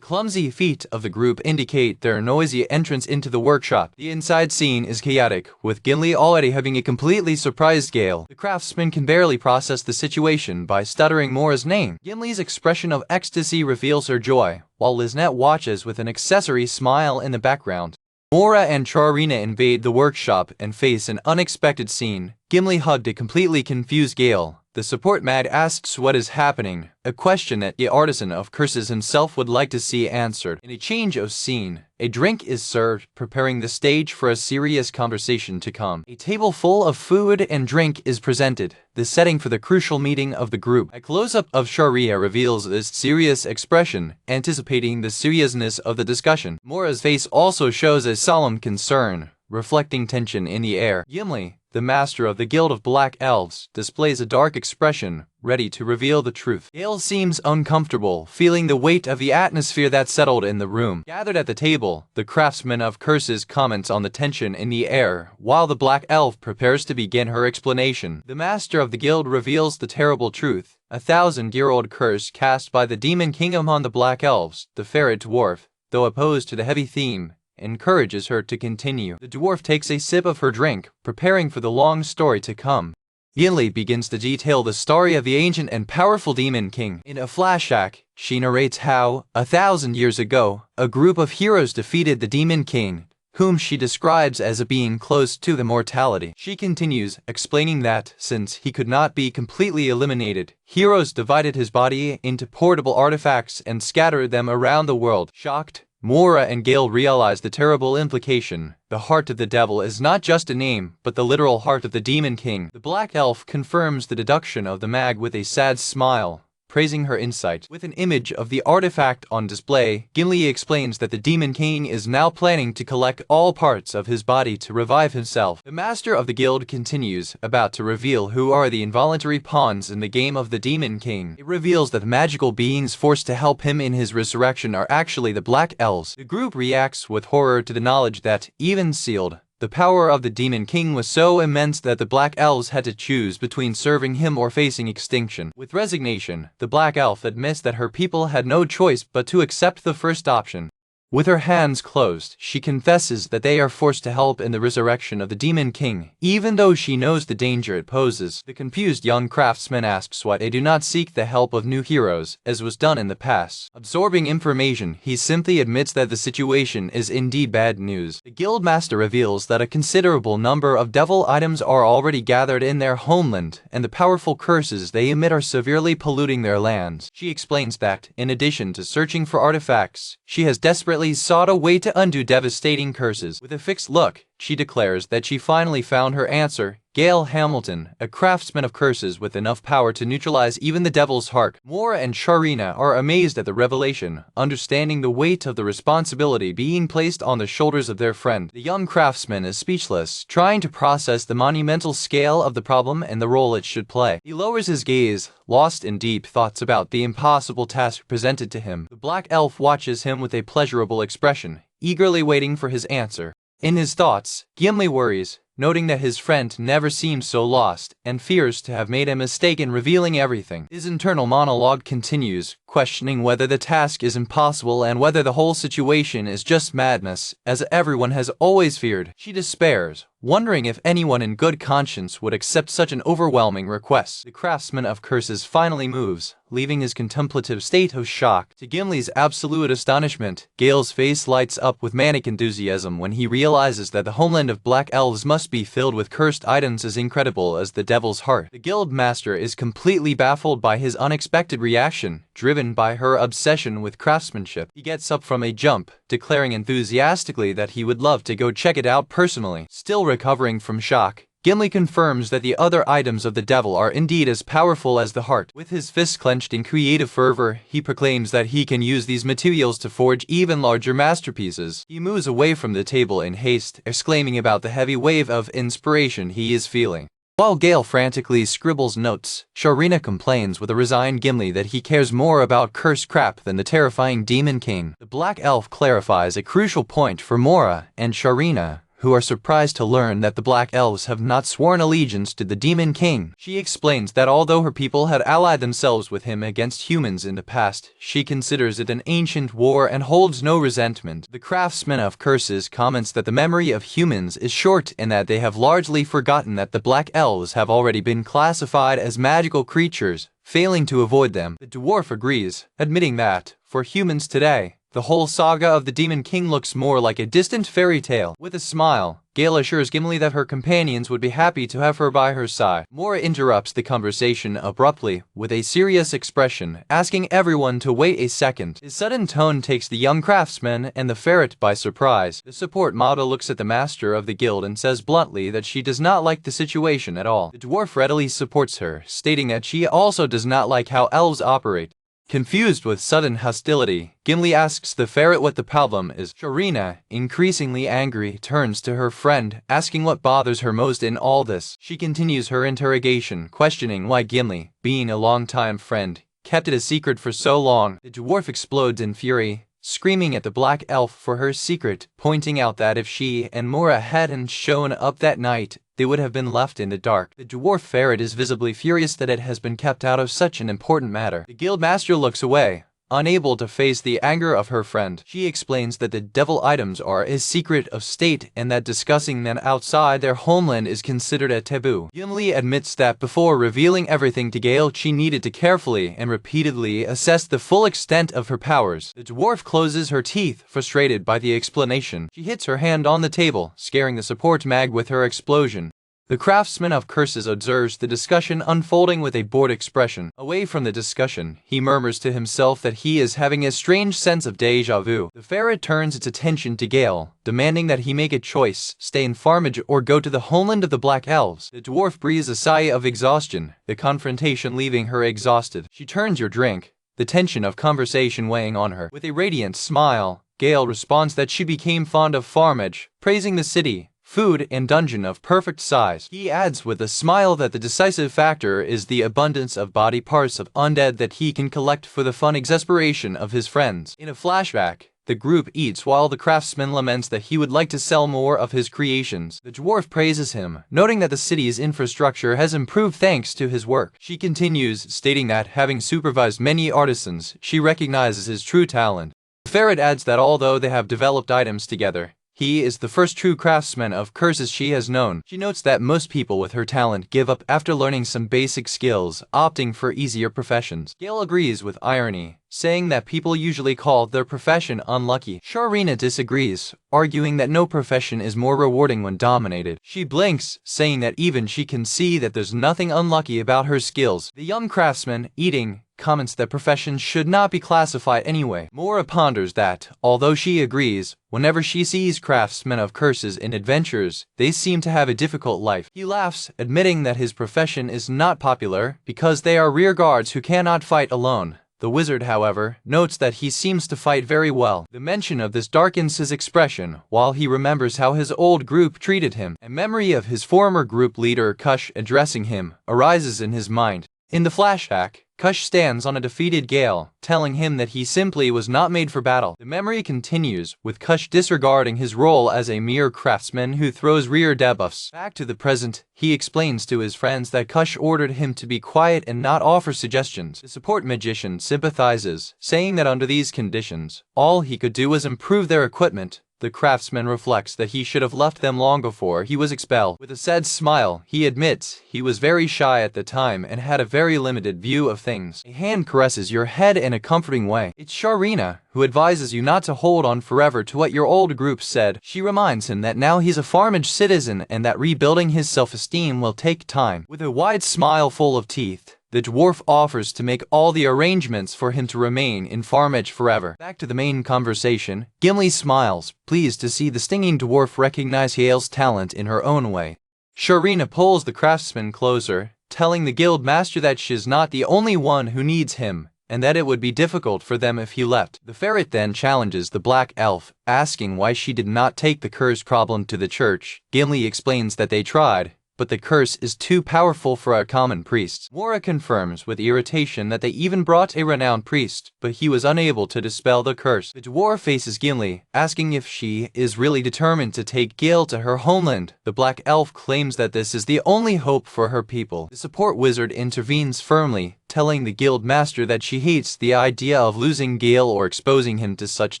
clumsy feet of the group indicate their noisy entrance into the workshop. The inside scene is chaotic, with Gimli already having a completely surprised Gail. The craftsman can barely process the situation by stuttering Moria's name. Gimli's expression of ecstasy reveals her joy, while Liznette watches with an accessory smile in the background. Moria and Sharina invade the workshop and face an unexpected scene. Gimli hugged a completely confused Gail. The support mag asks what is happening, a question that the artisan of curses himself would like to see answered. In a change of scene, a drink is served, preparing the stage for a serious conversation to come. A table full of food and drink is presented, the setting for the crucial meeting of the group. A close-up of Sharia reveals this serious expression, anticipating the seriousness of the discussion. Moria's face also shows a solemn concern, reflecting tension in the air. Gimli, the master of the Guild of Black Elves, displays a dark expression, ready to reveal the truth. Gail seems uncomfortable, feeling the weight of the atmosphere that settled in the room. Gathered at the table, the craftsman of curses comments on the tension in the air, while the black elf prepares to begin her explanation. The master of the guild reveals the terrible truth, a 1,000-year-old curse cast by the demon king upon the black elves. The ferret dwarf, though opposed to the heavy theme, encourages her to continue. The dwarf takes a sip of her drink, preparing for the long story to come. Gimli begins to detail the story of the ancient and powerful demon king. In a flashback, she narrates how, 1,000 years ago, a group of heroes defeated the demon king, whom she describes as a being close to immortality. She continues, explaining that, since he could not be completely eliminated, heroes divided his body into portable artifacts and scattered them around the world. Shocked, Moria and Gail realize the terrible implication. The heart of the devil is not just a name, but the literal heart of the demon king. The black elf confirms the deduction of the mag with a sad smile, praising her insight. With an image of the artifact on display, Gimli explains that the demon king is now planning to collect all parts of his body to revive himself. The master of the guild continues, about to reveal who are the involuntary pawns in the game of the demon king. It reveals that the magical beings forced to help him in his resurrection are actually the black elves. The group reacts with horror to the knowledge that, even sealed, the power of the demon king was so immense that the black elves had to choose between serving him or facing extinction. With resignation, the black elf admits that her people had no choice but to accept the first option. With her hands closed, she confesses that they are forced to help in the resurrection of the Demon King, even though she knows the danger it poses. The confused young craftsman asks why they do not seek the help of new heroes, as was done in the past. Absorbing information, he simply admits that the situation is indeed bad news. The guildmaster reveals that a considerable number of devil items are already gathered in their homeland, and the powerful curses they emit are severely polluting their lands. She explains that, in addition to searching for artifacts, she has desperately sought a way to undo devastating curses. With a fixed look, she declares that she finally found her answer: Gail Hamilton, a craftsman of curses with enough power to neutralize even the devil's heart. Moria and Sharina are amazed at the revelation, understanding the weight of the responsibility being placed on the shoulders of their friend. The young craftsman is speechless, trying to process the monumental scale of the problem and the role it should play. He lowers his gaze, lost in deep thoughts about the impossible task presented to him. The black elf watches him with a pleasurable expression, eagerly waiting for his answer. In his thoughts, Gimley worries, noting that his friend never seemed so lost, and fears to have made a mistake in revealing everything. His internal monologue continues, questioning whether the task is impossible and whether the whole situation is just madness, as everyone has always feared. She despairs, wondering if anyone in good conscience would accept such an overwhelming request. The craftsman of curses finally moves, leaving his contemplative state of shock. To Gimley's absolute astonishment, Gail's face lights up with manic enthusiasm when he realizes that the homeland of black elves must be filled with cursed items as incredible as the devil's heart. The guild master is completely baffled by his unexpected reaction, driven by her obsession with craftsmanship. He gets up from a jump, declaring enthusiastically that he would love to go check it out personally. Still recovering from shock, Gimli confirms that the other items of the devil are indeed as powerful as the heart. With his fists clenched in creative fervor, he proclaims that he can use these materials to forge even larger masterpieces. He moves away from the table in haste, exclaiming about the heavy wave of inspiration he is feeling. While Gail frantically scribbles notes, Sharina complains with a resigned Gimli that he cares more about cursed crap than the terrifying Demon King. The Black Elf clarifies a crucial point for Moria and Sharina, who are surprised to learn that the Black Elves have not sworn allegiance to the Demon King. She explains that although her people had allied themselves with him against humans in the past, she considers it an ancient war and holds no resentment. The craftsman of curses comments that the memory of humans is short and that they have largely forgotten that the Black Elves have already been classified as magical creatures, failing to avoid them. The dwarf agrees, admitting that, for humans today, the whole saga of the Demon King looks more like a distant fairy tale. With a smile, Gail assures Gimli that her companions would be happy to have her by her side. Moria interrupts the conversation abruptly, with a serious expression, asking everyone to wait a second. His sudden tone takes the young craftsman and the ferret by surprise. The support model looks at the master of the guild and says bluntly that she does not like the situation at all. The dwarf readily supports her, stating that she also does not like how elves operate. Confused with sudden hostility, Gimli asks the ferret what the problem is. Sharina, increasingly angry, turns to her friend, asking what bothers her most in all this. She continues her interrogation, questioning why Gimli, being a longtime friend, kept it a secret for so long. The dwarf explodes in fury, screaming at the black elf for her secret, pointing out that if she and Moria hadn't shown up that night, they would have been left in the dark. The dwarf ferret is visibly furious that it has been kept out of such an important matter. The guildmaster looks away, unable to face the anger of her friend. She explains that the devil items are a secret of state and that discussing them outside their homeland is considered a taboo. Gimli admits that before revealing everything to Gail, she needed to carefully and repeatedly assess the full extent of her powers. The dwarf closes her teeth, frustrated by the explanation. She hits her hand on the table, scaring the support mag with her explosion. The craftsman of curses observes the discussion unfolding with a bored expression. Away from the discussion, he murmurs to himself that he is having a strange sense of deja vu. The ferret turns its attention to Gail, demanding that he make a choice, stay in Farmage or go to the homeland of the Black Elves. The dwarf breathes a sigh of exhaustion, the confrontation leaving her exhausted. She turns your drink, the tension of conversation weighing on her. With a radiant smile, Gail responds that she became fond of Farmage, praising the city, food, and dungeon of perfect size. He adds with a smile that the decisive factor is the abundance of body parts of undead that he can collect for the fun exasperation of his friends. In a flashback, the group eats while the craftsman laments that he would like to sell more of his creations. The dwarf praises him, noting that the city's infrastructure has improved thanks to his work. She continues, stating that having supervised many artisans, she recognizes his true talent. Ferret adds that although they have developed items together, he is the first true craftsman of curses she has known. She notes that most people with her talent give up after learning some basic skills, opting for easier professions. Gail agrees with irony, saying that people usually call their profession unlucky. Sharina disagrees, arguing that no profession is more rewarding when dominated. She blinks, saying that even she can see that there's nothing unlucky about her skills. The young craftsman, eating, comments that professions should not be classified anyway. Moria ponders that, although she agrees, whenever she sees craftsmen of curses in adventures, they seem to have a difficult life. He laughs, admitting that his profession is not popular because they are rear guards who cannot fight alone. The wizard, however, notes that he seems to fight very well. The mention of this darkens his expression, while he remembers how his old group treated him. A memory of his former group leader Kush addressing him arises in his mind. In the flashback, Kush stands on a defeated Gail, telling him that he simply was not made for battle. The memory continues, with Kush disregarding his role as a mere craftsman who throws rear debuffs. Back to the present, he explains to his friends that Kush ordered him to be quiet and not offer suggestions. The support magician sympathizes, saying that under these conditions, all he could do was improve their equipment. The craftsman reflects that he should have left them long before he was expelled. With a sad smile, he admits he was very shy at the time and had a very limited view of things. A hand caresses your head in a comforting way. It's Sharina, who advises you not to hold on forever to what your old group said. She reminds him that now he's a Farmage citizen and that rebuilding his self-esteem will take time. With a wide smile full of teeth, the dwarf offers to make all the arrangements for him to remain in Farmage forever. Back to the main conversation, Gimley smiles, pleased to see the stinging dwarf recognize Gail's talent in her own way. Sharina pulls the craftsman closer, telling the guild master that she's not the only one who needs him, and that it would be difficult for them if he left. The ferret then challenges the black elf, asking why she did not take the curse problem to the church. Gimley explains that they tried, but the curse is too powerful for our common priests. Moria confirms with irritation that they even brought a renowned priest, but he was unable to dispel the curse. The dwarf faces Gimli, asking if she is really determined to take Gail to her homeland. The black elf claims that this is the only hope for her people. The support wizard intervenes firmly, telling the guild master that she hates the idea of losing Gail or exposing him to such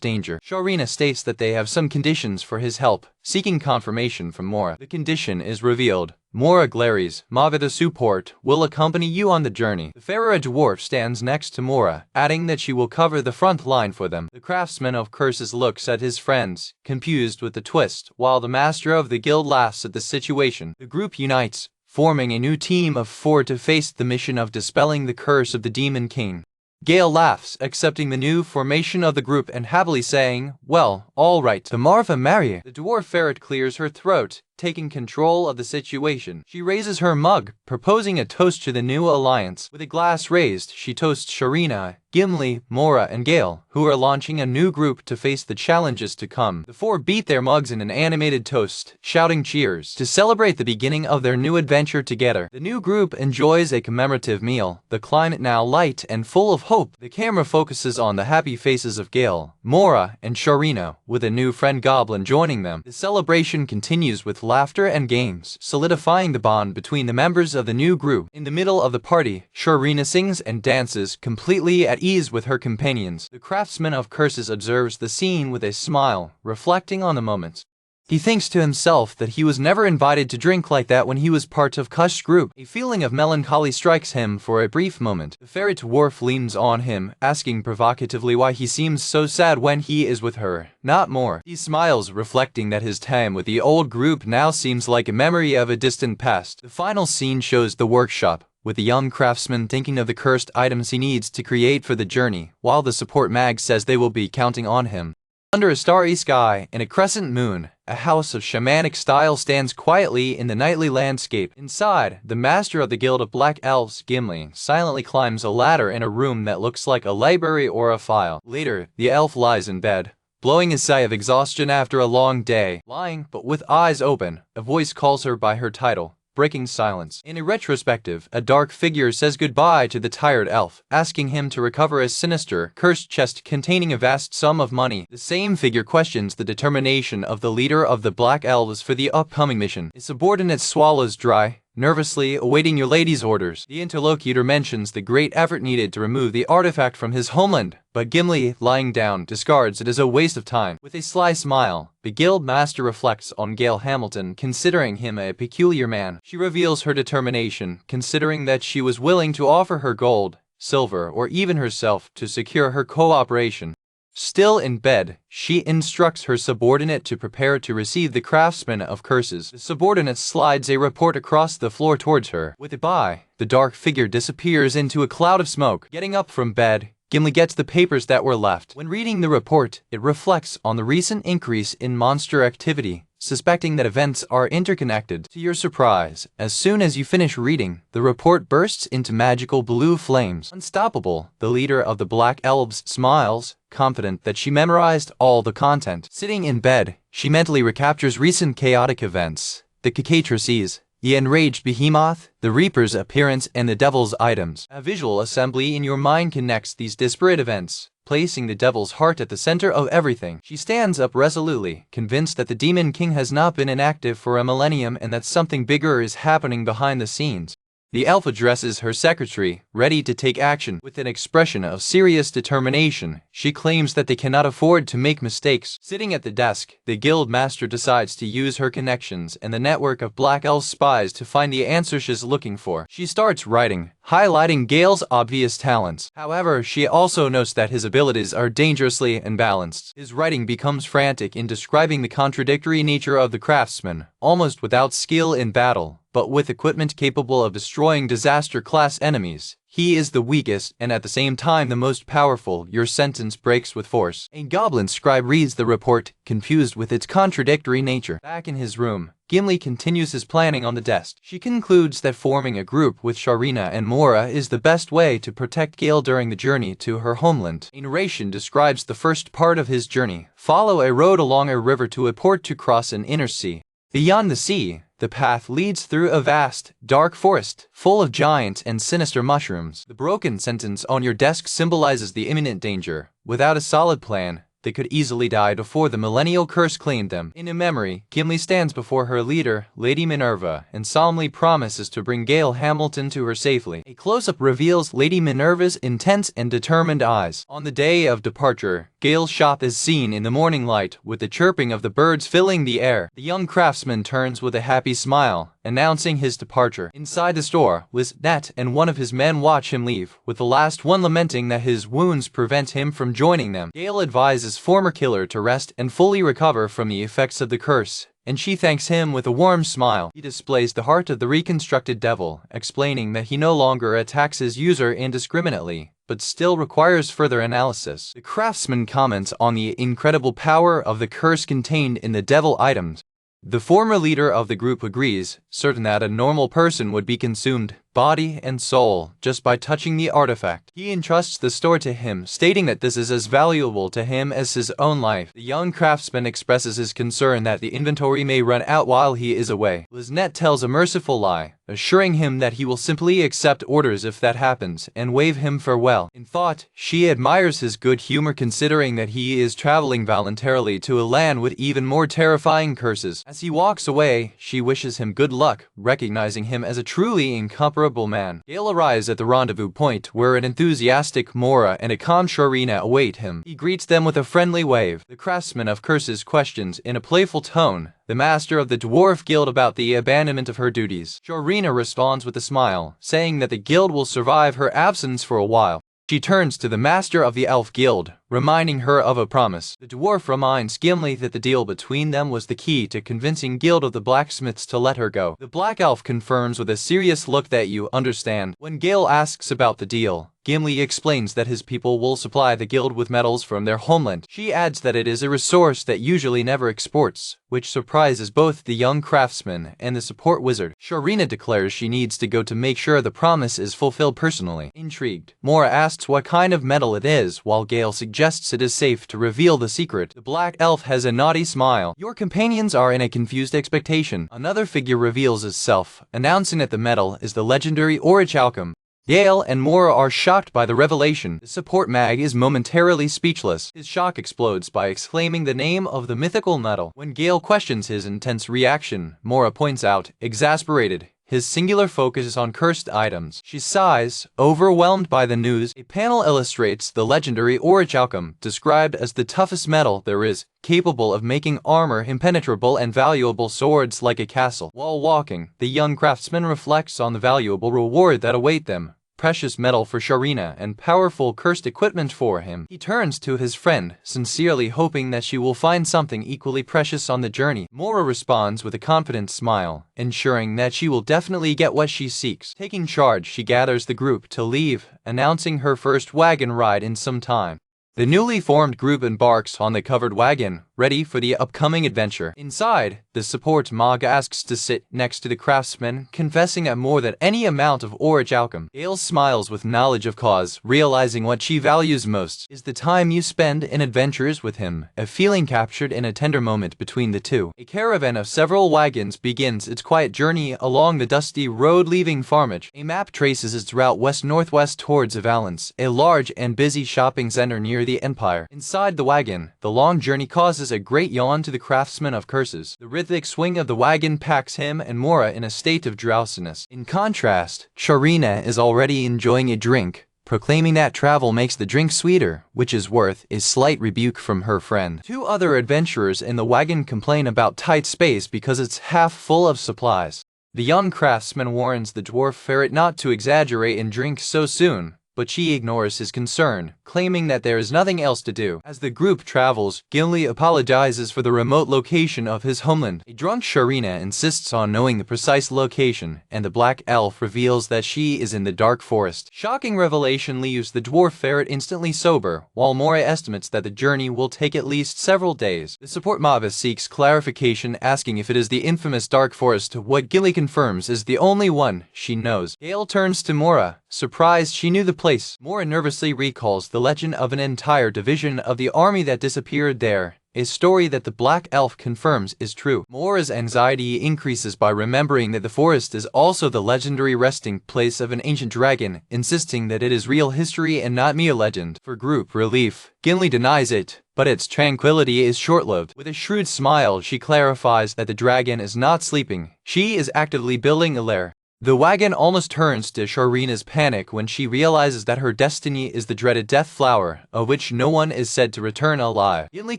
danger. Sharina states that they have some conditions for his help, seeking confirmation from Moria. The condition is revealed. Moria glares, Maga the support will accompany you on the journey. The fairer dwarf stands next to Moria, adding that she will cover the front line for them. The craftsman of curses looks at his friends, confused with the twist, while the master of the guild laughs at the situation. The group unites, forming a new team of 4 to face the mission of dispelling the curse of the Demon King. Gail laughs, accepting the new formation of the group and happily saying, well, all right, the Marva Maria. The dwarf ferret clears her throat, taking control of the situation. She raises her mug, proposing a toast to the new alliance. With a glass raised, she toasts Sharina, Gimli, Moria, and Gail, who are launching a new group to face the challenges to come. The 4 beat their mugs in an animated toast, shouting cheers to celebrate the beginning of their new adventure together. The new group enjoys a commemorative meal, the climate now light and full of hope. The camera focuses on the happy faces of Gail, Moria, and Sharina, with a new friend Goblin joining them. The celebration continues with laughter and games, solidifying the bond between the members of the new group. In the middle of the party, Sharina sings and dances, completely at ease with her companions. The craftsman of curses observes the scene with a smile, reflecting on the moments. He thinks to himself that he was never invited to drink like that when he was part of Kush's group. A feeling of melancholy strikes him for a brief moment. The ferret dwarf leans on him, asking provocatively why he seems so sad when he is with her, not more. He smiles, reflecting that his time with the old group now seems like a memory of a distant past. The final scene shows the workshop, with the young craftsman thinking of the cursed items he needs to create for the journey, while the support mag says they will be counting on him. Under a starry sky and a crescent moon, a house of shamanic style stands quietly in the nightly landscape. Inside, the master of the Guild of Black Elves, Gimli, silently climbs a ladder in a room that looks like a library or a file. Later, the elf lies in bed, blowing a sigh of exhaustion after a long day. Lying, but with eyes open, a voice calls her by her title, breaking silence. In a retrospective, a dark figure says goodbye to the tired elf, asking him to recover a sinister, cursed chest containing a vast sum of money. The same figure questions the determination of the leader of the Black Elves for the upcoming mission. A subordinate swallows dry, nervously awaiting your lady's orders. The interlocutor mentions the great effort needed to remove the artifact from his homeland, but Gimley, lying down, discards it as a waste of time. With a sly smile, the guild master reflects on Gail Hamilton, considering him a peculiar man. She reveals her determination, considering that she was willing to offer her gold, silver, or even herself to secure her cooperation. Still in bed, she instructs her subordinate to prepare to receive the craftsman of curses. The subordinate slides a report across the floor towards her. With a bye, the dark figure disappears into a cloud of smoke. Getting up from bed, Gimli gets the papers that were left. When reading the report, it reflects on the recent increase in monster activity, suspecting that events are interconnected. To your surprise, as soon as you finish reading, the report bursts into magical blue flames. Unstoppable, the leader of the Black Elves smiles, confident that she memorized all the content. Sitting in bed, she mentally recaptures recent chaotic events, the Cacatras, the enraged behemoth, the Reaper's appearance, and the Devil's items. A visual assembly in your mind connects these disparate events, placing the Devil's heart at the center of everything. She stands up resolutely, convinced that the Demon King has not been inactive for a millennium and that something bigger is happening behind the scenes. The elf addresses her secretary, ready to take action. With an expression of serious determination, she claims that they cannot afford to make mistakes. Sitting at the desk, the guild master decides to use her connections and the network of Black Elf spies to find the answer she's looking for. She starts writing, highlighting Gail's obvious talents. However, she also notes that his abilities are dangerously imbalanced. His writing becomes frantic in describing the contradictory nature of the craftsman, almost without skill in battle, but with equipment capable of destroying disaster-class enemies. He is the weakest and at the same time the most powerful. Your sentence breaks with force. A goblin scribe reads the report, confused with its contradictory nature. Back in his room, Gimli continues his planning on the desk. She concludes that forming a group with Sharina and Moria is the best way to protect Gail during the journey to her homeland. A narration describes the first part of his journey. Follow a road along a river to a port to cross an inner sea. Beyond the sea, the path leads through a vast, dark forest, full of giant and sinister mushrooms. The broken sentence on your desk symbolizes the imminent danger. Without a solid plan, they could easily die before the millennial curse claimed them. In a memory, Gimli stands before her leader, Lady Minerva, and solemnly promises to bring Gail Hamilton to her safely. A close-up reveals Lady Minerva's intense and determined eyes. On the day of departure, Gail's shop is seen in the morning light, with the chirping of the birds filling the air. The young craftsman turns with a happy smile, announcing his departure. Inside the store, Liznette and one of his men watch him leave, with the last one lamenting that his wounds prevent him from joining them. Gail advises former killer to rest and fully recover from the effects of the curse, and she thanks him with a warm smile. He displays the heart of the reconstructed devil, explaining that he no longer attacks his user indiscriminately, but still requires further analysis. The craftsman comments on the incredible power of the curse contained in the devil items. The former leader of the group agrees, certain that a normal person would be consumed, body and soul, just by touching the artifact. He entrusts the store to him, stating that this is as valuable to him as his own life. The young craftsman expresses his concern that the inventory may run out while he is away. Liznette tells a merciful lie, assuring him that he will simply accept orders if that happens, and wave him farewell. In thought, she admires his good humor considering that he is traveling voluntarily to a land with even more terrifying curses. As he walks away, she wishes him good luck, recognizing him as a truly incomparable man. Gail arrives at the rendezvous point where an enthusiastic Moria and a calm Sharina await him. He greets them with a friendly wave. The craftsman of curses questions in a playful tone the master of the dwarf guild about the abandonment of her duties. Sharina responds with a smile, saying that the guild will survive her absence for a while. She turns to the master of the elf guild, reminding her of a promise. The dwarf reminds Gimli that the deal between them was the key to convincing Guild of the Blacksmiths to let her go. The black elf confirms with a serious look that you understand. When Gail asks about the deal, Gimli explains that his people will supply the guild with metals from their homeland. She adds that it is a resource that usually never exports, which surprises both the young craftsman and the support wizard. Sharina declares she needs to go to make sure the promise is fulfilled personally. Intrigued, Moria asks what kind of metal it is, while Gail suggests it is safe to reveal the secret. The black elf has a naughty smile. Your companions are in a confused expectation. Another figure reveals itself, announcing that the metal is the legendary orichalcum. Gail and Moria are shocked by the revelation. The support mag is momentarily speechless. His shock explodes by exclaiming the name of the mythical metal. When Gail questions his intense reaction, Moria points out, exasperated, his singular focus is on cursed items. She sighs, overwhelmed by the news. A panel illustrates the legendary orichalcum, described as the toughest metal there is, capable of making armor impenetrable and valuable swords like a castle. While walking, the young craftsman reflects on the valuable reward that await them. Precious metal for Sharina and powerful cursed equipment for him. He turns to his friend, sincerely hoping that she will find something equally precious on the journey. Mora responds with a confident smile, ensuring that she will definitely get what she seeks. Taking charge, she gathers the group to leave, announcing her first wagon ride in some time. The newly formed group embarks on the covered wagon, ready for the upcoming adventure. Inside, the support Manga asks to sit next to the craftsman, confessing at more than any amount of orichalcum. Gail smiles with knowledge of cause, realizing what she values most is the time you spend in adventures with him, a feeling captured in a tender moment between the two. A caravan of several wagons begins its quiet journey along the dusty road leaving Farmage. A map traces its route west-northwest towards Valence, a large and busy shopping center near the Empire. Inside the wagon, the long journey causes a great yawn to the craftsman of curses. The rhythmic swing of the wagon packs him and Mora in a state of drowsiness. In contrast, Sharina is already enjoying a drink, proclaiming that travel makes the drink sweeter, which is worth a slight rebuke from her friend. Two other adventurers in the wagon complain about tight space because it's half full of supplies. The young craftsman warns the dwarf ferret not to exaggerate and drink so soon, but she ignores his concern, claiming that there is nothing else to do. As the group travels, Gimley apologizes for the remote location of his homeland. A drunk Sharina insists on knowing the precise location, and the black elf reveals that she is in the dark forest. Shocking revelation leaves the dwarf ferret instantly sober, while Moria estimates that the journey will take at least several days. The support mob seeks clarification, asking if it is the infamous dark forest. What Gimley confirms is the only one she knows. Gail turns to Mora, surprised she knew the place. Mora nervously recalls the legend of an entire division of the army that disappeared there, a story that the black elf confirms is true. Mora's anxiety increases by remembering that the forest is also the legendary resting place of an ancient dragon, insisting that it is real history and not mere legend. For group relief, Gimli denies it, but its tranquility is short-lived. With a shrewd smile, she clarifies that the dragon is not sleeping. She is actively building a lair. The wagon almost turns to Sharina's panic when she realizes that her destiny is the dreaded death flower, of which no one is said to return alive. Gimli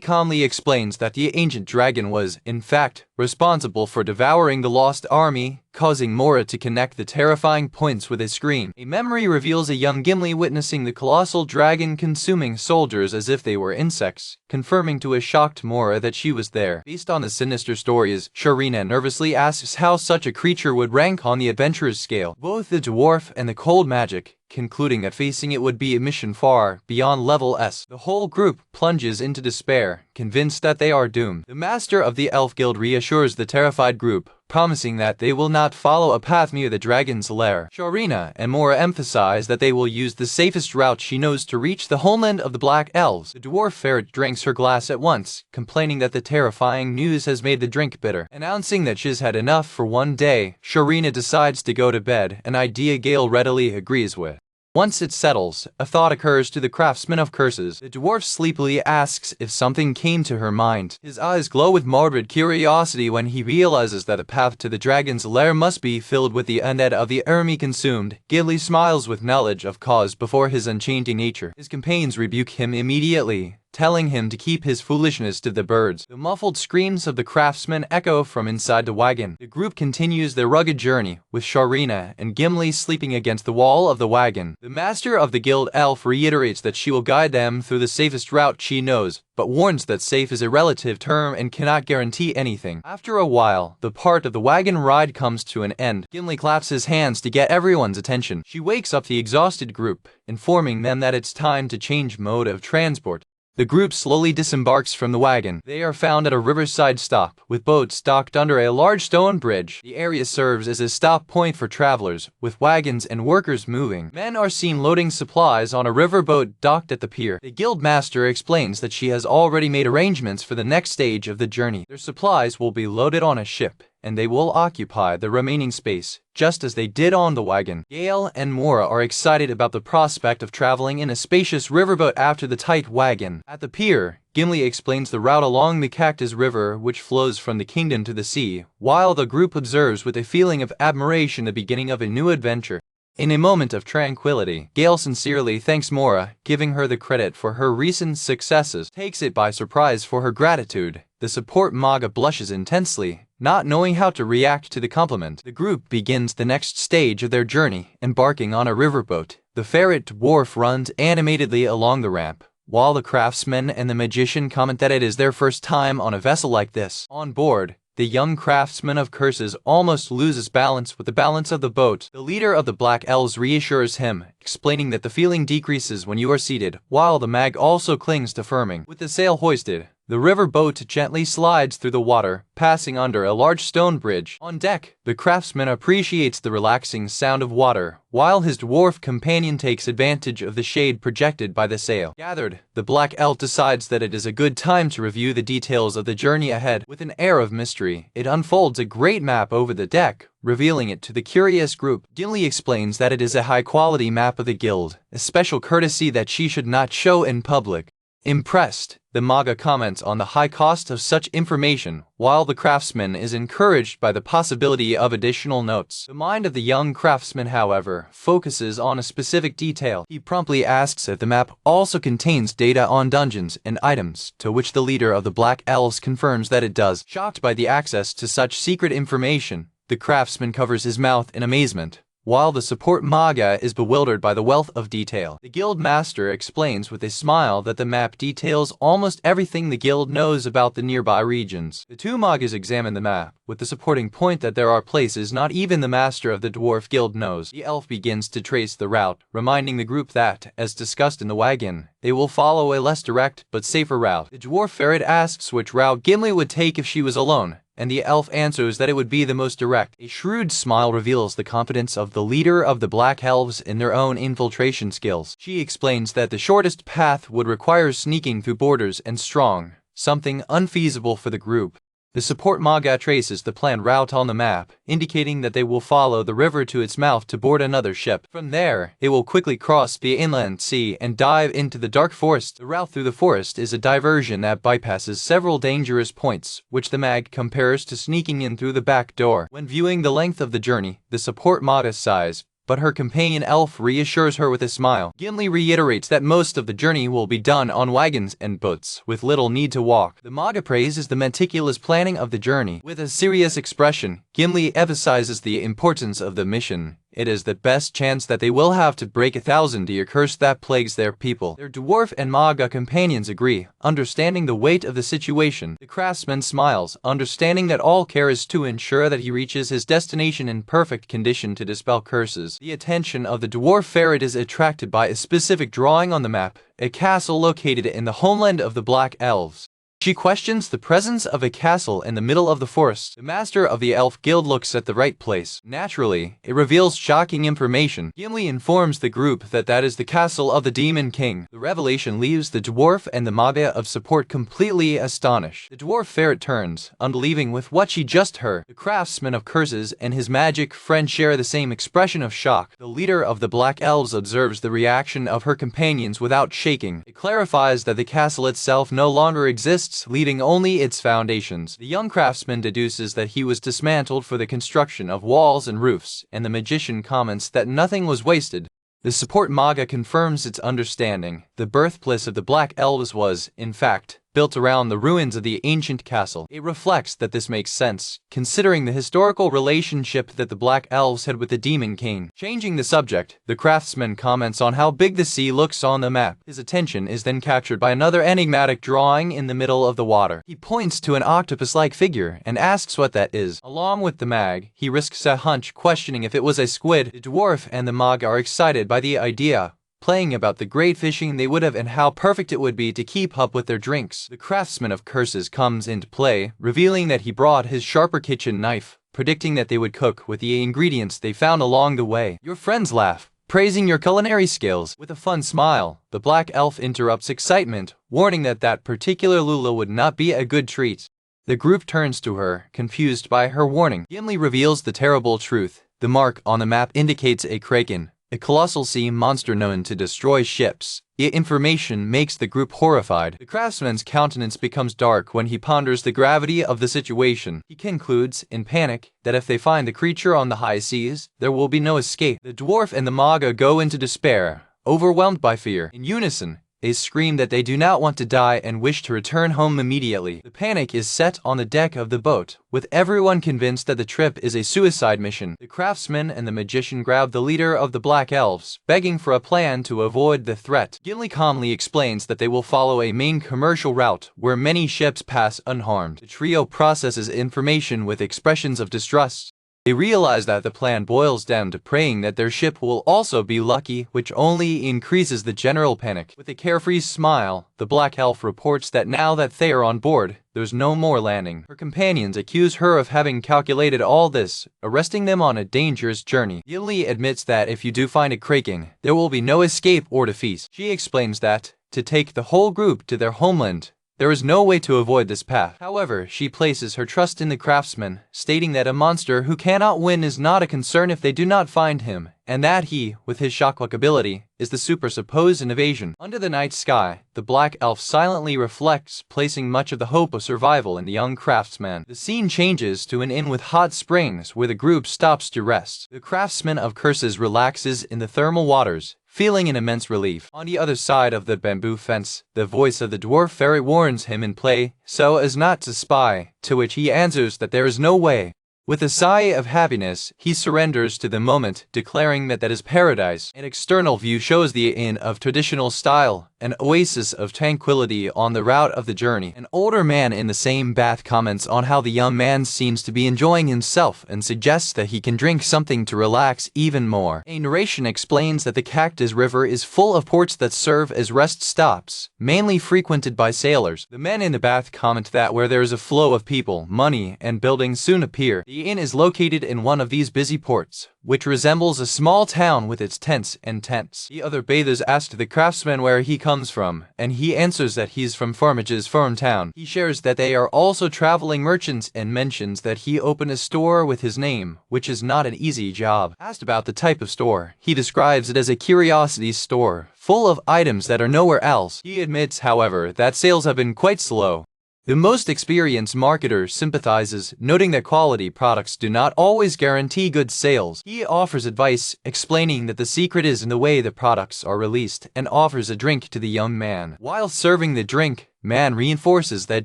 calmly explains that the ancient dragon was, in fact, responsible for devouring the lost army, causing Mora to connect the terrifying points with a scream. A memory reveals a young Gimli witnessing the colossal dragon consuming soldiers as if they were insects, confirming to a shocked Mora that she was there. Based on the sinister stories, Sharina nervously asks how such a creature would rank on the adventurer's scale. Both the dwarf and the cold magic, concluding that facing it would be a mission far beyond level S. The whole group plunges into despair, convinced that they are doomed. The master of the Elf Guild reassures the terrified group, promising that they will not follow a path near the dragon's lair. Sharina and Mora emphasize that they will use the safest route she knows to reach the homeland of the Black Elves. The dwarf ferret drinks her glass at once, complaining that the terrifying news has made the drink bitter. Announcing that she's had enough for one day, Sharina decides to go to bed, an idea Gail readily agrees with. Once it settles, a thought occurs to the craftsman of curses. The dwarf sleepily asks if something came to her mind. His eyes glow with morbid curiosity when he realizes that the path to the dragon's lair must be filled with the undead of the army consumed. Gimli smiles with knowledge of cause before his unchanging nature. His companions rebuke him immediately, telling him to keep his foolishness to the birds. The muffled screams of the craftsman echo from inside the wagon. The group continues their rugged journey, with Sharina and Gimli sleeping against the wall of the wagon. The master of the guild elf reiterates that she will guide them through the safest route she knows, but warns that safe is a relative term and cannot guarantee anything. After a while, the part of the wagon ride comes to an end. Gimli claps his hands to get everyone's attention. She wakes up the exhausted group, informing them that it's time to change mode of transport. The group slowly disembarks from the wagon. They are found at a riverside stop, with boats docked under a large stone bridge. The area serves as a stop point for travelers, with wagons and workers moving. Men are seen loading supplies on a riverboat docked at the pier. The guild master explains that she has already made arrangements for the next stage of the journey. Their supplies will be loaded on a ship, and they will occupy the remaining space, just as they did on the wagon. Gail and Mora are excited about the prospect of traveling in a spacious riverboat after the tight wagon. At the pier, Gimley explains the route along the Cactus River which flows from the kingdom to the sea, while the group observes with a feeling of admiration the beginning of a new adventure. In a moment of tranquility, Gail sincerely thanks Moria, giving her the credit for her recent successes, takes it by surprise for her gratitude. The support Manga blushes intensely, not knowing how to react to the compliment. The group begins the next stage of their journey, embarking on a riverboat. The ferret dwarf runs animatedly along the ramp, while the craftsman and the magician comment that it is their first time on a vessel like this. On board, the young craftsman of curses almost loses balance with the balance of the boat. The leader of the Black Elves reassures him, explaining that the feeling decreases when you are seated, while the mag also clings to firming. With the sail hoisted, the river boat gently slides through the water, passing under a large stone bridge. On deck, the craftsman appreciates the relaxing sound of water, while his dwarf companion takes advantage of the shade projected by the sail. Gathered, the Black Elf decides that it is a good time to review the details of the journey ahead. With an air of mystery, it unfolds a great map over the deck, revealing it to the curious group. Gimli explains that it is a high-quality map of the guild, a special courtesy that she should not show in public. Impressed, the Manga comments on the high cost of such information, while the craftsman is encouraged by the possibility of additional notes. The mind of the young craftsman, however, focuses on a specific detail. He promptly asks if the map also contains data on dungeons and items, to which the leader of the Black Elves confirms that it does. Shocked by the access to such secret information, the craftsman covers his mouth in amazement, while the support Manga is bewildered by the wealth of detail. The guild master explains with a smile that the map details almost everything the guild knows about the nearby regions. The two Magas examine the map, with the supporting point that there are places not even the master of the dwarf guild knows. The elf begins to trace the route, reminding the group that, as discussed in the wagon, they will follow a less direct but safer route. The dwarf ferret asks which route Gimli would take if she was alone, and the elf answers that it would be the most direct. A shrewd smile reveals the confidence of the leader of the Black Elves in their own infiltration skills. She explains that the shortest path would require sneaking through borders and strong, something unfeasible for the group. The support Manga traces the planned route on the map, indicating that they will follow the river to its mouth to board another ship. From there, it will quickly cross the inland sea and dive into the dark forest. The route through the forest is a diversion that bypasses several dangerous points, which the mag compares to sneaking in through the back door. When viewing the length of the journey, the support Manga sighs, but her companion elf reassures her with a smile. Gimli reiterates that most of the journey will be done on wagons and boats, with little need to walk. The Manga praises the meticulous planning of the journey. With a serious expression, Gimli emphasizes the importance of the mission. It is the best chance that they will have to break 1,000-year curse that plagues their people. Their dwarf and Manga companions agree, understanding the weight of the situation. The craftsman smiles, understanding that all care is to ensure that he reaches his destination in perfect condition to dispel curses. The attention of the dwarf ferret is attracted by a specific drawing on the map, a castle located in the homeland of the Black Elves. She questions the presence of a castle in the middle of the forest. The master of the elf guild looks at the right place. Naturally, it reveals shocking information. Gimli informs the group that that is the castle of the Demon King. The revelation leaves the dwarf and the Manga of support completely astonished. The dwarf ferret turns, unbelieving with what she just heard. The craftsman of curses and his magic friend share the same expression of shock. The leader of the Black Elves observes the reaction of her companions without shaking. It clarifies that the castle itself no longer exists, leaving only its foundations. The young craftsman deduces that he was dismantled for the construction of walls and roofs, and the magician comments that nothing was wasted. The support Manga confirms its understanding. The birthplace of the Black Elves was, in fact, built around the ruins of the ancient castle. It reflects that this makes sense, considering the historical relationship that the Black Elves had with the Demon King. Changing the subject, the craftsman comments on how big the sea looks on the map. His attention is then captured by another enigmatic drawing in the middle of the water. He points to an octopus-like figure and asks what that is. Along with the mag, he risks a hunch, questioning if it was a squid. The dwarf and the Manga are excited by the idea, playing about the great fishing they would have and how perfect it would be to keep up with their drinks. The craftsman of curses comes into play, revealing that he brought his sharper kitchen knife, predicting that they would cook with the ingredients they found along the way. Your friends laugh, praising your culinary skills. With a fun smile, the Black Elf interrupts excitement, warning that that particular Lula would not be a good treat. The group turns to her, confused by her warning. Gimli reveals the terrible truth. The mark on the map indicates a kraken, a colossal sea monster known to destroy ships. The information makes the group horrified. The craftsman's countenance becomes dark when he ponders the gravity of the situation. He concludes, in panic, that if they find the creature on the high seas, there will be no escape. The dwarf and the Manga go into despair, overwhelmed by fear. In unison, they scream that they do not want to die and wish to return home immediately. The panic is set on the deck of the boat, with everyone convinced that the trip is a suicide mission. The craftsman and the magician grab the leader of the Black Elves, begging for a plan to avoid the threat. Gimley calmly explains that they will follow a main commercial route where many ships pass unharmed. The trio processes information with expressions of distrust. They realize that the plan boils down to praying that their ship will also be lucky, which only increases the general panic. With a carefree smile, the Black Elf reports that now that they are on board, there's no more landing. Her companions accuse her of having calculated all this, arresting them on a dangerous journey. Gimli admits that if you do find a Kraken, there will be no escape or defeat. She explains that, to take the whole group to their homeland, there is no way to avoid this path. However, she places her trust in the craftsman, stating that a monster who cannot win is not a concern if they do not find him, and that he, with his shock-like ability, is the supposed invasion. Under the night sky, the Black Elf silently reflects, placing much of the hope of survival in the young craftsman. The scene changes to an inn with hot springs where the group stops to rest. The craftsman of curses relaxes in the thermal waters, feeling an immense relief. On the other side of the bamboo fence, the voice of the dwarf fairy warns him in play, so as not to spy, to which he answers that there is no way. With a sigh of happiness, he surrenders to the moment, declaring that is paradise. An external view shows the inn of traditional style, an oasis of tranquility on the route of the journey. An older man in the same bath comments on how the young man seems to be enjoying himself and suggests that he can drink something to relax even more. A narration explains that the Cactus River is full of ports that serve as rest stops, mainly frequented by sailors. The men in the bath comment that where there is a flow of people, money, and buildings soon appear. The inn is located in one of these busy ports, which resembles a small town with its tents and tents. The other bathers ask the craftsman where he comes from, and he answers that he's from Farmage's farm town. He shares that they are also traveling merchants and mentions that he opened a store with his name, which is not an easy job. Asked about the type of store, he describes it as a curiosity store, full of items that are nowhere else. He admits, however, that sales have been quite slow. The most experienced marketer sympathizes, noting that quality products do not always guarantee good sales. He offers advice, explaining that the secret is in the way the products are released, and offers a drink to the young man. While serving the drink, man reinforces that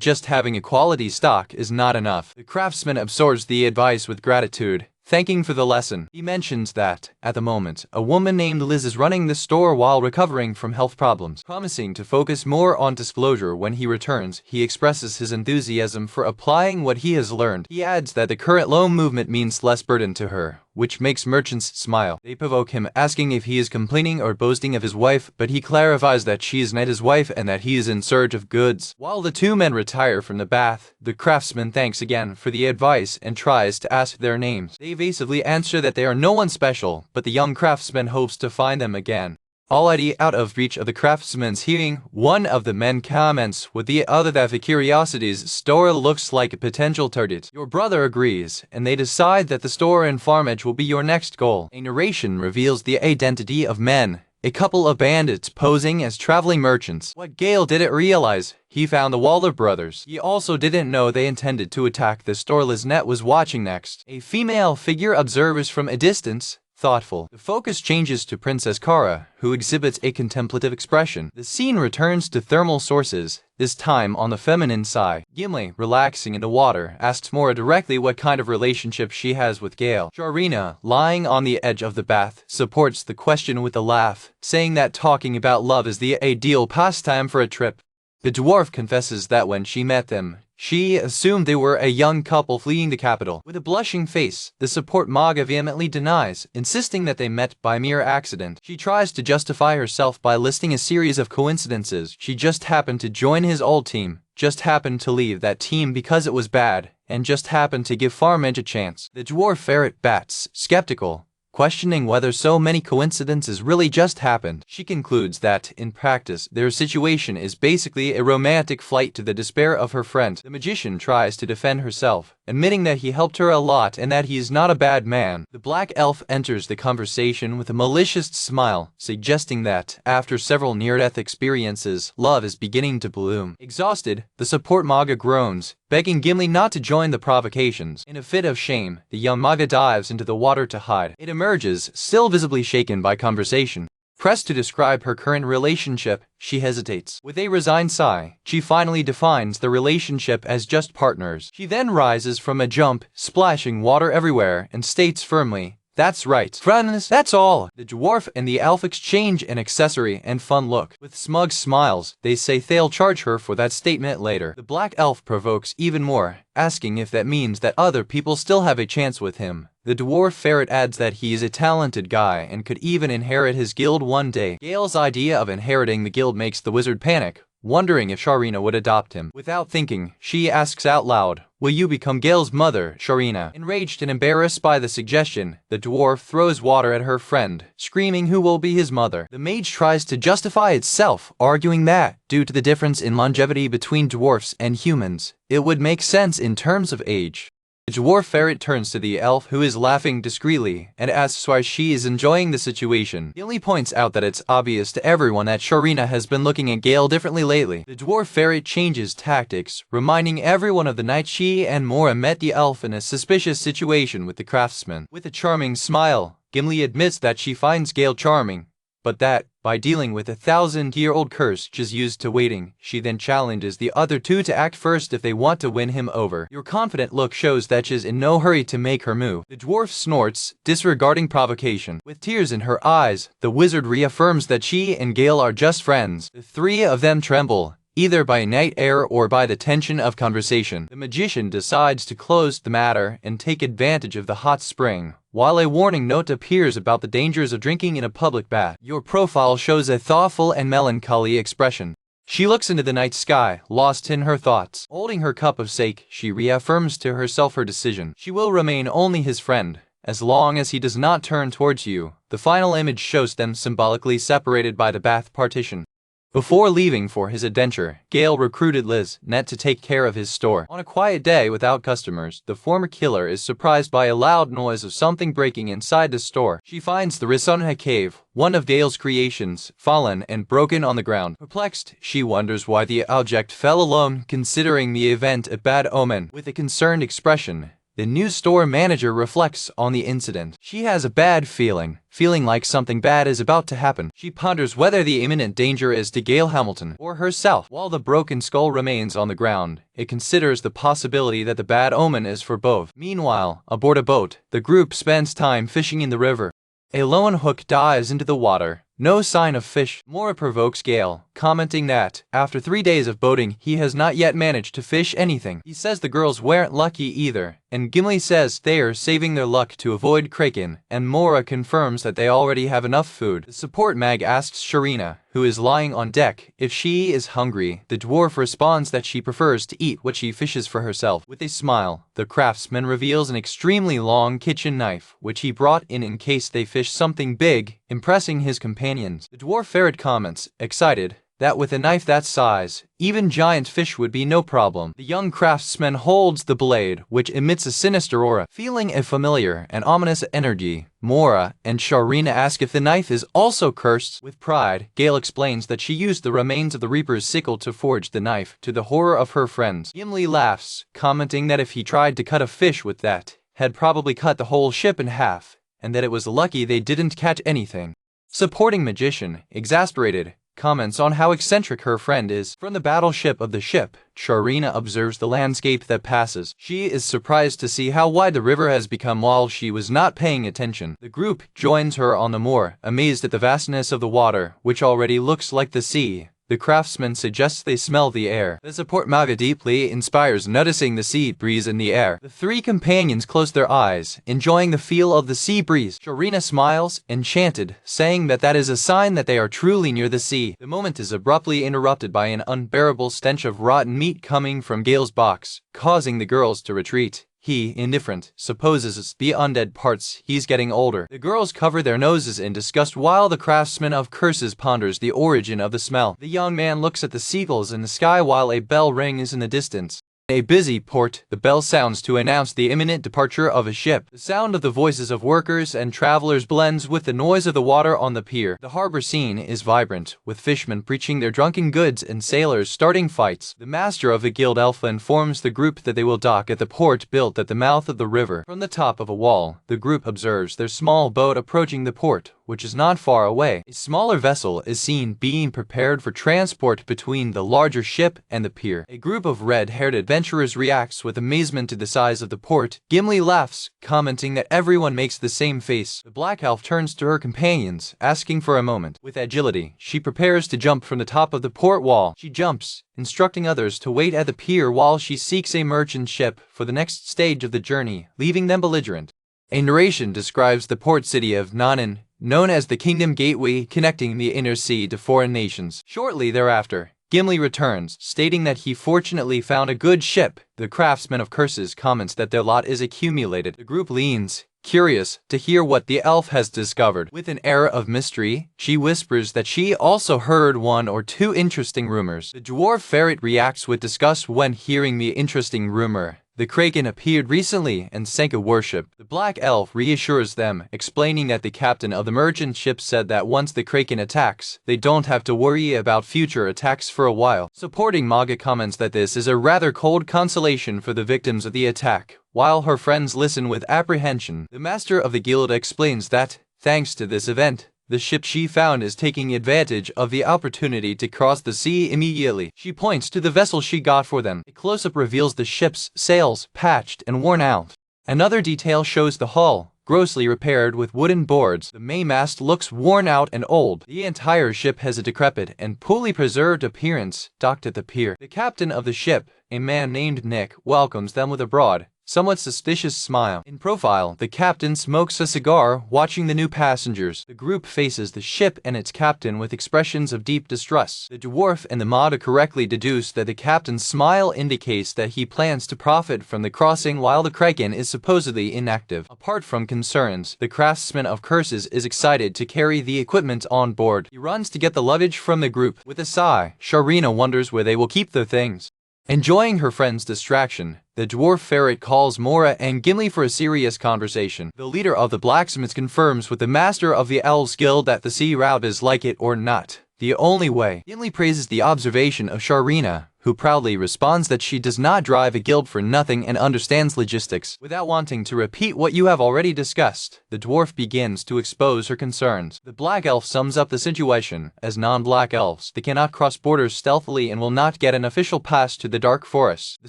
just having a quality stock is not enough. The craftsman absorbs the advice with gratitude, thanking for the lesson. He mentions that, at the moment, a woman named Liz is running the store while recovering from health problems. Promising to focus more on disclosure when he returns, he expresses his enthusiasm for applying what he has learned. He adds that the current loan movement means less burden to her, which makes merchants smile. They provoke him, asking if he is complaining or boasting of his wife, but he clarifies that she is not his wife and that he is in search of goods. While the two men retire from the bath, the craftsman thanks again for the advice and tries to ask their names. They evasively answer that they are no one special, but the young craftsman hopes to find them again. Already out of reach of the craftsman's hearing, one of the men comments with the other that the curiosities store looks like a potential target. Your brother agrees, and they decide that the store in Farmage will be your next goal. A narration reveals the identity of men, a couple of bandits posing as traveling merchants. What Gail didn't realize, he found the Waller brothers. He also didn't know they intended to attack the store Liznette was watching next. A female figure observes from a distance, thoughtful. The focus changes to Princess Kara, who exhibits a contemplative expression. The scene returns to thermal sources, this time on the feminine side. Gimli, relaxing in the water, asks Moria directly what kind of relationship she has with Gail. Sharina, lying on the edge of the bath, supports the question with a laugh, saying that talking about love is the ideal pastime for a trip. The dwarf confesses that when she met them, she assumed they were a young couple fleeing the capital. With a blushing face, the support Manga vehemently denies, insisting that they met by mere accident. She tries to justify herself by listing a series of coincidences. She just happened to join his old team, just happened to leave that team because it was bad, and just happened to give Farmage a chance. The dwarf ferret bats, skeptical, questioning whether so many coincidences really just happened. She concludes that, in practice, their situation is basically a romantic flight to the despair of her friend. The magician tries to defend herself, admitting that he helped her a lot and that he is not a bad man. The black elf enters the conversation with a malicious smile, suggesting that, after several near-death experiences, love is beginning to bloom. Exhausted, the support Manga groans, begging Gimli not to join the provocations. In a fit of shame, the young Manga dives into the water to hide. It emerges, still visibly shaken by conversation. Pressed to describe her current relationship, she hesitates. With a resigned sigh, she finally defines the relationship as just partners. She then rises from a jump, splashing water everywhere, and states firmly, "That's right, friends, that's all." The dwarf and the elf exchange an accessory and fun look. With smug smiles, they say they'll charge her for that statement later. The black elf provokes even more, asking if that means that other people still have a chance with him. The dwarf ferret adds that he is a talented guy and could even inherit his guild one day. Gail's idea of inheriting the guild makes the wizard panic, wondering if Sharina would adopt him. Without thinking, she asks out loud, "Will you become Gail's mother, Sharina?" Enraged and embarrassed by the suggestion, the dwarf throws water at her friend, screaming who will be his mother. The mage tries to justify itself, arguing that, due to the difference in longevity between dwarfs and humans, it would make sense in terms of age. The dwarf ferret turns to the elf, who is laughing discreetly, and asks why she is enjoying the situation. Gimli points out that it's obvious to everyone that Sharina has been looking at Gail differently lately. The dwarf ferret changes tactics, reminding everyone of the night she and Moria met the elf in a suspicious situation with the craftsman. With a charming smile, Gimli admits that she finds Gail charming, but that, by dealing with a 1,000-year-old curse just used to waiting, she then challenges the other two to act first if they want to win him over. Your confident look shows that she's in no hurry to make her move. The dwarf snorts, disregarding provocation. With tears in her eyes, the wizard reaffirms that she and Gail are just friends. The three of them tremble, either by night air or by the tension of conversation. The magician decides to close the matter and take advantage of the hot spring, while a warning note appears about the dangers of drinking in a public bath. Your profile shows a thoughtful and melancholy expression. She looks into the night sky, lost in her thoughts. Holding her cup of sake, she reaffirms to herself her decision. She will remain only his friend, as long as he does not turn towards you. The final image shows them symbolically separated by the bath partition. Before leaving for his adventure, Gail recruited Liznette to take care of his store. On a quiet day without customers, the former killer is surprised by a loud noise of something breaking inside the store. She finds the Reincarnation cave, one of Gail's creations, fallen and broken on the ground. Perplexed, she wonders why the object fell alone, considering the event a bad omen. With a concerned expression, the new store manager reflects on the incident. She has a bad feeling like something bad is about to happen. She ponders whether the imminent danger is to Gail Hamilton or herself. While the broken skull remains on the ground, it considers the possibility that the bad omen is for both. Meanwhile, aboard a boat, the group spends time fishing in the river. A lone hook dives into the water. No sign of fish. Moria provokes Gail, commenting that, after 3 days of boating, he has not yet managed to fish anything. He says the girls weren't lucky either, and Gimli says they are saving their luck to avoid Kraken, and Moria confirms that they already have enough food. The support mag asks Sharina, who is lying on deck, if she is hungry. The dwarf responds that she prefers to eat what she fishes for herself. With a smile, the craftsman reveals an extremely long kitchen knife, which he brought in case they fish something big, impressing his companions. The dwarf ferret comments, excited, that with a knife that size, even giant fish would be no problem. The young craftsman holds the blade, which emits a sinister aura. Feeling a familiar and ominous energy, Moria and Sharina ask if the knife is also cursed. With pride, Gail explains that she used the remains of the Reaper's sickle to forge the knife, to the horror of her friends. Gimli laughs, commenting that if he tried to cut a fish with that, had probably cut the whole ship in half, and that it was lucky they didn't catch anything. Supporting magician, exasperated, comments on how eccentric her friend is. From the battleship of the ship, Sharina observes the landscape that passes. She is surprised to see how wide the river has become while she was not paying attention. The group joins her on the moor, amazed at the vastness of the water, which already looks like the sea. The craftsman suggests they smell the air. The support Manga deeply inspires, noticing the sea breeze in the air. The three companions close their eyes, enjoying the feel of the sea breeze. Sharina smiles, enchanted, saying that is a sign that they are truly near the sea. The moment is abruptly interrupted by an unbearable stench of rotten meat coming from Gail's box, causing the girls to retreat. He, indifferent, supposes it's the undead parts. He's getting older. The girls cover their noses in disgust while the craftsman of curses ponders the origin of the smell. The young man looks at the seagulls in the sky while a bell rings in the distance. A busy port, the bell sounds to announce the imminent departure of a ship. The sound of the voices of workers and travelers blends with the noise of the water on the pier. The harbor scene is vibrant, with fishermen preaching their drunken goods and sailors starting fights. The master of the guild Alpha informs the group that they will dock at the port built at the mouth of the river. From the top of a wall, the group observes their small boat approaching the port, which is not far away. A smaller vessel is seen being prepared for transport between the larger ship and the pier. A group of red-haired adventurers reacts with amazement to the size of the port. Gimley laughs, commenting that everyone makes the same face. The black elf turns to her companions, asking for a moment. With agility, she prepares to jump from the top of the port wall. She jumps, instructing others to wait at the pier while she seeks a merchant ship for the next stage of the journey, leaving them belligerent. A narration describes the port city of Nanan, known as the Kingdom Gateway, connecting the inner sea to foreign nations. Shortly thereafter, Gimli returns, stating that he fortunately found a good ship. The craftsman of curses comments that their lot is accumulated. The group leans, curious, to hear what the elf has discovered. With an air of mystery, she whispers that she also heard one or two interesting rumors. The dwarf ferret reacts with disgust when hearing the interesting rumor. The kraken appeared recently and sank a warship. The black elf reassures them, explaining that the captain of the merchant ship said that once the kraken attacks, they don't have to worry about future attacks for a while. Supporting Manga comments that this is a rather cold consolation for the victims of the attack, while her friends listen with apprehension. The master of the guild explains that, thanks to this event, the ship she found is taking advantage of the opportunity to cross the sea immediately. She points to the vessel she got for them. A close-up reveals the ship's sails, patched and worn out. Another detail shows the hull, grossly repaired with wooden boards. The mainmast looks worn out and old. The entire ship has a decrepit and poorly preserved appearance, docked at the pier. The captain of the ship, a man named Nick, welcomes them with a broad, somewhat suspicious smile. In profile, the captain smokes a cigar, watching the new passengers. The group faces the ship and its captain with expressions of deep distrust. The dwarf and the Mada correctly deduce that the captain's smile indicates that he plans to profit from the crossing while the kraken is supposedly inactive. Apart from concerns, the craftsman of curses is excited to carry the equipment on board. He runs to get the luggage from the group. With a sigh, Sharina wonders where they will keep their things. Enjoying her friend's distraction, the dwarf ferret calls Moria and Gimli for a serious conversation. The leader of the Blacksmith confirms with the master of the elves guild that the sea route is like it or not the only way. Gimli praises the observation of Sharina, who proudly responds that she does not drive a guild for nothing and understands logistics. Without wanting to repeat what you have already discussed, the dwarf begins to expose her concerns. The black elf sums up the situation. As non-black elves, they cannot cross borders stealthily and will not get an official pass to the dark forest. The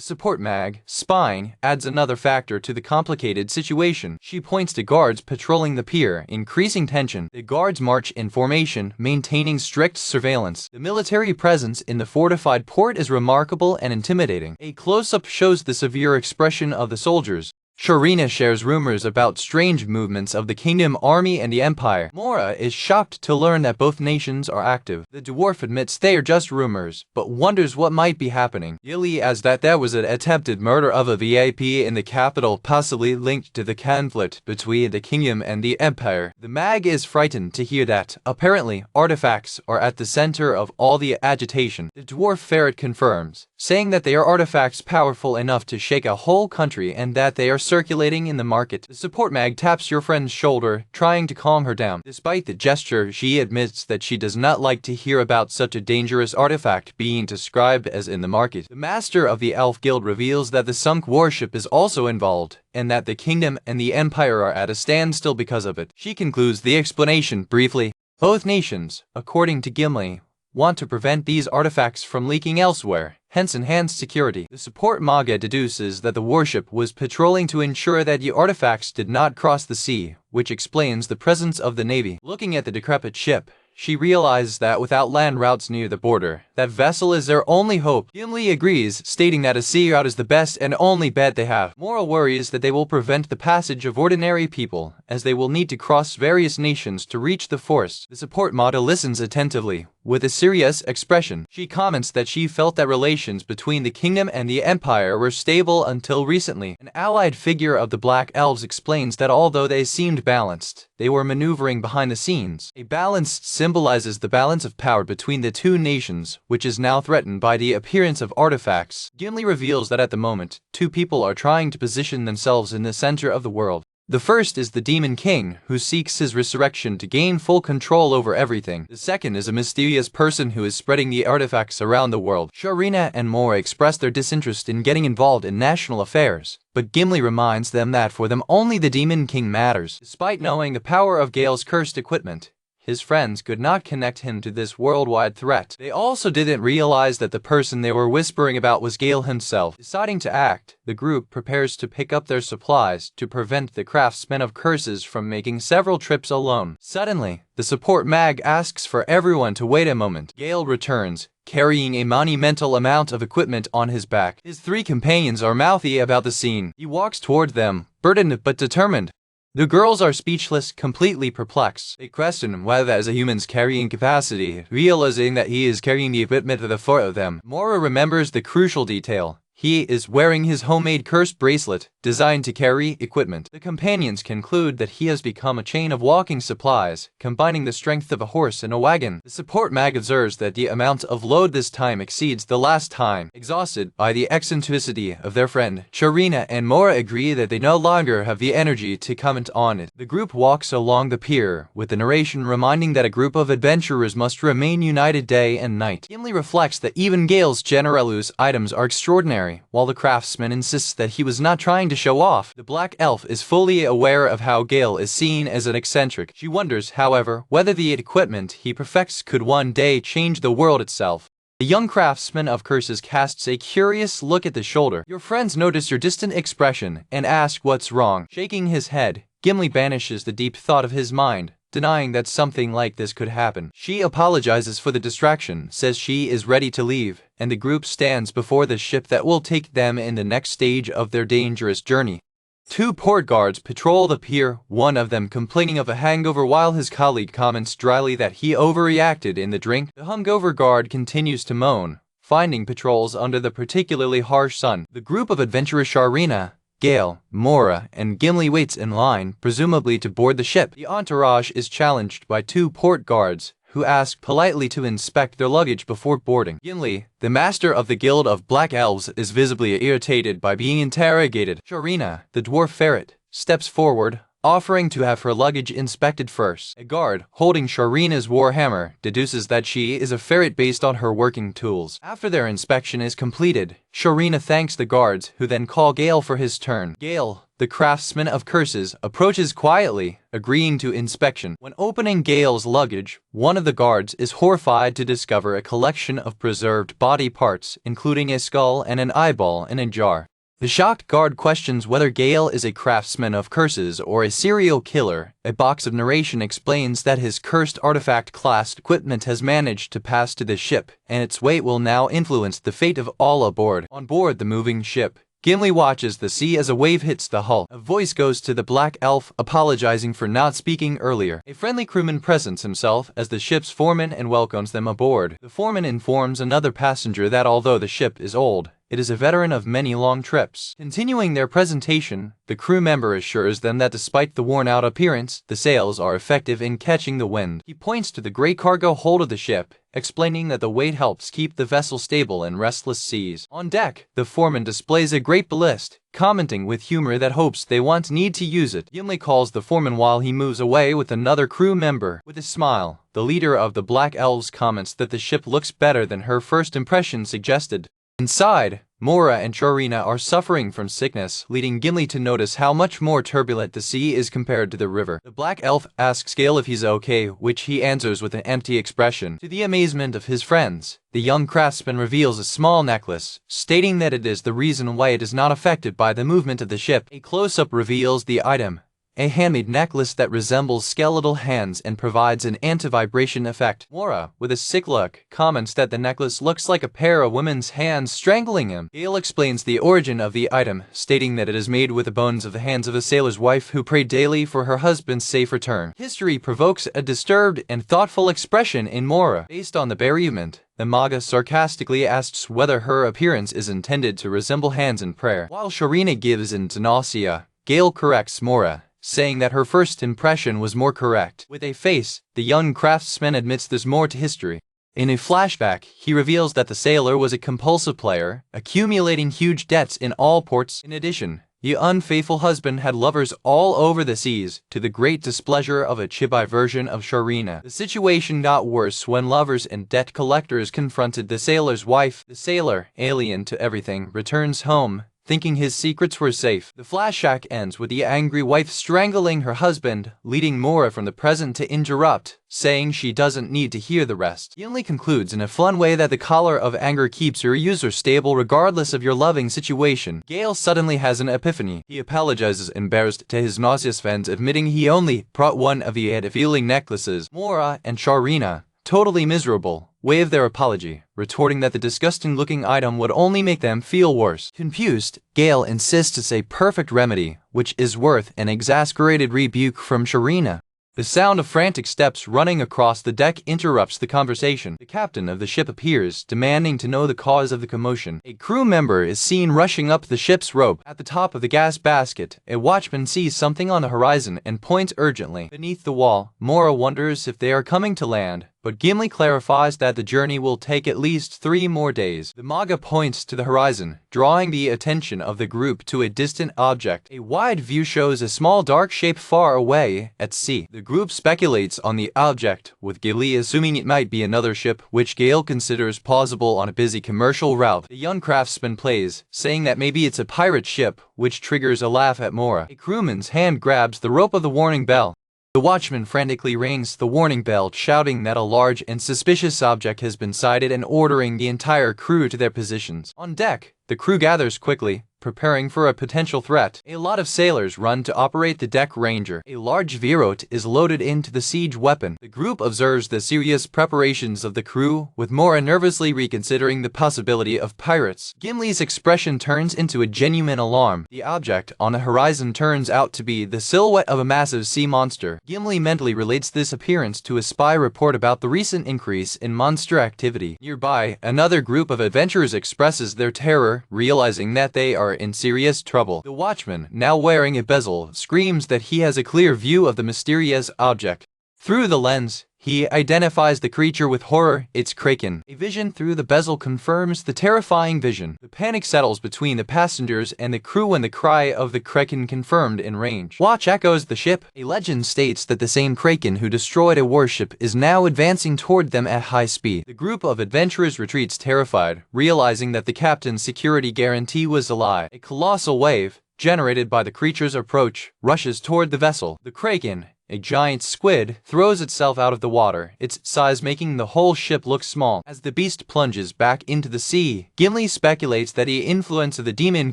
support mag, Spine, adds another factor to the complicated situation. She points to guards patrolling the pier, increasing tension. The guards march in formation, maintaining strict surveillance. The military presence in the fortified port is remarkable and intimidating. A close-up shows the severe expression of the soldiers. Sharina shares rumors about strange movements of the kingdom army and the empire. Moria is shocked to learn that both nations are active. The dwarf admits they are just rumors, but wonders what might be happening. Gilly adds that there was an attempted murder of a VIP in the capital, possibly linked to the conflict between the kingdom and the empire. The mag is frightened to hear that, apparently, artifacts are at the center of all the agitation. The dwarf ferret confirms, saying that they are artifacts powerful enough to shake a whole country and that they are circulating in the market. The support mag taps your friend's shoulder, trying to calm her down. Despite the gesture, she admits that she does not like to hear about such a dangerous artifact being described as in the market. The master of the elf guild reveals that the sunk warship is also involved, and that the kingdom and the empire are at a standstill because of it. She concludes the explanation briefly. Both nations, according to Gimli, want to prevent these artifacts from leaking elsewhere, hence enhanced security. The support Manga deduces that the warship was patrolling to ensure that the artifacts did not cross the sea, which explains the presence of the navy. Looking at the decrepit ship, she realizes that without land routes near the border, that vessel is their only hope. Gimli agrees, stating that a sea route is the best and only bet they have. Moria worries that they will prevent the passage of ordinary people, as they will need to cross various nations to reach the forest. The support Mada listens attentively, with a serious expression. She comments that she felt that relations between the kingdom and the empire were stable until recently. An allied figure of the Black Elves explains that although they seemed balanced, they were maneuvering behind the scenes. A balance symbolizes the balance of power between the two nations, which is now threatened by the appearance of artifacts. Gimli reveals that at the moment, two people are trying to position themselves in the center of the world. The first is the Demon King, who seeks his resurrection to gain full control over everything. The second is a mysterious person who is spreading the artifacts around the world. Sharina and Moria express their disinterest in getting involved in national affairs, but Gimli reminds them that for them only the Demon King matters. Despite knowing the power of Gail's cursed equipment, his friends could not connect him to this worldwide threat. They also didn't realize that the person they were whispering about was Gail himself. Deciding to act, the group prepares to pick up their supplies to prevent the craftsman of curses from making several trips alone. Suddenly, the support mag asks for everyone to wait a moment. Gail returns, carrying a monumental amount of equipment on his back. His three companions are mouthy about the scene. He walks toward them, burdened but determined. The girls are speechless, completely perplexed. They question whether that is a human's carrying capacity, realizing that he is carrying the equipment of the four of them. Moria remembers the crucial detail. He is wearing his homemade cursed bracelet, designed to carry equipment. The companions conclude that he has become a chain of walking supplies, combining the strength of a horse and a wagon. The support mag observes that the amount of load this time exceeds the last time. Exhausted by the eccentricity of their friend, Sharina and Moria agree that they no longer have the energy to comment on it. The group walks along the pier, with the narration reminding that a group of adventurers must remain united day and night. Gimli reflects that even Gail's Generalus items are extraordinary, while the craftsman insists that he was not trying to show off. The Black Elf is fully aware of how Gail is seen as an eccentric. She wonders, however, whether the equipment he perfects could one day change the world itself. The young craftsman of curses casts a curious look at the shoulder. Your friends notice your distant expression and ask what's wrong. Shaking his head, Gimli banishes the deep thought of his mind, denying that something like this could happen. She apologizes for the distraction, says she is ready to leave, and the group stands before the ship that will take them in the next stage of their dangerous journey. Two port guards patrol the pier, one of them complaining of a hangover while his colleague comments dryly that he overreacted in the drink. The hungover guard continues to moan, finding patrols under the particularly harsh sun. The group of adventurers Sharina, Gail, Moria, and Gimli waits in line, presumably to board the ship. The entourage is challenged by two port guards, who ask politely to inspect their luggage before boarding. Gimli, the master of the Guild of Black Elves, is visibly irritated by being interrogated. Sharina, the dwarf ferret, steps forward, offering to have her luggage inspected first. A guard, holding Sharina's warhammer, deduces that she is a ferret based on her working tools. After their inspection is completed, Sharina thanks the guards, who then call Gail for his turn. Gail, the craftsman of curses, approaches quietly, agreeing to inspection. When opening Gail's luggage, one of the guards is horrified to discover a collection of preserved body parts, including a skull and an eyeball in a jar. The shocked guard questions whether Gail is a craftsman of curses or a serial killer. A box of narration explains that his cursed artifact-class equipment has managed to pass to the ship, and its weight will now influence the fate of all aboard. On board the moving ship, Gimli watches the sea as a wave hits the hull. A voice goes to the Black Elf, apologizing for not speaking earlier. A friendly crewman presents himself as the ship's foreman and welcomes them aboard. The foreman informs another passenger that although the ship is old, it is a veteran of many long trips. Continuing their presentation, the crew member assures them that despite the worn-out appearance, the sails are effective in catching the wind. He points to the great cargo hold of the ship, explaining that the weight helps keep the vessel stable in restless seas. On deck, the foreman displays a great ballist, commenting with humor that hopes they once need to use it. Gimli calls the foreman while he moves away with another crew member. With a smile, the leader of the Black Elves comments that the ship looks better than her first impression suggested. Inside, Moria and Sharina are suffering from sickness, leading Gimli to notice how much more turbulent the sea is compared to the river. The Black Elf asks Gail if he's okay, which he answers with an empty expression. To the amazement of his friends, the young craftsman reveals a small necklace, stating that it is the reason why it is not affected by the movement of the ship. A close-up reveals the item, a handmade necklace that resembles skeletal hands and provides an anti-vibration effect. Moria, with a sick look, comments that the necklace looks like a pair of women's hands strangling him. Gail explains the origin of the item, stating that it is made with the bones of the hands of a sailor's wife who prayed daily for her husband's safe return. History provokes a disturbed and thoughtful expression in Moria. Based on the bereavement, the manga sarcastically asks whether her appearance is intended to resemble hands in prayer. While Shirina gives in to nausea, Gail corrects Moria, saying that her first impression was more correct. With a face, the young craftsman admits there's more to history. In a flashback, he reveals that the sailor was a compulsive player, accumulating huge debts in all ports. In addition, the unfaithful husband had lovers all over the seas, to the great displeasure of a chibi version of Shirina. The situation got worse when lovers and debt collectors confronted the sailor's wife. The sailor, alien to everything, returns home, thinking his secrets were safe. The flashback ends with the angry wife strangling her husband, leading Moria from the present to interrupt, saying she doesn't need to hear the rest. Gimley concludes in a fun way that the collar of anger keeps your user stable regardless of your loving situation. Gail suddenly has an epiphany. He apologizes embarrassed to his nauseous fans, admitting he only brought one of the head-feeling necklaces. Moria and Shirina, totally miserable, waive their apology, retorting that the disgusting-looking item would only make them feel worse. Confused, Gail insists it's a perfect remedy, which is worth an exasperated rebuke from Shirina. The sound of frantic steps running across the deck interrupts the conversation. The captain of the ship appears, demanding to know the cause of the commotion. A crew member is seen rushing up the ship's rope. At the top of the gas basket, a watchman sees something on the horizon and points urgently. Beneath the wall, Moria wonders if they are coming to land, but Gimli clarifies that the journey will take at least 3 more days. The manga points to the horizon, drawing the attention of the group to a distant object. A wide view shows a small dark shape far away at sea. The group speculates on the object, with Gimli assuming it might be another ship, which Gail considers plausible on a busy commercial route. The young craftsman plays, saying that maybe it's a pirate ship, which triggers a laugh at Moria. A crewman's hand grabs the rope of the warning bell. The watchman frantically rings the warning bell, shouting that a large and suspicious object has been sighted and ordering the entire crew to their positions. On deck, the crew gathers quickly, preparing for a potential threat. A lot of sailors run to operate the deck ranger. A large virote is loaded into the siege weapon. The group observes the serious preparations of the crew, with Moria nervously reconsidering the possibility of pirates. Gimli's expression turns into a genuine alarm. The object on the horizon turns out to be the silhouette of a massive sea monster. Gimli mentally relates this appearance to a spy report about the recent increase in monster activity. Nearby, another group of adventurers expresses their terror, realizing that they are in serious trouble. The watchman, now wearing a bezel, screams that he has a clear view of the mysterious object. Through the lens, he identifies the creature with horror. It's Kraken. A vision through the bezel confirms the terrifying vision. The panic settles between the passengers and the crew when the cry of the Kraken confirmed in range. Watch echoes the ship. A legend states that the same Kraken who destroyed a warship is now advancing toward them at high speed. The group of adventurers retreats terrified, realizing that the captain's security guarantee was a lie. A colossal wave, generated by the creature's approach, rushes toward the vessel. The Kraken, a giant squid, throws itself out of the water, its size making the whole ship look small. As the beast plunges back into the sea, Gimli speculates that the influence of the Demon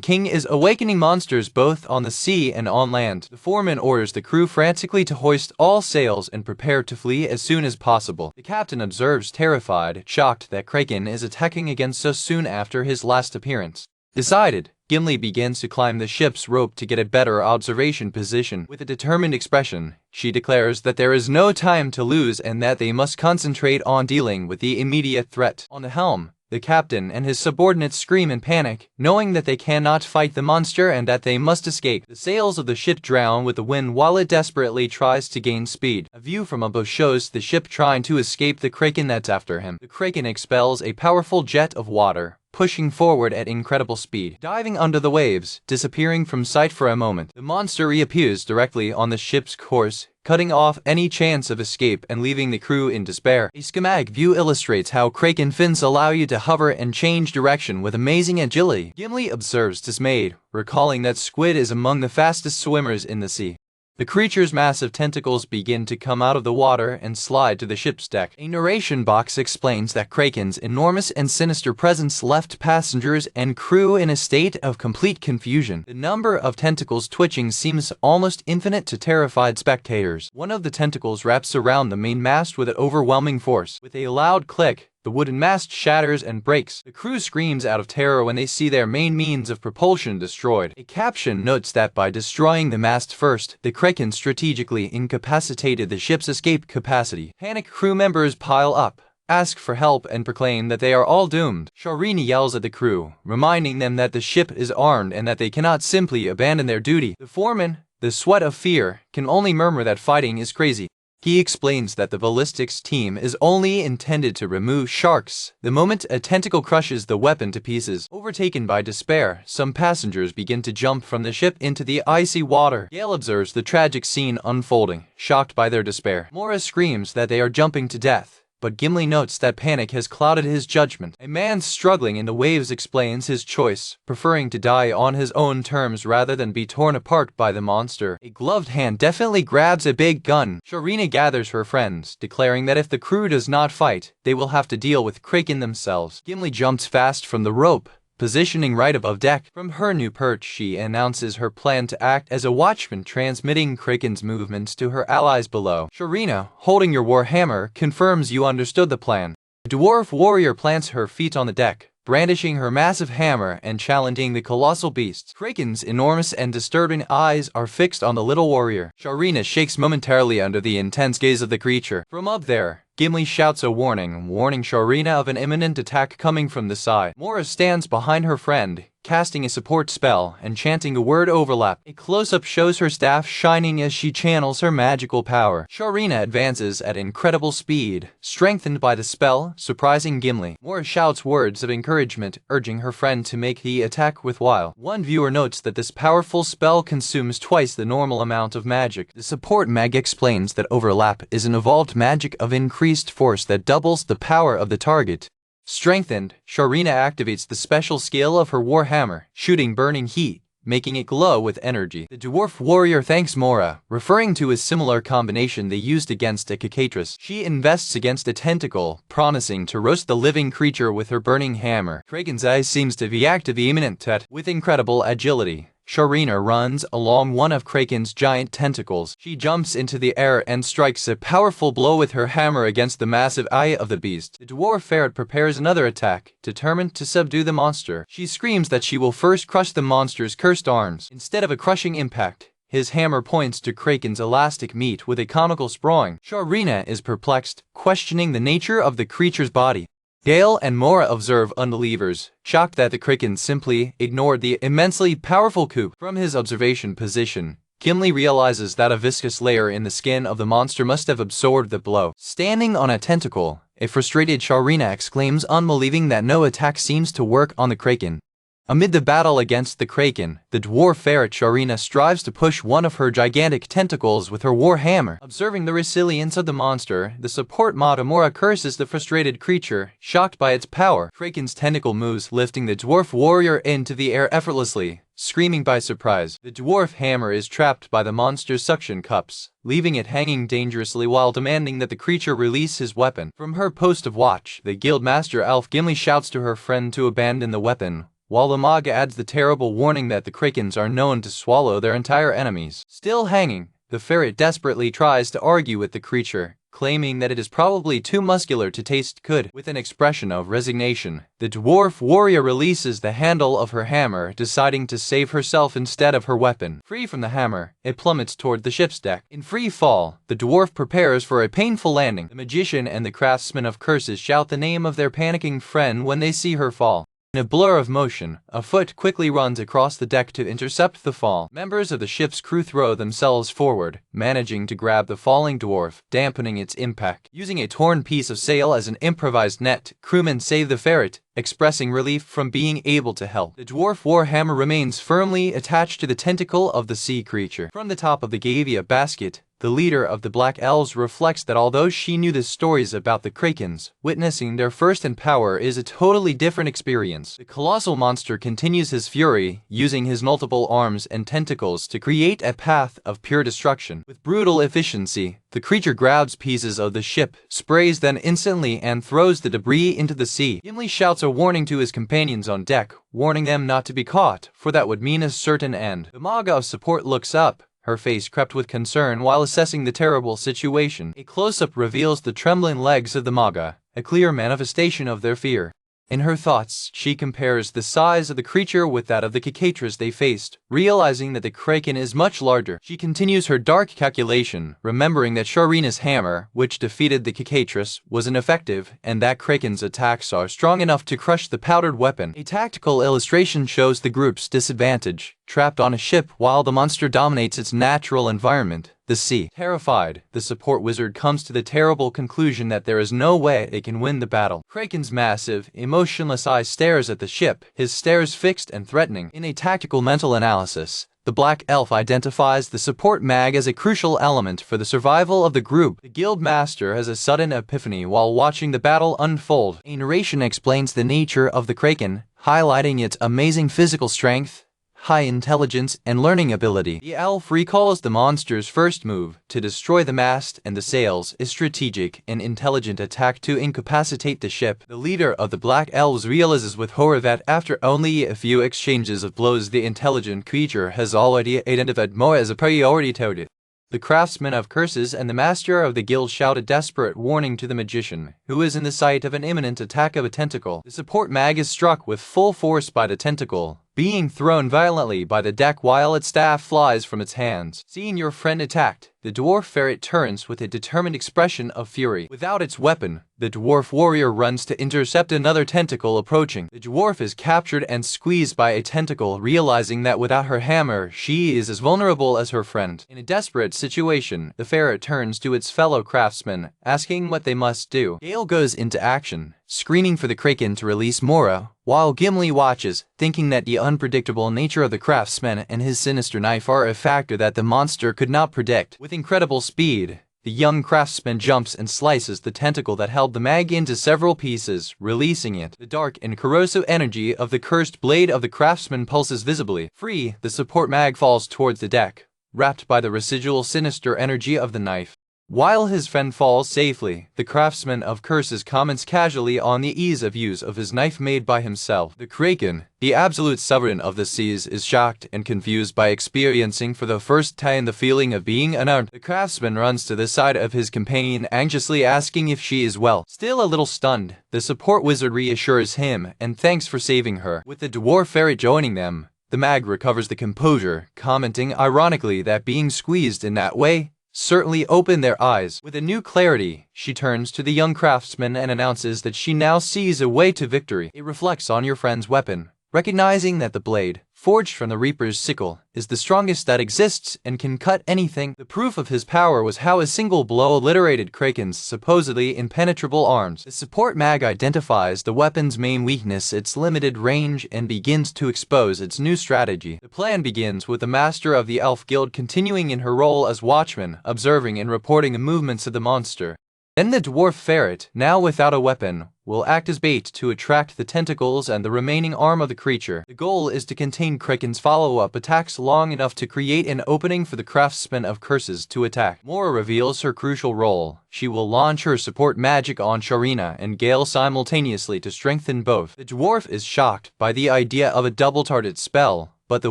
King is awakening monsters both on the sea and on land. The foreman orders the crew frantically to hoist all sails and prepare to flee as soon as possible. The captain observes terrified, shocked that Kraken is attacking again so soon after his last appearance. Decided, Gimli begins to climb the ship's rope to get a better observation position. With a determined expression, she declares that there is no time to lose and that they must concentrate on dealing with the immediate threat. On the helm, the captain and his subordinates scream in panic, knowing that they cannot fight the monster and that they must escape. The sails of the ship drown with the wind while it desperately tries to gain speed. A view from above shows the ship trying to escape the Kraken that's after him. The Kraken expels a powerful jet of water, pushing forward at incredible speed, diving under the waves, disappearing from sight for a moment. The monster reappears directly on the ship's course, cutting off any chance of escape and leaving the crew in despair. A schematic view illustrates how Kraken fins allow you to hover and change direction with amazing agility. Gimli observes dismayed, recalling that squid is among the fastest swimmers in the sea. The creature's massive tentacles begin to come out of the water and slide to the ship's deck. A narration box explains that Kraken's enormous and sinister presence left passengers and crew in a state of complete confusion. The number of tentacles twitching seems almost infinite to terrified spectators. One of the tentacles wraps around the main mast with an overwhelming force. With a loud click, the wooden mast shatters and breaks. The crew screams out of terror when they see their main means of propulsion destroyed. A caption notes that by destroying the mast first, the Kraken strategically incapacitated the ship's escape capacity. Panicked crew members pile up, ask for help, and proclaim that they are all doomed. Sharina yells at the crew, reminding them that the ship is armed and that they cannot simply abandon their duty. The foreman, the sweat of fear, can only murmur that fighting is crazy. He explains that the ballistics team is only intended to remove sharks. The moment a tentacle crushes the weapon to pieces, overtaken by despair, some passengers begin to jump from the ship into the icy water. Gail observes the tragic scene unfolding, shocked by their despair. Moria screams that they are jumping to death, but Gimley notes that panic has clouded his judgment. A man struggling in the waves explains his choice, preferring to die on his own terms rather than be torn apart by the monster. A gloved hand definitely grabs a big gun. Sharina gathers her friends, declaring that if the crew does not fight, they will have to deal with Kraken themselves. Gimley jumps fast from the rope, positioning right above deck. From her new perch, she announces her plan to act as a watchman, transmitting Kraken's movements to her allies below. Sharina, holding your warhammer, confirms you understood the plan. The dwarf warrior plants her feet on the deck, brandishing her massive hammer and challenging the colossal beast. Kraken's enormous and disturbing eyes are fixed on the little warrior. Sharina shakes momentarily under the intense gaze of the creature. From up there, Gimli shouts a warning, warning Sharina of an imminent attack coming from the side. Moria stands behind her friend, casting a support spell and chanting a word overlap. A close-up shows her staff shining as she channels her magical power. Sharina advances at incredible speed, strengthened by the spell, surprising Gimli. Moria shouts words of encouragement, urging her friend to make the attack worthwhile. One viewer notes that this powerful spell consumes twice the normal amount of magic. The support mag explains that overlap is an evolved magic of increased force that doubles the power of the target. Strengthened, Sharina activates the special skill of her warhammer, shooting burning heat, making it glow with energy. The dwarf warrior thanks Moria, referring to a similar combination they used against a Cacatras. She invests against a tentacle, promising to roast the living creature with her burning hammer. Kraken's eye seems to react to the imminent threat with incredible agility. Sharina runs along one of Kraken's giant tentacles. She jumps into the air and strikes a powerful blow with her hammer against the massive eye of the beast. The dwarf ferret prepares another attack, determined to subdue the monster. She screams that she will first crush the monster's cursed arms. Instead of a crushing impact, his hammer points to Kraken's elastic meat with a comical sprawling. Sharina is perplexed, questioning the nature of the creature's body. Gail and Moria observe unbelievers, shocked that the Kraken simply ignored the immensely powerful coup. From his observation position, Gimli realizes that a viscous layer in the skin of the monster must have absorbed the blow. Standing on a tentacle, a frustrated Sharina exclaims, unbelieving that no attack seems to work on the Kraken. Amid the battle against the Kraken, the dwarf ferret Sharina strives to push one of her gigantic tentacles with her warhammer. Observing the resilience of the monster, the support mod Moria curses the frustrated creature, shocked by its power. Kraken's tentacle moves, lifting the dwarf warrior into the air effortlessly, screaming by surprise. The dwarf hammer is trapped by the monster's suction cups, leaving it hanging dangerously while demanding that the creature release his weapon. From her post of watch, the guild master elf Gimli shouts to her friend to abandon the weapon, while the Manga adds the terrible warning that the Krakens are known to swallow their entire enemies. Still hanging, the ferret desperately tries to argue with the creature, claiming that it is probably too muscular to taste good. With an expression of resignation, the dwarf warrior releases the handle of her hammer, deciding to save herself instead of her weapon. Free from the hammer, it plummets toward the ship's deck. In free fall, the dwarf prepares for a painful landing. The magician and the craftsman of curses shout the name of their panicking friend when they see her fall. In a blur of motion, a foot quickly runs across the deck to intercept the fall. Members of the ship's crew throw themselves forward, managing to grab the falling dwarf, dampening its impact. Using a torn piece of sail as an improvised net, crewmen save the ferret, expressing relief from being able to help. The dwarf warhammer remains firmly attached to the tentacle of the sea creature. From the top of the Gavia basket, the leader of the Black Elves reflects that although she knew the stories about the Krakens, witnessing their first in power is a totally different experience. The colossal monster continues his fury, using his multiple arms and tentacles to create a path of pure destruction. With brutal efficiency, the creature grabs pieces of the ship, sprays them instantly, and throws the debris into the sea. Gimli shouts a warning to his companions on deck, warning them not to be caught, for that would mean a certain end. The Manga of support looks up, her face crept with concern while assessing the terrible situation. A close-up reveals the trembling legs of the Manga, a clear manifestation of their fear. In her thoughts, she compares the size of the creature with that of the Cacatras they faced, realizing that the Kraken is much larger. She continues her dark calculation, remembering that Sharina's hammer, which defeated the Cacatras, was ineffective, and that Kraken's attacks are strong enough to crush the powdered weapon. A tactical illustration shows the group's disadvantage, trapped on a ship while the monster dominates its natural environment, the sea. Terrified, the support wizard comes to the terrible conclusion that there is no way they can win the battle. Kraken's massive, emotionless eye stares at the ship, his stares fixed and threatening. In a tactical mental analysis, the Black Elf identifies the support mag as a crucial element for the survival of the group. The guild master has a sudden epiphany while watching the battle unfold. A narration explains the nature of the Kraken, highlighting its amazing physical strength, high intelligence, and learning ability. The elf recalls the monster's first move, to destroy the mast and the sails, a strategic and intelligent attack to incapacitate the ship. The leader of the Black Elves realizes with horror that after only a few exchanges of blows, the intelligent creature has already identified Moria as a priority target. The craftsman of curses and the master of the guild shout a desperate warning to the magician, who is in the sight of an imminent attack of a tentacle. The support mag is struck with full force by the tentacle, being thrown violently by the deck while its staff flies from its hands. Seeing your friend attacked, the dwarf ferret turns with a determined expression of fury. Without its weapon, the dwarf warrior runs to intercept another tentacle approaching. The dwarf is captured and squeezed by a tentacle, realizing that without her hammer, she is as vulnerable as her friend. In a desperate situation, the ferret turns to its fellow craftsman, asking what they must do. Gail goes into action, screaming for the Kraken to release Moria, while Gimli watches, thinking that the unpredictable nature of the craftsman and his sinister knife are a factor that the monster could not predict. With incredible speed, the young craftsman jumps and slices the tentacle that held the mag into several pieces, releasing it. The dark and corrosive energy of the cursed blade of the craftsman pulses visibly. Free, the support mag falls towards the deck, wrapped by the residual sinister energy of the knife. While his friend falls safely, the craftsman of curses comments casually on the ease of use of his knife made by himself. The Kraken, the absolute sovereign of the seas, is shocked and confused by experiencing for the first time the feeling of being unarmed. The craftsman runs to the side of his companion, anxiously asking if she is well. Still a little stunned, the support wizard reassures him and thanks for saving her. With the dwarf ferret joining them, the mag recovers the composure, commenting ironically that being squeezed in that way certainly opened their eyes. With a new clarity, she turns to the young craftsman and announces that she now sees a way to victory. It reflects on your friend's weapon, recognizing that the blade, forged from the Reaper's sickle, is the strongest that exists and can cut anything. The proof of his power was how a single blow obliterated Kraken's supposedly impenetrable arms. The support mag identifies the weapon's main weakness, its limited range, and begins to expose its new strategy. The plan begins with the master of the Elf Guild continuing in her role as watchman, observing and reporting the movements of the monster. Then the dwarf ferret, now without a weapon, will act as bait to attract the tentacles and the remaining arm of the creature. The goal is to contain Kraken's follow-up attacks long enough to create an opening for the craftsman of curses to attack. Moria reveals her crucial role. She will launch her support magic on Sharina and Gail simultaneously to strengthen both. The dwarf is shocked by the idea of a double-target spell, but the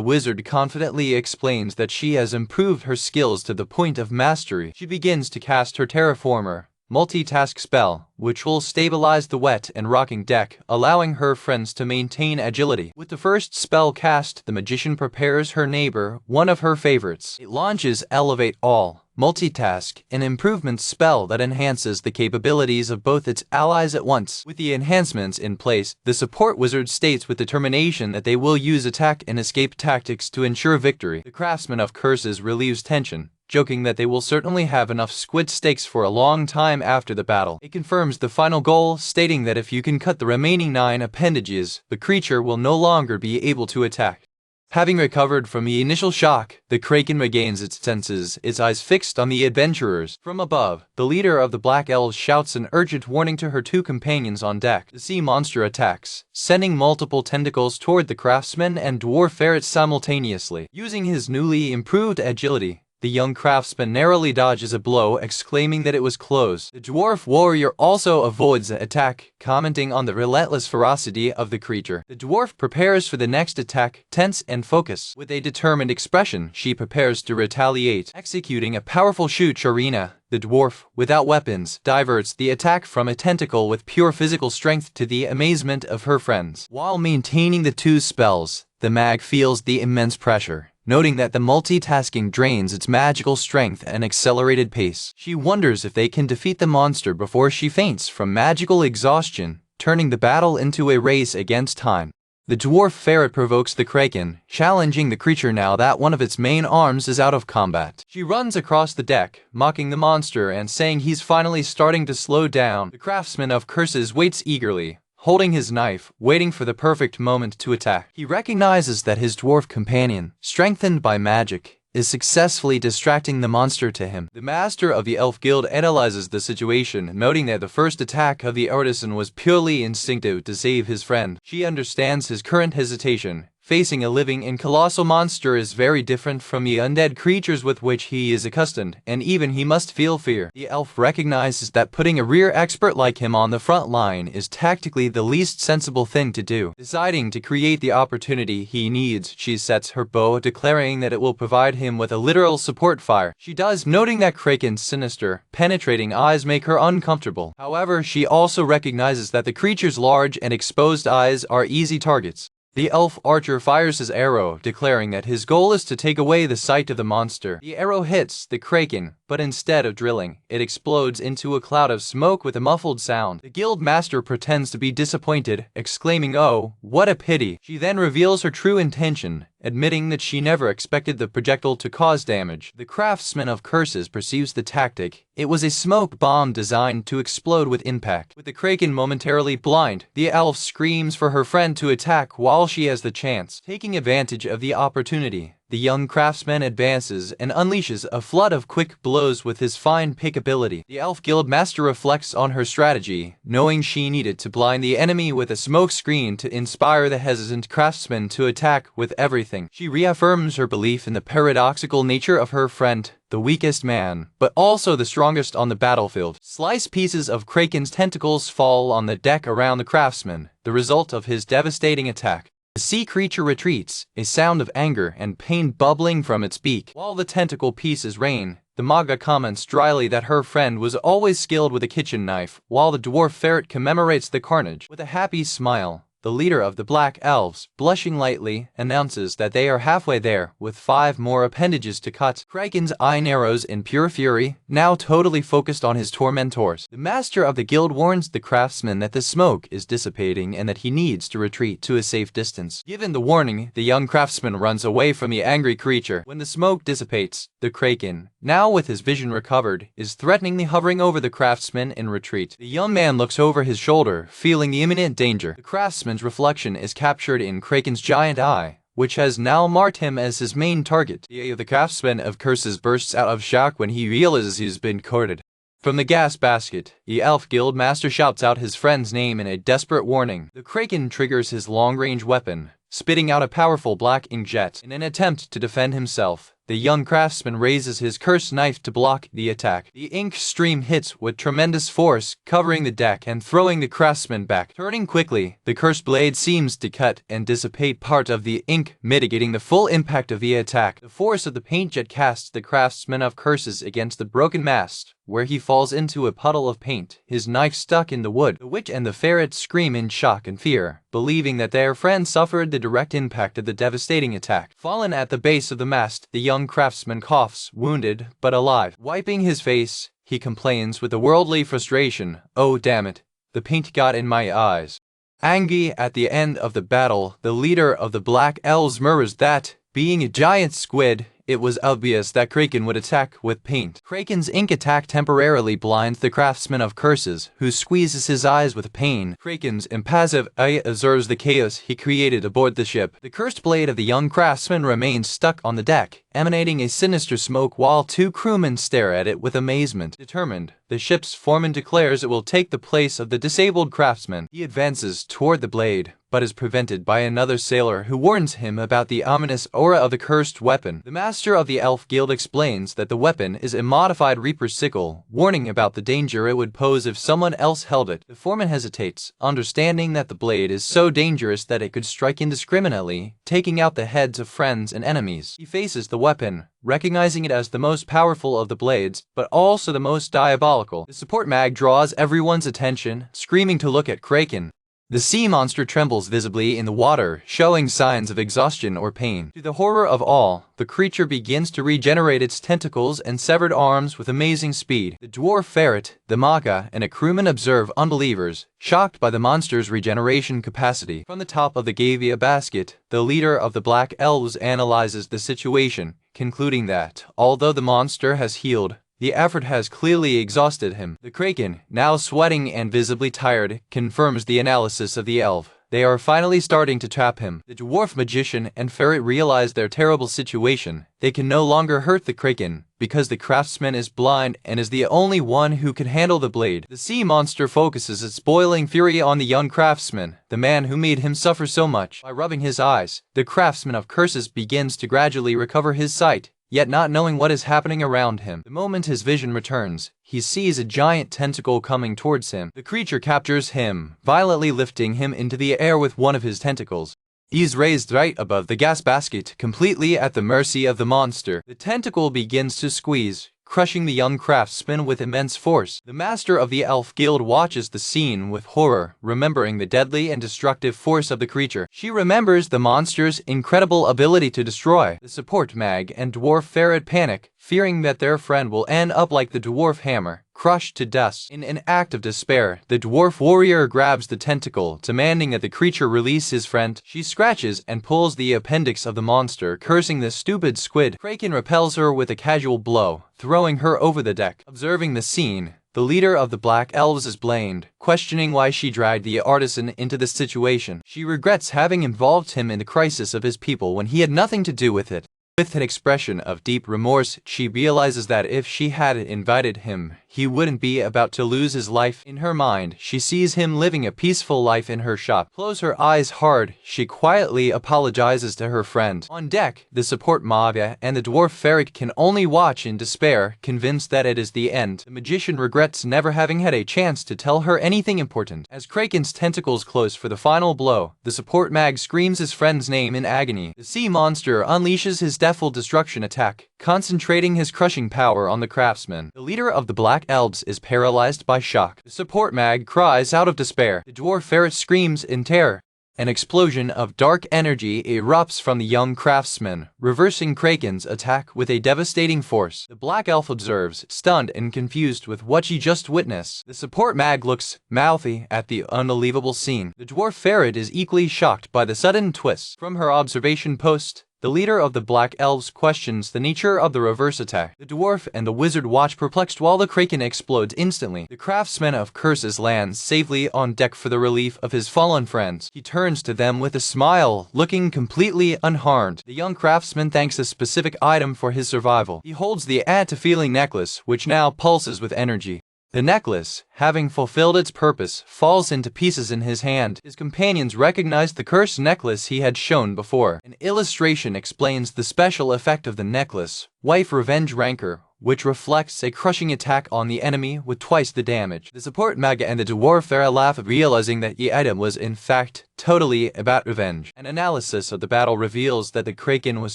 wizard confidently explains that she has improved her skills to the point of mastery. She begins to cast her terraformer multitask spell, which will stabilize the wet and rocking deck, allowing her friends to maintain agility. With the first spell cast, the magician prepares her neighbor, one of her favorites. It launches Elevate All, multitask, an improvement spell that enhances the capabilities of both its allies at once. With the enhancements in place, the support wizard states with determination that they will use attack and escape tactics to ensure victory. The craftsman of curses relieves tension, joking that they will certainly have enough squid steaks for a long time after the battle. It confirms the final goal, stating that if you can cut the remaining 9 appendages, the creature will no longer be able to attack. Having recovered from the initial shock, the kraken regains its senses, its eyes fixed on the adventurers. From above, the leader of the Black Elves shouts an urgent warning to her 2 companions on deck. The sea monster attacks, sending multiple tentacles toward the craftsman and dwarf ferret simultaneously. Using his newly improved agility, the young craftsman narrowly dodges a blow, exclaiming that it was close. The dwarf warrior also avoids the attack, commenting on the relentless ferocity of the creature. The dwarf prepares for the next attack, tense and focused. With a determined expression, she prepares to retaliate. Executing a powerful shoot Sharina, the dwarf, without weapons, diverts the attack from a tentacle with pure physical strength to the amazement of her friends. While maintaining the 2 spells, the mag feels the immense pressure. Noting that the multitasking drains its magical strength and accelerated pace. She wonders if they can defeat the monster before she faints from magical exhaustion, turning the battle into a race against time. The dwarf ferret provokes the kraken, challenging the creature now that one of its main arms is out of combat. She runs across the deck, mocking the monster and saying he's finally starting to slow down. The craftsman of curses waits eagerly, holding his knife, waiting for the perfect moment to attack. He recognizes that his dwarf companion, strengthened by magic, is successfully distracting the monster to him. The master of the Elf Guild analyzes the situation, noting that the first attack of the artisan was purely instinctive to save his friend. She understands his current hesitation. Facing a living and colossal monster is very different from the undead creatures with which he is accustomed, and even he must feel fear. The elf recognizes that putting a rear expert like him on the front line is tactically the least sensible thing to do. Deciding to create the opportunity he needs, she sets her bow, declaring that it will provide him with a literal support fire. She does, noting that Kraken's sinister, penetrating eyes make her uncomfortable. However, she also recognizes that the creature's large and exposed eyes are easy targets. The elf archer fires his arrow, declaring that his goal is to take away the sight of the monster. The arrow hits the kraken, but instead of drilling, it explodes into a cloud of smoke with a muffled sound. The guild master pretends to be disappointed, exclaiming, "Oh, what a pity." She then reveals her true intention, admitting that she never expected the projectile to cause damage. The craftsman of curses perceives the tactic. It was a smoke bomb designed to explode with impact. With the kraken momentarily blind, the elf screams for her friend to attack while she has the chance. Taking advantage of the opportunity, the young craftsman advances and unleashes a flood of quick blows with his fine pick ability. The elf guild master reflects on her strategy, knowing she needed to blind the enemy with a smoke screen to inspire the hesitant craftsman to attack with everything. She reaffirms her belief in the paradoxical nature of her friend, the weakest man, but also the strongest on the battlefield. Sliced pieces of Kraken's tentacles fall on the deck around the craftsman, the result of his devastating attack. The sea creature retreats, a sound of anger and pain bubbling from its beak. While the tentacle pieces rain, the Manga comments dryly that her friend was always skilled with a kitchen knife, while the dwarf ferret commemorates the carnage. With a happy smile, the leader of the Black Elves, blushing lightly, announces that they are halfway there, with 5 more appendages to cut. Kraken's eye narrows in pure fury, now totally focused on his tormentors. The master of the guild warns the craftsman that the smoke is dissipating and that he needs to retreat to a safe distance. Given the warning, the young craftsman runs away from the angry creature. When the smoke dissipates, the Kraken, now with his vision recovered, is threateningly hovering over the craftsman in retreat. The young man looks over his shoulder, feeling the imminent danger. The craftsman's reflection is captured in Kraken's giant eye, which has now marked him as his main target. The craftsman of curses bursts out of shock when he realizes he's been courted. From the gas basket, the elf guild master shouts out his friend's name in a desperate warning. The Kraken triggers his long-range weapon, spitting out a powerful black ink jet. In an attempt to defend himself, the young craftsman raises his cursed knife to block the attack. The ink stream hits with tremendous force, covering the deck and throwing the craftsman back. Turning quickly, the cursed blade seems to cut and dissipate part of the ink, mitigating the full impact of the attack. The force of the paint jet casts the craftsman of curses against the broken mast, where he falls into a puddle of paint, his knife stuck in the wood. The witch and the ferret scream in shock and fear, believing that their friend suffered the direct impact of the devastating attack. Fallen at the base of the mast, the young craftsman coughs, wounded but alive. Wiping his face, he complains with a worldly frustration, "Oh damn it, the paint got in my eyes." Angry at the end of the battle, the leader of the Black Elves murmurs that, being a giant squid, it was obvious that Kraken would attack with paint. Kraken's ink attack temporarily blinds the craftsman of curses, who squeezes his eyes with pain. Kraken's impassive eye observes the chaos he created aboard the ship. The cursed blade of the young craftsman remains stuck on the deck, emanating a sinister smoke while two crewmen stare at it with amazement. Determined, the ship's foreman declares it will take the place of the disabled craftsman. He advances toward the blade, but is prevented by another sailor who warns him about the ominous aura of the cursed weapon. The master of the Elf Guild explains that the weapon is a modified Reaper's sickle, warning about the danger it would pose if someone else held it. The foreman hesitates, understanding that the blade is so dangerous that it could strike indiscriminately, taking out the heads of friends and enemies. He faces the weapon, recognizing it as the most powerful of the blades, but also the most diabolical. The support mag draws everyone's attention, screaming to look at Kraken. The sea monster trembles visibly in the water, showing signs of exhaustion or pain. To the horror of all, the creature begins to regenerate its tentacles and severed arms with amazing speed. The dwarf ferret, the Manga, and a crewman observe unbelievers, shocked by the monster's regeneration capacity. From the top of the Gavia basket, the leader of the Black Elves analyzes the situation, concluding that, although the monster has healed, the effort has clearly exhausted him. The Kraken, now sweating and visibly tired, confirms the analysis of the elf. They are finally starting to trap him. The dwarf magician and ferret realize their terrible situation. They can no longer hurt the Kraken, because the craftsman is blind and is the only one who can handle the blade. The sea monster focuses its boiling fury on the young craftsman, the man who made him suffer so much. By rubbing his eyes, the craftsman of curses begins to gradually recover his sight, yet not knowing what is happening around him. The moment his vision returns, he sees a giant tentacle coming towards him. The creature captures him, violently lifting him into the air with one of his tentacles. He is raised right above the gas basket, completely at the mercy of the monster. The tentacle begins to squeeze, crushing the young craftsman with immense force. The master of the Elf Guild watches the scene with horror, remembering the deadly and destructive force of the creature. She remembers the monster's incredible ability to destroy. The support mag and dwarf ferret panic, fearing that their friend will end up like the dwarf hammer, crushed to dust. In an act of despair, the dwarf warrior grabs the tentacle, demanding that the creature release his friend. She scratches and pulls the appendix of the monster, cursing the stupid squid. Kraken repels her with a casual blow, throwing her over the deck. Observing the scene, the leader of the Black Elves is blamed, questioning why she dragged the artisan into this situation. She regrets having involved him in the crisis of his people when he had nothing to do with it. With an expression of deep remorse, she realizes that if she had invited him, he wouldn't be about to lose his life. In her mind, she sees him living a peaceful life in her shop. Close her eyes hard, she quietly apologizes to her friend. On deck, the support Manga and the dwarf ferret can only watch in despair, convinced that it is the end. The magician regrets never having had a chance to tell her anything important. As Kraken's tentacles close for the final blow, the support mag screams his friend's name in agony. The sea monster unleashes his deathful destruction attack, concentrating his crushing power on the craftsman. The leader of the Black Elves is paralyzed by shock. The support mag cries out of despair. The dwarf ferret screams in terror. An explosion of dark energy erupts from the young craftsman, reversing Kraken's attack with a devastating force. The Black Elf observes, stunned and confused with what she just witnessed. The support mag looks mouthy at the unbelievable scene. The dwarf ferret is equally shocked by the sudden twist. From her observation post, the leader of the Black Elves questions the nature of the reverse attack. The dwarf and the wizard watch perplexed while the Kraken explodes instantly. The craftsman of curses lands safely on deck for the relief of his fallen friends. He turns to them with a smile, looking completely unharmed. The young craftsman thanks a specific item for his survival. He holds the add-to-feeling necklace, which now pulses with energy. The necklace, having fulfilled its purpose, falls into pieces in his hand. His companions recognize the cursed necklace he had shown before. An illustration explains the special effect of the necklace, Wife Revenge Rancor, which reflects a crushing attack on the enemy with twice the damage. The support Manga and the dwarf ferret laugh, realizing that the item was in fact totally about revenge. An analysis of the battle reveals that the Kraken was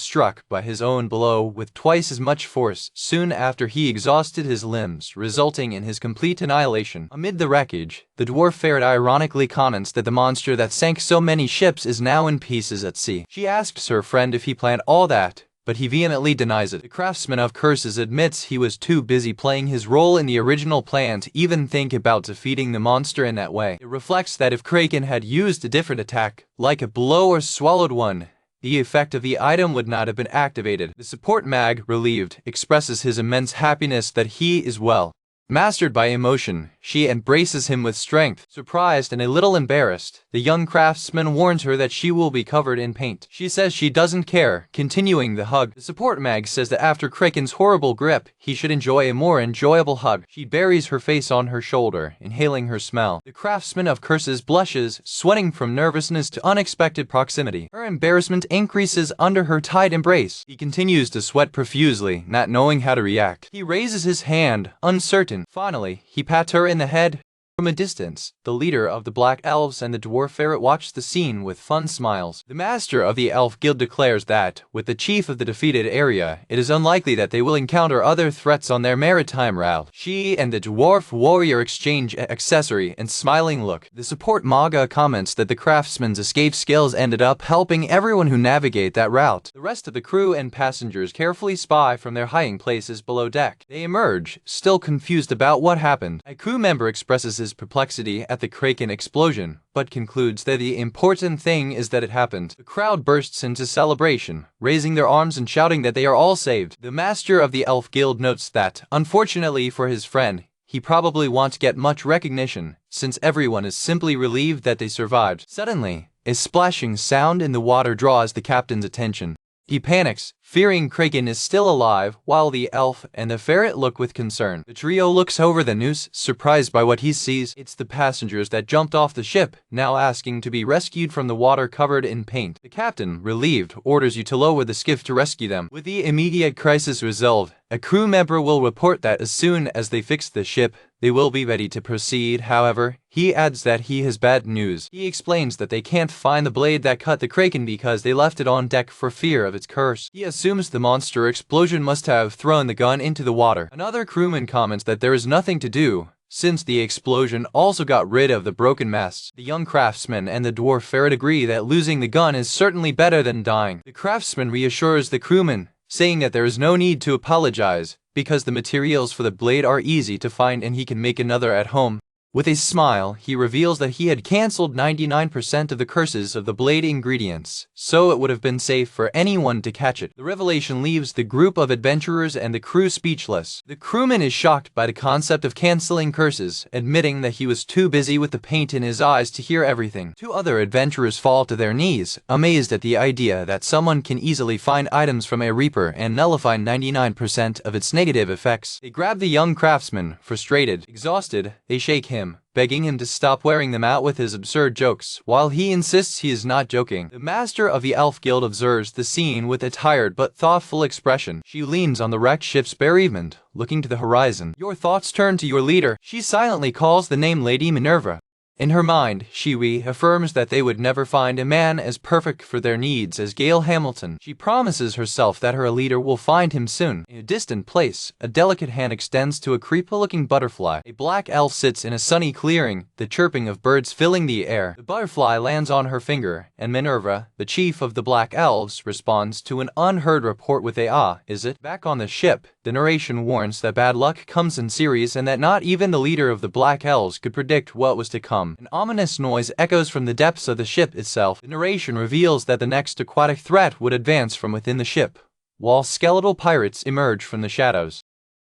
struck by his own blow with twice as much force soon after he exhausted his limbs, resulting in his complete annihilation. Amid the wreckage, the dwarf ferret ironically comments that the monster that sank so many ships is now in pieces at sea. She asks her friend if he planned all that, but he vehemently denies it. The craftsman of curses admits he was too busy playing his role in the original plan to even think about defeating the monster in that way. It reflects that if Kraken had used a different attack, like a blow or swallowed one, the effect of the item would not have been activated. The support mag, relieved, expresses his immense happiness that he is well. Mastered by emotion, she embraces him with strength. Surprised and a little embarrassed, the young craftsman warns her that she will be covered in paint. She says she doesn't care, continuing the hug. The support mag says that after Kraken's horrible grip, he should enjoy a more enjoyable hug. She buries her face on her shoulder, inhaling her smell. The craftsman of curses blushes, sweating from nervousness to unexpected proximity. Her embarrassment increases under her tight embrace. He continues to sweat profusely, not knowing how to react. He raises his hand, uncertain. Finally, he pats her in the head. From a distance, the leader of the Black Elves and the Dwarf Ferret watch the scene with fun smiles. The master of the Elf Guild declares that, with the chief of the defeated area, it is unlikely that they will encounter other threats on their maritime route. She and the Dwarf Warrior exchange an accessory and smiling look. The support Manga comments that the craftsman's escape skills ended up helping everyone who navigate that route. The rest of the crew and passengers carefully spy from their hiding places below deck. They emerge, still confused about what happened. A crew member expresses his perplexity at the Kraken explosion, but concludes that the important thing is that it happened. The crowd bursts into celebration, raising their arms and shouting that they are all saved. The master of the Elf Guild notes that, unfortunately for his friend, he probably won't get much recognition, since everyone is simply relieved that they survived. Suddenly, a splashing sound in the water draws the captain's attention. He panics, fearing Kraken is still alive, while the elf and the ferret look with concern. The trio looks over the noose, surprised by what he sees. It's the passengers that jumped off the ship, now asking to be rescued from the water covered in paint. The captain, relieved, orders you to lower the skiff to rescue them. With the immediate crisis resolved, a crew member will report that as soon as they fix the ship, they will be ready to proceed. However, he adds that he has bad news. He explains that they can't find the blade that cut the Kraken because they left it on deck for fear of its curse. He assumes the monster explosion must have thrown the gun into the water. Another crewman comments that there is nothing to do, since the explosion also got rid of the broken masts. The young craftsman and the dwarf ferret agree that losing the gun is certainly better than dying. The craftsman reassures the crewman, saying that there is no need to apologize, because the materials for the blade are easy to find and he can make another at home. With a smile, he reveals that he had cancelled 99% of the curses of the blade ingredients, so it would have been safe for anyone to catch it. The revelation leaves the group of adventurers and the crew speechless. The crewman is shocked by the concept of cancelling curses, admitting that he was too busy with the paint in his eyes to hear everything. Two other adventurers fall to their knees, amazed at the idea that someone can easily find items from a reaper and nullify 99% of its negative effects. They grab the young craftsman, frustrated. Exhausted, they shake him, begging him to stop wearing them out with his absurd jokes, while he insists he is not joking. The master of the Elf Guild observes the scene with a tired but thoughtful expression. She leans on the wrecked ship's bereavement, looking to the horizon. Your thoughts turn to your leader. She silently calls the name Lady Minerva. In her mind, she reaffirms that they would never find a man as perfect for their needs as Gail Hamilton. She promises herself that her leader will find him soon. In a distant place, a delicate hand extends to a creepy-looking butterfly. A black elf sits in a sunny clearing, the chirping of birds filling the air. The butterfly lands on her finger, and Minerva, the chief of the Black Elves, responds to an unheard report with a "Ah, is it?" Back on the ship, the narration warns that bad luck comes in series and that not even the leader of the Black Elves could predict what was to come. An ominous noise echoes from the depths of the ship itself. The narration reveals that the next aquatic threat would advance from within the ship, while skeletal pirates emerge from the shadows.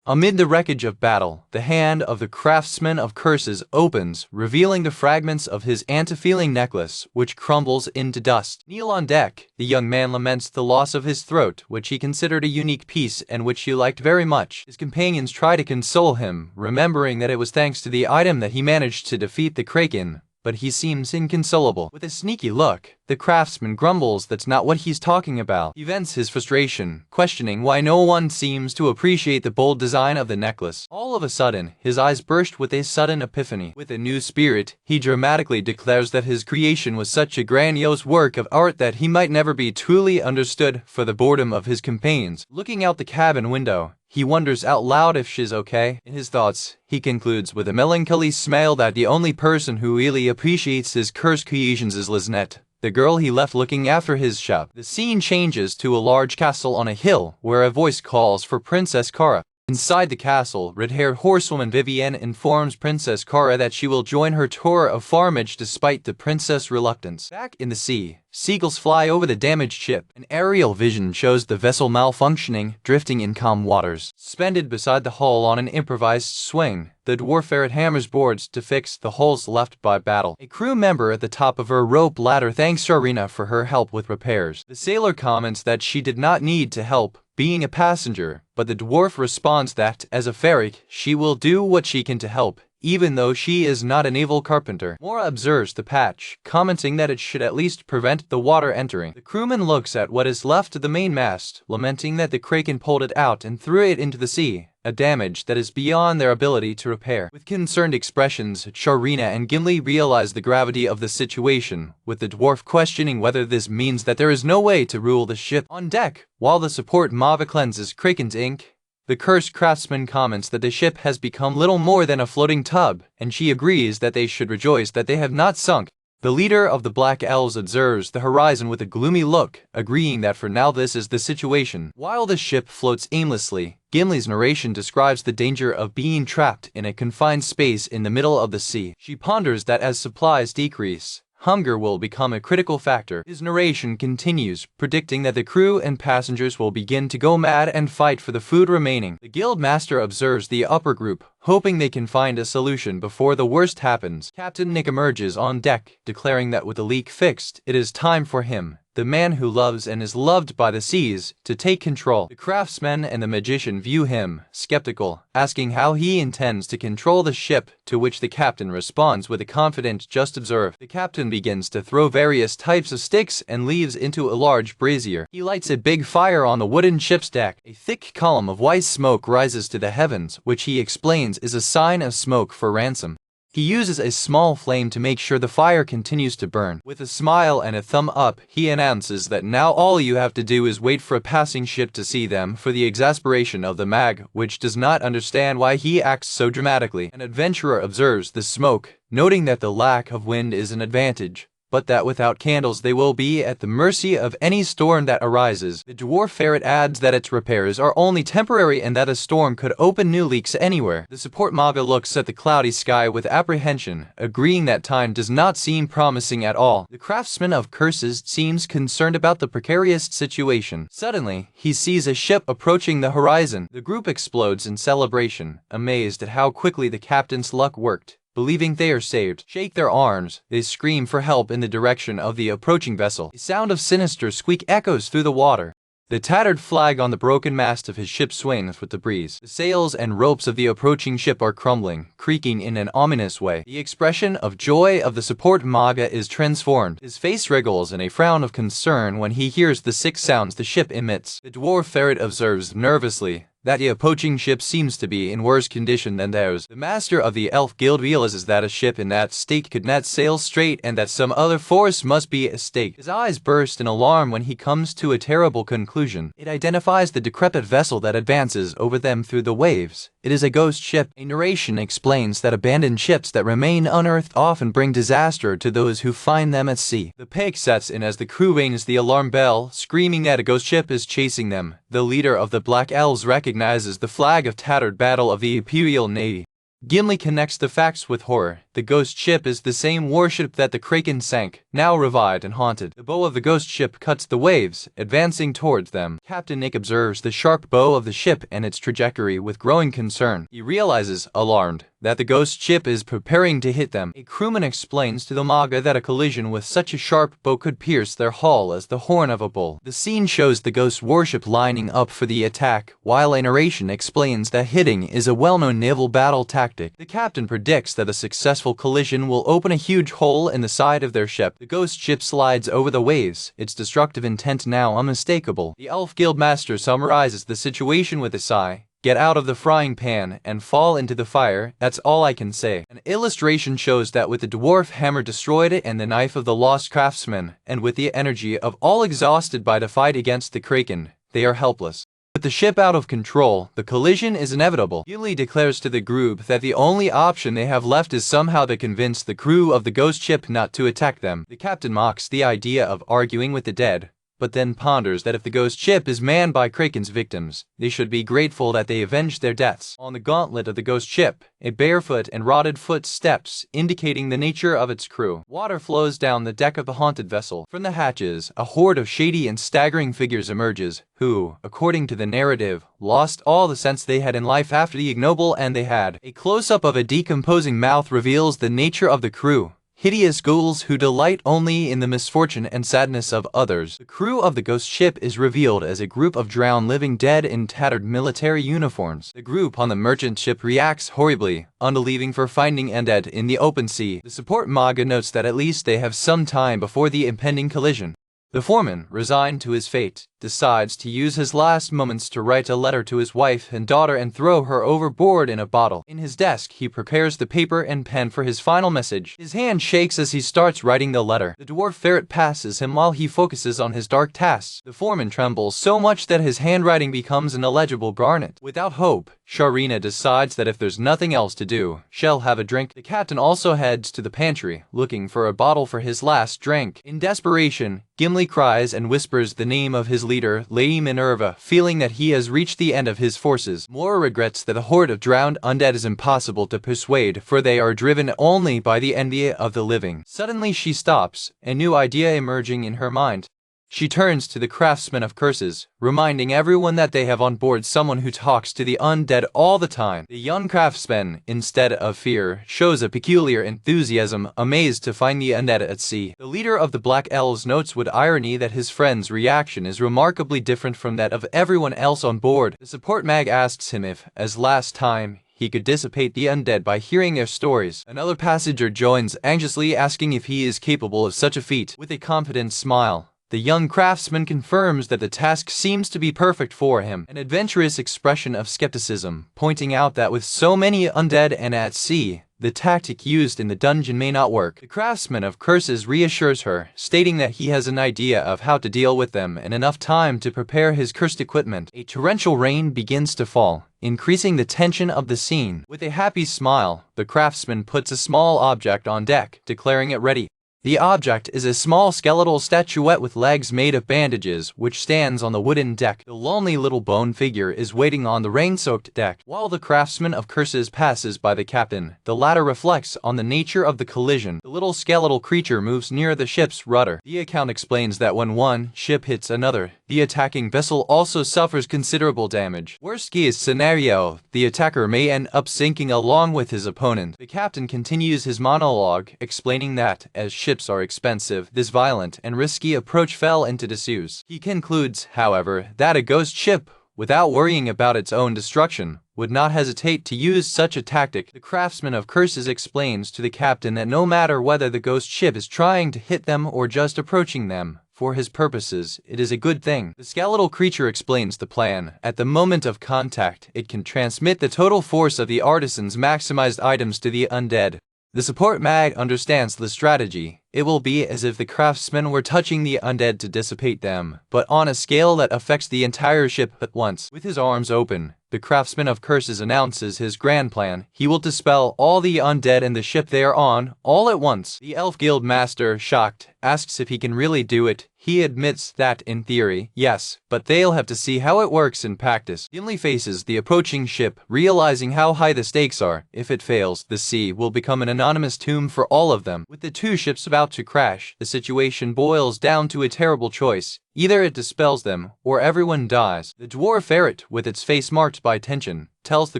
Amid the wreckage of battle, the hand of the craftsman of curses opens, revealing the fragments of his anti-feeling necklace, which crumbles into dust. Kneel on deck, the young man laments the loss of his throat, which he considered a unique piece and which he liked very much. His companions try to console him, remembering that it was thanks to the item that he managed to defeat the Kraken, but he seems inconsolable. With a sneaky look, the craftsman grumbles that's not what he's talking about. He vents his frustration, questioning why no one seems to appreciate the bold design of the necklace. All of a sudden, his eyes burst with a sudden epiphany. With a new spirit, he dramatically declares that his creation was such a grandiose work of art that he might never be truly understood for the boredom of his companions. Looking out the cabin window, he wonders out loud if she's okay. In his thoughts, he concludes with a melancholy smile that the only person who really appreciates his cursed creations is Liznette, the girl he left looking after his shop. The scene changes to a large castle on a hill, where a voice calls for Princess Kara. Inside the castle, red-haired horsewoman Vivienne informs Princess Cara that she will join her tour of Farmage despite the princess' reluctance. Back in the sea, seagulls fly over the damaged ship. An aerial vision shows the vessel malfunctioning, drifting in calm waters. Suspended beside the hull on an improvised swing, the dwarf ferret hammers boards to fix the holes left by battle. A crew member at the top of her rope ladder thanks Sharina for her help with repairs. The sailor comments that she did not need to help, being a passenger, but the dwarf responds that, as a ferret, she will do what she can to help, even though she is not an evil carpenter. Moria observes the patch, commenting that it should at least prevent the water entering. The crewman looks at what is left of the mainmast, lamenting that the kraken pulled it out and threw it into the sea, a damage that is beyond their ability to repair. With concerned expressions, Sharina and Gimley realize the gravity of the situation, with the dwarf questioning whether this means that there is no way to rule the ship. On deck, while the support Mava cleanses Kraken's ink, the cursed craftsman comments that the ship has become little more than a floating tub, and she agrees that they should rejoice that they have not sunk. The leader of the Black Elves observes the horizon with a gloomy look, agreeing that for now this is the situation. While the ship floats aimlessly, Gimley's narration describes the danger of being trapped in a confined space in the middle of the sea. She ponders that as supplies decrease, hunger will become a critical factor. His narration continues, predicting that the crew and passengers will begin to go mad and fight for the food remaining. The guild master observes the upper group, hoping they can find a solution before the worst happens. Captain Nick emerges on deck, declaring that with the leak fixed, it is time for him, the man who loves and is loved by the seas, to take control. The craftsman and the magician view him, skeptical, asking how he intends to control the ship, to which the captain responds with a confident "just observe." The captain begins to throw various types of sticks and leaves into a large brazier. He lights a big fire on the wooden ship's deck. A thick column of white smoke rises to the heavens, which he explains is a sign of smoke for ransom. He uses a small flame to make sure the fire continues to burn. With a smile and a thumb up, he announces that now all you have to do is wait for a passing ship to see them, for the exasperation of the mag, which does not understand why he acts so dramatically. An adventurer observes the smoke, noting that the lack of wind is an advantage, but that without candles they will be at the mercy of any storm that arises. The dwarf ferret adds that its repairs are only temporary and that a storm could open new leaks anywhere. The support Manga looks at the cloudy sky with apprehension, agreeing that time does not seem promising at all. The craftsman of curses seems concerned about the precarious situation. Suddenly, he sees a ship approaching the horizon. The group explodes in celebration, amazed at how quickly the captain's luck worked. Believing they are saved, shake their arms, they scream for help in the direction of the approaching vessel. A sound of sinister squeak echoes through the water. The tattered flag on the broken mast of his ship swings with the breeze. The sails and ropes of the approaching ship are crumbling, creaking in an ominous way. The expression of joy of the support Manga is transformed. His face wriggles in a frown of concern when he hears the sick sounds the ship emits. The dwarf ferret observes nervously that the approaching ship seems to be in worse condition than theirs. The master of the elf guild realizes that a ship in that state could not sail straight and that some other force must be at stake. His eyes burst in alarm when he comes to a terrible conclusion. It identifies the decrepit vessel that advances over them through the waves. It is a ghost ship. A narration explains that abandoned ships that remain unearthed often bring disaster to those who find them at sea. The panic sets in as the crew rings the alarm bell, screaming that a ghost ship is chasing them. The leader of the Black Elves recognizes the flag of tattered battle of the Imperial Navy. Gimli connects the facts with horror. The ghost ship is the same warship that the Kraken sank, now revived and haunted. The bow of the ghost ship cuts the waves, advancing towards them. Captain Nick observes the sharp bow of the ship and its trajectory with growing concern. He realizes, alarmed, that the ghost ship is preparing to hit them. A crewman explains to the Manga that a collision with such a sharp bow could pierce their hull as the horn of a bull. The scene shows the ghost warship lining up for the attack, while a narration explains that hitting is a well-known naval battle tactic. The captain predicts that a successful collision will open a huge hole in the side of their ship. The ghost ship slides over the waves, its destructive intent now unmistakable. The elf guild master summarizes the situation with a sigh. Get out of the frying pan and fall into the fire, that's all I can say. An illustration shows that with the dwarf hammer destroyed and the knife of the lost craftsman, and with the energy of all exhausted by the fight against the Kraken, they are helpless. With the ship out of control, the collision is inevitable. Gimli declares to the group that the only option they have left is somehow to convince the crew of the ghost ship not to attack them. The captain mocks the idea of arguing with the dead, but then ponders that if the ghost ship is manned by Kraken's victims, they should be grateful that they avenged their deaths. On the gauntlet of the ghost ship, a barefoot and rotted foot steps, indicating the nature of its crew. Water flows down the deck of the haunted vessel. From the hatches, a horde of shady and staggering figures emerges, who, according to the narrative, lost all the sense they had in life after the ignoble and they had. A close-up of a decomposing mouth reveals the nature of the crew. Hideous ghouls who delight only in the misfortune and sadness of others. The crew of the ghost ship is revealed as a group of drowned living dead in tattered military uniforms. The group on the merchant ship reacts horribly, unbelieving for finding undead in the open sea. The support manga notes that at least they have some time before the impending collision. The foreman, resigned to his fate, decides to use his last moments to write a letter to his wife and daughter and throw her overboard in a bottle. In his desk, he prepares the paper and pen for his final message. His hand shakes as he starts writing the letter. The dwarf ferret passes him while he focuses on his dark tasks. The foreman trembles so much that his handwriting becomes an illegible garnet. Without hope, Sharina decides that if there's nothing else to do, she'll have a drink. The captain also heads to the pantry, looking for a bottle for his last drink. In desperation, Gimley cries and whispers the name of his leader, Lady Minerva, feeling that he has reached the end of his forces. Moria regrets that the horde of drowned undead is impossible to persuade, for they are driven only by the envy of the living. Suddenly she stops, a new idea emerging in her mind. She turns to the craftsman of curses, reminding everyone that they have on board someone who talks to the undead all the time. The young craftsman, instead of fear, shows a peculiar enthusiasm, amazed to find the undead at sea. The leader of the Black Elves notes with irony that his friend's reaction is remarkably different from that of everyone else on board. The support mag asks him if, as last time, he could dissipate the undead by hearing their stories. Another passenger joins, anxiously asking if he is capable of such a feat. With a confident smile, the young craftsman confirms that the task seems to be perfect for him, an adventurous expression of skepticism, pointing out that with so many undead and at sea, the tactic used in the dungeon may not work. The craftsman of curses reassures her, stating that he has an idea of how to deal with them and enough time to prepare his cursed equipment. A torrential rain begins to fall, increasing the tension of the scene. With a happy smile, the craftsman puts a small object on deck, declaring it ready. The object is a small skeletal statuette with legs made of bandages, which stands on the wooden deck. The lonely little bone figure is waiting on the rain-soaked deck. While the craftsman of curses passes by the captain, the latter reflects on the nature of the collision. The little skeletal creature moves near the ship's rudder. The account explains that when one ship hits another, the attacking vessel also suffers considerable damage. Worst case scenario, the attacker may end up sinking along with his opponent. The captain continues his monologue, explaining that, as ships are expensive, this violent and risky approach fell into disuse. He concludes, however, that a ghost ship, without worrying about its own destruction, would not hesitate to use such a tactic. The craftsman of curses explains to the captain that no matter whether the ghost ship is trying to hit them or just approaching them, for his purposes, it is a good thing. The skeletal creature explains the plan. At the moment of contact, it can transmit the total force of the artisan's maximized items to the undead. The support mag understands the strategy. It will be as if the craftsmen were touching the undead to dissipate them, but on a scale that affects the entire ship at once. With his arms open, the craftsman of curses announces his grand plan. He will dispel all the undead in the ship they are on, all at once. The elf guild master, shocked, asks if he can really do it. He admits that, in theory, yes, but they'll have to see how it works in practice. Gimli faces the approaching ship, realizing how high the stakes are. If it fails, the sea will become an anonymous tomb for all of them. With the two ships about to crash, the situation boils down to a terrible choice. Either it dispels them, or everyone dies. The dwarf ferret, with its face marked by tension, tells the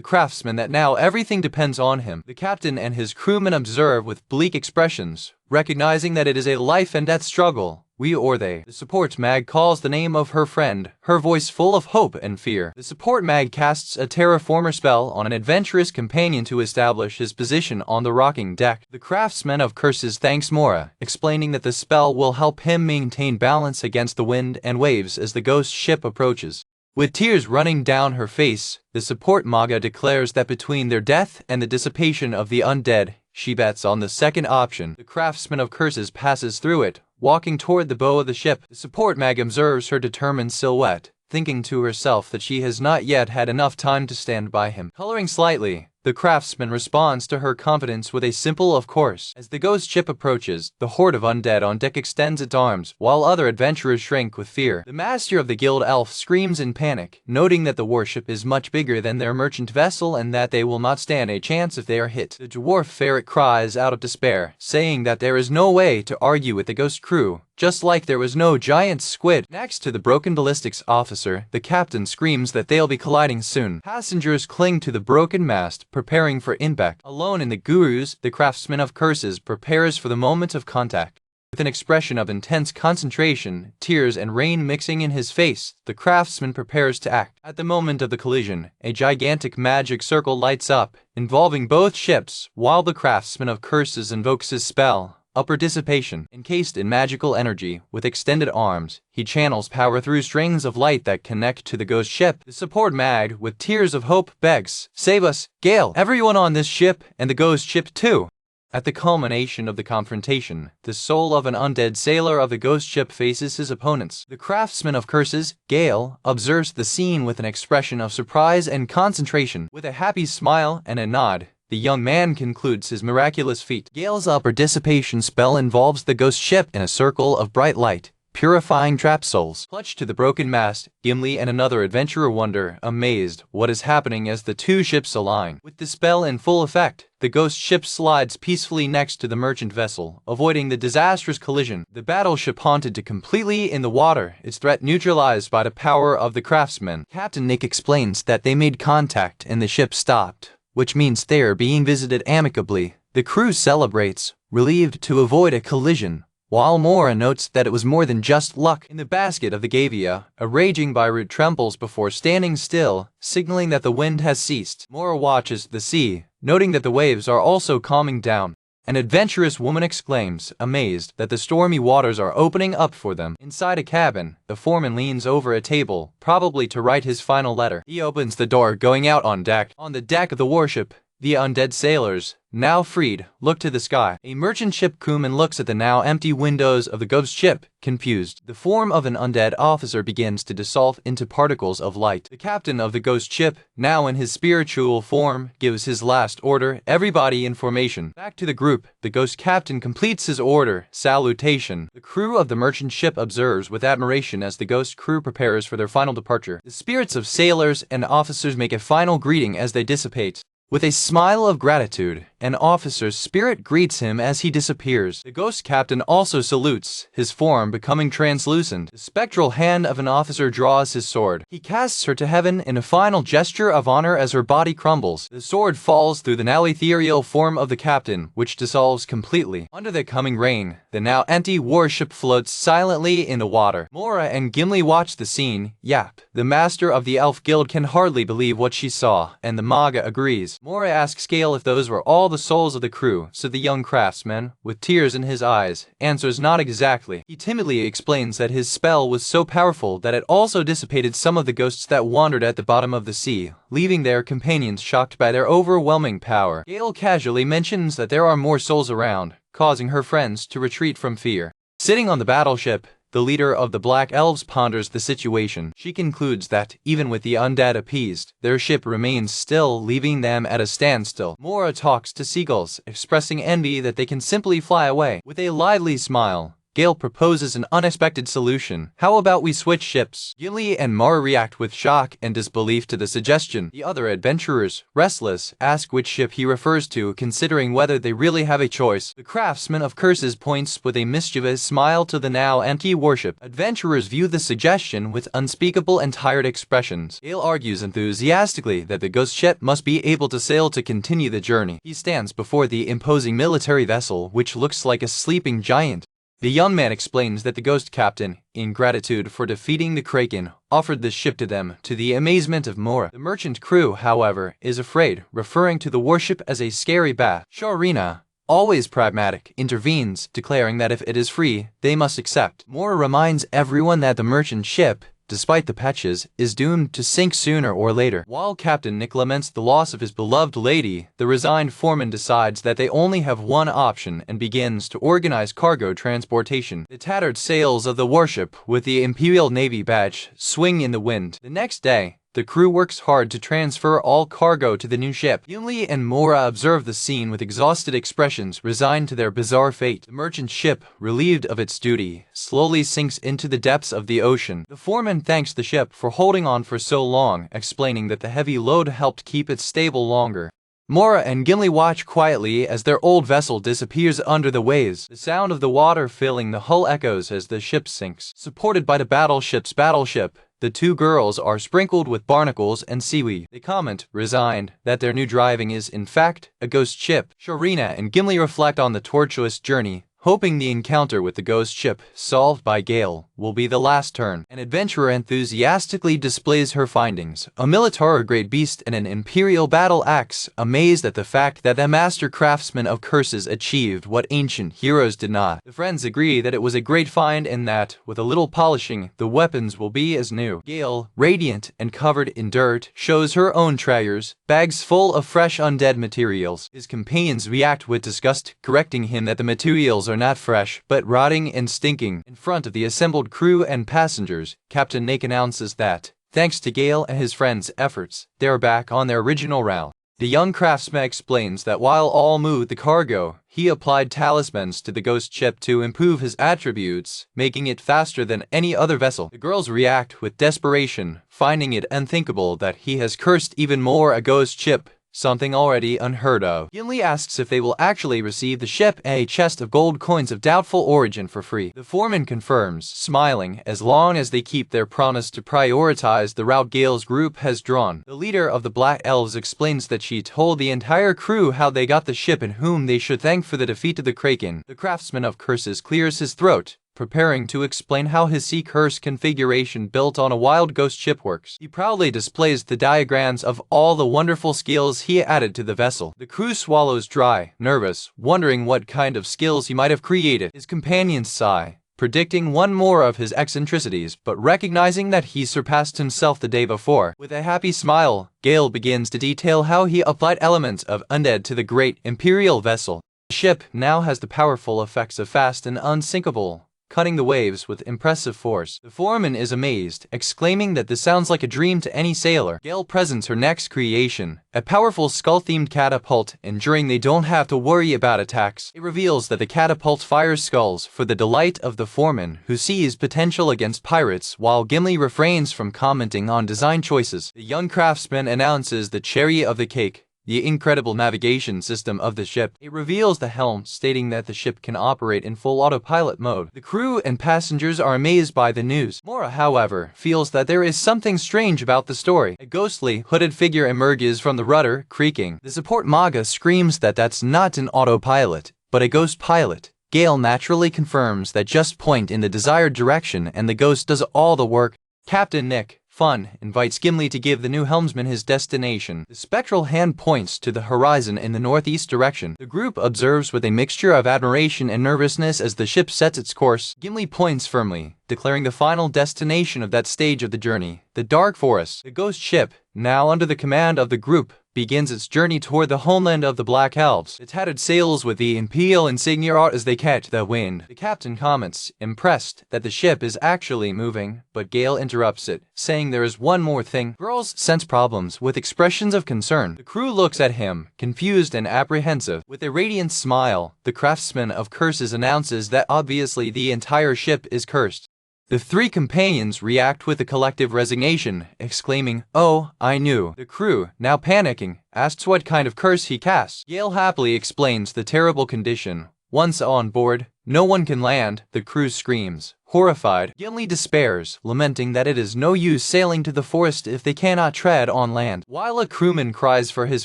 craftsman that now everything depends on him. The captain and his crewmen observe with bleak expressions, recognizing that it is a life and death struggle. We or they. The support mag calls the name of her friend, her voice full of hope and fear. The support mag casts a terraformer spell on an adventurous companion to establish his position on the rocking deck. The craftsman of curses thanks Moria, explaining that the spell will help him maintain balance against the wind and waves as the ghost ship approaches. With tears running down her face, the support maga declares that between their death and the dissipation of the undead, she bets on the second option. The craftsman of curses passes through it, walking toward the bow of the ship. The support mag observes her determined silhouette, thinking to herself that she has not yet had enough time to stand by him. Coloring slightly, The craftsman responds to her confidence with a simple of course. As the ghost ship approaches, the horde of undead on deck extends its arms, while other adventurers shrink with fear. The master of the guild elf screams in panic, noting that the warship is much bigger than their merchant vessel and that they will not stand a chance if they are hit. The dwarf ferret cries out of despair, saying that there is no way to argue with the ghost crew, just like there was no giant squid. Next to the broken ballistics officer, the captain screams that they'll be colliding soon. Passengers cling to the broken mast, preparing for impact. Alone in the gurus, the craftsman of curses prepares for the moment of contact. With an expression of intense concentration, tears and rain mixing in his face, the craftsman prepares to act. At the moment of the collision, a gigantic magic circle lights up, involving both ships, while the craftsman of curses invokes his spell, Upper Dissipation. Encased in magical energy, with extended arms, he channels power through strings of light that connect to the ghost ship. The support mag, with tears of hope, begs, "Save us, Gail, everyone on this ship, and the ghost ship too." At the culmination of the confrontation, the soul of an undead sailor of the ghost ship faces his opponents. The craftsman of curses, Gail, observes the scene with an expression of surprise and concentration. With a happy smile and a nod, the young man concludes his miraculous feat. Gail's upper dissipation spell involves the ghost ship in a circle of bright light, purifying trapped souls. Clutched to the broken mast, Gimley and another adventurer wonder, amazed, what is happening as the two ships align. With the spell in full effect, the ghost ship slides peacefully next to the merchant vessel, avoiding the disastrous collision. The battleship haunted to completely in the water, its threat neutralized by the power of the craftsman. Captain Nick explains that they made contact and the ship stopped, which means they're being visited amicably. The crew celebrates, relieved to avoid a collision, while Moria notes that it was more than just luck. In the basket of the Gavia, a raging Beirut trembles before standing still, signaling that the wind has ceased. Moria watches the sea, noting that the waves are also calming down. An adventurous woman exclaims, amazed, that the stormy waters are opening up for them. Inside a cabin, the foreman leans over a table, probably to write his final letter. He opens the door, going out on deck. On the deck of the warship, the undead sailors, now freed, look to the sky. A merchant ship crewman looks at the now empty windows of the ghost ship, confused. The form of an undead officer begins to dissolve into particles of light. The captain of the ghost ship, now in his spiritual form, gives his last order, everybody in formation. Back to the group, the ghost captain completes his order, salutation. The crew of the merchant ship observes with admiration as the ghost crew prepares for their final departure. The spirits of sailors and officers make a final greeting as they dissipate. With a smile of gratitude, an officer's spirit greets him as he disappears. The ghost captain also salutes, his form becoming translucent. The spectral hand of an officer draws his sword. He casts her to heaven in a final gesture of honor as her body crumbles. The sword falls through the now ethereal form of the captain, which dissolves completely. Under the coming rain, the now empty warship floats silently in the water. Moria and Gimli watch the scene. Yap. The master of the elf guild can hardly believe what she saw, and the Manga agrees. Moria asks Gail if those were all the souls of the crew, so the young craftsman, with tears in his eyes, answers not exactly. He timidly explains that his spell was so powerful that it also dissipated some of the ghosts that wandered at the bottom of the sea, leaving their companions shocked by their overwhelming power. Gail casually mentions that there are more souls around, causing her friends to retreat from fear. Sitting on the battleship, the leader of the Black Elves ponders the situation. She concludes that, even with the undead appeased, their ship remains still, leaving them at a standstill. Moria talks to seagulls, expressing envy that they can simply fly away. With a lively smile, Gail proposes an unexpected solution. How about we switch ships? Gimli and Moria react with shock and disbelief to the suggestion. The other adventurers, restless, ask which ship he refers to, considering whether they really have a choice. The craftsman of curses points with a mischievous smile to the now empty warship. Adventurers view the suggestion with unspeakable and tired expressions. Gail argues enthusiastically that the ghost ship must be able to sail to continue the journey. He stands before the imposing military vessel, which looks like a sleeping giant. The young man explains that the ghost captain, in gratitude for defeating the Kraken, offered the ship to them, to the amazement of Moria. The merchant crew, however, is afraid, referring to the warship as a scary bat. Sharina, always pragmatic, intervenes, declaring that if it is free, they must accept. Moria reminds everyone that the merchant ship, despite the patches, is doomed to sink sooner or later. While Captain Nick laments the loss of his beloved lady, the resigned foreman decides that they only have one option and begins to organize cargo transportation. The tattered sails of the warship, with the Imperial Navy badge, swing in the wind. The next day, the crew works hard to transfer all cargo to the new ship. Gimley and Moria observe the scene with exhausted expressions, resigned to their bizarre fate. The merchant ship, relieved of its duty, slowly sinks into the depths of the ocean. The foreman thanks the ship for holding on for so long, explaining that the heavy load helped keep it stable longer. Moria and Gimli watch quietly as their old vessel disappears under the waves. The sound of the water filling the hull echoes as the ship sinks. Supported by the battleship, the two girls are sprinkled with barnacles and seaweed. They comment, resigned, that their new driving is, in fact, a ghost ship. Sharina and Gimli reflect on the tortuous journey, hoping the encounter with the ghost ship, solved by Gail, will be the last turn. An adventurer enthusiastically displays her findings: a Militara-grade beast and an Imperial battle axe, amazed at the fact that the master craftsman of curses achieved what ancient heroes did not. The friends agree that it was a great find and that, with a little polishing, the weapons will be as new. Gail, radiant and covered in dirt, shows her own treasures, bags full of fresh undead materials. His companions react with disgust, correcting him that the materials are not fresh, but rotting and stinking. In front of the assembled crew and passengers, Captain Nick announces that, thanks to Gail and his friends' efforts, they are back on their original route. The young craftsman explains that while all moved the cargo, he applied talismans to the ghost ship to improve his attributes, making it faster than any other vessel. The girls react with desperation, finding it unthinkable that he has cursed even more a ghost ship, something already unheard of. Gimli asks if they will actually receive the ship and a chest of gold coins of doubtful origin for free. The foreman confirms, smiling, as long as they keep their promise to prioritize the route Gail's group has drawn. The leader of the Black Elves explains that she told the entire crew how they got the ship and whom they should thank for the defeat of the Kraken. The craftsman of curses clears his throat, preparing to explain how his sea curse configuration built on a wild ghost ship works. He proudly displays the diagrams of all the wonderful skills he added to the vessel. The crew swallows dry, nervous, wondering what kind of skills he might have created. His companions sigh, predicting one more of his eccentricities, but recognizing that he surpassed himself the day before. With a happy smile, Gail begins to detail how he applied elements of undead to the great Imperial vessel. The ship now has the powerful effects of fast and unsinkable, cutting the waves with impressive force. The foreman is amazed, exclaiming that this sounds like a dream to any sailor. Gail presents her next creation, a powerful skull-themed catapult, ensuring they don't have to worry about attacks. It reveals that the catapult fires skulls for the delight of the foreman, who sees potential against pirates, while Gimli refrains from commenting on design choices. The young craftsman announces the cherry of the cake: the incredible navigation system of the ship. It reveals the helm, stating that the ship can operate in full autopilot mode. The crew and passengers are amazed by the news. Moria, however, feels that there is something strange about the story. A ghostly, hooded figure emerges from the rudder, creaking. The support Manga screams that that's not an autopilot, but a ghost pilot. Gail naturally confirms that just point in the desired direction and the ghost does all the work. Captain Nick, fun, invites Gimli to give the new helmsman his destination. The spectral hand points to the horizon in the northeast direction. The group observes with a mixture of admiration and nervousness as the ship sets its course. Gimli points firmly, declaring the final destination of that stage of the journey: the dark forest. The ghost ship, now under the command of the group, begins its journey toward the homeland of the Black Elves. The tattered sails with the Imperial insignia out as they catch the wind. The captain comments, impressed, that the ship is actually moving, but Gail interrupts it, saying there is one more thing. Girls sense problems with expressions of concern. The crew looks at him, confused and apprehensive. With a radiant smile, the craftsman of curses announces that obviously the entire ship is cursed. The three companions react with a collective resignation, exclaiming, "Oh, I knew." The crew, now panicking, asks what kind of curse he casts. Gail happily explains the terrible condition. Once on board, no one can land, the crew screams. Horrified, Gimli despairs, lamenting that it is no use sailing to the forest if they cannot tread on land. While a crewman cries for his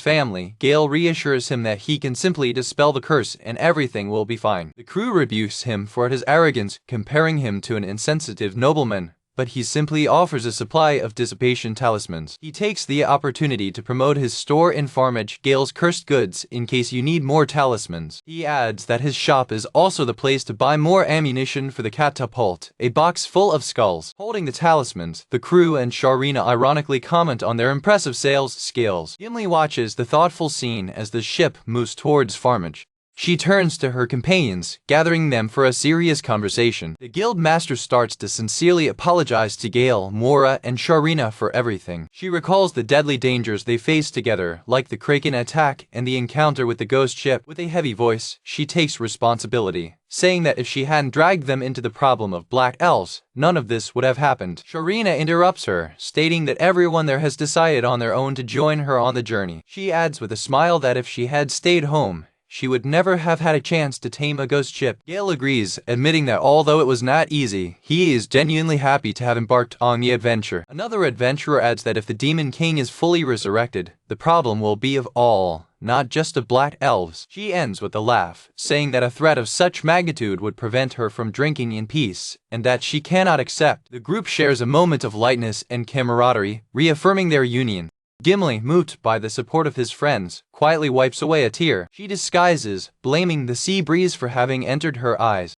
family, Gail reassures him that he can simply dispel the curse and everything will be fine. The crew rebukes him for his arrogance, comparing him to an insensitive nobleman, but he simply offers a supply of dissipation talismans. He takes the opportunity to promote his store in Farmage, Gail's cursed goods, in case you need more talismans. He adds that his shop is also the place to buy more ammunition for the catapult, a box full of skulls. Holding the talismans, the crew and Sharina ironically comment on their impressive sales skills. Gimli watches the thoughtful scene as the ship moves towards Farmage. She turns to her companions, gathering them for a serious conversation. The guild master starts to sincerely apologize to Gail, Moria, and Sharina for everything. She recalls the deadly dangers they faced together, like the Kraken attack and the encounter with the ghost ship. With a heavy voice, she takes responsibility, saying that if she hadn't dragged them into the problem of black elves, none of this would have happened. Sharina interrupts her, stating that everyone there has decided on their own to join her on the journey. She adds with a smile that if she had stayed home, she would never have had a chance to tame a ghost ship. Gail agrees, admitting that although it was not easy, he is genuinely happy to have embarked on the adventure. Another adventurer adds that if the Demon King is fully resurrected, the problem will be of all, not just of black elves. She ends with a laugh, saying that a threat of such magnitude would prevent her from drinking in peace, and that she cannot accept. The group shares a moment of lightness and camaraderie, reaffirming their union. Gimley, moved by the support of his friends, quietly wipes away a tear. She disguises, blaming the sea breeze for having entered her eyes.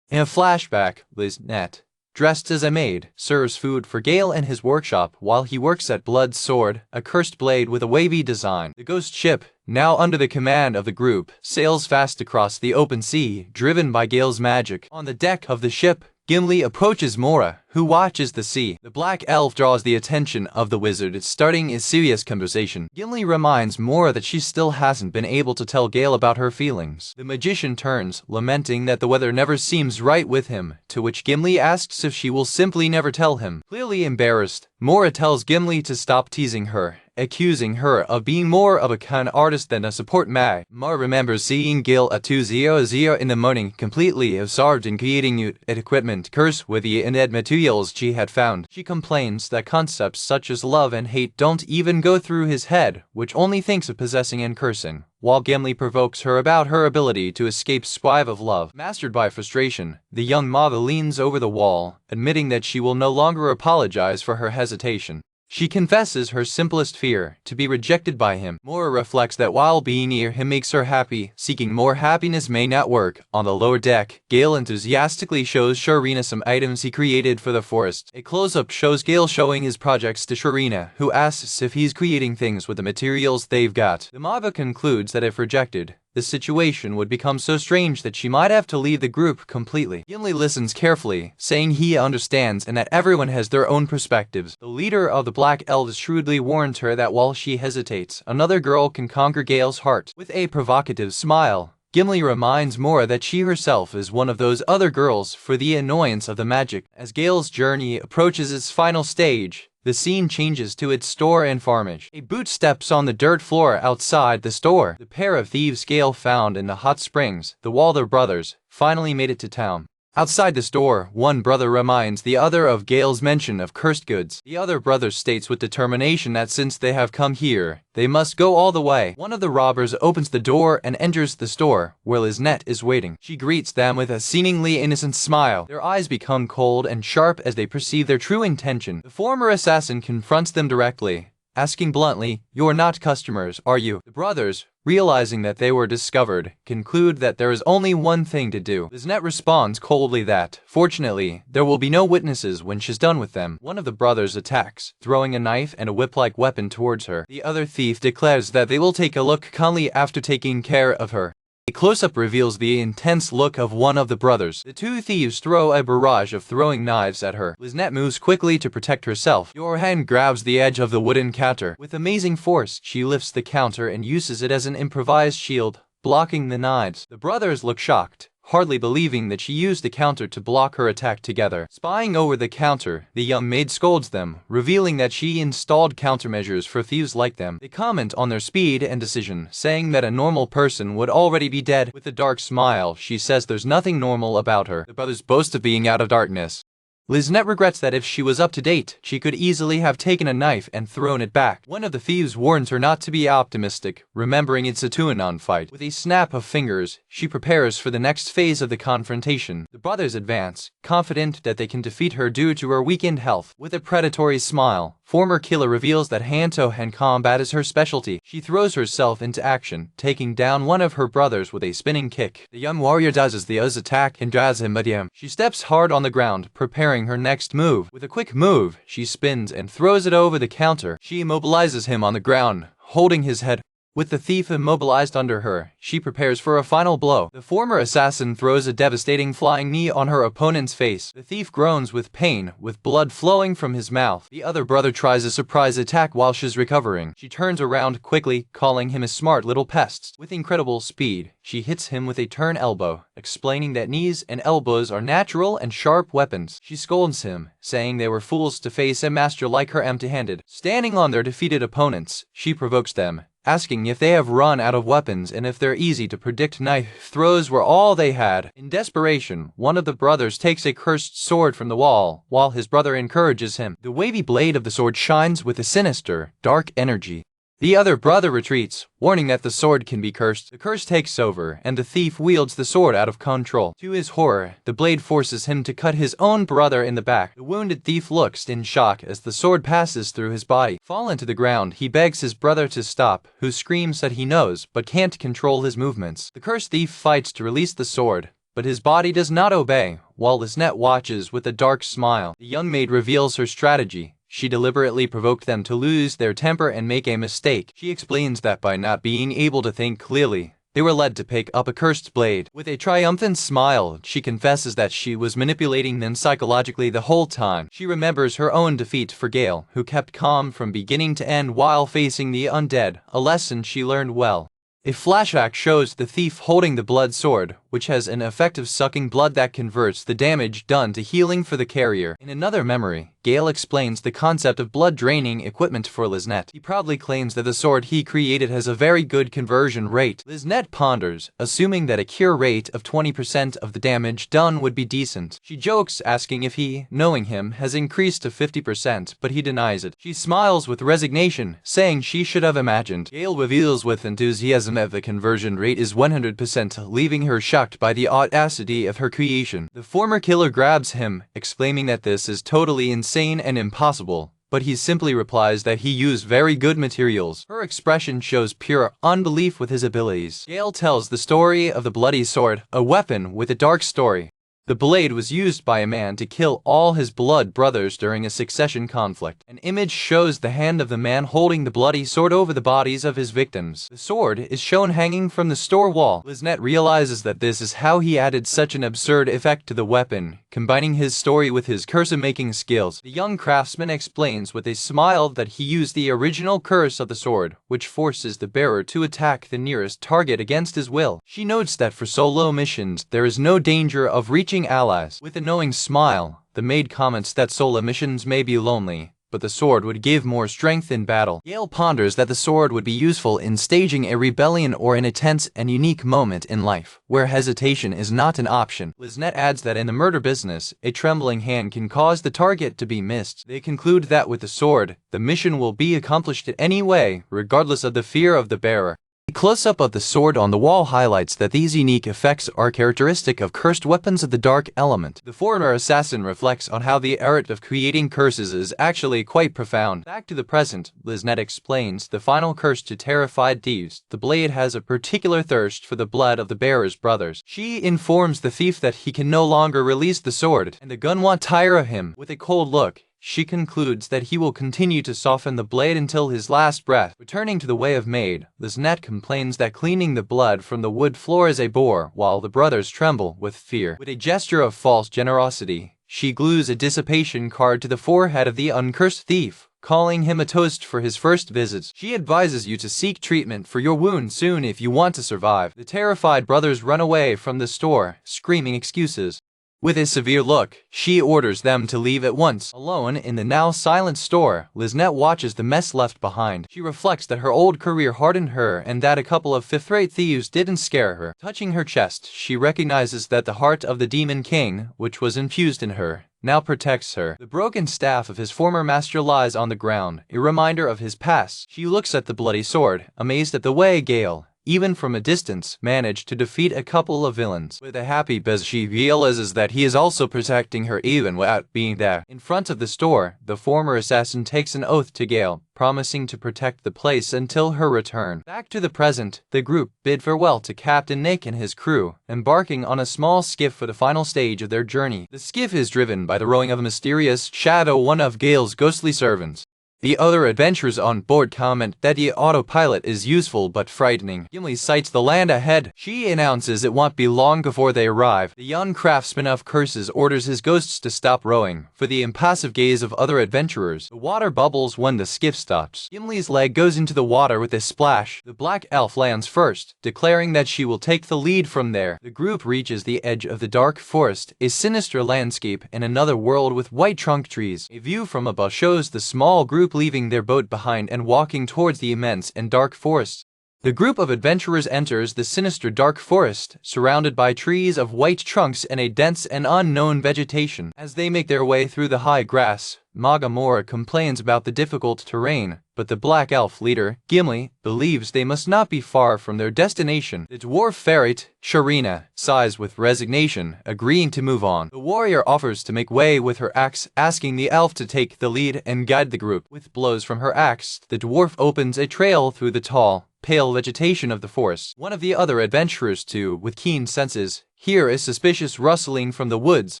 In a flashback, Liznette, dressed as a maid, serves food for Gail in his workshop while he works at Blood's sword, a cursed blade with a wavy design. The ghost ship, now under the command of the group, sails fast across the open sea, driven by Gail's magic. On the deck of the ship, Gimli approaches Moria, who watches the sea. The black elf draws the attention of the wizard, starting a serious conversation. Gimli reminds Moria that she still hasn't been able to tell Gail about her feelings. The magician turns, lamenting that the weather never seems right with him, to which Gimli asks if she will simply never tell him. Clearly embarrassed, Moria tells Gimli to stop teasing her, accusing her of being more of a con artist than a support mag. Moria remembers seeing Gail at 2:00 in the morning, completely absorbed in creating new equipment, cursed with the inert materials she had found. She complains that concepts such as love and hate don't even go through his head, which only thinks of possessing and cursing, while Gimli provokes her about her ability to escape strive of love. Mastered by frustration, the young mother leans over the wall, admitting that she will no longer apologize for her hesitation. She confesses her simplest fear, to be rejected by him. Moria reflects that while being near him makes her happy, seeking more happiness may not work. On the lower deck, Gail enthusiastically shows Sharina some items he created for the forest. A close-up shows Gail showing his projects to Sharina, who asks if he's creating things with the materials they've got. The manga concludes that if rejected, the situation would become so strange that she might have to leave the group completely. Gimli listens carefully, saying he understands and that everyone has their own perspectives. The leader of the Black Elves shrewdly warns her that while she hesitates, another girl can conquer Gail's heart. With a provocative smile, Gimli reminds Moria that she herself is one of those other girls for the annoyance of the magic. As Gail's journey approaches its final stage, the scene changes to its store in Farmage. A boot steps on the dirt floor outside the store. The pair of thieves Gail found in the hot springs, the Walder brothers, finally made it to town. Outside the store, one brother reminds the other of Gail's mention of cursed goods. The other brother states with determination that since they have come here, they must go all the way. One of the robbers opens the door and enters the store, where Liznette is waiting. She greets them with a seemingly innocent smile. Their eyes become cold and sharp as they perceive their true intention. The former assassin confronts them directly, asking bluntly, "You're not customers, are you?" The brothers, realizing that they were discovered, conclude that there is only one thing to do. Liznette responds coldly that, fortunately, there will be no witnesses when she's done with them. One of the brothers attacks, throwing a knife and a whip-like weapon towards her. The other thief declares that they will take a look kindly after taking care of her. A close-up reveals the intense look of one of the brothers. The two thieves throw a barrage of throwing knives at her. Liznette moves quickly to protect herself. Your hand grabs the edge of the wooden counter. With amazing force, she lifts the counter and uses it as an improvised shield, blocking the knives. The brothers look shocked, hardly believing that she used the counter to block her attack together. Spying over the counter, the young maid scolds them, revealing that she installed countermeasures for thieves like them. They comment on their speed and decision, saying that a normal person would already be dead. With a dark smile, she says there's nothing normal about her. The brothers boast of being out of darkness. Liznette regrets that if she was up to date, she could easily have taken a knife and thrown it back. One of the thieves warns her not to be optimistic, remembering it's a two-on fight. With a snap of fingers, she prepares for the next phase of the confrontation. The brothers advance, confident that they can defeat her due to her weakened health. With a predatory smile, former killer reveals that hand-to-hand combat is her specialty. She throws herself into action, taking down one of her brothers with a spinning kick. The young warrior does the Oz attack and draws him at him. She steps hard on the ground, preparing her next move. With a quick move, she spins and throws it over the counter. She immobilizes him on the ground, holding his head. With the thief immobilized under her, she prepares for a final blow. The former assassin throws a devastating flying knee on her opponent's face. The thief groans with pain, with blood flowing from his mouth. The other brother tries a surprise attack while she's recovering. She turns around quickly, calling him a smart little pest. With incredible speed, she hits him with a turn elbow, explaining that knees and elbows are natural and sharp weapons. She scolds him, saying they were fools to face a master like her empty-handed. Standing on their defeated opponents, she provokes them, asking if they have run out of weapons and if their easy-to-predict knife throws were all they had. In desperation, one of the brothers takes a cursed sword from the wall, while his brother encourages him. The wavy blade of the sword shines with a sinister, dark energy. The other brother retreats, warning that the sword can be cursed. The curse takes over, and the thief wields the sword out of control. To his horror, the blade forces him to cut his own brother in the back. The wounded thief looks in shock as the sword passes through his body. Fallen to the ground, he begs his brother to stop, who screams that he knows, but can't control his movements. The cursed thief fights to release the sword, but his body does not obey, while Liznette watches with a dark smile. The young maid reveals her strategy. She deliberately provoked them to lose their temper and make a mistake. She explains that by not being able to think clearly, they were led to pick up a cursed blade. With a triumphant smile, she confesses that she was manipulating them psychologically the whole time. She remembers her own defeat for Gail, who kept calm from beginning to end while facing the undead, a lesson she learned well. A flashback shows the thief holding the blood sword, which has an effect of sucking blood that converts the damage done to healing for the carrier. In another memory, Gail explains the concept of blood-draining equipment for Liznette. He proudly claims that the sword he created has a very good conversion rate. Liznette ponders, assuming that a cure rate of 20% of the damage done would be decent. She jokes, asking if he, knowing him, has increased to 50%, but he denies it. She smiles with resignation, saying she should have imagined. Gail reveals with enthusiasm that the conversion rate is 100%, leaving her shocked by the audacity of her creation. The former killer grabs him, exclaiming that this is totally insane and impossible, but he simply replies that he used very good materials. Her expression shows pure unbelief with his abilities. Gail tells the story of the bloody sword, a weapon with a dark story. The blade was used by a man to kill all his blood brothers during a succession conflict. An image shows the hand of the man holding the bloody sword over the bodies of his victims. The sword is shown hanging from the store wall. Liznette realizes that this is how he added such an absurd effect to the weapon, combining his story with his curse-making skills. The young craftsman explains with a smile that he used the original curse of the sword, which forces the bearer to attack the nearest target against his will. She notes that for solo missions, there is no danger of reaching allies. With a knowing smile, the maid comments that solo missions may be lonely, but the sword would give more strength in battle. Gail ponders that the sword would be useful in staging a rebellion or in a tense and unique moment in life, where hesitation is not an option. Liznette adds that in the murder business, a trembling hand can cause the target to be missed. They conclude that with the sword, the mission will be accomplished any way, regardless of the fear of the bearer. A close-up of the sword on the wall highlights that these unique effects are characteristic of cursed weapons of the dark element. The former assassin reflects on how the art of creating curses is actually quite profound. Back to the present, Liznette explains the final curse to terrified thieves. The blade has a particular thirst for the blood of the bearer's brothers. She informs the thief that he can no longer release the sword, and the gun won't tire of him. With a cold look, she concludes that he will continue to soften the blade until his last breath. Returning to the way of maid, Liznette complains that cleaning the blood from the wood floor is a bore, while the brothers tremble with fear. With a gesture of false generosity, she glues a dissipation card to the forehead of the uncursed thief, calling him a toast for his first visits. She advises you to seek treatment for your wound soon if you want to survive. The terrified brothers run away from the store, screaming excuses. With a severe look, she orders them to leave at once. Alone in the now silent store, Liznette watches the mess left behind. She reflects that her old career hardened her and that a couple of fifth-rate thieves didn't scare her. Touching her chest, she recognizes that the heart of the Demon King, which was infused in her, now protects her. The broken staff of his former master lies on the ground, a reminder of his past. She looks at the bloody sword, amazed at the way Gail, even from a distance, managed to defeat a couple of villains. With a happy buzz, she realizes that he is also protecting her even without being there. In front of the store, the former assassin takes an oath to Gail, promising to protect the place until her return. Back to the present, the group bid farewell to Captain Nick and his crew, embarking on a small skiff for the final stage of their journey. The skiff is driven by the rowing of a mysterious shadow, one of Gail's ghostly servants. The other adventurers on board comment that the autopilot is useful but frightening. Gimley sights the land ahead. She announces it won't be long before they arrive. The young craftsman of curses orders his ghosts to stop rowing, for the impassive gaze of other adventurers. The water bubbles when the skiff stops. Gimley's leg goes into the water with a splash. The black elf lands first, declaring that she will take the lead from there. The group reaches the edge of the dark forest, a sinister landscape in another world with white trunk trees. A view from above shows the small group leaving their boat behind and walking towards the immense and dark forest. The group of adventurers enters the sinister dark forest, surrounded by trees of white trunks and a dense and unknown vegetation. As they make their way through the high grass, Moria complains about the difficult terrain, but the black elf leader, Gimley, believes they must not be far from their destination. The dwarf ferret, Sharina, sighs with resignation, agreeing to move on. The warrior offers to make way with her axe, asking the elf to take the lead and guide the group. With blows from her axe, the dwarf opens a trail through the tall, pale vegetation of the forest. One of the other adventurers, too, with keen senses, hear a suspicious rustling from the woods.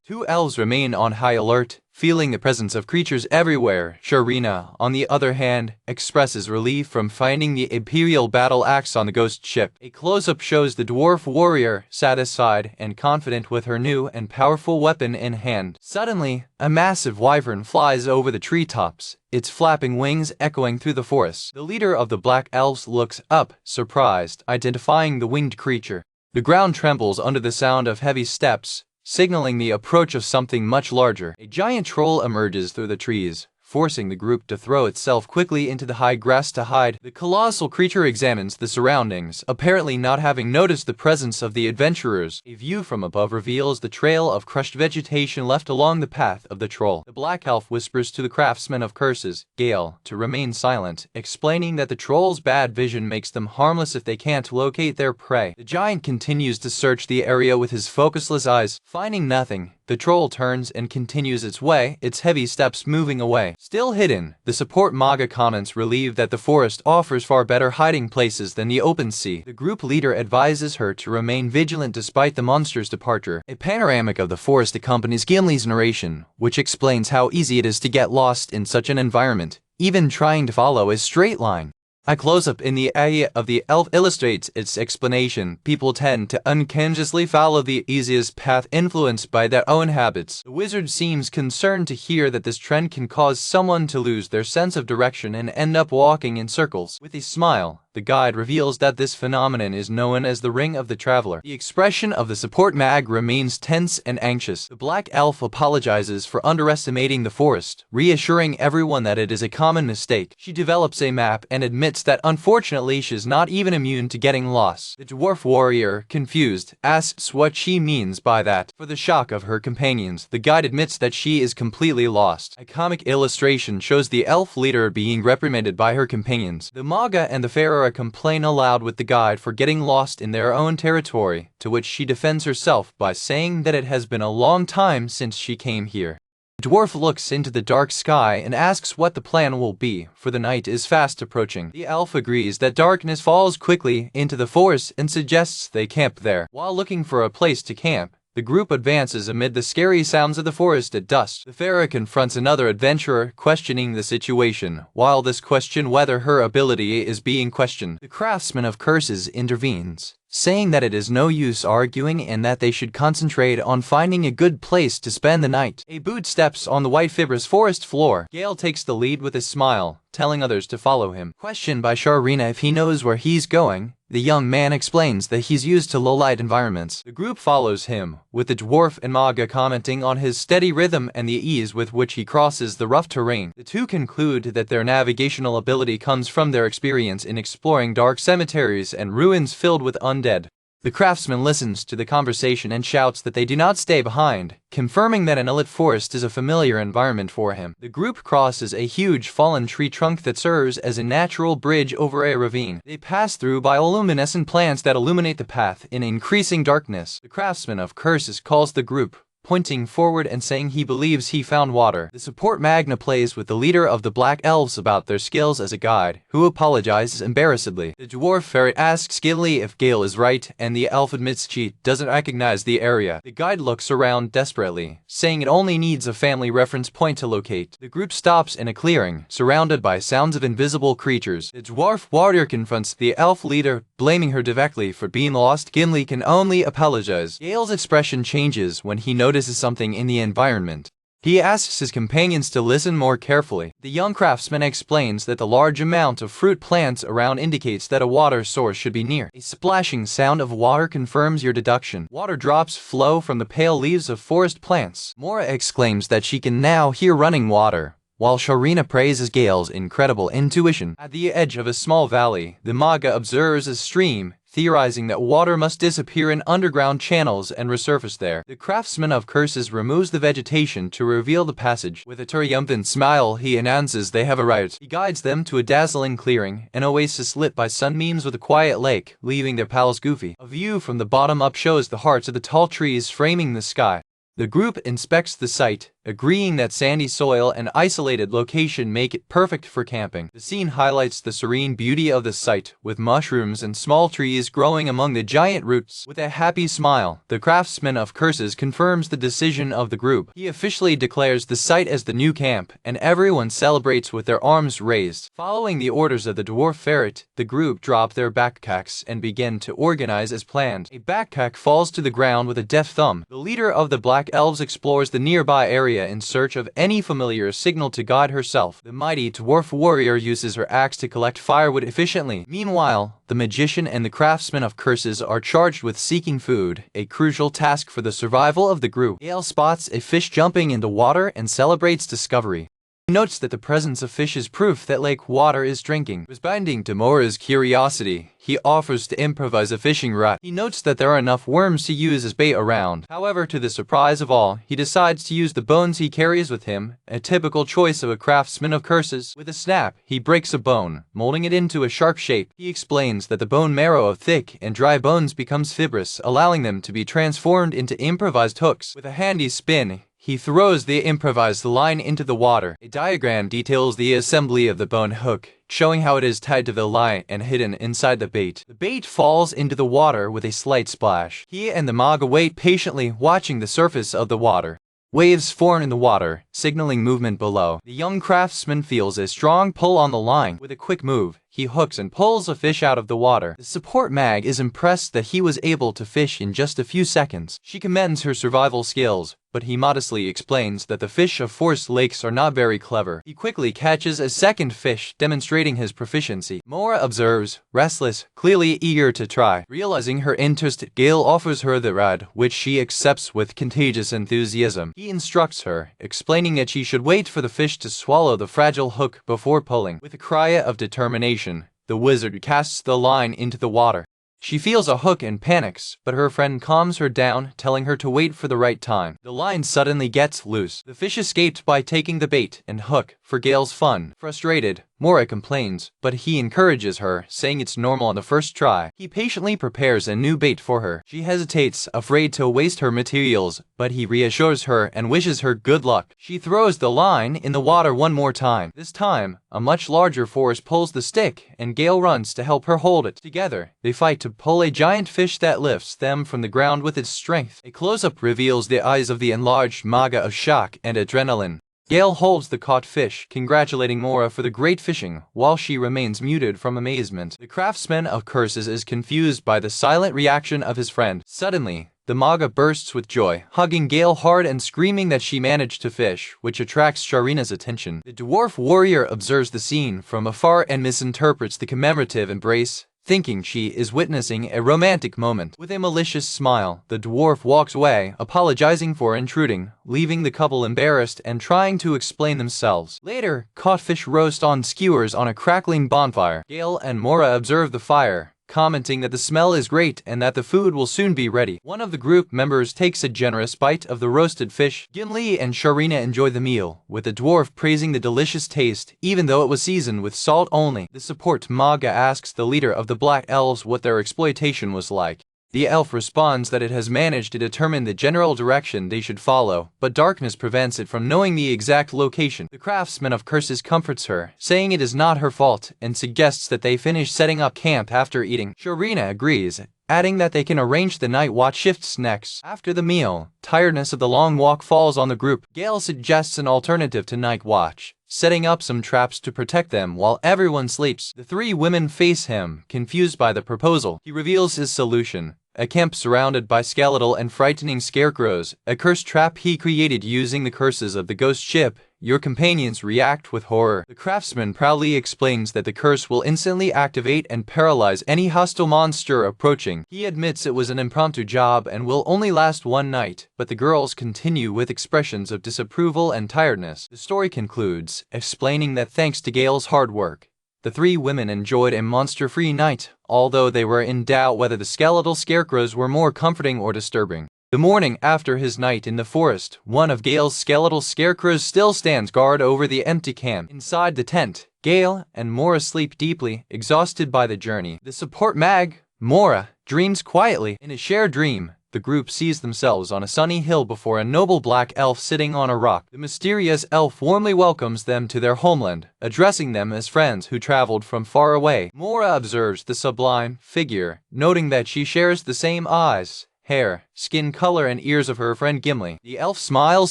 Two elves remain on high alert, feeling the presence of creatures everywhere. Sharina, on the other hand, expresses relief from finding the Imperial battle axe on the ghost ship. A close-up shows the dwarf warrior, satisfied and confident with her new and powerful weapon in hand. Suddenly, a massive wyvern flies over the treetops, its flapping wings echoing through the forest. The leader of the black elves looks up, surprised, identifying the winged creature. The ground trembles under the sound of heavy steps, signaling the approach of something much larger. A giant troll emerges through the trees, forcing the group to throw itself quickly into the high grass to hide. The colossal creature examines the surroundings, apparently not having noticed the presence of the adventurers. A view from above reveals the trail of crushed vegetation left along the path of the troll. The black elf whispers to the craftsman of curses, Gail, to remain silent, explaining that the troll's bad vision makes them harmless if they can't locate their prey. The giant continues to search the area with his focusless eyes. Finding nothing, the troll turns and continues its way, its heavy steps moving away. Still hidden, the support Manga comments relieved that the forest offers far better hiding places than the open sea. The group leader advises her to remain vigilant despite the monster's departure. A panoramic of the forest accompanies Gimley's narration, which explains how easy it is to get lost in such an environment, even trying to follow a straight line. A close-up in the eye of the elf illustrates its explanation. People tend to unconsciously follow the easiest path influenced by their own habits. The wizard seems concerned to hear that this trend can cause someone to lose their sense of direction and end up walking in circles. With a smile, the guide reveals that this phenomenon is known as the Ring of the Traveler. The expression of the support mag remains tense and anxious. The black elf apologizes for underestimating the forest, reassuring everyone that it is a common mistake. She develops a map and admits that unfortunately she is not even immune to getting lost. The dwarf warrior, confused, asks what she means by that. For the shock of her companions, the guide admits that she is completely lost. A comic illustration shows the elf leader being reprimanded by her companions. The Manga and the Pharaoh complain aloud with the guide for getting lost in their own territory, to which she defends herself by saying that it has been a long time since she came here. The dwarf looks into the dark sky and asks what the plan will be, for the night is fast approaching. The elf agrees that darkness falls quickly into the forest and suggests they camp there. While looking for a place to camp, the group advances amid the scary sounds of the forest at dusk. The Pharaoh confronts another adventurer, questioning the situation, while this question whether her ability is being questioned. The craftsman of curses intervenes, saying that it is no use arguing and that they should concentrate on finding a good place to spend the night. A boot steps on the white fibrous forest floor. Gail takes the lead with a smile, telling others to follow him. Questioned by Sharina if he knows where he's going, the young man explains that he's used to low-light environments. The group follows him, with the dwarf and Manga commenting on his steady rhythm and the ease with which he crosses the rough terrain. The two conclude that their navigational ability comes from their experience in exploring dark cemeteries and ruins filled with undead. The craftsman listens to the conversation and shouts that they do not stay behind, confirming that an elite forest is a familiar environment for him. The group crosses a huge fallen tree trunk that serves as a natural bridge over a ravine. They pass through bioluminescent plants that illuminate the path in increasing darkness. The craftsman of curses calls the group, pointing forward and saying he believes he found water. The support Magna plays with the leader of the Black Elves about their skills as a guide, who apologizes embarrassedly. The dwarf ferret asks Gimley if Gail is right, and the elf admits she doesn't recognize the area. The guide looks around desperately, saying it only needs a family reference point to locate. The group stops in a clearing, surrounded by sounds of invisible creatures. The dwarf warrior confronts the elf leader, blaming her directly for being lost. Gimli can only apologize. Gail's expression changes when he notices something in the environment. He asks his companions to listen more carefully. The young craftsman explains that the large amount of fruit plants around indicates that a water source should be near. A splashing sound of water confirms your deduction. Water drops flow from the pale leaves of forest plants. Moria exclaims that she can now hear running water, while Sharina praises Gail's incredible intuition. At the edge of a small valley, the Manga observes a stream, theorizing that water must disappear in underground channels and resurface there. The craftsman of curses removes the vegetation to reveal the passage. With a triumphant smile, he announces they have arrived. He guides them to a dazzling clearing, an oasis lit by sunbeams with a quiet lake, leaving their pals goofy. A view from the bottom up shows the hearts of the tall trees framing the sky. The group inspects the site, agreeing that sandy soil and isolated location make it perfect for camping. The scene highlights the serene beauty of the site, with mushrooms and small trees growing among the giant roots. With a happy smile, the craftsman of curses confirms the decision of the group. He officially declares the site as the new camp, and everyone celebrates with their arms raised. Following the orders of the dwarf ferret, the group drop their backpacks and begin to organize as planned. A backpack falls to the ground with a deft thumb. The leader of the Black Elves explores the nearby area in search of any familiar signal to guide herself. The mighty dwarf warrior uses her axe to collect firewood efficiently. Meanwhile, the magician and the craftsman of curses are charged with seeking food, a crucial task for the survival of the group. Gail spots a fish jumping into water and celebrates discovery. He notes that the presence of fish is proof that lake water is drinking. Responding to Mora's curiosity, he offers to improvise a fishing rod. He notes that there are enough worms to use as bait around. However, to the surprise of all, he decides to use the bones he carries with him, a typical choice of a craftsman of curses. With a snap, he breaks a bone, molding it into a sharp shape. He explains that the bone marrow of thick and dry bones becomes fibrous, allowing them to be transformed into improvised hooks. With a handy spin, he throws the improvised line into the water. A diagram details the assembly of the bone hook, showing how it is tied to the line and hidden inside the bait. The bait falls into the water with a slight splash. He and the Manga wait patiently, watching the surface of the water. Waves form in the water, signaling movement below. The young craftsman feels a strong pull on the line. With a quick move, he hooks and pulls a fish out of the water. The support mag is impressed that he was able to fish in just a few seconds. She commends her survival skills, but he modestly explains that the fish of forest lakes are not very clever. He quickly catches a second fish, demonstrating his proficiency. Moria observes, restless, clearly eager to try. Realizing her interest, Gail offers her the rod, which she accepts with contagious enthusiasm. He instructs her, explaining that she should wait for the fish to swallow the fragile hook before pulling. With a cry of determination, the wizard casts the line into the water. She feels a hook and panics, but her friend calms her down, telling her to wait for the right time. The line suddenly gets loose. The fish escaped by taking the bait and hook for Gail's fun. Frustrated, Moria complains, but he encourages her, saying it's normal on the first try. He patiently prepares a new bait for her. She hesitates, afraid to waste her materials, but he reassures her and wishes her good luck. She throws the line in the water one more time. This time, a much larger force pulls the stick, and Gail runs to help her hold it. Together, they fight to pull a giant fish that lifts them from the ground with its strength. A close-up reveals the eyes of the enlarged Manga of shock and adrenaline. Gail holds the caught fish, congratulating Moria for the great fishing, while she remains muted from amazement. The craftsman of curses is confused by the silent reaction of his friend. Suddenly, the Manga bursts with joy, hugging Gail hard and screaming that she managed to fish, which attracts Sharina's attention. The dwarf warrior observes the scene from afar and misinterprets the commemorative embrace, thinking she is witnessing a romantic moment. With a malicious smile, the dwarf walks away, apologizing for intruding, leaving the couple embarrassed and trying to explain themselves. Later, caught fish roast on skewers on a crackling bonfire. Gail and Moria observe the fire, commenting that the smell is great and that the food will soon be ready. One of the group members takes a generous bite of the roasted fish. Gimley and Sharina enjoy the meal, with the dwarf praising the delicious taste, even though it was seasoned with salt only. The support Manga asks the leader of the Black Elves what their exploitation was like. The elf responds that it has managed to determine the general direction they should follow, but darkness prevents it from knowing the exact location. The craftsman of curses comforts her, saying it is not her fault, and suggests that they finish setting up camp after eating. Sharina agrees, adding that they can arrange the night watch shifts next. After the meal, tiredness of the long walk falls on the group. Gail suggests an alternative to night watch, setting up some traps to protect them while everyone sleeps. The three women face him, confused by the proposal. He reveals his solution: a camp surrounded by skeletal and frightening scarecrows, a cursed trap he created using the curses of the ghost ship. Your companions react with horror. The craftsman proudly explains that the curse will instantly activate and paralyze any hostile monster approaching. He admits it was an impromptu job and will only last one night, but the girls continue with expressions of disapproval and tiredness. The story concludes, explaining that thanks to Gail's hard work, the three women enjoyed a monster-free night, although they were in doubt whether the skeletal scarecrows were more comforting or disturbing. The morning after his night in the forest, one of Gail's skeletal scarecrows still stands guard over the empty camp. Inside the tent, Gail and Moria sleep deeply, exhausted by the journey. The support mag, Moria, dreams quietly. In a shared dream, the group sees themselves on a sunny hill before a noble black elf sitting on a rock. The mysterious elf warmly welcomes them to their homeland, addressing them as friends who traveled from far away. Moria observes the sublime figure, noting that she shares the same eyes, hair, skin color, and ears of her friend Gimley. The elf smiles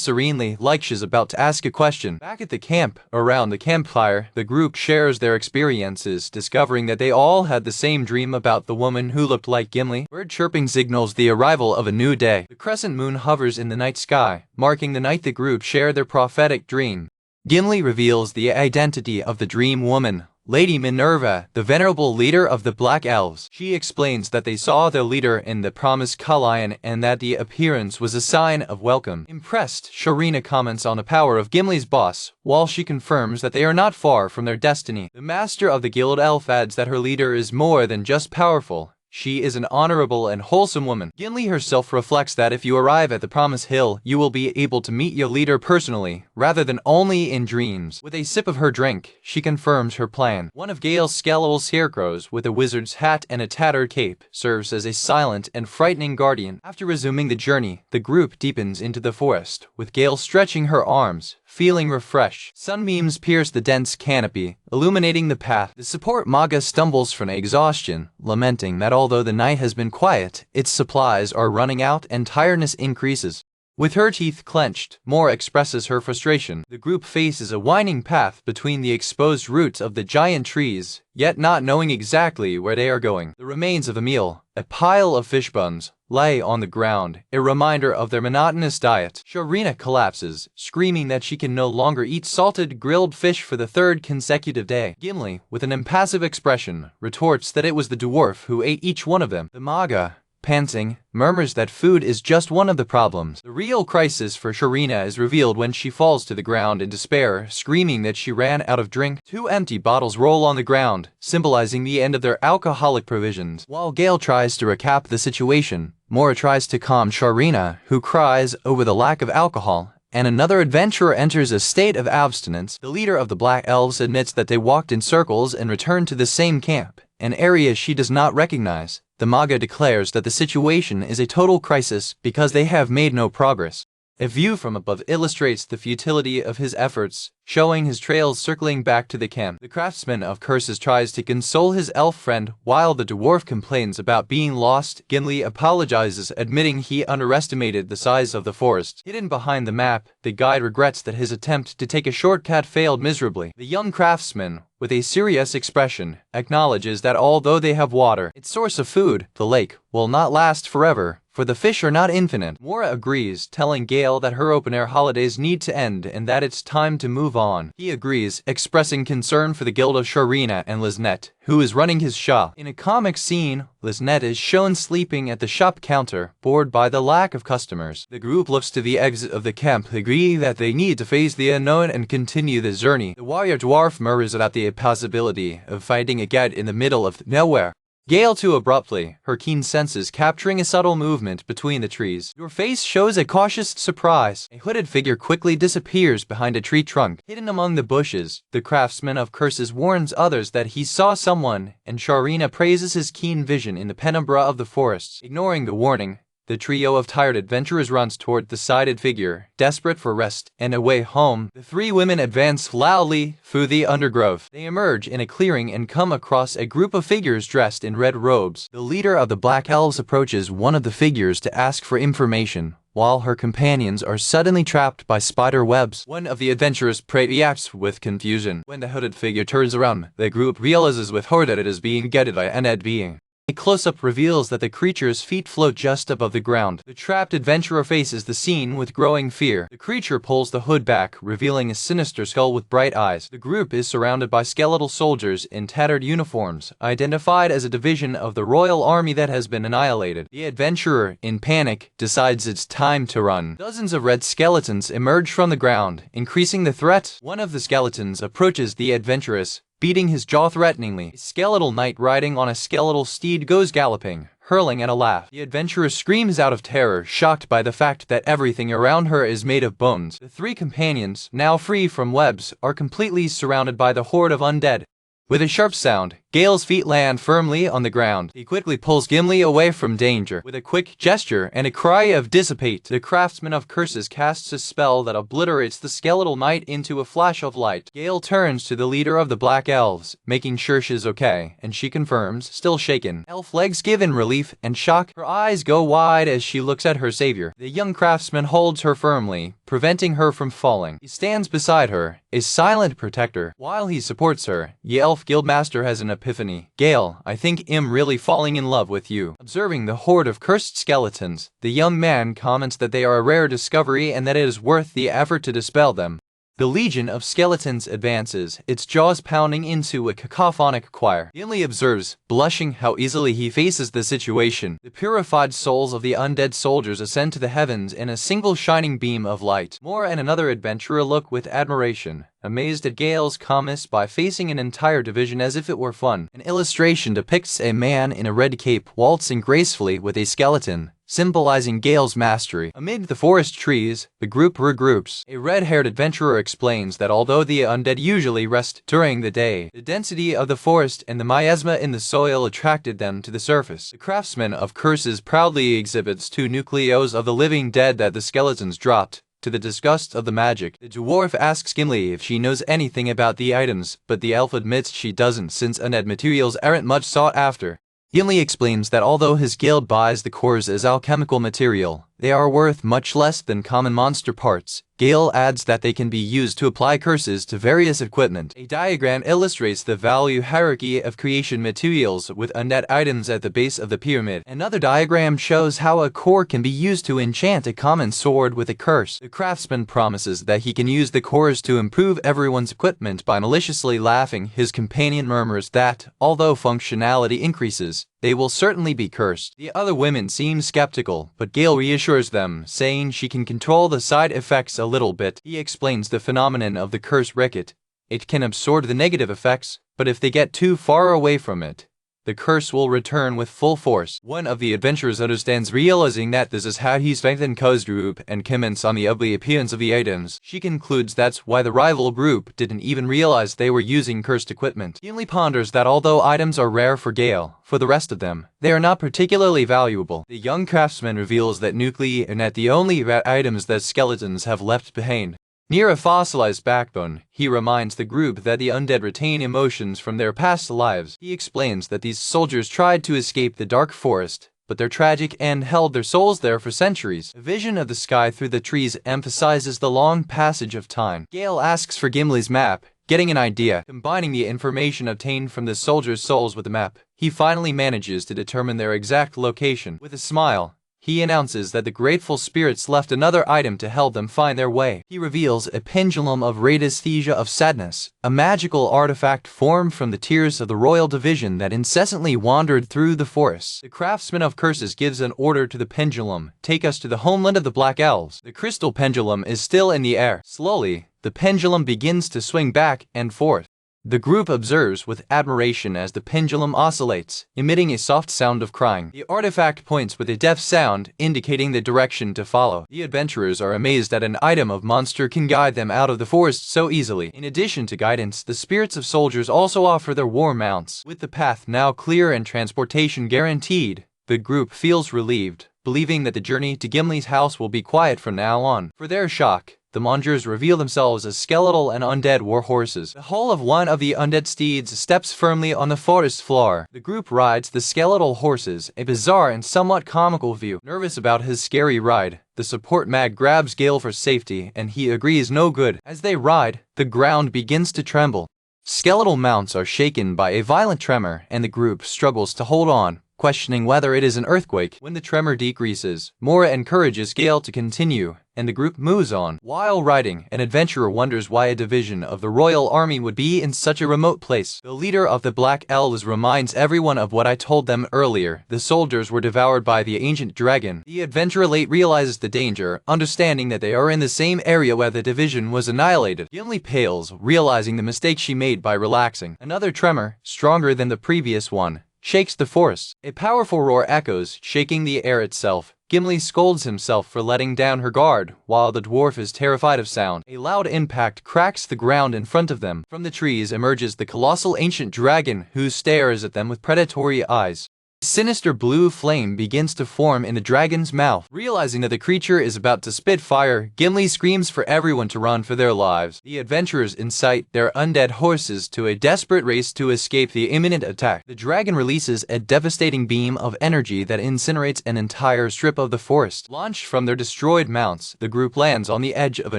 serenely, like she's about to ask a question. Back at the camp, around the campfire, the group shares their experiences, discovering that they all had the same dream about the woman who looked like Gimley. Bird chirping signals the arrival of a new day. The crescent moon hovers in the night sky, marking the night the group share their prophetic dream. Gimley reveals the identity of the dream woman, Lady Minerva, the venerable leader of the Black Elves. She explains that they saw their leader in the promised Kallion and that the appearance was a sign of welcome. Impressed, Sharina comments on the power of Gimli's boss, while she confirms that they are not far from their destiny. The master of the guild elf adds that her leader is more than just powerful. She is an honorable and wholesome woman. Gimli herself reflects that if you arrive at the Promised Hill, you will be able to meet your leader personally, rather than only in dreams. With a sip of her drink, she confirms her plan. One of Gail's skeletal scarecrows, with a wizard's hat and a tattered cape, serves as a silent and frightening guardian. After resuming the journey, the group deepens into the forest, with Gail stretching her arms, feeling refreshed. Sunbeams pierce the dense canopy, illuminating the path. The support Manga stumbles from exhaustion, lamenting that although the night has been quiet, its supplies are running out and tiredness increases. With her teeth clenched, Moria expresses her frustration. The group faces a winding path between the exposed roots of the giant trees, yet not knowing exactly where they are going. The remains of a meal, a pile of fish buns, lay on the ground, a reminder of their monotonous diet. Sharina collapses, screaming that she can no longer eat salted grilled fish for the third consecutive day. Gimli, with an impassive expression, retorts that it was the dwarf who ate each one of them. The Manga, panting, murmurs that food is just one of the problems. The real crisis for Sharina is revealed when she falls to the ground in despair, screaming that she ran out of drink. Two empty bottles roll on the ground, symbolizing the end of their alcoholic provisions. While Gail tries to recap the situation, Moria tries to calm Sharina, who cries over the lack of alcohol, and another adventurer enters a state of abstinence. The leader of the Black Elves admits that they walked in circles and returned to the same camp, an area she does not recognize. The Manga declares that the situation is a total crisis because they have made no progress. A view from above illustrates the futility of his efforts, showing his trails circling back to the camp. The craftsman of curses tries to console his elf friend while the dwarf complains about being lost. Gimli apologizes, admitting he underestimated the size of the forest. Hidden behind the map, the guide regrets that his attempt to take a shortcut failed miserably. The young craftsman, with a serious expression, acknowledges that although they have water, its source of food, the lake, will not last forever, for the fish are not infinite. Moria agrees, telling Gail that her open-air holidays need to end and that it's time to move on. He agrees, expressing concern for the guild of Sharina and Liznette, who is running his shop. In a comic scene, Liznette is shown sleeping at the shop counter, bored by the lack of customers. The group looks to the exit of the camp, agreeing that they need to face the unknown and continue the journey. The warrior dwarf murmurs about the impossibility of finding a guide in the middle of nowhere. Gail too abruptly, her keen senses capturing a subtle movement between the trees. Your face shows a cautious surprise. A hooded figure quickly disappears behind a tree trunk. Hidden among the bushes, the craftsman of curses warns others that he saw someone, and Sharina praises his keen vision in the penumbra of the forests. Ignoring the warning, the trio of tired adventurers runs toward the sighted figure, desperate for rest and a way home. The three women advance loudly through the undergrowth. They emerge in a clearing and come across a group of figures dressed in red robes. The leader of the Black Elves approaches one of the figures to ask for information, while her companions are suddenly trapped by spider webs. One of the adventurers reacts with confusion. When the hooded figure turns around, the group realizes with horror that it is being guided by an undead being. A close-up reveals that the creature's feet float just above the ground. The trapped adventurer faces the scene with growing fear. The creature pulls the hood back, revealing a sinister skull with bright eyes. The group is surrounded by skeletal soldiers in tattered uniforms, identified as a division of the royal army that has been annihilated. The adventurer, in panic, decides it's time to run. Dozens of red skeletons emerge from the ground, increasing the threat. One of the skeletons approaches the adventuress, beating his jaw threateningly. A skeletal knight riding on a skeletal steed goes galloping, hurling at a laugh. The adventurer screams out of terror, shocked by the fact that everything around her is made of bones. The three companions, now free from webs, are completely surrounded by the horde of undead. With a sharp sound, Gail's feet land firmly on the ground. He quickly pulls Gimley away from danger. With a quick gesture and a cry of dissipate, the craftsman of curses casts a spell that obliterates the skeletal knight into a flash of light. Gail turns to the leader of the Black Elves, making sure she's okay, and she confirms, still shaken. Elf legs give in relief and shock. Her eyes go wide as she looks at her savior. The young craftsman holds her firmly, preventing her from falling. He stands beside her, a silent protector. While he supports her, the elf guildmaster has an epiphany. Gail, I think I'm really falling in love with you. Observing the horde of cursed skeletons, the young man comments that they are a rare discovery and that it is worth the effort to dispel them. The legion of skeletons advances, its jaws pounding into a cacophonic choir. Gimli observes, blushing, how easily he faces the situation. The purified souls of the undead soldiers ascend to the heavens in a single shining beam of light. Moore and another adventurer look with admiration, amazed at Gail's calmness by facing an entire division as if it were fun. An illustration depicts a man in a red cape waltzing gracefully with a skeleton, symbolizing Gail's mastery. Amid the forest trees, the group regroups. A red-haired adventurer explains that although the undead usually rest during the day, the density of the forest and the miasma in the soil attracted them to the surface. The craftsman of curses proudly exhibits two nucleos of the living dead that the skeletons dropped, to the disgust of the magic. The dwarf asks Gimli if she knows anything about the items, but the elf admits she doesn't since undead materials aren't much sought after. Gimli explains that although his guild buys the cores as alchemical material, they are worth much less than common monster parts. Gail adds that they can be used to apply curses to various equipment. A diagram illustrates the value hierarchy of creation materials with undead items at the base of the pyramid. Another diagram shows how a core can be used to enchant a common sword with a curse. The craftsman promises that he can use the cores to improve everyone's equipment by maliciously laughing. His companion murmurs that, although functionality increases, they will certainly be cursed. The other women seem skeptical, but Gail reassures them, saying she can control the side effects a little bit. He explains the phenomenon of the curse ricket. It can absorb the negative effects, but if they get too far away from it, the curse will return with full force. One of the adventurers understands, realizing that this is how he strengthened Ko's group, and comments on the ugly appearance of the items. She concludes that's why the rival group didn't even realize they were using cursed equipment. Gimli ponders that although items are rare for Gail, for the rest of them, they are not particularly valuable. The young craftsman reveals that nuclei are not the only items that skeletons have left behind. Near a fossilized backbone, he reminds the group that the undead retain emotions from their past lives. He explains that these soldiers tried to escape the dark forest, but their tragic end held their souls there for centuries. A vision of the sky through the trees emphasizes the long passage of time. Gail asks for Gimli's map, getting an idea. Combining the information obtained from the soldiers' souls with the map, he finally manages to determine their exact location. With a smile, he announces that the grateful spirits left another item to help them find their way. He reveals a pendulum of radiesthesia of sadness, a magical artifact formed from the tears of the royal division that incessantly wandered through the forests. The craftsman of curses gives an order to the pendulum, take us to the homeland of the Black Elves. The crystal pendulum is still in the air. Slowly, the pendulum begins to swing back and forth. The group observes with admiration as the pendulum oscillates, emitting a soft sound of crying. The artifact points with a deaf sound, indicating the direction to follow. The adventurers are amazed that an item of monster can guide them out of the forest so easily. In addition to guidance, the spirits of soldiers also offer their war mounts. With the path now clear and transportation guaranteed, the group feels relieved, believing that the journey to Gimley's house will be quiet from now on. For their shock, the monsters reveal themselves as skeletal and undead war horses. The hull of one of the undead steeds steps firmly on the forest floor. The group rides the skeletal horses, a bizarre and somewhat comical view. Nervous about his scary ride, the support mag grabs Gail for safety, and he agrees no good. As they ride, the ground begins to tremble. Skeletal mounts are shaken by a violent tremor, and the group struggles to hold on, questioning whether it is an earthquake. When the tremor decreases, Moria encourages Gail to continue, and the group moves on. While riding, an adventurer wonders why a division of the royal army would be in such a remote place. The leader of the Black Elves reminds everyone of what I told them earlier. The soldiers were devoured by the ancient dragon. The adventurer late realizes the danger, understanding that they are in the same area where the division was annihilated. Gimley pales, realizing the mistake she made by relaxing. Another tremor, stronger than the previous one, shakes the forest. A powerful roar echoes, shaking the air itself. Gimli scolds himself for letting down her guard, while the dwarf is terrified of sound. A loud impact cracks the ground in front of them. From the trees emerges the colossal ancient dragon, who stares at them with predatory eyes. A sinister blue flame begins to form in the dragon's mouth. Realizing that the creature is about to spit fire, Gimli screams for everyone to run for their lives. The adventurers incite their undead horses to a desperate race to escape the imminent attack. The dragon releases a devastating beam of energy that incinerates an entire strip of the forest. Launched from their destroyed mounts, the group lands on the edge of a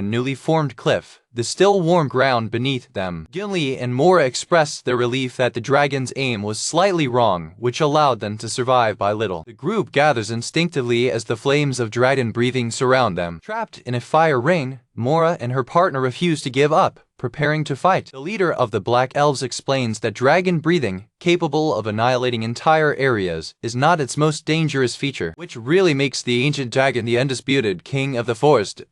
newly formed cliff, the still warm ground beneath them. Gimli and Moria express their relief that the dragon's aim was slightly wrong, which allowed them to survive by little. The group gathers instinctively as the flames of dragon breathing surround them. Trapped in a fire ring, Moria and her partner refuse to give up, preparing to fight. The leader of the Black Elves explains that dragon breathing, capable of annihilating entire areas, is not its most dangerous feature, which really makes the ancient dragon the undisputed king of the forest.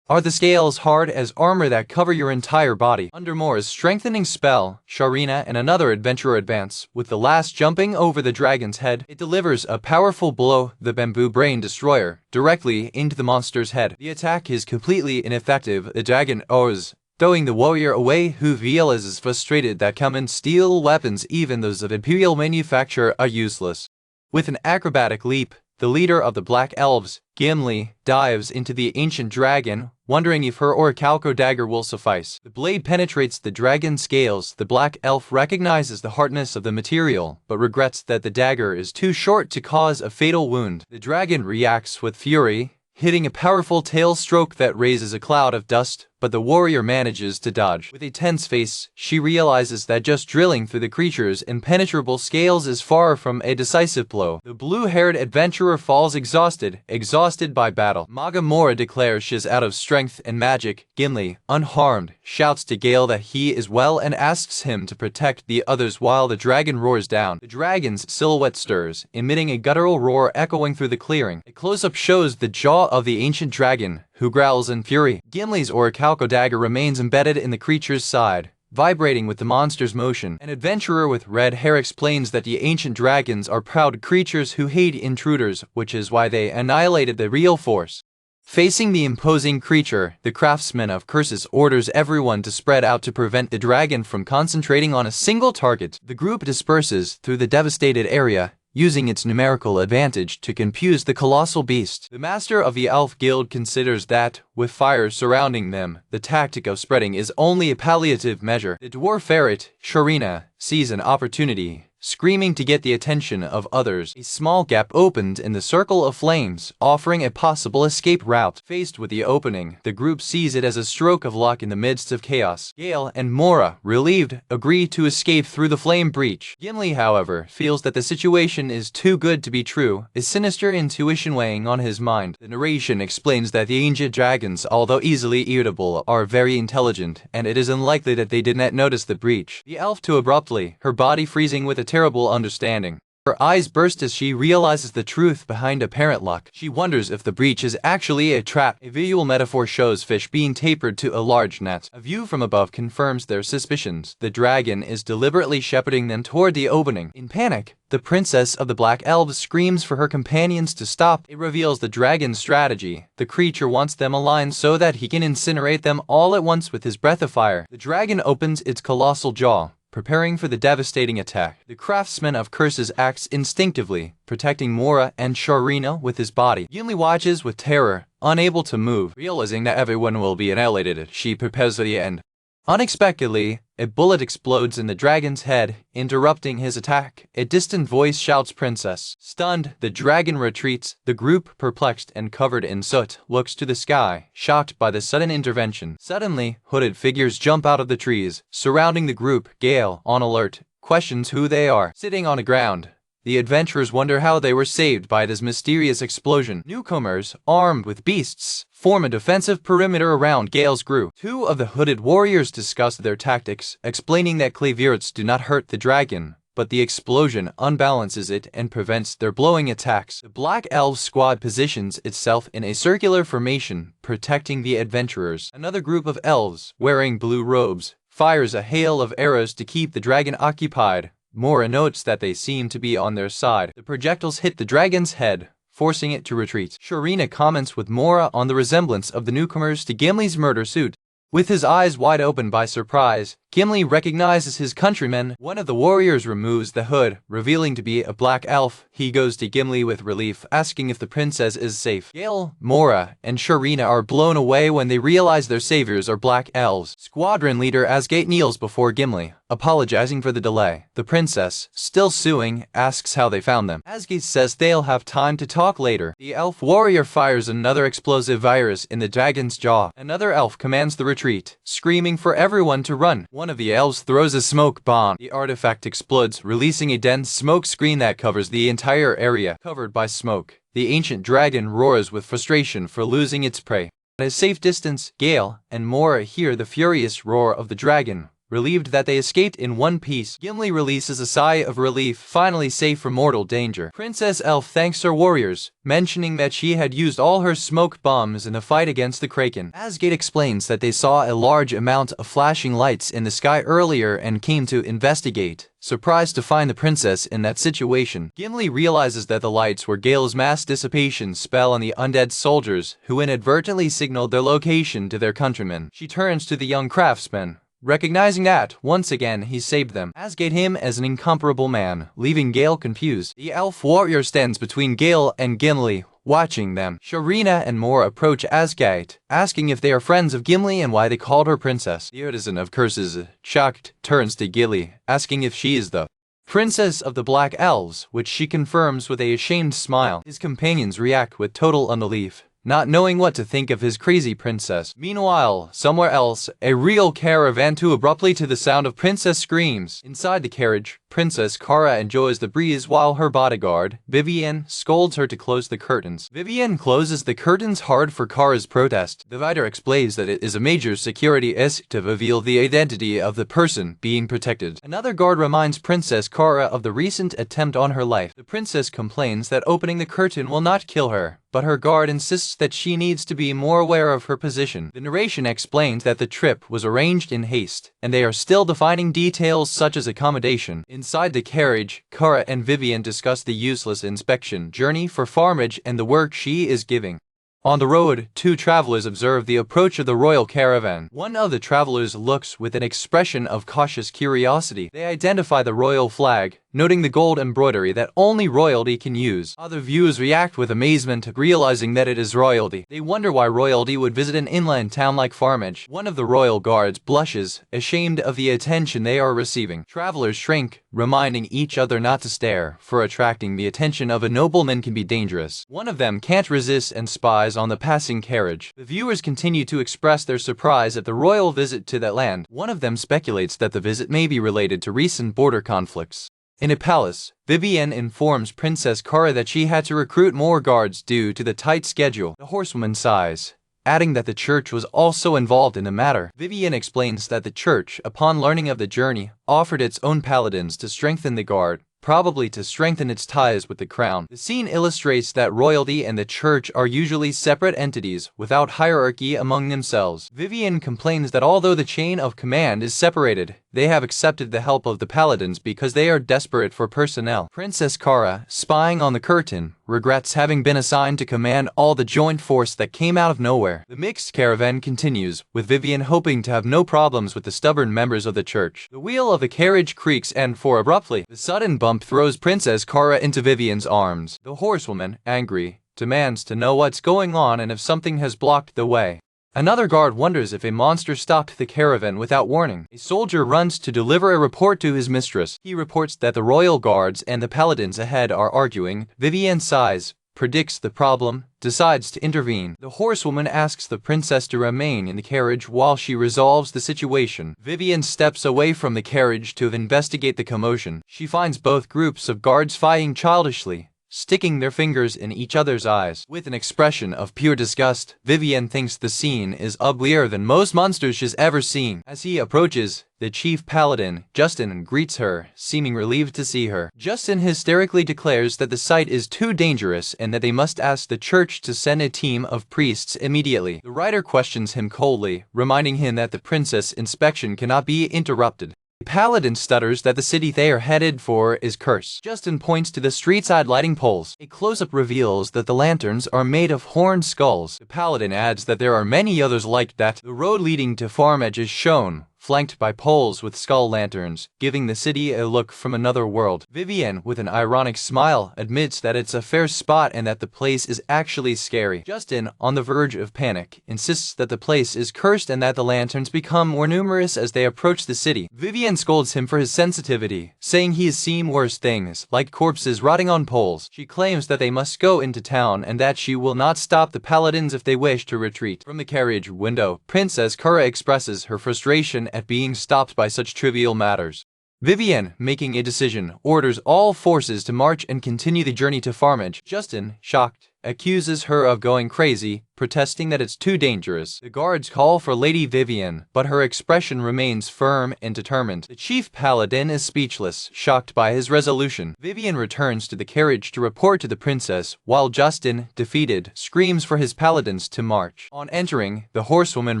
Are the scales hard as armor that cover your entire body? Under Moria's strengthening spell, Sharina and another adventurer advance, with the last jumping over the dragon's head. It delivers a powerful blow, the bamboo brain destroyer, directly into the monster's head. The attack is completely ineffective. The dragon oars, throwing the warrior away, who realizes frustrated that common steel weapons, even those of imperial manufacture, are useless. With an acrobatic leap, the leader of the Black Elves, Gimli, dives into the ancient dragon, wondering if her orichalco dagger will suffice. The blade penetrates the dragon's scales. The Black Elf recognizes the hardness of the material, but regrets that the dagger is too short to cause a fatal wound. The dragon reacts with fury, hitting a powerful tail stroke that raises a cloud of dust, but the warrior manages to dodge. With a tense face, she realizes that just drilling through the creature's impenetrable scales is far from a decisive blow. The blue-haired adventurer falls exhausted by battle. Moria declares she is out of strength and magic. Gimli, unharmed, shouts to Gail that he is well and asks him to protect the others while the dragon roars down. The dragon's silhouette stirs, emitting a guttural roar echoing through the clearing. A close-up shows the jaw of the ancient dragon, who growls in fury. Gimli's orichalco dagger remains embedded in the creature's side, vibrating with the monster's motion. An adventurer with red hair explains that the ancient dragons are proud creatures who hate intruders, which is why they annihilated the real force. Facing the imposing creature, the craftsman of curses orders everyone to spread out to prevent the dragon from concentrating on a single target. The group disperses through the devastated area, using its numerical advantage to confuse the colossal beast. The master of the Elf Guild considers that, with fire surrounding them, the tactic of spreading is only a palliative measure. The dwarf ferret, Sharina, sees an opportunity. Screaming to get the attention of others, a small gap opened in the circle of flames, offering a possible escape route. Faced with the opening, the group sees it as a stroke of luck in the midst of chaos. Gail and Moria, relieved, agree to escape through the flame breach. Gimli, however, feels that the situation is too good to be true, a sinister intuition weighing on his mind. The narration explains that the ancient dragons, although easily irritable, are very intelligent, and it is unlikely that they did not notice the breach. The elf too abruptly, her body freezing with a terrible understanding. Her eyes burst as she realizes the truth behind apparent luck. She wonders if the breach is actually a trap. A visual metaphor shows fish being tapered to a large net. A view from above confirms their suspicions. The dragon is deliberately shepherding them toward the opening. In panic, the princess of the Black Elves screams for her companions to stop. It reveals the dragon's strategy. The creature wants them aligned so that he can incinerate them all at once with his breath of fire. The dragon opens its colossal jaw, preparing for the devastating attack. The craftsman of curses acts instinctively, protecting Moria and Sharina with his body. Gimley watches with terror, unable to move. Realizing that everyone will be annihilated, she prepares for the end. Unexpectedly, a bullet explodes in the dragon's head, interrupting his attack. A distant voice shouts, "Princess." Stunned, the dragon retreats. The group, perplexed and covered in soot, looks to the sky, shocked by the sudden intervention. Suddenly, hooded figures jump out of the trees, surrounding the group. Gail, on alert, questions who they are. Sitting on the ground, the adventurers wonder how they were saved by this mysterious explosion. Newcomers, armed with beasts, form a defensive perimeter around Gail's group. Two of the hooded warriors discuss their tactics, explaining that clavierts do not hurt the dragon, but the explosion unbalances it and prevents their blowing attacks. The Black Elves squad positions itself in a circular formation, protecting the adventurers. Another group of elves, wearing blue robes, fires a hail of arrows to keep the dragon occupied. Moria notes that they seem to be on their side. The projectiles hit the dragon's head, forcing it to retreat. Sharina comments with Moria on the resemblance of the newcomers to Gimley's murder suit. With his eyes wide open by surprise, Gimley recognizes his countrymen. One of the warriors removes the hood, revealing to be a black elf. He goes to Gimley with relief, asking if the princess is safe. Gail, Moria, and Sharina are blown away when they realize their saviors are black elves. Squadron leader Asgate kneels before Gimley, apologizing for the delay. The princess, still suing, asks how they found them. Asgate says they'll have time to talk later. The elf warrior fires another explosive virus in the dragon's jaw. Another elf commands the retreat, screaming for everyone to run. One of the elves throws a smoke bomb. The artifact explodes, releasing a dense smoke screen that covers the entire area. Covered by smoke, the ancient dragon roars with frustration for losing its prey. At a safe distance, Gail and Moria hear the furious roar of the dragon. Relieved that they escaped in one piece, Gimley releases a sigh of relief, finally safe from mortal danger. Princess Elf thanks her warriors, mentioning that she had used all her smoke bombs in the fight against the Kraken. Asgate explains that they saw a large amount of flashing lights in the sky earlier and came to investigate, surprised to find the princess in that situation. Gimley realizes that the lights were Gail's mass dissipation spell on the undead soldiers, who inadvertently signaled their location to their countrymen. She turns to the young craftsman, recognizing that, once again, he saved them. Asgate him as an incomparable man, leaving Gail confused. The elf warrior stands between Gail and Gimley, watching them. Sharina and Moria approach Asgate, asking if they are friends of Gimley and why they called her princess. The artisan of curses, shocked, turns to Gimley, asking if she is the princess of the Black Elves, which she confirms with a ashamed smile. His companions react with total unbelief, not knowing what to think of his crazy princess. Meanwhile, somewhere else, a real caravan too abruptly to the sound of princess screams. Inside the carriage, Princess Kara enjoys the breeze while her bodyguard, Vivienne, scolds her to close the curtains. Vivienne closes the curtains hard for Kara's protest. The writer explains that it is a major security risk to reveal the identity of the person being protected. Another guard reminds Princess Kara of the recent attempt on her life. The princess complains that opening the curtain will not kill her, but her guard insists that she needs to be more aware of her position. The narration explains that the trip was arranged in haste, and they are still defining details such as accommodation. Inside the carriage, Kara and Vivienne discuss the useless inspection journey for Farmage and the work she is giving. On the road, two travelers observe the approach of the royal caravan. One of the travelers looks with an expression of cautious curiosity. They identify the royal flag, noting the gold embroidery that only royalty can use. Other viewers react with amazement, realizing that it is royalty. They wonder why royalty would visit an inland town like Farmage. One of the royal guards blushes, ashamed of the attention they are receiving. Travelers shrink, reminding each other not to stare, for attracting the attention of a nobleman can be dangerous. One of them can't resist and spies on the passing carriage. The viewers continue to express their surprise at the royal visit to that land. One of them speculates that the visit may be related to recent border conflicts. In a palace, Vivienne informs Princess Kara that she had to recruit more guards due to the tight schedule. The horsewoman sighs, adding that the church was also involved in the matter. Vivienne explains that the church, upon learning of the journey, offered its own paladins to strengthen the guard, probably to strengthen its ties with the crown. The scene illustrates that royalty and the church are usually separate entities, without hierarchy among themselves. Vivian complains that although the chain of command is separated, they have accepted the help of the paladins because they are desperate for personnel. Princess Kara, spying on the curtain, regrets having been assigned to command all the joint force that came out of nowhere. The mixed caravan continues, with Vivian hoping to have no problems with the stubborn members of the church. The wheel of the carriage creaks and for abruptly. The sudden bump throws Princess Kara into Vivian's arms. The horsewoman, angry, demands to know what's going on and if something has blocked the way. Another guard wonders if a monster stopped the caravan without warning. A soldier runs to deliver a report to his mistress. He reports that the royal guards and the paladins ahead are arguing. Vivian sighs, predicts the problem, decides to intervene. The horsewoman asks the princess to remain in the carriage while she resolves the situation. Vivian steps away from the carriage to investigate the commotion. She finds both groups of guards fighting childishly, sticking their fingers in each other's eyes. With an expression of pure disgust, Vivian thinks the scene is uglier than most monsters she's ever seen. As he approaches, the chief paladin, Justin, greets her, seeming relieved to see her. Justin hysterically declares that the sight is too dangerous and that they must ask the church to send a team of priests immediately. The writer questions him coldly, reminding him that the princess' inspection cannot be interrupted. The paladin stutters that the city they are headed for is cursed. Justin points to the street-side lighting poles. A close-up reveals that the lanterns are made of horned skulls. The paladin adds that there are many others like that. The road leading to Farmage is shown, flanked by poles with skull lanterns, giving the city a look from another world. Vivian, with an ironic smile, admits that it's a fair spot and that the place is actually scary. Justin, on the verge of panic, insists that the place is cursed and that the lanterns become more numerous as they approach the city. Vivian scolds him for his sensitivity, saying he has seen worse things, like corpses rotting on poles. She claims that they must go into town and that she will not stop the paladins if they wish to retreat. From the carriage window, Princess Kara expresses her frustration at being stopped by such trivial matters. Vivian, making a decision, orders all forces to march and continue the journey to Farmage. Justin, shocked, accuses her of going crazy, protesting that it's too dangerous. The guards call for Lady Vivian, but her expression remains firm and determined. The chief paladin is speechless, shocked by his resolution. Vivian returns to the carriage to report to the princess, while Justin, defeated, screams for his paladins to march. On entering, the horsewoman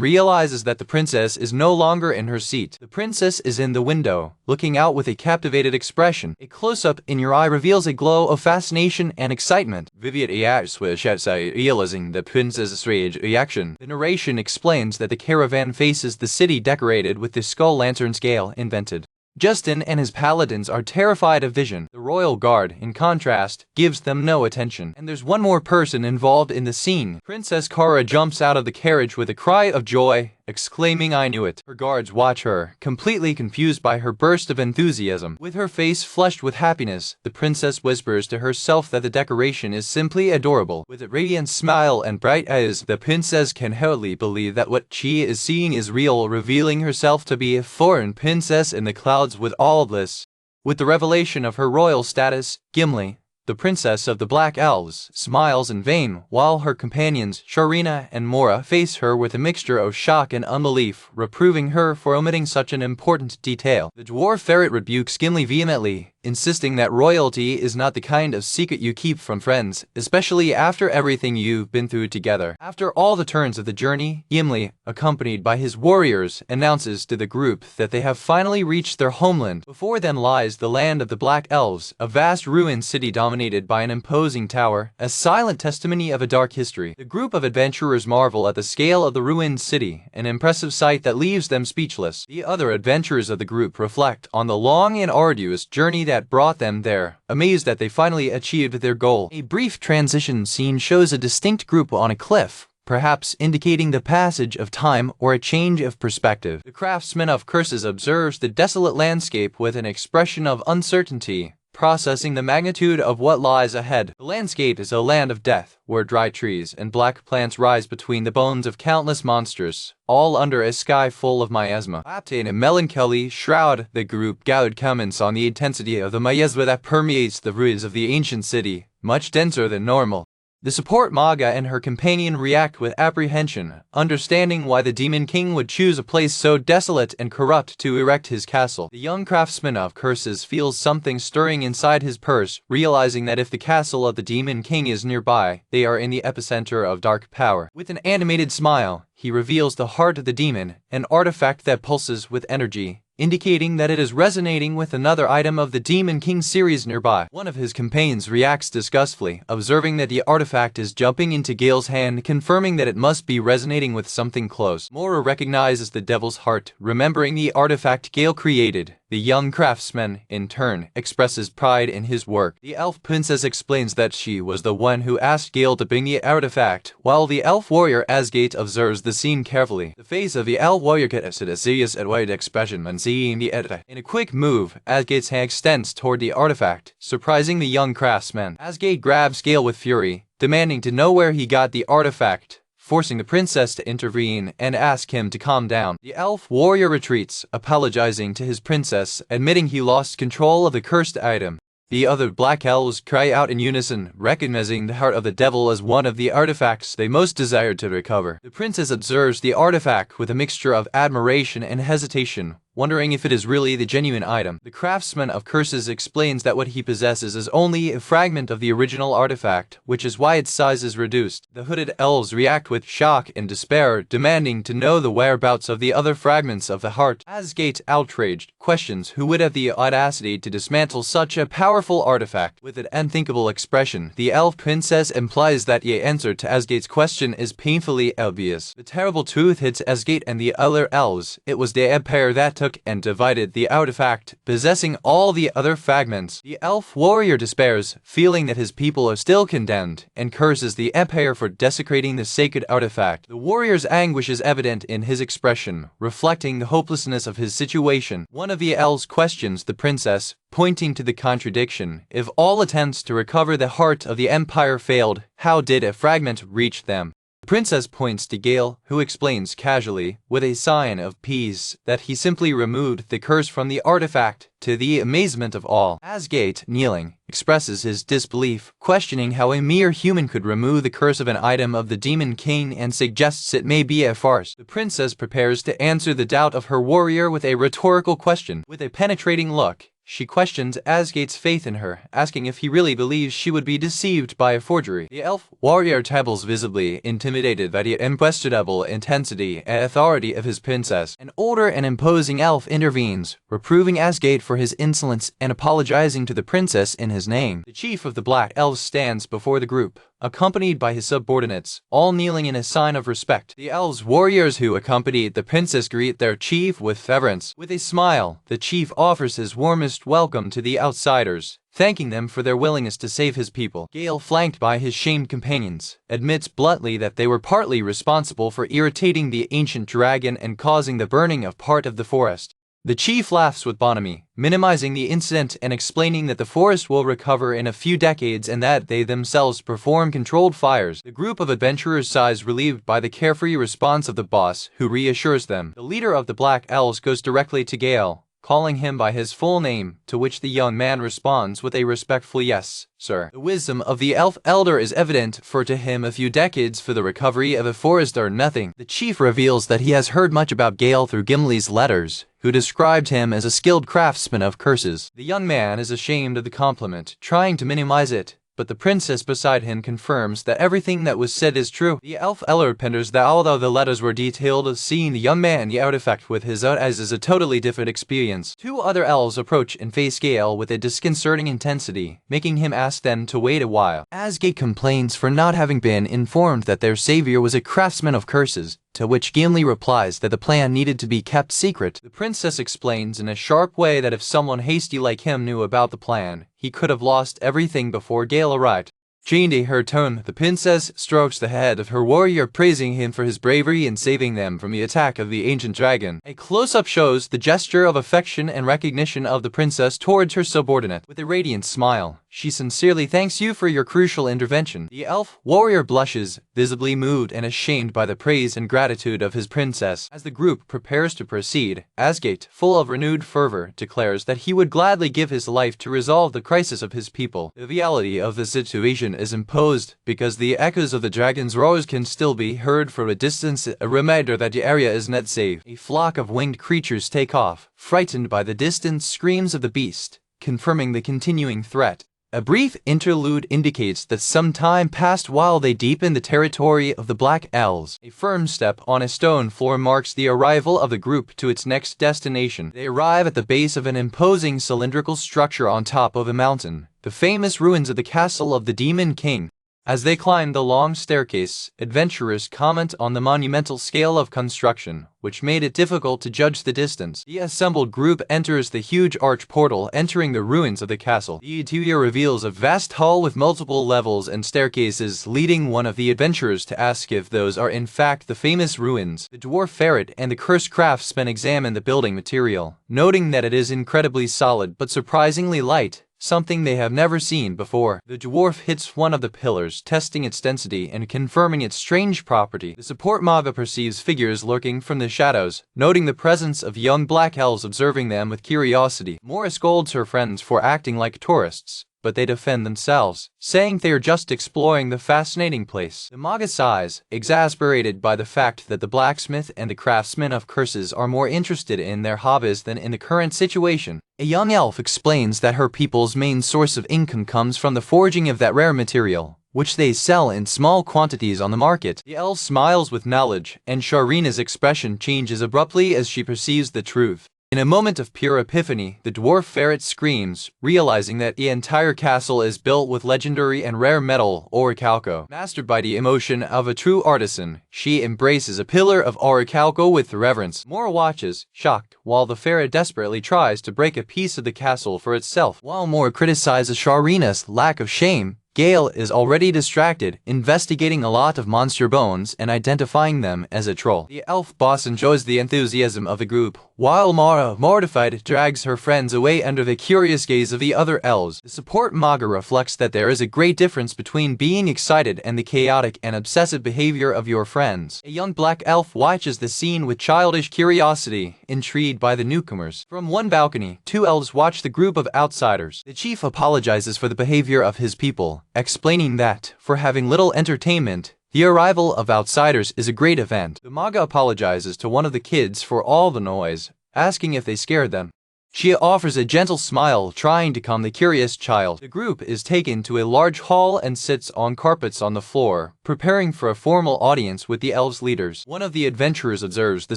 realizes that the princess is no longer in her seat. The princess is in the window, looking out with a captivated expression. A close-up in your eye reveals a glow of fascination and excitement. Vivian reacts with shoutside, realizing the princess's rage reaction. The narration explains that the caravan faces the city decorated with the skull lanterns Gail invented. Justin and his paladins are terrified of Vision. The royal guard, in contrast, gives them no attention. And there's one more person involved in the scene. Princess Kara jumps out of the carriage with a cry of joy, exclaiming, "I knew it." Her guards watch her, completely confused by her burst of enthusiasm. With her face flushed with happiness, the princess whispers to herself that the decoration is simply adorable. With a radiant smile and bright eyes, the princess can hardly believe that what she is seeing is real, revealing herself to be a foreign princess in the clouds with all bliss. With the revelation of her royal status, Gimley, the princess of the Black Elves, smiles in vain, while her companions, Sharina and Moria, face her with a mixture of shock and unbelief, reproving her for omitting such an important detail. The dwarf ferret rebukes Gimli vehemently, insisting that royalty is not the kind of secret you keep from friends, especially after everything you've been through together. After all the turns of the journey, Gimli, accompanied by his warriors, announces to the group that they have finally reached their homeland. Before them lies the land of the Black Elves, a vast ruined city dominated by an imposing tower, a silent testimony of a dark history. The group of adventurers marvel at the scale of the ruined city, an impressive sight that leaves them speechless. The other adventurers of the group reflect on the long and arduous journey that brought them there, amazed that they finally achieved their goal. A brief transition scene shows a distinct group on a cliff, perhaps indicating the passage of time or a change of perspective. The craftsman of curses observes the desolate landscape with an expression of uncertainty, processing the magnitude of what lies ahead. The landscape is a land of death, where dry trees and black plants rise between the bones of countless monsters, all under a sky full of miasma. Wrapped in a melancholy shroud, the group Gaud comments on the intensity of the miasma that permeates the ruins of the ancient city, much denser than normal. The support Manga and her companion react with apprehension, understanding why the Demon King would choose a place so desolate and corrupt to erect his castle. The young craftsman of curses feels something stirring inside his purse, realizing that if the castle of the Demon King is nearby, they are in the epicenter of dark power. With an animated smile, he reveals the heart of the demon, an artifact that pulses with energy, indicating that it is resonating with another item of the Demon King series nearby. One of his companions reacts disgustfully, observing that the artifact is jumping into Gail's hand, confirming that it must be resonating with something close. Moria recognizes the devil's heart, remembering the artifact Gail created. The young craftsman, in turn, expresses pride in his work. The elf princess explains that she was the one who asked Gail to bring the artifact, while the elf warrior Asgate observes the scene carefully. The face of the elf warrior gets a serious and wide expression when seeing the editor. In a quick move, Asgate's hand extends toward the artifact, surprising the young craftsman. Asgate grabs Gail with fury, demanding to know where he got the artifact, forcing the princess to intervene and ask him to calm down. The elf warrior retreats, apologizing to his princess, admitting he lost control of the cursed item. The other black elves cry out in unison, recognizing the heart of the devil as one of the artifacts they most desired to recover. The princess observes the artifact with a mixture of admiration and hesitation, wondering if it is really the genuine item. The craftsman of curses explains that what he possesses is only a fragment of the original artifact, which is why its size is reduced. The hooded elves react with shock and despair, demanding to know the whereabouts of the other fragments of the heart. Asgate, outraged, questions who would have the audacity to dismantle such a powerful artifact. With an unthinkable expression, the elf princess implies that the answer to Asgate's question is painfully obvious. The terrible truth hits Asgate and the other elves. It was the empire that took and divided the artifact, possessing all the other fragments. The elf warrior despairs, feeling that his people are still condemned, and curses the empire for desecrating the sacred artifact. The warrior's anguish is evident in his expression, reflecting the hopelessness of his situation. One of the elves questions the princess, pointing to the contradiction. If all attempts to recover the heart of the empire failed, how did a fragment reach them? The princess points to Gail, who explains casually, with a sign of peace, that he simply removed the curse from the artifact, to the amazement of all. Asgate, kneeling, expresses his disbelief, questioning how a mere human could remove the curse of an item of the Demon King and suggests it may be a farce. The princess prepares to answer the doubt of her warrior with a rhetorical question. With a penetrating look, she questions Asgate's faith in her, asking if he really believes she would be deceived by a forgery. The elf warrior trembles, visibly intimidated by the unquestionable intensity and authority of his princess. An older and imposing elf intervenes, reproving Asgate for his insolence and apologizing to the princess in his name. The chief of the black elves stands before the group, accompanied by his subordinates, all kneeling in a sign of respect. The elves warriors who accompanied the princess greet their chief with reverence. With a smile, the chief offers his warmest welcome to the outsiders, thanking them for their willingness to save his people. Gail, flanked by his shamed companions, admits bluntly that they were partly responsible for irritating the ancient dragon and causing the burning of part of the forest. The chief laughs with bonhomie, minimizing the incident and explaining that the forest will recover in a few decades and that they themselves perform controlled fires. The group of adventurers sighs, relieved by the carefree response of the boss, who reassures them. The leader of the Black Elves goes directly to Gail, calling him by his full name, to which the young man responds with a respectful yes, sir. The wisdom of the elf elder is evident, for to him a few decades for the recovery of a forest are nothing. The chief reveals that he has heard much about Gail through Gimley's letters, who described him as a skilled craftsman of curses. The young man is ashamed of the compliment, trying to minimize it, but the princess beside him confirms that everything that was said is true. The elf elder ponders that although the letters were detailed, seeing the young man the artifact with his own eyes is a totally different experience. Two other elves approach and face Gail with a disconcerting intensity, making him ask them to wait a while. Asgate complains for not having been informed that their savior was a craftsman of curses, to which Gimley replies that the plan needed to be kept secret. The princess explains in a sharp way that if someone hasty like him knew about the plan, he could have lost everything before Gail arrived. Changing her tone, the princess strokes the head of her warrior, praising him for his bravery in saving them from the attack of the ancient dragon. A close-up shows the gesture of affection and recognition of the princess towards her subordinate. With a radiant smile, she sincerely thanks you for your crucial intervention. The elf warrior blushes, visibly moved and ashamed by the praise and gratitude of his princess. As the group prepares to proceed, Asgate, full of renewed fervor, declares that he would gladly give his life to resolve the crisis of his people. The reality of the situation destruction is imposed because the echoes of the dragon's roars can still be heard from a distance, a reminder that the area is not safe. A flock of winged creatures take off, frightened by the distant screams of the beast, confirming the continuing threat. A brief interlude indicates that some time passed while they deepen the territory of the Black Elves. A firm step on a stone floor marks the arrival of the group to its next destination. They arrive at the base of an imposing cylindrical structure on top of a mountain, the famous ruins of the castle of the Demon King. As they climb the long staircase, adventurers comment on the monumental scale of construction, which made it difficult to judge the distance. The assembled group enters the huge arch portal, entering the ruins of the castle. The interior reveals a vast hall with multiple levels and staircases, leading one of the adventurers to ask if those are in fact the famous ruins. The dwarf ferret and the cursed craftsman examine the building material, noting that it is incredibly solid but surprisingly light, something they have never seen before. The dwarf hits one of the pillars, testing its density and confirming its strange property. The support Manga perceives figures lurking from the shadows, noting the presence of young black elves, observing them with curiosity. Moria scolds her friends for acting like tourists, but they defend themselves, saying they are just exploring the fascinating place. The Manga sighs, exasperated by the fact that the blacksmith and the craftsman of curses are more interested in their hobbies than in the current situation. A young elf explains that her people's main source of income comes from the forging of that rare material, which they sell in small quantities on the market. The elf smiles with knowledge, and Sharina's expression changes abruptly as she perceives the truth. In a moment of pure epiphany, the dwarf ferret screams, realizing that the entire castle is built with legendary and rare metal, orichalco. Mastered by the emotion of a true artisan, she embraces a pillar of orichalco with reverence. Moria watches, shocked, while the ferret desperately tries to break a piece of the castle for itself. While Moria criticizes Sharina's lack of shame, Gail is already distracted, investigating a lot of monster bones and identifying them as a troll. The elf boss enjoys the enthusiasm of the group, while Moria, mortified, drags her friends away under the curious gaze of the other elves. The support Manga reflects that there is a great difference between being excited and the chaotic and obsessive behavior of your friends. A young black elf watches the scene with childish curiosity, intrigued by the newcomers. From one balcony, two elves watch the group of outsiders. The chief apologizes for the behavior of his people, explaining that, for having little entertainment, the arrival of outsiders is a great event. The Manga apologizes to one of the kids for all the noise, asking if they scared them. She offers a gentle smile, trying to calm the curious child. The group is taken to a large hall and sits on carpets on the floor, preparing for a formal audience with the elves' leaders. One of the adventurers observes the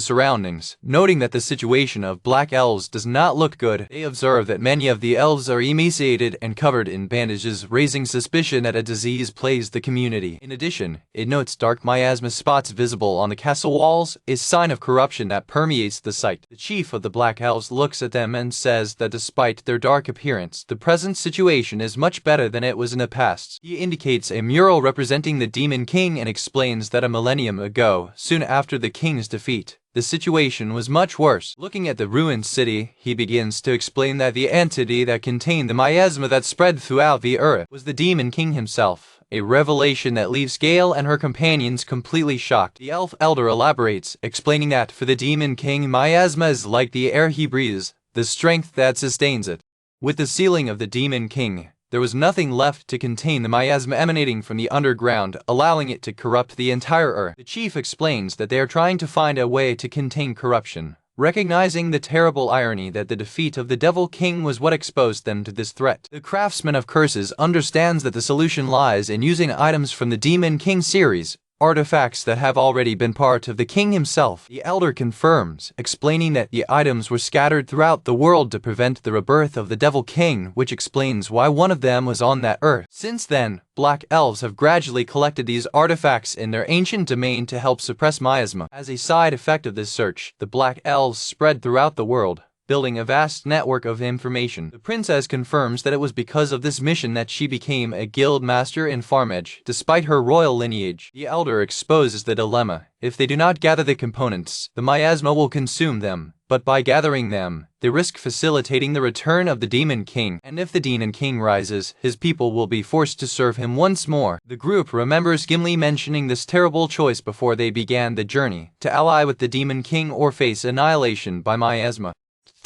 surroundings, noting that the situation of black elves does not look good. They observe that many of the elves are emaciated and covered in bandages, raising suspicion that a disease plagues the community. In addition, it notes dark miasma spots visible on the castle walls, a sign of corruption that permeates the site. The chief of the black elves looks at them and says that despite their dark appearance, the present situation is much better than it was in the past. He indicates a mural representing the Demon King and explains that a millennium ago, soon after the king's defeat, the situation was much worse. Looking at the ruined city, he begins to explain that the entity that contained the miasma that spread throughout the earth was the Demon King himself. A revelation that leaves Gail and her companions completely shocked. The elf elder elaborates, explaining that for the Demon King, miasma is like the air he breathes, the strength that sustains it. With the sealing of the Demon King, there was nothing left to contain the miasma emanating from the underground, allowing it to corrupt the entire earth. The chief explains that they are trying to find a way to contain corruption, recognizing the terrible irony that the defeat of the Devil King was what exposed them to this threat. The craftsman of curses understands that the solution lies in using items from the Demon King series, artifacts that have already been part of the king himself. The elder confirms, explaining that the items were scattered throughout the world to prevent the rebirth of the Devil King, which explains why one of them was on that earth. Since then, black elves have gradually collected these artifacts in their ancient domain to help suppress miasma. As a side effect of this search, the black elves spread throughout the world, building a vast network of information. The princess confirms that it was because of this mission that she became a guild master in Farmage, despite her royal lineage. The elder exposes the dilemma. If they do not gather the components, the miasma will consume them, but by gathering them, they risk facilitating the return of the Demon King. And if the Demon King rises, his people will be forced to serve him once more. The group remembers Gimley mentioning this terrible choice before they began the journey, to ally with the Demon King or face annihilation by miasma.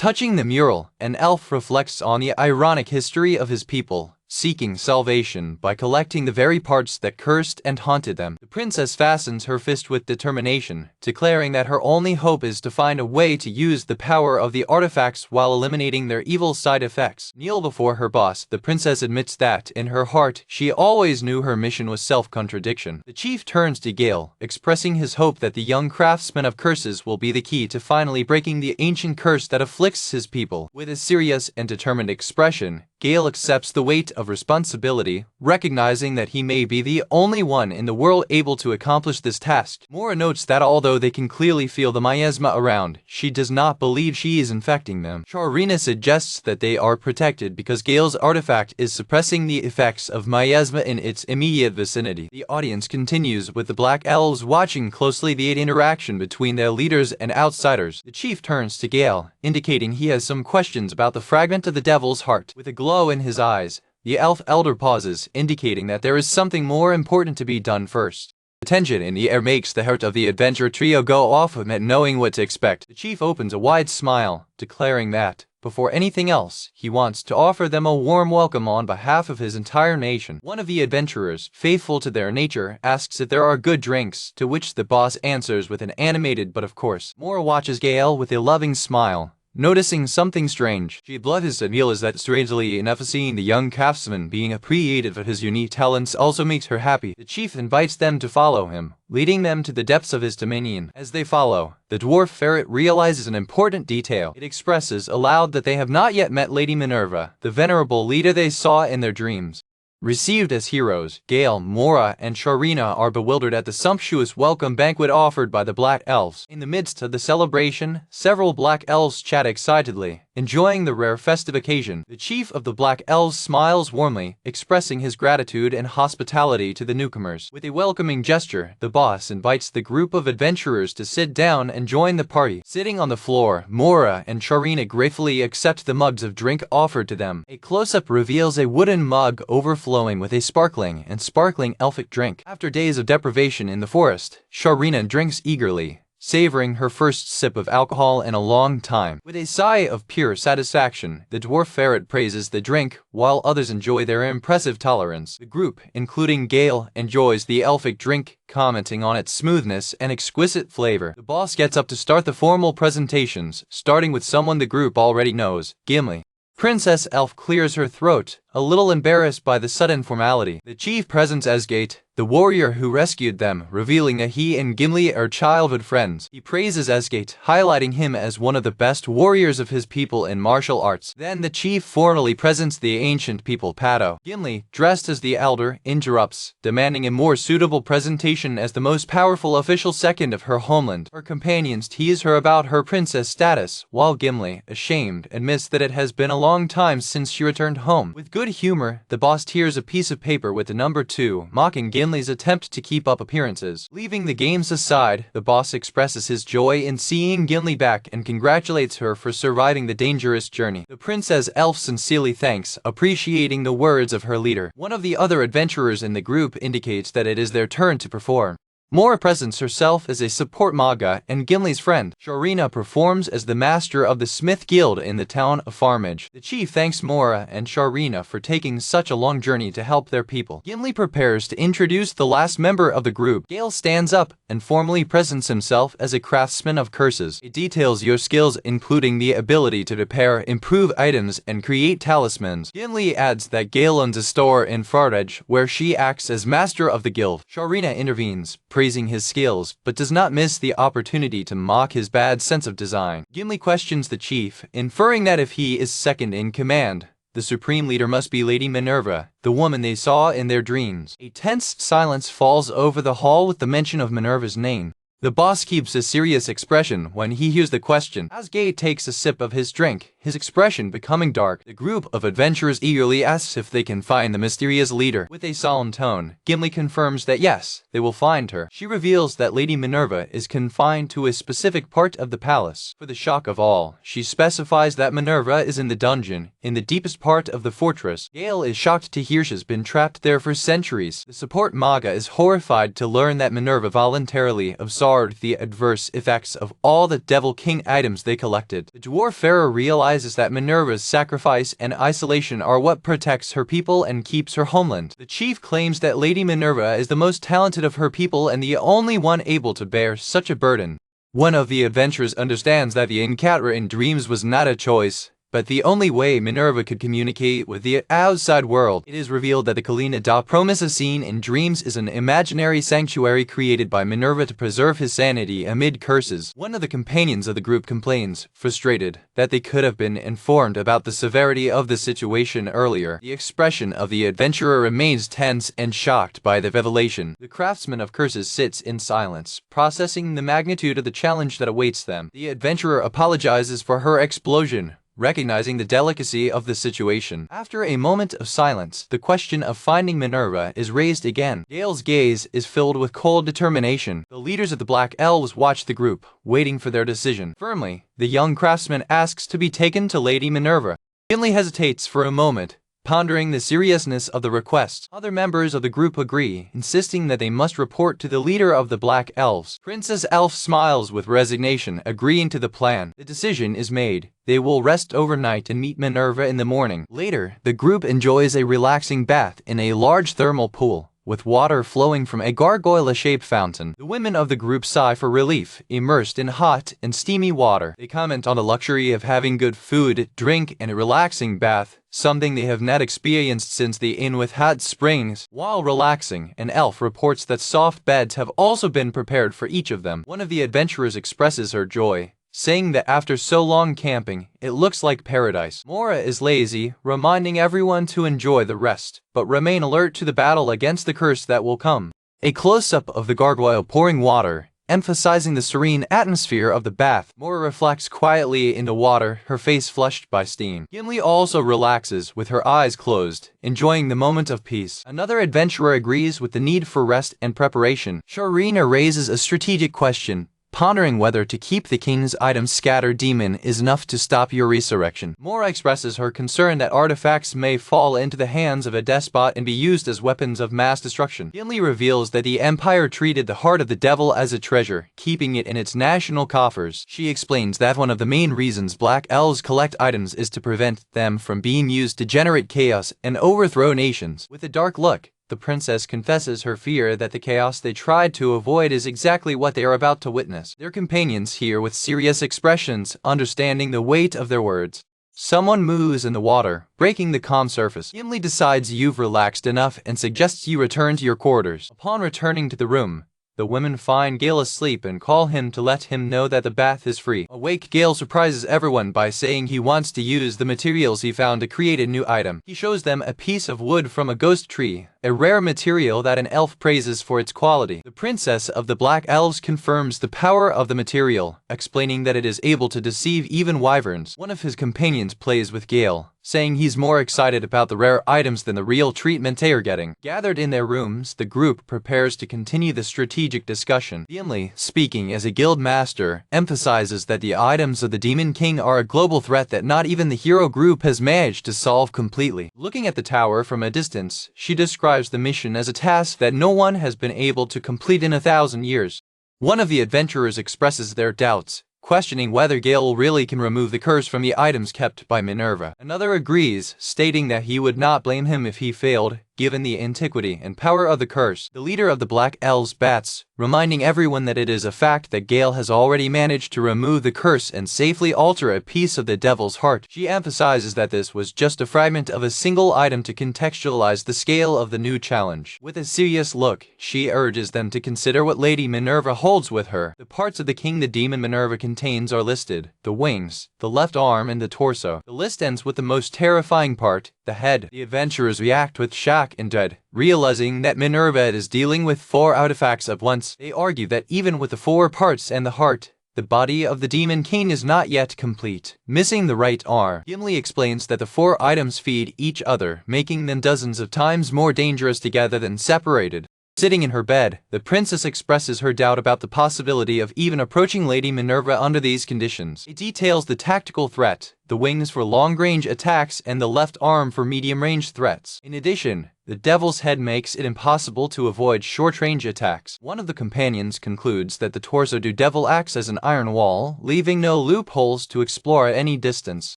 Touching the mural, an elf reflects on the ironic history of his people, seeking salvation by collecting the very parts that cursed and haunted them. The princess fastens her fist with determination, declaring that her only hope is to find a way to use the power of the artifacts while eliminating their evil side effects. Kneel before her boss, the princess admits that, in her heart, she always knew her mission was self-contradiction. The chief turns to Gail, expressing his hope that the young craftsman of curses will be the key to finally breaking the ancient curse that afflicts his people. With a serious and determined expression, Gail accepts the weight of responsibility, recognizing that he may be the only one in the world able to accomplish this task. Moria notes that although they can clearly feel the miasma around, she does not believe she is infecting them. Charina suggests that they are protected because Gail's artifact is suppressing the effects of miasma in its immediate vicinity. The audience continues with the Black Elves watching closely the interaction between their leaders and outsiders. The chief turns to Gail, indicating he has some questions about the fragment of the devil's heart. With a glow in his eyes, the elf elder pauses, indicating that there is something more important to be done first. The tension in the air makes the heart of the adventure trio go off not knowing what to expect. The chief opens a wide smile, declaring that, before anything else, he wants to offer them a warm welcome on behalf of his entire nation. One of the adventurers, faithful to their nature, asks if there are good drinks, to which the boss answers with an animated "but of course." Moria watches Gail with a loving smile, noticing something strange. She blushes and realizes that strangely enough seeing the young craftsman being appreciated for his unique talents also makes her happy. The chief invites them to follow him, leading them to the depths of his dominion. As they follow, the dwarf ferret realizes an important detail. It expresses aloud that they have not yet met Lady Minerva, the venerable leader they saw in their dreams. Received as heroes, Gail, Moria, and Charina are bewildered at the sumptuous welcome banquet offered by the Black Elves. In the midst of the celebration, several Black Elves chat excitedly, enjoying the rare festive occasion. The chief of the Black Elves smiles warmly, expressing his gratitude and hospitality to the newcomers. With a welcoming gesture, the boss invites the group of adventurers to sit down and join the party. Sitting on the floor, Moria and Charina gratefully accept the mugs of drink offered to them. A close-up reveals a wooden mug overflowing with a sparkling elfic drink. After days of deprivation in the forest, Charina drinks eagerly, savoring her first sip of alcohol in a long time. With a sigh of pure satisfaction, the dwarf ferret praises the drink, while others enjoy their impressive tolerance. The group, including Gail, enjoys the elfic drink, commenting on its smoothness and exquisite flavor. The boss gets up to start the formal presentations, starting with someone the group already knows, Gimley. Princess Elf clears her throat, a little embarrassed by the sudden formality. The chief presents Asgate, the warrior who rescued them, revealing that he and Gimli are childhood friends. He praises Asgate, highlighting him as one of the best warriors of his people in martial arts. Then the chief formally presents the ancient people Pato. Gimli, dressed as the elder, interrupts, demanding a more suitable presentation as the most powerful official second of her homeland. Her companions tease her about her princess status, while Gimli, ashamed, admits that it has been a long time since she returned home. With good humor, the boss tears a piece of paper with the number 2, mocking Gimli's attempt to keep up appearances. Leaving the games aside, the boss expresses his joy in seeing Gimli back and congratulates her for surviving the dangerous journey. The Princess Elf sincerely thanks, appreciating the words of her leader. One of the other adventurers in the group indicates that it is their turn to perform. Moria presents herself as a support Manga and Gimli's friend. Charina performs as the master of the Smith Guild in the town of Farmage. The chief thanks Moria and Charina for taking such a long journey to help their people. Gimli prepares to introduce the last member of the group. Gail stands up and formally presents himself as a craftsman of curses. It details your skills, including the ability to repair, improve items, and create talismans. Gimli adds that Gail owns a store in Farmage where she acts as master of the guild. Charina intervenes, praising his skills, but does not miss the opportunity to mock his bad sense of design. Gimli questions the chief, inferring that if he is second in command, the supreme leader must be Lady Minerva, the woman they saw in their dreams. A tense silence falls over the hall with the mention of Minerva's name. The boss keeps a serious expression when he hears the question. As Gail takes a sip of his drink, his expression becoming dark, the group of adventurers eagerly asks if they can find the mysterious leader. With a solemn tone, Gimli confirms that yes, they will find her. She reveals that Lady Minerva is confined to a specific part of the palace. For the shock of all, she specifies that Minerva is in the dungeon, in the deepest part of the fortress. Gail is shocked to hear she's been trapped there for centuries. The support Manga is horrified to learn that Minerva voluntarily absorbed the adverse effects of all the Devil King items they collected. The dwarf pharaoh realizes realizes that Minerva's sacrifice and isolation are what protects her people and keeps her homeland. The chief claims that Lady Minerva is the most talented of her people and the only one able to bear such a burden. One of the adventurers understands that the encounter in dreams was not a choice, but the only way Minerva could communicate with the outside world. It is revealed that the Colina da Promessa scene in dreams is an imaginary sanctuary created by Minerva to preserve his sanity amid curses. One of the companions of the group complains, frustrated, that they could have been informed about the severity of the situation earlier. The expression of the adventurer remains tense and shocked by the revelation. The craftsman of curses sits in silence, processing the magnitude of the challenge that awaits them. The adventurer apologizes for her explosion, recognizing the delicacy of the situation. After a moment of silence, the question of finding Minerva is raised again. Gail's gaze is filled with cold determination. The leaders of the Black Elves watch the group, waiting for their decision. Firmly, the young craftsman asks to be taken to Lady Minerva. Gimley hesitates for a moment, pondering the seriousness of the request. Other members of the group agree, insisting that they must report to the leader of the Black Elves. Princess Elf smiles with resignation, agreeing to the plan. The decision is made. They will rest overnight and meet Minerva in the morning. Later, the group enjoys a relaxing bath in a large thermal pool, with water flowing from a gargoyle-shaped fountain. The women of the group sigh for relief, immersed in hot and steamy water. They comment on the luxury of having good food, drink, and a relaxing bath, something they have not experienced since the inn with hot springs. While relaxing, an elf reports that soft beds have also been prepared for each of them. One of the adventurers expresses her joy, saying that after so long camping, it looks like paradise. Moria is lazy, reminding everyone to enjoy the rest, but remain alert to the battle against the curse that will come. A close-up of the gargoyle pouring water, emphasizing the serene atmosphere of the bath. Moria reflects quietly into water, her face flushed by steam. Gimli also relaxes, with her eyes closed, enjoying the moment of peace. Another adventurer agrees with the need for rest and preparation. Sharina raises a strategic question, pondering whether to keep the king's items scattered demon is enough to stop your resurrection. Moria expresses her concern that artifacts may fall into the hands of a despot and be used as weapons of mass destruction. Gimli reveals that the Empire treated the heart of the devil as a treasure, keeping it in its national coffers. She explains that one of the main reasons Black Elves collect items is to prevent them from being used to generate chaos and overthrow nations. With a dark look, the princess confesses her fear that the chaos they tried to avoid is exactly what they are about to witness. Their companions hear with serious expressions, understanding the weight of their words. Someone moves in the water, breaking the calm surface. Gimli decides you've relaxed enough and suggests you return to your quarters. Upon returning to the room, the women find Gail asleep and call him to let him know that the bath is free. Awake, Gail surprises everyone by saying he wants to use the materials he found to create a new item. He shows them a piece of wood from a ghost tree, a rare material that an elf praises for its quality. The princess of the Black Elves confirms the power of the material, explaining that it is able to deceive even wyverns. One of his companions plays with Gail, saying he's more excited about the rare items than the real treatment they are getting. Gathered in their rooms, the group prepares to continue the strategic discussion. Gimli, speaking as a guild master, emphasizes that the items of the Demon King are a global threat that not even the hero group has managed to solve completely. Looking at the tower from a distance, she describes the mission as a task that no one has been able to complete in 1,000 years. One of the adventurers expresses their doubts, questioning whether Gail really can remove the curse from the items kept by Minerva. Another agrees, stating that he would not blame him if he failed, given the antiquity and power of the curse. The leader of the Black Elves bats, reminding everyone that it is a fact that Gail has already managed to remove the curse and safely alter a piece of the devil's heart. She emphasizes that this was just a fragment of a single item to contextualize the scale of the new challenge. With a serious look, she urges them to consider what Lady Minerva holds with her. The parts of the king the demon Minerva contains are listed: the wings, the left arm, and the torso. The list ends with the most terrifying part, the head. The adventurers react with shock and dread, realizing that Minerva is dealing with 4 artifacts at once. They argue that even with the 4 parts and the heart, the body of the Demon King is not yet complete, missing the right arm. Gimli explains that the 4 items feed each other, making them dozens of times more dangerous together than separated. Sitting in her bed, the princess expresses her doubt about the possibility of even approaching Lady Minerva under these conditions. It details the tactical threat, the wings for long-range attacks and the left arm for medium-range threats. In addition, The devil's head makes it impossible to avoid short-range attacks. One of the companions concludes that the torso do devil acts as an iron wall, leaving no loopholes to explore at any distance.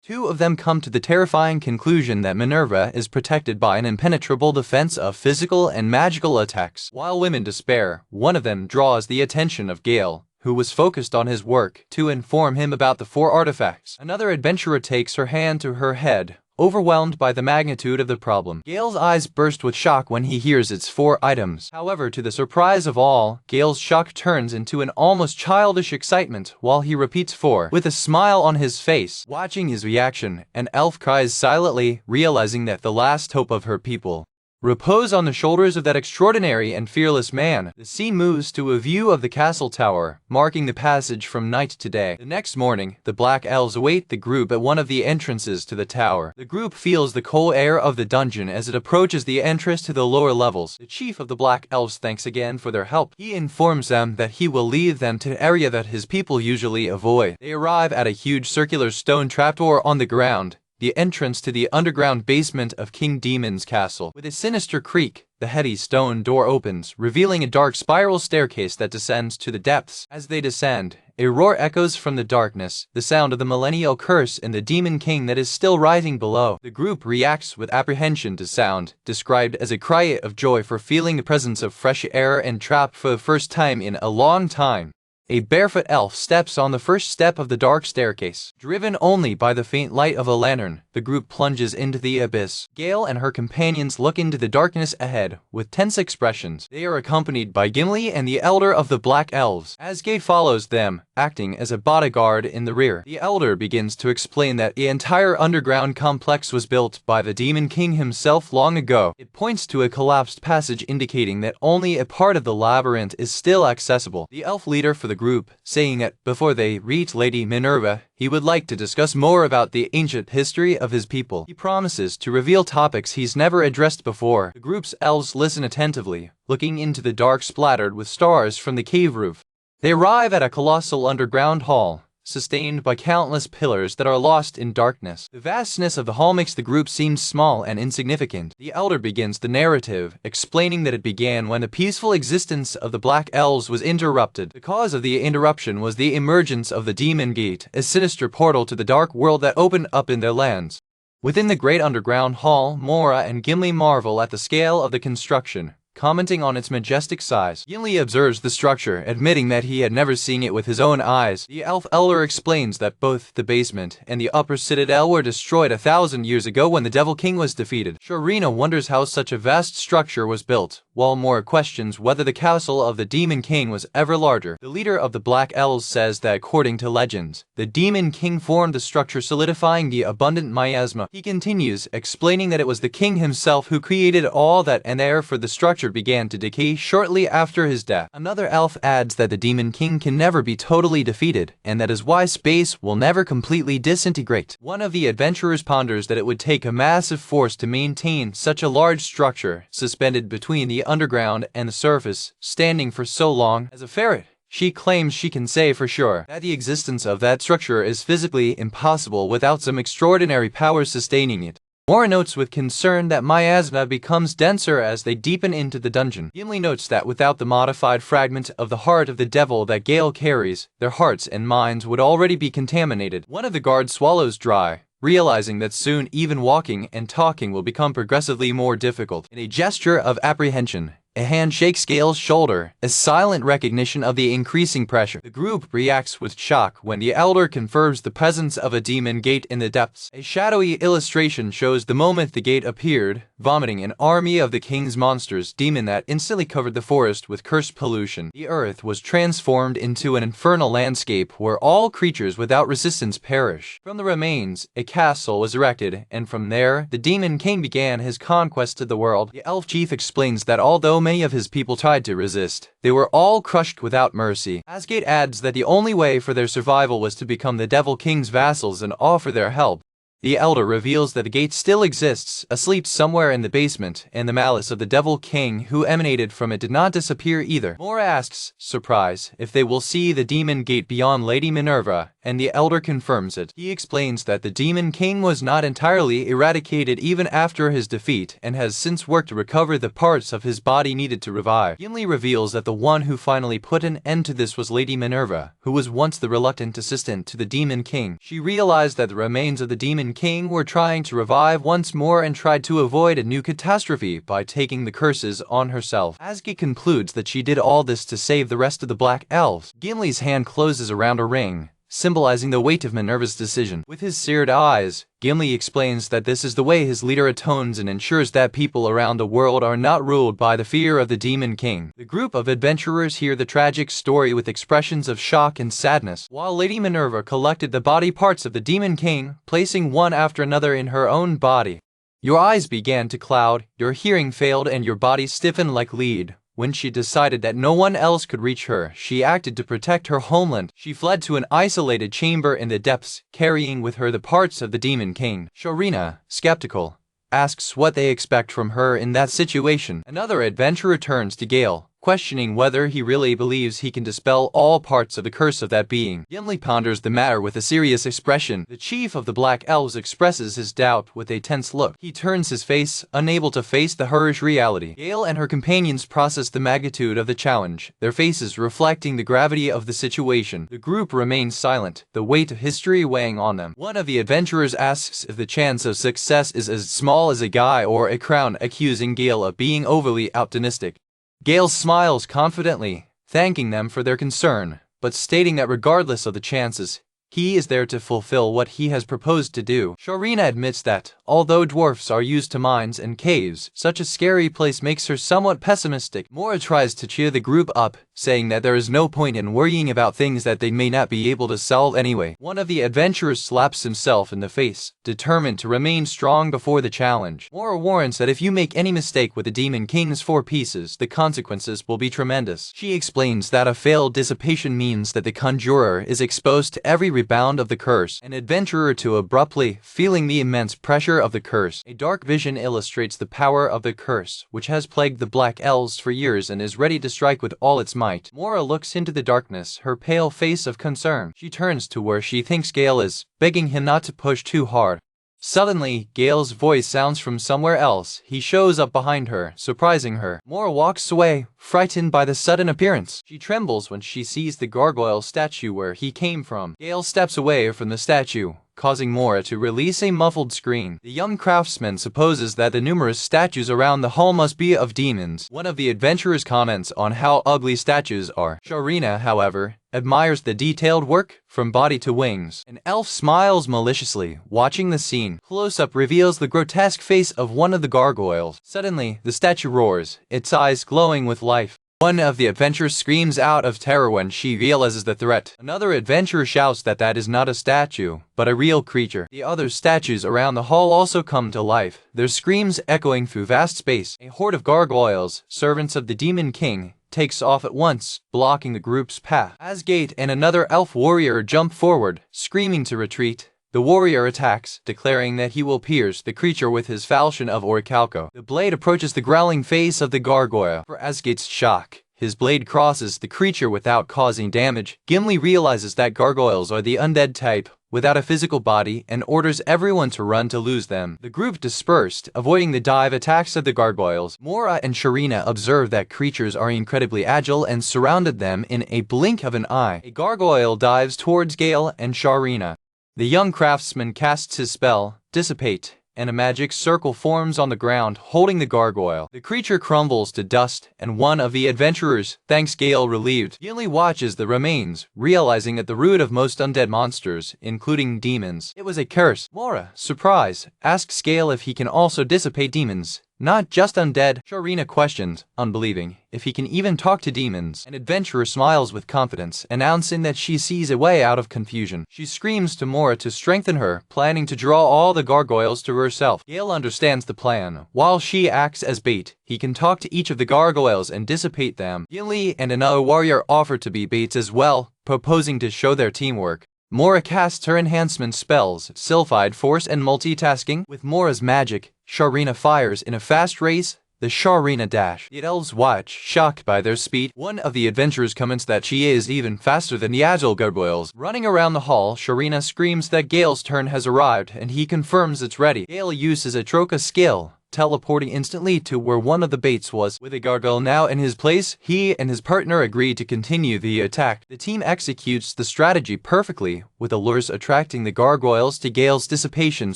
Two of them come to the terrifying conclusion that Minerva is protected by an impenetrable defense of physical and magical attacks. While women despair, one of them draws the attention of Gail, who was focused on his work, to inform him about the 4 artifacts. Another adventurer takes her hand to her head, overwhelmed by the magnitude of the problem. Gail's eyes burst with shock when he hears its 4 items. However, to the surprise of all, Gail's shock turns into an almost childish excitement while he repeats 4 with a smile on his face. Watching his reaction, an elf cries silently, realizing that the last hope of her people repose on the shoulders of that extraordinary and fearless man. The scene moves to a view of the castle tower, marking the passage from night to day. The next morning, the Black Elves await the group at one of the entrances to the tower. The group feels the cold air of the dungeon as it approaches the entrance to the lower levels. The chief of the Black Elves thanks again for their help. He informs them that he will lead them to an area that his people usually avoid. They arrive at a huge circular stone trapdoor on the ground, the entrance to the underground basement of King Demon's castle. With a sinister creak, the heavy stone door opens, revealing a dark spiral staircase that descends to the depths. As they descend, a roar echoes from the darkness, the sound of the millennial curse and the Demon King that is still writhing below. The group reacts with apprehension to sound, described as a cry of joy for feeling the presence of fresh air and trapped for the first time in a long time. A barefoot elf steps on the first step of the dark staircase. Driven only by the faint light of a lantern, the group plunges into the abyss. Gail and her companions look into the darkness ahead with tense expressions. They are accompanied by Gimley and the Elder of the Black Elves. As Gail follows them, acting as a bodyguard in the rear, the Elder begins to explain that the entire underground complex was built by the Demon King himself long ago. It points to a collapsed passage indicating that only a part of the labyrinth is still accessible. The elf leader for the group, saying that before they reach Lady Minerva, he would like to discuss more about the ancient history of his people. He promises to reveal topics he's never addressed before. The group's elves listen attentively, looking into the dark splattered with stars from the cave roof. They arrive at a colossal underground hall, sustained by countless pillars that are lost in darkness. The vastness of the hall makes the group seem small and insignificant. The Elder begins the narrative, explaining that it began when the peaceful existence of the Black Elves was interrupted. The cause of the interruption was the emergence of the Demon Gate, a sinister portal to the dark world that opened up in their lands. Within the great underground hall, Moria and Gimli marvel at the scale of the construction, commenting on its majestic size. Gimli observes the structure, admitting that he had never seen it with his own eyes. The elf elder explains that both the basement and the upper citadel were destroyed 1,000 years ago when the Devil King was defeated. Sharina wonders how such a vast structure was built, while Moria questions whether the castle of the Demon King was ever larger. The leader of the Black Elves says that according to legends, the Demon King formed the structure, solidifying the abundant miasma. He continues, explaining that it was the king himself who created all that, and therefore the structure began to decay shortly after his death. Another elf adds that the Demon King can never be totally defeated, and that is why space will never completely disintegrate. One of the adventurers ponders that it would take a massive force to maintain such a large structure, suspended between the underground and the surface, standing for so long. As a ferret, she claims she can say for sure that the existence of that structure is physically impossible without some extraordinary power sustaining it. Moria notes with concern that miasma becomes denser as they deepen into the dungeon. Gimli notes that without the modified fragment of the heart of the devil that Gail carries, their hearts and minds would already be contaminated. One of the guards swallows dry, realizing that soon even walking and talking will become progressively more difficult. In a gesture of apprehension, a hand shakes Gail's shoulder, a silent recognition of the increasing pressure. The group reacts with shock when the Elder confirms the presence of a demon gate in the depths. A shadowy illustration shows the moment the gate appeared, vomiting an army of the king's monsters, demon that instantly covered the forest with cursed pollution. The earth was transformed into an infernal landscape where all creatures without resistance perish. From the remains, a castle was erected, and from there, the Demon King began his conquest of the world. The elf chief explains that although many of his people tried to resist, they were all crushed without mercy. Asgate adds that the only way for their survival was to become the Devil King's vassals and offer their help. The Elder reveals that the gate still exists, asleep somewhere in the basement, and the malice of the Devil King who emanated from it did not disappear either. Moria asks, surprised, if they will see the demon gate beyond Lady Minerva, and the elder confirms it. He explains that the Demon King was not entirely eradicated even after his defeat and has since worked to recover the parts of his body needed to revive. Gimli reveals that the one who finally put an end to this was Lady Minerva, who was once the reluctant assistant to the Demon King. She realized that the remains of the Demon King were trying to revive once more and tried to avoid a new catastrophe by taking the curses on herself. Asgi concludes that she did all this to save the rest of the Black Elves. Gimli's hand closes around a ring, symbolizing the weight of Minerva's decision. With his seared eyes, Gimli explains that this is the way his leader atones and ensures that people around the world are not ruled by the fear of the Demon King. The group of adventurers hear the tragic story with expressions of shock and sadness, while Lady Minerva collected the body parts of the Demon King, placing one after another in her own body. Your eyes began to cloud, your hearing failed, and your body stiffened like lead. When she decided that no one else could reach her, she acted to protect her homeland. She fled to an isolated chamber in the depths, carrying with her the parts of the Demon King. Sharina, skeptical, asks what they expect from her in that situation. Another adventurer turns to Gail, questioning whether he really believes he can dispel all parts of the curse of that being. Gimli ponders the matter with a serious expression. The chief of the Black Elves expresses his doubt with a tense look. He turns his face, unable to face the harsh reality. Gail and her companions process the magnitude of the challenge, their faces reflecting the gravity of the situation. The group remains silent, the weight of history weighing on them. One of the adventurers asks if the chance of success is as small as a guy or a crown, accusing Gail of being overly optimistic. Gail smiles confidently, thanking them for their concern, but stating that regardless of the chances, he is there to fulfill what he has proposed to do. Sharina admits that, although dwarfs are used to mines and caves, such a scary place makes her somewhat pessimistic. Moria tries to cheer the group up, saying that there is no point in worrying about things that they may not be able to solve anyway. One of the adventurers slaps himself in the face, determined to remain strong before the challenge. Moria warns that if you make any mistake with the Demon King's 4 pieces, the consequences will be tremendous. She explains that a failed dissipation means that the conjurer is exposed to every rebound of the curse. An adventurer too abruptly, feeling the immense pressure of the curse. A dark vision illustrates the power of the curse, which has plagued the Black Elves for years and is ready to strike with all its might. Moria looks into the darkness, her pale face of concern. She turns to where she thinks Gail is, begging him not to push too hard. Suddenly, Gail's voice sounds from somewhere else. He shows up behind her, surprising her. Moria walks away, frightened by the sudden appearance. She trembles when she sees the gargoyle statue where he came from. Gail steps away from the statue, causing Moria to release a muffled scream. The young craftsman supposes that the numerous statues around the hall must be of demons. One of the adventurers comments on how ugly statues are. Sharina, however, admires the detailed work, from body to wings. An elf smiles maliciously, watching the scene. Close-up reveals the grotesque face of one of the gargoyles. Suddenly, the statue roars, its eyes glowing with life. One of the adventurers screams out of terror when she realizes the threat. Another adventurer shouts that that is not a statue, but a real creature. The other statues around the hall also come to life, their screams echoing through vast space. A horde of gargoyles, servants of the Demon King, takes off at once, blocking the group's path. Asgate and another elf warrior jump forward, screaming to retreat. The warrior attacks, declaring that he will pierce the creature with his falchion of orichalco. The blade approaches the growling face of the gargoyle. For Asgate's shock, his blade crosses the creature without causing damage. Gimli realizes that gargoyles are the undead type, without a physical body, and orders everyone to run to lose them. The group dispersed, avoiding the dive attacks of the gargoyles. Moria and Sharina observe that creatures are incredibly agile and surrounded them in a blink of an eye. A gargoyle dives towards Gail and Sharina. The young craftsman casts his spell, Dissipate, and a magic circle forms on the ground, holding the gargoyle. The creature crumbles to dust, and one of the adventurers thanks Gail, relieved. Gimli watches the remains, realizing at the root of most undead monsters, including demons, it was a curse. Moria, surprised, asks Gail if he can also dissipate demons, not just undead. Sharina questions, unbelieving, if he can even talk to demons. An adventurer smiles with confidence, announcing that she sees a way out of confusion. She screams to Moria to strengthen her, planning to draw all the gargoyles to herself. Gail understands the plan. While she acts as bait, he can talk to each of the gargoyles and dissipate them. Gimli and another warrior offer to be baits as well, proposing to show their teamwork. Moria casts her enhancement spells, Sylphide Force and Multitasking. With Moria's magic, Sharina fires in a fast race, the Sharina dash. The elves watch, shocked by their speed. One of the adventurers comments that she is even faster than the agile gargoyles. Running around the hall, Sharina screams that Gail's turn has arrived, and he confirms it's ready. Gail uses a Troca skill, teleporting instantly to where one of the baits was. With a gargoyle now in his place, he and his partner agree to continue the attack. The team executes the strategy perfectly, with the lures attracting the gargoyles to Gail's dissipation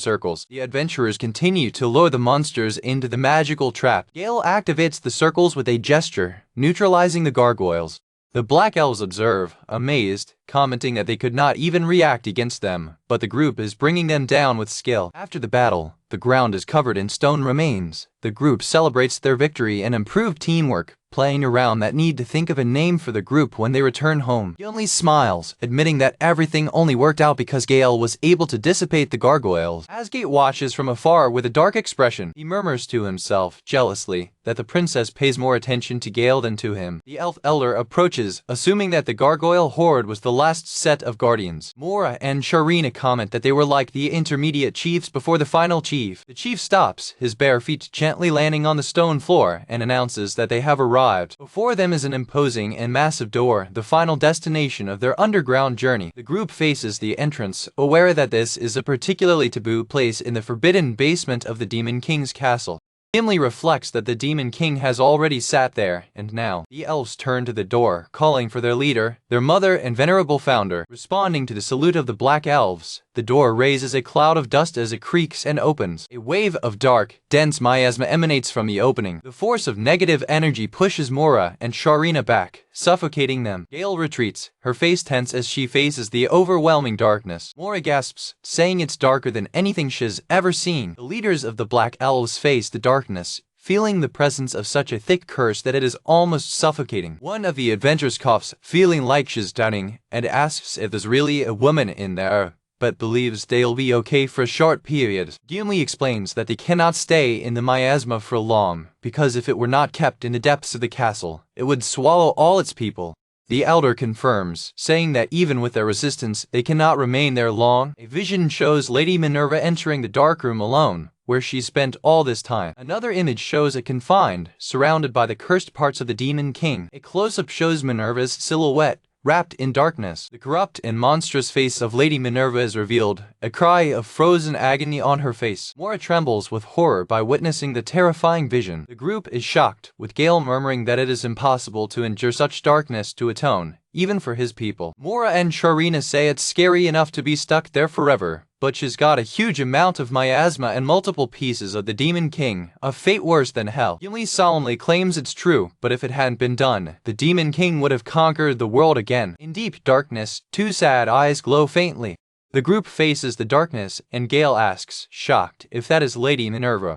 circles. The adventurers continue to lure the monsters into the magical trap. Gail activates the circles with a gesture, neutralizing the gargoyles. The Black Elves observe, amazed, commenting that they could not even react against them, but the group is bringing them down with skill. After the battle, the ground is covered in stone remains. The group celebrates their victory and improved teamwork, playing around that need to think of a name for the group when they return home. Gimley smiles, admitting that everything only worked out because Gail was able to dissipate the gargoyles. Asgate watches from afar with a dark expression. He murmurs to himself, jealously, that the princess pays more attention to Gail than to him. The elf elder approaches, assuming that the gargoyle horde was the last set of guardians. Moria and Sharina comment that they were like the intermediate chiefs before the final chief. The chief stops, his bare feet gently landing on the stone floor, and announces that they have arrived. Before them is an imposing and massive door, the final destination of their underground journey. The group faces the entrance, aware that this is a particularly taboo place in the forbidden basement of the Demon King's castle. Gimli reflects that the Demon King has already sat there, and now the elves turn to the door, calling for their leader, their mother and venerable founder. Responding to the salute of the Black Elves, the door raises a cloud of dust as it creaks and opens. A wave of dark, dense miasma emanates from the opening. The force of negative energy pushes Moria and Sharina back, suffocating them. Gail retreats, her face tense as she faces the overwhelming darkness. Moria gasps, saying it's darker than anything she's ever seen. The leaders of the Black Elves face the darkness, feeling the presence of such a thick curse that it is almost suffocating. One of the adventurers coughs, feeling like she's dying, and asks if there's really a woman in there, but believes they'll be okay for a short period. Gimli explains that they cannot stay in the miasma for long, because if it were not kept in the depths of the castle, it would swallow all its people. The elder confirms, saying that even with their resistance, they cannot remain there long. A vision shows Lady Minerva entering the dark room alone, where she spent all this time. Another image shows it confined, surrounded by the cursed parts of the Demon King. A close-up shows Minerva's silhouette, wrapped in darkness. The corrupt and monstrous face of Lady Minerva is revealed, a cry of frozen agony on her face. Moria trembles with horror by witnessing the terrifying vision. The group is shocked, with Gail murmuring that it is impossible to endure such darkness to atone, even for his people. Moria and Sharina say it's scary enough to be stuck there forever, but she's got a huge amount of miasma and multiple pieces of the Demon King, a fate worse than hell. Gimli solemnly claims it's true, but if it hadn't been done, the Demon King would have conquered the world again. In deep darkness, two sad eyes glow faintly. The group faces the darkness, and Gail asks, shocked, if that is Lady Minerva.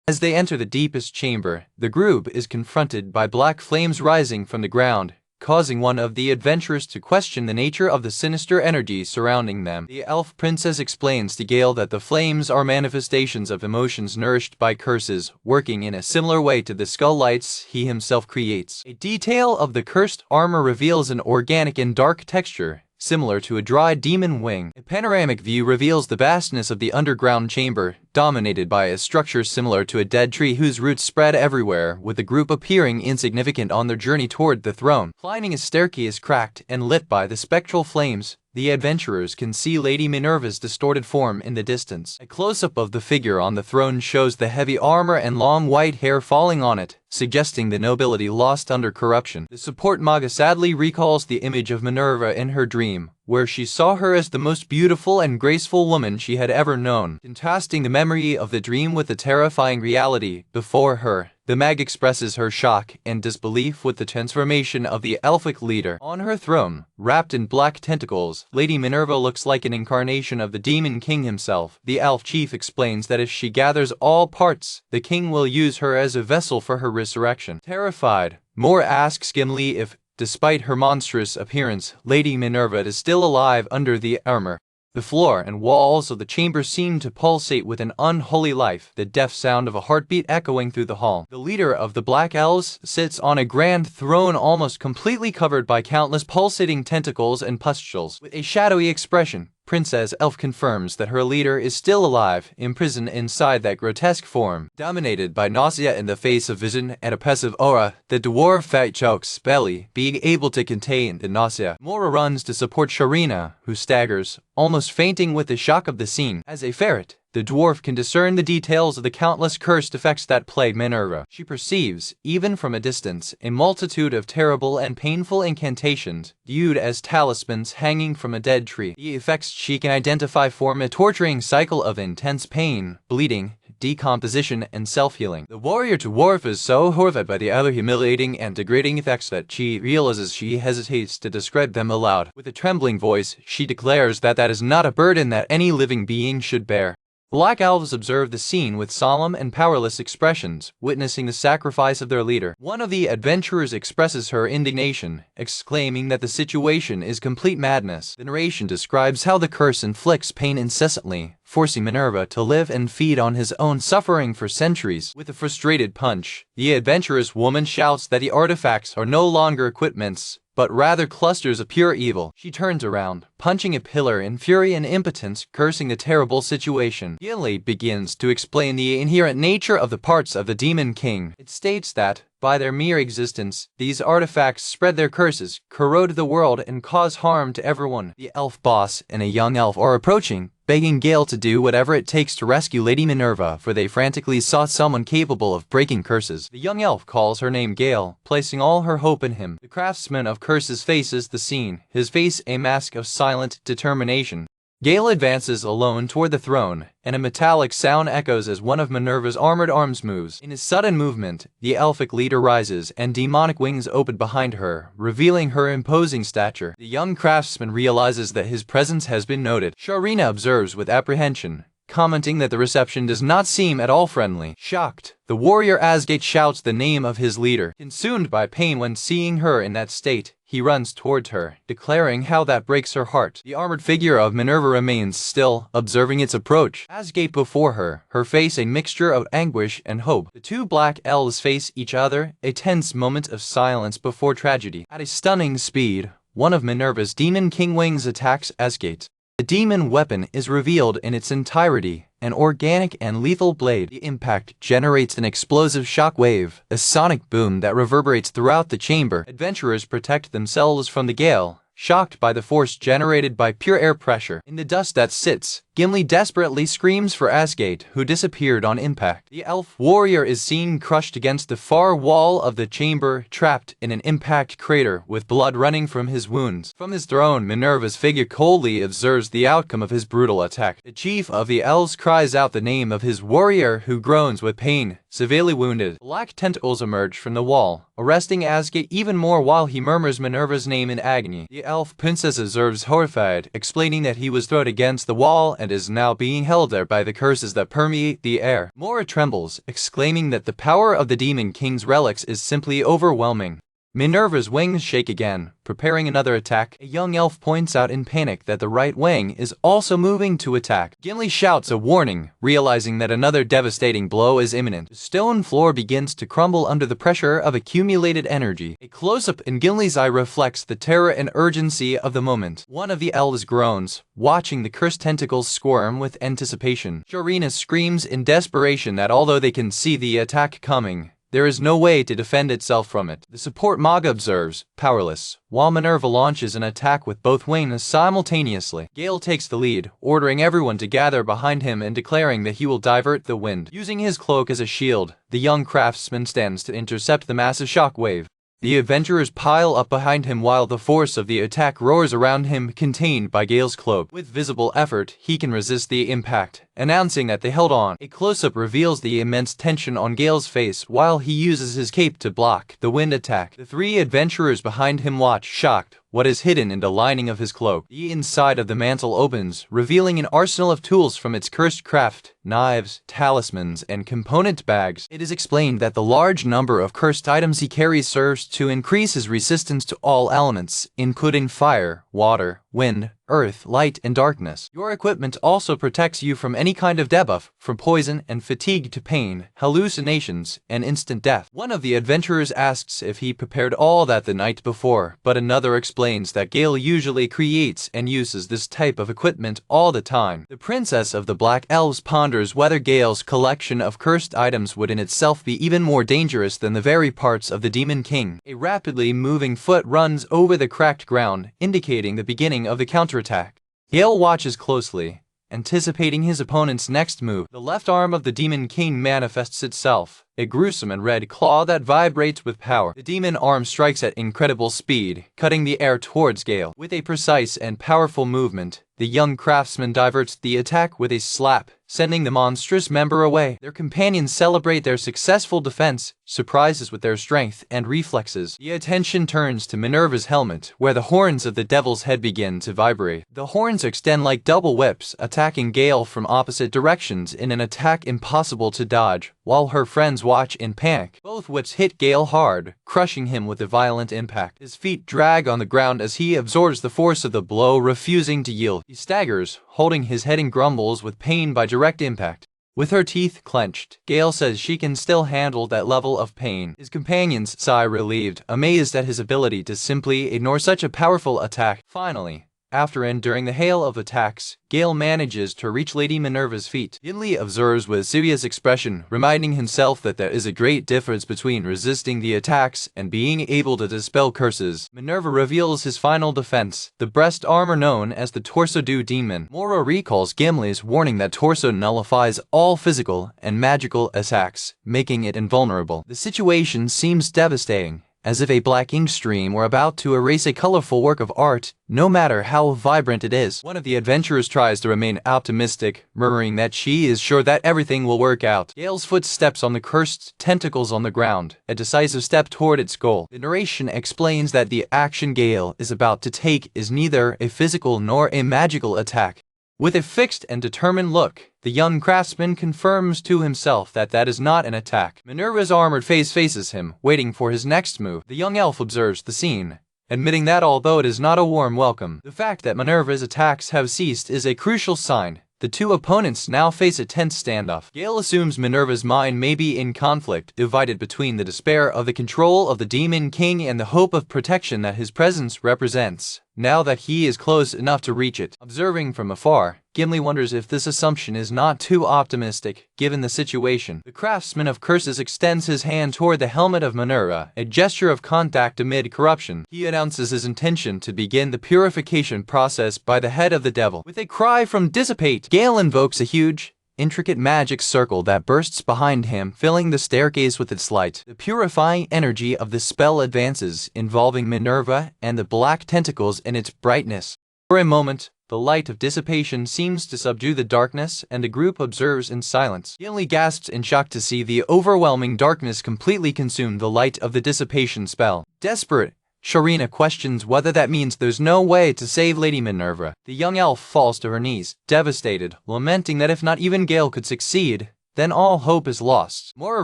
As they enter the deepest chamber, the group is confronted by black flames rising from the ground, causing one of the adventurers to question the nature of the sinister energy surrounding them. The elf princess explains to Gail that the flames are manifestations of emotions nourished by curses, working in a similar way to the skull lights he himself creates. A detail of the cursed armor reveals an organic and dark texture, similar to a dry demon wing. A panoramic view reveals the vastness of the underground chamber, dominated by a structure similar to a dead tree whose roots spread everywhere, with the group appearing insignificant on their journey toward the throne. Climbing a staircase cracked and lit by the spectral flames, the adventurers can see Lady Minerva's distorted form in the distance. A close-up of the figure on the throne shows the heavy armor and long white hair falling on it, suggesting the nobility lost under corruption. The support Manga sadly recalls the image of Minerva in her dream, where she saw her as the most beautiful and graceful woman she had ever known. Contrasting the memory of the dream with the terrifying reality before her, the mag expresses her shock and disbelief with the transformation of the elfic leader. On her throne, wrapped in black tentacles, Lady Minerva looks like an incarnation of the Demon King himself. The elf chief explains that if she gathers all parts, the king will use her as a vessel for her resurrection. Terrified, Moria asks Gimli if, despite her monstrous appearance, Lady Minerva is still alive under the armor. The floor and walls of the chamber seem to pulsate with an unholy life, the deaf sound of a heartbeat echoing through the hall. The leader of the Black Elves sits on a grand throne almost completely covered by countless pulsating tentacles and pustules. With a shadowy expression, Princess Elf confirms that her leader is still alive, imprisoned inside that grotesque form. Dominated by nausea in the face of vision and oppressive aura, the dwarf fight chokes belly, being able to contain the nausea. Moria runs to support Sharina, who staggers, almost fainting with the shock of the scene. As a ferret, the dwarf can discern the details of the countless cursed effects that plague Minerva. She perceives, even from a distance, a multitude of terrible and painful incantations, viewed as talismans hanging from a dead tree. The effects she can identify form a torturing cycle of intense pain, bleeding, decomposition, and self-healing. The warrior dwarf is so horrified by the other humiliating and degrading effects that she realizes she hesitates to describe them aloud. With a trembling voice, she declares that that is not a burden that any living being should bear. Black elves observe the scene with solemn and powerless expressions, witnessing the sacrifice of their leader. One of the adventurers expresses her indignation, exclaiming that the situation is complete madness. The narration describes how the curse inflicts pain incessantly, forcing Minerva to live and feed on his own suffering for centuries. With a frustrated punch, the adventurous woman shouts that the artifacts are no longer equipments, but rather clusters of pure evil. She turns around, punching a pillar in fury and impotence, cursing the terrible situation. Gimley begins to explain the inherent nature of the parts of the Demon King. It states that, by their mere existence, these artifacts spread their curses, corrode the world, and cause harm to everyone. The elf boss and a young elf are approaching, begging Gail to do whatever it takes to rescue Lady Minerva, for they frantically sought someone capable of breaking curses. The young elf calls her name Gail, placing all her hope in him. The craftsman of curses faces the scene, his face a mask of silent determination. Gail advances alone toward the throne, and a metallic sound echoes as one of Minerva's armored arms moves. In a sudden movement, the elfic leader rises, and demonic wings open behind her, revealing her imposing stature. The young craftsman realizes that his presence has been noted. Sharina observes with apprehension, commenting that the reception does not seem at all friendly. Shocked, the warrior Asgate shouts the name of his leader. Consumed by pain when seeing her in that state, he runs towards her, declaring how that breaks her heart. The armored figure of Minerva remains still, observing its approach. Asgate before her, her face a mixture of anguish and hope. The two black elves face each other, a tense moment of silence before tragedy. At a stunning speed, one of Minerva's Demon King wings attacks Asgate. The demon weapon is revealed in its entirety, an organic and lethal blade. The impact generates an explosive shock wave, a sonic boom that reverberates throughout the chamber. Adventurers protect themselves from the gale, shocked by the force generated by pure air pressure. In the dust that sits, Gimli desperately screams for Asgate, who disappeared on impact. The elf warrior is seen crushed against the far wall of the chamber, trapped in an impact crater with blood running from his wounds. From his throne, Minerva's figure coldly observes the outcome of his brutal attack. The chief of the elves cries out the name of his warrior, who groans with pain, severely wounded. Black tentacles emerge from the wall, arresting Asgate even more while he murmurs Minerva's name in agony. The elf princess observes horrified, explaining that he was thrown against the wall and is now being held there by the curses that permeate the air. Moria trembles, exclaiming that the power of the Demon King's relics is simply overwhelming. Minerva's wings shake again, preparing another attack. A young elf points out in panic that the right wing is also moving to attack. Gimli shouts a warning, realizing that another devastating blow is imminent. The stone floor begins to crumble under the pressure of accumulated energy. A close-up in Gimli's eye reflects the terror and urgency of the moment. One of the elves groans, watching the cursed tentacles squirm with anticipation. Sharina screams in desperation that although they can see the attack coming, there is no way to defend itself from it. The support Manga observes, powerless, while Minerva launches an attack with both wings simultaneously. Gail takes the lead, ordering everyone to gather behind him and declaring that he will divert the wind. Using his cloak as a shield, the young craftsman stands to intercept the massive shock wave. The adventurers pile up behind him while the force of the attack roars around him, contained by Gail's cloak. With visible effort, he can resist the impact, announcing that they held on. A close-up reveals the immense tension on Gail's face while he uses his cape to block the wind attack. The three adventurers behind him watch, shocked, what is hidden in the lining of his cloak. The inside of the mantle opens, revealing an arsenal of tools from its cursed craft, knives, talismans, and component bags. It is explained that the large number of cursed items he carries serves to increase his resistance to all elements, including fire, water, wind, earth, light, and darkness. Your equipment also protects you from any kind of debuff, from poison and fatigue to pain, hallucinations, and instant death. One of the adventurers asks if he prepared all that the night before, but another explains that Gail usually creates and uses this type of equipment all the time. The princess of the Black Elves ponders whether Gail's collection of cursed items would in itself be even more dangerous than the very parts of the Demon King. A rapidly moving foot runs over the cracked ground, indicating the beginning of the counterattack. Gail watches closely, anticipating his opponent's next move. The left arm of the Demon King manifests itself, a gruesome and red claw that vibrates with power. The demon arm strikes at incredible speed, cutting the air towards Gail. With a precise and powerful movement, the young craftsman diverts the attack with a slap, sending the monstrous member away. Their companions celebrate their successful defense, surprises with their strength and reflexes. The attention turns to Minerva's helmet, where the horns of the devil's head begin to vibrate. The horns extend like double whips, attacking Gail from opposite directions in an attack impossible to dodge, while her friends watch in panic. Both whips hit Gail hard, crushing him with a violent impact. His feet drag on the ground as he absorbs the force of the blow, refusing to yield. He staggers, holding his head and grumbles with pain by direct impact. With her teeth clenched, Gail says she can still handle that level of pain. His companions sigh relieved, amazed at his ability to simply ignore such a powerful attack. Finally, after enduring the hail of attacks, Gail manages to reach Lady Minerva's feet. Gimley observes with serious expression, reminding himself that there is a great difference between resisting the attacks and being able to dispel curses. Minerva reveals his final defense, the breast armor known as the Torso Do Demon. Moria recalls Gimley's warning that Torso nullifies all physical and magical attacks, making it invulnerable. The situation seems devastating, as if a black ink stream were about to erase a colorful work of art, no matter how vibrant it is. One of the adventurers tries to remain optimistic, murmuring that she is sure that everything will work out. Gail's foot steps on the cursed tentacles on the ground, a decisive step toward its goal. The narration explains that the action Gail is about to take is neither a physical nor a magical attack. With a fixed and determined look, the young craftsman confirms to himself that that is not an attack. Minerva's armored face faces him, waiting for his next move. The young elf observes the scene, admitting that although it is not a warm welcome, the fact that Minerva's attacks have ceased is a crucial sign. The two opponents now face a tense standoff. Gail assumes Minerva's mind may be in conflict, divided between the despair of the control of the Demon King and the hope of protection that his presence represents, now that he is close enough to reach it. Observing from afar, Gimli wonders if this assumption is not too optimistic, given the situation. The craftsman of curses extends his hand toward the helmet of Minerva, a gesture of contact amid corruption. He announces his intention to begin the purification process by the head of the devil. With a cry from Dissipate, Gail invokes a huge, intricate magic circle that bursts behind him, filling the staircase with its light. The purifying energy of the spell advances, involving Minerva and the black tentacles in its brightness. For a moment, the light of dissipation seems to subdue the darkness, and the group observes in silence. Gimli gasps in shock to see the overwhelming darkness completely consume the light of the dissipation spell. Desperate, Sharina questions whether that means there's no way to save Lady Minerva. The young elf falls to her knees, devastated, lamenting that if not even Gail could succeed, then all hope is lost. Moria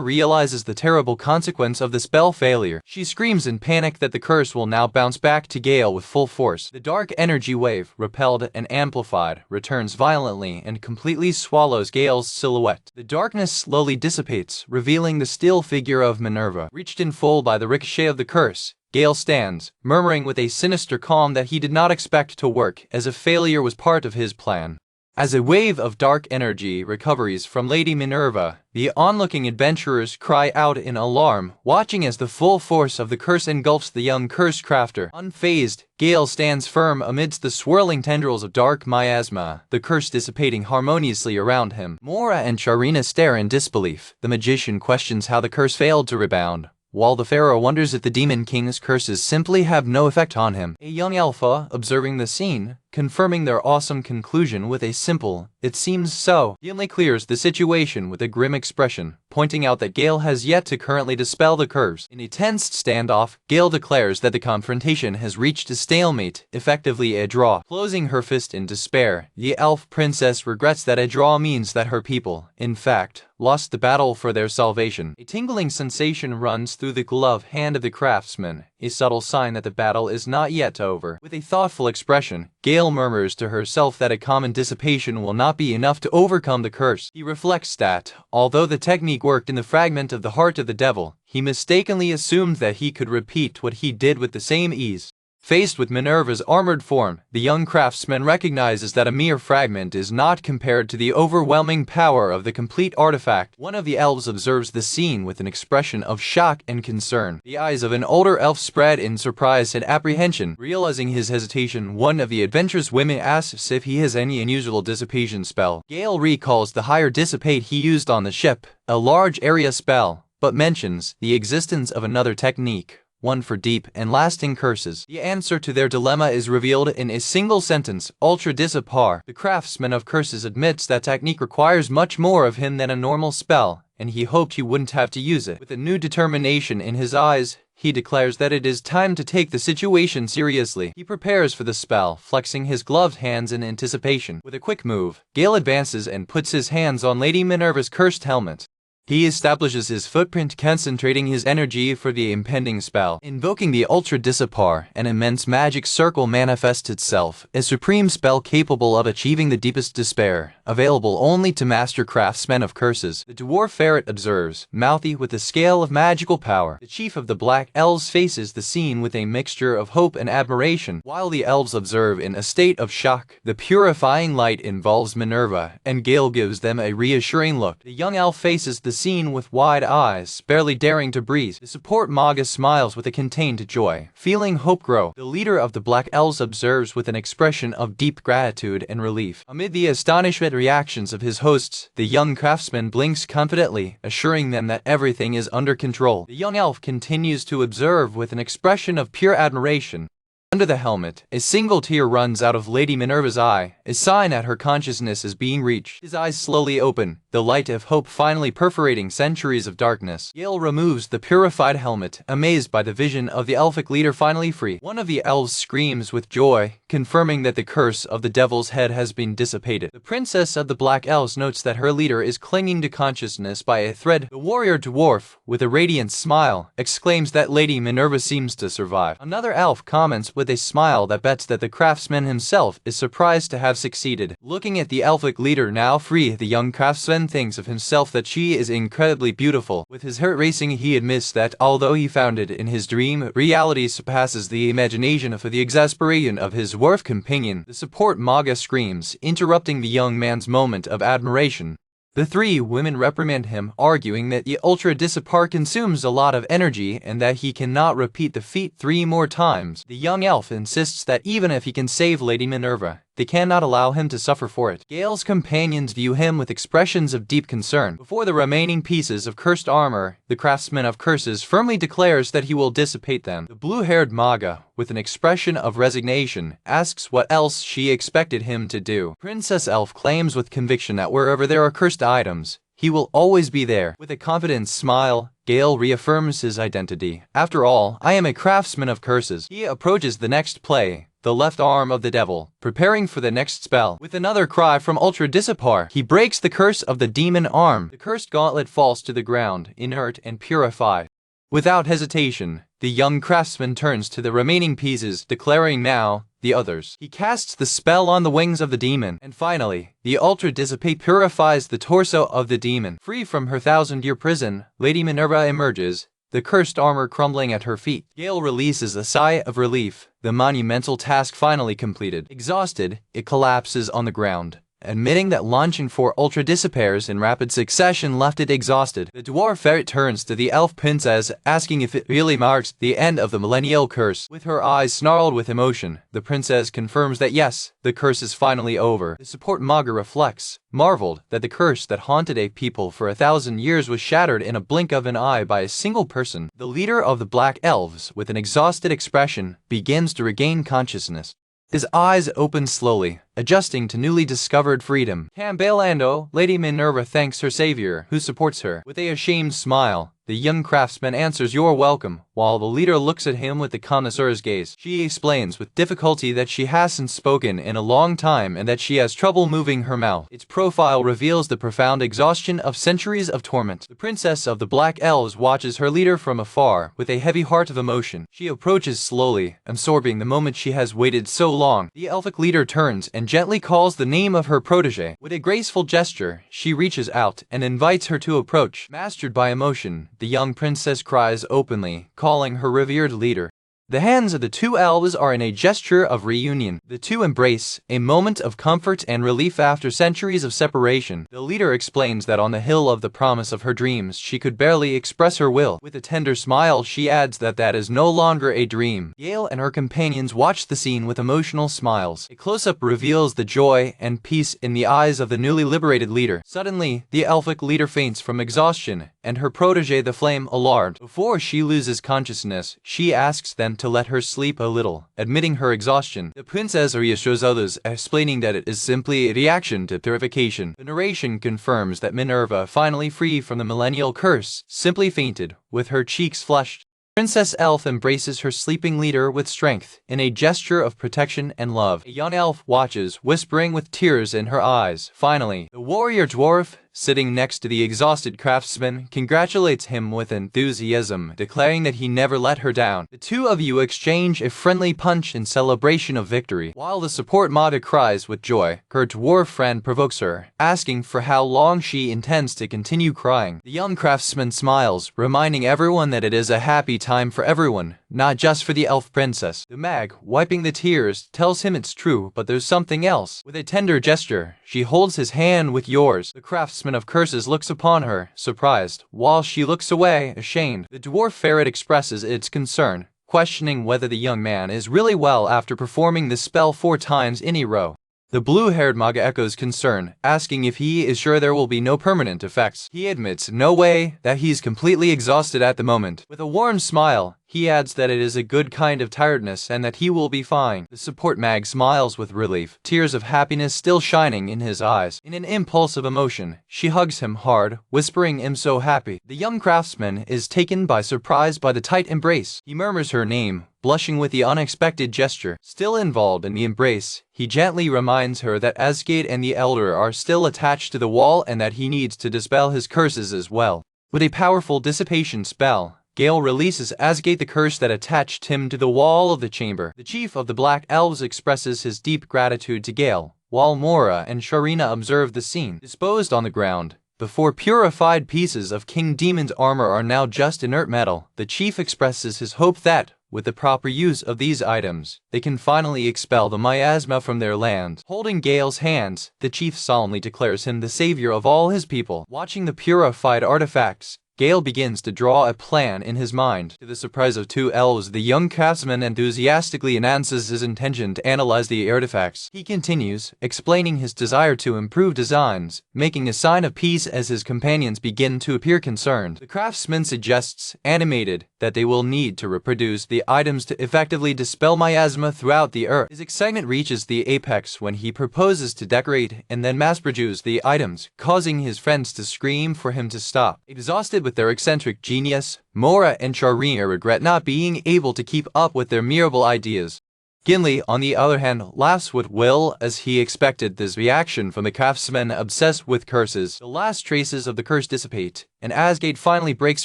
realizes the terrible consequence of the spell failure. She screams in panic that the curse will now bounce back to Gail with full force. The dark energy wave, repelled and amplified, returns violently and completely swallows Gail's silhouette. The darkness slowly dissipates, revealing the still figure of Minerva. Reached in full by the ricochet of the curse, Gail stands, murmuring with a sinister calm that he did not expect to work, as if failure was part of his plan. As a wave of dark energy recovers from Lady Minerva, the onlooking adventurers cry out in alarm, watching as the full force of the curse engulfs the young curse crafter. Unfazed, Gail stands firm amidst the swirling tendrils of dark miasma, the curse dissipating harmoniously around him. Moria and Sharina stare in disbelief. The magician questions how the curse failed to rebound, while the pharaoh wonders if the Demon King's curses simply have no effect on him. A young alpha, observing the scene, confirming their awesome conclusion with a simple, "It seems so." Gimli clears the situation with a grim expression, pointing out that Gail has yet to currently dispel the curse. In a tense standoff, Gail declares that the confrontation has reached a stalemate, effectively a draw. Closing her fist in despair, the elf princess regrets that a draw means that her people, in fact, lost the battle for their salvation. A tingling sensation runs through the glove hand of the craftsman, a subtle sign that the battle is not yet over. With a thoughtful expression, Gail murmurs to herself that a common dissipation will not be enough to overcome the curse. He reflects that, although the technique worked in the fragment of the heart of the devil, he mistakenly assumed that he could repeat what he did with the same ease. Faced with Minerva's armored form, the young craftsman recognizes that a mere fragment is not compared to the overwhelming power of the complete artifact. One of the elves observes the scene with an expression of shock and concern. The eyes of an older elf spread in surprise and apprehension. Realizing his hesitation, one of the adventurous women asks if he has any unusual dissipation spell. Gail recalls the higher dissipate he used on the ship, a large area spell, but mentions the existence of another technique, one for deep and lasting curses. The answer to their dilemma is revealed in a single sentence: Ultra Dissipar. The craftsman of curses admits that technique requires much more of him than a normal spell, and he hoped he wouldn't have to use it. With a new determination in his eyes, he declares that it is time to take the situation seriously. He prepares for the spell, flexing his gloved hands in anticipation. With a quick move, Gail advances and puts his hands on Lady Minerva's cursed helmet. He establishes his footprint, concentrating his energy for the impending spell. Invoking the Ultra Dissipar, an immense magic circle manifests itself, a supreme spell capable of achieving the deepest despair, available only to master craftsmen of curses. The dwarf ferret observes, mouthy with the scale of magical power. The chief of the Black Elves faces the scene with a mixture of hope and admiration, while the elves observe in a state of shock. The purifying light involves Minerva, and Gail gives them a reassuring look. The young elf faces the scene with wide eyes, barely daring to breathe. The support Manga smiles with a contained joy, feeling hope grow. The leader of the Black Elves observes with an expression of deep gratitude and relief. Amid the astonishment reactions of his hosts, the young craftsman blinks confidently, assuring them that everything is under control. The young elf continues to observe with an expression of pure admiration. Under the helmet, a single tear runs out of Lady Minerva's eye, a sign that her consciousness is being reached. His eyes slowly open, the light of hope finally perforating centuries of darkness. Gail removes the purified helmet, amazed by the vision of the elfic leader finally free. One of the elves screams with joy, confirming that the curse of the devil's head has been dissipated. The princess of the Black Elves notes that her leader is clinging to consciousness by a thread. The warrior dwarf, with a radiant smile, exclaims that Lady Minerva seems to survive. Another elf comments with a smile that bets that the craftsman himself is surprised to have succeeded. Looking at the elfic leader now free, the young craftsman thinks of himself that she is incredibly beautiful. With his heart racing, he admits that although he found it in his dream, reality surpasses the imagination for the exasperation of his dwarf companion. The support Manga screams, interrupting the young man's moment of admiration. The three women reprimand him, arguing that the Ultra Dissipar consumes a lot of energy and that he cannot repeat the feat 3 more times. The young elf insists that even if he can save Lady Minerva, they cannot allow him to suffer for it. Gail's companions view him with expressions of deep concern. Before the remaining pieces of cursed armor, the craftsman of curses firmly declares that he will dissipate them. The blue-haired Manga, with an expression of resignation, asks what else she expected him to do. Princess Elf claims with conviction that wherever there are cursed items, he will always be there. With a confident smile, Gail reaffirms his identity. After all, I am a craftsman of curses. He approaches the next play, the left arm of the devil, preparing for the next spell. With another cry from Ultra Dissipar, he breaks the curse of the demon arm. The cursed gauntlet falls to the ground, inert and purified. Without hesitation, the young craftsman turns to the remaining pieces, declaring now the others. He casts the spell on the wings of the demon, and finally, the Ultra Dissipate purifies the torso of the demon. Free from her 1,000-year prison, Lady Minerva emerges, the cursed armor crumbling at her feet. Gail releases a sigh of relief, the monumental task finally completed. Exhausted, it collapses on the ground, admitting that launching 4 Ultra Dissipairs in rapid succession left it exhausted. The dwarf ferret turns to the elf princess, asking if it really marks the end of the millennial curse. With her eyes snarled with emotion, the princess confirms that yes, the curse is finally over. The support Manga reflects, marveled that the curse that haunted a people for 1,000 years was shattered in a blink of an eye by a single person. The leader of the Black Elves, with an exhausted expression, begins to regain consciousness. His eyes open slowly, adjusting to newly discovered freedom. Cambailando, Lady Minerva thanks her savior, who supports her. With a ashamed smile, The young craftsman answers, "You're welcome," while the leader looks at him with the connoisseur's gaze. She explains with difficulty that she hasn't spoken in a long time and that she has trouble moving her mouth. Its profile reveals the profound exhaustion of centuries of torment. The princess of the Black Elves watches her leader from afar with a heavy heart of emotion. She approaches slowly, absorbing the moment she has waited so long. The elfic leader turns and gently calls the name of her protege. With a graceful gesture, she reaches out and invites her to approach. Mastered by emotion, the young princess cries openly, calling her revered leader. The hands of the two elves are in a gesture of reunion. The two embrace, a moment of comfort and relief after centuries of separation. The leader explains that on the hill of the promise of her dreams, she could barely express her will. With a tender smile, she adds that that is no longer a dream. Gail and her companions watch the scene with emotional smiles. A close-up reveals the joy and peace in the eyes of the newly liberated leader. Suddenly, the elfic leader faints from exhaustion, and her protege the flame, alarmed. Before she loses consciousness, she asks them to let her sleep a little, admitting her exhaustion. The princess reassures others, explaining that it is simply a reaction to purification. The narration confirms that Minerva, finally free from the millennial curse, simply fainted, with her cheeks flushed. Princess Elf embraces her sleeping leader with strength, in a gesture of protection and love. A young elf watches, whispering with tears in her eyes. Finally, the warrior dwarf, sitting next to the exhausted craftsman, congratulates him with enthusiasm, declaring that he never let her down. The two of you exchange a friendly punch in celebration of victory. While the support Mada cries with joy, her dwarf friend provokes her, asking for how long she intends to continue crying. The young craftsman smiles, reminding everyone that it is a happy time for everyone, not just for the elf princess. The mag, wiping the tears, tells him it's true, but there's something else. With a tender gesture, she holds his hand with yours. The craftsman of curses looks upon her, surprised, while she looks away, ashamed. The dwarf ferret expresses its concern, questioning whether the young man is really well after performing the spell 4 times in a row. The blue-haired Manga echoes concern, asking if he is sure there will be no permanent effects. He admits no way, that he's completely exhausted at the moment. With a warm smile, he adds that it is a good kind of tiredness and that he will be fine. The support mag smiles with relief, tears of happiness still shining in his eyes. In an impulse of emotion, she hugs him hard, whispering, "I'm so happy." The young craftsman is taken by surprise by the tight embrace. He murmurs her name, blushing with the unexpected gesture. Still involved in the embrace, he gently reminds her that Asgate and the Elder are still attached to the wall and that he needs to dispel his curses as well. With a powerful dissipation spell, Gail releases Asgate, the curse that attached him to the wall of the chamber. The chief of the Black Elves expresses his deep gratitude to Gail, while Moria and Sharina observe the scene. Disposed on the ground, the 4 purified pieces of King Demon's armor are now just inert metal. The chief expresses his hope that, with the proper use of these items, they can finally expel the miasma from their land. Holding Gail's hands, the chief solemnly declares him the savior of all his people. Watching the purified artifacts, Gail begins to draw a plan in his mind. To the surprise of 2 elves, the young craftsman enthusiastically announces his intention to analyze the artifacts. He continues, explaining his desire to improve designs, making a sign of peace as his companions begin to appear concerned. The craftsman suggests, animated, that they will need to reproduce the items to effectively dispel miasma throughout the earth. His excitement reaches the apex when he proposes to decorate and then mass-produce the items, causing his friends to scream for him to stop. Exhausted with their eccentric genius, Moria and Sharina regret not being able to keep up with their miracle ideas. Gimley, on the other hand, laughs with will as he expected this reaction from the craftsman obsessed with curses. The last traces of the curse dissipate, and Asgate finally breaks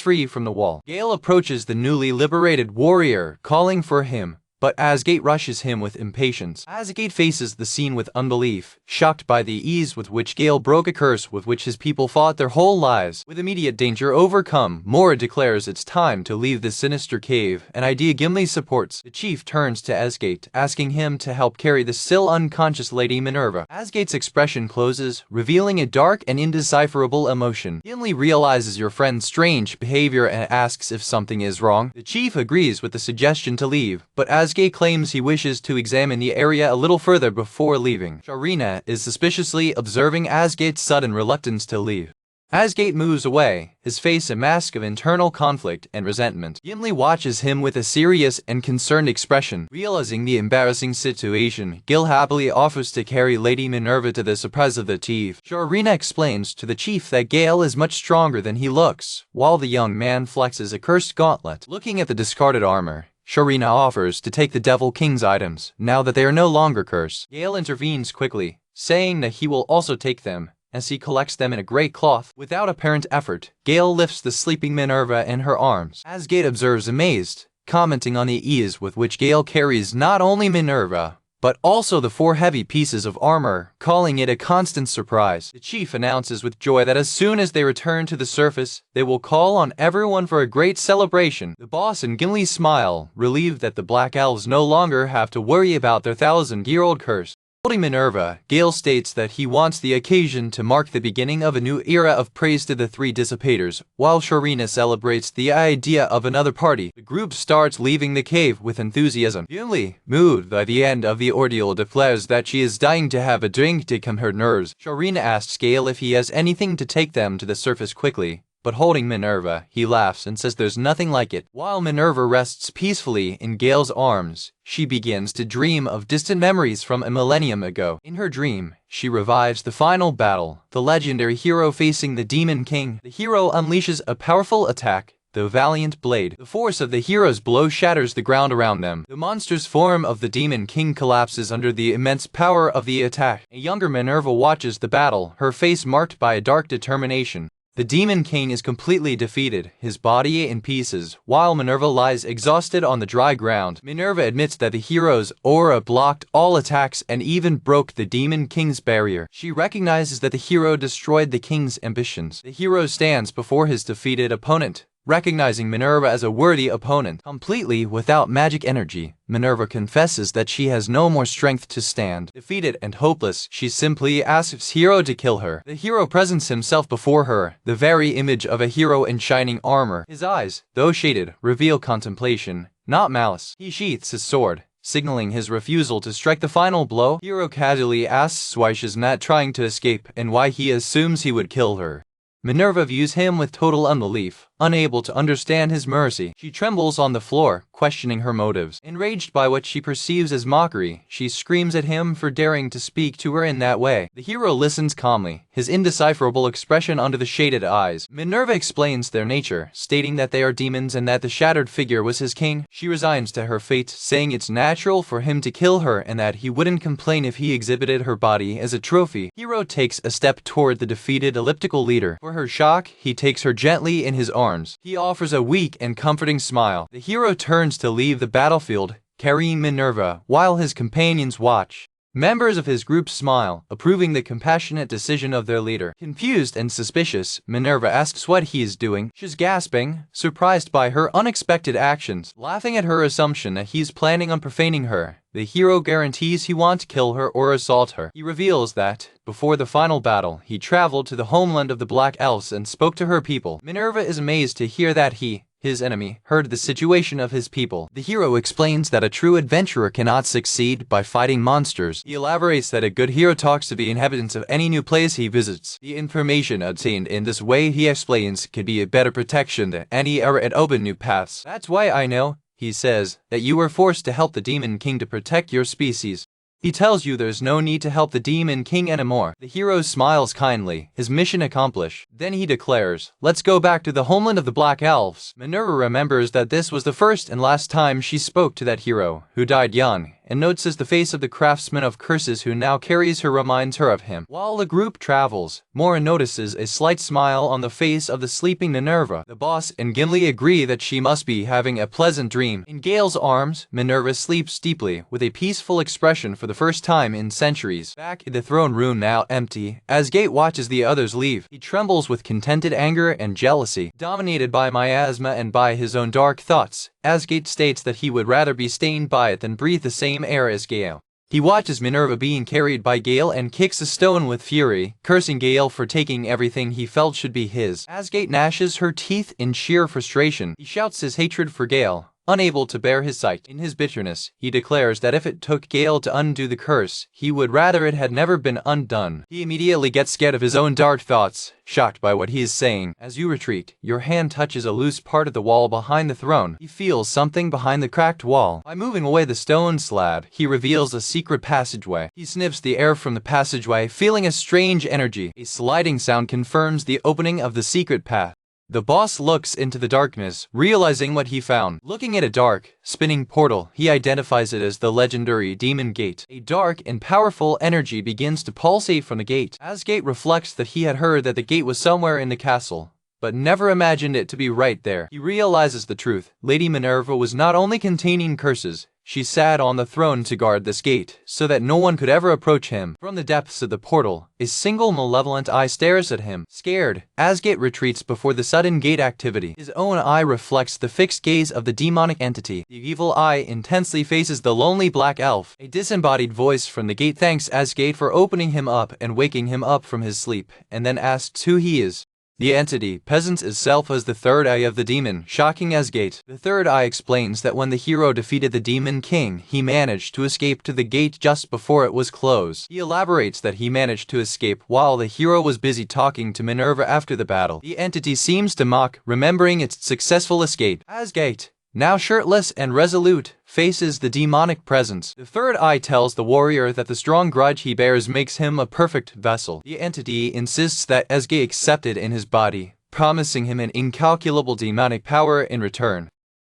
free from the wall. Gail approaches the newly liberated warrior, calling for him, but Asgate rushes him with impatience. Asgate faces the scene with unbelief, shocked by the ease with which Gail broke a curse with which his people fought their whole lives. With immediate danger overcome, Moria declares it's time to leave this sinister cave, an idea Gimli supports. The chief turns to Asgate, asking him to help carry the still unconscious Lady Minerva. Asgate's expression closes, revealing a dark and indecipherable emotion. Gimli realizes your friend's strange behavior and asks if something is wrong. The chief agrees with the suggestion to leave, but Asgate claims he wishes to examine the area a little further before leaving. Sharina is suspiciously observing Asgate's sudden reluctance to leave. Asgate moves away, his face a mask of internal conflict and resentment. Gimli watches him with a serious and concerned expression. Realizing the embarrassing situation, Gil happily offers to carry Lady Minerva to the surprise of the chief. Sharina explains to the chief that Gail is much stronger than he looks, while the young man flexes a cursed gauntlet. Looking at the discarded armor, Sharina offers to take the Devil King's items, now that they are no longer cursed. Gail intervenes quickly, saying that he will also take them, as he collects them in a grey cloth. Without apparent effort, Gail lifts the sleeping Minerva in her arms. Asgate observes amazed, commenting on the ease with which Gail carries not only Minerva, but also the 4 heavy pieces of armor, calling it a constant surprise. The chief announces with joy that as soon as they return to the surface, they will call on everyone for a great celebration. The boss and Gimli smile, relieved that the Black Elves no longer have to worry about their 1,000-year-old curse. Holding Minerva, Gail states that he wants the occasion to mark the beginning of a new era of praise to the 3 dissipators, while Sharina celebrates the idea of another party. The group starts leaving the cave with enthusiasm. Gimli, moved by the end of the ordeal, declares that she is dying to have a drink to calm her nerves. Sharina asks Gail if he has anything to take them to the surface quickly, but holding Minerva, he laughs and says there's nothing like it. While Minerva rests peacefully in Gail's arms, she begins to dream of distant memories from a millennium ago. In her dream, she revives the final battle, the legendary hero facing the Demon King. The hero unleashes a powerful attack, the Valiant Blade. The force of the hero's blow shatters the ground around them. The monstrous form of the Demon King collapses under the immense power of the attack. A younger Minerva watches the battle, her face marked by a dark determination. The Demon King is completely defeated, his body in pieces, while Minerva lies exhausted on the dry ground. Minerva admits that the hero's aura blocked all attacks and even broke the Demon King's barrier. She recognizes that the hero destroyed the king's ambitions. The hero stands before his defeated opponent, recognizing Minerva as a worthy opponent. Completely without magic energy, Minerva confesses that she has no more strength to stand. Defeated and hopeless, she simply asks Hero to kill her. The hero presents himself before her, the very image of a hero in shining armor. His eyes, though shaded, reveal contemplation, not malice. He sheaths his sword, signaling his refusal to strike the final blow. Hero casually asks why she's not trying to escape and why he assumes he would kill her. Minerva views him with total unbelief, unable to understand his mercy. She trembles on the floor, questioning her motives. Enraged by what she perceives as mockery, she screams at him for daring to speak to her in that way. The hero listens calmly, his indecipherable expression under the shaded eyes. Minerva explains their nature, stating that they are demons and that the shattered figure was his king. She resigns to her fate, saying it's natural for him to kill her and that he wouldn't complain if he exhibited her body as a trophy. Hero takes a step toward the defeated elliptical leader. For her shock, he takes her gently in his arms. He offers a weak and comforting smile. The hero turns to leave the battlefield, carrying Minerva, while his companions watch. Members of his group smile, approving the compassionate decision of their leader. Confused and suspicious, Minerva asks what he is doing. She's gasping, surprised by her unexpected actions. Laughing at her assumption that he's planning on profaning her, the hero guarantees he won't kill her or assault her. He reveals that, before the final battle, he traveled to the homeland of the Black Elves and spoke to her people. Minerva is amazed to hear that he, his enemy, heard the situation of his people. The hero explains that a true adventurer cannot succeed by fighting monsters. He elaborates that a good hero talks to the inhabitants of any new place he visits. The information obtained in this way, he explains, could be a better protection than any error and open new paths. That's why I know, he says, that you were forced to help the Demon King to protect your species. He tells you there's no need to help the Demon King anymore. The hero smiles kindly, his mission accomplished. Then he declares, let's go back to the homeland of the Black Elves. Minerva remembers that this was the first and last time she spoke to that hero, who died young, and notices the face of the craftsman of curses who now carries her reminds her of him. While the group travels, Moria notices a slight smile on the face of the sleeping Minerva. The boss and Gimli agree that she must be having a pleasant dream. In Gail's arms, Minerva sleeps deeply, with a peaceful expression for the first time in centuries. Back in the throne room now empty, Asgate watches the others leave. He trembles with contented anger and jealousy. Dominated by miasma and by his own dark thoughts, Asgate states that he would rather be stained by it than breathe the same air as Gail. He watches Minerva being carried by Gail and kicks a stone with fury, cursing Gail for taking everything he felt should be his. Asgate gnashes her teeth in sheer frustration. He shouts his hatred for Gail, unable to bear his sight. In his bitterness, he declares that if it took Gail to undo the curse, he would rather it had never been undone. He immediately gets scared of his own dark thoughts, shocked by what he is saying. As you retreat, your hand touches a loose part of the wall behind the throne. He feels something behind the cracked wall. By moving away the stone slab, he reveals a secret passageway. He sniffs the air from the passageway, feeling a strange energy. A sliding sound confirms the opening of the secret path. The boss looks into the darkness, realizing what he found. Looking at a dark, spinning portal, he identifies it as the legendary Demon Gate. A dark and powerful energy begins to pulsate from the gate. Asgate reflects that he had heard that the gate was somewhere in the castle, but never imagined it to be right there. He realizes the truth. Lady Minerva was not only containing curses, she sat on the throne to guard this gate, so that no one could ever approach him. From the depths of the portal, a single malevolent eye stares at him. Scared, Asgate retreats before the sudden gate activity. His own eye reflects the fixed gaze of the demonic entity. The evil eye intensely faces the lonely black elf. A disembodied voice from the gate thanks Asgate for opening him up and waking him up from his sleep, and then asks who he is. The entity presents itself as the third eye of the demon, shocking Asgate. The third eye explains that when the hero defeated the demon king, he managed to escape to the gate just before it was closed. He elaborates that he managed to escape while the hero was busy talking to Minerva after the battle. The entity seems to mock, remembering its successful escape. Asgate, now shirtless and resolute, faces the demonic presence. The third eye tells the warrior that the strong grudge he bears makes him a perfect vessel. The entity insists that Asgate accepted in his body, promising him an incalculable demonic power in return.